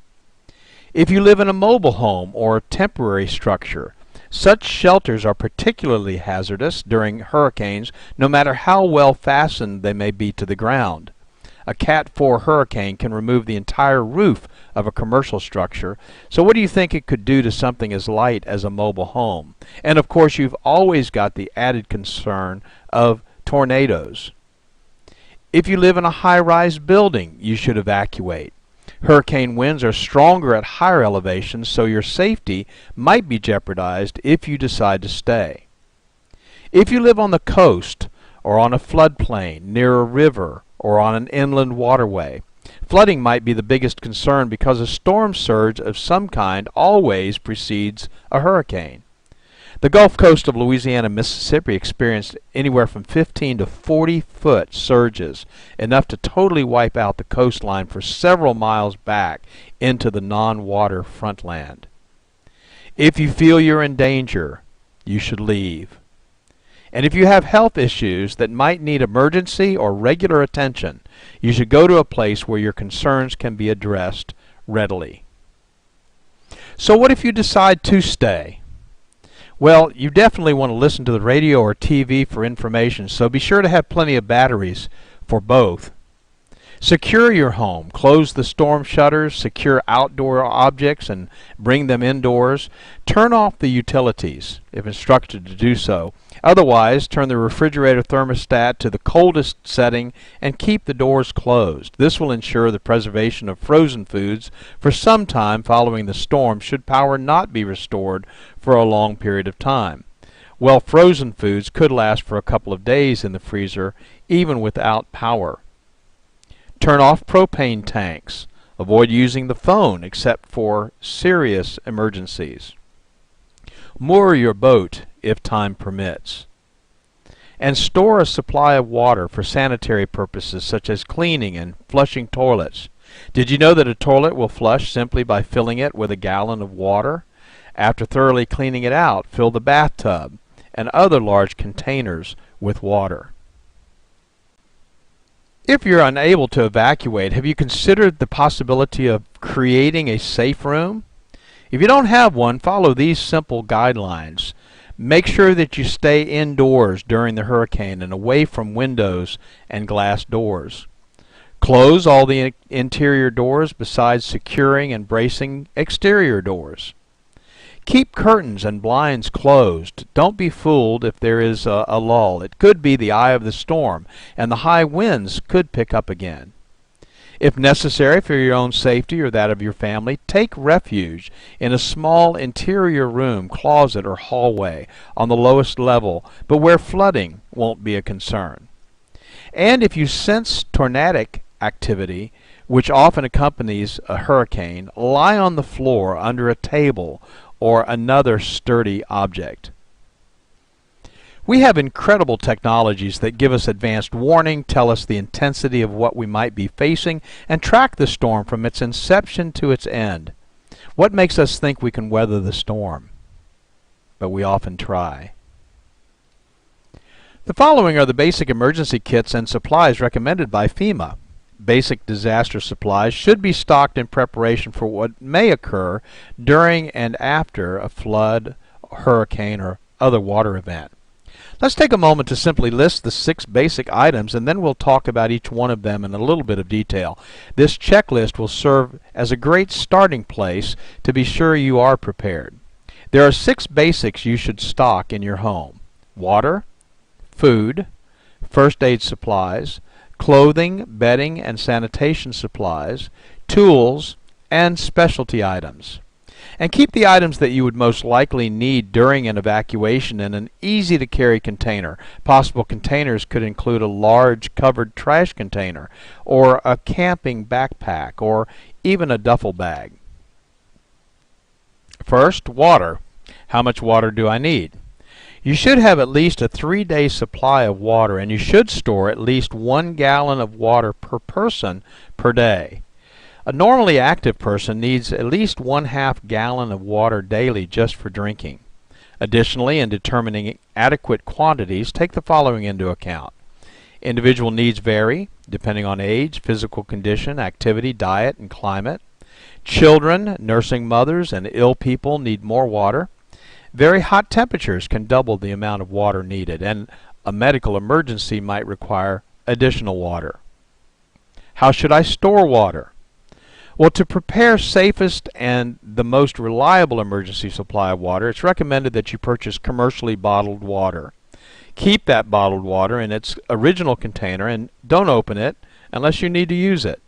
If you live in a mobile home or temporary structure, such shelters are particularly hazardous during hurricanes, no matter how well fastened they may be to the ground. A Cat 4 hurricane can remove the entire roof of a commercial structure, so what do you think it could do to something as light as a mobile home? And of course, you've always got the added concern of tornadoes. If you live in a high-rise building, you should evacuate. Hurricane winds are stronger at higher elevations, so your safety might be jeopardized if you decide to stay. If you live on the coast or on a floodplain, near a river, or on an inland waterway, flooding might be the biggest concern because a storm surge of some kind always precedes a hurricane. The Gulf Coast of Louisiana and Mississippi experienced anywhere from 15 to 40-foot surges, enough to totally wipe out the coastline for several miles back into the non-water frontland. If you feel you're in danger, you should leave. And if you have health issues that might need emergency or regular attention, you should go to a place where your concerns can be addressed readily. So what if you decide to stay? Well, you definitely want to listen to the radio or TV for information, so be sure to have plenty of batteries for both. Secure your home. Close the storm shutters, secure outdoor objects, and bring them indoors. Turn off the utilities, if instructed to do so. Otherwise, turn the refrigerator thermostat to the coldest setting and keep the doors closed. This will ensure the preservation of frozen foods for some time following the storm should power not be restored for a long period of time. Well, frozen foods could last for a couple of days in the freezer, even without power. Turn off propane tanks. Avoid using the phone except for serious emergencies. Moor your boat if time permits. And store a supply of water for sanitary purposes such as cleaning and flushing toilets. Did you know that a toilet will flush simply by filling it with a gallon of water? After thoroughly cleaning it out, fill the bathtub and other large containers with water. If you're unable to evacuate, have you considered the possibility of creating a safe room? If you don't have one, follow these simple guidelines. Make sure that you stay indoors during the hurricane and away from windows and glass doors. Close all the interior doors besides securing and bracing exterior doors. Keep curtains and blinds closed. Don't be fooled if there is a lull. It could be the eye of the storm, and the high winds could pick up again. If necessary for your own safety or that of your family, take refuge in a small interior room, closet, or hallway on the lowest level, but where flooding won't be a concern. And if you sense tornadic activity, which often accompanies a hurricane, lie on the floor under a table or another sturdy object. We have incredible technologies that give us advanced warning, tell us the intensity of what we might be facing, and track the storm from its inception to its end. What makes us think we can weather the storm? But we often try. The following are the basic emergency kits and supplies recommended by FEMA. Basic disaster supplies should be stocked in preparation for what may occur during and after a flood, hurricane, or other water event. Let's take a moment to simply list the 6 basic items, and then we'll talk about each one of them in a little bit of detail. This checklist will serve as a great starting place to be sure you are prepared. There are 6 basics you should stock in your home: water, food, first aid supplies, clothing, bedding, and sanitation supplies, tools, and specialty items. And keep the items that you would most likely need during an evacuation in an easy-to-carry container. Possible containers could include a large covered trash container, or a camping backpack, or even a duffel bag. First, water. How much water do I need? You should have at least a 3-day supply of water, and you should store at least 1 gallon of water per person per day. A normally active person needs at least 1/2 gallon of water daily just for drinking. Additionally, in determining adequate quantities, take the following into account. Individual needs vary depending on age, physical condition, activity, diet, and climate. Children, nursing mothers, and ill people need more water. Very hot temperatures can double the amount of water needed, and a medical emergency might require additional water. How should I store water? Well, to prepare safest and the most reliable emergency supply of water, it's recommended that you purchase commercially bottled water. Keep that bottled water in its original container and don't open it unless you need to use it.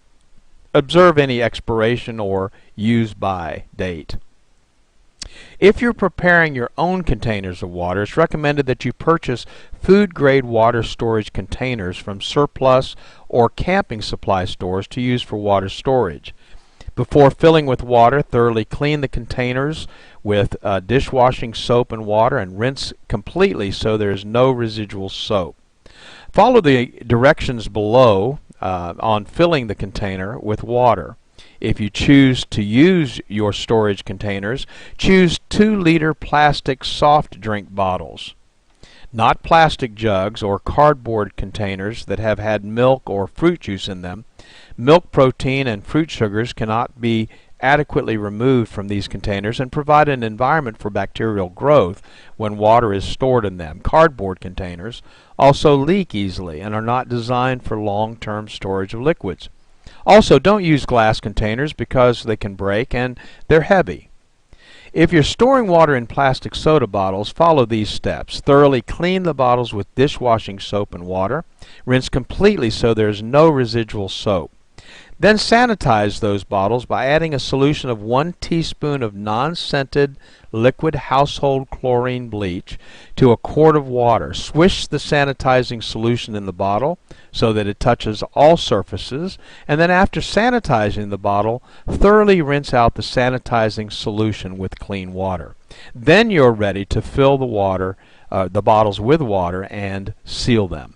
Observe any expiration or use by date. If you're preparing your own containers of water, it's recommended that you purchase food-grade water storage containers from surplus or camping supply stores to use for water storage. Before filling with water, thoroughly clean the containers with dishwashing soap and water and rinse completely so there is no residual soap. Follow the directions below on filling the container with water. If you choose to use your storage containers, choose 2-liter plastic soft drink bottles. Not plastic jugs or cardboard containers that have had milk or fruit juice in them. Milk protein and fruit sugars cannot be adequately removed from these containers and provide an environment for bacterial growth when water is stored in them. Cardboard containers also leak easily and are not designed for long-term storage of liquids. Also, don't use glass containers because they can break and they're heavy. If you're storing water in plastic soda bottles, follow these steps. Thoroughly clean the bottles with dishwashing soap and water. Rinse completely so there's no residual soap. Then sanitize those bottles by adding a solution of 1 teaspoon of non-scented liquid household chlorine bleach to a quart of water. Swish the sanitizing solution in the bottle so that it touches all surfaces, and then after sanitizing the bottle, thoroughly rinse out the sanitizing solution with clean water. Then you're ready to fill the bottles with water and seal them.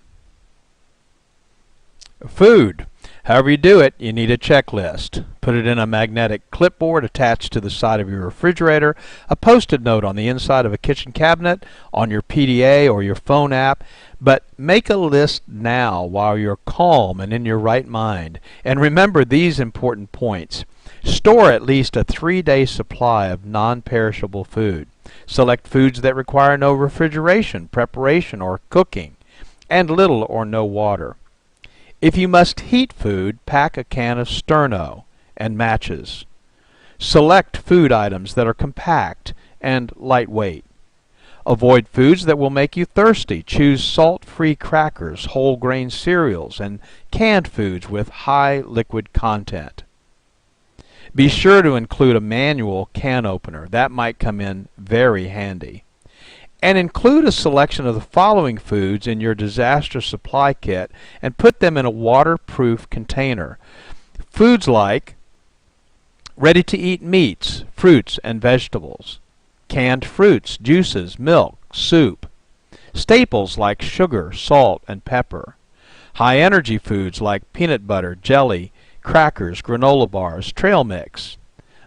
Food. However you do it, you need a checklist. Put it in a magnetic clipboard attached to the side of your refrigerator, a post-it note on the inside of a kitchen cabinet, on your PDA or your phone app, but make a list now while you're calm and in your right mind. And remember these important points. Store at least a 3-day supply of non-perishable food. Select foods that require no refrigeration, preparation, or cooking, and little or no water. If you must heat food, pack a can of Sterno and matches. Select food items that are compact and lightweight. Avoid foods that will make you thirsty. Choose salt-free crackers, whole grain cereals, and canned foods with high liquid content. Be sure to include a manual can opener. That might come in very handy. And include a selection of the following foods in your disaster supply kit and put them in a waterproof container. Foods like ready-to-eat meats, fruits, and vegetables, canned fruits, juices, milk, soup, staples like sugar, salt, and pepper, high-energy foods like peanut butter, jelly, crackers, granola bars, trail mix,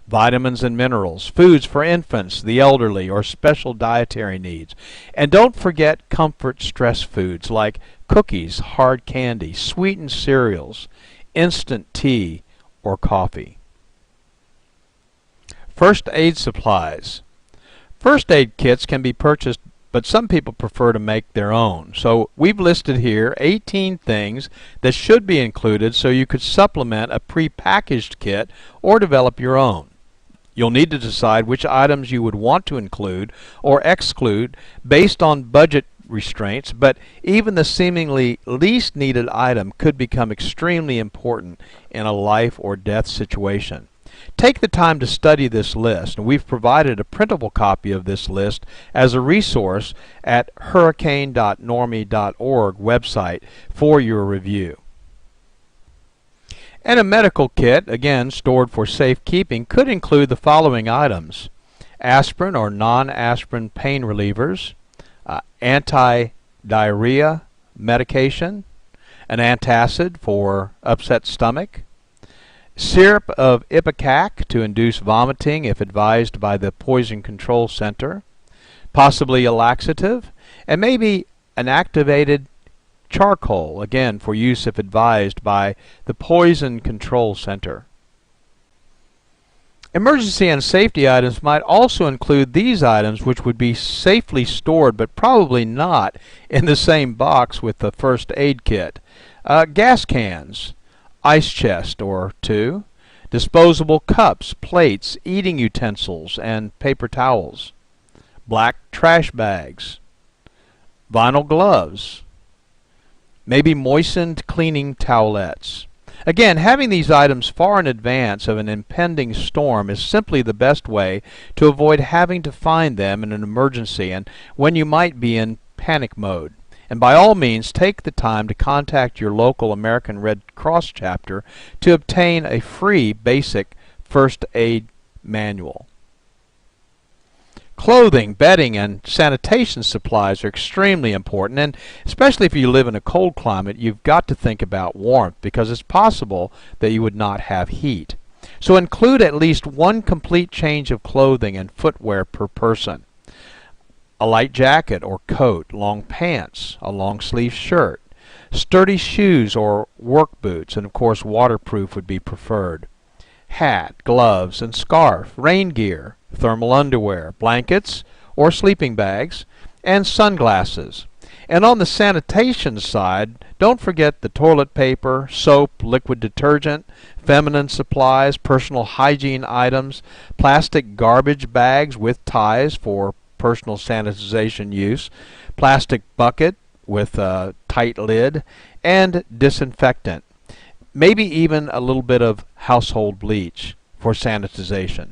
vitamins and minerals, foods for infants, the elderly, or special dietary needs. And don't forget comfort stress foods like cookies, hard candy, sweetened cereals, instant tea, or coffee. First aid supplies. First aid kits can be purchased, but some people prefer to make their own. So we've listed here 18 things that should be included so you could supplement a pre-packaged kit or develop your own. You'll need to decide which items you would want to include or exclude based on budget restraints, but even the seemingly least needed item could become extremely important in a life or death situation. Take the time to study this list, and we've provided a printable copy of this list as a resource at hurricane.normie.org website for your review. And a medical kit, again stored for safekeeping, could include the following items: aspirin or non-aspirin pain relievers, anti-diarrhea medication, an antacid for upset stomach, syrup of ipecac to induce vomiting if advised by the Poison Control Center, possibly a laxative, and maybe an activated charcoal, again for use if advised by the Poison Control Center. Emergency and safety items might also include these items, which would be safely stored but probably not in the same box with the first aid kit. Gas cans, ice chest or two, disposable cups, plates, eating utensils, and paper towels, black trash bags, vinyl gloves, maybe moistened cleaning towelettes. Again, having these items far in advance of an impending storm is simply the best way to avoid having to find them in an emergency and when you might be in panic mode. And by all means, take the time to contact your local American Red Cross chapter to obtain a free basic first aid manual. Clothing, bedding, and sanitation supplies are extremely important, and especially if you live in a cold climate, you've got to think about warmth because it's possible that you would not have heat. So include at least one complete change of clothing and footwear per person. A light jacket or coat, long pants, a long sleeve shirt, sturdy shoes or work boots, and of course waterproof would be preferred. Hat, gloves, and scarf, rain gear, thermal underwear, blankets or sleeping bags, and sunglasses. And on the sanitation side, don't forget the toilet paper, soap, liquid detergent, feminine supplies, personal hygiene items, plastic garbage bags with ties for personal sanitization use, plastic bucket with a tight lid, and disinfectant. Maybe even a little bit of household bleach for sanitization.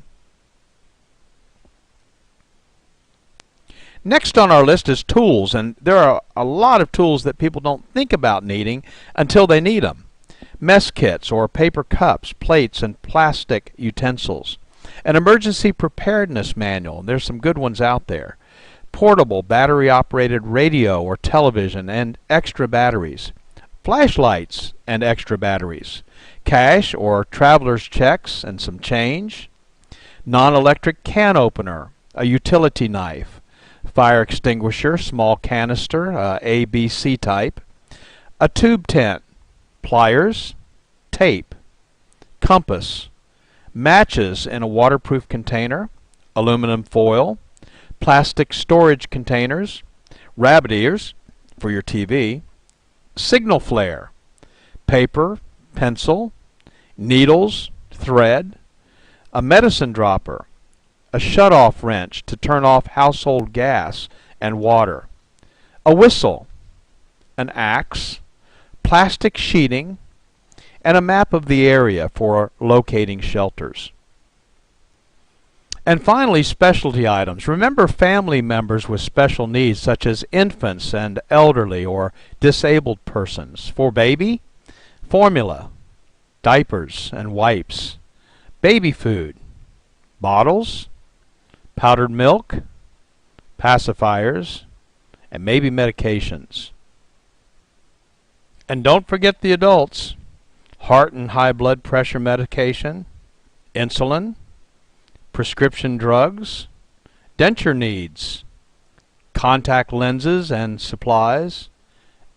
Next on our list is tools, and there are a lot of tools that people don't think about needing until they need them. Mess kits or paper cups, plates, and plastic utensils. An emergency preparedness manual. There's some good ones out there. Portable battery-operated radio or television and extra batteries. Flashlights and extra batteries. Cash or traveler's checks and some change. Non-electric can opener. A utility knife. Fire extinguisher, small canister, ABC type. A tube tent. Pliers. Tape. Compass. Matches in a waterproof container, aluminum foil, plastic storage containers, rabbit ears for your TV, signal flare, paper, pencil, needles, thread, a medicine dropper, a shut-off wrench to turn off household gas and water, a whistle, an axe, plastic sheeting, and a map of the area for locating shelters. And finally, specialty items. Remember family members with special needs such as infants and elderly or disabled persons. For baby, formula, diapers and wipes, baby food, bottles, powdered milk, pacifiers, and maybe medications. And don't forget the adults. Heart and high blood pressure medication, insulin, prescription drugs, denture needs, contact lenses and supplies,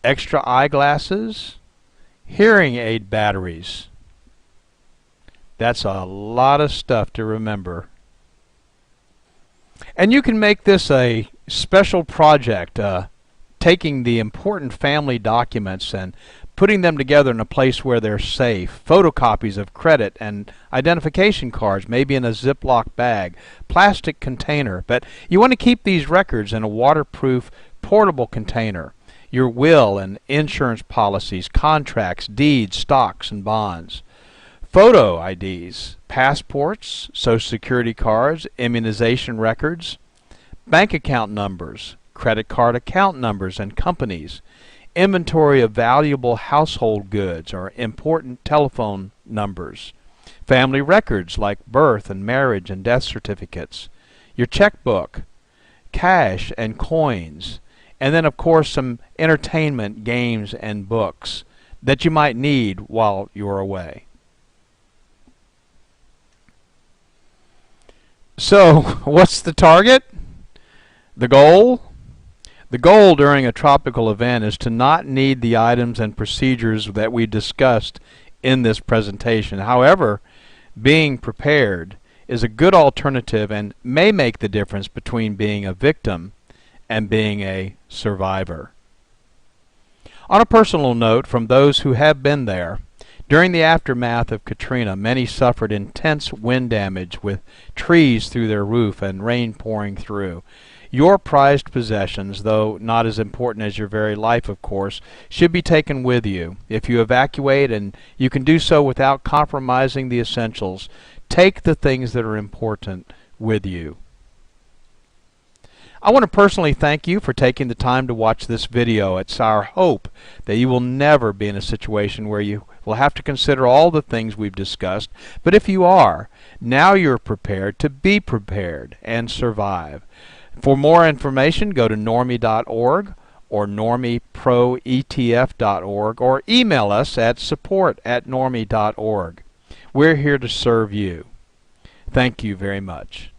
extra eyeglasses, hearing aid batteries. That's a lot of stuff to remember. And you can make this a special project, taking the important family documents and putting them together in a place where they're safe. Photocopies of credit and identification cards, maybe in a Ziploc bag, plastic container. But you want to keep these records in a waterproof, portable container. Your will and insurance policies, contracts, deeds, stocks, and bonds. Photo IDs, passports, social security cards, immunization records, bank account numbers, credit card account numbers and companies, inventory of valuable household goods or important telephone numbers, family records like birth and marriage and death certificates, your checkbook, cash and coins, and then of course some entertainment, games, and books that you might need while you're away. So, what's the target? The goal? The goal during a tropical event is to not need the items and procedures that we discussed in this presentation. However, being prepared is a good alternative and may make the difference between being a victim and being a survivor. On a personal note, from those who have been there, during the aftermath of Katrina, many suffered intense wind damage with trees through their roof and rain pouring through. Your prized possessions, though not as important as your very life, of course, should be taken with you. If you evacuate, and you can do so without compromising the essentials, take the things that are important with you. I want to personally thank you for taking the time to watch this video. It's our hope that you will never be in a situation where you will have to consider all the things we've discussed. But if you are, now you're prepared to be prepared and survive. For more information, go to normie.org or normieproetf.org or email us at support@normie.org. We're here to serve you. Thank you very much.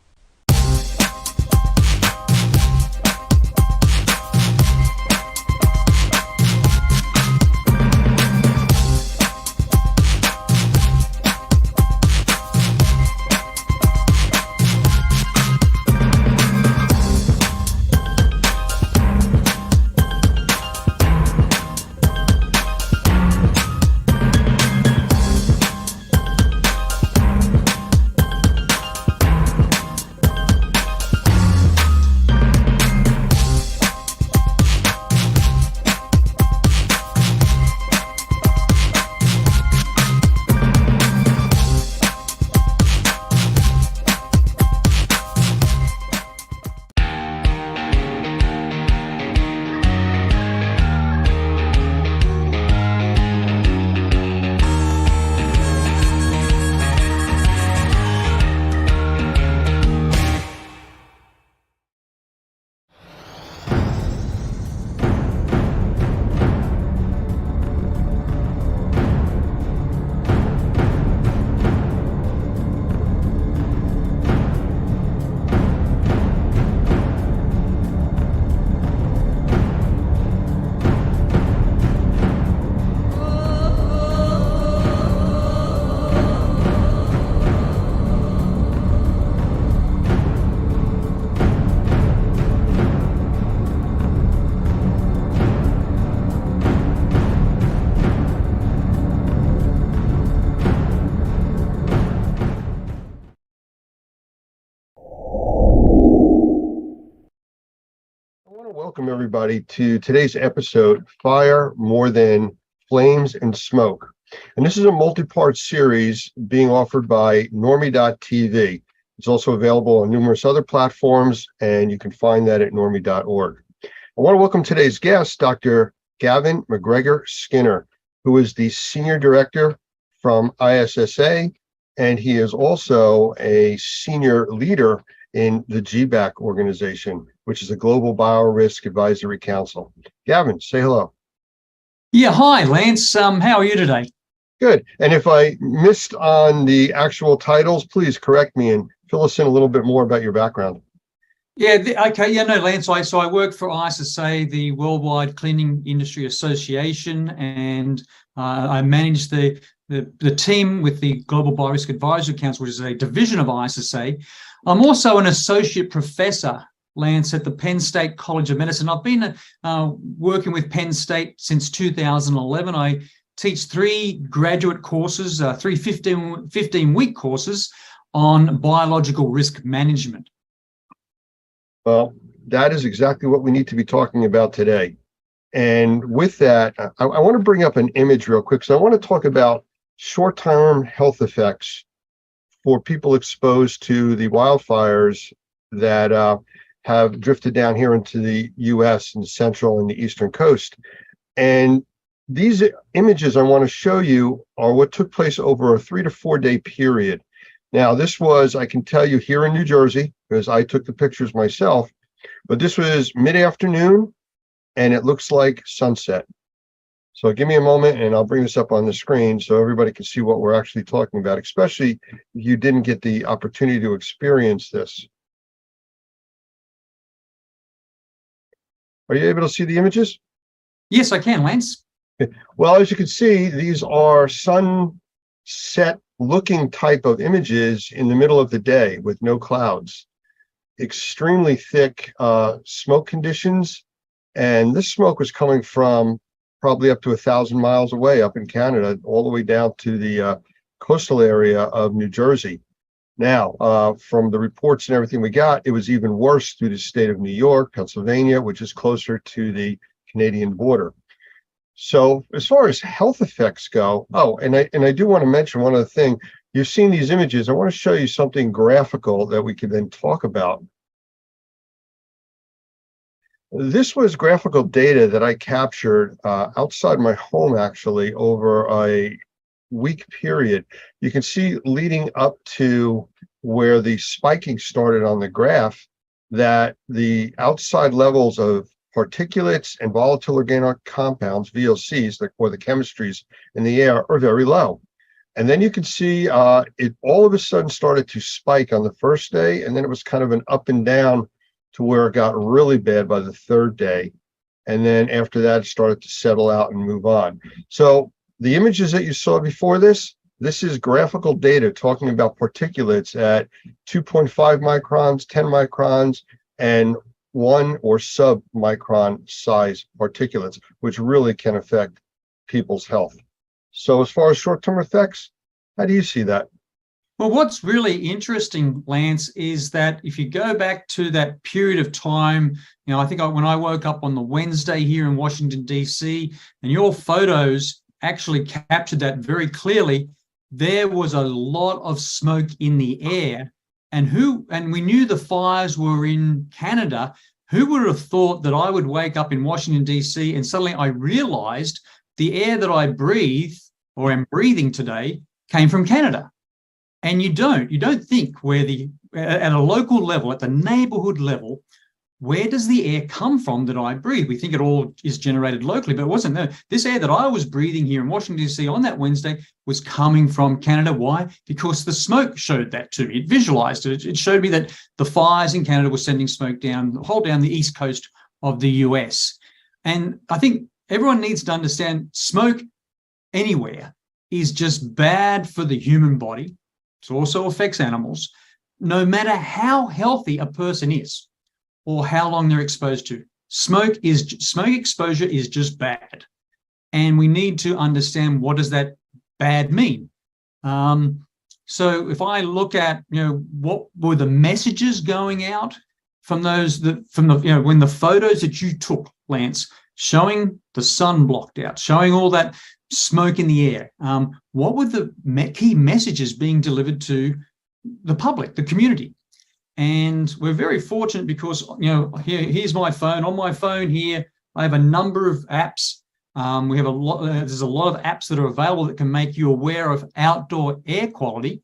Welcome everybody to today's episode, Fire More Than Flames and Smoke. And this is a multi-part series being offered by normie.tv. It's also available on numerous other platforms, and you can find that at normie.org. I want to welcome today's guest, Dr. Gavin McGregor Skinner, who is the Senior Director from ISSA, and he is also a senior leader in the GBAC organization, which is a Global Biorisk Advisory Council. Gavin, say hello. Yeah, hi, Lance. How are you today? Good. And if I missed on the actual titles, please correct me and fill us in a little bit more about your background. Yeah, okay. Yeah, no, Lance, I work for ISSA, the Worldwide Cleaning Industry Association, and I manage the team with the Global Biorisk Advisory Council, which is a division of ISSA. I'm also an associate professor, Lance, at the Penn State College of Medicine. I've been working with Penn State since 2011. I teach 3 graduate courses, 3 15-week courses on biological risk management. Well, that is exactly what we need to be talking about today. And with that, I want to bring up an image real quick. So I want to talk about short-term health effects for people exposed to the wildfires that have drifted down here into the U.S. and the central and the eastern coast. And these images I want to show you are what took place over a 3 to 4 day period. Now, this was, I can tell you, here in New Jersey, because I took the pictures myself, but this was mid-afternoon, and it looks like sunset. So give me a moment, and I'll bring this up on the screen so everybody can see what we're actually talking about, especially if you didn't get the opportunity to experience this. Are you able to see the images? Yes, I can, Lance. Well, as you can see, these are sunset looking type of images in the middle of the day with no clouds. Extremely thick smoke conditions, and this smoke was coming from probably up to 1,000 miles away up in Canada, all the way down to the coastal area of New Jersey. Now, from the reports and everything we got, it was even worse through the state of New York, Pennsylvania, which is closer to the Canadian border. So as far as health effects go, and I do want to mention one other thing. You've seen these images. I want to show you something graphical that we can then talk about. This was graphical data that I captured outside my home, actually, over a week period. You can see leading up to where the spiking started on the graph that the outside levels of particulates and volatile organic compounds, VOCs, or the chemistries in the air, are very low. And then you can see it all of a sudden started to spike on the first day, and then it was kind of an up and down to where it got really bad by the 3rd day. And then after that, it started to settle out and move on. So the images that you saw before this is graphical data talking about particulates at 2.5 microns, 10 microns, and 1 or sub-micron size particulates, which really can affect people's health. So as far as short-term effects, how do you see that? Well, what's really interesting, Lance, is that if you go back to that period of time, I think when I woke up on the Wednesday here in Washington, D.C., and your photos actually captured that very clearly, there was a lot of smoke in the air. And we knew the fires were in Canada. Who would have thought that I would wake up in Washington, D.C., and suddenly I realized the air that I breathe or am breathing today came from Canada? And you don't think at a local level, at the neighborhood level, where does the air come from that I breathe? We think it all is generated locally, but it wasn't there. This air that I was breathing here in Washington, D.C. on that Wednesday was coming from Canada. Why? Because the smoke showed that to me. It visualized it. It showed me that the fires in Canada were sending smoke down the east coast of the US. And I think everyone needs to understand smoke anywhere is just bad for the human body. It also affects animals, no matter how healthy a person is or how long they're exposed to. Smoke exposure is just bad. And we need to understand, what does that bad mean? So if I look at, what were the messages going out from when the photos that you took, Lance, showing the sun blocked out, showing all that smoke in the air, what were the key messages being delivered to the public, the community? And we're very fortunate because, here's my phone. On my phone here, I have a number of apps. We have there's a lot of apps that are available that can make you aware of outdoor air quality.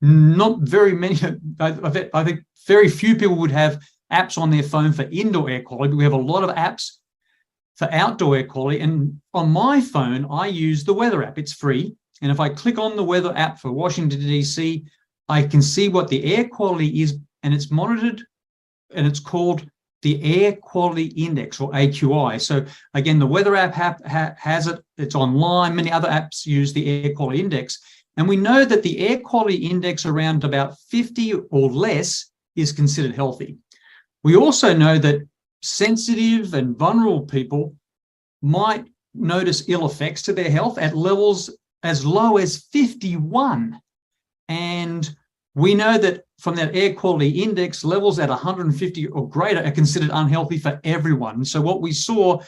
Not very many, I think very few people would have apps on their phone for indoor air quality, but we have a lot of apps. for outdoor air quality. And on my phone, I use the weather app. It's free. And if I click on the weather app for Washington, D.C., I can see what the air quality is, and it's monitored, and it's called the Air Quality Index, or AQI. So again, the weather app has it. It's online. Many other apps use the Air Quality Index. And we know that the Air Quality Index around about 50 or less is considered healthy. We also know that sensitive and vulnerable people might notice ill effects to their health at levels as low as 51. And we know that from that air quality index, levels at 150 or greater are considered unhealthy for everyone. So what we saw,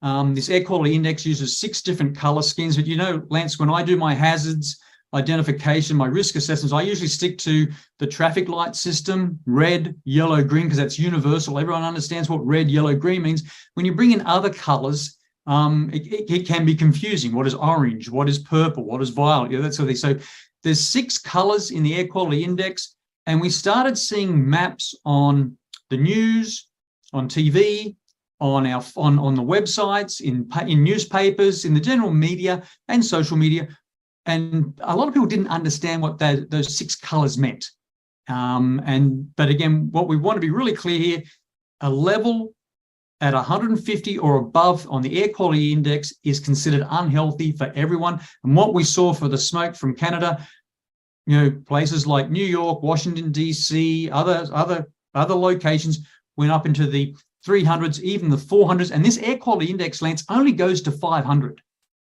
this air quality index uses 6 different color schemes. But you know, Lance, when I do my hazards identification, my risk assessments, I usually stick to the traffic light system, red, yellow, green, because that's universal. Everyone understands what red, yellow, green means. When you bring in other colors, it can be confusing. What is orange? What is purple? What is violet? Yeah, that sort of thing. So there's 6 colors in the air quality index, and we started seeing maps on the news, on TV, on the websites, in newspapers, in the general media and social media. And a lot of people didn't understand what those 6 colors meant. But again, what we want to be really clear here, a level at 150 or above on the air quality index is considered unhealthy for everyone. And what we saw for the smoke from Canada, you know, places like New York, Washington, D.C., other locations went up into the 300s, even the 400s. And this air quality index, Lance, only goes to 500.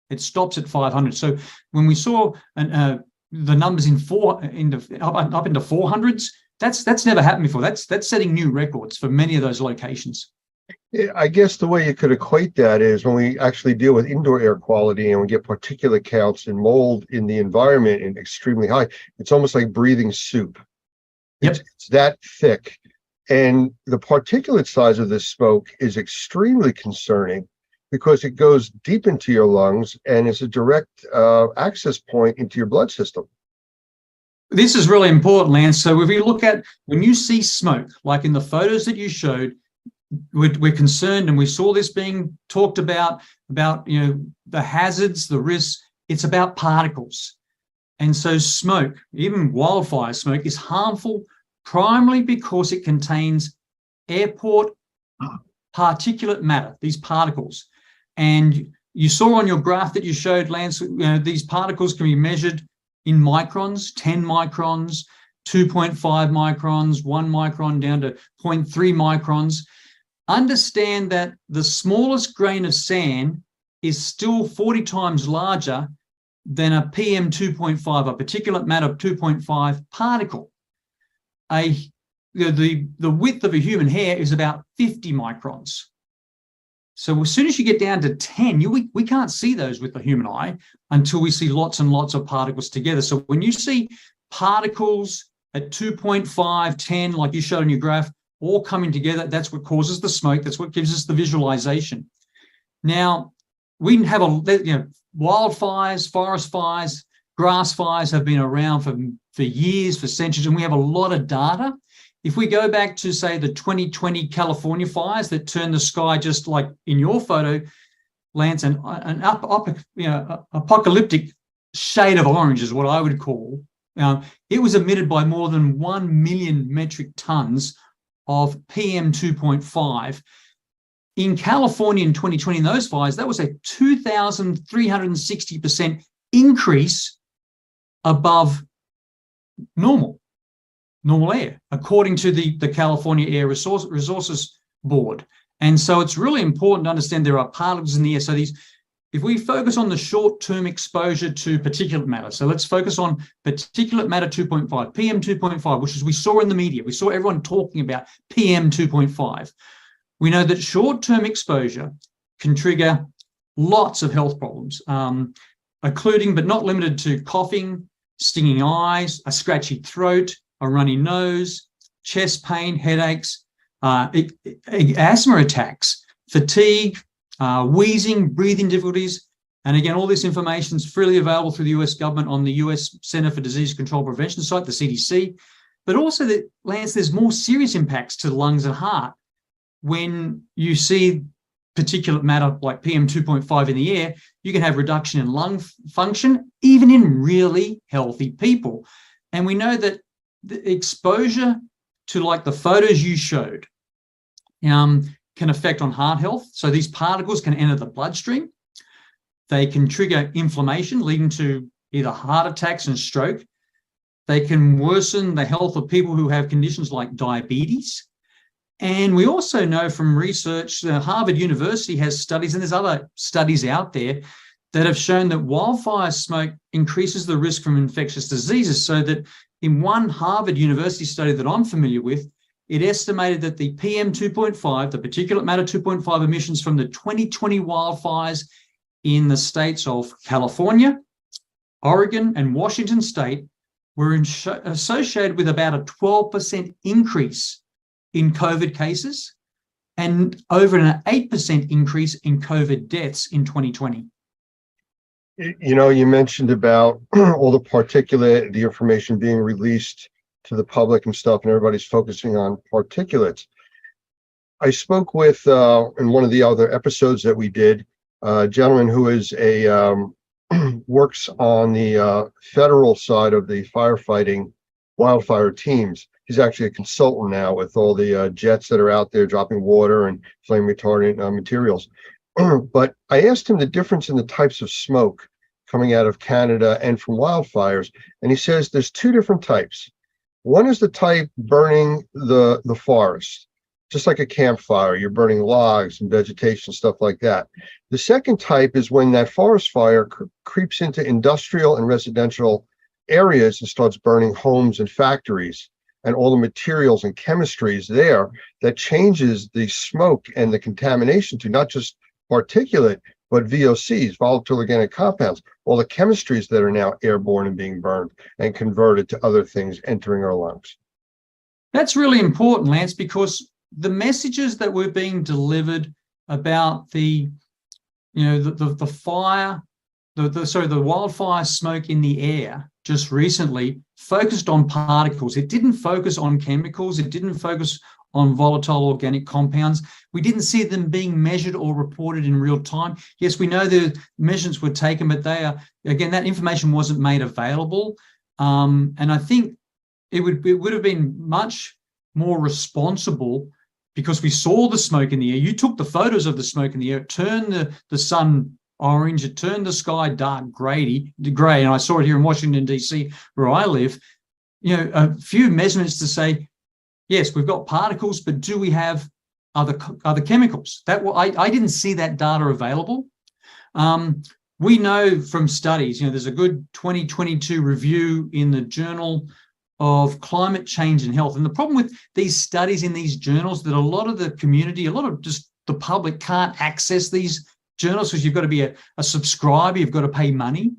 It stops at 500. So when we saw the numbers up into 400s, that's never happened before. That's setting new records for many of those locations. I guess the way you could equate that is when we actually deal with indoor air quality and we get particulate counts and mold in the environment and extremely high, it's almost like breathing soup. Yep. It's that thick. And the particulate size of this smoke is extremely concerning because it goes deep into your lungs and it's a direct access point into your blood system. This is really important, Lance. So if you look at, when you see smoke, like in the photos that you showed, we're concerned, and we saw this being talked about you know, the hazards, the risks. It's about particles. And so smoke, even wildfire smoke, is harmful primarily because it contains airport particulate matter, these particles. And you saw on your graph that you showed, Lance, you know, these particles can be measured in microns, 10 microns, 2.5 microns, 1 micron down to 0.3 microns. Understand that the smallest grain of sand is still 40 times larger than a PM 2.5, a particulate matter 2.5 particle. The width of a human hair is about 50 microns. So as soon as you get down to 10, we can't see those with the human eye until we see lots and lots of particles together. So when you see particles at 2.5, 10, like you showed in your graph, all coming together, that's what causes the smoke. That's what gives us the visualization. Now, we have wildfires, forest fires, grass fires have been around for years, for centuries, and we have a lot of data. If we go back to, say, the 2020 California fires that turned the sky just like in your photo, Lance, an apocalyptic shade of orange is what I would call. It was emitted by more than 1 million metric tons of PM 2.5. In California in 2020, in those fires, that was a 2,360% increase above normal air, according to the California Air Resources Board. And so it's really important to understand there are particles in the air. So if we focus on the short-term exposure to particulate matter, so let's focus on particulate matter 2.5, PM 2.5, which is we saw in the media. We saw everyone talking about PM 2.5. We know that short-term exposure can trigger lots of health problems, including but not limited to coughing, stinging eyes, a scratchy throat, a runny nose, chest pain, headaches, asthma attacks, fatigue, wheezing, breathing difficulties. And again, all this information is freely available through the US government on the US Center for Disease Control Prevention site, the CDC. But also, Lance, there's more serious impacts to the lungs and heart when you see particulate matter like PM 2.5 in the air, you can have reduction in lung function, even in really healthy people. And we know that the exposure to like the photos you showed can affect on heart health. So these particles can enter the bloodstream. They can trigger inflammation, leading to either heart attacks and stroke. They can worsen the health of people who have conditions like diabetes. And we also know from research, Harvard University has studies, and there's other studies out there that have shown that wildfire smoke increases the risk from infectious diseases. So that in one Harvard University study that I'm familiar with, it estimated that the PM 2.5, the particulate matter 2.5 emissions from the 2020 wildfires in the states of California, Oregon, and Washington state were associated with about a 12% increase in COVID cases and over an 8% increase in COVID deaths in 2020. You know, you mentioned about all the particulate, the information being released to the public and stuff, and everybody's focusing on particulates. I spoke with, in one of the other episodes that we did, a gentleman who is works on the federal side of the firefighting wildfire teams. He's actually a consultant now with all the jets that are out there dropping water and flame retardant materials. But I asked him the difference in the types of smoke coming out of Canada and from wildfires, and he says there's two different types. One is the type burning the forest, just like a campfire. You're burning logs and vegetation, stuff like that. The second type is when that forest fire creeps into industrial and residential areas and starts burning homes and factories and all the materials and chemistries there, that changes the smoke and the contamination to not just particulate, but VOCs, volatile organic compounds, all the chemistries that are now airborne and being burned and converted to other things entering our lungs. That's really important, Lance, because the messages that were being delivered about the fire, the wildfire smoke in the air just recently focused on particles. It didn't focus on chemicals. It didn't focus on volatile organic compounds. We didn't see them being measured or reported in real time. Yes, we know the measurements were taken, but that information wasn't made available. And I think it would have been much more responsible, because we saw the smoke in the air. You took the photos of the smoke in the air, it turned the sun orange, it turned the sky dark gray, and I saw it here in Washington, D.C., where I live. A few measurements to say, yes, we've got particles, but do we have other chemicals? I didn't see that data available. We know from studies, there's a good 2022 review in the Journal of Climate Change and Health. And the problem with these studies in these journals, that a lot of the community, a lot of just the public can't access these journals because you've got to be a subscriber, you've got to pay money.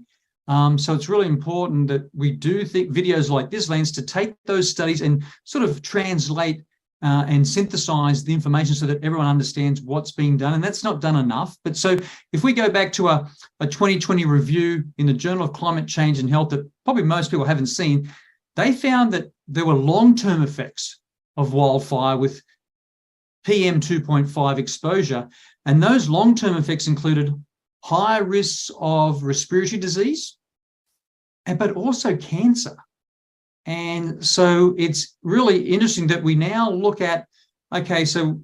So it's really important that we do think videos like this, Lance, to take those studies and sort of translate and synthesize the information so that everyone understands what's being done. And that's not done enough. But so if we go back to a 2020 review in the Journal of Climate Change and Health that probably most people haven't seen, they found that there were long-term effects of wildfire with PM 2.5 exposure. And those long-term effects included higher risks of respiratory disease, but also cancer. And so it's really interesting that we now look at, okay, so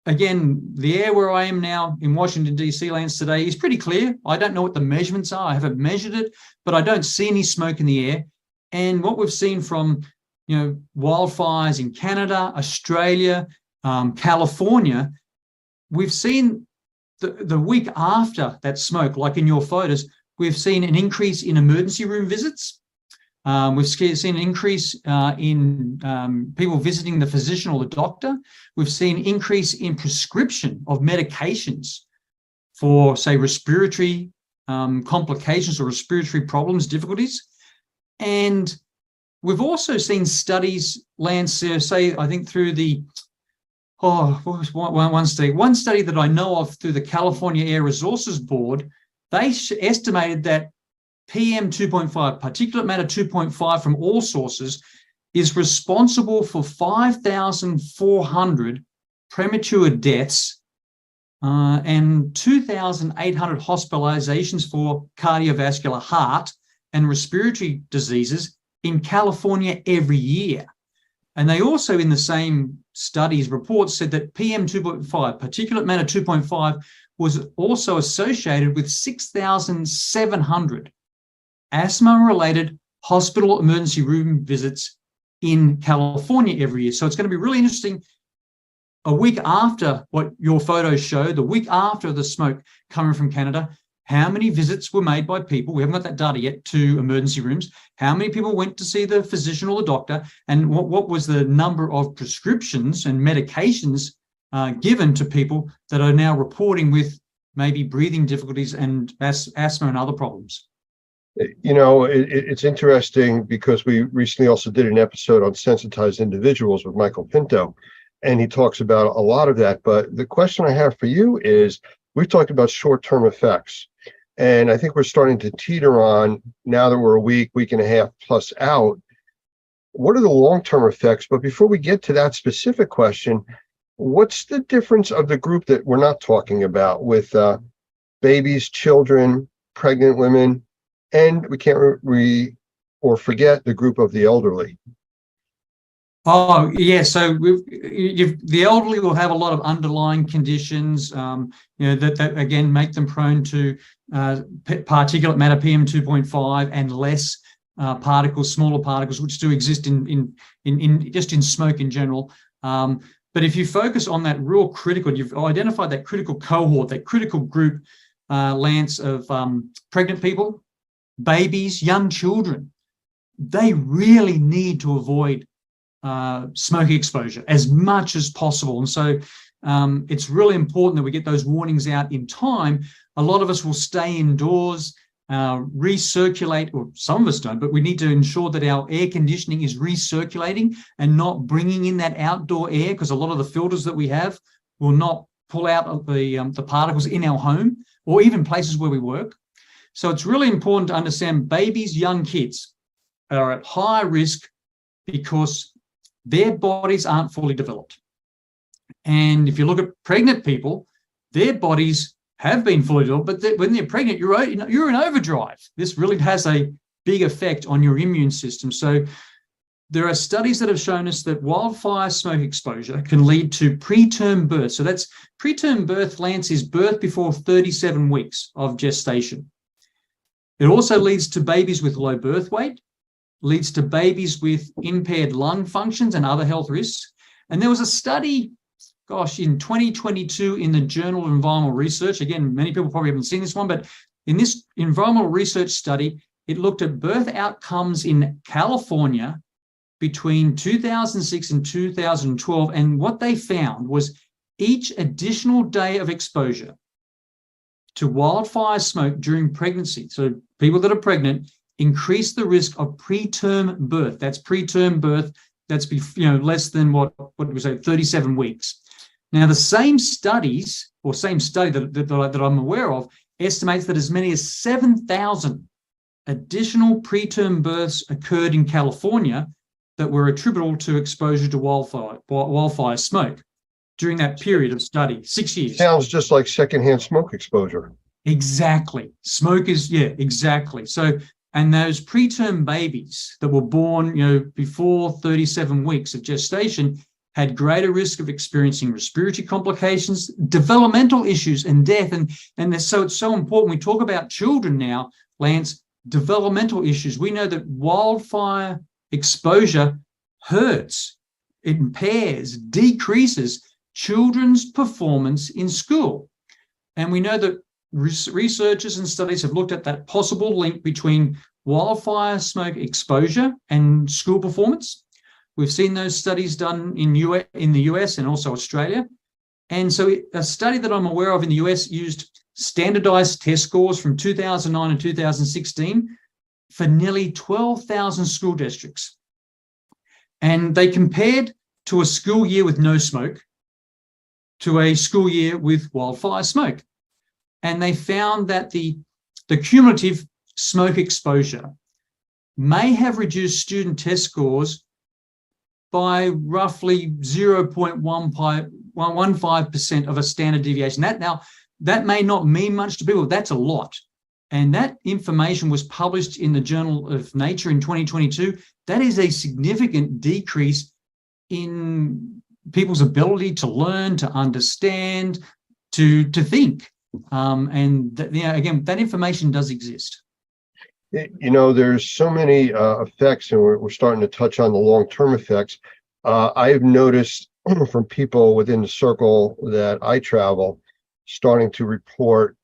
again, the air where I am now in Washington, D.C., Lance, today is pretty clear. I don't know what the measurements are. I haven't measured it, but I don't see any smoke in the air. And what we've seen from, wildfires in Canada, Australia, California, we've seen the week after that smoke, like in your photos, we've seen an increase in emergency room visits. We've seen an increase in people visiting the physician or the doctor. We've seen an increase in prescription of medications for, say, respiratory complications or respiratory problems, difficulties. And we've also seen studies, Lance, say, I think through the, what was one study that I know of through the California Air Resources Board, they estimated that PM 2.5, particulate matter 2.5 from all sources, is responsible for 5,400 premature deaths and 2,800 hospitalizations for cardiovascular, heart, and respiratory diseases in California every year. And they also, in the same studies, reports said that PM 2.5, particulate matter 2.5, was also associated with 6,700 asthma-related hospital emergency room visits in California every year. So it's going to be really interesting. A week after what your photos show, the week after the smoke coming from Canada, how many visits were made by people, we haven't got that data yet, to emergency rooms, how many people went to see the physician or the doctor, and what was the number of prescriptions and medications given to people that are now reporting with maybe breathing difficulties and asthma and other problems. You know, it's interesting because we recently also did an episode on sensitized individuals with Michael Pinto, and he talks about a lot of that. But the question I have for you is, we've talked about short-term effects, and I think we're starting to teeter on, now that we're a week and a half plus out, what are the long-term effects? But before we get to that specific question, what's the difference of the group that we're not talking about with babies, children, pregnant women, and we can't forget the group of the elderly? Oh, yeah. So the elderly will have a lot of underlying conditions, that again make them prone to particulate matter PM 2.5 and less particles, smaller particles, which do exist in smoke in general. But if you focus on that real critical, you've identified that critical cohort, that critical group, Lance, of pregnant people, babies, young children, they really need to avoid smoke exposure as much as possible. And so it's really important that we get those warnings out in time. A lot of us will stay indoors, recirculate, or some of us don't, but we need to ensure that our air conditioning is recirculating and not bringing in that outdoor air, because a lot of the filters that we have will not pull out the particles in our home or even places where we work. So it's really important to understand babies, young kids are at high risk because their bodies aren't fully developed. And if you look at pregnant people, their bodies have been fully developed, but when they're pregnant, you're in overdrive. This really has a big effect on your immune system. So there are studies that have shown us that wildfire smoke exposure can lead to preterm birth. So that's preterm birth, Lance, is birth before 37 weeks of gestation. It also leads to babies with low birth weight, leads to babies with impaired lung functions and other health risks. And there was a study, in 2022 in the Journal of Environmental Research. Again, many people probably haven't seen this one, but in this environmental research study, it looked at birth outcomes in California between 2006 and 2012. And what they found was each additional day of exposure to wildfire smoke during pregnancy, so people that are pregnant, increase the risk of preterm birth. That's preterm birth. That's less than what we say, 37 weeks. Now, the same study that I'm aware of estimates that as many as 7,000 additional preterm births occurred in California that were attributable to exposure to wildfire smoke during that period of study, 6 years. Sounds just like secondhand smoke exposure. Exactly. Smoke is, exactly. So, and those preterm babies that were born, before 37 weeks of gestation had greater risk of experiencing respiratory complications, developmental issues, and death. And so it's so important. We talk about children now, Lance, developmental issues. We know that wildfire exposure hurts, impairs, decreases children's performance in school. And we know that researchers and studies have looked at that possible link between wildfire smoke exposure and school performance. We've seen those studies done in the US and also Australia. And so a study that I'm aware of in the US used standardized test scores from 2009 and 2016 for nearly 12,000 school districts. And they compared to a school year with no smoke to a school year with wildfire smoke. And they found that the cumulative smoke exposure may have reduced student test scores by roughly 0.1 0.15% of a standard deviation. That may not mean much to people, but that's a lot. And that information was published in the Journal of Nature in 2022. That is a significant decrease in people's ability to learn, to understand, to think. Again, that information does exist. There's so many effects, and we're starting to touch on the long-term effects. I've noticed from people within the circle that I travel starting to report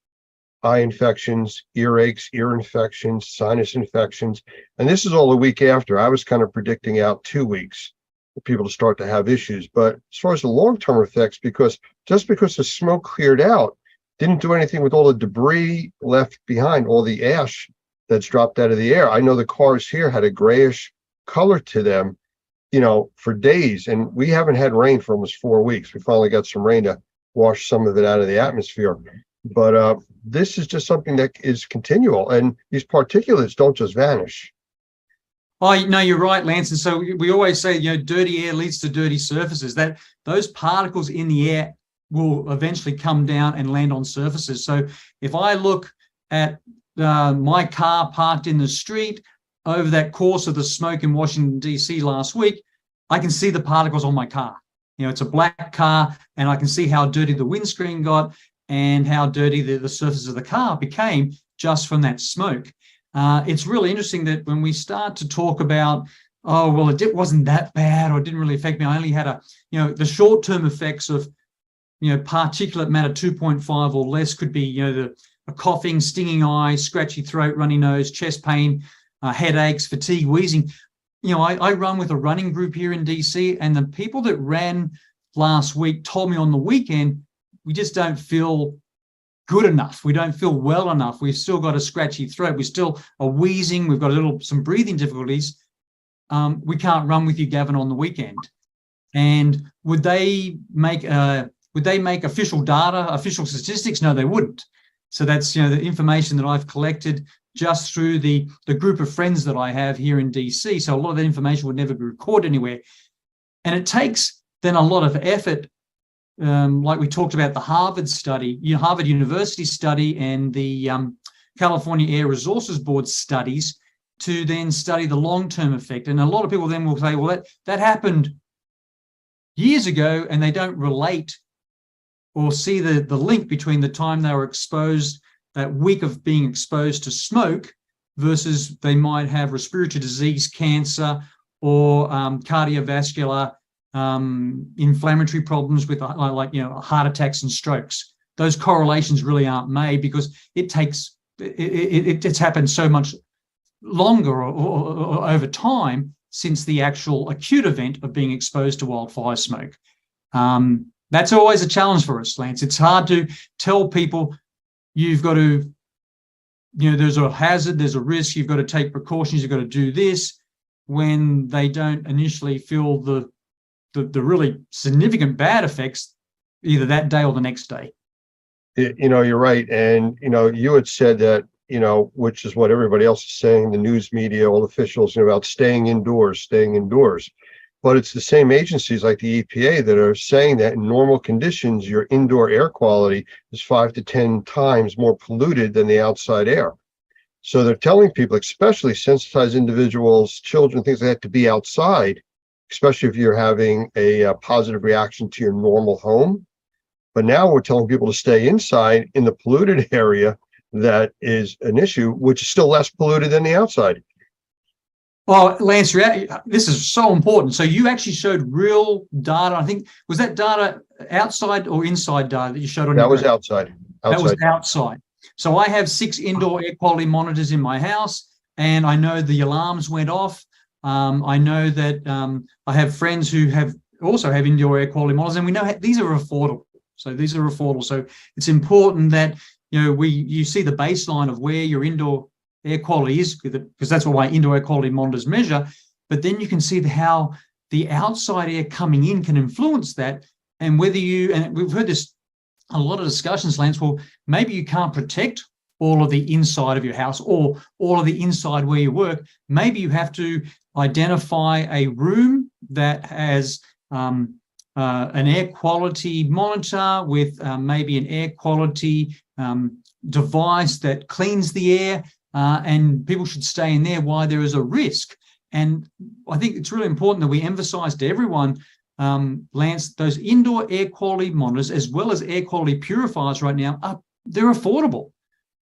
eye infections, earaches, ear infections, sinus infections. And this is all a week after. I was kind of predicting out 2 weeks for people to start to have issues. But as far as the long-term effects, because the smoke cleared out, didn't do anything with all the debris left behind, all the ash that's dropped out of the air. I know the cars here had a grayish color to them, for days. And we haven't had rain for almost 4 weeks. We finally got some rain to wash some of it out of the atmosphere. But this is just something that is continual, and these particulates don't just vanish. Oh, no, you're right, Lance. And so we always say, dirty air leads to dirty surfaces. That those particles in the air will eventually come down and land on surfaces. So if I look at my car parked in the street over that course of the smoke in Washington, D.C. last week, I can see the particles on my car. It's a black car, and I can see how dirty the windscreen got and how dirty the surface of the car became just from that smoke. It's really interesting that when we start to talk about, it wasn't that bad, or it didn't really affect me, I only had the short-term effects of, particulate matter 2.5 or less could be, a coughing, stinging eye, scratchy throat, runny nose, chest pain, headaches, fatigue, wheezing. I run with a running group here in DC, and the people that ran last week told me on the weekend, we just don't feel good enough. We don't feel well enough. We've still got a scratchy throat. We still are wheezing. We've got some breathing difficulties. We can't run with you, Gavin, on the weekend. And would they make official data, official statistics? No, they wouldn't. So that's the information that I've collected just through the group of friends that I have here in DC. So a lot of that information would never be recorded anywhere. And it takes then a lot of effort, like we talked about the Harvard study, Harvard University study, and the California Air Resources Board studies, to then study the long-term effect. And a lot of people then will say, well, that happened years ago, and they don't relate or see the link between the time they were exposed, that week of being exposed to smoke, versus they might have respiratory disease, cancer, or cardiovascular inflammatory problems with heart attacks and strokes. Those correlations really aren't made because it's happened so much longer or over time since the actual acute event of being exposed to wildfire smoke. That's always a challenge for us, Lance. It's hard to tell people you've got to, there's a hazard, there's a risk, you've got to take precautions, you've got to do this, when they don't initially feel the really significant bad effects either that day or the next day. You're right. And, you had said that, which is what everybody else is saying, the news media, all officials, about staying indoors. But it's the same agencies like the EPA that are saying that in normal conditions, your indoor air quality is 5 to 10 times more polluted than the outside air. So they're telling people, especially sensitized individuals, children, things like that, to be outside, especially if you're having a positive reaction to your normal home. But now we're telling people to stay inside in the polluted area that is an issue, which is still less polluted than the outside. Well, Lance, this is so important. So you actually showed real data. I think, was that data outside or inside data that you showed on that your was graph? outside. That was outside. So I have 6 indoor air quality monitors in my house, and I know the alarms went off. I know that I have friends who also have indoor air quality monitors, and we know these are affordable. So these are affordable. So it's important that you see the baseline of where your indoor air quality is, because that's what my indoor air quality monitors measure. But then you can see how the outside air coming in can influence that, and whether and we've heard this a lot of discussions, Lance. Well, maybe you can't protect all of the inside of your house or all of the inside where you work. Maybe you have to identify a room that has an air quality monitor with maybe an air quality device that cleans the air, and people should stay in there while there is a risk. And I think it's really important that we emphasize to everyone, Lance, those indoor air quality monitors as well as air quality purifiers right now they're affordable.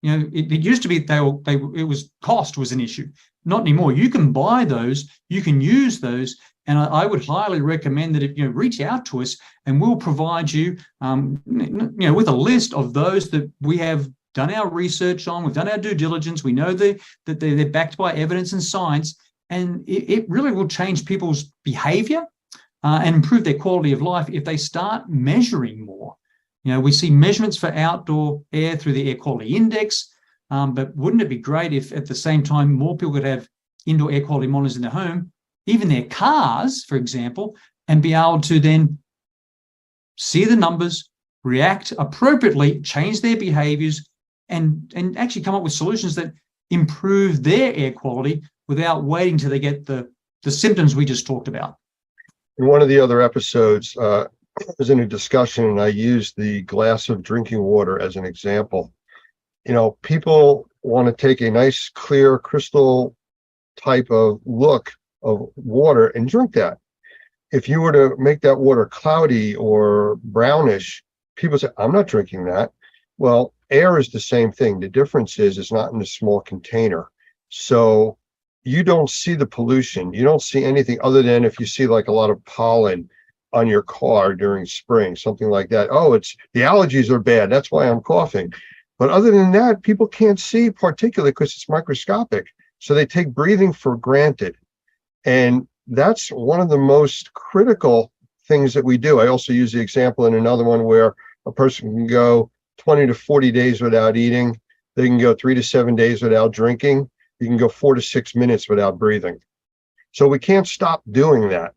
You know, it used to be it was cost was an issue. Not anymore. You can buy those, you can use those, and I would highly recommend that if you reach out to us, and we'll provide you, with a list of those that we have done our research on, we've done our due diligence, we know that they're backed by evidence and science, and it really will change people's behavior and improve their quality of life if they start measuring more. You know, we see measurements for outdoor air through the air quality index, but wouldn't it be great if at the same time more people could have indoor air quality monitors in their home, even their cars, for example, and be able to then see the numbers, react appropriately, change their behaviors, and actually come up with solutions that improve their air quality without waiting till they get the symptoms we just talked about. In one of the other episodes, I was in a discussion and I used the glass of drinking water as an example. You know, people want to take a nice, clear, crystal type of look of water and drink that. If you were to make that water cloudy or brownish, people say, I'm not drinking that. Well, air is the same thing. The difference is it's not in a small container. So you don't see the pollution. You don't see anything other than if you see like a lot of pollen on your car during spring, something like that. Oh, it's the allergies are bad. That's why I'm coughing. But other than that, people can't see particulate because it's microscopic. So they take breathing for granted. And that's one of the most critical things that we do. I also use the example in another one where a person can go 20 to 40 days without eating. They can go 3 to 7 days without drinking. You can go 4 to 6 minutes without breathing. So we can't stop doing that.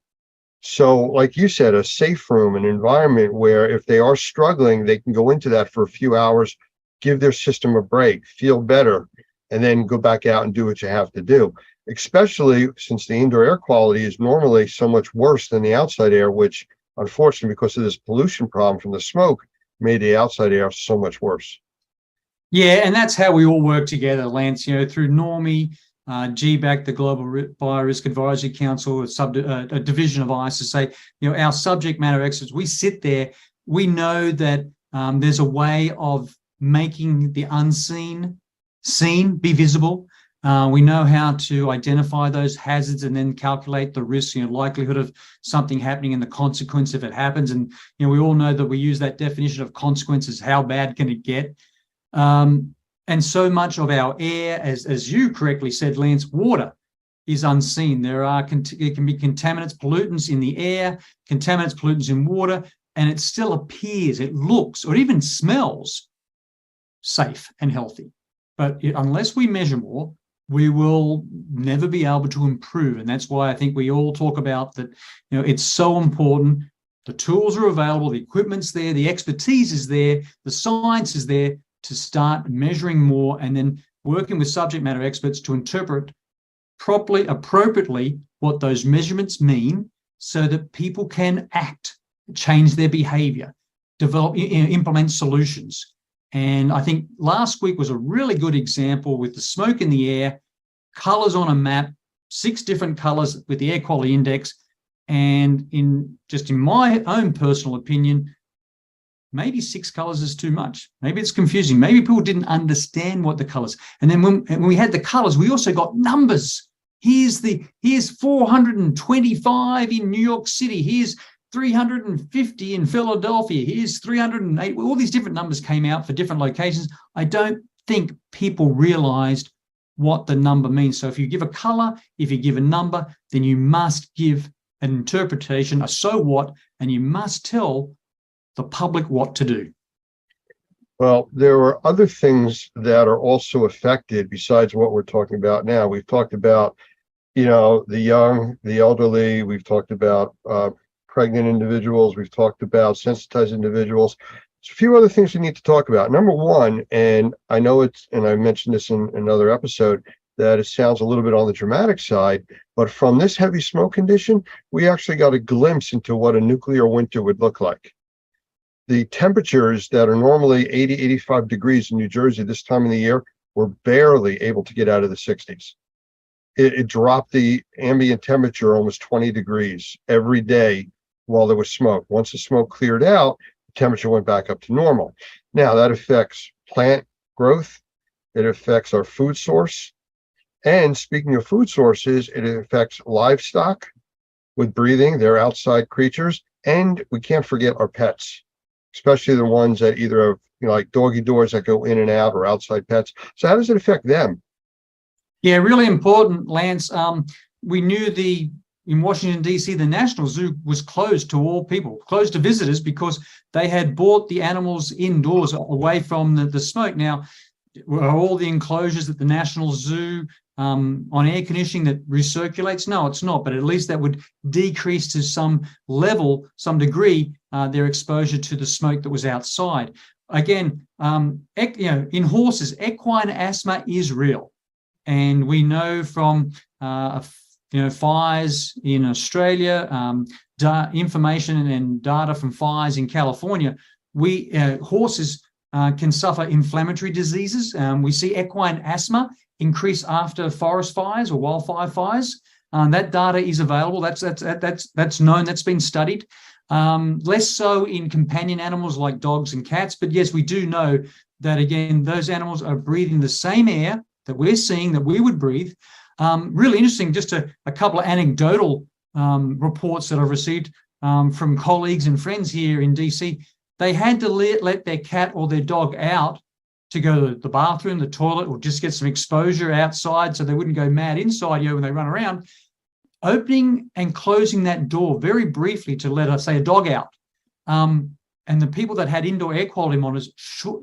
So like you said, a safe room, an environment where if they are struggling, they can go into that for a few hours, give their system a break, feel better, and then go back out and do what you have to do. Especially since the indoor air quality is normally so much worse than the outside air, which unfortunately, because of this pollution problem from the smoke, made the outside air so much worse. Yeah, and that's how we all work together, Lance, through NORMI, GBAC, the Global Biorisk Advisory Council, a division of ICE, to say, our subject matter experts, we sit there, we know that there's a way of making the unseen seen, be visible. We know how to identify those hazards and then calculate the risk, likelihood of something happening and the consequence if it happens. And, we all know that we use that definition of consequences, how bad can it get? And so much of our air, as you correctly said, Lance, water is unseen. There can be contaminants, pollutants in the air, contaminants, pollutants in water, and it still appears, it looks, or even smells safe and healthy. But unless we measure more, we will never be able to improve. And that's why I think we all talk about that, it's so important. The tools are available, the equipment's there, the expertise is there, the science is there to start measuring more and then working with subject matter experts to interpret properly, appropriately what those measurements mean so that people can act, change their behavior, develop, implement solutions. And I think last week was a really good example with the smoke in the air, colors on a map, 6 different colors with the air quality index. And in my own personal opinion, maybe 6 colors is too much. Maybe it's confusing. Maybe people didn't understand what the colors. And then when we had the colors, we also got numbers. Here's 425 in New York City. Here's 350 in Philadelphia. Here's 308. All these different numbers came out for different locations. I don't think people realized what the number means. So if you give a color, if you give a number, then you must give an interpretation, a so what, and you must tell the public what to do. Well, there are other things that are also affected besides what we're talking about now. We've talked about, the young, the elderly. We've talked about pregnant individuals. We've talked about sensitized individuals. There's a few other things we need to talk about. Number one, and I know and I mentioned this in another episode, that it sounds a little bit on the dramatic side, but from this heavy smoke condition, we actually got a glimpse into what a nuclear winter would look like. The temperatures that are normally 80, 85 degrees in New Jersey this time of the year were barely able to get out of the 60s. It dropped the ambient temperature almost 20 degrees every day while there was smoke. Once the smoke cleared out, the temperature went back up to normal. Now that affects plant growth. It affects our food source. And speaking of food sources, it affects livestock with breathing. They're outside creatures. And we can't forget our pets, especially the ones that either have, like doggy doors that go in and out, or outside pets. So how does it affect them? Yeah, really important, Lance. We knew in Washington, D.C., the National Zoo was closed to all people, closed to visitors, because they had brought the animals indoors away from the smoke. Now, are all the enclosures at the National Zoo on air conditioning that recirculates? No, it's not, but at least that would decrease to some level, some degree, their exposure to the smoke that was outside. Again, in horses, equine asthma is real. And we know from fires in Australia, information and data from fires in California, horses can suffer inflammatory diseases. We see equine asthma increase after forest fires or wildfire fires. That data is available. That's known. That's been studied. Less so in companion animals like dogs and cats. But yes, we do know that, again, those animals are breathing the same air that we're seeing, that we would breathe. Really interesting, just a couple of anecdotal reports that I've received from colleagues and friends here in DC. They had to let their cat or their dog out to go to the bathroom, the toilet, or just get some exposure outside so they wouldn't go mad inside when they run around. Opening and closing that door very briefly to let us say a dog out. And the people that had indoor air quality monitors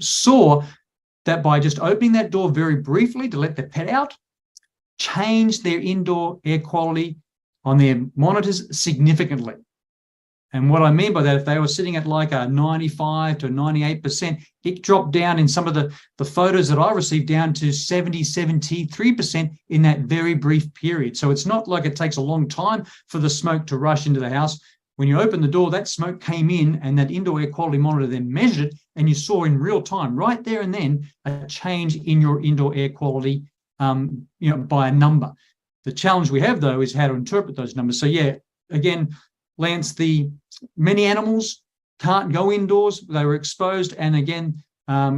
saw that by just opening that door very briefly to let the pet out, changed their indoor air quality on their monitors significantly. And what I mean by that, if they were sitting at like a 95 to 98%, it dropped down in some of the photos that I received down to 70, 73% in that very brief period. So it's not like it takes a long time for the smoke to rush into the house. When you open the door, that smoke came in, and that indoor air quality monitor then measured it, and you saw in real time, right there and then, a change in your indoor air quality, by a number. The challenge we have, though, is how to interpret those numbers. So yeah, again, Lance, many animals can't go indoors. They were exposed. And again, a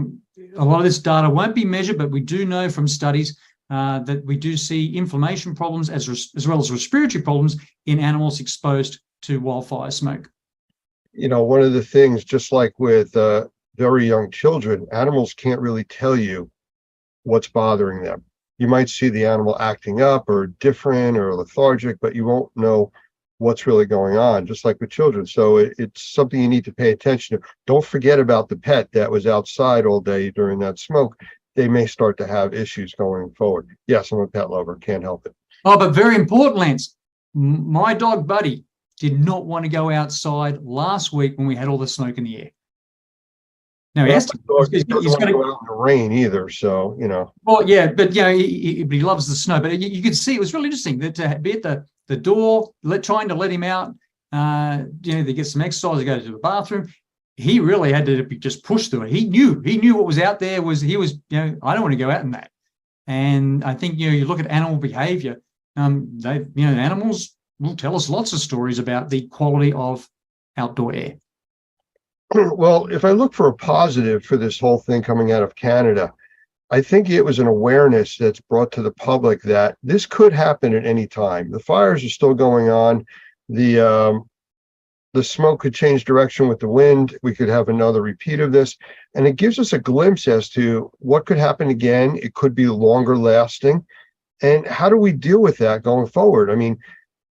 lot of this data won't be measured, but we do know from studies that we do see inflammation problems as well as respiratory problems in animals exposed to wildfire smoke. One of the things, just like with very young children, animals can't really tell you what's bothering them. You might see the animal acting up or different or lethargic, but you won't know what's really going on, just like with children. So it's something you need to pay attention to. Don't forget about the pet that was outside all day during that smoke. They may start to have issues going forward. Yes, I'm a pet lover, can't help it. Oh, but very important, Lance, my dog Buddy did not want to go outside last week when we had all the smoke in the air. Now he has to. He's going to go out in the rain either, so Well, yeah, but he loves the snow. But you could see it was really interesting that to be at the door, trying to let him out. They get some exercise, to go to the bathroom. He really had to be just pushed through it. He knew what was out there. I don't want to go out in that. And I think you look at animal behavior. Animals will tell us lots of stories about the quality of outdoor air. Well, if I look for a positive for this whole thing coming out of Canada, I think it was an awareness that's brought to the public that this could happen at any time. The fires are still going on. The smoke could change direction with the wind. We could have another repeat of this. And it gives us a glimpse as to what could happen again. It could be longer lasting. And how do we deal with that going forward? I mean,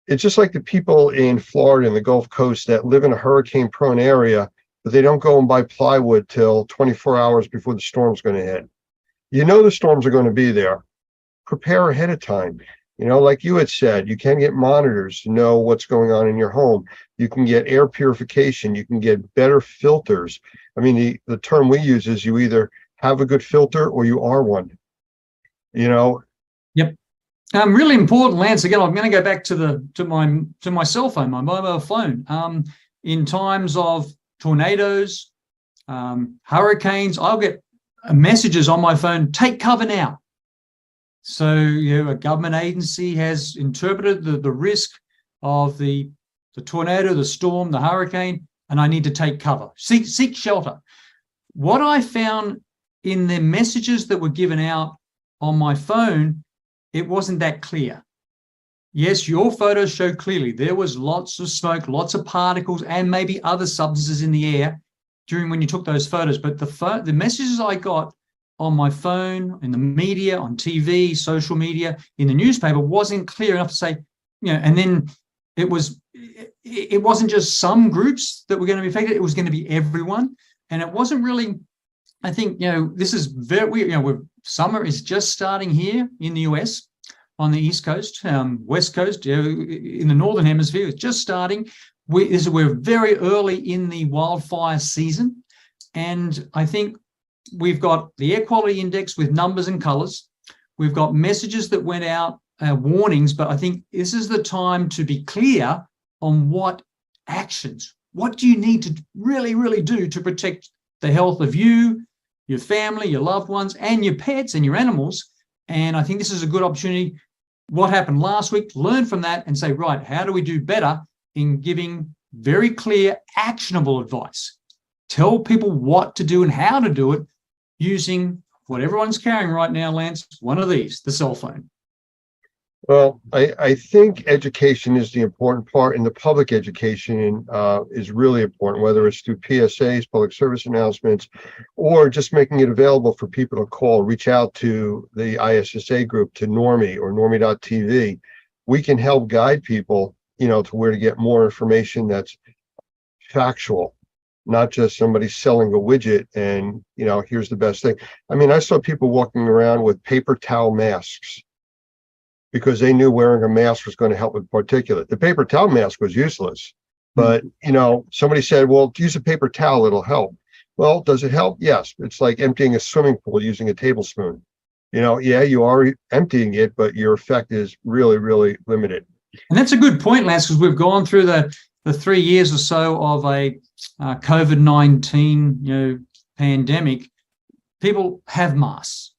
it's just like the people in Florida and the Gulf Coast that live in a hurricane-prone area, but they don't go and buy plywood till 24 hours before the storm's going to hit. The storms are going to be there. Prepare ahead of time. Like you had said, you can get monitors to know what's going on in your home. You can get air purification. You can get better filters. I mean, the term we use is you either have a good filter or you are one. Yep. Really important, Lance. Again, I'm going to go back to my cell phone, my mobile phone. In times of tornadoes, hurricanes, I'll get messages on my phone, take cover now. So, a government agency has interpreted the risk of the tornado, the storm, the hurricane, and I need to take cover, seek shelter. What I found in the messages that were given out on my phone, it wasn't that clear. Yes, your photos show clearly there was lots of smoke, lots of particles, and maybe other substances in the air during when you took those photos. But the messages I got on my phone, in the media, on TV, social media, in the newspaper wasn't clear enough to say, and then it wasn't just some groups that were going to be affected, it was going to be everyone. And it wasn't really, I think, this is very, summer is just starting here in the US on the East Coast, West Coast, in the Northern Hemisphere, it's just starting. We're very early in the wildfire season. And I think we've got the air quality index with numbers and colors. We've got messages that went out, warnings, but I think this is the time to be clear on what actions, what do you need to really, really do to protect the health of you, your family, your loved ones, and your pets and your animals. And I think this is a good opportunity. What happened last week, learn from that and say, right, how do we do better in giving very clear, actionable advice? Tell people what to do and how to do it using what everyone's carrying right now, Lance, one of these, the cell phone. Well, I think education is the important part, and the public education is really important, whether it's through PSAs, public service announcements, or just making it available for people to call, reach out to the ISSA group, to Normie or Normie.tv. We can help guide people, to where to get more information that's factual, not just somebody selling a widget and, here's the best thing. I mean, I saw people walking around with paper towel masks because they knew wearing a mask was going to help with particulate. The paper towel mask was useless, but, somebody said, well, use a paper towel, it'll help. Well, does it help? Yes. It's like emptying a swimming pool using a tablespoon. Yeah, you are emptying it, but your effect is really, really limited. And that's a good point, Lance, because we've gone through the 3 years or so of a COVID-19, pandemic. People have masks.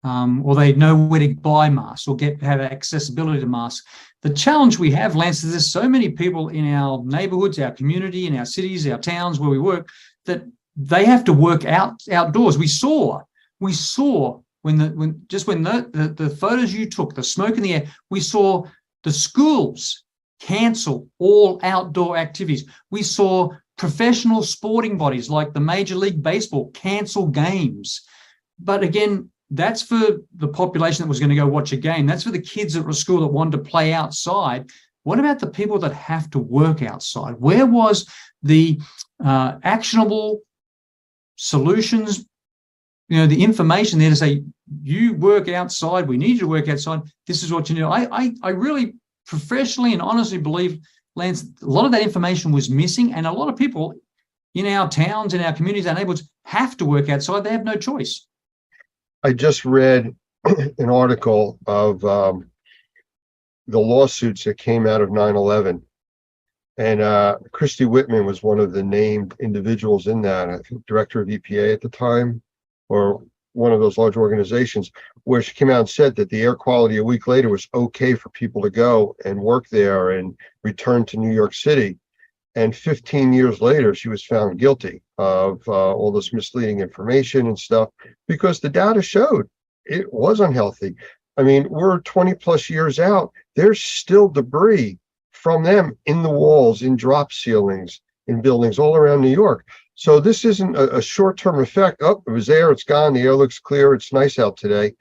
Or they know where to buy masks or have accessibility to masks. The challenge we have, Lance, is there's so many people in our neighborhoods, our community, in our cities, our towns where we work, that they have to work outdoors. We saw when the photos you took, the smoke in the air, we saw the schools cancel all outdoor activities. We saw professional sporting bodies like the Major League Baseball cancel games. But again, that's for the population that was going to go watch a game. That's for the kids at school that wanted to play outside. What about the people that have to work outside? Where was the actionable solutions, the information there to say, you work outside, we need you to work outside, this is what you do. I really professionally and honestly believe, Lance, a lot of that information was missing, and a lot of people in our towns, in our communities, our neighborhoods have to work outside. They have no choice. I just read an article of the lawsuits that came out of 9/11, and Christy Whitman was one of the named individuals in that. I think director of EPA at the time, or one of those large organizations, where she came out and said that the air quality a week later was okay for people to go and work there and return to New York City. And 15 years later, she was found guilty of all this misleading information and stuff, because the data showed it was unhealthy. I mean, we're 20 plus years out. There's still debris from them in the walls, in drop ceilings, in buildings all around New York. So this isn't a short-term effect. Oh, it was there, it's gone, the air looks clear, it's nice out today.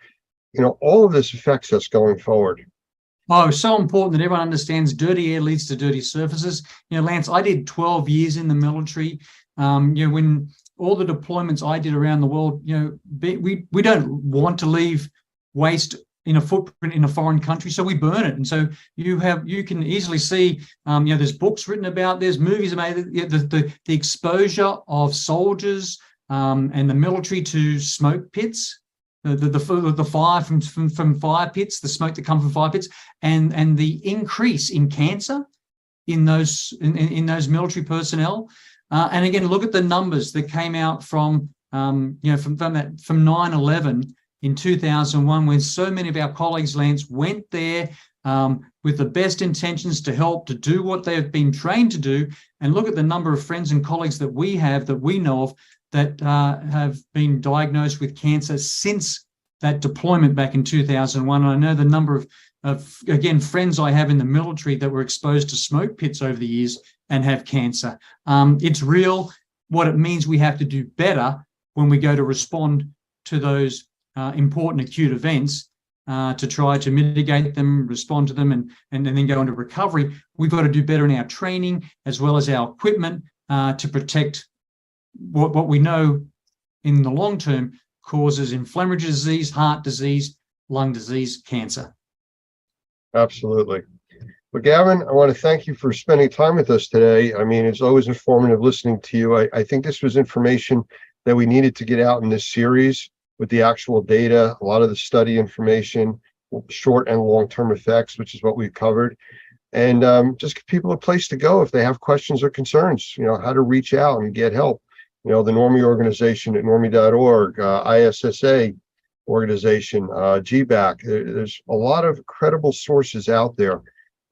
All of this affects us going forward. Oh, so important that everyone understands dirty air leads to dirty surfaces. Lance, I did 12 years in the military. When all the deployments I did around the world, we don't want to leave waste in a footprint in a foreign country, so we burn it. And so you can easily see, there's books written about, there's movies about the exposure of soldiers and the military to smoke pits. the fire from fire pits, the smoke that comes from fire pits, and the increase in cancer in those military personnel. And again, look at the numbers that came out from 9/11 in 2001, when so many of our colleagues, Lance, went there with the best intentions to help, to do what they have been trained to do. And look at the number of friends and colleagues that we know of, that have been diagnosed with cancer since that deployment back in 2001. And I know the number of again, friends I have in the military that were exposed to smoke pits over the years and have cancer. It's real. What it means, we have to do better when we go to respond to those important acute events, to try to mitigate them, respond to them, and then go into recovery. We've got to do better in our training as well as our equipment to protect what we know in the long term causes inflammatory disease, heart disease, lung disease, cancer. Absolutely. But Gavin, I want to thank you for spending time with us today. I mean, it's always informative listening to you. I think this was information that we needed to get out in this series with the actual data, a lot of the study information, short and long-term effects, which is what we've covered. And just give people a place to go if they have questions or concerns, how to reach out and get help. The Normie organization at normie.org, ISSA organization, GBAC. There's a lot of credible sources out there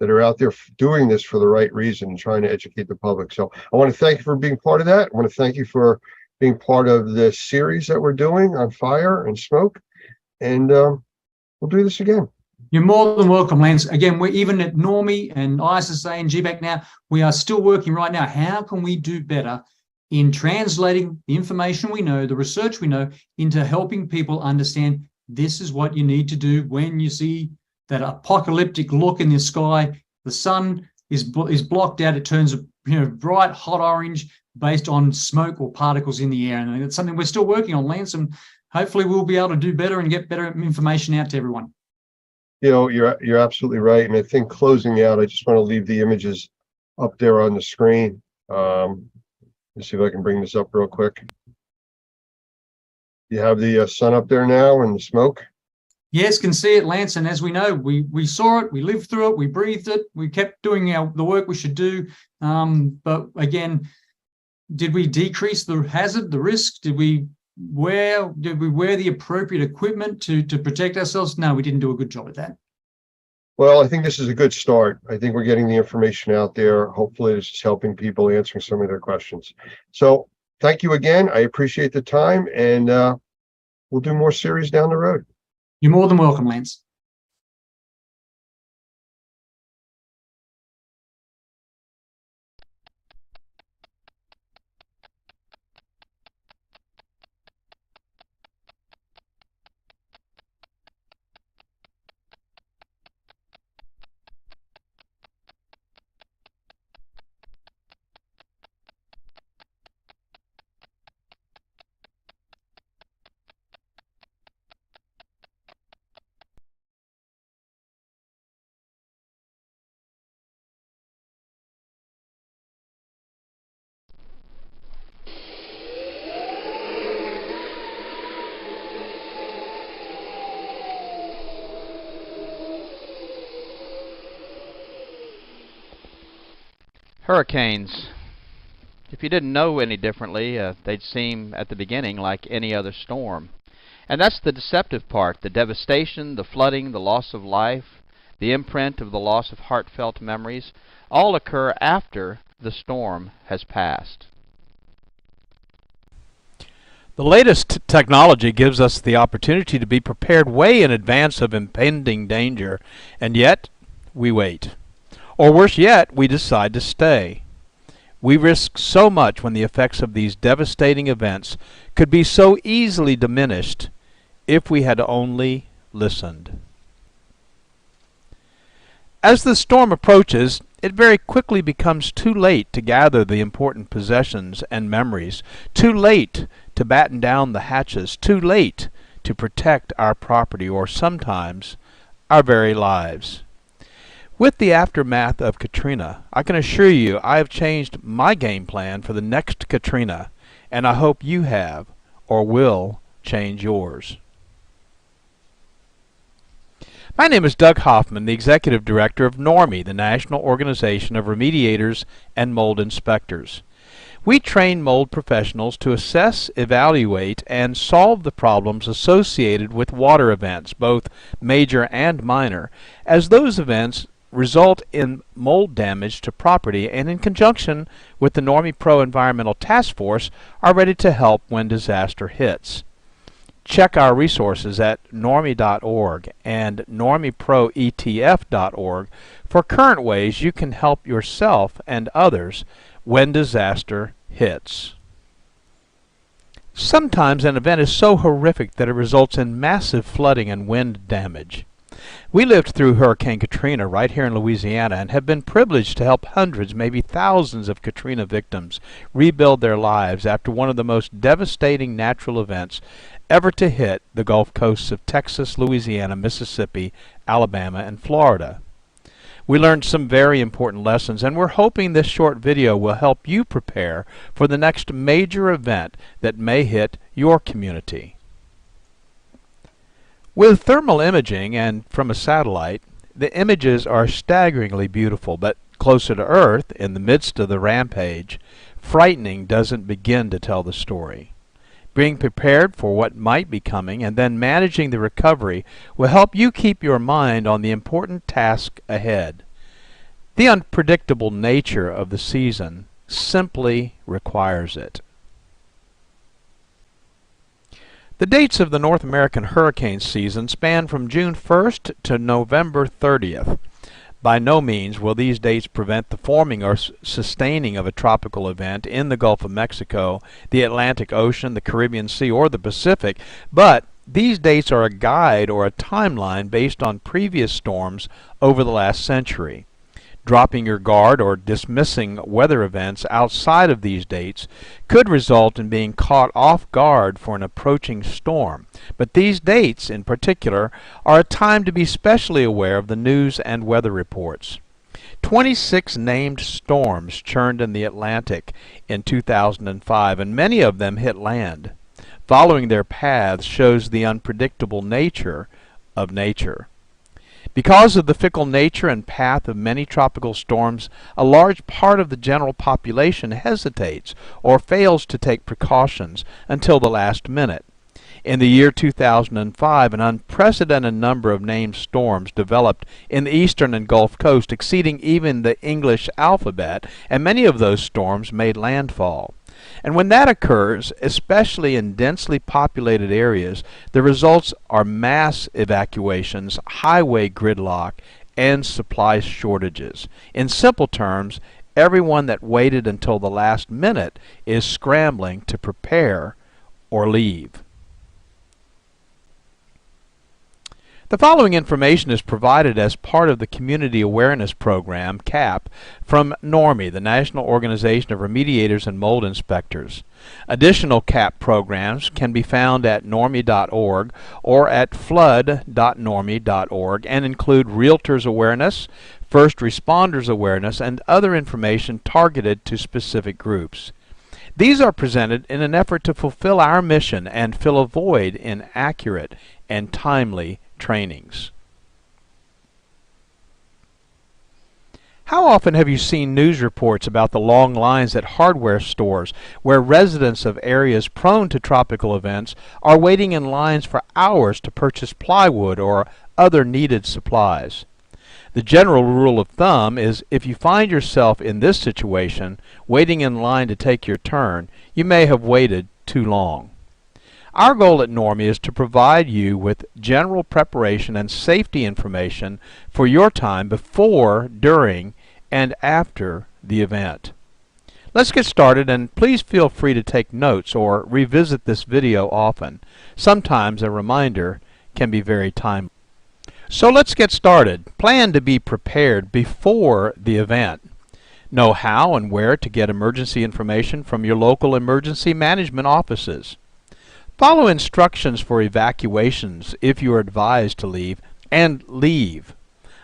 that are out there doing this for the right reason and trying to educate the public. So I want to thank you for being part of that. I want to thank you for being part of this series that we're doing on fire and smoke. And we'll do this again. You're more than welcome, Lance. Again, we're even at Normie and ISSA and GBAC now, we are still working right now. How can we do better in translating the information we know, the research we know, into helping people understand this is what you need to do when you see that apocalyptic look in the sky. The sun is blocked out. It turns bright hot orange based on smoke or particles in the air. And it's something we're still working on, Lance, and hopefully we'll be able to do better and get better information out to everyone. You're absolutely right. And I think closing out, I just want to leave the images up there on the screen. Let's see if I can bring this up real quick. You have the sun up there now and the smoke? Yes, can see it, Lance. And as we know, we saw it, we lived through it, we breathed it, we kept doing the work we should do. But again, did we decrease the hazard, the risk? Did we wear the appropriate equipment to protect ourselves? No, we didn't do a good job at that. Well, I think this is a good start. I think we're getting the information out there. Hopefully this is helping people, answering some of their questions. So thank you again. I appreciate the time, and we'll do more series down the road. You're more than welcome, Lance. Hurricanes. If you didn't know any differently, they'd seem at the beginning like any other storm. And that's the deceptive part, the devastation, the flooding, the loss of life, the imprint of the loss of heartfelt memories, all occur after the storm has passed. The latest technology gives us the opportunity to be prepared way in advance of impending danger, and yet we wait. Or worse yet, we decide to stay. We risk so much when the effects of these devastating events could be so easily diminished if we had only listened. As the storm approaches, it very quickly becomes too late to gather the important possessions and memories, too late to batten down the hatches, too late to protect our property or sometimes our very lives. With the aftermath of Katrina, I can assure you I have changed my game plan for the next Katrina, and I hope you have or will change yours. My name is Doug Hoffman, the Executive Director of NORMI, the National Organization of Remediators and Mold Inspectors. We train mold professionals to assess, evaluate, and solve the problems associated with water events, both major and minor, as those events result in mold damage to property, and in conjunction with the NORMI Pro Environmental Task Force are ready to help when disaster hits. Check our resources at normi.org and normiproetf.org for current ways you can help yourself and others when disaster hits. Sometimes an event is so horrific that it results in massive flooding and wind damage. We lived through Hurricane Katrina right here in Louisiana and have been privileged to help hundreds, maybe thousands of Katrina victims rebuild their lives after one of the most devastating natural events ever to hit the Gulf coasts of Texas, Louisiana, Mississippi, Alabama, and Florida. We learned some very important lessons, and we're hoping this short video will help you prepare for the next major event that may hit your community. With thermal imaging and from a satellite, the images are staggeringly beautiful, but closer to Earth, in the midst of the rampage, frightening doesn't begin to tell the story. Being prepared for what might be coming and then managing the recovery will help you keep your mind on the important task ahead. The unpredictable nature of the season simply requires it. The dates of the North American hurricane season span from June 1st to November 30th. By no means will these dates prevent the forming or sustaining of a tropical event in the Gulf of Mexico, the Atlantic Ocean, the Caribbean Sea, or the Pacific, but these dates are a guide or a timeline based on previous storms over the last century. Dropping your guard or dismissing weather events outside of these dates could result in being caught off guard for an approaching storm. But these dates, in particular, are a time to be specially aware of the news and weather reports. 26 named storms churned in the Atlantic in 2005, and many of them hit land. Following their paths shows the unpredictable nature of nature. Because of the fickle nature and path of many tropical storms, a large part of the general population hesitates or fails to take precautions until the last minute. In the year 2005, an unprecedented number of named storms developed in the eastern and Gulf Coast, exceeding even the English alphabet, and many of those storms made landfall. And when that occurs, especially in densely populated areas, the results are mass evacuations, highway gridlock, and supply shortages. In simple terms, everyone that waited until the last minute is scrambling to prepare or leave. The following information is provided as part of the Community Awareness Program, CAP, from NORMI, the National Organization of Remediators and Mold Inspectors. Additional CAP programs can be found at normi.org or at flood.normi.org and include realtors awareness, first responders awareness, and other information targeted to specific groups. These are presented in an effort to fulfill our mission and fill a void in accurate and timely trainings. How often have you seen news reports about the long lines at hardware stores where residents of areas prone to tropical events are waiting in lines for hours to purchase plywood or other needed supplies? The general rule of thumb is if you find yourself in this situation, waiting in line to take your turn, you may have waited too long. Our goal at NORMI is to provide you with general preparation and safety information for your time before, during, and after the event. Let's get started, and please feel free to take notes or revisit this video often. Sometimes a reminder can be very timely. So let's get started. Plan to be prepared before the event. Know how and where to get emergency information from your local emergency management offices. Follow instructions for evacuations if you are advised to leave, and leave.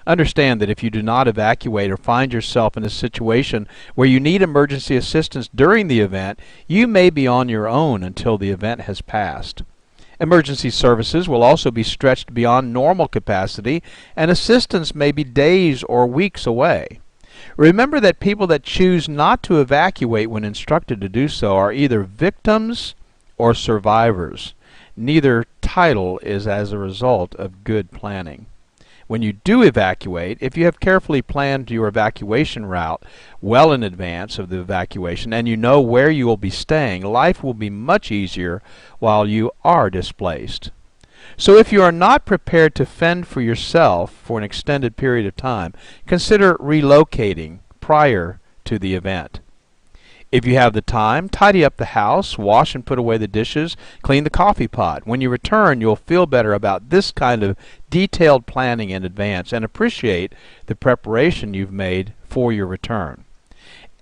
Understand that if you do not evacuate or find yourself in a situation where you need emergency assistance during the event, you may be on your own until the event has passed. Emergency services will also be stretched beyond normal capacity, and assistance may be days or weeks away. Remember that people that choose not to evacuate when instructed to do so are either victims or survivors. Neither title is as a result of good planning. When you do evacuate, if you have carefully planned your evacuation route well in advance of the evacuation and you know where you will be staying, life will be much easier while you are displaced. So if you are not prepared to fend for yourself for an extended period of time, consider relocating prior to the event. If you have the time, tidy up the house, wash and put away the dishes, clean the coffee pot. When you return, you'll feel better about this kind of detailed planning in advance and appreciate the preparation you've made for your return.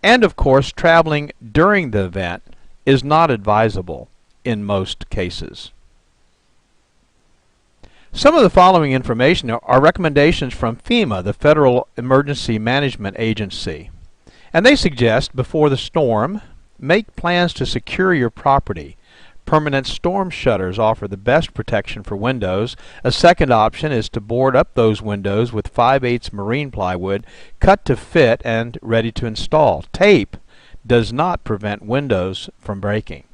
And of course, traveling during the event is not advisable in most cases. Some of the following information are recommendations from FEMA, the Federal Emergency Management Agency. And they suggest, before the storm, make plans to secure your property. Permanent storm shutters offer the best protection for windows. A second option is to board up those windows with 5/8 marine plywood, cut to fit and ready to install. Tape does not prevent windows from breaking.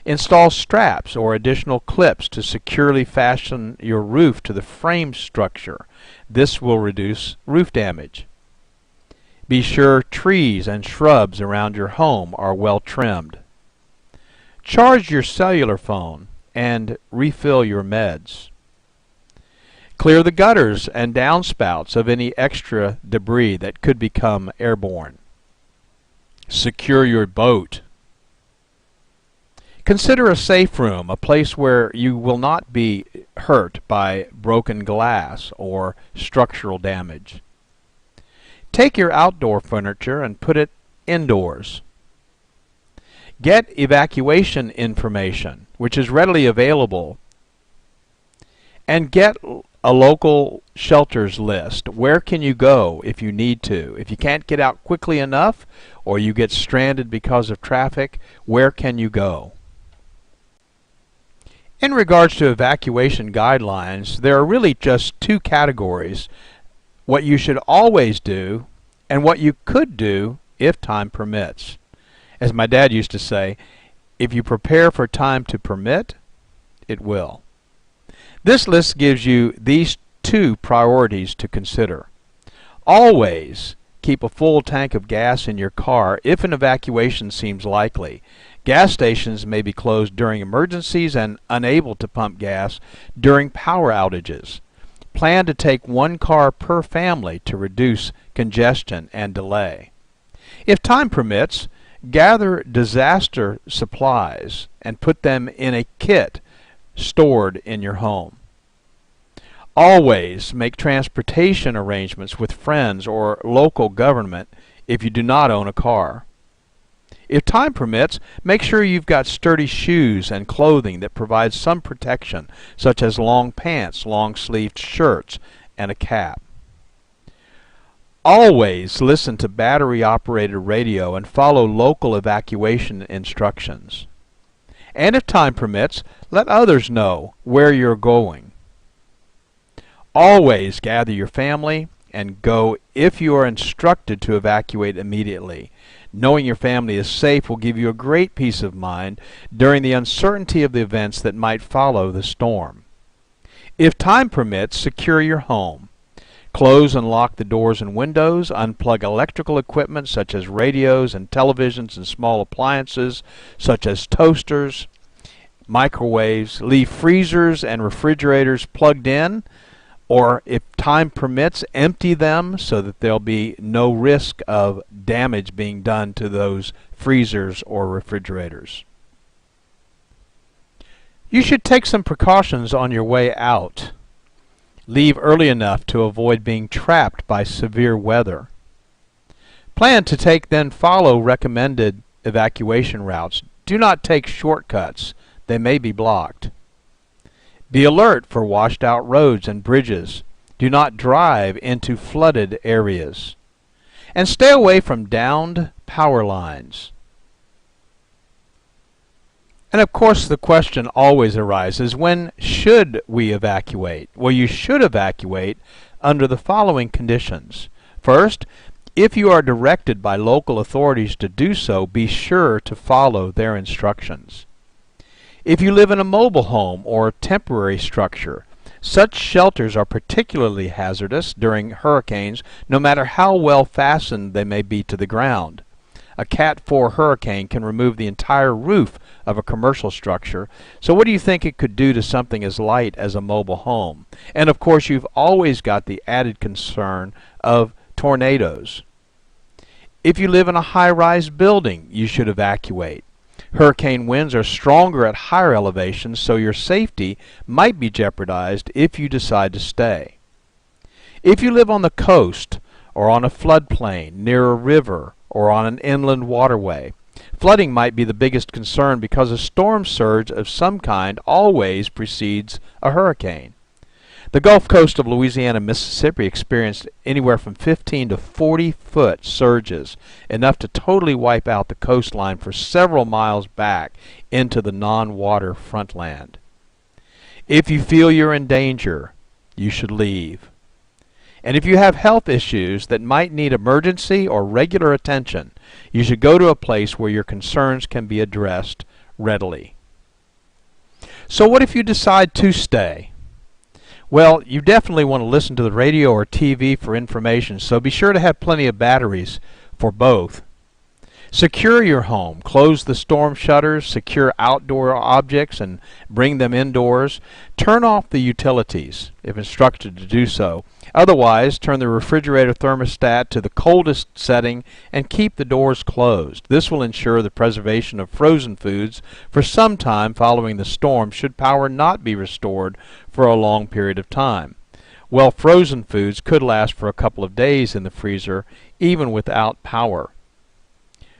Install straps or additional clips to securely fasten your roof to the frame structure. This will reduce roof damage. Be sure trees and shrubs around your home are well trimmed. Charge your cellular phone and refill your meds. Clear the gutters and downspouts of any extra debris that could become airborne. Secure your boat. Consider a safe room, a place where you will not be hurt by broken glass or structural damage. Take your outdoor furniture and put it indoors. Get evacuation information, which is readily available, and get a local shelters list. Where can you go if you need to? If you can't get out quickly enough or you get stranded because of traffic, where can you go? In regards to evacuation guidelines, there are really just two categories: what you should always do and what you could do if time permits. As my dad used to say, if you prepare for time to permit, it will. This list gives you these two priorities to consider. Always keep a full tank of gas in your car if an evacuation seems likely. Gas stations may be closed during emergencies and unable to pump gas during power outages. Plan to take one car per family to reduce congestion and delay. If time permits, gather disaster supplies and put them in a kit stored in your home. Always make transportation arrangements with friends or local government if you do not own a car. If time permits, make sure you've got sturdy shoes and clothing that provide some protection, such as long pants, long-sleeved shirts, and a cap. Always listen to battery-operated radio and follow local evacuation instructions. And if time permits, let others know where you're going. Always gather your family and go if you are instructed to evacuate immediately. Knowing your family is safe will give you a great peace of mind during the uncertainty of the events that might follow the storm. If time permits, secure your home. Close and lock the doors and windows. Unplug electrical equipment such as radios and televisions and small appliances such as toasters, microwaves. Leave freezers and refrigerators plugged in, or if time permits, empty them so that there'll be no risk of damage being done to those freezers or refrigerators. You should take some precautions on your way out. Leave early enough to avoid being trapped by severe weather. Plan to then follow recommended evacuation routes. Do not take shortcuts. They may be blocked. Be alert for washed out roads and bridges. Do not drive into flooded areas. And stay away from downed power lines. And of course, the question always arises, when should we evacuate? Well, you should evacuate under the following conditions. First, if you are directed by local authorities to do so, be sure to follow their instructions. If you live in a mobile home or temporary structure, such shelters are particularly hazardous during hurricanes, no matter how well fastened they may be to the ground. A Cat 4 hurricane can remove the entire roof of a commercial structure, so what do you think it could do to something as light as a mobile home? And of course, you've always got the added concern of tornadoes. If you live in a high-rise building, you should evacuate. Hurricane winds are stronger at higher elevations, so your safety might be jeopardized if you decide to stay. If you live on the coast or on a floodplain near a river or on an inland waterway, flooding might be the biggest concern because a storm surge of some kind always precedes a hurricane. The Gulf Coast of Louisiana and Mississippi experienced anywhere from 15 to 40-foot surges, enough to totally wipe out the coastline for several miles back into the non-water frontland. If you feel you're in danger, you should leave. And if you have health issues that might need emergency or regular attention, you should go to a place where your concerns can be addressed readily. So what if you decide to stay? Well, you definitely want to listen to the radio or TV for information, so be sure to have plenty of batteries for both. Secure your home. Close the storm shutters, secure outdoor objects, and bring them indoors. Turn off the utilities, if instructed to do so. Otherwise, turn the refrigerator thermostat to the coldest setting and keep the doors closed. This will ensure the preservation of frozen foods for some time following the storm should power not be restored for a long period of time. Well, frozen foods could last for a couple of days in the freezer, even without power.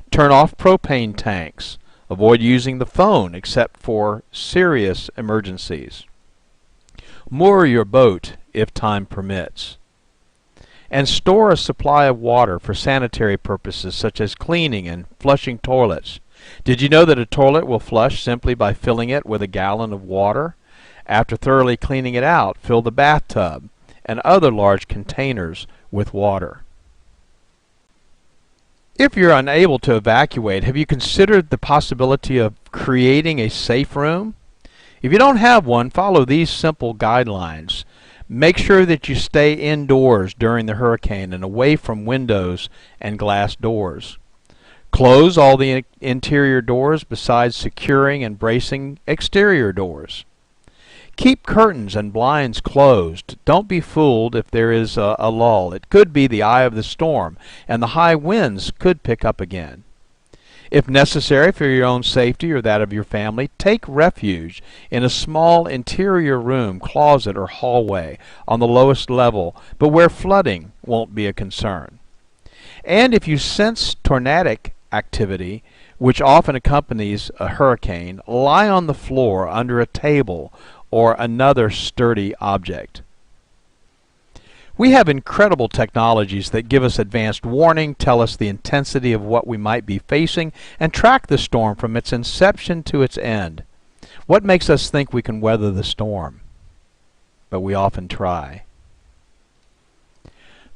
Turn off propane tanks. Avoid using the phone except for serious emergencies. Moor your boat if time permits. And store a supply of water for sanitary purposes such as cleaning and flushing toilets. Did you know that a toilet will flush simply by filling it with a gallon of water? After thoroughly cleaning it out, fill the bathtub and other large containers with water. If you're unable to evacuate, have you considered the possibility of creating a safe room? If you don't have one, follow these simple guidelines. Make sure that you stay indoors during the hurricane and away from windows and glass doors. Close all the interior doors besides securing and bracing exterior doors. Keep curtains and blinds closed. Don't be fooled if there is a lull. It could be the eye of the storm, and the high winds could pick up again. If necessary for your own safety or that of your family, take refuge in a small interior room, closet, or hallway on the lowest level, but where flooding won't be a concern. And if you sense tornadic activity, which often accompanies a hurricane, lie on the floor under a table or another sturdy object. We have incredible technologies that give us advanced warning, tell us the intensity of what we might be facing, and track the storm from its inception to its end. What makes us think we can weather the storm? But we often try.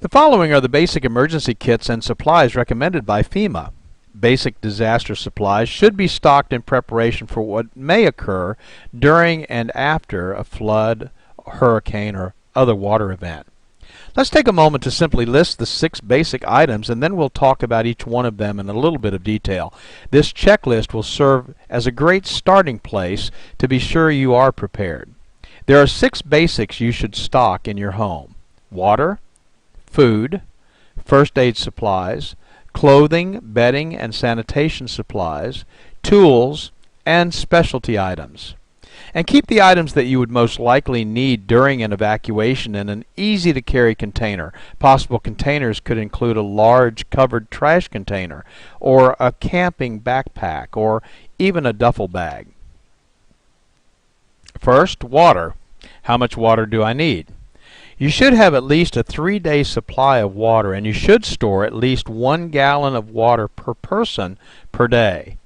The following are the basic emergency kits and supplies recommended by FEMA. Basic disaster supplies should be stocked in preparation for what may occur during and after a flood, hurricane, or other water event. Let's take a moment to simply list the 6 basic items, and then we'll talk about each one of them in a little bit of detail. This checklist will serve as a great starting place to be sure you are prepared. There are 6 basics you should stock in your home: water, food, first aid supplies, clothing, bedding, and sanitation supplies, tools, and specialty items. And keep the items that you would most likely need during an evacuation in an easy-to-carry container. Possible containers could include a large covered trash container, or a camping backpack, or even a duffel bag. First, water. How much water do I need? You should have at least a 3-day supply of water, and you should store at least 1 gallon of water per person per day.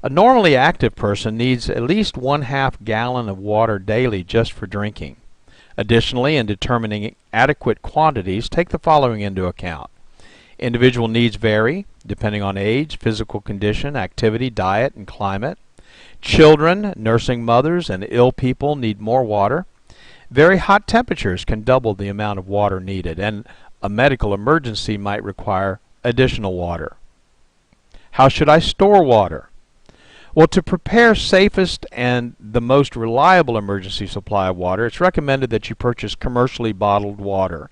A normally active person needs at least 1/2 gallon of water daily just for drinking. Additionally, in determining adequate quantities, take the following into account. Individual needs vary depending on age, physical condition, activity, diet, and climate. Children, nursing mothers, and ill people need more water. Very hot temperatures can double the amount of water needed, and a medical emergency might require additional water. How should I store water? Well, to prepare safest and the most reliable emergency supply of water, it's recommended that you purchase commercially bottled water.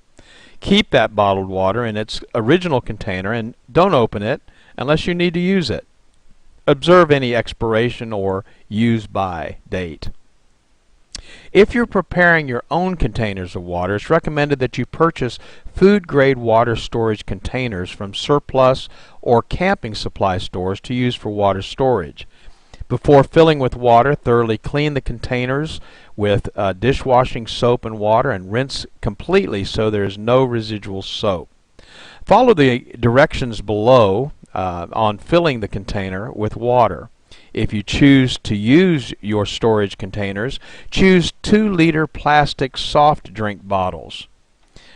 Keep that bottled water in its original container and don't open it unless you need to use it. Observe any expiration or use by date. If you're preparing your own containers of water, it's recommended that you purchase food-grade water storage containers from surplus or camping supply stores to use for water storage. Before filling with water, thoroughly clean the containers with dishwashing soap and water and rinse completely so there is no residual soap. Follow the directions below on filling the container with water. If you choose to use your storage containers, choose 2-liter plastic soft drink bottles.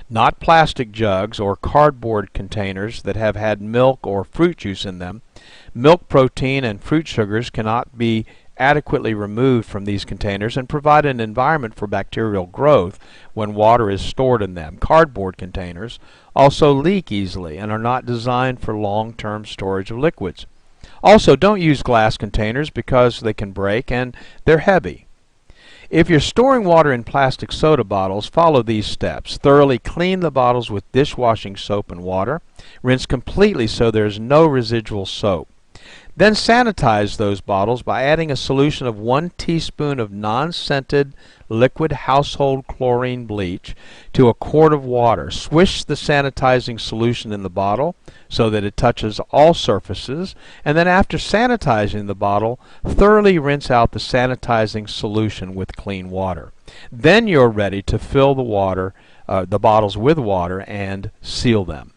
Not plastic jugs or cardboard containers that have had milk or fruit juice in them. Milk protein and fruit sugars cannot be adequately removed from these containers and provide an environment for bacterial growth when water is stored in them. Cardboard containers also leak easily and are not designed for long-term storage of liquids. Also, don't use glass containers because they can break and they're heavy. If you're storing water in plastic soda bottles, follow these steps. Thoroughly clean the bottles with dishwashing soap and water. Rinse completely so there's no residual soap. Then sanitize those bottles by adding a solution of 1 teaspoon of non-scented liquid household chlorine bleach to a quart of water. Swish the sanitizing solution in the bottle so that it touches all surfaces, and then after sanitizing the bottle, thoroughly rinse out the sanitizing solution with clean water. Then you're ready to fill the bottles with water and seal them.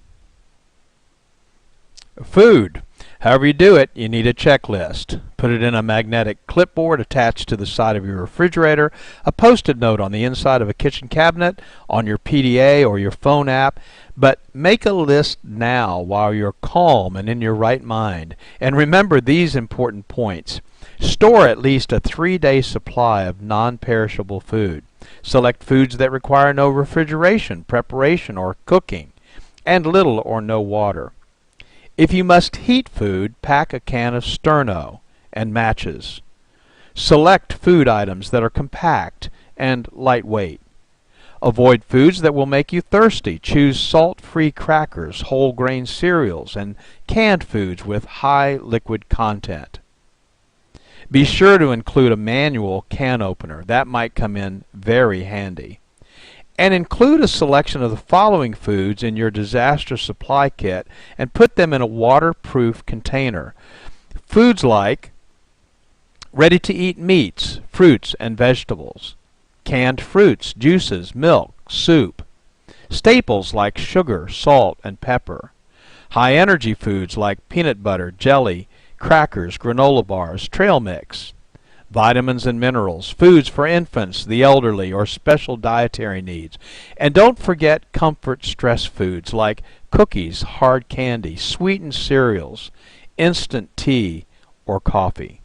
Food. However you do it, you need a checklist. Put it in a magnetic clipboard attached to the side of your refrigerator, a post-it note on the inside of a kitchen cabinet, on your PDA or your phone app. But make a list now while you're calm and in your right mind. And remember these important points. Store at least a 3-day supply of non-perishable food. Select foods that require no refrigeration, preparation, or cooking, and little or no water. If you must heat food, pack a can of Sterno and matches. Select food items that are compact and lightweight. Avoid foods that will make you thirsty. Choose salt-free crackers, whole grain cereals, and canned foods with high liquid content. Be sure to include a manual can opener. That might come in very handy. And include a selection of the following foods in your disaster supply kit and put them in a waterproof container. Foods like ready-to-eat meats, fruits, and vegetables, canned fruits, juices, milk, soup, staples like sugar, salt, and pepper, high-energy foods like peanut butter, jelly, crackers, granola bars, trail mix, vitamins and minerals, foods for infants, the elderly, or special dietary needs. And don't forget comfort stress foods like cookies, hard candy, sweetened cereals, instant tea, or coffee.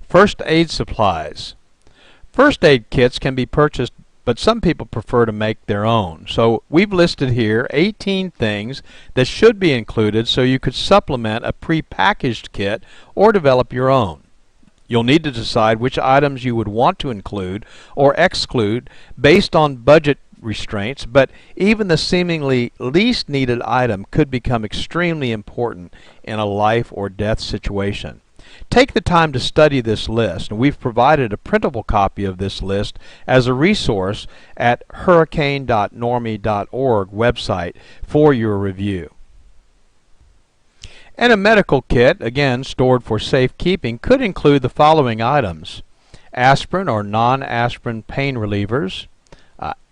First aid supplies. First aid kits can be purchased, but some people prefer to make their own. So we've listed here 18 things that should be included so you could supplement a pre-packaged kit or develop your own. You'll need to decide which items you would want to include or exclude based on budget restraints, but even the seemingly least needed item could become extremely important in a life or death situation. Take the time to study this list, and we've provided a printable copy of this list as a resource at hurricane.normie.org website for your review. And a medical kit, again stored for safekeeping, could include the following items: aspirin or non-aspirin pain relievers,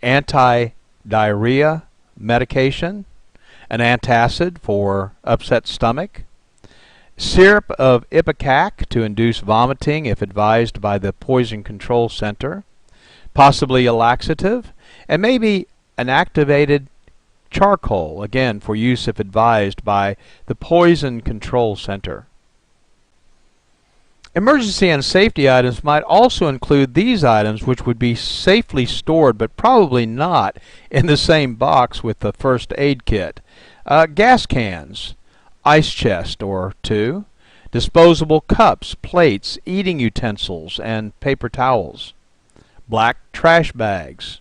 anti-diarrhea medication, an antacid for upset stomach, syrup of ipecac to induce vomiting if advised by the Poison Control Center, possibly a laxative, and maybe an activated charcoal, again for use if advised by the Poison Control Center. Emergency and safety items might also include these items, which would be safely stored but probably not in the same box with the first aid kit. Gas cans, ice chest or two, disposable cups, plates, eating utensils, and paper towels, black trash bags,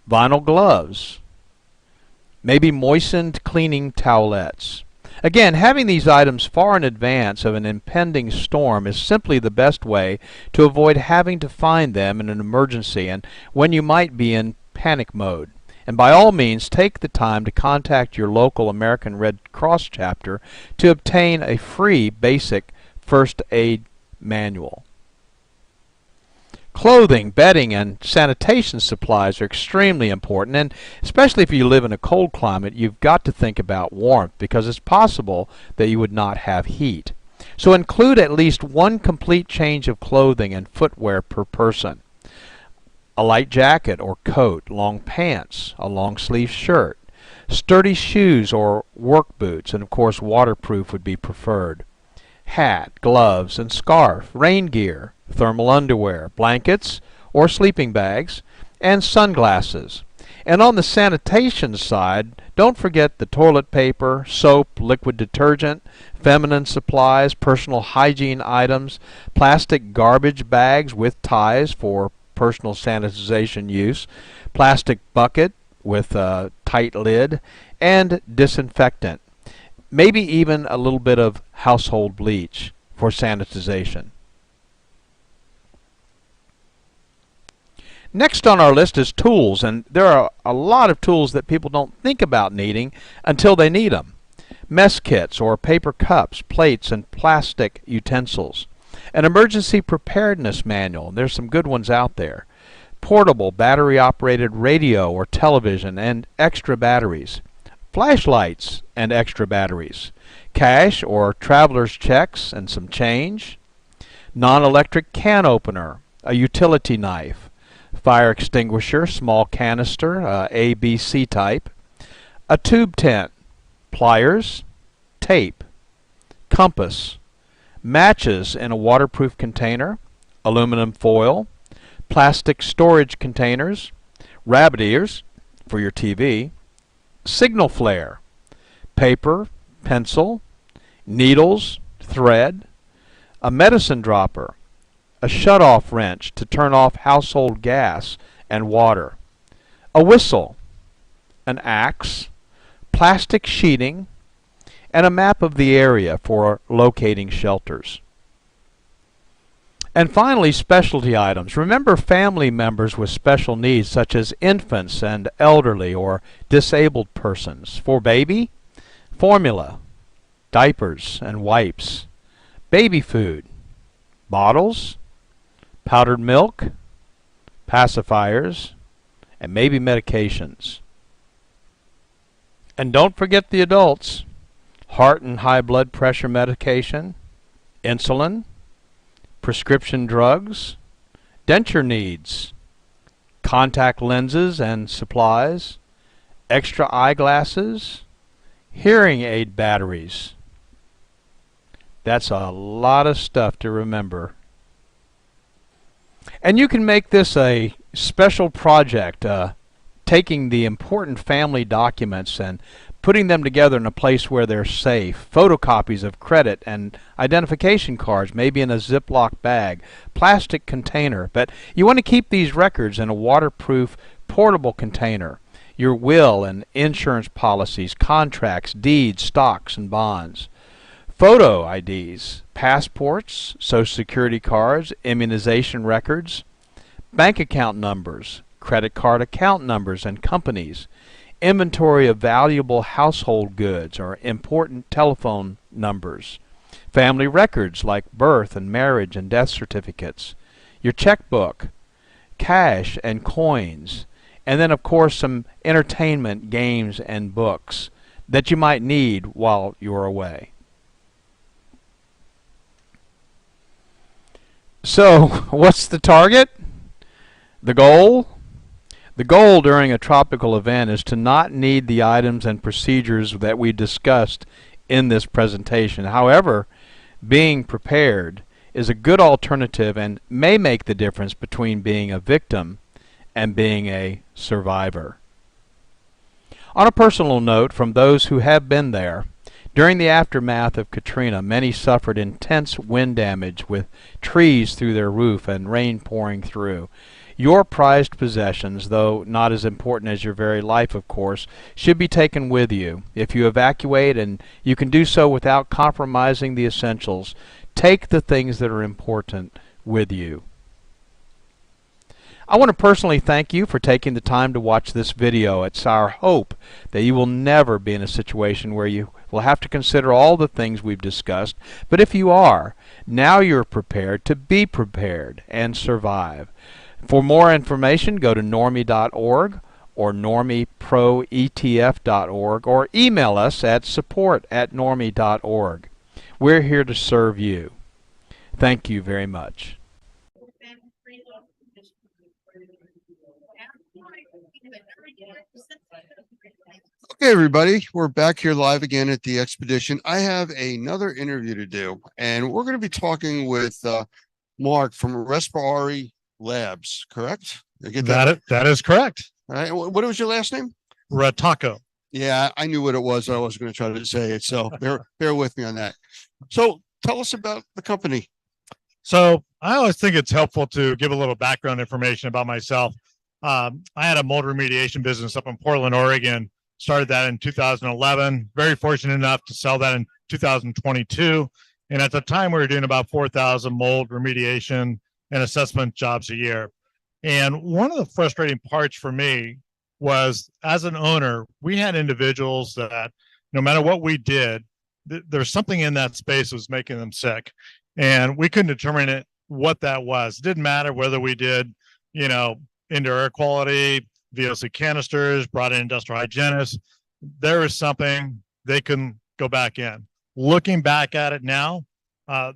vinyl gloves, maybe moistened cleaning towelettes. Again, having these items far in advance of an impending storm is simply the best way to avoid having to find them in an emergency and when you might be in panic mode. And by all means, take the time to contact your local American Red Cross chapter to obtain a free basic first aid manual. Clothing, bedding, and sanitation supplies are extremely important, and especially if you live in a cold climate, you've got to think about warmth because it's possible that you would not have heat. So include at least one complete change of clothing and footwear per person. A light jacket or coat, long pants, a long sleeve shirt, sturdy shoes or work boots, and of course waterproof would be preferred. Hat, gloves, and scarf, rain gear, thermal underwear, blankets or sleeping bags, and sunglasses. And on the sanitation side, don't forget the toilet paper, soap, liquid detergent, feminine supplies, personal hygiene items, plastic garbage bags with ties for personal sanitization use, plastic bucket with a tight lid, and disinfectant. Maybe even a little bit of household bleach for sanitization. Next on our list is tools, and there are a lot of tools that people don't think about needing until they need them. Mess kits or paper cups, plates, and plastic utensils. An emergency preparedness manual, and there's some good ones out there. Portable battery-operated radio or television and extra batteries. Flashlights and extra batteries. Cash or traveler's checks and some change. Non-electric can opener, a utility knife. Fire extinguisher, small canister, ABC type. A tube tent. Pliers. Tape. Compass. Matches in a waterproof container, aluminum foil, plastic storage containers, rabbit ears for your TV, signal flare, paper, pencil, needles, thread, a medicine dropper, a shut-off wrench to turn off household gas and water, a whistle, an axe, plastic sheeting, and a map of the area for locating shelters. And finally, specialty items. Remember family members with special needs such as infants and elderly or disabled persons. For baby, formula, diapers and wipes, baby food, bottles, powdered milk, pacifiers, and maybe medications. And don't forget the adults. Heart and high blood pressure medication, insulin, prescription drugs, denture needs, contact lenses and supplies, extra eyeglasses, hearing aid batteries. That's a lot of stuff to remember. And you can make this a special project, taking the important family documents and putting them together in a place where they're safe. Photocopies of credit and identification cards, maybe in a Ziploc bag, plastic container. But you want to keep these records in a waterproof, portable container. Your will and insurance policies, contracts, deeds, stocks, and bonds. Photo IDs, passports, social security cards, immunization records, bank account numbers, credit card account numbers and companies, inventory of valuable household goods or important telephone numbers, family records like birth and marriage and death certificates, your checkbook, cash and coins, and then of course some entertainment, games, and books that you might need while you're away. So, what's the target? The goal? The goal during a tropical event is to not need the items and procedures that we discussed in this presentation. However, being prepared is a good alternative and may make the difference between being a victim and being a survivor. On a personal note, from those who have been there, during the aftermath of Katrina, many suffered intense wind damage with trees through their roof and rain pouring through. Your prized possessions, though not as important as your very life, of course, should be taken with you. If you evacuate, and you can do so without compromising the essentials, take the things that are important with you. I want to personally thank you for taking the time to watch this video. It's our hope that you will never be in a situation where you will have to consider all the things we've discussed, but if you are, now you're prepared to be prepared and survive. For more information, go to normie.org or normieproetf.org or email us at support@normie.org. We're here to serve you. Thank you very much. Okay, everybody, we're back here live again at the expedition. I have another interview to do, and we're going to be talking with Mark from Respiratory Labs, correct? Did I get that? That is correct. All right. What was your last name? Ratako. Yeah, I knew what it was. I wasn't going to try to say it, so bear with me on that. So tell us about the company. So I always think it's helpful to give a little background information about myself. I had a mold remediation business up in Portland, Oregon. Started that in 2011. Very fortunate enough to sell that in 2022. And at the time, we were doing about 4,000 mold remediation and assessment jobs a year. And one of the frustrating parts for me was, as an owner, we had individuals that no matter what we did, there's something in that space that was making them sick. And we couldn't determine what that was. It didn't matter whether we did, indoor air quality, VOC canisters, brought in industrial hygienists. There is something they couldn't go back in. Looking back at it now,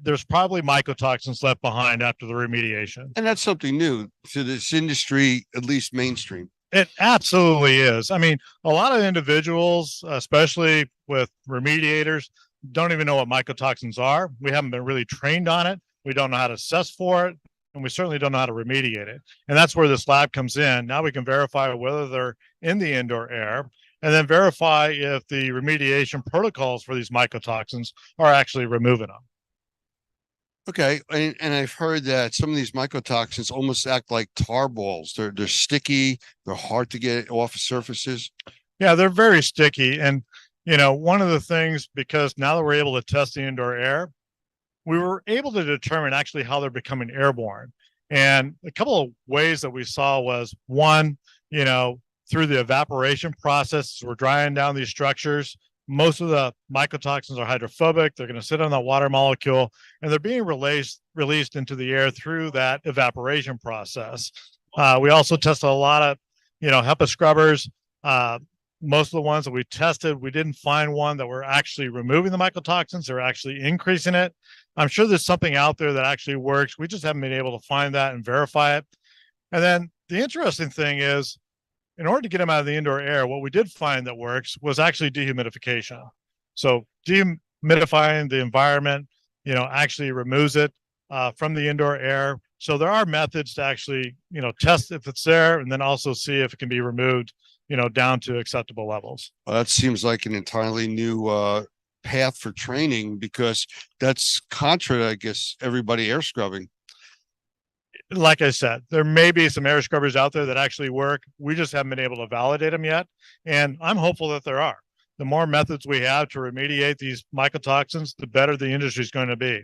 there's probably mycotoxins left behind after the remediation. And that's something new to this industry, at least mainstream. It absolutely is. I mean, a lot of individuals, especially with remediators, don't even know what mycotoxins are. We haven't been really trained on it. We don't know how to assess for it, and we certainly don't know how to remediate it. And that's where this lab comes in. Now we can verify whether they're in the indoor air, and then verify if the remediation protocols for these mycotoxins are actually removing them. Okay, and I've heard that some of these mycotoxins almost act like tar balls. They're sticky. They're hard to get off of surfaces. Yeah, they're very sticky. And, one of the things, because now that we're able to test the indoor air, we were able to determine actually how they're becoming airborne. And a couple of ways that we saw was, one, through the evaporation process, we're drying down these structures. Most of the mycotoxins are hydrophobic. They're going to sit on that water molecule, and they're being released into the air through that evaporation process. We also tested a lot of, HEPA scrubbers. Most of the ones that we tested, we didn't find one that were actually removing the mycotoxins. They're actually increasing it. I'm sure there's something out there that actually works. We just haven't been able to find that and verify it. And then the interesting thing is, in order to get them out of the indoor air, what we did find that works was actually dehumidification. So dehumidifying the environment, actually removes it from the indoor air. So there are methods to actually, test if it's there, and then also see if it can be removed, down to acceptable levels. Well, that seems like an entirely new path for training, because that's contra, I guess, everybody air scrubbing. Like I said, there may be some air scrubbers out there that actually work. We just haven't been able to validate them yet. And I'm hopeful that there are. The more methods we have to remediate these mycotoxins, the better the industry is going to be.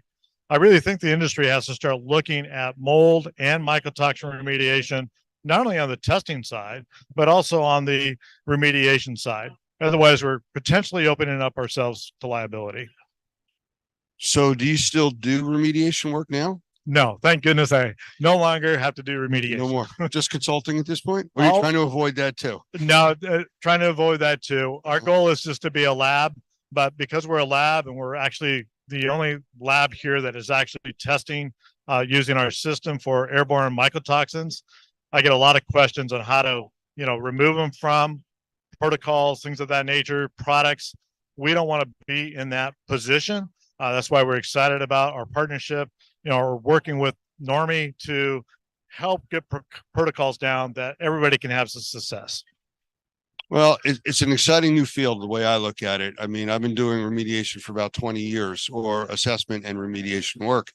I really think the industry has to start looking at mold and mycotoxin remediation, not only on the testing side, but also on the remediation side. Otherwise, we're potentially opening up ourselves to liability. So do you still do remediation work now? No, thank goodness I no longer have to do remediation. No more. Just consulting at this point? Or are you trying to avoid that too? No, trying to avoid that too. Our goal is just to be a lab, but because we're a lab and we're actually the only lab here that is actually testing using our system for airborne mycotoxins. I get a lot of questions on how to, remove them from protocols, things of that nature, products. We don't want to be in that position. That's why we're excited about our partnership. We're working with Normie to help get protocols down that everybody can have some success. Well, it's an exciting new field, the way I look at it. I mean, I've been doing remediation for about 20 years, or assessment and remediation work.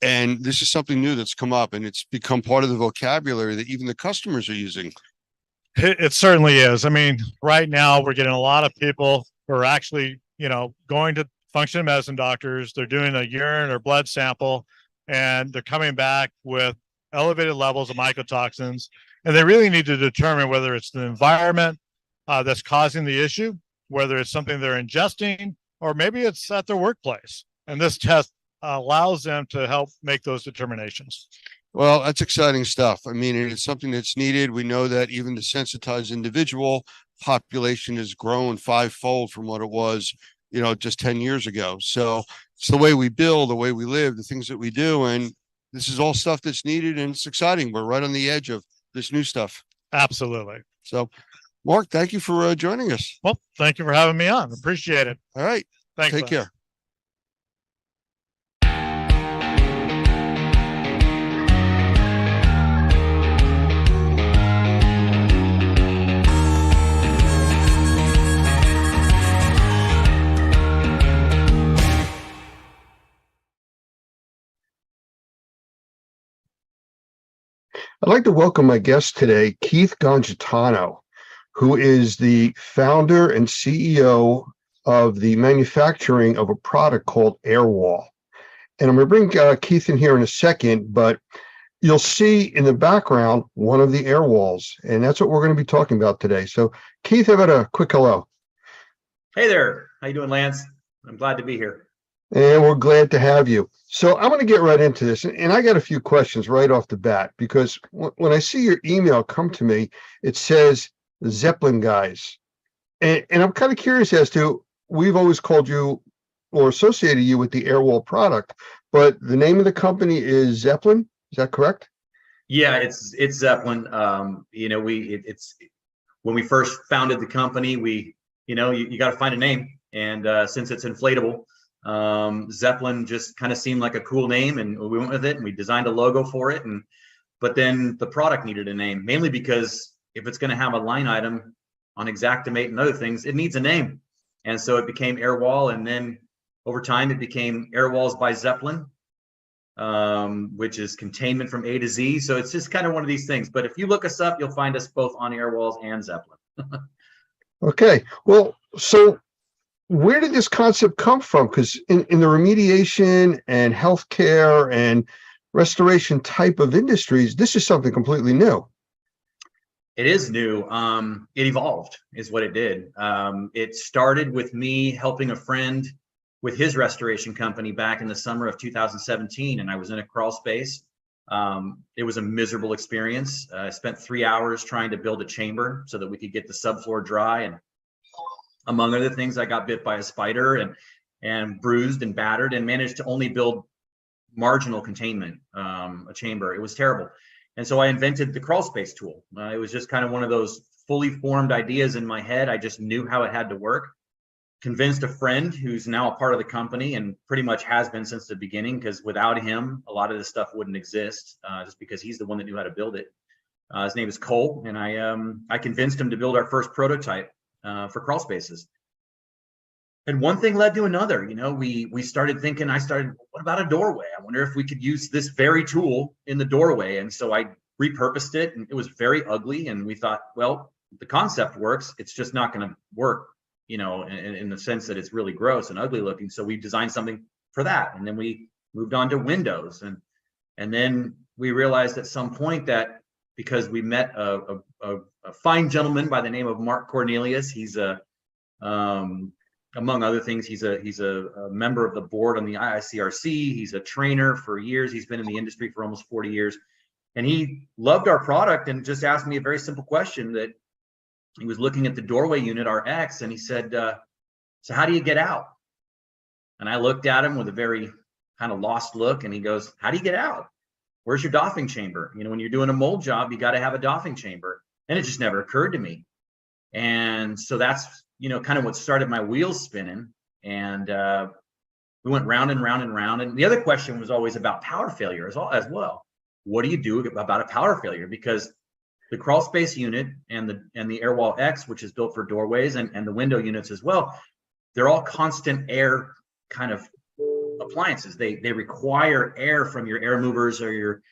And this is something new that's come up, and it's become part of the vocabulary that even the customers are using. It certainly is. I mean, right now we're getting a lot of people who are actually, going to functional medicine doctors. They're doing a urine or blood sample, and they're coming back with elevated levels of mycotoxins. And they really need to determine whether it's the environment that's causing the issue, whether it's something they're ingesting, or maybe it's at their workplace. And this test allows them to help make those determinations. Well, that's exciting stuff. I mean, it's something that's needed. We know that even the sensitized individual population has grown 5-fold from what it was, just 10 years ago. So it's the way we build, the way we live, the things that we do. And this is all stuff that's needed, and it's exciting. We're right on the edge of this new stuff. Absolutely. So, Mark, thank you for joining us. Well, thank you for having me on. Appreciate it. All right. Thanks. Take care. I'd like to welcome my guest today, Keith Gongitano, who is the founder and CEO of the manufacturing of a product called Airwall. And I'm going to bring Keith in here in a second, but you'll see in the background one of the Airwalls, and that's what we're going to be talking about today. So, Keith, how about a quick hello? Hey there. How you doing, Lance? I'm glad to be here. And we're glad to have you. So I'm going to get right into this. And I got a few questions right off the bat, because when I see your email come to me, it says Zeppelin guys. And I'm kind of curious as to, we've always called you or associated you with the Airwall product, but the name of the company is Zeppelin. Is that correct? Yeah, it's Zeppelin. It's when we first founded the company, you got to find a name. And since it's inflatable, Zeppelin just kind of seemed like a cool name, and we went with it, and we designed a logo for it. But then the product needed a name, mainly because if it's going to have a line item on Xactimate and other things, it needs a name. And so it became Airwall. And then over time, it became Airwalls by Zeppelin, which is containment from A to Z. So it's just kind of one of these things. But if you look us up, you'll find us both on Airwalls and Zeppelin. Okay. Well, so where did this concept come from? Because in the remediation and healthcare and restoration type of industries, this is something completely new. It is new. It evolved, is what it did. It started with me helping a friend with his restoration company back in the summer of 2017, and I was in a crawl space. It was a miserable experience. I spent 3 hours trying to build a chamber so that we could get the subfloor dry, and among other things, I got bit by a spider and bruised and battered, and managed to only build marginal containment, a chamber. It was terrible. And so I invented the crawl space tool. It was just kind of one of those fully formed ideas in my head. I just knew how it had to work. Convinced a friend who's now a part of the company, and pretty much has been since the beginning, because without him, a lot of this stuff wouldn't exist, just because he's the one that knew how to build it. His name is Cole, and I convinced him to build our first prototype for crawl spaces. And one thing led to another. We started thinking, what about a doorway? I wonder if we could use this very tool in the doorway. And so I repurposed it, and it was very ugly. And we thought, well, the concept works. It's just not going to work, in the sense that it's really gross and ugly looking. So we designed something for that. And then we moved on to windows. And then we realized at some point that, because we met a fine gentleman by the name of Mark Cornelius, he's among other things, he's a member of the board on the IICRC. He's a trainer for years. He's been in the industry for almost 40 years. And he loved our product and just asked me a very simple question. That he was looking at the doorway unit, our X, and he said, so how do you get out? And I looked at him with a very kind of lost look, and he goes, "How do you get out? Where's your doffing chamber? You know, when you're doing a mold job, you got to have a doffing chamber." And it just never occurred to me. And so that's, you know, kind of what started my wheels spinning. And we went round and round and round. And the other question was always about power failure as well. What do you do about a power failure? Because the crawl space unit and the Airwall X, which is built for doorways, and the window units as well, they're all constant air kind of appliances. They require air from your air movers or your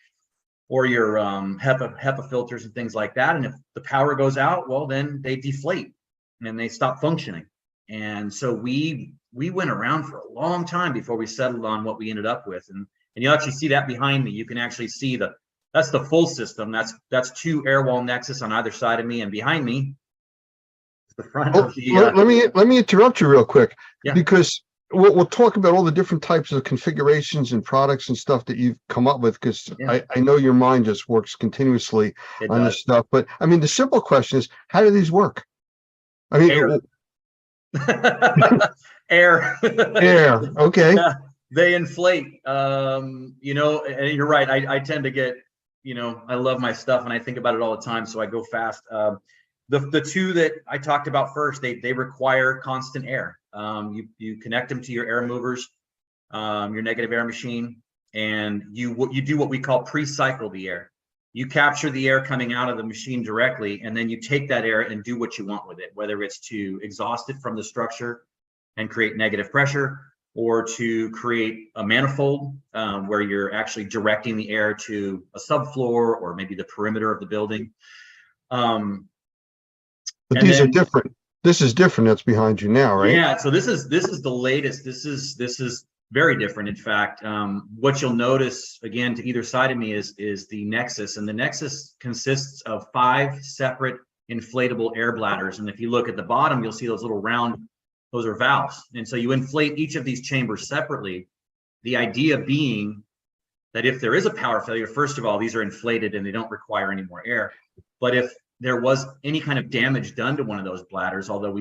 HEPA filters and things like that. And if the power goes out, well, then they deflate and they stop functioning. And so we went around for a long time before we settled on what we ended up with. And you'll actually see that behind me. You can actually see that's the full system. That's 2 Airwall Nexus on either side of me, and behind me is the front of the. Let me interrupt you real quick, yeah. Because we'll talk about all the different types of configurations and products and stuff that you've come up with, because I know your mind just works continuously on this stuff. But I mean, the simple question is, how do these work? I mean, air. Okay. Yeah, they inflate. You know, and you're right. I tend to get, you know, I love my stuff and I think about it all the time, so I go fast. The 2 that I talked about first, they require constant air. You connect them to your air movers, your negative air machine, and you do what we call pre-cycle the air. You capture the air coming out of the machine directly, and then you take that air and do what you want with it, whether it's to exhaust it from the structure and create negative pressure, or to create a manifold where you're actually directing the air to a subfloor or maybe the perimeter of the building. But these are different. This is different. That's behind you now, right? Yeah. So this is the latest. This is very different. In fact, what you'll notice again to either side of me is the Nexus, and the Nexus consists of 5 separate inflatable air bladders. And if you look at the bottom, you'll see those little round. Those are valves. And so you inflate each of these chambers separately. The idea being that if there is a power failure, first of all, these are inflated and they don't require any more air. But if there was any kind of damage done to one of those bladders, although we